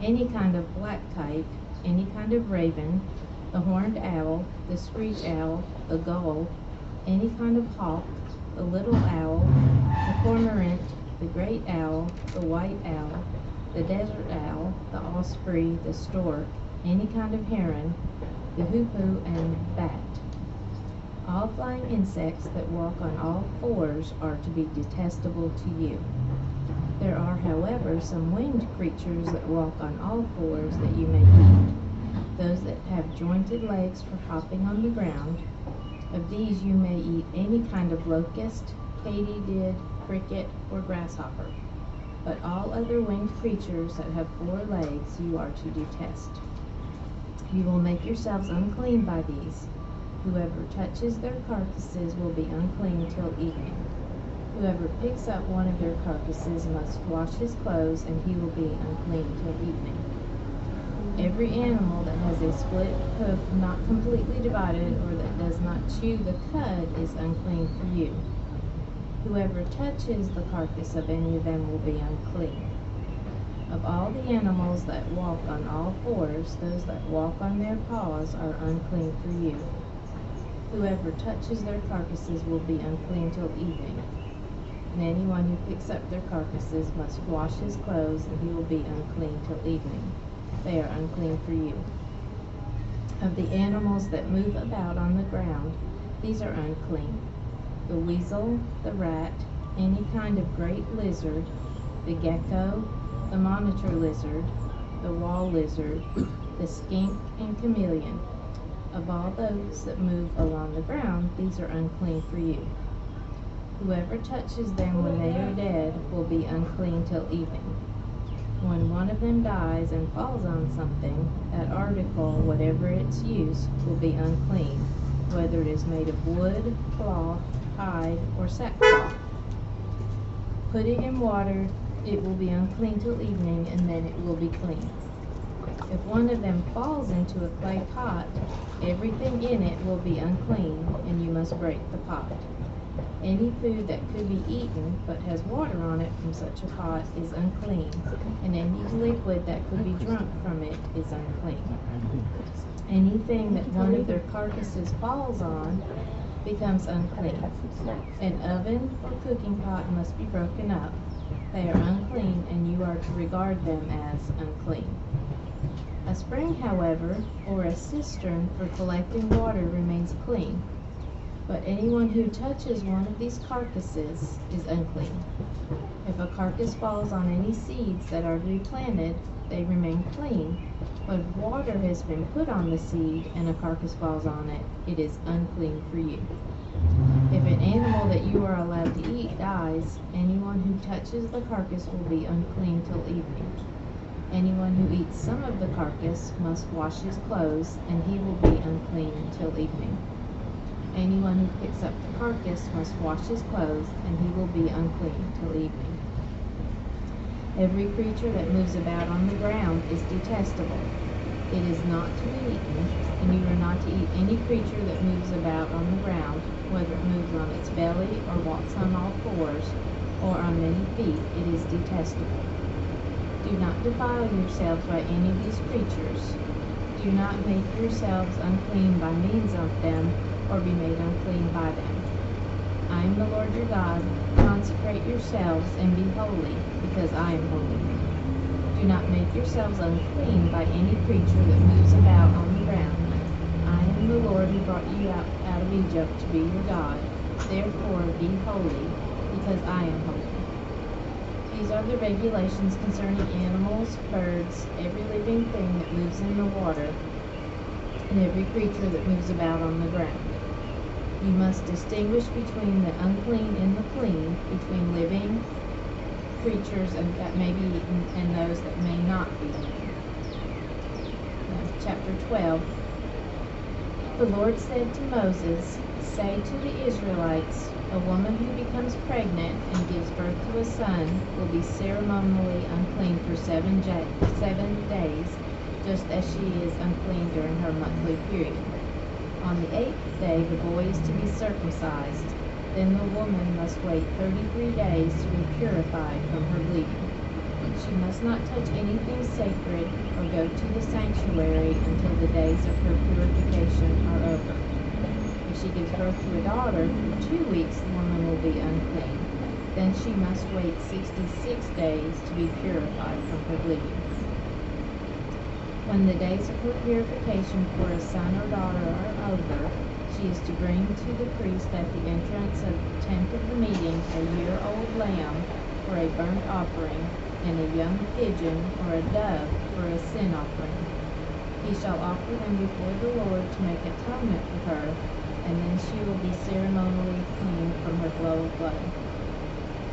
Speaker 3: any kind of black kite, any kind of raven, the horned owl, the screech owl, the gull, any kind of hawk, the little owl, the cormorant, the great owl, the white owl, the desert owl, the osprey, the stork, any kind of heron, the hoopoe, and bat. All flying insects that walk on all fours are to be detestable to you. There are, however, some winged creatures that walk on all fours that you may eat. Those that have jointed legs for hopping on the ground, of these you may eat any kind of locust, katydid, cricket, or grasshopper. But all other winged creatures that have 4 legs you are to detest. You will make yourselves unclean by these. Whoever touches their carcasses will be unclean till evening. Whoever picks up one of their carcasses must wash his clothes, and he will be unclean till evening. Every animal that has a split hoof not completely divided, or that does not chew the cud, is unclean for you. Whoever touches the carcass of any of them will be unclean. Of all the animals that walk on all fours, those that walk on their paws are unclean for you. Whoever touches their carcasses will be unclean till evening. And anyone who picks up their carcasses must wash his clothes, and he will be unclean till evening. They are unclean for you. Of the animals that move about on the ground, these are unclean: the weasel, the rat, any kind of great lizard, the gecko, the monitor lizard, the wall lizard, the skink and chameleon. Of all those that move along the ground, these are unclean for you. Whoever touches them when they are dead will be unclean till evening. When one of them dies and falls on something, that article, whatever its use, will be unclean, whether it is made of wood, cloth, hide, or sackcloth. Put it in water, it will be unclean till evening, and then it will be clean. If one of them falls into a clay pot, everything in it will be unclean, and you must break the pot. Any food that could be eaten but has water on it from such a pot is unclean, and any liquid that could be drunk from it is unclean. Anything that one of their carcasses falls on becomes unclean. An oven or cooking pot must be broken up. They are unclean, and you are to regard them as unclean. A spring, however, or a cistern for collecting water remains clean. But anyone who touches one of these carcasses is unclean. If a carcass falls on any seeds that are to be planted, they remain clean. But if water has been put on the seed and a carcass falls on it, it is unclean for you. If an animal that you are allowed to eat dies, anyone who touches the carcass will be unclean till evening. Anyone who eats some of the carcass must wash his clothes, and he will be unclean until evening. Anyone who picks up the carcass must wash his clothes, and he will be unclean till evening. Every creature that moves about on the ground is detestable. It is not to be eaten, and you are not to eat any creature that moves about on the ground, whether it moves on its belly, or walks on all fours, or on many feet. It is detestable. Do not defile yourselves by any of these creatures. Do not make yourselves unclean by means of them, or be made unclean by them. I am the Lord your God. Consecrate yourselves and be holy, because I am holy. Do not make yourselves unclean by any creature that moves about on the ground. I am the Lord who brought you out of Egypt to be your God. Therefore be holy, because I am holy. These are the regulations concerning animals, birds, every living thing that moves in the water, and every creature that moves about on the ground. You must distinguish between the unclean and the clean, between living creatures and that may be eaten and those that may not be eaten. Chapter 12. The Lord said to Moses, say to the Israelites, a woman who becomes pregnant and gives birth to a son will be ceremonially unclean for 7 days, just as she is unclean during her monthly period. On the 8th day, the boy is to be circumcised. Then the woman must wait 33 days to be purified from her bleeding. She must not touch anything sacred or go to the sanctuary until the days of her purification are over. If she gives birth to a daughter, for 2 weeks the woman will be unclean. Then she must wait 66 days to be purified from her bleeding. When the days of her purification for a son or daughter are over, she is to bring to the priest at the entrance of the tent of the meeting a year-old lamb for a burnt offering, and a young pigeon or a dove for a sin offering. He shall offer them before the Lord to make atonement for her, and then she will be ceremonially clean from her flow of blood.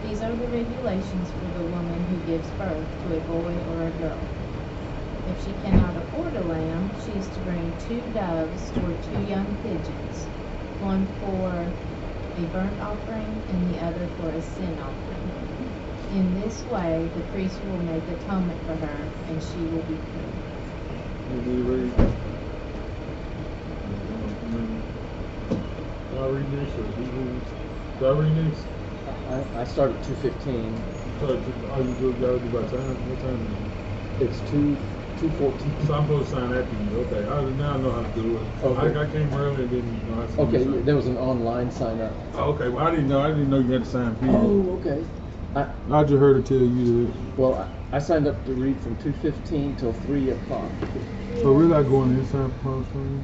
Speaker 3: These are the regulations for the woman who gives birth to a boy or a girl. If she cannot afford a lamb, she is to bring 2 doves or 2 young pigeons, one for a burnt offering and the other for a sin offering. In this way, the priest will make atonement for her, and she will be clean.
Speaker 10: Do I read this or do I read this?
Speaker 8: I start at 2:15.
Speaker 10: So, are you gotta do by time? What time is it?
Speaker 8: It's 2:14.
Speaker 10: So I'm supposed to sign after you. Okay, now I know how to do it.
Speaker 8: Okay.
Speaker 10: I came early and didn't know how to
Speaker 8: Okay,
Speaker 10: sign.
Speaker 8: there was an online sign up.
Speaker 10: Oh, okay, well I didn't know you had to sign period.
Speaker 8: Oh, okay.
Speaker 10: I just heard her tell you that.
Speaker 8: Well, I signed up to read from 2:15 till 3 o'clock.
Speaker 10: So we're not going inside post on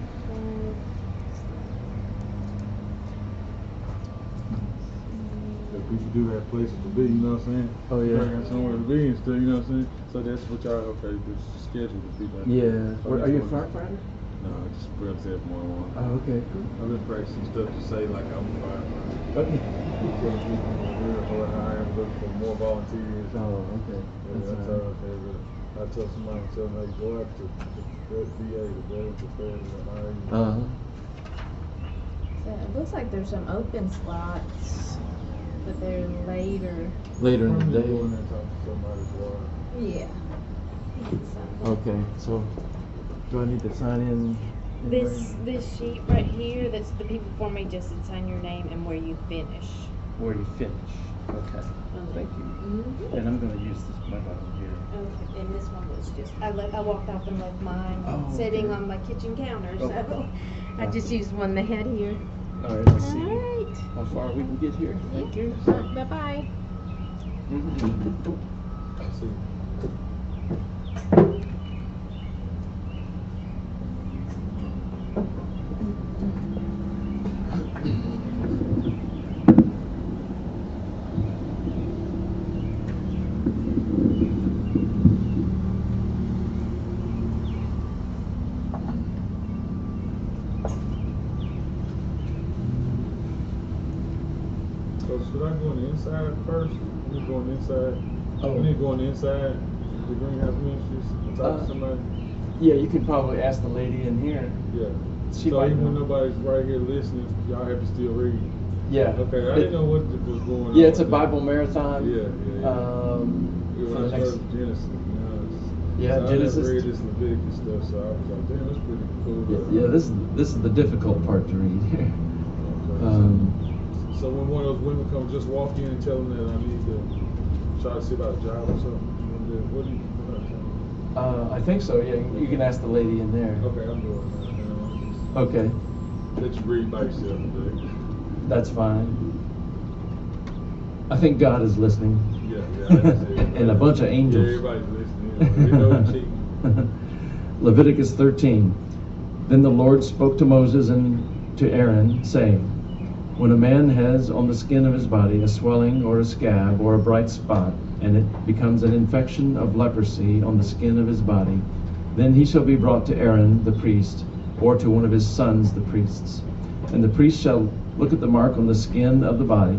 Speaker 10: people do have places to be, you know what I'm saying?
Speaker 8: Oh, yeah.
Speaker 10: They got somewhere to be and stuff, you know what I'm saying? So that's what y'all, okay, the schedule to be like.
Speaker 8: Yeah. Are you a firefighter?
Speaker 10: No, I just put myself more on.
Speaker 8: Oh, okay.
Speaker 10: I've been practicing stuff to say like I'm a firefighter.
Speaker 8: Okay.
Speaker 10: Or I am looking for more volunteers.
Speaker 8: Oh, okay.
Speaker 10: I tell somebody, hey, go out to the VA, the Veterans Affairs, and hire you.
Speaker 3: So it looks like there's some open slots, but they're later.
Speaker 8: Later in the day.
Speaker 10: Go in there and talk to somebody's wife.
Speaker 3: Yeah.
Speaker 8: Okay, so do I need to sign in?
Speaker 13: This sheet right here, that's the people for me, just sign your name and where you finish.
Speaker 8: Where you finish. Okay. Thank you.
Speaker 13: Mm-hmm.
Speaker 8: And I'm going to use this my volunteer.
Speaker 13: Okay, and this one was just, I walked off and left mine sitting on my kitchen counter, so I just used one they had here.
Speaker 8: All right, let's see
Speaker 13: All right.
Speaker 8: how far we can get here. Thank you.
Speaker 13: Bye-bye.
Speaker 10: I see. So should I go on the inside first? We need to go on the inside.
Speaker 8: Oh.
Speaker 10: We need to go on the inside. The Greenhouse Ministries and talk to somebody.
Speaker 8: Yeah, you could probably ask the lady in here.
Speaker 10: Yeah.
Speaker 8: She
Speaker 10: so
Speaker 8: might
Speaker 10: even when
Speaker 8: know.
Speaker 10: nobody's right here listening, y'all have to still read.
Speaker 8: Yeah.
Speaker 10: Okay, I didn't know what was going on.
Speaker 8: Yeah, it's a Bible marathon.
Speaker 10: Yeah.
Speaker 8: For the next.
Speaker 10: Genesis. So I
Speaker 8: Genesis.
Speaker 10: never read this Leviticus stuff, so I was like, damn, that's pretty cool.
Speaker 8: Yeah, this is the difficult part to read here.
Speaker 10: So when one of those women comes, just walk in and tell them that I need to try to see about a job or something. What do you
Speaker 8: I think so. Yeah, you can ask the lady in there.
Speaker 10: Okay, I'm doing that.
Speaker 8: Okay,
Speaker 10: Let you read by yourself today.
Speaker 8: that's fine. I think God is listening.
Speaker 10: Yeah.
Speaker 8: And a bunch of angels.
Speaker 10: Yeah, everybody's listening. They know I'm cheating.
Speaker 8: Leviticus 13. Then the Lord spoke to Moses and to Aaron, saying, when a man has on the skin of his body a swelling or a scab or a bright spot, and it becomes an infection of leprosy on the skin of his body, then he shall be brought to Aaron the priest, or to one of his sons the priests. And the priest shall look at the mark on the skin of the body,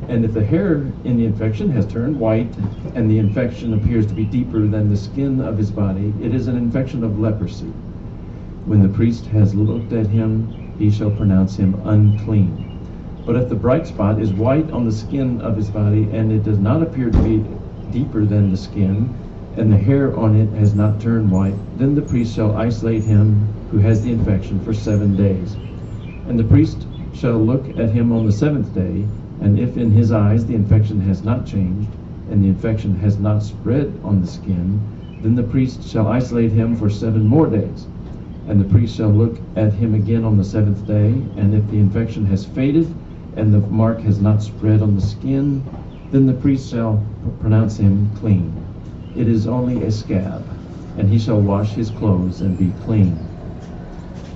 Speaker 8: and if the hair in the infection has turned white, and the infection appears to be deeper than the skin of his body, it is an infection of leprosy. When the priest has looked at him, he shall pronounce him unclean. But if the bright spot is white on the skin of his body, and it does not appear to be deeper than the skin, and the hair on it has not turned white, then the priest shall isolate him who has the infection for 7 days. And the priest shall look at him on the 7th day, and if in his eyes the infection has not changed, and the infection has not spread on the skin, then the priest shall isolate him for 7 more days. And the priest shall look at him again on the 7th day, and if the infection has faded, and the mark has not spread on the skin, then the priest shall pronounce him clean. It is only a scab, and he shall wash his clothes and be clean.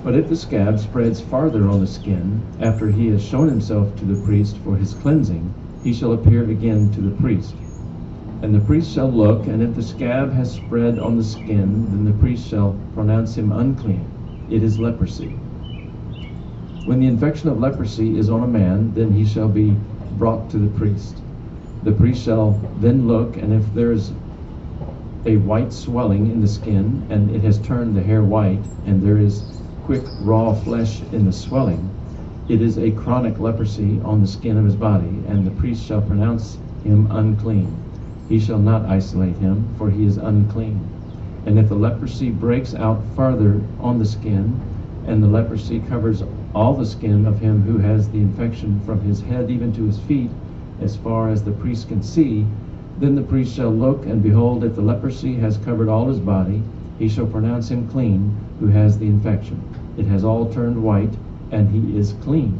Speaker 8: But if the scab spreads farther on the skin, after he has shown himself to the priest for his cleansing, he shall appear again to the priest. And the priest shall look, and if the scab has spread on the skin, then the priest shall pronounce him unclean. It is leprosy. When the infection of leprosy is on a man, then he shall be brought to the priest. The priest shall then look, and if there is a white swelling in the skin, and it has turned the hair white, and there is quick raw flesh in the swelling, it is a chronic leprosy on the skin of his body, and the priest shall pronounce him unclean. He shall not isolate him, for he is unclean. And if the leprosy breaks out farther on the skin, and the leprosy covers all the skin of him who has the infection from his head even to his feet, as far as the priest can see, then the priest shall look, and behold, if the leprosy has covered all his body, he shall pronounce him clean who has the infection. It has all turned white, and he is clean.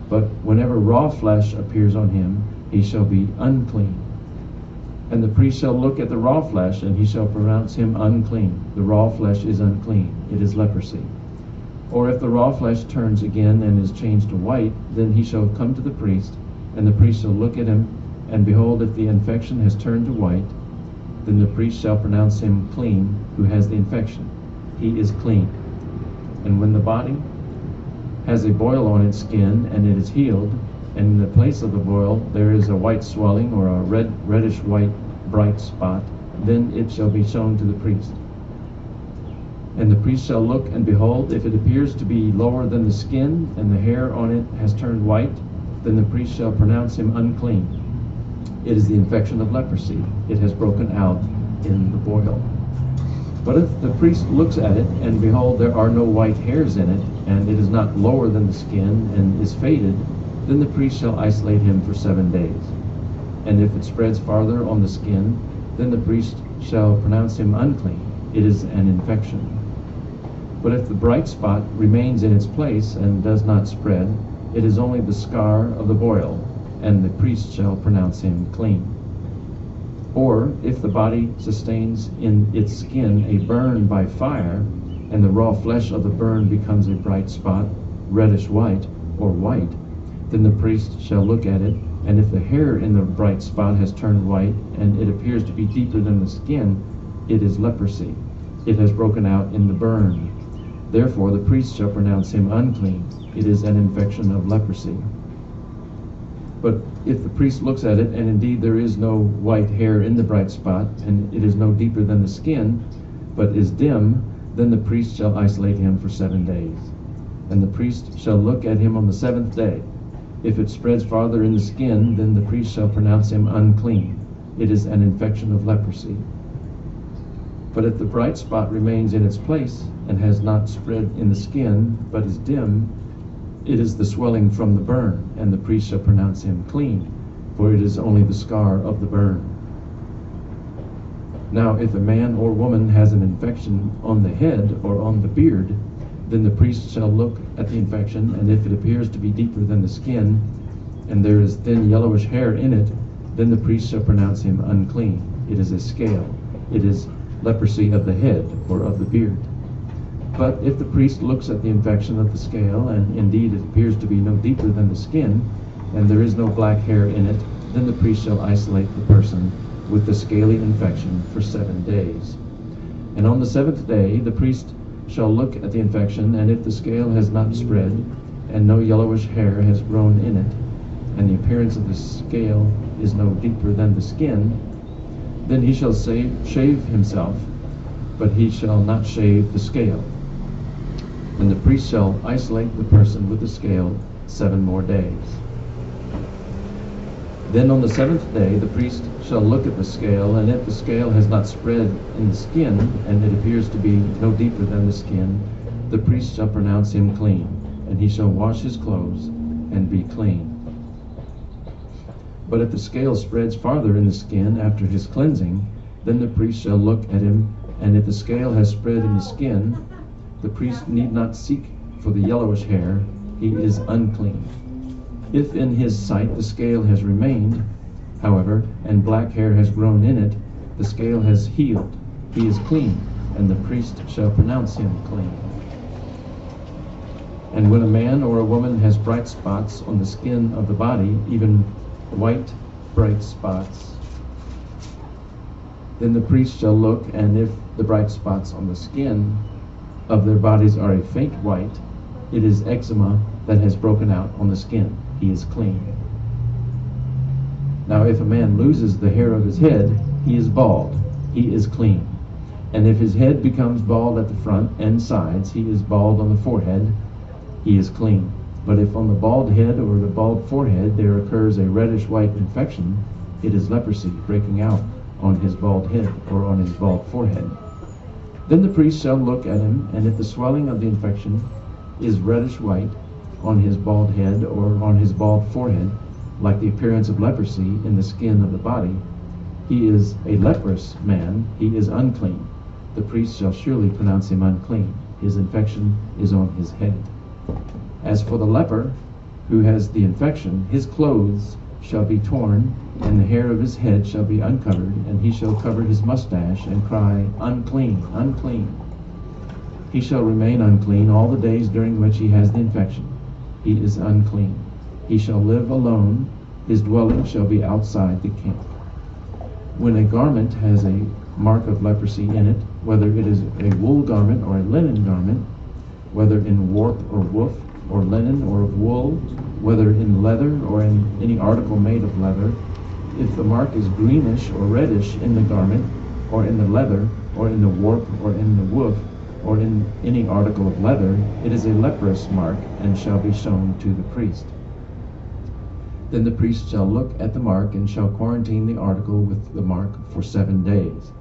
Speaker 8: But whenever raw flesh appears on him, he shall be unclean. And the priest shall look at the raw flesh, and he shall pronounce him unclean. The raw flesh is unclean. It is leprosy. Or if the raw flesh turns again and is changed to white, then he shall come to the priest, and the priest shall look at him, and behold, if the infection has turned to white, then the priest shall pronounce him clean who has the infection. He is clean. And when the body has a boil on its skin, and it is healed, and in the place of the boil there is a white swelling or a reddish white bright spot, then it shall be shown to the priest. And the priest shall look, and behold, if it appears to be lower than the skin, and the hair on it has turned white, then the priest shall pronounce him unclean. It is the infection of leprosy. It has broken out in the boil. But if the priest looks at it, and behold, there are no white hairs in it, and it is not lower than the skin, and is faded, then the priest shall isolate him for 7 days. And if it spreads farther on the skin, then the priest shall pronounce him unclean. It is an infection. But if the bright spot remains in its place and does not spread, it is only the scar of the boil, and the priest shall pronounce him clean. Or if the body sustains in its skin a burn by fire, and the raw flesh of the burn becomes a bright spot, reddish white, or white, then the priest shall look at it, and if the hair in the bright spot has turned white, and it appears to be deeper than the skin, it is leprosy. It has broken out in the burn. Therefore the priest shall pronounce him unclean. It is an infection of leprosy. But if the priest looks at it, and indeed there is no white hair in the bright spot, and it is no deeper than the skin, but is dim, then the priest shall isolate him for 7 days. And the priest shall look at him on the 7th day. If it spreads farther in the skin, then the priest shall pronounce him unclean. It is an infection of leprosy. But if the bright spot remains in its place and has not spread in the skin, but is dim, it is the swelling from the burn, and the priest shall pronounce him clean, for it is only the scar of the burn. Now if a man or woman has an infection on the head or on the beard, then the priest shall look at the infection, and if it appears to be deeper than the skin, and there is thin yellowish hair in it, then the priest shall pronounce him unclean. It is a scale. It is leprosy of the head or of the beard. But if the priest looks at the infection of the scale, and indeed it appears to be no deeper than the skin, and there is no black hair in it, then the priest shall isolate the person with the scaly infection for 7 days. And on the 7th day the priest shall look at the infection, and if the scale has not spread, and no yellowish hair has grown in it, and the appearance of the scale is no deeper than the skin, then he shall shave himself, but he shall not shave the scale. And the priest shall isolate the person with the scale 7 more days. Then on the 7th day the priest shall look at the scale, and if the scale has not spread in the skin, and it appears to be no deeper than the skin, the priest shall pronounce him clean, and he shall wash his clothes and be clean. But if the scale spreads farther in the skin after his cleansing, then the priest shall look at him, and if the scale has spread in the skin, the priest need not seek for the yellowish hair, he is unclean. If in his sight the scale has remained, however, and black hair has grown in it, the scale has healed, he is clean, and the priest shall pronounce him clean. And when a man or a woman has bright spots on the skin of the body, even white bright spots, then the priest shall look, and if the bright spots on the skin of their bodies are a faint white, it is eczema that has broken out on the skin. He is clean. Now if a man loses the hair of his head, he is bald. He is clean. And if his head becomes bald at the front and sides, he is bald on the forehead, he is clean. But if on the bald head or the bald forehead there occurs a reddish-white infection, it is leprosy breaking out on his bald head or on his bald forehead. Then the priest shall look at him, and if the swelling of the infection is reddish-white on his bald head or on his bald forehead, like the appearance of leprosy in the skin of the body, he is a leprous man, he is unclean. The priest shall surely pronounce him unclean. His infection is on his head. As for the leper who has the infection, his clothes shall be torn, and the hair of his head shall be uncovered, and he shall cover his mustache and cry, unclean, unclean. He shall remain unclean all the days during which he has the infection. He is unclean. He shall live alone. His dwelling shall be outside the camp. When a garment has a mark of leprosy in it, whether it is a wool garment or a linen garment, whether in warp or woof, or linen or of wool, whether in leather or in any article made of leather, if the mark is greenish or reddish in the garment, or in the leather, or in the warp, or in the woof, or in any article of leather, it is a leprous mark, and shall be shown to the priest. Then the priest shall look at the mark, and shall quarantine the article with the mark for 7 days.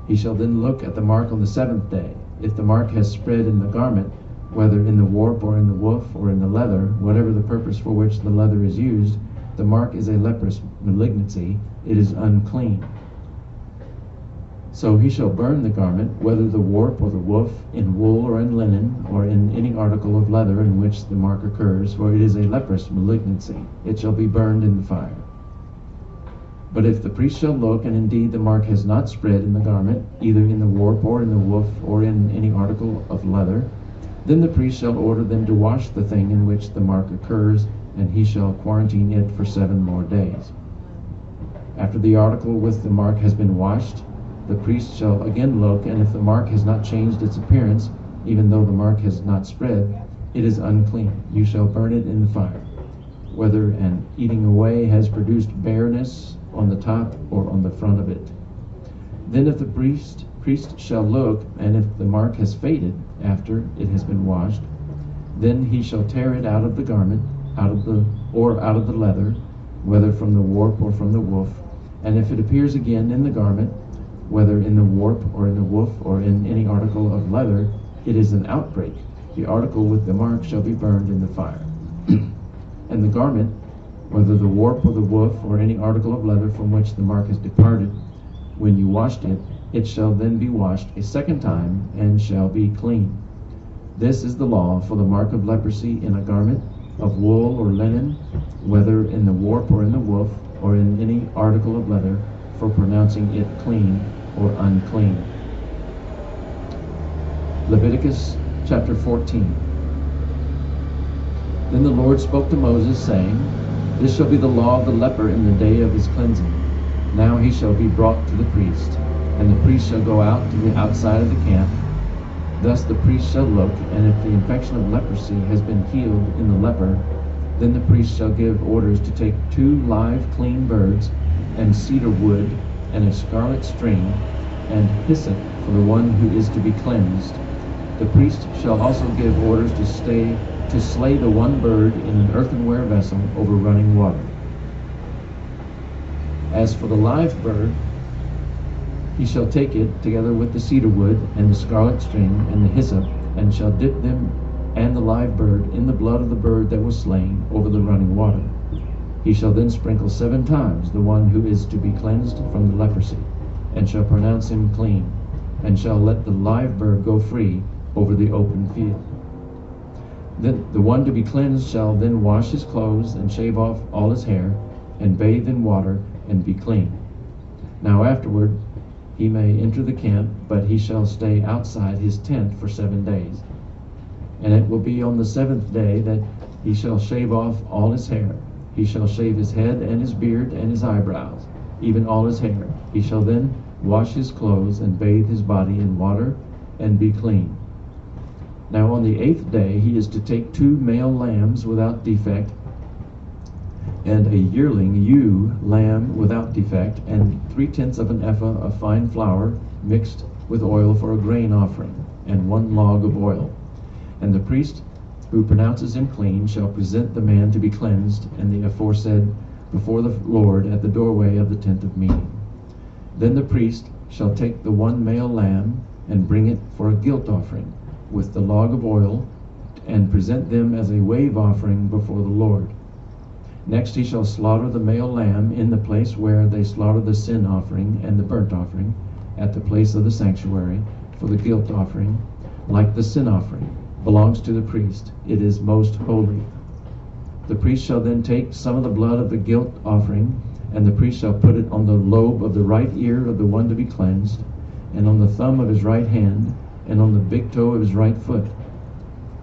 Speaker 8: He shall then look at the mark on the 7th day. If the mark has spread in the garment, whether in the warp or in the woof or in the leather, whatever the purpose for which the leather is used, the mark is a leprous malignancy, it is unclean. So he shall burn the garment, whether the warp or the woof, in wool or in linen, or in any article of leather in which the mark occurs, for it is a leprous malignancy. It shall be burned in the fire. But if the priest shall look, and indeed the mark has not spread in the garment, either in the warp or in the woof, or in any article of leather, then the priest shall order them to wash the thing in which the mark occurs, and he shall quarantine it for 7 more days. After the article with the mark has been washed, the priest shall again look, and if the mark has not changed its appearance, even though the mark has not spread, it is unclean. You shall burn it in the fire. Whether an eating away has produced bareness on the top or on the front of it. Then if the priest shall look, and if the mark has faded after it has been washed, then he shall tear it out of the garment, out of the leather, whether from the warp or from the woof. And if it appears again in the garment, whether in the warp or in the woof or in any article of leather, it is an outbreak. The article with the mark shall be burned in the fire. And the garment, whether the warp or the woof or any article of leather from which the mark has departed, when you washed it, it shall then be washed a second time and shall be clean. This is the law for the mark of leprosy in a garment of wool or linen, whether in the warp or in the woof or in any article of leather, for pronouncing it clean or unclean. Leviticus chapter 14. Then the Lord spoke to Moses, saying, This shall be the law of the leper in the day of his cleansing. Now he shall be brought to the priest, and the priest shall go out to the outside of the camp. Thus the priest shall look, and if the infection of leprosy has been healed in the leper, then the priest shall give orders to take 2 live clean birds, and cedar wood, and a scarlet string, and hyssop for the one who is to be cleansed. The priest shall also give orders to slay the one bird in an earthenware vessel over running water. As for the live bird, he shall take it together with the cedar wood and the scarlet string and the hyssop, and shall dip them and the live bird in the blood of the bird that was slain over the running water. He shall then sprinkle 7 times the one who is to be cleansed from the leprosy, and shall pronounce him clean, and shall let the live bird go free over the open field. Then the one to be cleansed shall then wash his clothes and shave off all his hair, and bathe in water and be clean. Now afterward he may enter the camp, but he shall stay outside his tent for 7 days. And it will be on the 7th day that he shall shave off all his hair. He shall shave his head and his beard and his eyebrows, even all his hair. He shall then wash his clothes and bathe his body in water and be clean. Now on the 8th day he is to take 2 male lambs without defect, and a yearling ewe lamb without defect, and 3/10 of an ephah of fine flour mixed with oil for a grain offering, and 1 log of oil. And the priest who pronounces him clean shall present the man to be cleansed and the aforesaid before the Lord at the doorway of the tent of meeting. Then the priest shall take the 1 male lamb and bring it for a guilt offering with the log of oil, and present them as a wave offering before the Lord. Next he shall slaughter the male lamb in the place where they slaughter the sin offering and the burnt offering, at the place of the sanctuary, for the guilt offering, like the sin offering, belongs to the priest. It is most holy. The priest shall then take some of the blood of the guilt offering, and the priest shall put it on the lobe of the right ear of the one to be cleansed, and on the thumb of his right hand, and on the big toe of his right foot.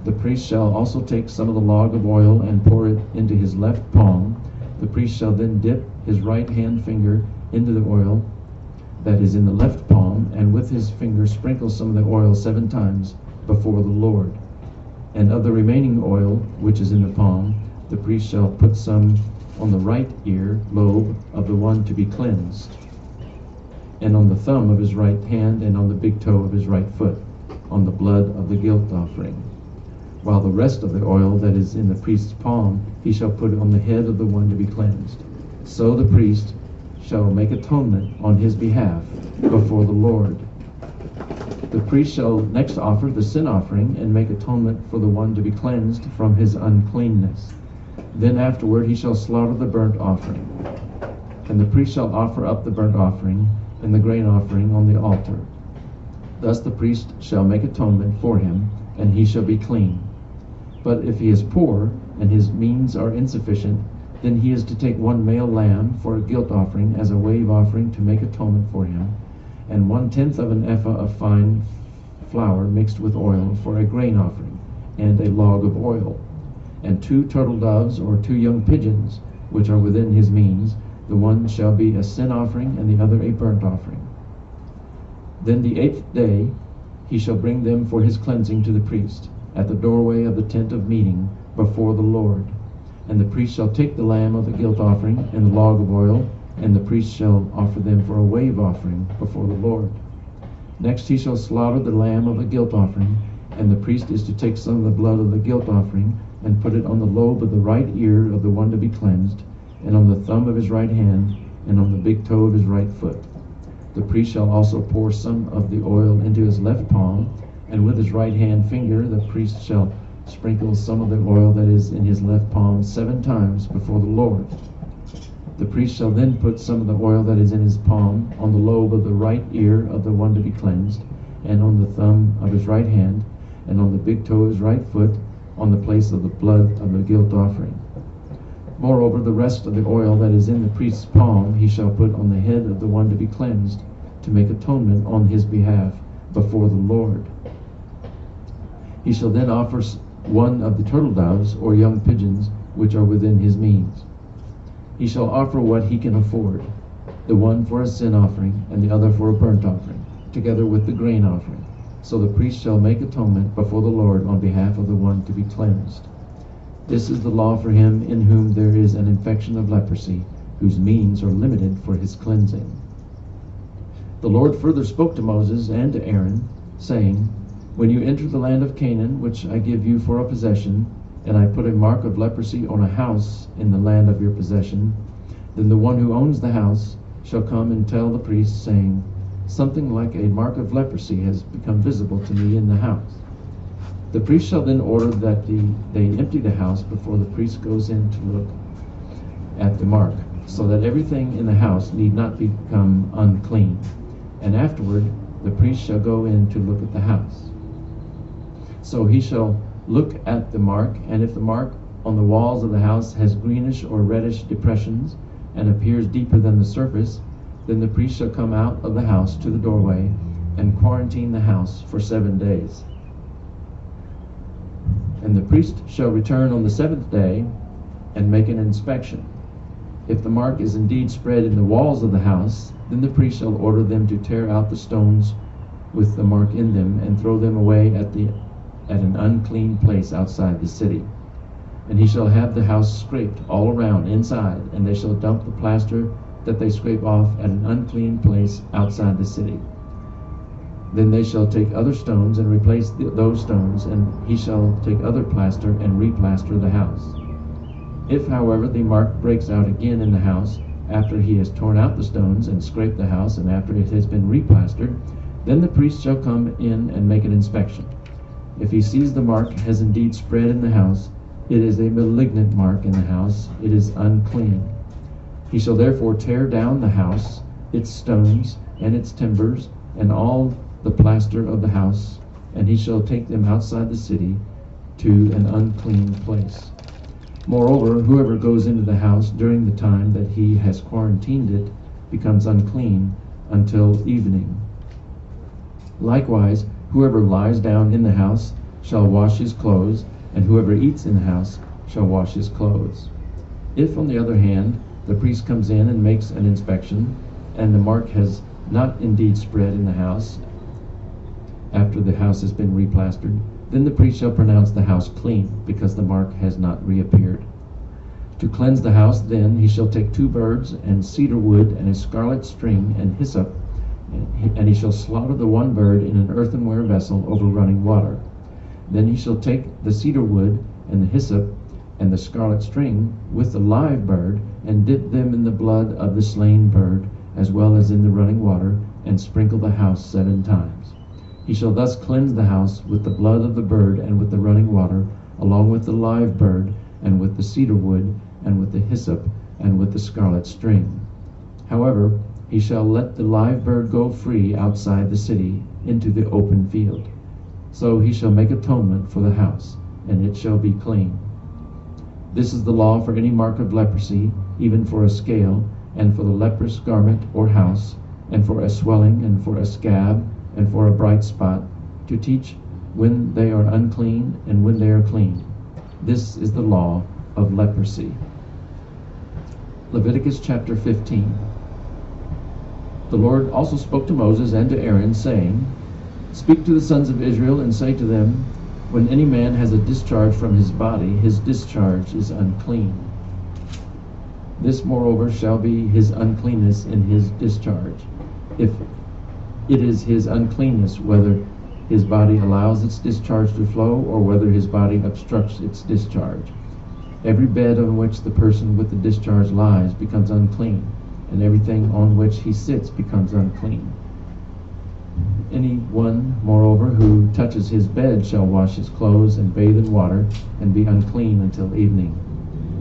Speaker 8: The priest shall also take some of the log of oil and pour it into his left palm. The priest shall then dip his right hand finger into the oil that is in the left palm, and with his finger sprinkle some of the oil 7 times before the Lord. And of the remaining oil which is in the palm, the priest shall put some on the right ear lobe of the one to be cleansed, and on the thumb of his right hand, and on the big toe of his right foot, on the blood of the guilt offering. While the rest of the oil that is in the priest's palm he shall put on the head of the one to be cleansed. So the priest shall make atonement on his behalf before the Lord. The priest shall next offer the sin offering and make atonement for the one to be cleansed from his uncleanness. Then afterward he shall slaughter the burnt offering. And the priest shall offer up the burnt offering and the grain offering on the altar. Thus the priest shall make atonement for him, and he shall be clean. But if he is poor, and his means are insufficient, then he is to take 1 male lamb for a guilt offering as a wave offering to make atonement for him, and 1/10 of an ephah of fine flour mixed with oil for a grain offering, and a log of oil, and 2 turtle doves or 2 young pigeons, which are within his means. The one shall be a sin offering, and the other a burnt offering. Then the 8th day he shall bring them for his cleansing to the priest, at the doorway of the tent of meeting before the Lord. And the priest shall take the lamb of the guilt offering and the log of oil, and the priest shall offer them for a wave offering before the Lord. Next he shall slaughter the lamb of the guilt offering, and the priest is to take some of the blood of the guilt offering and put it on the lobe of the right ear of the one to be cleansed, and on the thumb of his right hand, and on the big toe of his right foot. The priest shall also pour some of the oil into his left palm, and with his right hand finger the priest shall sprinkle some of the oil that is in his left palm 7 times before the Lord. The priest shall then put some of the oil that is in his palm on the lobe of the right ear of the one to be cleansed, and on the thumb of his right hand, and on the big toe of his right foot, on the place of the blood of the guilt offering. Moreover, the rest of the oil that is in the priest's palm he shall put on the head of the one to be cleansed, to make atonement on his behalf before the Lord. He shall then offer one of the turtle doves or young pigeons which are within his means. He shall offer what he can afford, the one for a sin offering and the other for a burnt offering, together with the grain offering. So the priest shall make atonement before the Lord on behalf of the one to be cleansed. This is the law for him in whom there is an infection of leprosy, whose means are limited for his cleansing. The Lord further spoke to Moses and to Aaron, saying, When you enter the land of Canaan, which I give you for a possession, and I put a mark of leprosy on a house in the land of your possession, then the one who owns the house shall come and tell the priest, saying, Something like a mark of leprosy has become visible to me in the house. The priest shall then order that they empty the house before the priest goes in to look at the mark, so that everything in the house need not become unclean. And afterward the priest shall go in to look at the house. So he shall look at the mark, and if the mark on the walls of the house has greenish or reddish depressions, and appears deeper than the surface, then the priest shall come out of the house to the doorway, and quarantine the house for 7 days. And the priest shall return on the 7th day, and make an inspection. If the mark is indeed spread in the walls of the house, then the priest shall order them to tear out the stones with the mark in them, and throw them away at an unclean place outside the city. And he shall have the house scraped all around inside, and they shall dump the plaster that they scrape off at an unclean place outside the city. Then they shall take other stones and replace those stones, and he shall take other plaster and replaster the house. If, however, the mark breaks out again in the house, after he has torn out the stones and scraped the house, and after it has been replastered, then the priest shall come in and make an inspection. If he sees the mark has indeed spread in the house, it is a malignant mark in the house, it is unclean. He shall therefore tear down the house, its stones, and its timbers, and all the plaster of the house, and he shall take them outside the city to an unclean place. Moreover, whoever goes into the house during the time that he has quarantined it becomes unclean until evening. Likewise, whoever lies down in the house shall wash his clothes, and whoever eats in the house shall wash his clothes. If, on the other hand, the priest comes in and makes an inspection, and the mark has not indeed spread in the house after the house has been replastered, then the priest shall pronounce the house clean, because the mark has not reappeared. To cleanse the house, then, he shall take 2 birds, and cedar wood, and a scarlet string, and hyssop, and he shall slaughter the one bird in an earthenware vessel over running water. Then he shall take the cedar wood, and the hyssop, and the scarlet string, with the live bird, and dip them in the blood of the slain bird, as well as in the running water, and sprinkle the house 7 times. He shall thus cleanse the house with the blood of the bird and with the running water, along with the live bird, and with the cedar wood, and with the hyssop, and with the scarlet string. However, he shall let the live bird go free outside the city into the open field. So he shall make atonement for the house, and it shall be clean. This is the law for any mark of leprosy, even for a scale, and for the leprous garment or house, and for a swelling, and for a scab, and for a bright spot, to teach when they are unclean and when they are clean. This is the law of leprosy. Leviticus chapter 15. The Lord also spoke to Moses and to Aaron, saying, Speak to the sons of Israel, and say to them, When any man has a discharge from his body, his discharge is unclean. This, moreover, shall be his uncleanness in his discharge. If it is his uncleanness whether his body allows its discharge to flow, or whether his body obstructs its discharge. Every bed on which the person with the discharge lies becomes unclean, and everything on which he sits becomes unclean. Anyone, moreover, who touches his bed shall wash his clothes and bathe in water and be unclean until evening.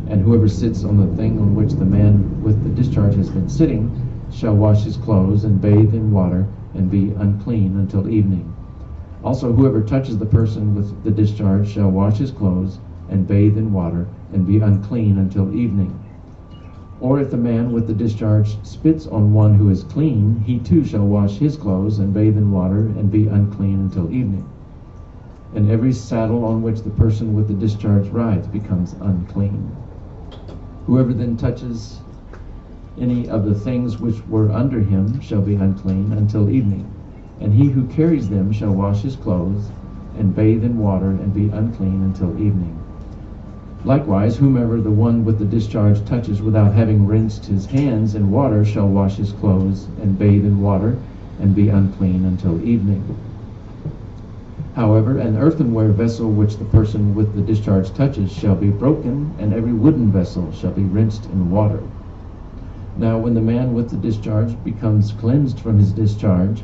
Speaker 8: And whoever sits on the thing on which the man with the discharge has been sitting shall wash his clothes and bathe in water and be unclean until evening. Also whoever touches the person with the discharge shall wash his clothes and bathe in water and be unclean until evening. Or if the man with the discharge spits on one who is clean, he too shall wash his clothes and bathe in water and be unclean until evening. And every saddle on which the person with the discharge rides becomes unclean. Whoever then touches any of the things which were under him shall be unclean until evening. And he who carries them shall wash his clothes and bathe in water and be unclean until evening. Likewise, whomever the one with the discharge touches without having rinsed his hands in water shall wash his clothes and bathe in water and be unclean until evening. However, an earthenware vessel which the person with the discharge touches shall be broken, and every wooden vessel shall be rinsed in water. Now when the man with the discharge becomes cleansed from his discharge,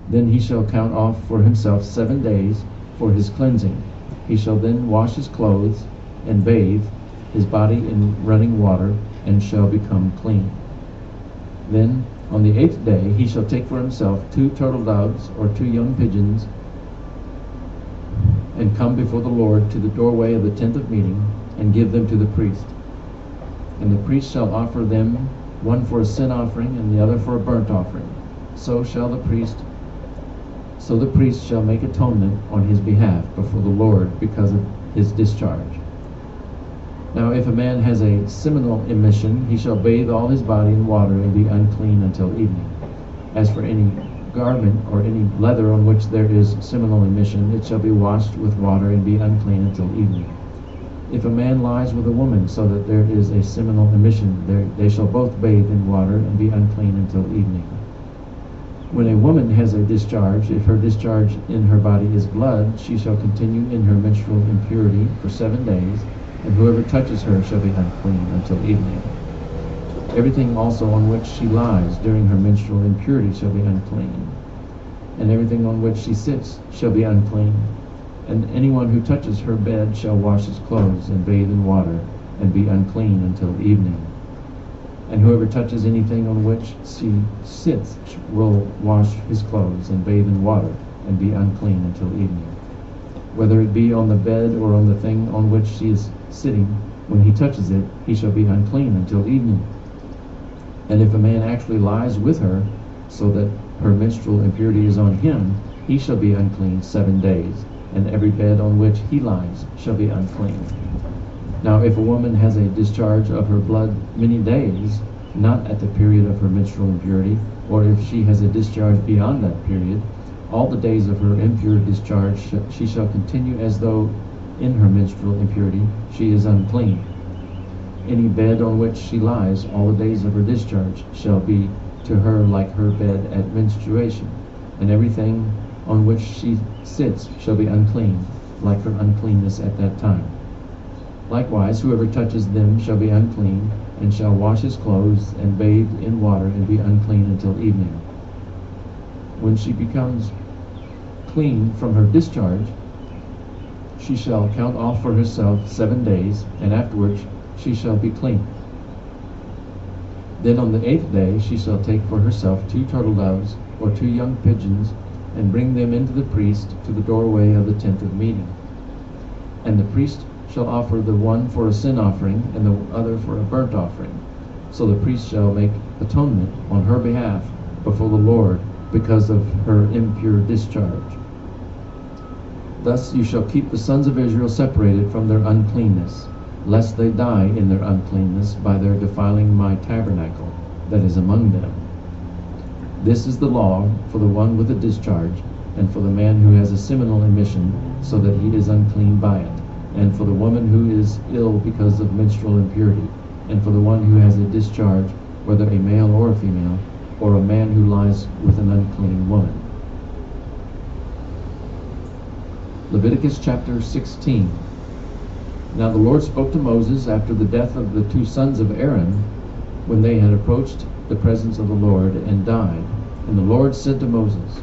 Speaker 8: then he shall count off for himself 7 days for his cleansing. He shall then wash his clothes and bathe his body in running water, and shall become clean. Then on the 8th day he shall take for himself 2 turtle doves or 2 young pigeons, and come before the Lord to the doorway of the tent of meeting, and give them to the priest. And the priest shall offer them, one for a sin offering and the other for a burnt offering. So the priest shall make atonement on his behalf before the Lord because of his discharge. Now if a man has a seminal emission, he shall bathe all his body in water and be unclean until evening. As for any garment or any leather on which there is seminal emission, it shall be washed with water and be unclean until evening. If a man lies with a woman so that there is a seminal emission, they shall both bathe in water and be unclean until evening. When a woman has a discharge, if her discharge in her body is blood, she shall continue in her menstrual impurity for 7 days, and whoever touches her shall be unclean until evening. Everything also on which she lies during her menstrual impurity shall be unclean, and everything on which she sits shall be unclean. And anyone who touches her bed shall wash his clothes and bathe in water and be unclean until evening. And whoever touches anything on which she sits will wash his clothes and bathe in water and be unclean until evening. Whether it be on the bed or on the thing on which she is sitting, when he touches it, he shall be unclean until evening. And if a man actually lies with her, so that her menstrual impurity is on him, he shall be unclean 7 days, and every bed on which he lies shall be unclean. Now if a woman has a discharge of her blood many days, not at the period of her menstrual impurity, or if she has a discharge beyond that period, all the days of her impure discharge she shall continue as though in her menstrual impurity she is unclean. Any bed on which she lies all the days of her discharge shall be to her like her bed at menstruation, and everything on which she sits shall be unclean, like her uncleanness at that time. Likewise, whoever touches them shall be unclean, and shall wash his clothes and bathe in water and be unclean until evening. When she becomes clean from her discharge, she shall count off for herself 7 days, and afterwards she shall be clean. Then on the 8th day she shall take for herself 2 turtle doves or 2 young pigeons, and bring them into the priest to the doorway of the tent of meeting. And the priest shall offer the one for a sin offering and the other for a burnt offering. So the priest shall make atonement on her behalf before the Lord because of her impure discharge. Thus you shall keep the sons of Israel separated from their uncleanness, lest they die in their uncleanness by their defiling my tabernacle that is among them. This is the law for the one with a discharge, and for the man who has a seminal emission, so that he is unclean by it, and for the woman who is ill because of menstrual impurity, and for the one who has a discharge, whether a male or a female, or a man who lies with an unclean woman. Leviticus chapter 16. Now the Lord spoke to Moses after the death of the 2 sons of Aaron, when they had approached the presence of the Lord and died. And the Lord said to Moses,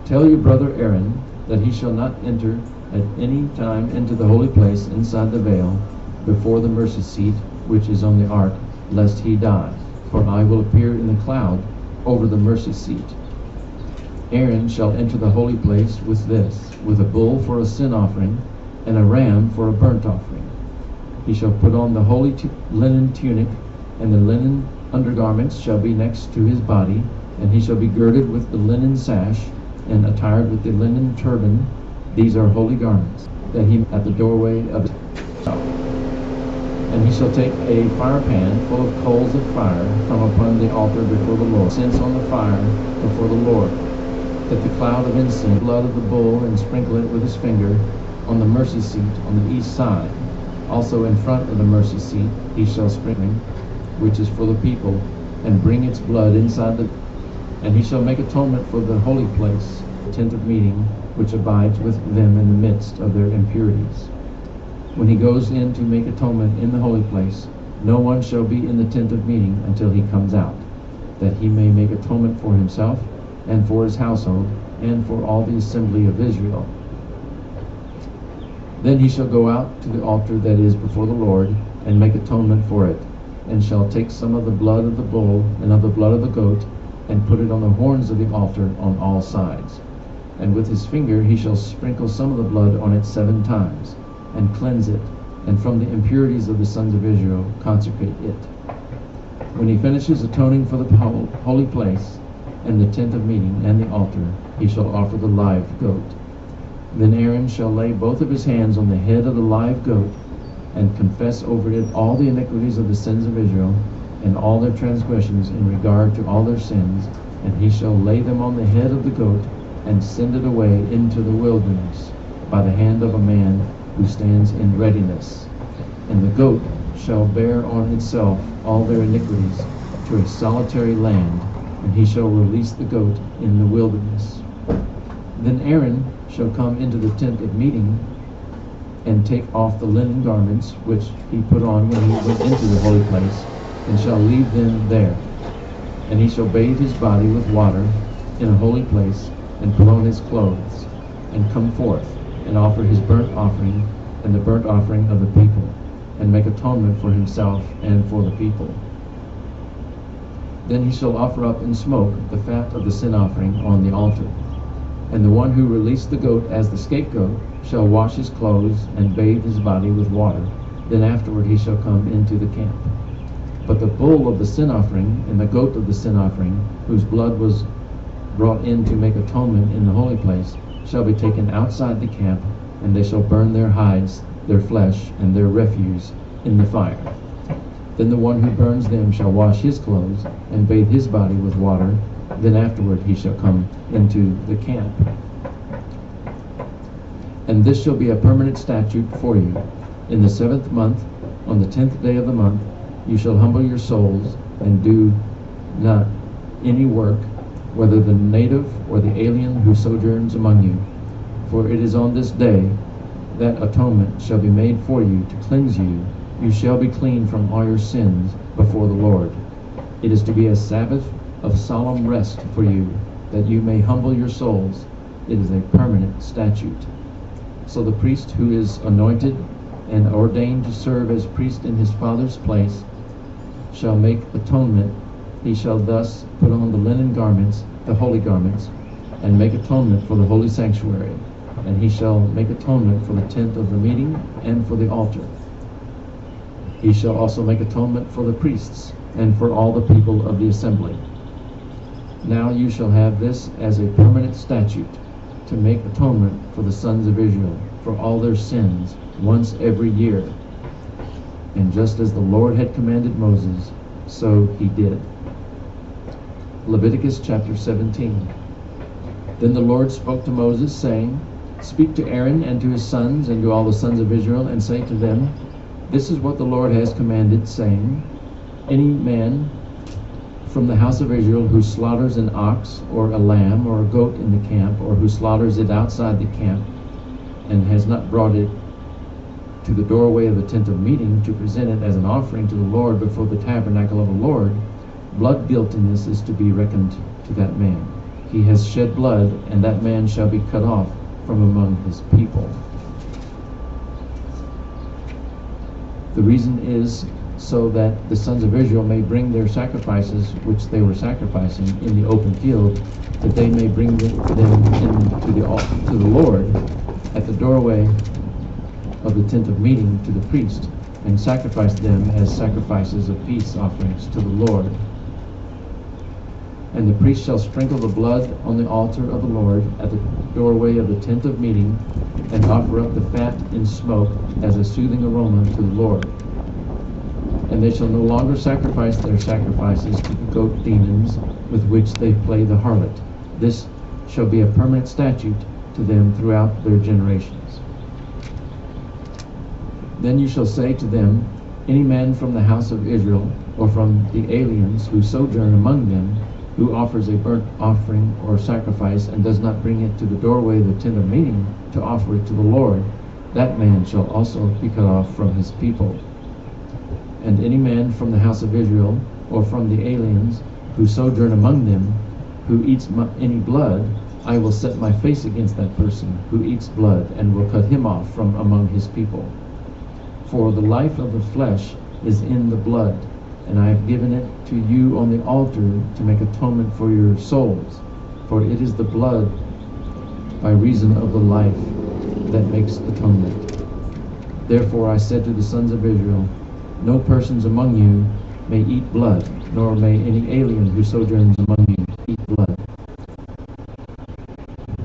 Speaker 8: Tell your brother Aaron that he shall not enter at any time into the holy place inside the veil before the mercy seat which is on the ark, lest he die. For I will appear in the cloud over the mercy seat. Aaron shall enter the holy place with this, with a bull for a sin offering, and a ram for a burnt offering. He shall put on the holy linen tunic, and the linen undergarments shall be next to his body, and he shall be girded with the linen sash, and attired with the linen turban. These are holy garments, that he at the doorway of his house. And he shall take a fire pan full of coals of fire from upon the altar before the Lord, incense on the fire before the Lord. That the cloud of incense, blood of the bull, and sprinkle it with his finger on the mercy seat on the east side. Also in front of the mercy seat he shall sprinkle, which is for the people, and bring its blood inside the. And he shall make atonement for the holy place, the tent of meeting, which abides with them in the midst of their impurities. When he goes in to make atonement in the holy place, no one shall be in the tent of meeting until he comes out, that he may make atonement for himself, and for his household, and for all the assembly of Israel. Then he shall go out to the altar that is before the Lord, and make atonement for it, and shall take some of the blood of the bull and of the blood of the goat, and put it on the horns of the altar on all sides. And with his finger he shall sprinkle some of the blood on it 7 times, and cleanse it, and from the impurities of the sons of Israel consecrate it. When he finishes atoning for the holy place, and the tent of meeting, and the altar, he shall offer the live goat. Then Aaron shall lay both of his hands on the head of the live goat, and confess over it all the iniquities of the sins of Israel, and all their transgressions in regard to all their sins, and he shall lay them on the head of the goat, and send it away into the wilderness, by the hand of a man who stands in readiness. And the goat shall bear on itself all their iniquities to a solitary land, and he shall release the goat in the wilderness. Then Aaron shall come into the tent of meeting, and take off the linen garments which he put on when he went into the holy place, and shall leave them there. And he shall bathe his body with water in a holy place, and put on his clothes, and come forth, and offer his burnt offering, and the burnt offering of the people, and make atonement for himself and for the people. Then he shall offer up in smoke the fat of the sin offering on the altar. And the one who released the goat as the scapegoat shall wash his clothes and bathe his body with water. Then afterward he shall come into the camp. But the bull of the sin offering and the goat of the sin offering, whose blood was brought in to make atonement in the holy place, shall be taken outside the camp, and they shall burn their hides, their flesh, and their refuse in the fire. Then the one who burns them shall wash his clothes, and bathe his body with water. Then afterward he shall come into the camp. And this shall be a permanent statute for you. In the 7th month, on the 10th day of the month, you shall humble your souls, and do not any work, whether the native or the alien who sojourns among you. For it is on this day that atonement shall be made for you to cleanse you. You shall be clean from all your sins before the Lord. It is to be a Sabbath of solemn rest for you, that you may humble your souls. It is a permanent statute. So the priest who is anointed and ordained to serve as priest in his father's place shall make atonement. He shall thus put on the linen garments, the holy garments, and make atonement for the holy sanctuary. And he shall make atonement for the tent of the meeting and for the altar. He shall also make atonement for the priests and for all the people of the assembly. Now you shall have this as a permanent statute, to make atonement for the sons of Israel for all their sins once every year. And just as the Lord had commanded Moses, so he did. Leviticus chapter 17. Then the Lord spoke to Moses, saying, Speak to Aaron and to his sons and to all the sons of Israel, and say to them, This is what the Lord has commanded, saying, Any man from the house of Israel who slaughters an ox or a lamb or a goat in the camp, or who slaughters it outside the camp, and has not brought it to the doorway of the tent of meeting to present it as an offering to the Lord before the tabernacle of the Lord, blood guiltiness is to be reckoned to that man. He has shed blood, and that man shall be cut off from among his people. The reason is so that the sons of Israel may bring their sacrifices, which they were sacrificing in the open field, that they may bring them into to the Lord at the doorway of the tent of meeting to the priest, and sacrifice them as sacrifices of peace offerings to the Lord. And the priest shall sprinkle the blood on the altar of the Lord at the doorway of the tent of meeting, and offer up the fat in smoke as a soothing aroma to the Lord. And they shall no longer sacrifice their sacrifices to the goat demons with which they play the harlot. This shall be a permanent statute to them throughout their generations. Then you shall say to them, any man from the house of Israel, or from the aliens who sojourn among them, who offers a burnt offering or sacrifice and does not bring it to the doorway of the tent of meeting to offer it to the Lord, that man shall also be cut off from his people. And any man from the house of Israel, or from the aliens who sojourn among them, who eats any blood, I will set my face against that person who eats blood, and will cut him off from among his people. For the life of the flesh is in the blood, and I have given it to you on the altar to make atonement for your souls. For it is the blood by reason of the life that makes atonement. Therefore I said to the sons of Israel, no persons among you may eat blood, nor may any alien who sojourns among you eat blood.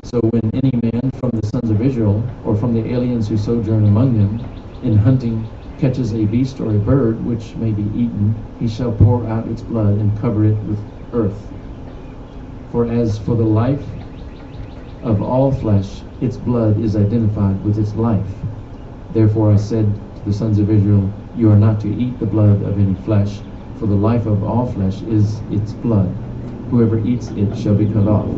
Speaker 8: So when any man from the sons of Israel, or from the aliens who sojourn among them, in hunting catches a beast or a bird which may be eaten, he shall pour out its blood and cover it with earth. For as for the life of all flesh, its blood is identified with its life. Therefore I said to the sons of Israel, you are not to eat the blood of any flesh, for the life of all flesh is its blood. Whoever eats it shall be cut off.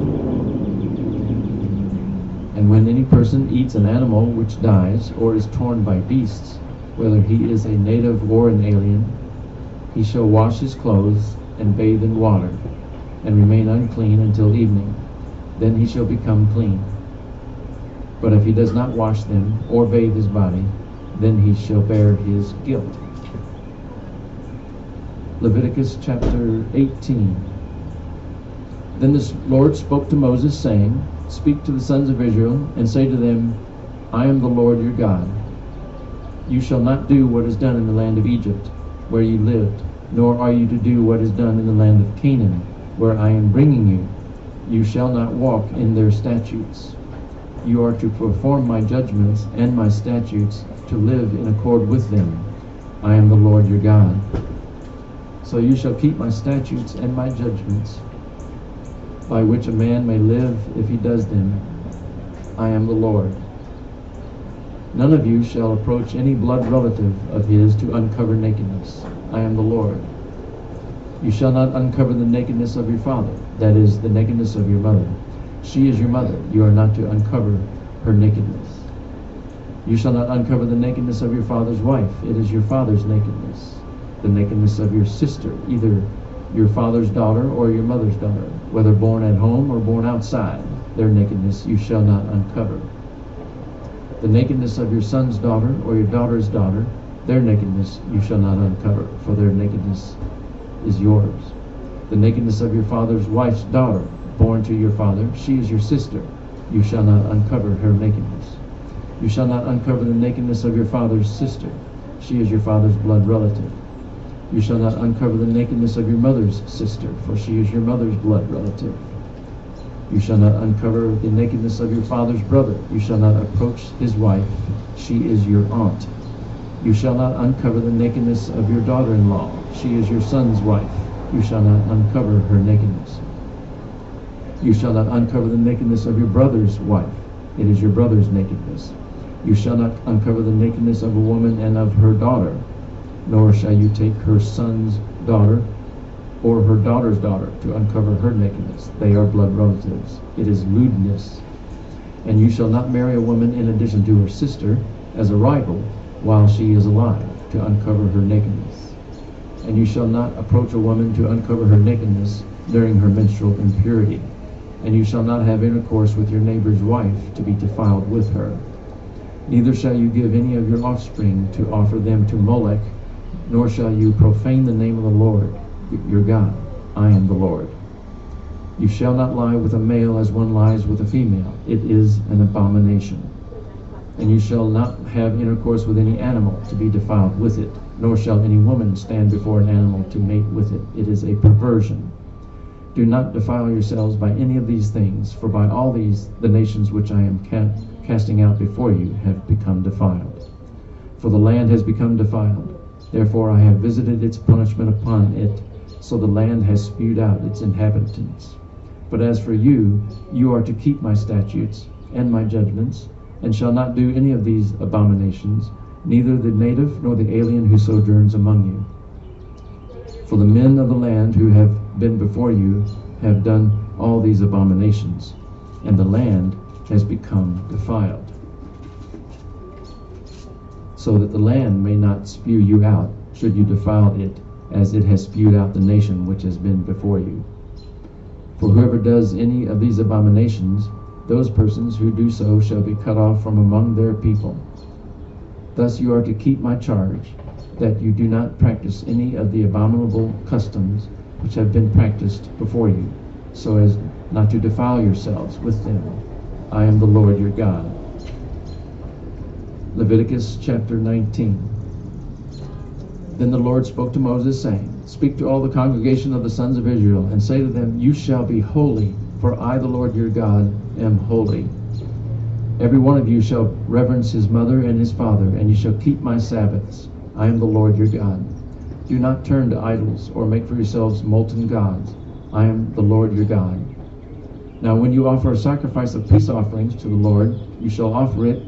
Speaker 8: And when any person eats an animal which dies, or is torn by beasts, whether he is a native or an alien, he shall wash his clothes and bathe in water, and remain unclean until evening. Then he shall become clean. But if he does not wash them, or bathe his body, then he shall bear his guilt. Leviticus chapter 18. Then the Lord spoke to Moses, saying, speak to the sons of Israel, and say to them, I am the Lord your God. You shall not do what is done in the land of Egypt, where you lived, nor are you to do what is done in the land of Canaan, where I am bringing you. You shall not walk in their statutes. You are to perform my judgments and my statutes, to live in accord with them. I am the Lord your God. So you shall keep my statutes and my judgments, by which a man may live if he does them. I am the Lord. None of you shall approach any blood relative of his to uncover nakedness. I am the Lord. You shall not uncover the nakedness of your father, that is, the nakedness of your mother. She is your mother. You are not to uncover her nakedness. You shall not uncover the nakedness of your father's wife. It is your father's nakedness. The nakedness of your sister, either your father's daughter or your mother's daughter, whether born at home or born outside, their nakedness you shall not uncover. The nakedness of your son's daughter or your daughter's daughter, their nakedness you shall not uncover, for their nakedness is yours. The nakedness of your father's wife's daughter, born to your father, she is your sister. You shall not uncover her nakedness. You shall not uncover the nakedness of your father's sister. She is your father's blood relative. You shall not uncover the nakedness of your mother's sister, for she is your mother's blood relative. You shall not uncover the nakedness of your father's brother. You shall not approach his wife. She is your aunt. You shall not uncover the nakedness of your daughter-in-law. She is your son's wife. You shall not uncover her nakedness. You shall not uncover the nakedness of your brother's wife. It is your brother's nakedness. You shall not uncover the nakedness of a woman and of her daughter, nor shall you take her son's daughter or her daughter's daughter to uncover her nakedness. They are blood relatives. It is lewdness. And you shall not marry a woman in addition to her sister as a rival while she is alive, to uncover her nakedness. And you shall not approach a woman to uncover her nakedness during her menstrual impurity. And you shall not have intercourse with your neighbor's wife to be defiled with her. Neither shall you give any of your offspring to offer them to Molech, nor shall you profane the name of the Lord your God. I am the Lord. You shall not lie with a male as one lies with a female. It is an abomination. And you shall not have intercourse with any animal to be defiled with it, nor shall any woman stand before an animal to mate with it. It is a perversion. Do not defile yourselves by any of these things, for by all these the nations which I am casting out before you have become defiled. For the land has become defiled. Therefore I have visited its punishment upon it, so the land has spewed out its inhabitants. But as for you, you are to keep my statutes and my judgments, and shall not do any of these abominations, neither the native nor the alien who sojourns among you. For the men of the land who have been before you have done all these abominations, and the land has become defiled, so that the land may not spew you out, should you defile it, as it has spewed out the nation which has been before you. For whoever does any of these abominations, those persons who do so shall be cut off from among their people. Thus you are to keep my charge, that you do not practice any of the abominable customs which have been practiced before you, so as not to defile yourselves with them. I am the Lord your God. Leviticus chapter 19. Then the Lord spoke to Moses, saying, Speak to all the congregation of the sons of Israel, and say to them, You shall be holy, for I, the Lord your God, am holy. Every one of you shall reverence his mother and his father, and you shall keep my Sabbaths. I am the Lord your God. Do not turn to idols, or make for yourselves molten gods. I am the Lord your God. Now when you offer a sacrifice of peace offerings to the Lord, you shall offer it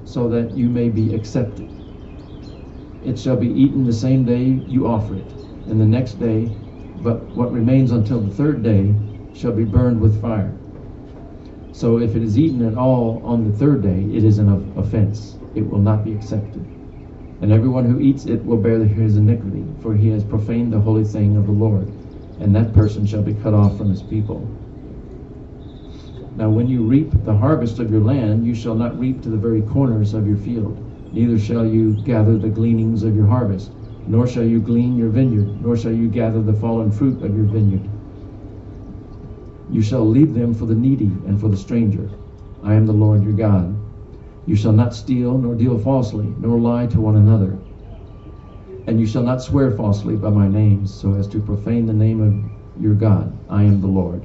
Speaker 8: so that you may be accepted. It shall be eaten the same day you offer it, and the next day, but what remains until the third day shall be burned with fire. So if it is eaten at all on the third day, it is an offense. It will not be accepted. And everyone who eats it will bear his iniquity, for he has profaned the holy thing of the Lord, and that person shall be cut off from his people. Now when you reap the harvest of your land, you shall not reap to the very corners of your field. Neither shall you gather the gleanings of your harvest, nor shall you glean your vineyard, nor shall you gather the fallen fruit of your vineyard. You shall leave them for the needy and for the stranger. I am the Lord your God. You shall not steal, nor deal falsely, nor lie to one another. And you shall not swear falsely by my name, so as to profane the name of your God. I am the Lord.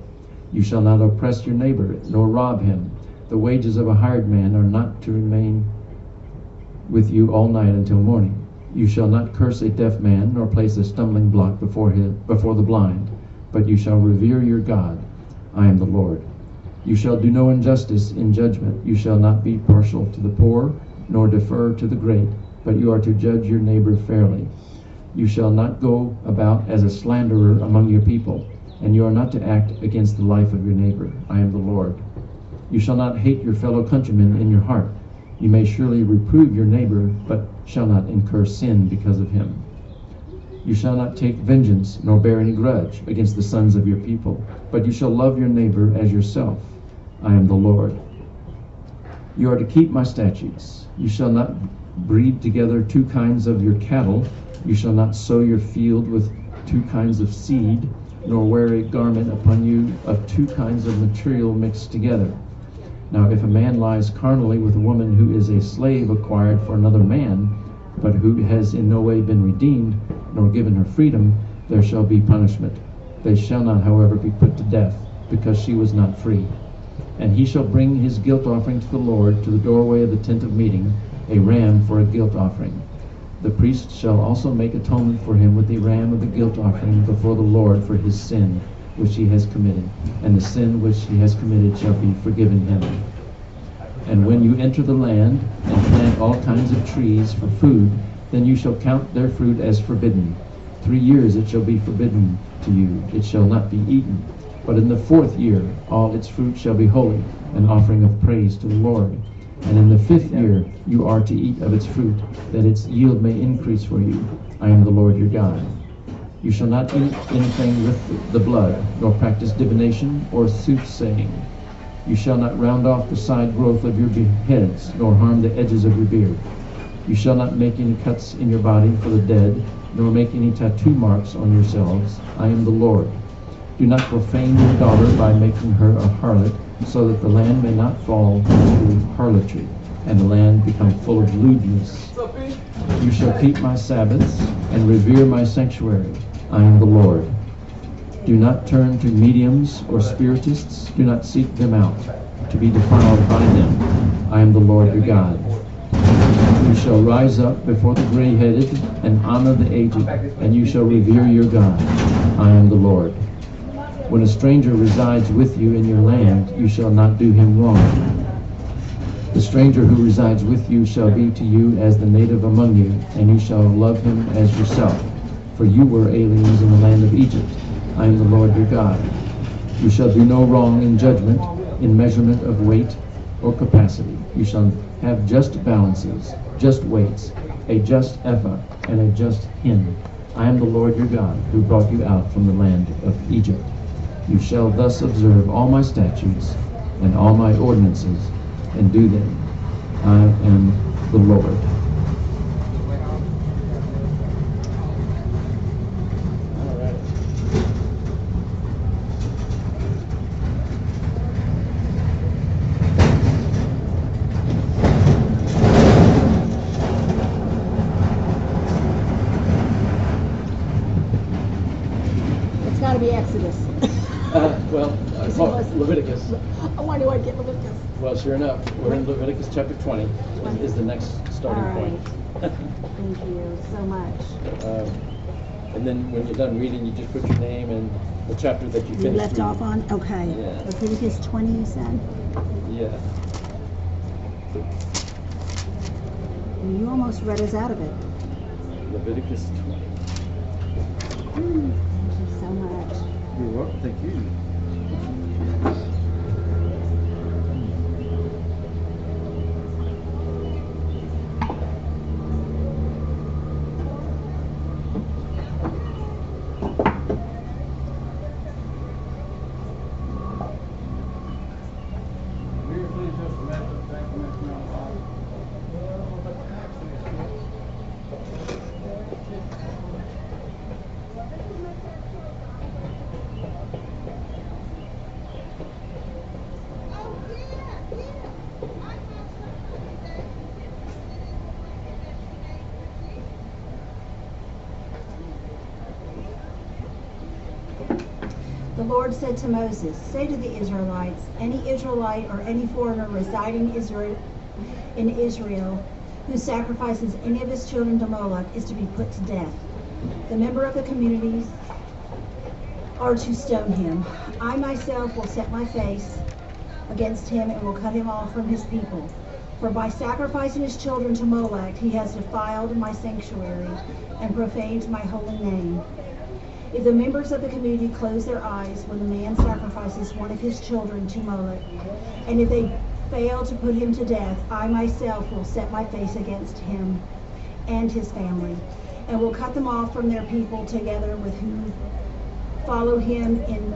Speaker 8: You shall not oppress your neighbor, nor rob him. The wages of a hired man are not to remain with you all night until morning. You shall not curse a deaf man, nor place a stumbling block before the blind, but you shall revere your God. I am the Lord. You shall do no injustice in judgment. You shall not be partial to the poor, nor defer to the great, but you are to judge your neighbor fairly. You shall not go about as a slanderer among your people, and you are not to act against the life of your neighbor. I am the Lord. You shall not hate your fellow countrymen in your heart. You may surely reprove your neighbor, but shall not incur sin because of him. You shall not take vengeance, nor bear any grudge against the sons of your people, but you shall love your neighbor as yourself. I am the Lord. You are to keep my statutes. You shall not breed together two kinds of your cattle. You shall not sow your field with two kinds of seed, nor wear a garment upon you of two kinds of material mixed together. Now if a man lies carnally with a woman who is a slave acquired for another man, but who has in no way been redeemed, nor given her freedom, there shall be punishment. They shall not, however, be put to death, because she was not free. And he shall bring his guilt offering to the Lord to the doorway of the tent of meeting, a ram for a guilt offering. The priest shall also make atonement for him with the ram of the guilt offering before the Lord for his sin which he has committed, and the sin which he has committed shall be forgiven him. And when you enter the land and plant all kinds of trees for food, then you shall count their fruit as forbidden. 3 years it shall be forbidden to you, it shall not be eaten. But in the 4th year all its fruit shall be holy, an offering of praise to the Lord. And in the 5th year you are to eat of its fruit, that its yield may increase for you. I am the Lord your God. You shall not eat anything with the blood, nor practice divination or soothsaying. You shall not round off the side growth of your heads, nor harm the edges of your beard. You shall not make any cuts in your body for the dead, nor make any tattoo marks on yourselves. I am the Lord. Do not profane your daughter by making her a harlot, so that the land may not fall into harlotry, and the land become full of lewdness. You shall keep my Sabbaths and revere my sanctuary. I am the Lord. Do not turn to mediums or spiritists. Do not seek them out to be defiled by them. I am the Lord your God. You shall rise up before the gray-headed and honor the aged, and you shall revere your God. I am the Lord. When a stranger resides with you in your land, you shall not do him wrong. The stranger who resides with you shall be to you as the native among you, and you shall love him as yourself. For you were aliens in the land of Egypt. I am the Lord your God. You shall do no wrong in judgment, in measurement of weight or capacity. You shall have just balances, just weights, a just ephah, and a just hin. I am the Lord your God, who brought you out from the land of Egypt. You shall thus observe all my statutes and all my ordinances, and do them. I am the Lord.
Speaker 2: It's got to be Exodus.
Speaker 8: Leviticus.
Speaker 2: Why do I get Leviticus?
Speaker 8: Well, sure enough, we're in Leviticus chapter 20. Is the next starting point.
Speaker 2: Thank you so much.
Speaker 8: And then when you're done reading, you just put your name and the chapter that you finished.
Speaker 2: You left
Speaker 8: reading.
Speaker 2: off on? Okay.
Speaker 8: Yeah.
Speaker 2: Leviticus 20, you said?
Speaker 8: Yeah.
Speaker 2: You almost read us out of it.
Speaker 8: Leviticus 20.
Speaker 2: Thank you so much.
Speaker 8: You're welcome. Thank you.
Speaker 15: The Lord said to Moses, "Say to the Israelites, any Israelite or any foreigner residing in Israel who sacrifices any of his children to Moloch is to be put to death. The member of the communities are to stone him. I myself will set my face against him and will cut him off from his people. For by sacrificing his children to Moloch, he has defiled my sanctuary and profaned my holy name. If the members of the community close their eyes when the man sacrifices one of his children to Moloch, and if they fail to put him to death, I myself will set my face against him and his family, and will cut them off from their people together with whom follow him in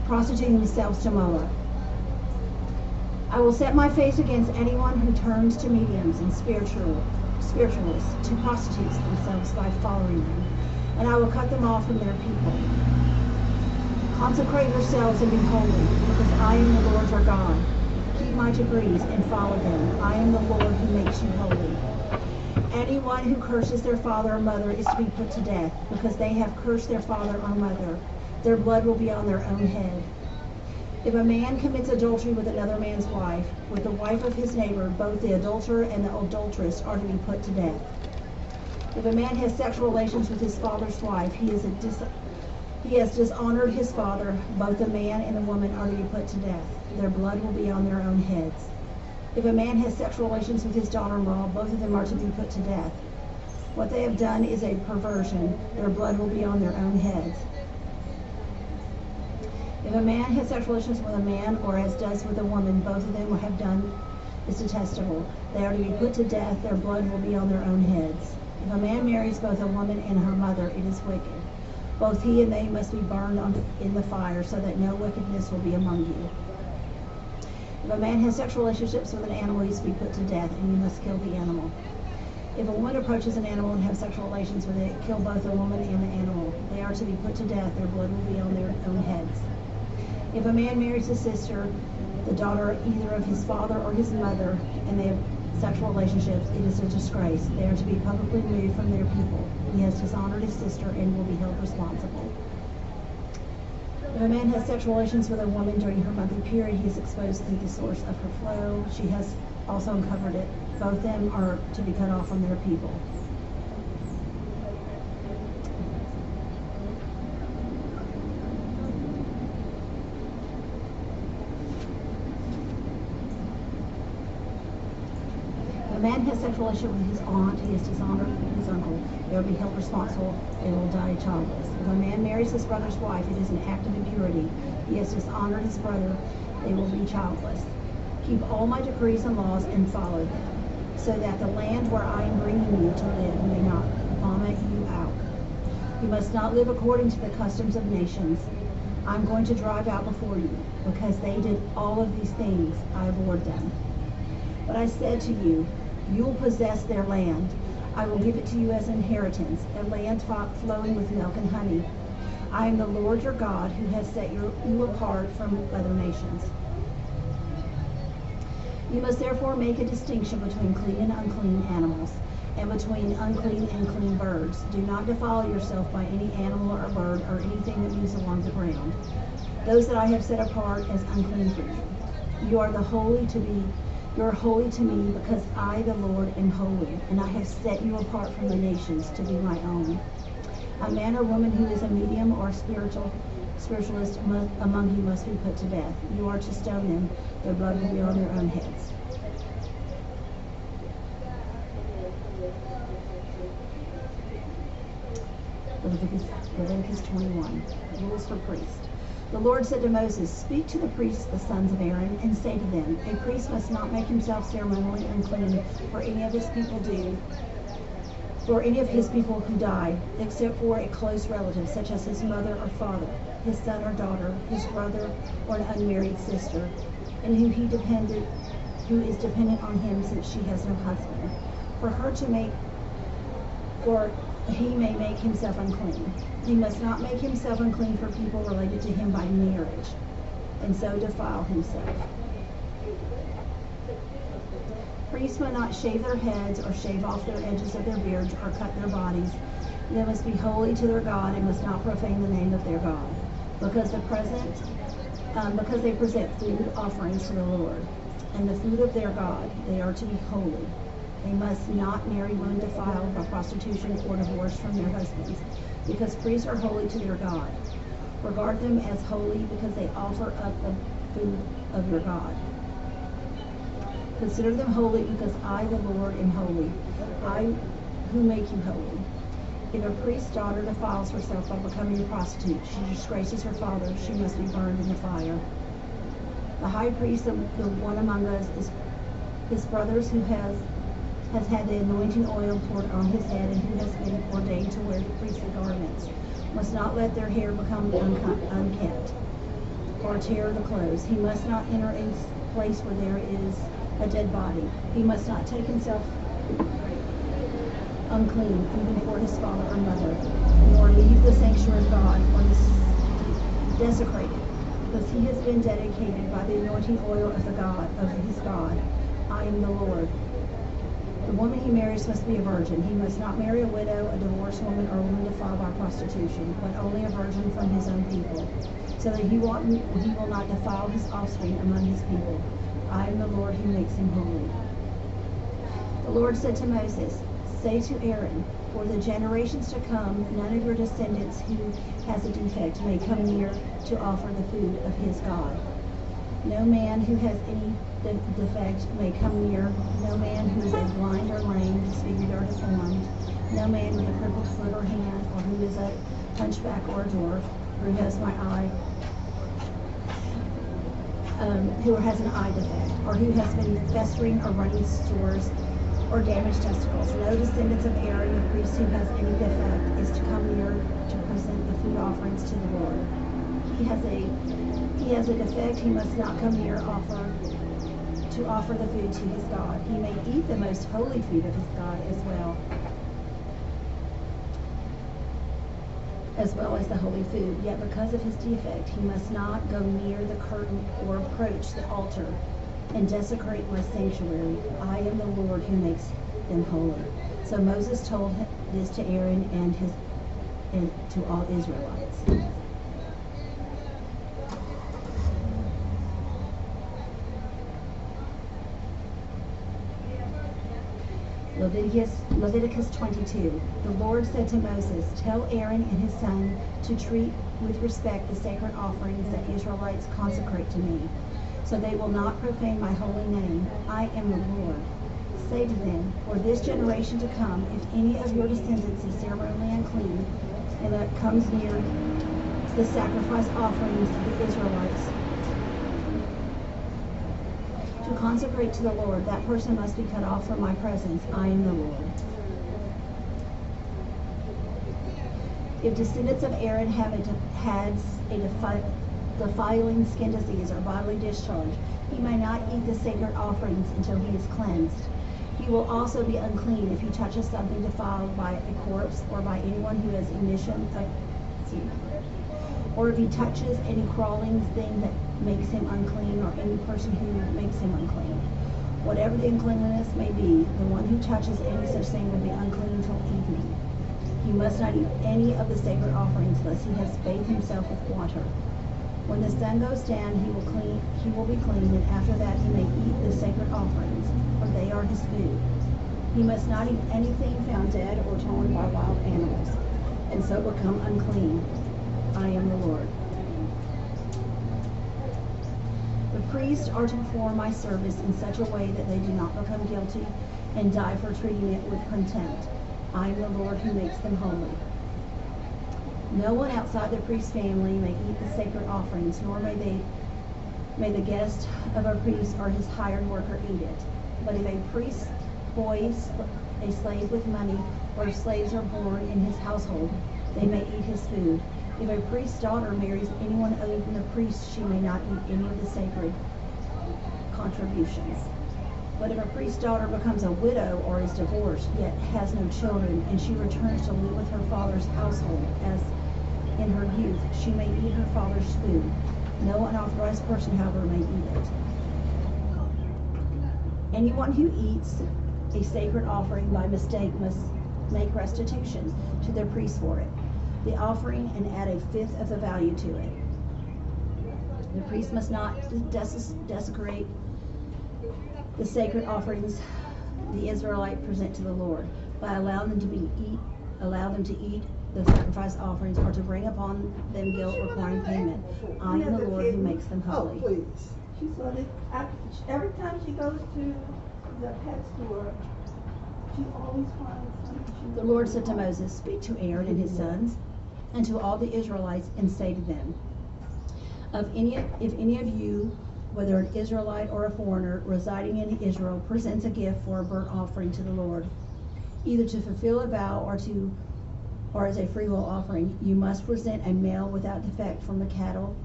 Speaker 15: prostituting themselves to Moloch. I will set my face against anyone who turns to mediums and spiritualists to prostitute themselves by following them, and I will cut them off from their people. Consecrate yourselves and be holy, because I am the Lord your God. Keep my decrees and follow them. I am the Lord who makes you holy. Anyone who curses their father or mother is to be put to death, because they have cursed their father or mother. Their blood will be on their own head. If a man commits adultery with another man's wife, with the wife of his neighbor, both the adulterer and the adulteress are to be put to death. If a man has sexual relations with his father's wife, he has dishonored his father. Both the man and the woman are to be put to death. Their blood will be on their own heads. If a man has sexual relations with his daughter-in-law, both of them are to be put to death. What they have done is a perversion. Their blood will be on their own heads. If a man has sexual relations with a man, or as does with a woman, both of them have done is detestable. They are to be put to death. Their blood will be on their own heads. If a man marries both a woman and her mother, it is wicked. Both he and they must be burned in the fire, so that no wickedness will be among you. If a man has sexual relationships with an animal, he is to be put to death, and you must kill the animal. If a woman approaches an animal and has sexual relations with it, kill both the woman and the animal. They are to be put to death. Their blood will be on their own heads. If a man marries his sister, the daughter either of his father or his mother, and they have sexual relationships, it is a disgrace. They are to be publicly removed from their people. He has dishonored his sister and will be held responsible. If a man has sexual relations with a woman during her monthly period, he is exposed to the source of her flow. She has also uncovered it. Both of them are to be cut off from their people. If a man has sexual relationship with his aunt, he has dishonored his uncle. They will be held responsible and will die childless. If a man marries his brother's wife, it is an act of impurity. He has dishonored his brother. They will be childless. Keep all my decrees and laws and follow them, so that the land where I am bringing you to live may not vomit you out. You must not live according to the customs of nations. I'm going to drive out before you, because they did all of these things. I abhorred them. But I said to you, you will possess their land. I will give it to you as an inheritance, a land flowing with milk and honey. I am the Lord your God, who has set you apart from other nations. You must therefore make a distinction between clean and unclean animals, and between unclean and clean birds. Do not defile yourself by any animal or bird or anything that moves along the ground. Those that I have set apart as unclean for you. You are holy to me, because I, the Lord, am holy, and I have set you apart from the nations to be my own. A man or woman who is a medium or spiritualist among you must be put to death. You are to stone them. Their blood will be on their own heads. Leviticus 21. Rules for priests. The Lord said to Moses, speak to the priests, the sons of Aaron, and say to them, a priest must not make himself ceremonially unclean for any of his people who die, except for a close relative, such as his mother or father, his son or daughter, his brother, or an unmarried sister, and who is dependent on him since she has no husband, for he may make himself unclean. He must not make himself unclean for people related to him by marriage, and so defile himself. Priests must not shave their heads or shave off their edges of their beards or cut their bodies. They must be holy to their God and must not profane the name of their God, because they present food offerings to the Lord and the food of their God. They are to be holy. They must not marry women defiled by prostitution or divorced from their husbands, because priests are holy to their God. Regard them as holy because they offer up the food of your God. Consider them holy because I, the Lord, am holy. I who make you holy. If a priest's daughter defiles herself by becoming a prostitute, she disgraces her father, she must be burned in the fire. The high priest, the one among us, is his brothers who has had the anointing oil poured on his head and who has been ordained to wear priestly garments, must not let their hair become unkempt or tear the clothes. He must not enter a place where there is a dead body. He must not take himself unclean even for his father or mother, nor leave the sanctuary of God or desecrate it, because he has been dedicated by the anointing oil of his God. I am the Lord. The woman he marries must be a virgin. He must not marry a widow, a divorced woman, or a woman defiled by prostitution, but only a virgin from his own people, so that he will not defile his offspring among his people. I am the Lord who makes him holy. The Lord said to Moses, say to Aaron, for the generations to come, none of your descendants who has a defect may come near to offer the food of his God. No man who has any defect may come near. No man who is blind or lame, disfigured or deformed. No man with a crippled foot or hand, or who is a hunchback or a dwarf, who has an eye defect, or who has been festering or running sores or damaged testicles. No descendants of Aaron, the priest who has any defect, is to come near to present the food offerings to the Lord. He has a defect, he must not come near to offer the food to his God. He may eat the most holy food of his God as well as the holy food. Yet because of his defect, he must not go near the curtain or approach the altar and desecrate my sanctuary. I am the Lord who makes them holy. So Moses told this to Aaron and to all Israelites. Leviticus 22. The Lord said to Moses, "Tell Aaron and his son to treat with respect the sacred offerings that Israelites consecrate to me, so they will not profane my holy name. I am the Lord. Say to them, for this generation to come, if any of your descendants is ceremonially unclean, and that comes near the sacrifice offerings of the Israelites, to consecrate to the Lord, that person must be cut off from my presence. I am the Lord. If descendants of Aaron has a defiling skin disease or bodily discharge, he may not eat the sacred offerings until he is cleansed. He will also be unclean if he touches something defiled by a corpse or by anyone who has emission of or if he touches any crawling thing that makes him unclean, or any person who makes him unclean. Whatever the uncleanliness may be, the one who touches any such thing will be unclean until evening. He must not eat any of the sacred offerings unless he has bathed himself with water. When the sun goes down, he will be clean, and after that he may eat the sacred offerings, for they are his food. He must not eat anything found dead or torn by wild animals, and so become unclean. I am the Lord. The priests are to perform my service in such a way that they do not become guilty and die for treating it with contempt. I am the Lord who makes them holy. No one outside the priest's family may eat the sacred offerings, nor may the guest of a priest or his hired worker eat it. But if a priest's boy, a slave with money, or slaves are born in his household, they may eat his food. If a priest's daughter marries anyone other than the priest, she may not eat any of the sacred contributions. But if a priest's daughter becomes a widow or is divorced, yet has no children, and she returns to live with her father's household as in her youth, she may eat her father's food. No unauthorized person, however, may eat it. Anyone who eats a sacred offering by mistake must make restitution to their priest for it, the offering, and add a fifth of the value to it. The priest must not desecrate the sacred offerings the Israelite present to the Lord by allowing them to eat the sacrifice offerings, or to bring upon them guilt requiring payment. I am the Lord who makes them holy.
Speaker 12: Oh, please. She said it. Every time she goes to the pet store, she always finds something.
Speaker 15: The Lord said to Moses, "Speak to Aaron and his sons, and to all the Israelites, and say to them, if any of you, whether an Israelite or a foreigner residing in Israel, presents a gift for a burnt offering to the Lord, either to fulfill a vow or as a freewill offering, you must present a male without defect from the cattle,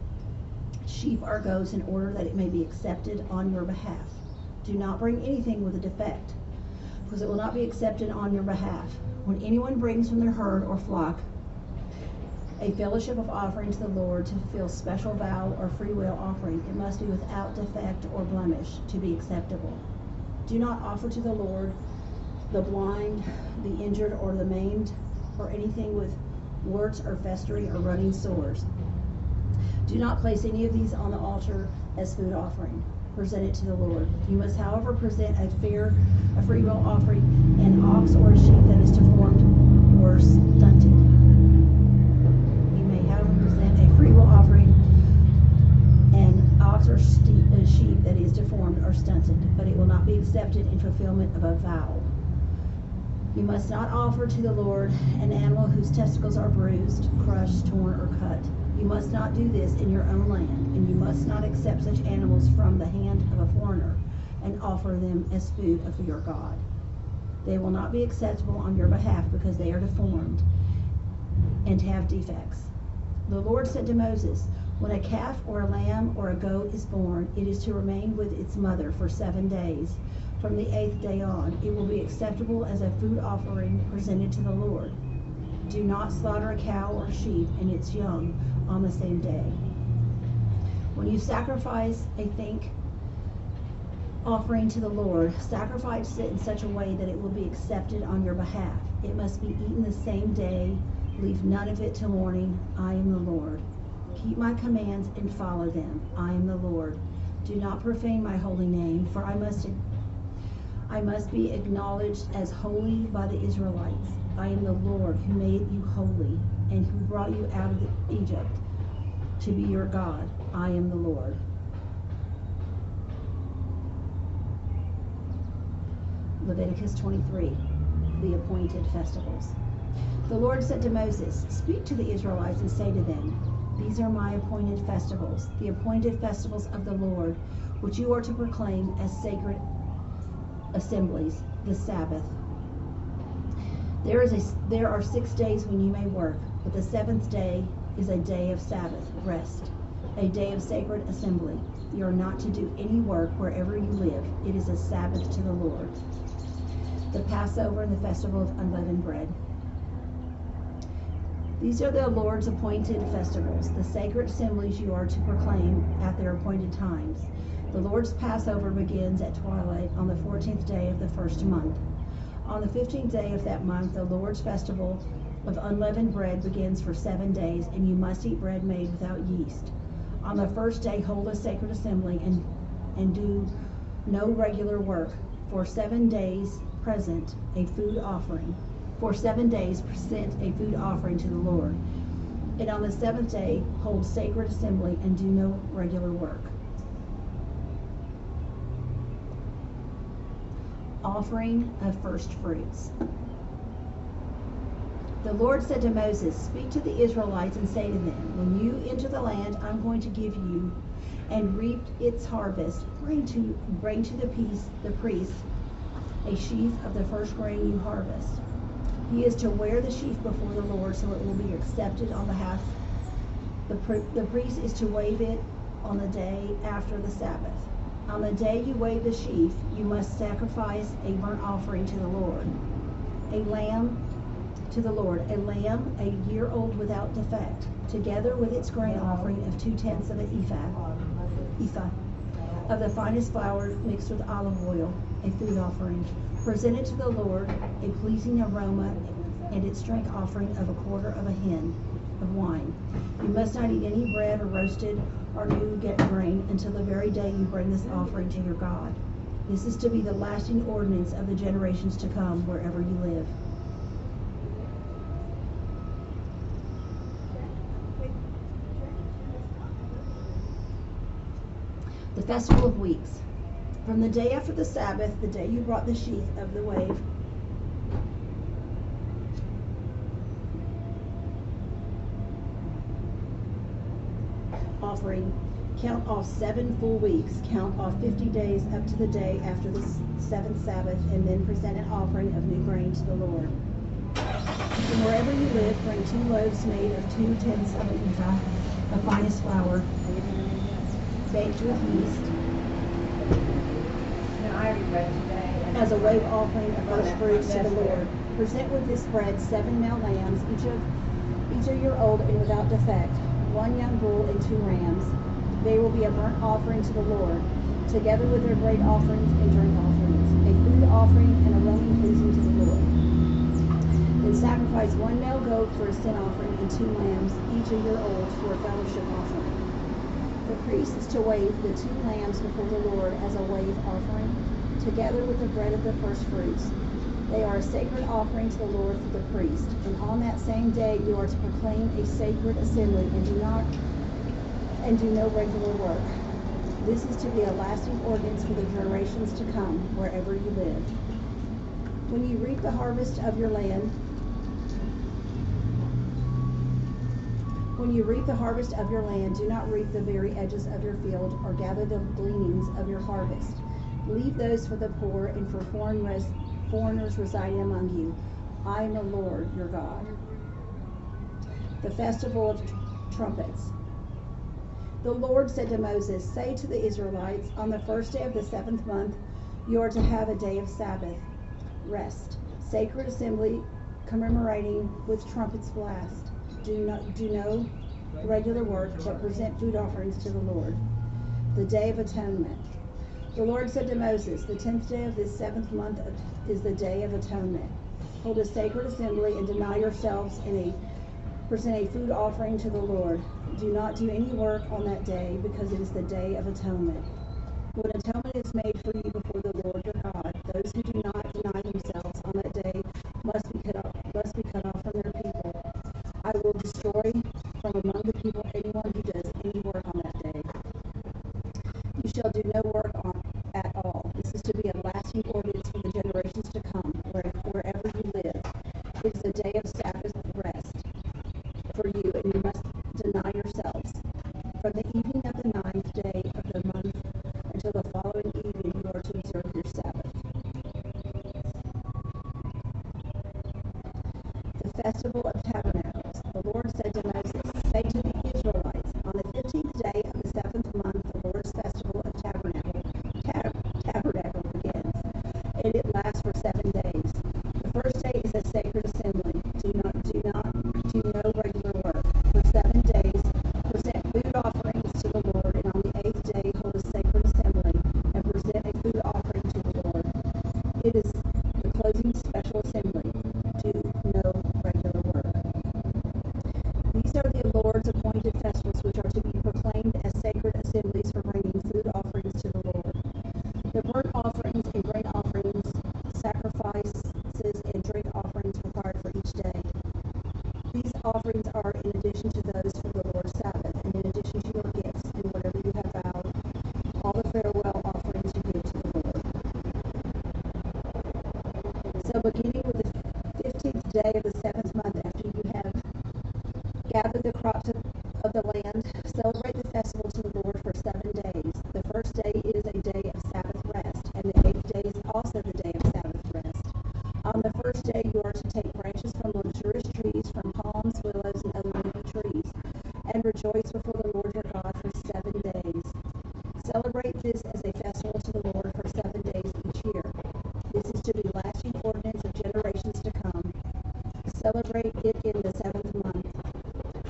Speaker 15: sheep, or goats, in order that it may be accepted on your behalf. Do not bring anything with a defect, because it will not be accepted on your behalf. When anyone brings from their herd or flock a fellowship of offering to the Lord to fulfill special vow or free will offering, it must be without defect or blemish to be acceptable. Do not offer to the Lord the blind, the injured, or the maimed, or anything with warts or festering or running sores. Do not place any of these on the altar as food offering. Present it to the Lord. You must, however, present a free will offering, an ox or a sheep that is deformed or stunted. You may, however, present a free will offering, an ox or a sheep that is deformed or stunted, but it will not be accepted in fulfillment of a vow. You must not offer to the Lord an animal whose testicles are bruised, crushed, torn, or cut. You must not do this in your own land, and you must not accept such animals from the hand of a foreigner and offer them as food of your God. They will not be acceptable on your behalf because they are deformed and have defects. The Lord said to Moses, when a calf or a lamb or a goat is born, it is to remain with its mother for 7 days. From the 8th day on, it will be acceptable as a food offering presented to the Lord. Do not slaughter a cow or sheep and its young on the same day. When you sacrifice a thank offering to the Lord, sacrifice it in such a way that it will be accepted on your behalf. It must be eaten the same day. Leave none of it till morning. I am the Lord. Keep my commands and follow them. I am the Lord. Do not profane my holy name, for I must be acknowledged as holy by the Israelites. I am the Lord who made you holy and who brought you out of Egypt to be your God. I am the Lord. Leviticus 23, the appointed festivals. The Lord said to Moses, speak to the Israelites and say to them, these are my appointed festivals, the appointed festivals of the Lord, which you are to proclaim as sacred assemblies, the Sabbath. There are 6 days when you may work, but the 7th day is a day of Sabbath rest, a day of sacred assembly. You are not to do any work wherever you live. It is a Sabbath to the Lord. The Passover and the festival of unleavened bread. These are the Lord's appointed festivals, the sacred assemblies you are to proclaim at their appointed times. The Lord's Passover begins at twilight on the 14th day of the first month. On the 15th day of that month, the Lord's festival of unleavened bread begins for 7 days, and you must eat bread made without yeast. On the first day, hold a sacred assembly and do no regular work. For 7 days, present a food offering. For 7 days, present a food offering to the Lord. And on the 7th day, hold sacred assembly and do no regular work. Offering of first fruits. The Lord said to Moses, speak to the Israelites and say to them, when you enter the land I'm going to give you and reap its harvest, bring to the priest a sheaf of the first grain you harvest. He is to wear the sheaf before the Lord so it will be accepted on behalf. The priest is to wave it on the day after the Sabbath. On the day you wave the sheaf, you must sacrifice a burnt offering to the Lord. A lamb to the Lord, a lamb a year old without defect, together with its grain offering of 2/10 of an ephah of the finest flour mixed with olive oil, a food offering, presented to the Lord, a pleasing aroma, and its drink offering of a quarter of a hin of wine. You must not eat any bread or roasted or new grain until the very day you bring this offering to your God. This is to be the lasting ordinance of the generations to come wherever you live. The Festival of Weeks. From the day after the Sabbath, the day you brought the sheaf of the wave, offering, count off 7 full weeks, count off 50 days up to the day after the 7th Sabbath, and then present an offering of new grain to the Lord. From wherever you live, bring 2 loaves made of 2/10 of an ephah, the finest flour, baked with yeast, as a wave offering of first fruits to the Lord. Present with this bread 7 male lambs, each a year old and without defect, 1 young bull and 2 rams. They will be a burnt offering to the Lord, together with their grain offerings and drink offerings, a food offering and aroma pleasing to the Lord. Then sacrifice 1 male goat for a sin offering and 2 lambs, each a year old, for a fellowship offering. The priest is to wave the 2 lambs before the Lord as a wave offering, together with the bread of the first fruits. They are a sacred offering to the Lord for the priest. And on that same day you are to proclaim a sacred assembly and do no regular work. This is to be a lasting ordinance for the generations to come, wherever you live. When you reap the harvest of your land, do not reap the very edges of your field or gather the gleanings of your harvest. Leave those for the poor and for foreign foreigners residing among you. I am the Lord your God. The festival of trumpets. The Lord said to Moses, say to the Israelites, on the first day of the 7th month, you are to have a day of Sabbath, rest, sacred assembly commemorating with trumpets blast. Do no regular work, but present food offerings to the Lord. The Day of Atonement. The Lord said to Moses, the 10th day of this 7th month is the Day of Atonement. Hold a sacred assembly and deny yourselves present a food offering to the Lord. Do not do any work on that day, because it is the Day of Atonement. When atonement is made for you before the Lord your God, those who do not deny themselves on that day must be cut off from their people. I will destroy from among the people anyone who does any work on that day. You shall do no work at all. This is to be a lasting ordinance for the generations to come, wherever you live. It is a day of Sabbath rest for you, and you must deny yourselves. From the evening of the 9th day of the month until the following evening, you are to observe your Sabbath. The Festival of Tabernacles. The Lord said to Moses, say to the Israelites, on the 15th day of the 7th month, the Lord's Festival of Tabernacle begins, and it lasts for 7 days. The first day is a sacred assembly. Do no regular work. For 7 days, present food offerings to the Lord, and on the 8th day, hold a sacred assembly and present a food offering to the Lord. It is the closing special assembly. Do no regular work. These are the Lord's appointed festivals, which are to be proclaimed as sacred assemblies for bringing food offerings to the Lord. The burnt offerings and grain offerings, sacrifices and drink offerings required for each day. These offerings are in addition to those for the Lord's Sabbath, and in addition to your gifts and whatever you have vowed, all the farewell offerings you give to the Lord. So beginning with the 15th day of the 7th month, after you have gathered the crops of the land, celebrate the festival to the Lord for 7 days. The first day is a day of Sabbath rest, and the 8th day is also the day of Sabbath rest. On the first day, you are to take branches from luxurious trees, from palms, willows, and other leafy trees, and rejoice before the Lord your God for 7 days. Celebrate this as a festival to the Lord for 7 days each year. This is to be lasting ordinance of generations to come. Celebrate it in the 7th month.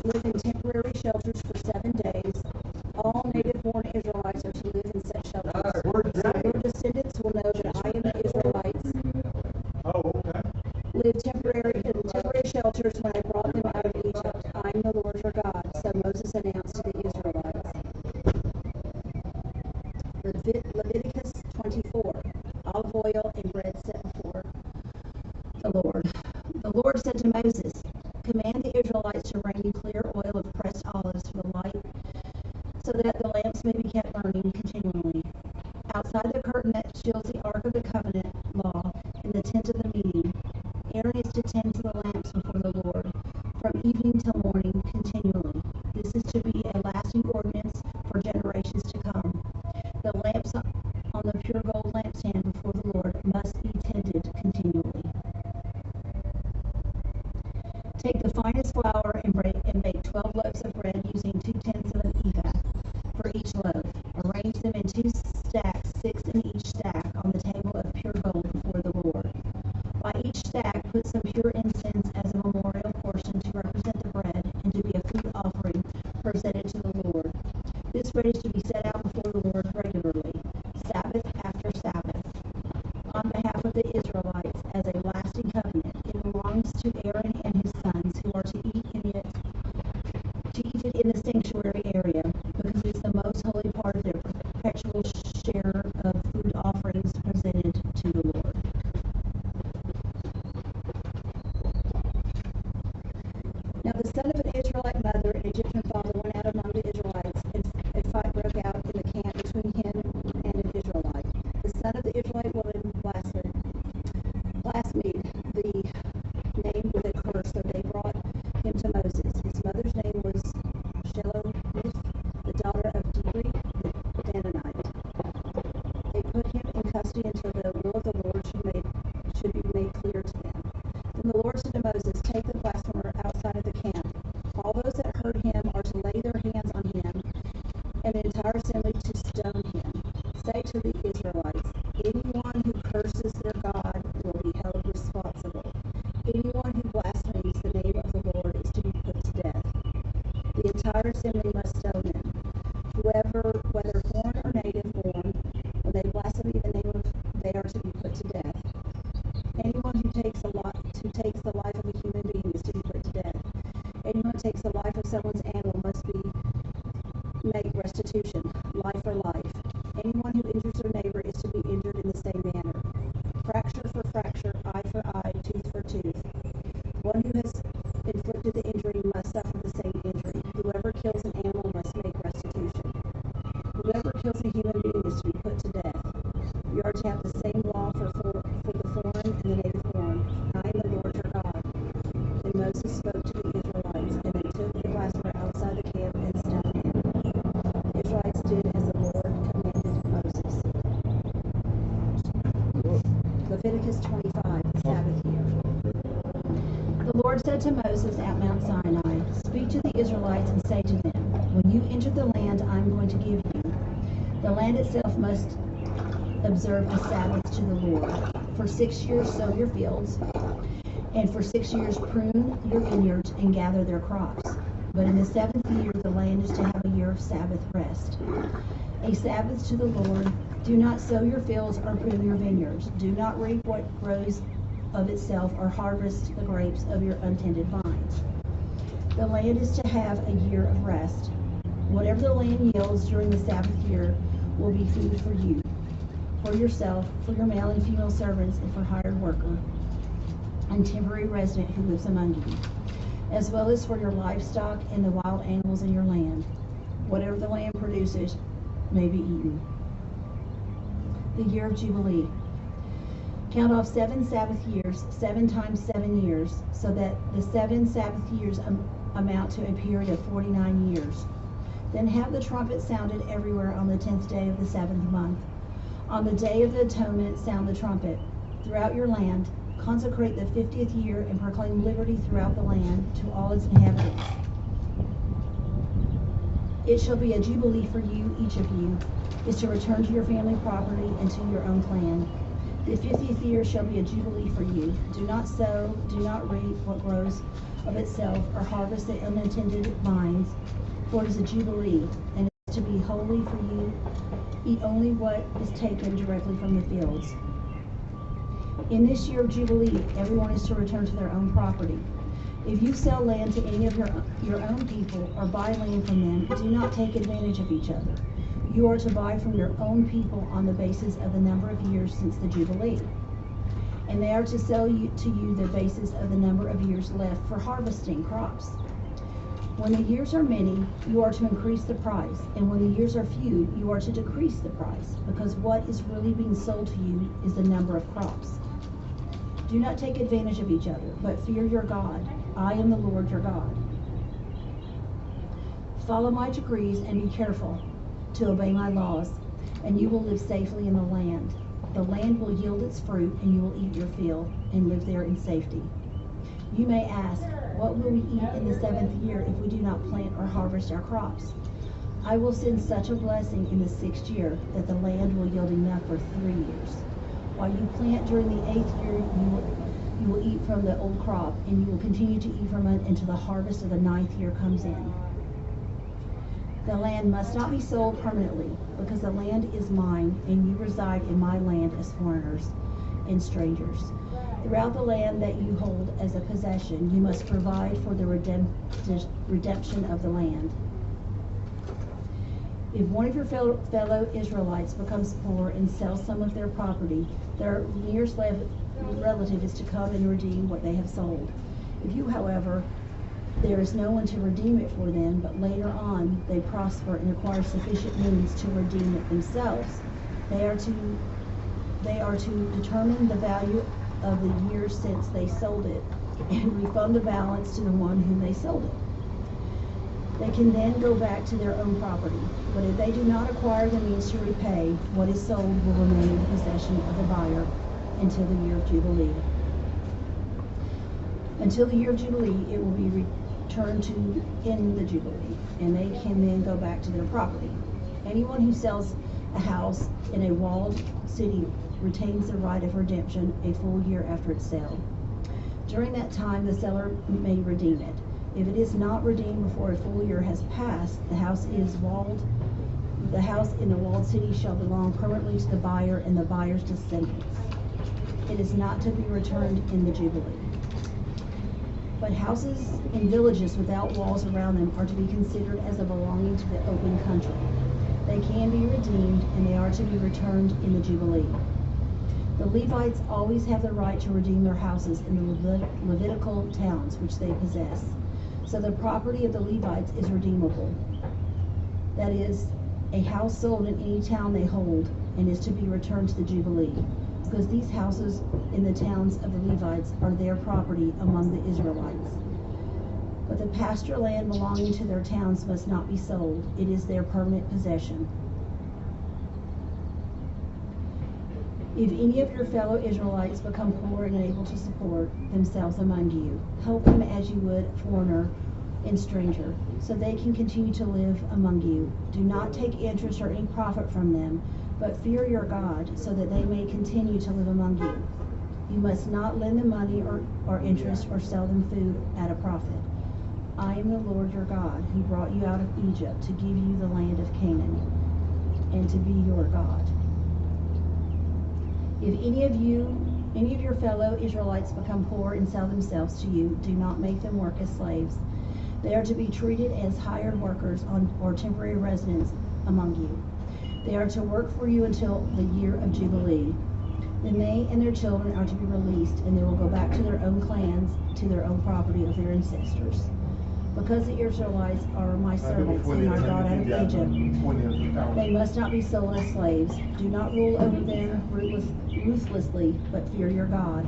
Speaker 15: Live in temporary shelters for 7 days. All native-born Israelites are to live in such shelters. So your descendants will know that I am the Israelites. Live in temporary shelters when I brought them out of Egypt. I am the Lord your God. So Moses announced to the Israelites. Leviticus 24. Olive oil and bread set before the Lord. The Lord said to Moses, command the Israelites to bring you clear oil of pressed olives for the light, so that the lamps may be kept burning continually. Outside the curtain that shields the Ark of the Covenant law in the tent of the meeting, Aaron is to tend to the lamps before the Lord from evening till morning continually. This is to be a lasting ordinance for generations to come. The lamps on the pure gold lampstand before the Lord must be tended continually. Take the finest flour and bake 12 loaves of bread using 2/10 of an ephah for each loaf. Arrange them in 2 stacks, 6 in each stack, on the table of pure gold before the Lord. By each stack, put some pure incense as a memorial portion to represent the bread and to be a food offering presented to the Lord. This bread is to be set out before the Lord regularly, Sabbath after Sabbath, on behalf of the Israelites as a lasting covenant. It belongs to Aaron and his sons, who are to eat it in the sanctuary area, because it is the most holy part of their perpetual share of food offerings presented to the Lord. Now the son of an Israelite mother and Egyptian father went out among the Israelites, and a fight broke out in the camp between him and an Israelite. The son of the Israelite woman blasphemed the name with a curse, so they brought him to Moses. His mother's name was Shelomith, the daughter of Dibri the Dananite. They put him in custody until the will of the Lord should be someone's animal must make restitution, life for life. Anyone who injures their neighbor is to be injured in the same manner. Fracture for fracture, eye for eye, tooth for tooth. One who has inflicted the injury must suffer the same injury. Whoever kills an animal must make restitution. Whoever kills a human being is to be put to death. You are to have the same law for the foreign and the native born. I am the Lord your God. Then Moses spoke to the Israelites, and they took the blasphemer outside the camp and stoned him. The Israelites did as the Lord commanded Moses. Leviticus 25, the Sabbath year. The Lord said to Moses at Mount Sinai, "Speak to the Israelites and say to them, when you enter the land I am going to give you, the land itself must observe a Sabbath to the Lord. For 6 years sow your fields, and for 6 years prune your vineyards and gather their crops. But in the 7th year the land is to have a year of Sabbath rest, a Sabbath to the Lord. Do not sow your fields or prune your vineyards. Do not reap what grows of itself or harvest the grapes of your untended vines. The land is to have a year of rest. Whatever the land yields during the Sabbath year will be food for you, for yourself, for your male and female servants, and for hired worker and temporary resident who lives among you, as well as for your livestock and the wild animals in your land. Whatever the land produces may be eaten." The year of Jubilee. Count off 7 Sabbath years, 7 times 7 years, so that the 7 Sabbath years amount to a period of 49 years. Then have the trumpet sounded everywhere on the 10th day of the 7th month. On the day of the atonement, sound the trumpet throughout your land. Consecrate the 50th year and proclaim liberty throughout the land to all its inhabitants. It shall be a jubilee for you, each of you is to return to your family property and to your own clan. The 50th year shall be a jubilee for you. Do not sow, do not reap what grows of itself, or harvest the unattended vines, for it is a jubilee, and it is to be holy for you. Eat only what is taken directly from the fields. In this year of Jubilee, everyone is to return to their own property. If you sell land to any of your own people or buy land from them, do not take advantage of each other. You are to buy from your own people on the basis of the number of years since the Jubilee. And they are to sell to you the basis of the number of years left for harvesting crops. When the years are many, you are to increase the price, and when the years are few, you are to decrease the price, because what is really being sold to you is the number of crops. Do not take advantage of each other, but fear your God. I am the Lord your God. Follow my decrees and be careful to obey my laws, and you will live safely in the land. The land will yield its fruit, and you will eat your fill and live there in safety. You may ask, what will we eat in the 7th year if we do not plant or harvest our crops? I will send such a blessing in the 6th year that the land will yield enough for 3 years. While you plant during the 8th year, you will eat from the old crop, and you will continue to eat from it until the harvest of the 9th year comes in. The land must not be sold permanently, because the land is mine, and you reside in my land as foreigners and strangers. Throughout the land that you hold as a possession, you must provide for the redemption of the land. If one of your fellow Israelites becomes poor and sells some of their property, their nearest relative is to come and redeem what they have sold. If you, however, there is no one to redeem it for them, but later on they prosper and acquire sufficient means to redeem it themselves, they are to determine the value of the years since they sold it and refund the balance to the one whom they sold it. They can then go back to their own property, but if they do not acquire the means to repay, what is sold will remain in the possession of the buyer until the year of Jubilee. Until the year of Jubilee, it will be returned to in the Jubilee, and they can then go back to their property. Anyone who sells a house in a walled city retains the right of redemption a full year after its sale. During that time, the seller may redeem it. If it is not redeemed before a full year has passed, the house in the walled city shall belong permanently to the buyer and the buyer's descendants. It is not to be returned in the Jubilee. But houses and villages without walls around them are to be considered as a belonging to the open country. They can be redeemed, and they are to be returned in the Jubilee. The Levites always have the right to redeem their houses in the Levitical towns which they possess. So the property of the Levites is redeemable. That is, a house sold in any town they hold, and is to be returned to the Jubilee, because these houses in the towns of the Levites are their property among the Israelites. But the pasture land belonging to their towns must not be sold. It is their permanent possession. If any of your fellow Israelites become poor and unable to support themselves among you, help them as you would a foreigner and stranger, so they can continue to live among you. Do not take interest or any profit from them, but fear your God, so that they may continue to live among you. You must not lend them money or interest or sell them food at a profit. I am the Lord your God, who brought you out of Egypt to give you the land of Canaan, and to be your God. If any of your fellow Israelites become poor and sell themselves to you, do not make them work as slaves. They are to be treated as hired workers or temporary residents among you. They are to work for you until the year of Jubilee. Then they and their children are to be released, and they will go back to their own clans, to their own property of their ancestors. Because the Israelites are my servants and I brought out of Egypt, they must not be sold as slaves. Do not rule over them ruthlessly, but fear your God.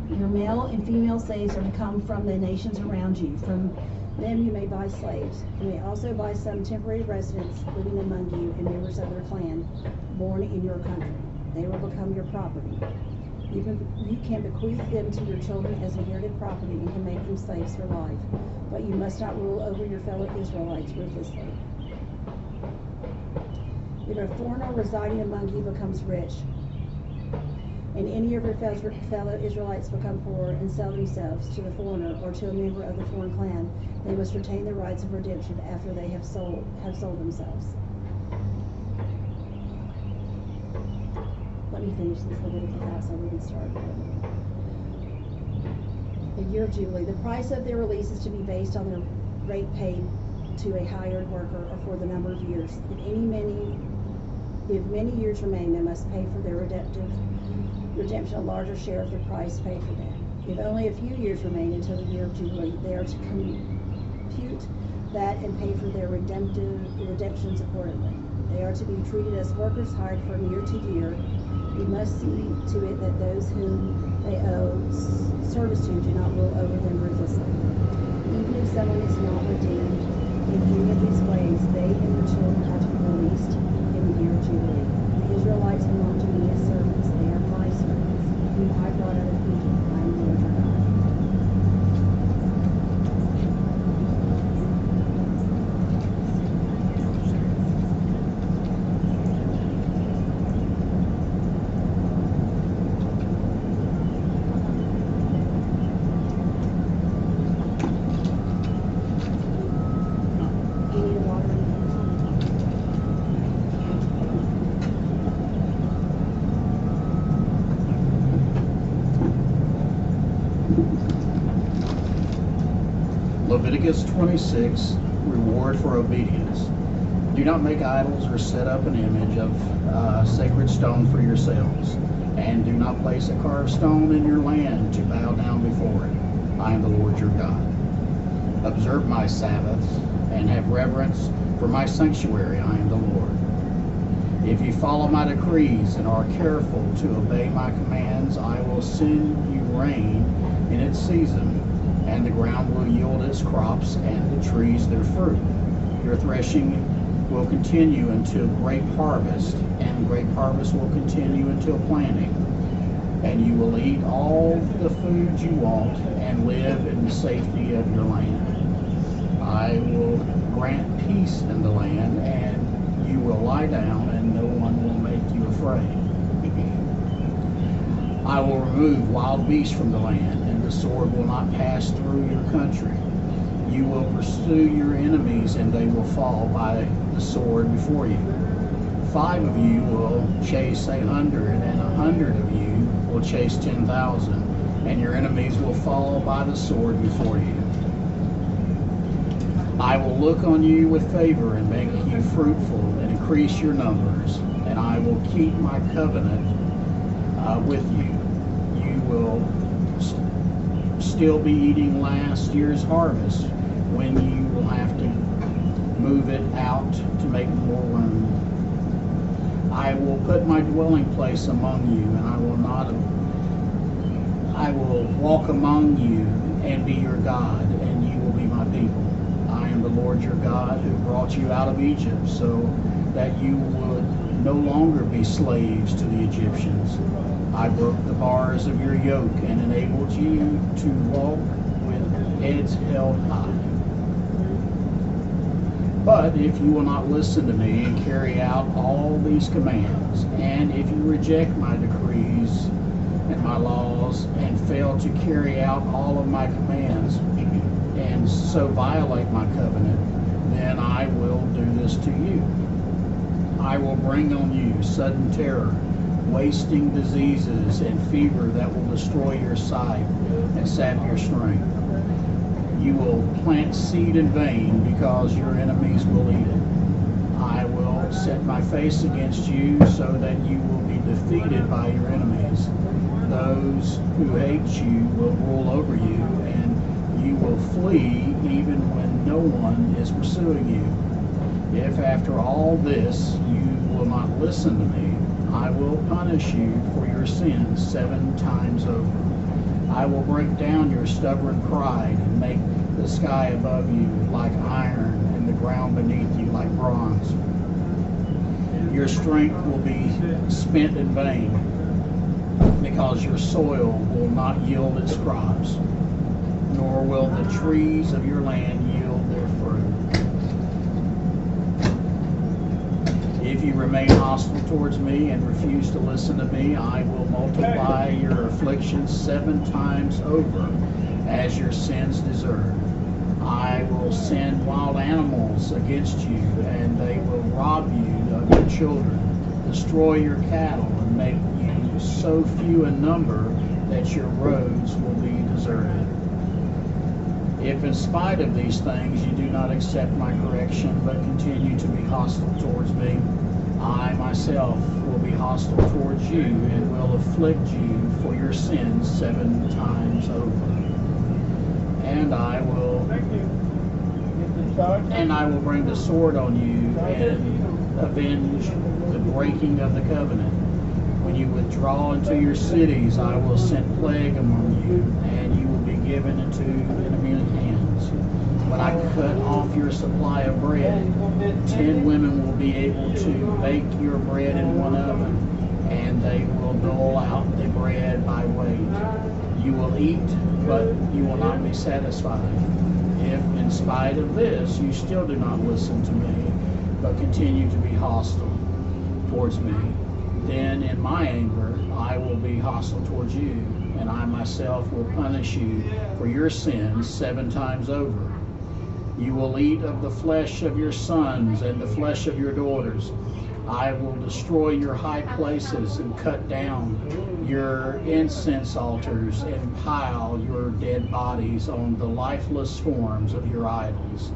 Speaker 15: Your male and female slaves are to come from the nations around you. From them you may buy slaves. You may also buy some temporary residents living among you and members of their clan, born in your country. They will become your property. You can bequeath them to your children as inherited property and can make them slaves for life, but you must not rule over your fellow Israelites ruthlessly. If a foreigner residing among you becomes rich, and any of your fellow Israelites become poor and sell themselves to the foreigner or to a member of the foreign clan, they must retain the rights of redemption after they have sold themselves. Let me finish this Leviticus out so we can start. The year of Jubilee. The price of their release is to be based on the rate paid to a hired worker or for the number of years. If many years remain, they must pay for their redemption a larger share of the price paid for them. If only a few years remain until the year of Jubilee, they are to compute that and pay for their redemptions accordingly. They are to be treated as workers hired from year to year. You must see to it that those whom they owe service to do not rule over them ruthlessly. Even if someone is not redeemed in any of these ways, they and their children are to be released in the year of Jubilee. The Israelites belong to me as servants. They are my servants, whom I brought out of Egypt. I am the Lord your God.
Speaker 17: Leviticus 26, reward for obedience. Do not make idols or set up an image of sacred stone for yourselves, and do not place a carved stone in your land to bow down before it. I am the Lord your God. Observe my Sabbaths and have reverence for my sanctuary. I am the Lord. If you follow my decrees and are careful to obey my commands, I will send you rain in its season, and the ground will yield its crops and the trees their fruit. Your threshing will continue until great harvest, and great harvest will continue until planting. And you will eat all the food you want and live in the safety of your land. I will grant peace in the land, and you will lie down, and no one will make you afraid. I will remove wild beasts from the land, and the sword will not pass through your country. You will pursue your enemies, and they will fall by the sword before you. 5 of you will chase 100, and 100 of you will chase 10,000. and your enemies will fall by the sword before you. I will look on you with favor and make you fruitful and increase your numbers, and I will keep my covenant with you. You will still be eating last year's harvest when you will have to move it out to make more room. I will put my dwelling place among you, and I will walk among you and be your God, and you will be my people. I am the Lord your God who brought you out of Egypt so that you would no longer be slaves to the Egyptians. I broke the bars of your yoke and enabled you to walk with heads held high. But if you will not listen to me and carry out all these commands, and if you reject my decrees and my laws and fail to carry out all of my commands and so violate my covenant, then I will do this to you. I will bring on you sudden terror, wasting diseases and fever that will destroy your sight and sap your strength. You will plant seed in vain because your enemies will eat it. I will set my face against you so that you will be defeated by your enemies. Those who hate you will rule over you, and you will flee even when no one is pursuing you. If after all this you will not listen to me, I will punish you for your sins 7 times over. I will break down your stubborn pride and make the sky above you like iron and the ground beneath you like bronze. Your strength will be spent in vain because your soil will not yield its crops, nor will the trees of your land yield their fruit. If you remain hostile towards me and refuse to listen to me, I will multiply your afflictions 7 times over as your sins deserve. I will send wild animals against you, and they will rob you of your children, destroy your cattle, and make you so few in number that your roads will be deserted. If in spite of these things you do not accept my correction, but continue to be hostile towards me, I myself will be hostile towards you and will afflict you for your sins 7 times over. And I will bring the sword on you and avenge the breaking of the covenant. When you withdraw into your cities, I will send plague among you, and you will be given into enemy hands. When I cut off your supply of bread, 10 women will be able to bake your bread in one oven, and they will dole out the bread by weight. You will eat, but you will not be satisfied. If, in spite of this, you still do not listen to me, but continue to be hostile towards me, then in my anger I will be hostile towards you, and I myself will punish you for your sins 7 times over. You will eat of the flesh of your sons and the flesh of your daughters. I will destroy your high places and cut down your incense altars and pile your dead bodies on the lifeless forms of your idols.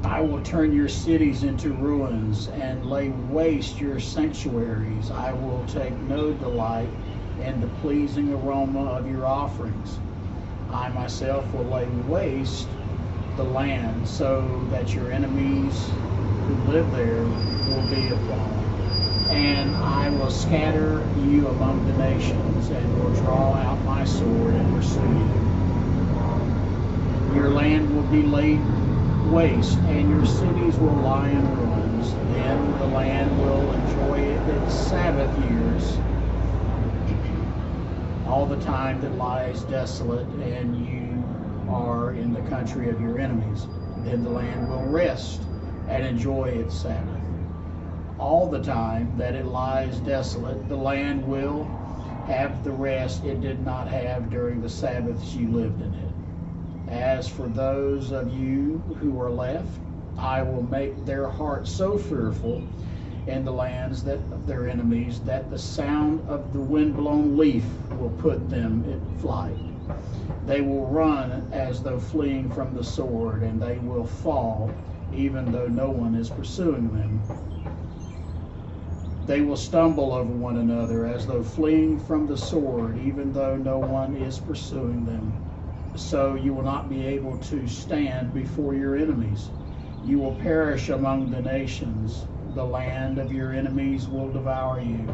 Speaker 17: I will turn your cities into ruins and lay waste your sanctuaries. I will take no delight in the pleasing aroma of your offerings. I myself will lay waste the land so that your enemies who live there will be appalled. And I will scatter you among the nations and will draw out my sword and pursue you. Your land will be laid waste and your cities will lie in ruins. Then the land will enjoy its Sabbath years, all the time that lies desolate and you are in the country of your enemies. Then the land will rest and enjoy its Sabbath. All the time that it lies desolate, the land will have the rest it did not have during the Sabbaths you lived in it. As for those of you who are left, I will make their hearts so fearful in the lands of their enemies, that the sound of the wind-blown leaf will put them in flight. They will run as though fleeing from the sword, and they will fall, even though no one is pursuing them. They will stumble over one another as though fleeing from the sword, even though no one is pursuing them. So you will not be able to stand before your enemies. You will perish among the nations. The land of your enemies will devour you.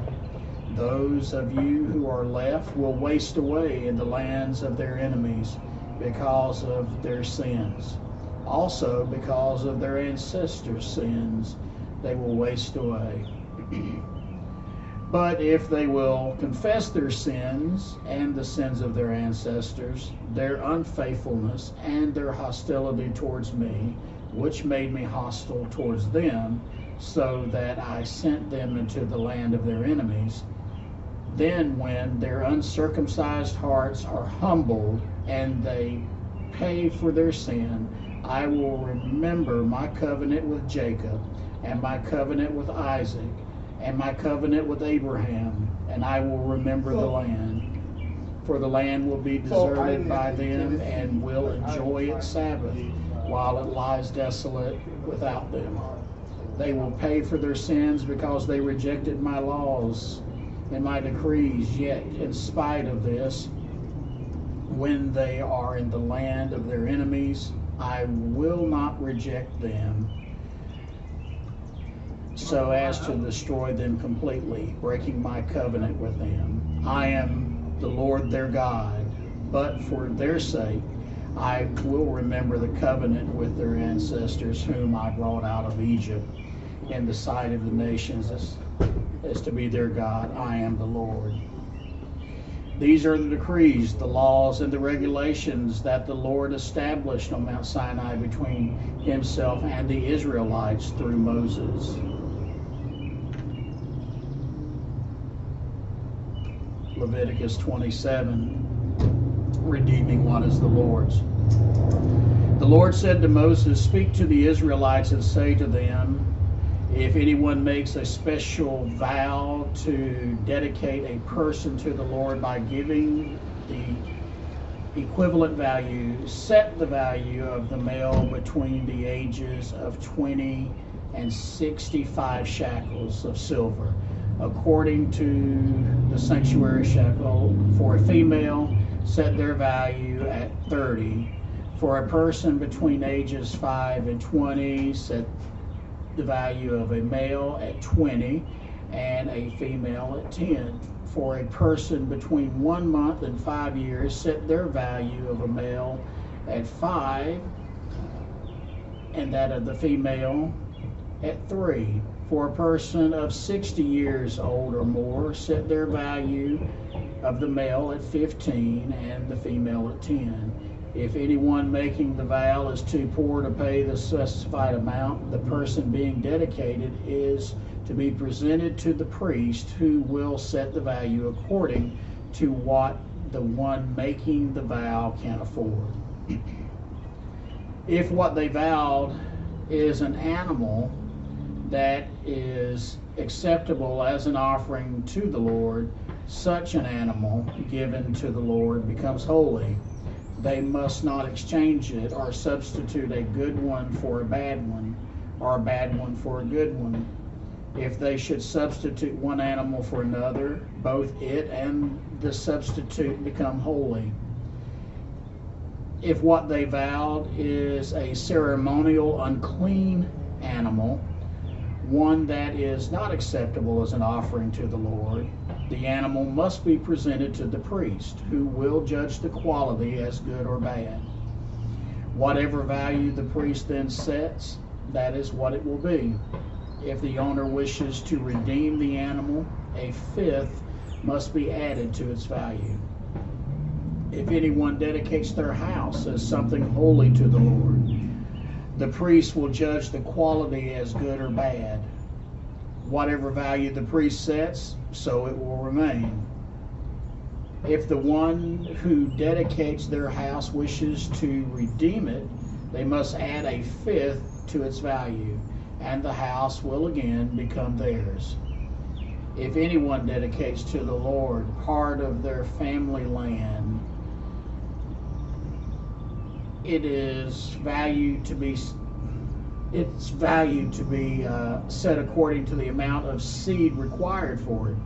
Speaker 17: Those of you who are left will waste away in the lands of their enemies because of their sins. Also because of their ancestors' sins, they will waste away. But if they will confess their sins and the sins of their ancestors, their unfaithfulness and their hostility towards me, which made me hostile towards them, so that I sent them into the land of their enemies, then when their uncircumcised hearts are humbled and they pay for their sin, I will remember my covenant with Jacob and my covenant with Isaac and my covenant with Abraham, and I will remember the land. For the land will be deserted by them and will enjoy its Sabbath while it lies desolate without them. They will pay for their sins because they rejected my laws and my decrees, yet in spite of this, when they are in the land of their enemies, I will not reject them so as to destroy them completely, breaking my covenant with them. I am the Lord their God, but for their sake I will remember the covenant with their ancestors whom I brought out of Egypt in the sight of the nations as to be their God. I am the Lord. These are the decrees, the laws, and the regulations that the Lord established on Mount Sinai between himself and the Israelites through Moses. Leviticus 27, redeeming what is the Lord's. The Lord said to Moses, "Speak to the Israelites and say to them, if anyone makes a special vow to dedicate a person to the Lord by giving the equivalent value, set the value of the male between the ages of 20 and 65 shekels of silver, according to the sanctuary shekel. For a female, set their value at 30. For a person between ages 5 and 20, set the value of a male at 20 and a female at 10. For a person between 1 month and 5 years, set their value of a male at 5 and that of the female at 3. For a person of 60 years old or more, set their value of the male at 15 and the female at 10. If anyone making the vow is too poor to pay the specified amount, the person being dedicated is to be presented to the priest, who will set the value according to what the one making the vow can afford. If what they vowed is an animal that is acceptable as an offering to the Lord, such an animal given to the Lord becomes holy. They must not exchange it or substitute a good one for a bad one, or a bad one for a good one. If they should substitute one animal for another, both it and the substitute become holy. If what they vowed is a ceremonial unclean animal, one that is not acceptable as an offering to the Lord, the animal must be presented to the priest, who will judge the quality as good or bad. Whatever value the priest then sets, that is what it will be. If the owner wishes to redeem the animal, a fifth must be added to its value. If anyone dedicates their house as something holy to the Lord, the priest will judge the quality as good or bad. Whatever value the priest sets, so it will remain. If the one who dedicates their house wishes to redeem it, they must add a fifth to its value. and the house will again become theirs. If anyone dedicates to the Lord part of their family land, its value to be set according to the amount of seed required for it.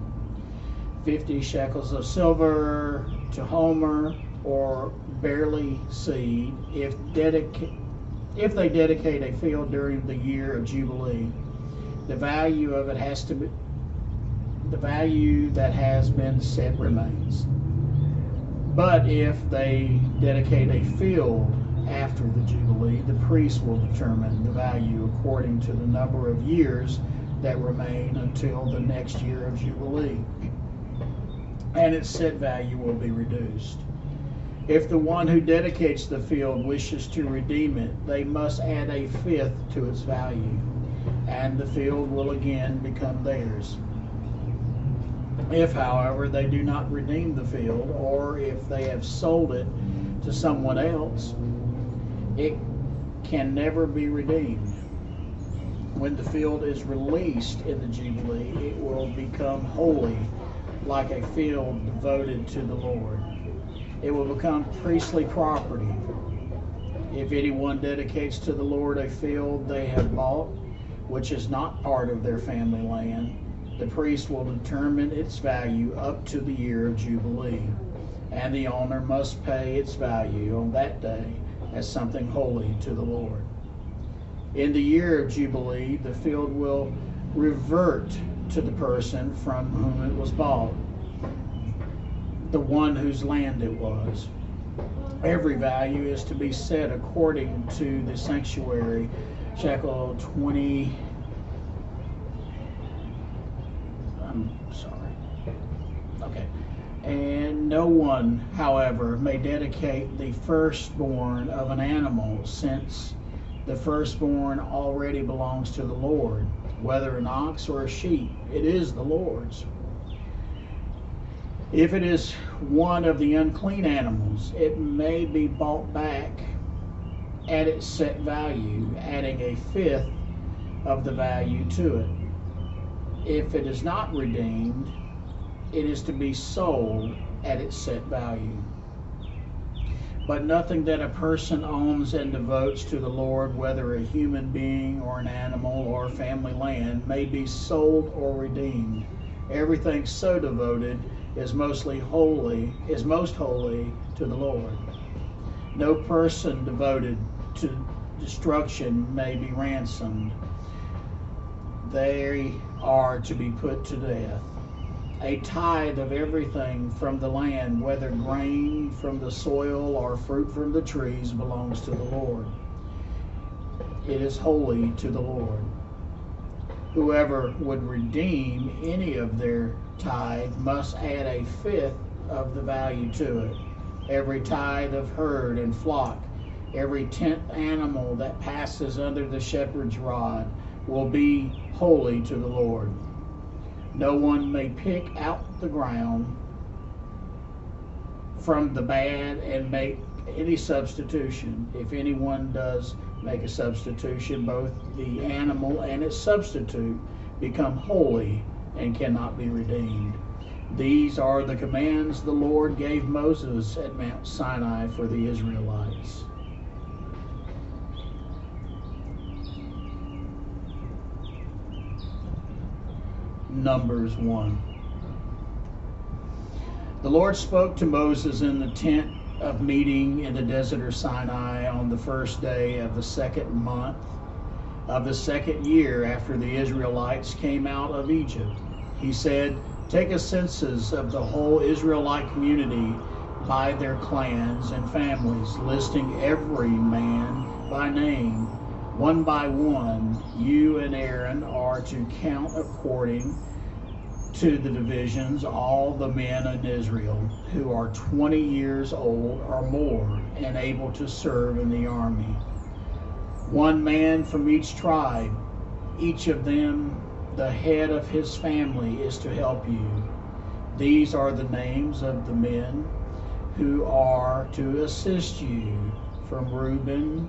Speaker 17: 50 shekels of silver to homer, or barley seed, if they dedicate a field during the year of Jubilee. The value of it has to be, the value that has been set remains. But if they dedicate a field after the Jubilee, the priest will determine the value according to the number of years that remain until the next year of Jubilee, and its said value will be reduced. If the one who dedicates the field wishes to redeem it, they must add a fifth to its value, and the field will again become theirs. If, however, they do not redeem the field, or if they have sold it to someone else, it can never be redeemed. When the field is released in the Jubilee, it will become holy, like a field devoted to the Lord. It will become priestly property. If anyone dedicates to the Lord a field they have bought, which is not part of their family land, the priest will determine its value up to the year of Jubilee, and the owner must pay its value on that day as something holy to the Lord. In the year of Jubilee, the field will revert to the person from whom it was bought, the one whose land it was. Every value is to be set according to the sanctuary, shekel 20. Okay. And no one, however, may dedicate the firstborn of an animal, since the firstborn already belongs to the Lord, whether an ox or a sheep, it is the Lord's. If it is one of the unclean animals, it may be bought back at its set value, adding a fifth of the value to it. If it is not redeemed, it is to be sold at its set value. But nothing that a person owns and devotes to the Lord, whether a human being or an animal or family land, may be sold or redeemed. Everything so devoted is most holy to the Lord. No person devoted to destruction may be ransomed. They are to be put to death. A tithe of everything from the land, whether grain from the soil or fruit from the trees, belongs to the Lord. It is holy to the Lord. Whoever would redeem any of their tithe must add a fifth of the value to it. Every tithe of herd and flock, every 10th animal that passes under the shepherd's rod, will be holy to the Lord. No one may pick out the ground from the bad and make any substitution. If anyone does make a substitution, both the animal and its substitute become holy and cannot be redeemed. These are the commands the Lord gave Moses at Mount Sinai for the Israelites. Numbers 1. The Lord spoke to Moses in the tent of meeting in the desert of Sinai on the first day of the second month of the second year after the Israelites came out of Egypt. He said, "Take a census of the whole Israelite community by their clans and families, listing every man by name. One by one, you and Aaron are to count according to the divisions all the men in Israel who are 20 years old or more and able to serve in the army. One man from each tribe, each of them the head of his family, is to help you. These are the names of the men who are to assist you: from Reuben,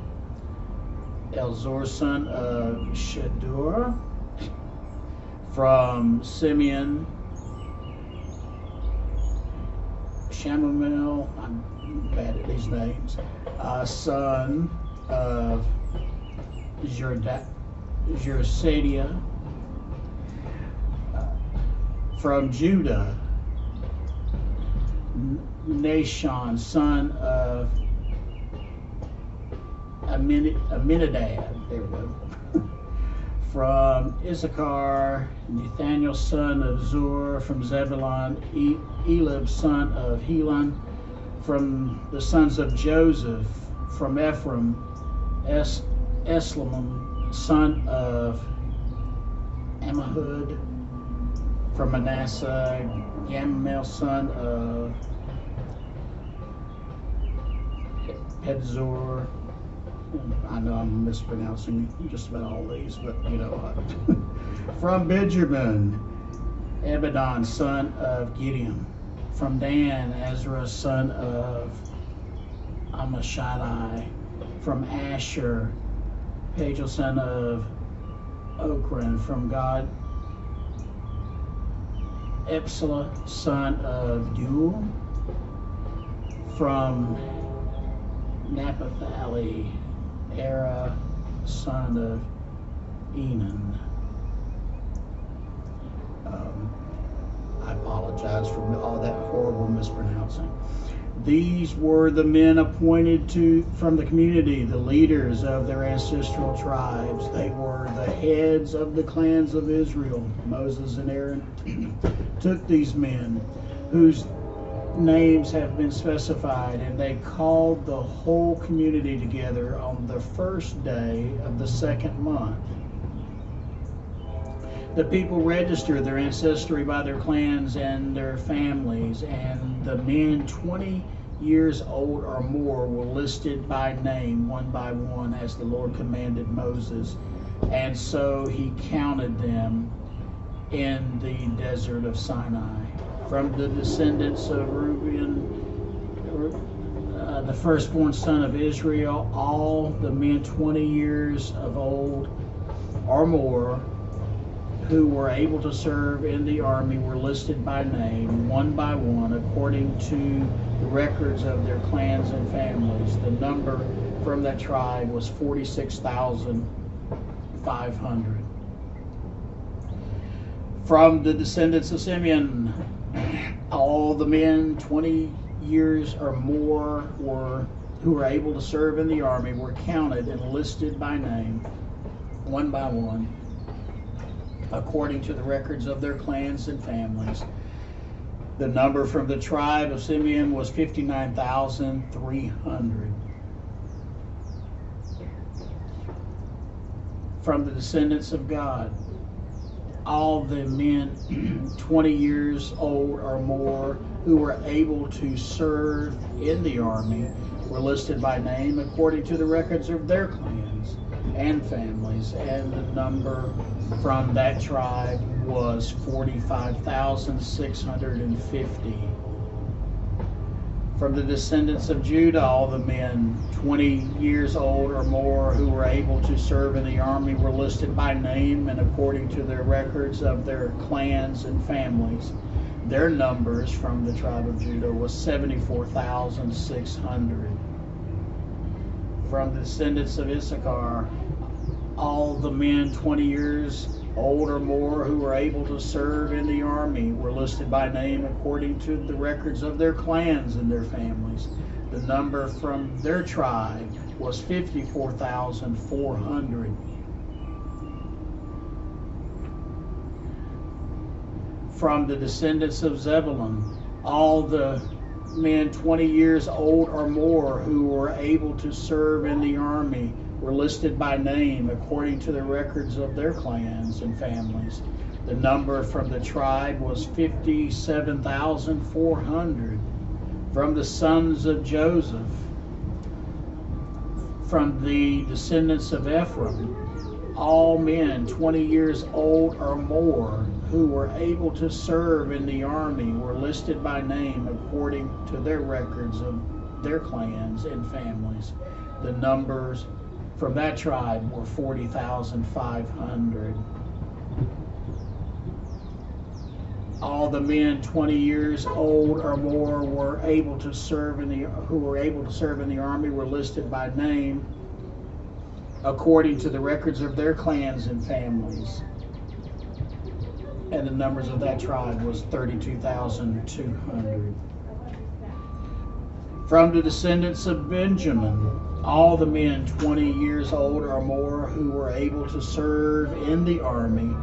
Speaker 17: Elzor, son of Shedur. From Simeon, Shamuel, I'm bad at these names, son of Jersadia. From Judah, Nashon, son of Aminadab. There we go. From Issachar, Nathaniel, son of Zur. From Zebulun, Elib, son of Helon. From the sons of Joseph, from Ephraim, Eslamim, son of Ammihud. From Manasseh, Gamaliel, son of Pedzor. I know I'm mispronouncing just about all these, but you know what. From Benjamin, Abidan, son of Gideon. From Dan, Ezra, son of Amashadai. From Asher, Pagel, son of Okran. From God, Epsala, son of Duel. From Naphtali, Era, son of Enan. I apologize for all that horrible mispronouncing. These were the men appointed from the community, the leaders of their ancestral tribes. They were the heads of the clans of Israel. Moses and Aaron took these men whose names have been specified, and they called the whole community together on the first day of the second month. The people registered their ancestry by their clans and their families, and the men 20 years old or more were listed by name, one by one, as the Lord commanded Moses. And so he counted them in the desert of Sinai. From the descendants of Reuben, the firstborn son of Israel, all the men 20 years of old or more who were able to serve in the army were listed by name, one by one, according to the records of their clans and families. The number from that tribe was 46,500. From the descendants of Simeon, all the men 20 years or more who were able to serve in the army were counted and listed by name, one by one, according to the records of their clans and families. The number from the tribe of Simeon was 59,300. From the descendants of God, all the men 20 years old or more who were able to serve in the army were listed by name according to the records of their clans and families, and the number from that tribe was 45,650. From the descendants of Judah, all the men 20 years old or more who were able to serve in the army were listed by name and according to their records of their clans and families. Their numbers from the tribe of Judah was 74,600. From the descendants of Issachar, all the men 20 years old or more who were able to serve in the army were listed by name according to the records of their clans and their families. The number from their tribe was 54,400. From the descendants of Zebulun, all the men 20 years old or more who were able to serve in the army were listed by name according to the records of their clans and families. The number from the tribe was 57,400. From the sons of Joseph, from the descendants of Ephraim, all men 20 years old or more who were able to serve in the army were listed by name according to their records of their clans and families. The numbers from that tribe were 40,500. All the men 20 years old or more who were able to serve in the army were listed by name according to the records of their clans and families. And the numbers of that tribe was 32,200. From the descendants of Benjamin, all the men 20 years old or more who were able to serve in the army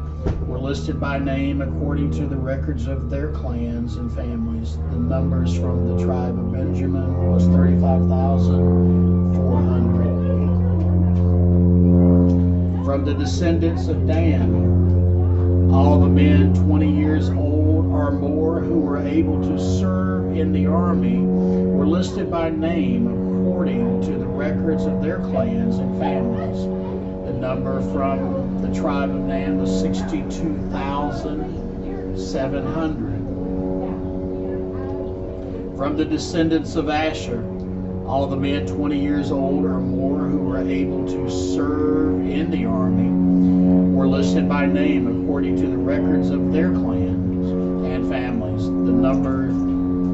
Speaker 17: were listed by name according to the records of their clans and families. The numbers from the tribe of Benjamin was 35,400. From the descendants of Dan, all the men 20 years old or more who were able to serve in the army were listed by name according to the records of their clans and families. The number from the tribe of Dan was 62,700. From the descendants of Asher, all the men 20 years old or more who were able to serve in the army were listed by name according to the records of their clans and families. The number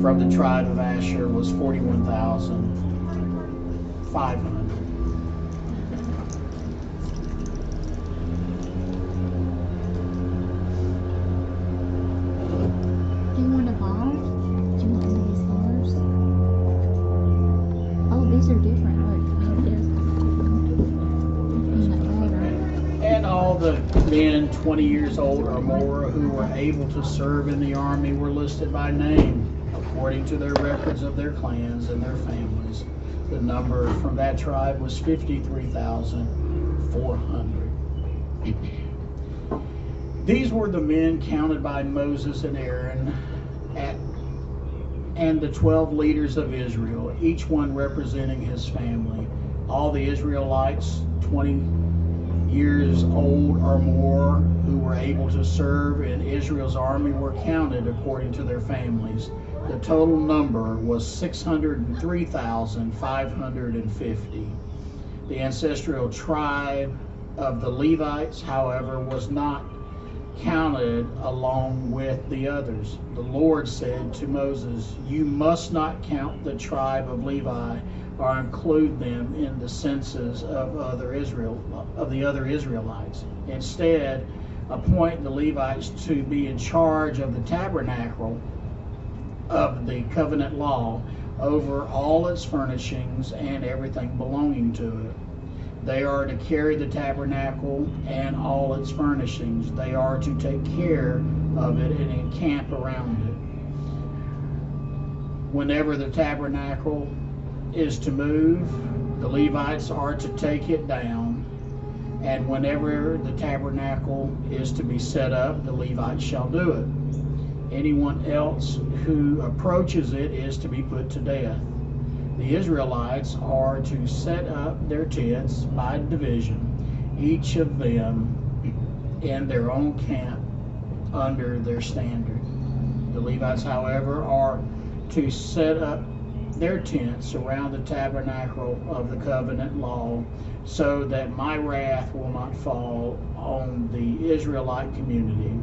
Speaker 17: from the tribe of Asher was 41,500.
Speaker 20: Do you want a bar? Do you want one of these bars? Oh, these are different. Look.
Speaker 17: And all the men 20 years old or more who were able to serve in the army were listed by name according to their records of their clans and their families. The number from that tribe was 53,400. These were the men counted by Moses and Aaron and the 12 leaders of Israel, each one representing his family. All the Israelites 20 years old or more who were able to serve in Israel's army were counted according to their families. The total number was 603,550. The ancestral tribe of the Levites, however, was not counted along with the others. The Lord said to Moses, "You must not count the tribe of Levi or include them in the census of the other Israelites. Instead, appoint the Levites to be in charge of the tabernacle of the covenant law over all its furnishings and everything belonging to it. They are to carry the tabernacle and all its furnishings. They are to take care of it and encamp around it. Whenever the tabernacle is to move, the Levites are to take it down. And whenever the tabernacle is to be set up, the Levites shall do it. Anyone else who approaches it is to be put to death. The Israelites are to set up their tents by division, each of them in their own camp under their standard. The Levites, however, are to set up their tents around the tabernacle of the covenant law, so that my wrath will not fall on the Israelite community.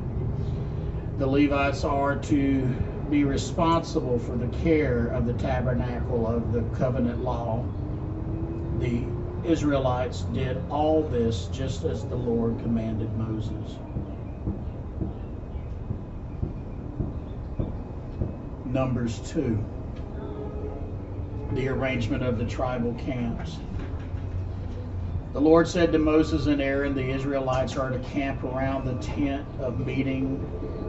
Speaker 17: The Levites are to be responsible for the care of the tabernacle of the covenant law. The Israelites did all this just as the Lord commanded Moses. Numbers 2. The arrangement of the tribal camps. The Lord said to Moses and Aaron, the Israelites are to camp around the tent of meeting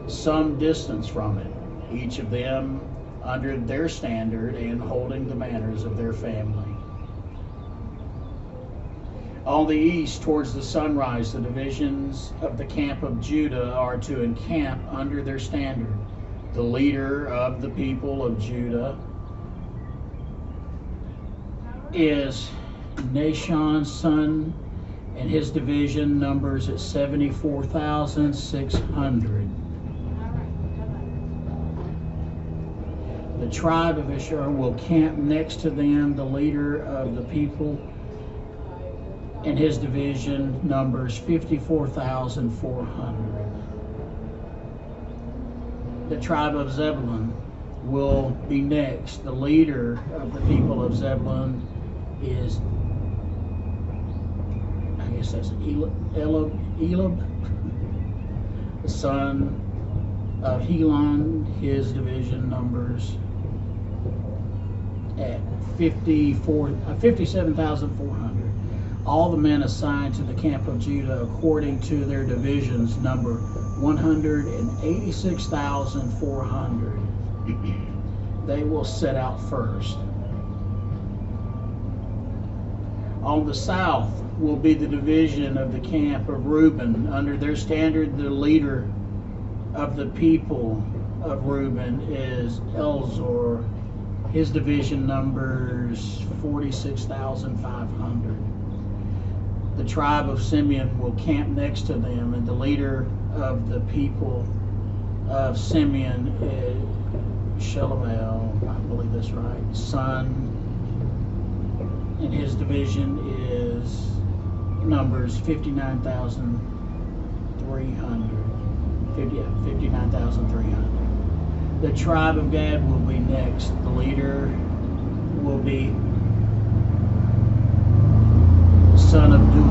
Speaker 17: some distance from it, each of them under their standard and holding the banners of their family. On the east, towards the sunrise, the divisions of the camp of Judah are to encamp under their standard. The leader of the people of Judah is Nashon's son, and his division numbers at 74,600. The tribe of Asher will camp next to them. The leader of the people and his division numbers 54,400. The tribe of Zebulun will be next. The leader of the people of Zebulun is, I guess that's Elab, the son of Helon. His division numbers at 57,400. All the men assigned to the camp of Judah according to their divisions number 186,400. They will set out first. On the south will be the division of the camp of Reuben. Under their standard, the leader of the people of Reuben is Elzor. His division numbers 46,500. The tribe of Simeon will camp next to them, and the leader of the people of Simeon is Shelumiel, I believe that's right, son, and his division is numbers 59,300. 59,300. The tribe of Gad will be next. The leader will be the son of Dul.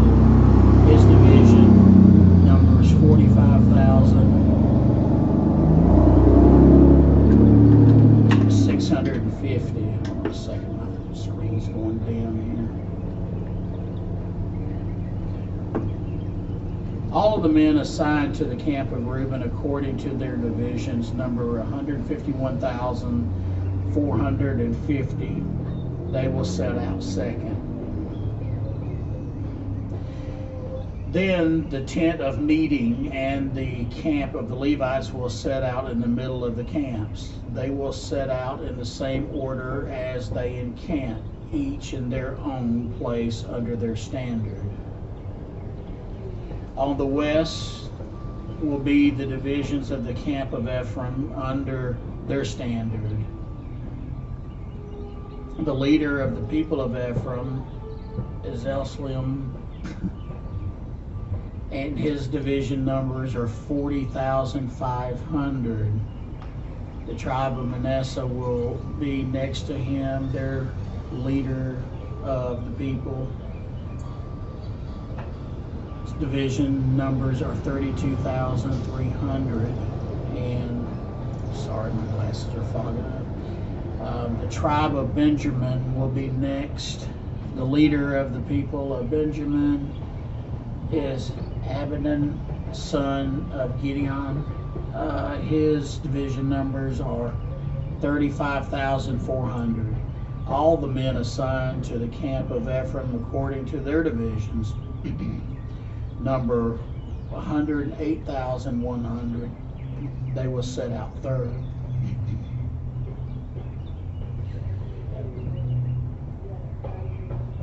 Speaker 17: His division numbers 45,650. Hold on a second, my screen's going down here. All of the men assigned to the camp of Reuben according to their divisions number 151,450. They will set out second. Then the tent of meeting and the camp of the Levites will set out in the middle of the camps. They will set out in the same order as they encamp, each in their own place under their standard. On the west will be the divisions of the camp of Ephraim under their standard. The leader of the people of Ephraim is Elslim, and his division numbers are 40,500. The tribe of Manasseh will be next to him, their leader of the people. His division numbers are 32,300. And sorry, my glasses are fogging up. The tribe of Benjamin will be next. The leader of the people of Benjamin is Abidan, son of Gideon. His division numbers are 35,400. All the men assigned to the camp of Ephraim according to their divisions number 108,100. They will set out third.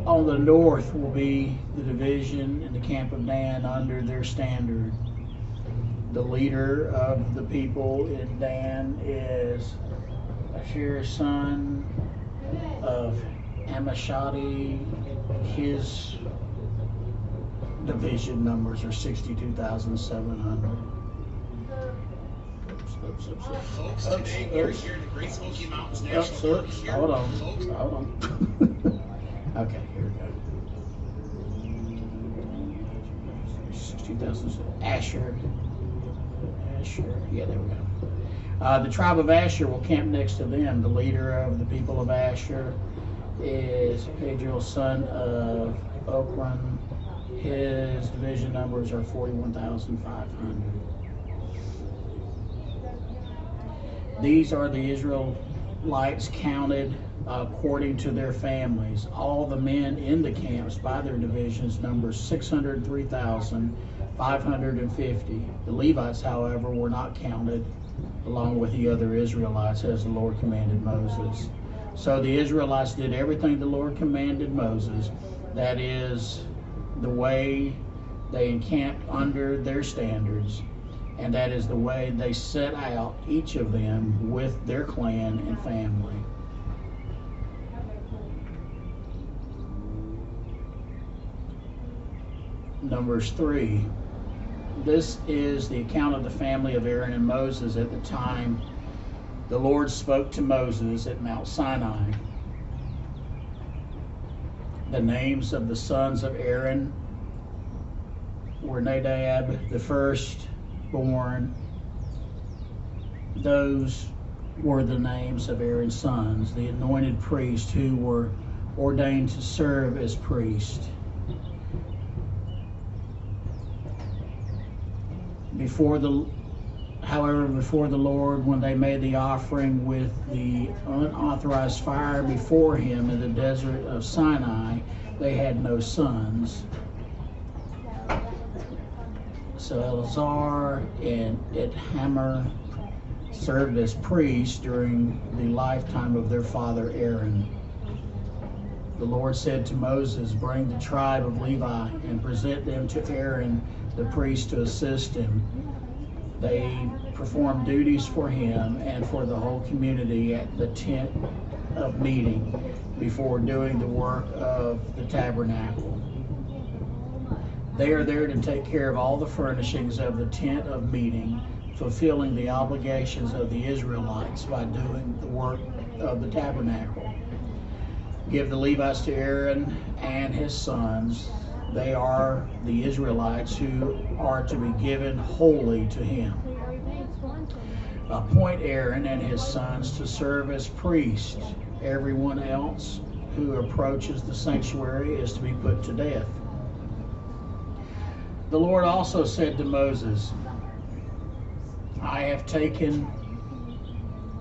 Speaker 17: On the north will be the division in the camp of Dan under their standard. The leader of the people in Dan is Asher's son of Amishadi. His division numbers are 62,700.
Speaker 1: Folks, today we are here in the Great Smoky Mountains National Park.
Speaker 17: Hold on. Okay, here we go. 62,000. Asher. Yeah, there we go. The tribe of Asher will camp next to them. The leader of the people of Asher is Pedro's son of Okran. His division numbers are 41,500. These are the Israelites counted according to their families. All the men in the camps by their divisions number 603,550. The Levites, however, were not counted along with the other Israelites as the Lord commanded Moses. So the Israelites did everything the Lord commanded Moses. That is the way they encamped under their standards, and that is the way they set out, each of them with their clan and family. Numbers 3. This is the account of the family of Aaron and Moses at the time the Lord spoke to Moses at Mount Sinai. The names of the sons of Aaron were Nadab, the firstborn. Those were the names of Aaron's sons, the anointed priests who were ordained to serve as priests. Before the Lord, when they made the offering with the unauthorized fire before him in the desert of Sinai, they had no sons. So Eleazar and Ithamar served as priests during the lifetime of their father Aaron. The Lord said to Moses, "Bring the tribe of Levi and present them to Aaron the priest to assist him. They perform duties for him and for the whole community at the tent of meeting before doing the work of the tabernacle. They are there to take care of all the furnishings of the tent of meeting, fulfilling the obligations of the Israelites by doing the work of the tabernacle. Give the Levites to Aaron and his sons. They are the Israelites who are to be given wholly to him. Appoint Aaron and his sons to serve as priests. Everyone else who approaches the sanctuary is to be put to death." The Lord also said to Moses, "I have taken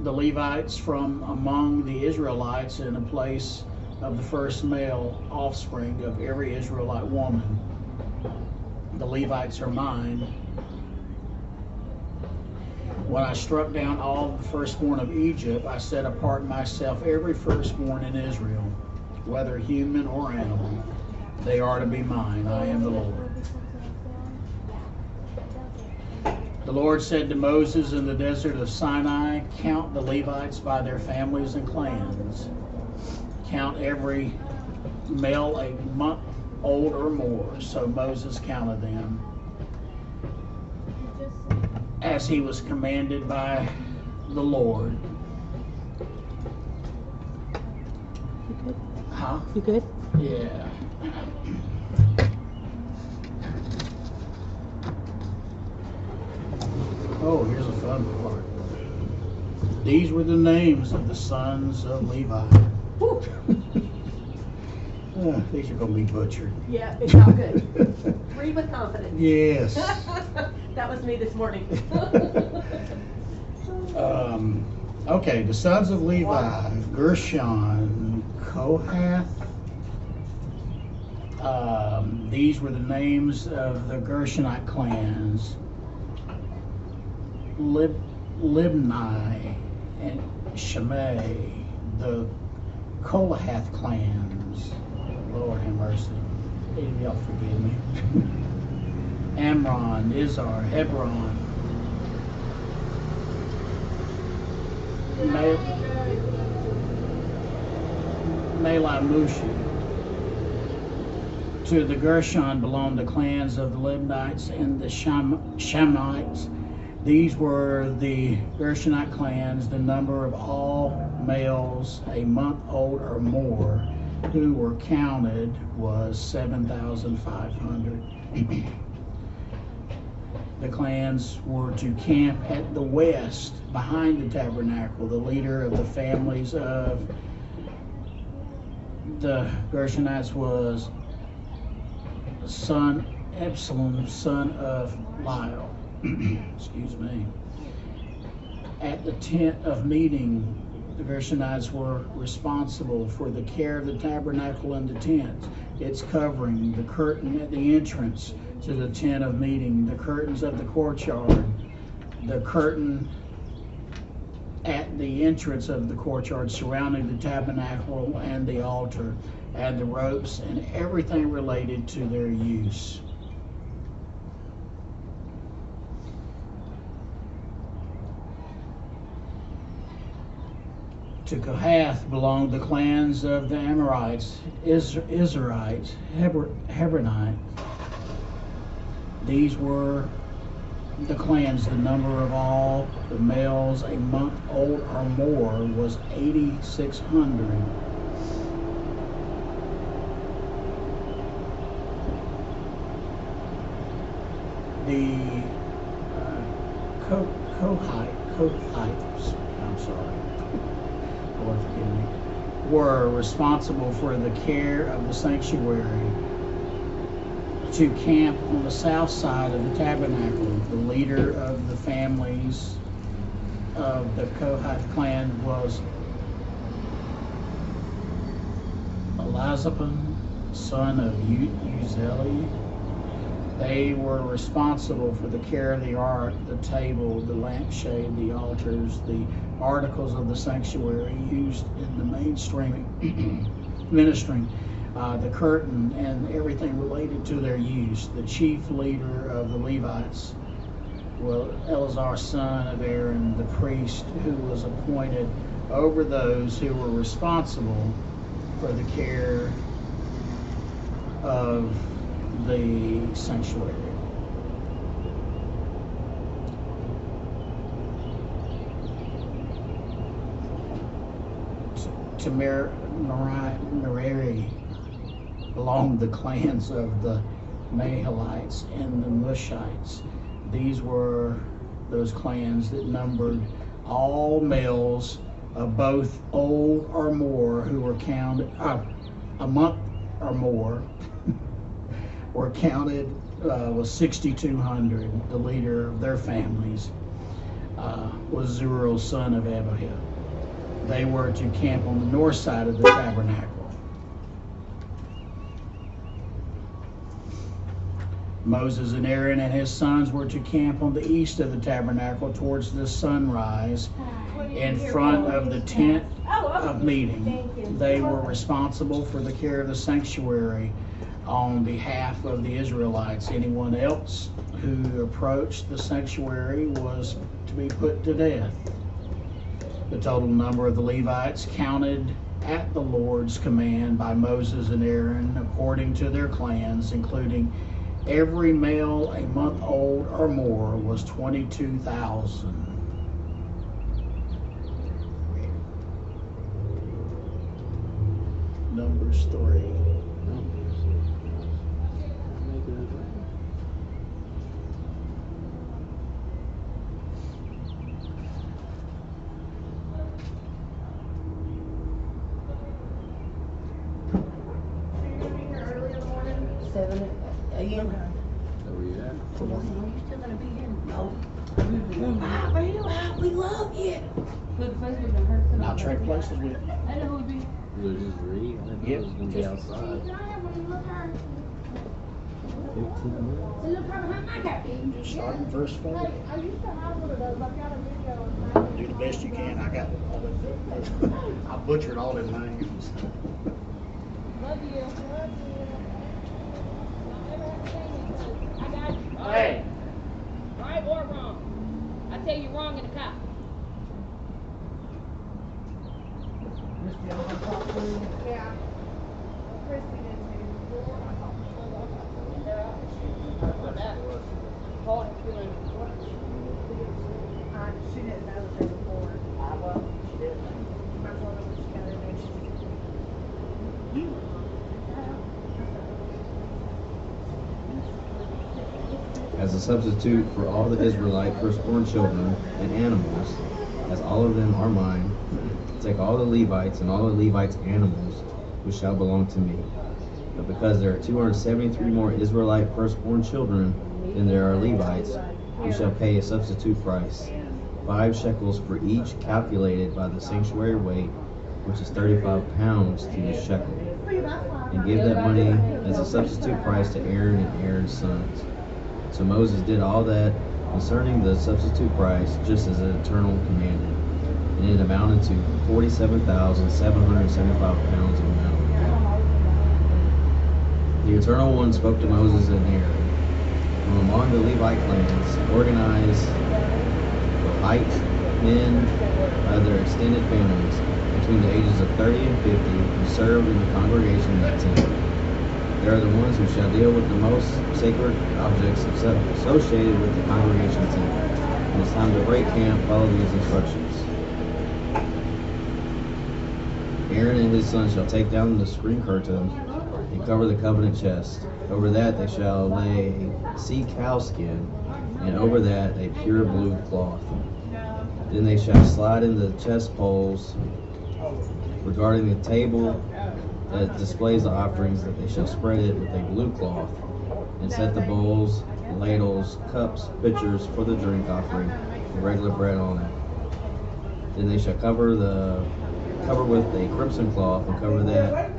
Speaker 17: the Levites from among the Israelites in a place of the first male offspring of every Israelite woman. The Levites are mine. When I struck down all the firstborn of Egypt, I set apart myself every firstborn in Israel, whether human or animal. They are to be mine. I am the Lord." The Lord said to Moses in the desert of Sinai, "Count the Levites by their families and clans. Count every male a month old or more." So Moses counted them as he was commanded by the Lord.
Speaker 18: You good?
Speaker 17: Huh?
Speaker 18: You good?
Speaker 17: Yeah. Oh, here's a fun part. These were the names of the sons of Levi. These are going to be butchered.
Speaker 18: Yeah, it's all good. Read with confidence.
Speaker 17: Yes.
Speaker 18: That was me this morning.
Speaker 17: Okay, the sons of Levi: Gershon, Kohath. These were the names of the Gershonite clans: Libni and Shimei. The Kohath clans. Lord have mercy. Y'all forgive me. Amram, Izhar, Hebron, Malai Mushi. To the Gershon belonged the clans of the Libnites and the Shamites. These were the Gershonite clans. The number of all males a month old or more who were counted was 7,500. The clans were to camp at the west behind the tabernacle. The leader of the families of the Gershonites was Absalom, son of Lyle. Excuse me. At the tent of meeting, the Gershonites were responsible for the care of the tabernacle and the tent, its covering, the curtain at the entrance to the tent of meeting, the curtains of the courtyard, the curtain at the entrance of the courtyard surrounding the tabernacle and the altar, and the ropes and everything related to their use. To Kohath belonged the clans of the Amorites, Israelites, Hebronite, These were the clans. The number of all the males a month old or more was 8,600. The Kohathites, I'm sorry, Lord forgive me, were responsible for the care of the sanctuary to camp on the south side of the tabernacle. The leader of the families of the Kohath clan was Elizaphan, son of Uzziel. They were responsible for the care of the ark, the table, the lampshade, the altars, the articles of the sanctuary used in the mainstream ministering, the curtain, and everything related to their use. The chief leader of the Levites was Eleazar, son of Aaron, the priest, who was appointed over those who were responsible for the care of the sanctuary. To Merari belonged the clans of the Mahalites and the Mushites. These were those clans that numbered all males of both old or more who were counted a month or more were counted was 6,200. The leader of their families was Zuriel, son of Abihail. They were to camp on the north side of the tabernacle. Moses and Aaron and his sons were to camp on the east of the tabernacle towards the sunrise in front of the tent of meeting. They were responsible for the care of the sanctuary on behalf of the Israelites. Anyone else who approached the sanctuary was to be put to death. The total number of the Levites counted at the Lord's command by Moses and Aaron according to their clans, including every male a month old or more, was 22,000. Numbers 3.
Speaker 14: We love you.
Speaker 17: Now trade places with me.
Speaker 19: We'll just read. I think it's gonna be outside. 15 minutes.
Speaker 17: Just start in verse 4. Do the best you can. I got all the I butchered all the names.
Speaker 21: Love you.
Speaker 17: Hey.
Speaker 21: Right or wrong? I tell you wrong in the car.
Speaker 9: Yeah. Christy didn't do before. She didn't know that they were born. Well, she didn't. Might as well know what she got her nation.
Speaker 19: As a substitute for all the Israelite firstborn children and animals, as all of them are mine, take all the Levites and all the Levites' animals, which shall belong to me. But because there are 273 more Israelite firstborn children than there are Levites, you shall pay a substitute price, 5 shekels for each, calculated by the sanctuary weight, which is 35 pounds to the shekel. And give that money as a substitute price to Aaron and Aaron's sons. So Moses did all that concerning the substitute price, just as the Eternal commanded. And it amounted to 47,775 pounds of metal. The Eternal One spoke to Moses and Aaron. From among the Levite clans, organized height men by their extended families between the ages of 30 and 50 who served in the congregation of that temple. They are the ones who shall deal with the most sacred objects associated with the congregation tent. When it's time to break camp, follow these instructions. Aaron and his sons shall take down the screen curtain and cover the covenant chest. Over that they shall lay a sea cow skin, and over that a pure blue cloth. Then they shall slide in the chest poles regarding the table that displays the offerings, that they shall spread it with a blue cloth, and set the bowls, ladles, cups, pitchers for the drink offering, the regular bread on it. Then they shall cover with a crimson cloth, and cover that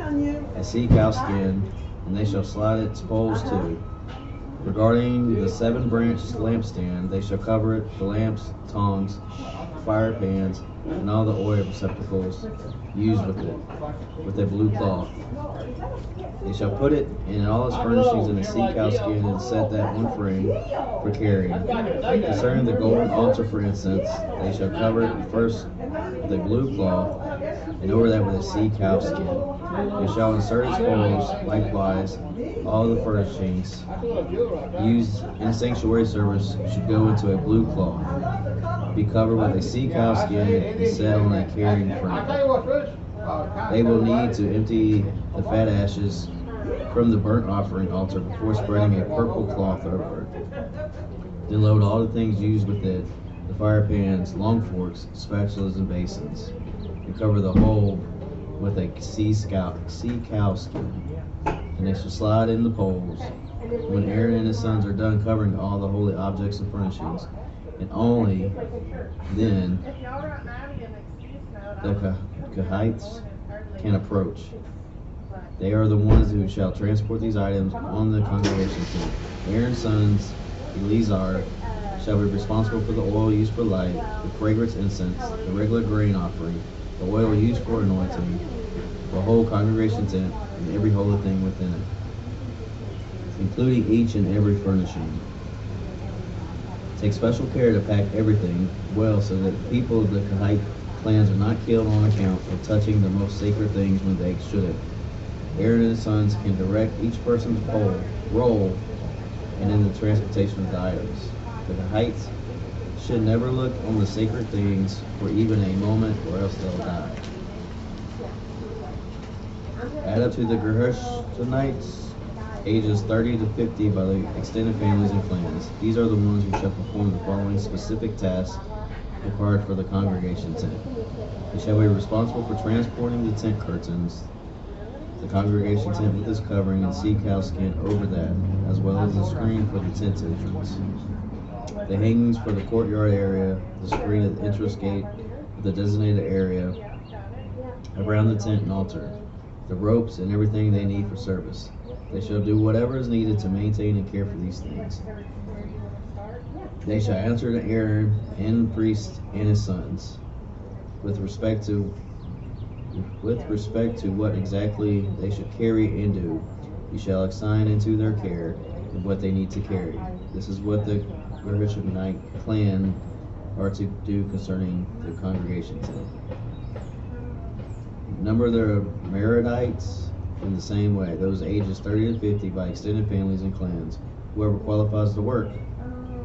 Speaker 19: a sea cow skin, and they shall slide its poles too. Regarding the 7-branched lampstand, they shall cover it, the lamps, tongs, fire pans, and all the oil receptacles used with it, with a blue cloth. They shall put it in all its furnishings in a sea cow skin, and set that one frame for carrying. Concerning the golden altar for incense, they shall cover it first with a blue cloth, and over that with a sea cow skin. They shall insert its poles, likewise all the furnishings used in sanctuary service should go into a blue cloth, be covered with a sea cow skin, and set on a carrying frame. They will need to empty the fat ashes from the burnt offering altar before spreading a purple cloth over it. Then load all the things used with it, the fire pans, long forks, spatulas, and basins, and cover the whole with a sea cow skin. And they shall slide in the poles. When Aaron and his sons are done covering all the holy objects and furnishings, and only then the Kohathites can approach. They are the ones who shall transport these items on the congregation tent. Aaron's sons, Eleazar, shall be responsible for the oil used for light, the fragrance incense, the regular grain offering, the oil used for anointing, the whole congregation tent, and every holy thing within it, including each and every furnishing. Take special care to pack everything well, so that the people of the Kohathite clans are not killed on account of touching the most sacred things when they shouldn't. Aaron and his sons can direct each person's role and in the transportation of the items. The Kohathites should never look on the sacred things for even a moment, or else they'll die. Add up to the Gershonites, ages 30 to 50 by the extended families and clans. These are the ones who shall perform the following specific tasks required for the congregation tent. They shall be responsible for transporting the tent curtains, the congregation tent with its covering and sea cow skin over that, as well as the screen for the tent entrance, the hangings for the courtyard area, the screen at the entrance gate of the designated area around the tent and altar, the ropes and everything they need for service. They shall do whatever is needed to maintain and care for these things. They shall answer to Aaron and the priest and his sons with respect to what exactly they should carry and do. You shall assign into their care and what they need to carry. This is what the Gershonite clan are to do concerning the congregation tent. Number the Merarites in the same way, those ages 30 to 50 by extended families and clans. Whoever qualifies to work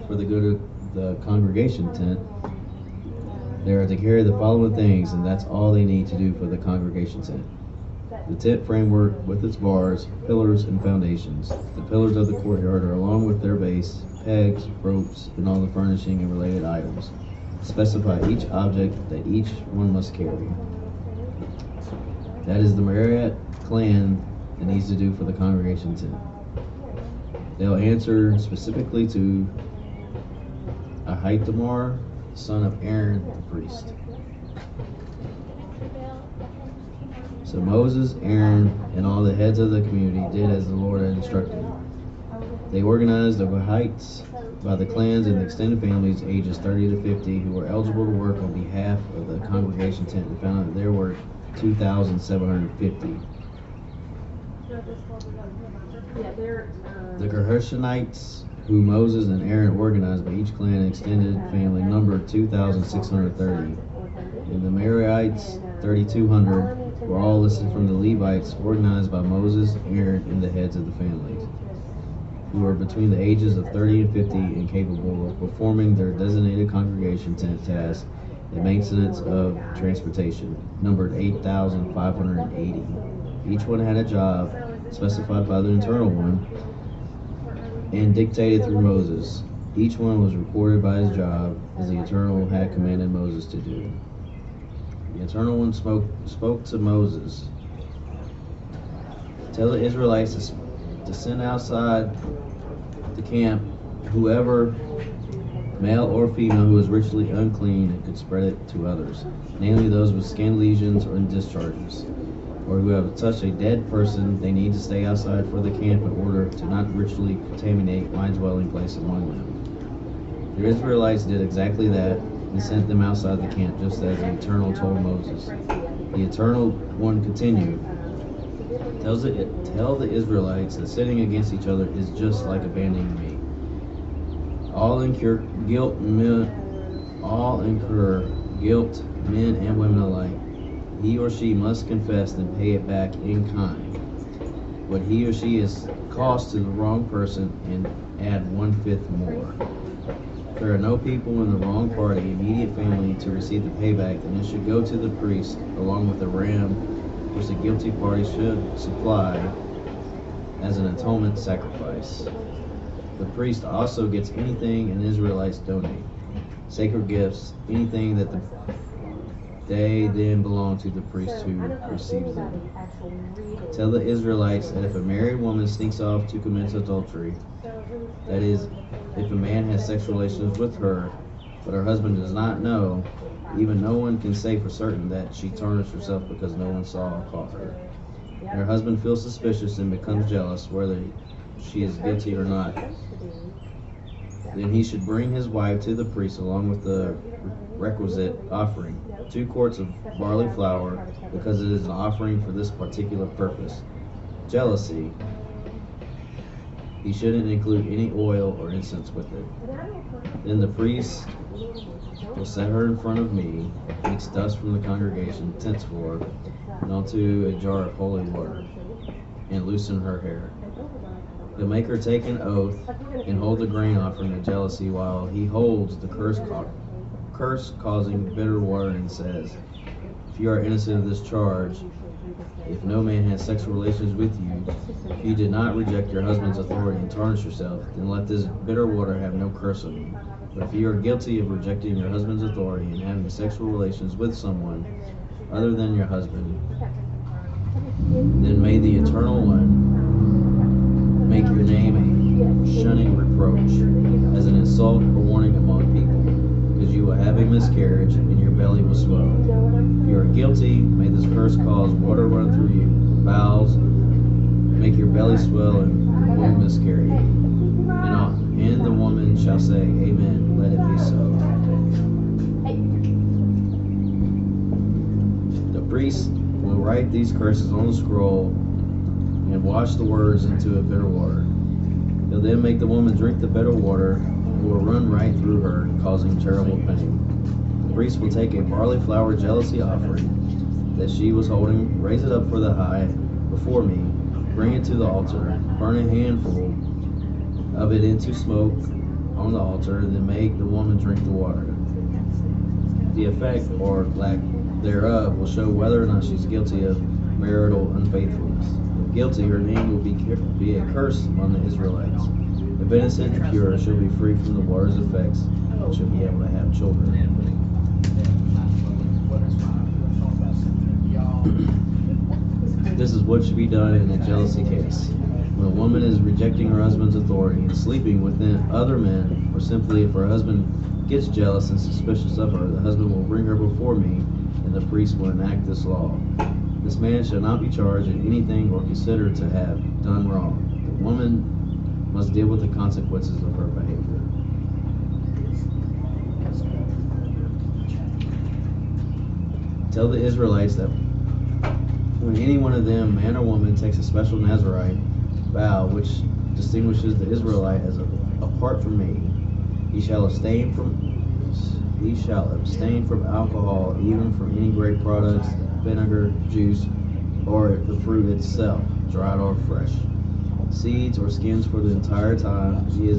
Speaker 19: for the good of the congregation tent, they are to carry the following things, and that's all they need to do for the congregation tent. The tent framework with its bars, pillars, and foundations. The pillars of the courtyard are along with their base, pegs, ropes, and all the furnishing and related items. Specify each object that each one must carry. That is the Merari clan that needs to do for the congregation tent. They'll answer specifically to Ahithamar, son of Aaron the priest. So Moses, Aaron, and all the heads of the community did as the Lord had instructed them. They organized the Kohathites by the clans and the extended families ages 30 to 50 who were eligible to work on behalf of the congregation tent, and found that there were 2,750. The Gershonites, who Moses and Aaron organized by each clan and extended family, numbered 2,630. And the Merarites, 3,200. were all listed from the Levites, organized by Moses, Aaron, and the heads of the families, who were between the ages of 30 and 50 and capable of performing their designated congregation tent tasks and maintenance of transportation, numbered 8,580. Each one had a job specified by the Eternal One and dictated through Moses. Each one was recorded by his job as the Eternal had commanded Moses to do. The Eternal One spoke to Moses. Tell the Israelites to send outside the camp whoever, male or female, who is ritually unclean and could spread it to others, namely those with skin lesions or discharges, or who have touched a dead person. They need to stay outside for the camp in order to not ritually contaminate my dwelling place among them. The Israelites did exactly that and sent them outside the camp, just as the Eternal told Moses. The Eternal One continued, Tell the Israelites that sinning against each other is just like abandoning me. All incur guilt, men and women alike. He or she must confess and pay it back in kind. What he or she has cost to the wrong person, and add 1/5 more. If there are no people in the wrong party, immediate family, to receive the payback, then it should go to the priest along with the ram, which the guilty party should supply as an atonement sacrifice. The priest also gets anything an Israelites donate, sacred gifts, anything that they then belong to the priest who receives them. Tell the Israelites that if a married woman sneaks off to commit adultery, that is, if a man has sexual relations with her, but her husband does not know, even no one can say for certain that she tarnished herself because no one saw or caught her, and her husband feels suspicious and becomes jealous whether she is guilty or not, then he should bring his wife to the priest along with the requisite offering, 2 quarts of barley flour, because it is an offering for this particular purpose. Jealousy. He shouldn't include any oil or incense with it. Then the priest will set her in front of me, mix dust from the congregation tent floor, and onto a jar of holy water, and loosen her hair. He'll make her take an oath and hold the grain offering of jealousy while he holds the curse-causing bitter water and says, if you are innocent of this charge, if no man has sexual relations with you, if you did not reject your husband's authority and tarnish yourself, then let this bitter water have no curse on you. But if you are guilty of rejecting your husband's authority and having sexual relations with someone other than your husband, then may the Eternal One make your name a shunning reproach, as an insult or warning among people, because you will have a miscarriage and your belly will swell. If you are guilty, may this curse cause water run through you, bowels, make your belly swell, and will miscarry. And the woman shall say, Amen, let it be so. The priest will write these curses on the scroll and wash the words into a bitter water. He'll then make the woman drink the bitter water, and will run right through her, causing terrible pain. The priest will take a barley flour jealousy offering that she was holding, raise it up for the high before me, bring it to the altar, burn a handful of it into smoke on the altar, then make the woman drink the water. The effect, or lack thereof, will show whether or not she's guilty of marital unfaithfulness. If guilty, her name will be a curse on the Israelites. If innocent and pure, she'll be free from the water's effects, and she'll be able to have children. This is what should be done in a jealousy case. When a woman is rejecting her husband's authority and sleeping with other men, or simply if her husband gets jealous and suspicious of her, the husband will bring her before me, and the priest will enact this law. This man shall not be charged in anything or considered to have done wrong. The woman must deal with the consequences of her behavior. Tell the Israelites that when any one of them, man or woman, takes a special Nazirite vow which distinguishes the Israelite as apart from me, he shall abstain from alcohol, even from any grape products, vinegar, juice, or the fruit itself, dried or fresh. Seeds or skins for the entire time he is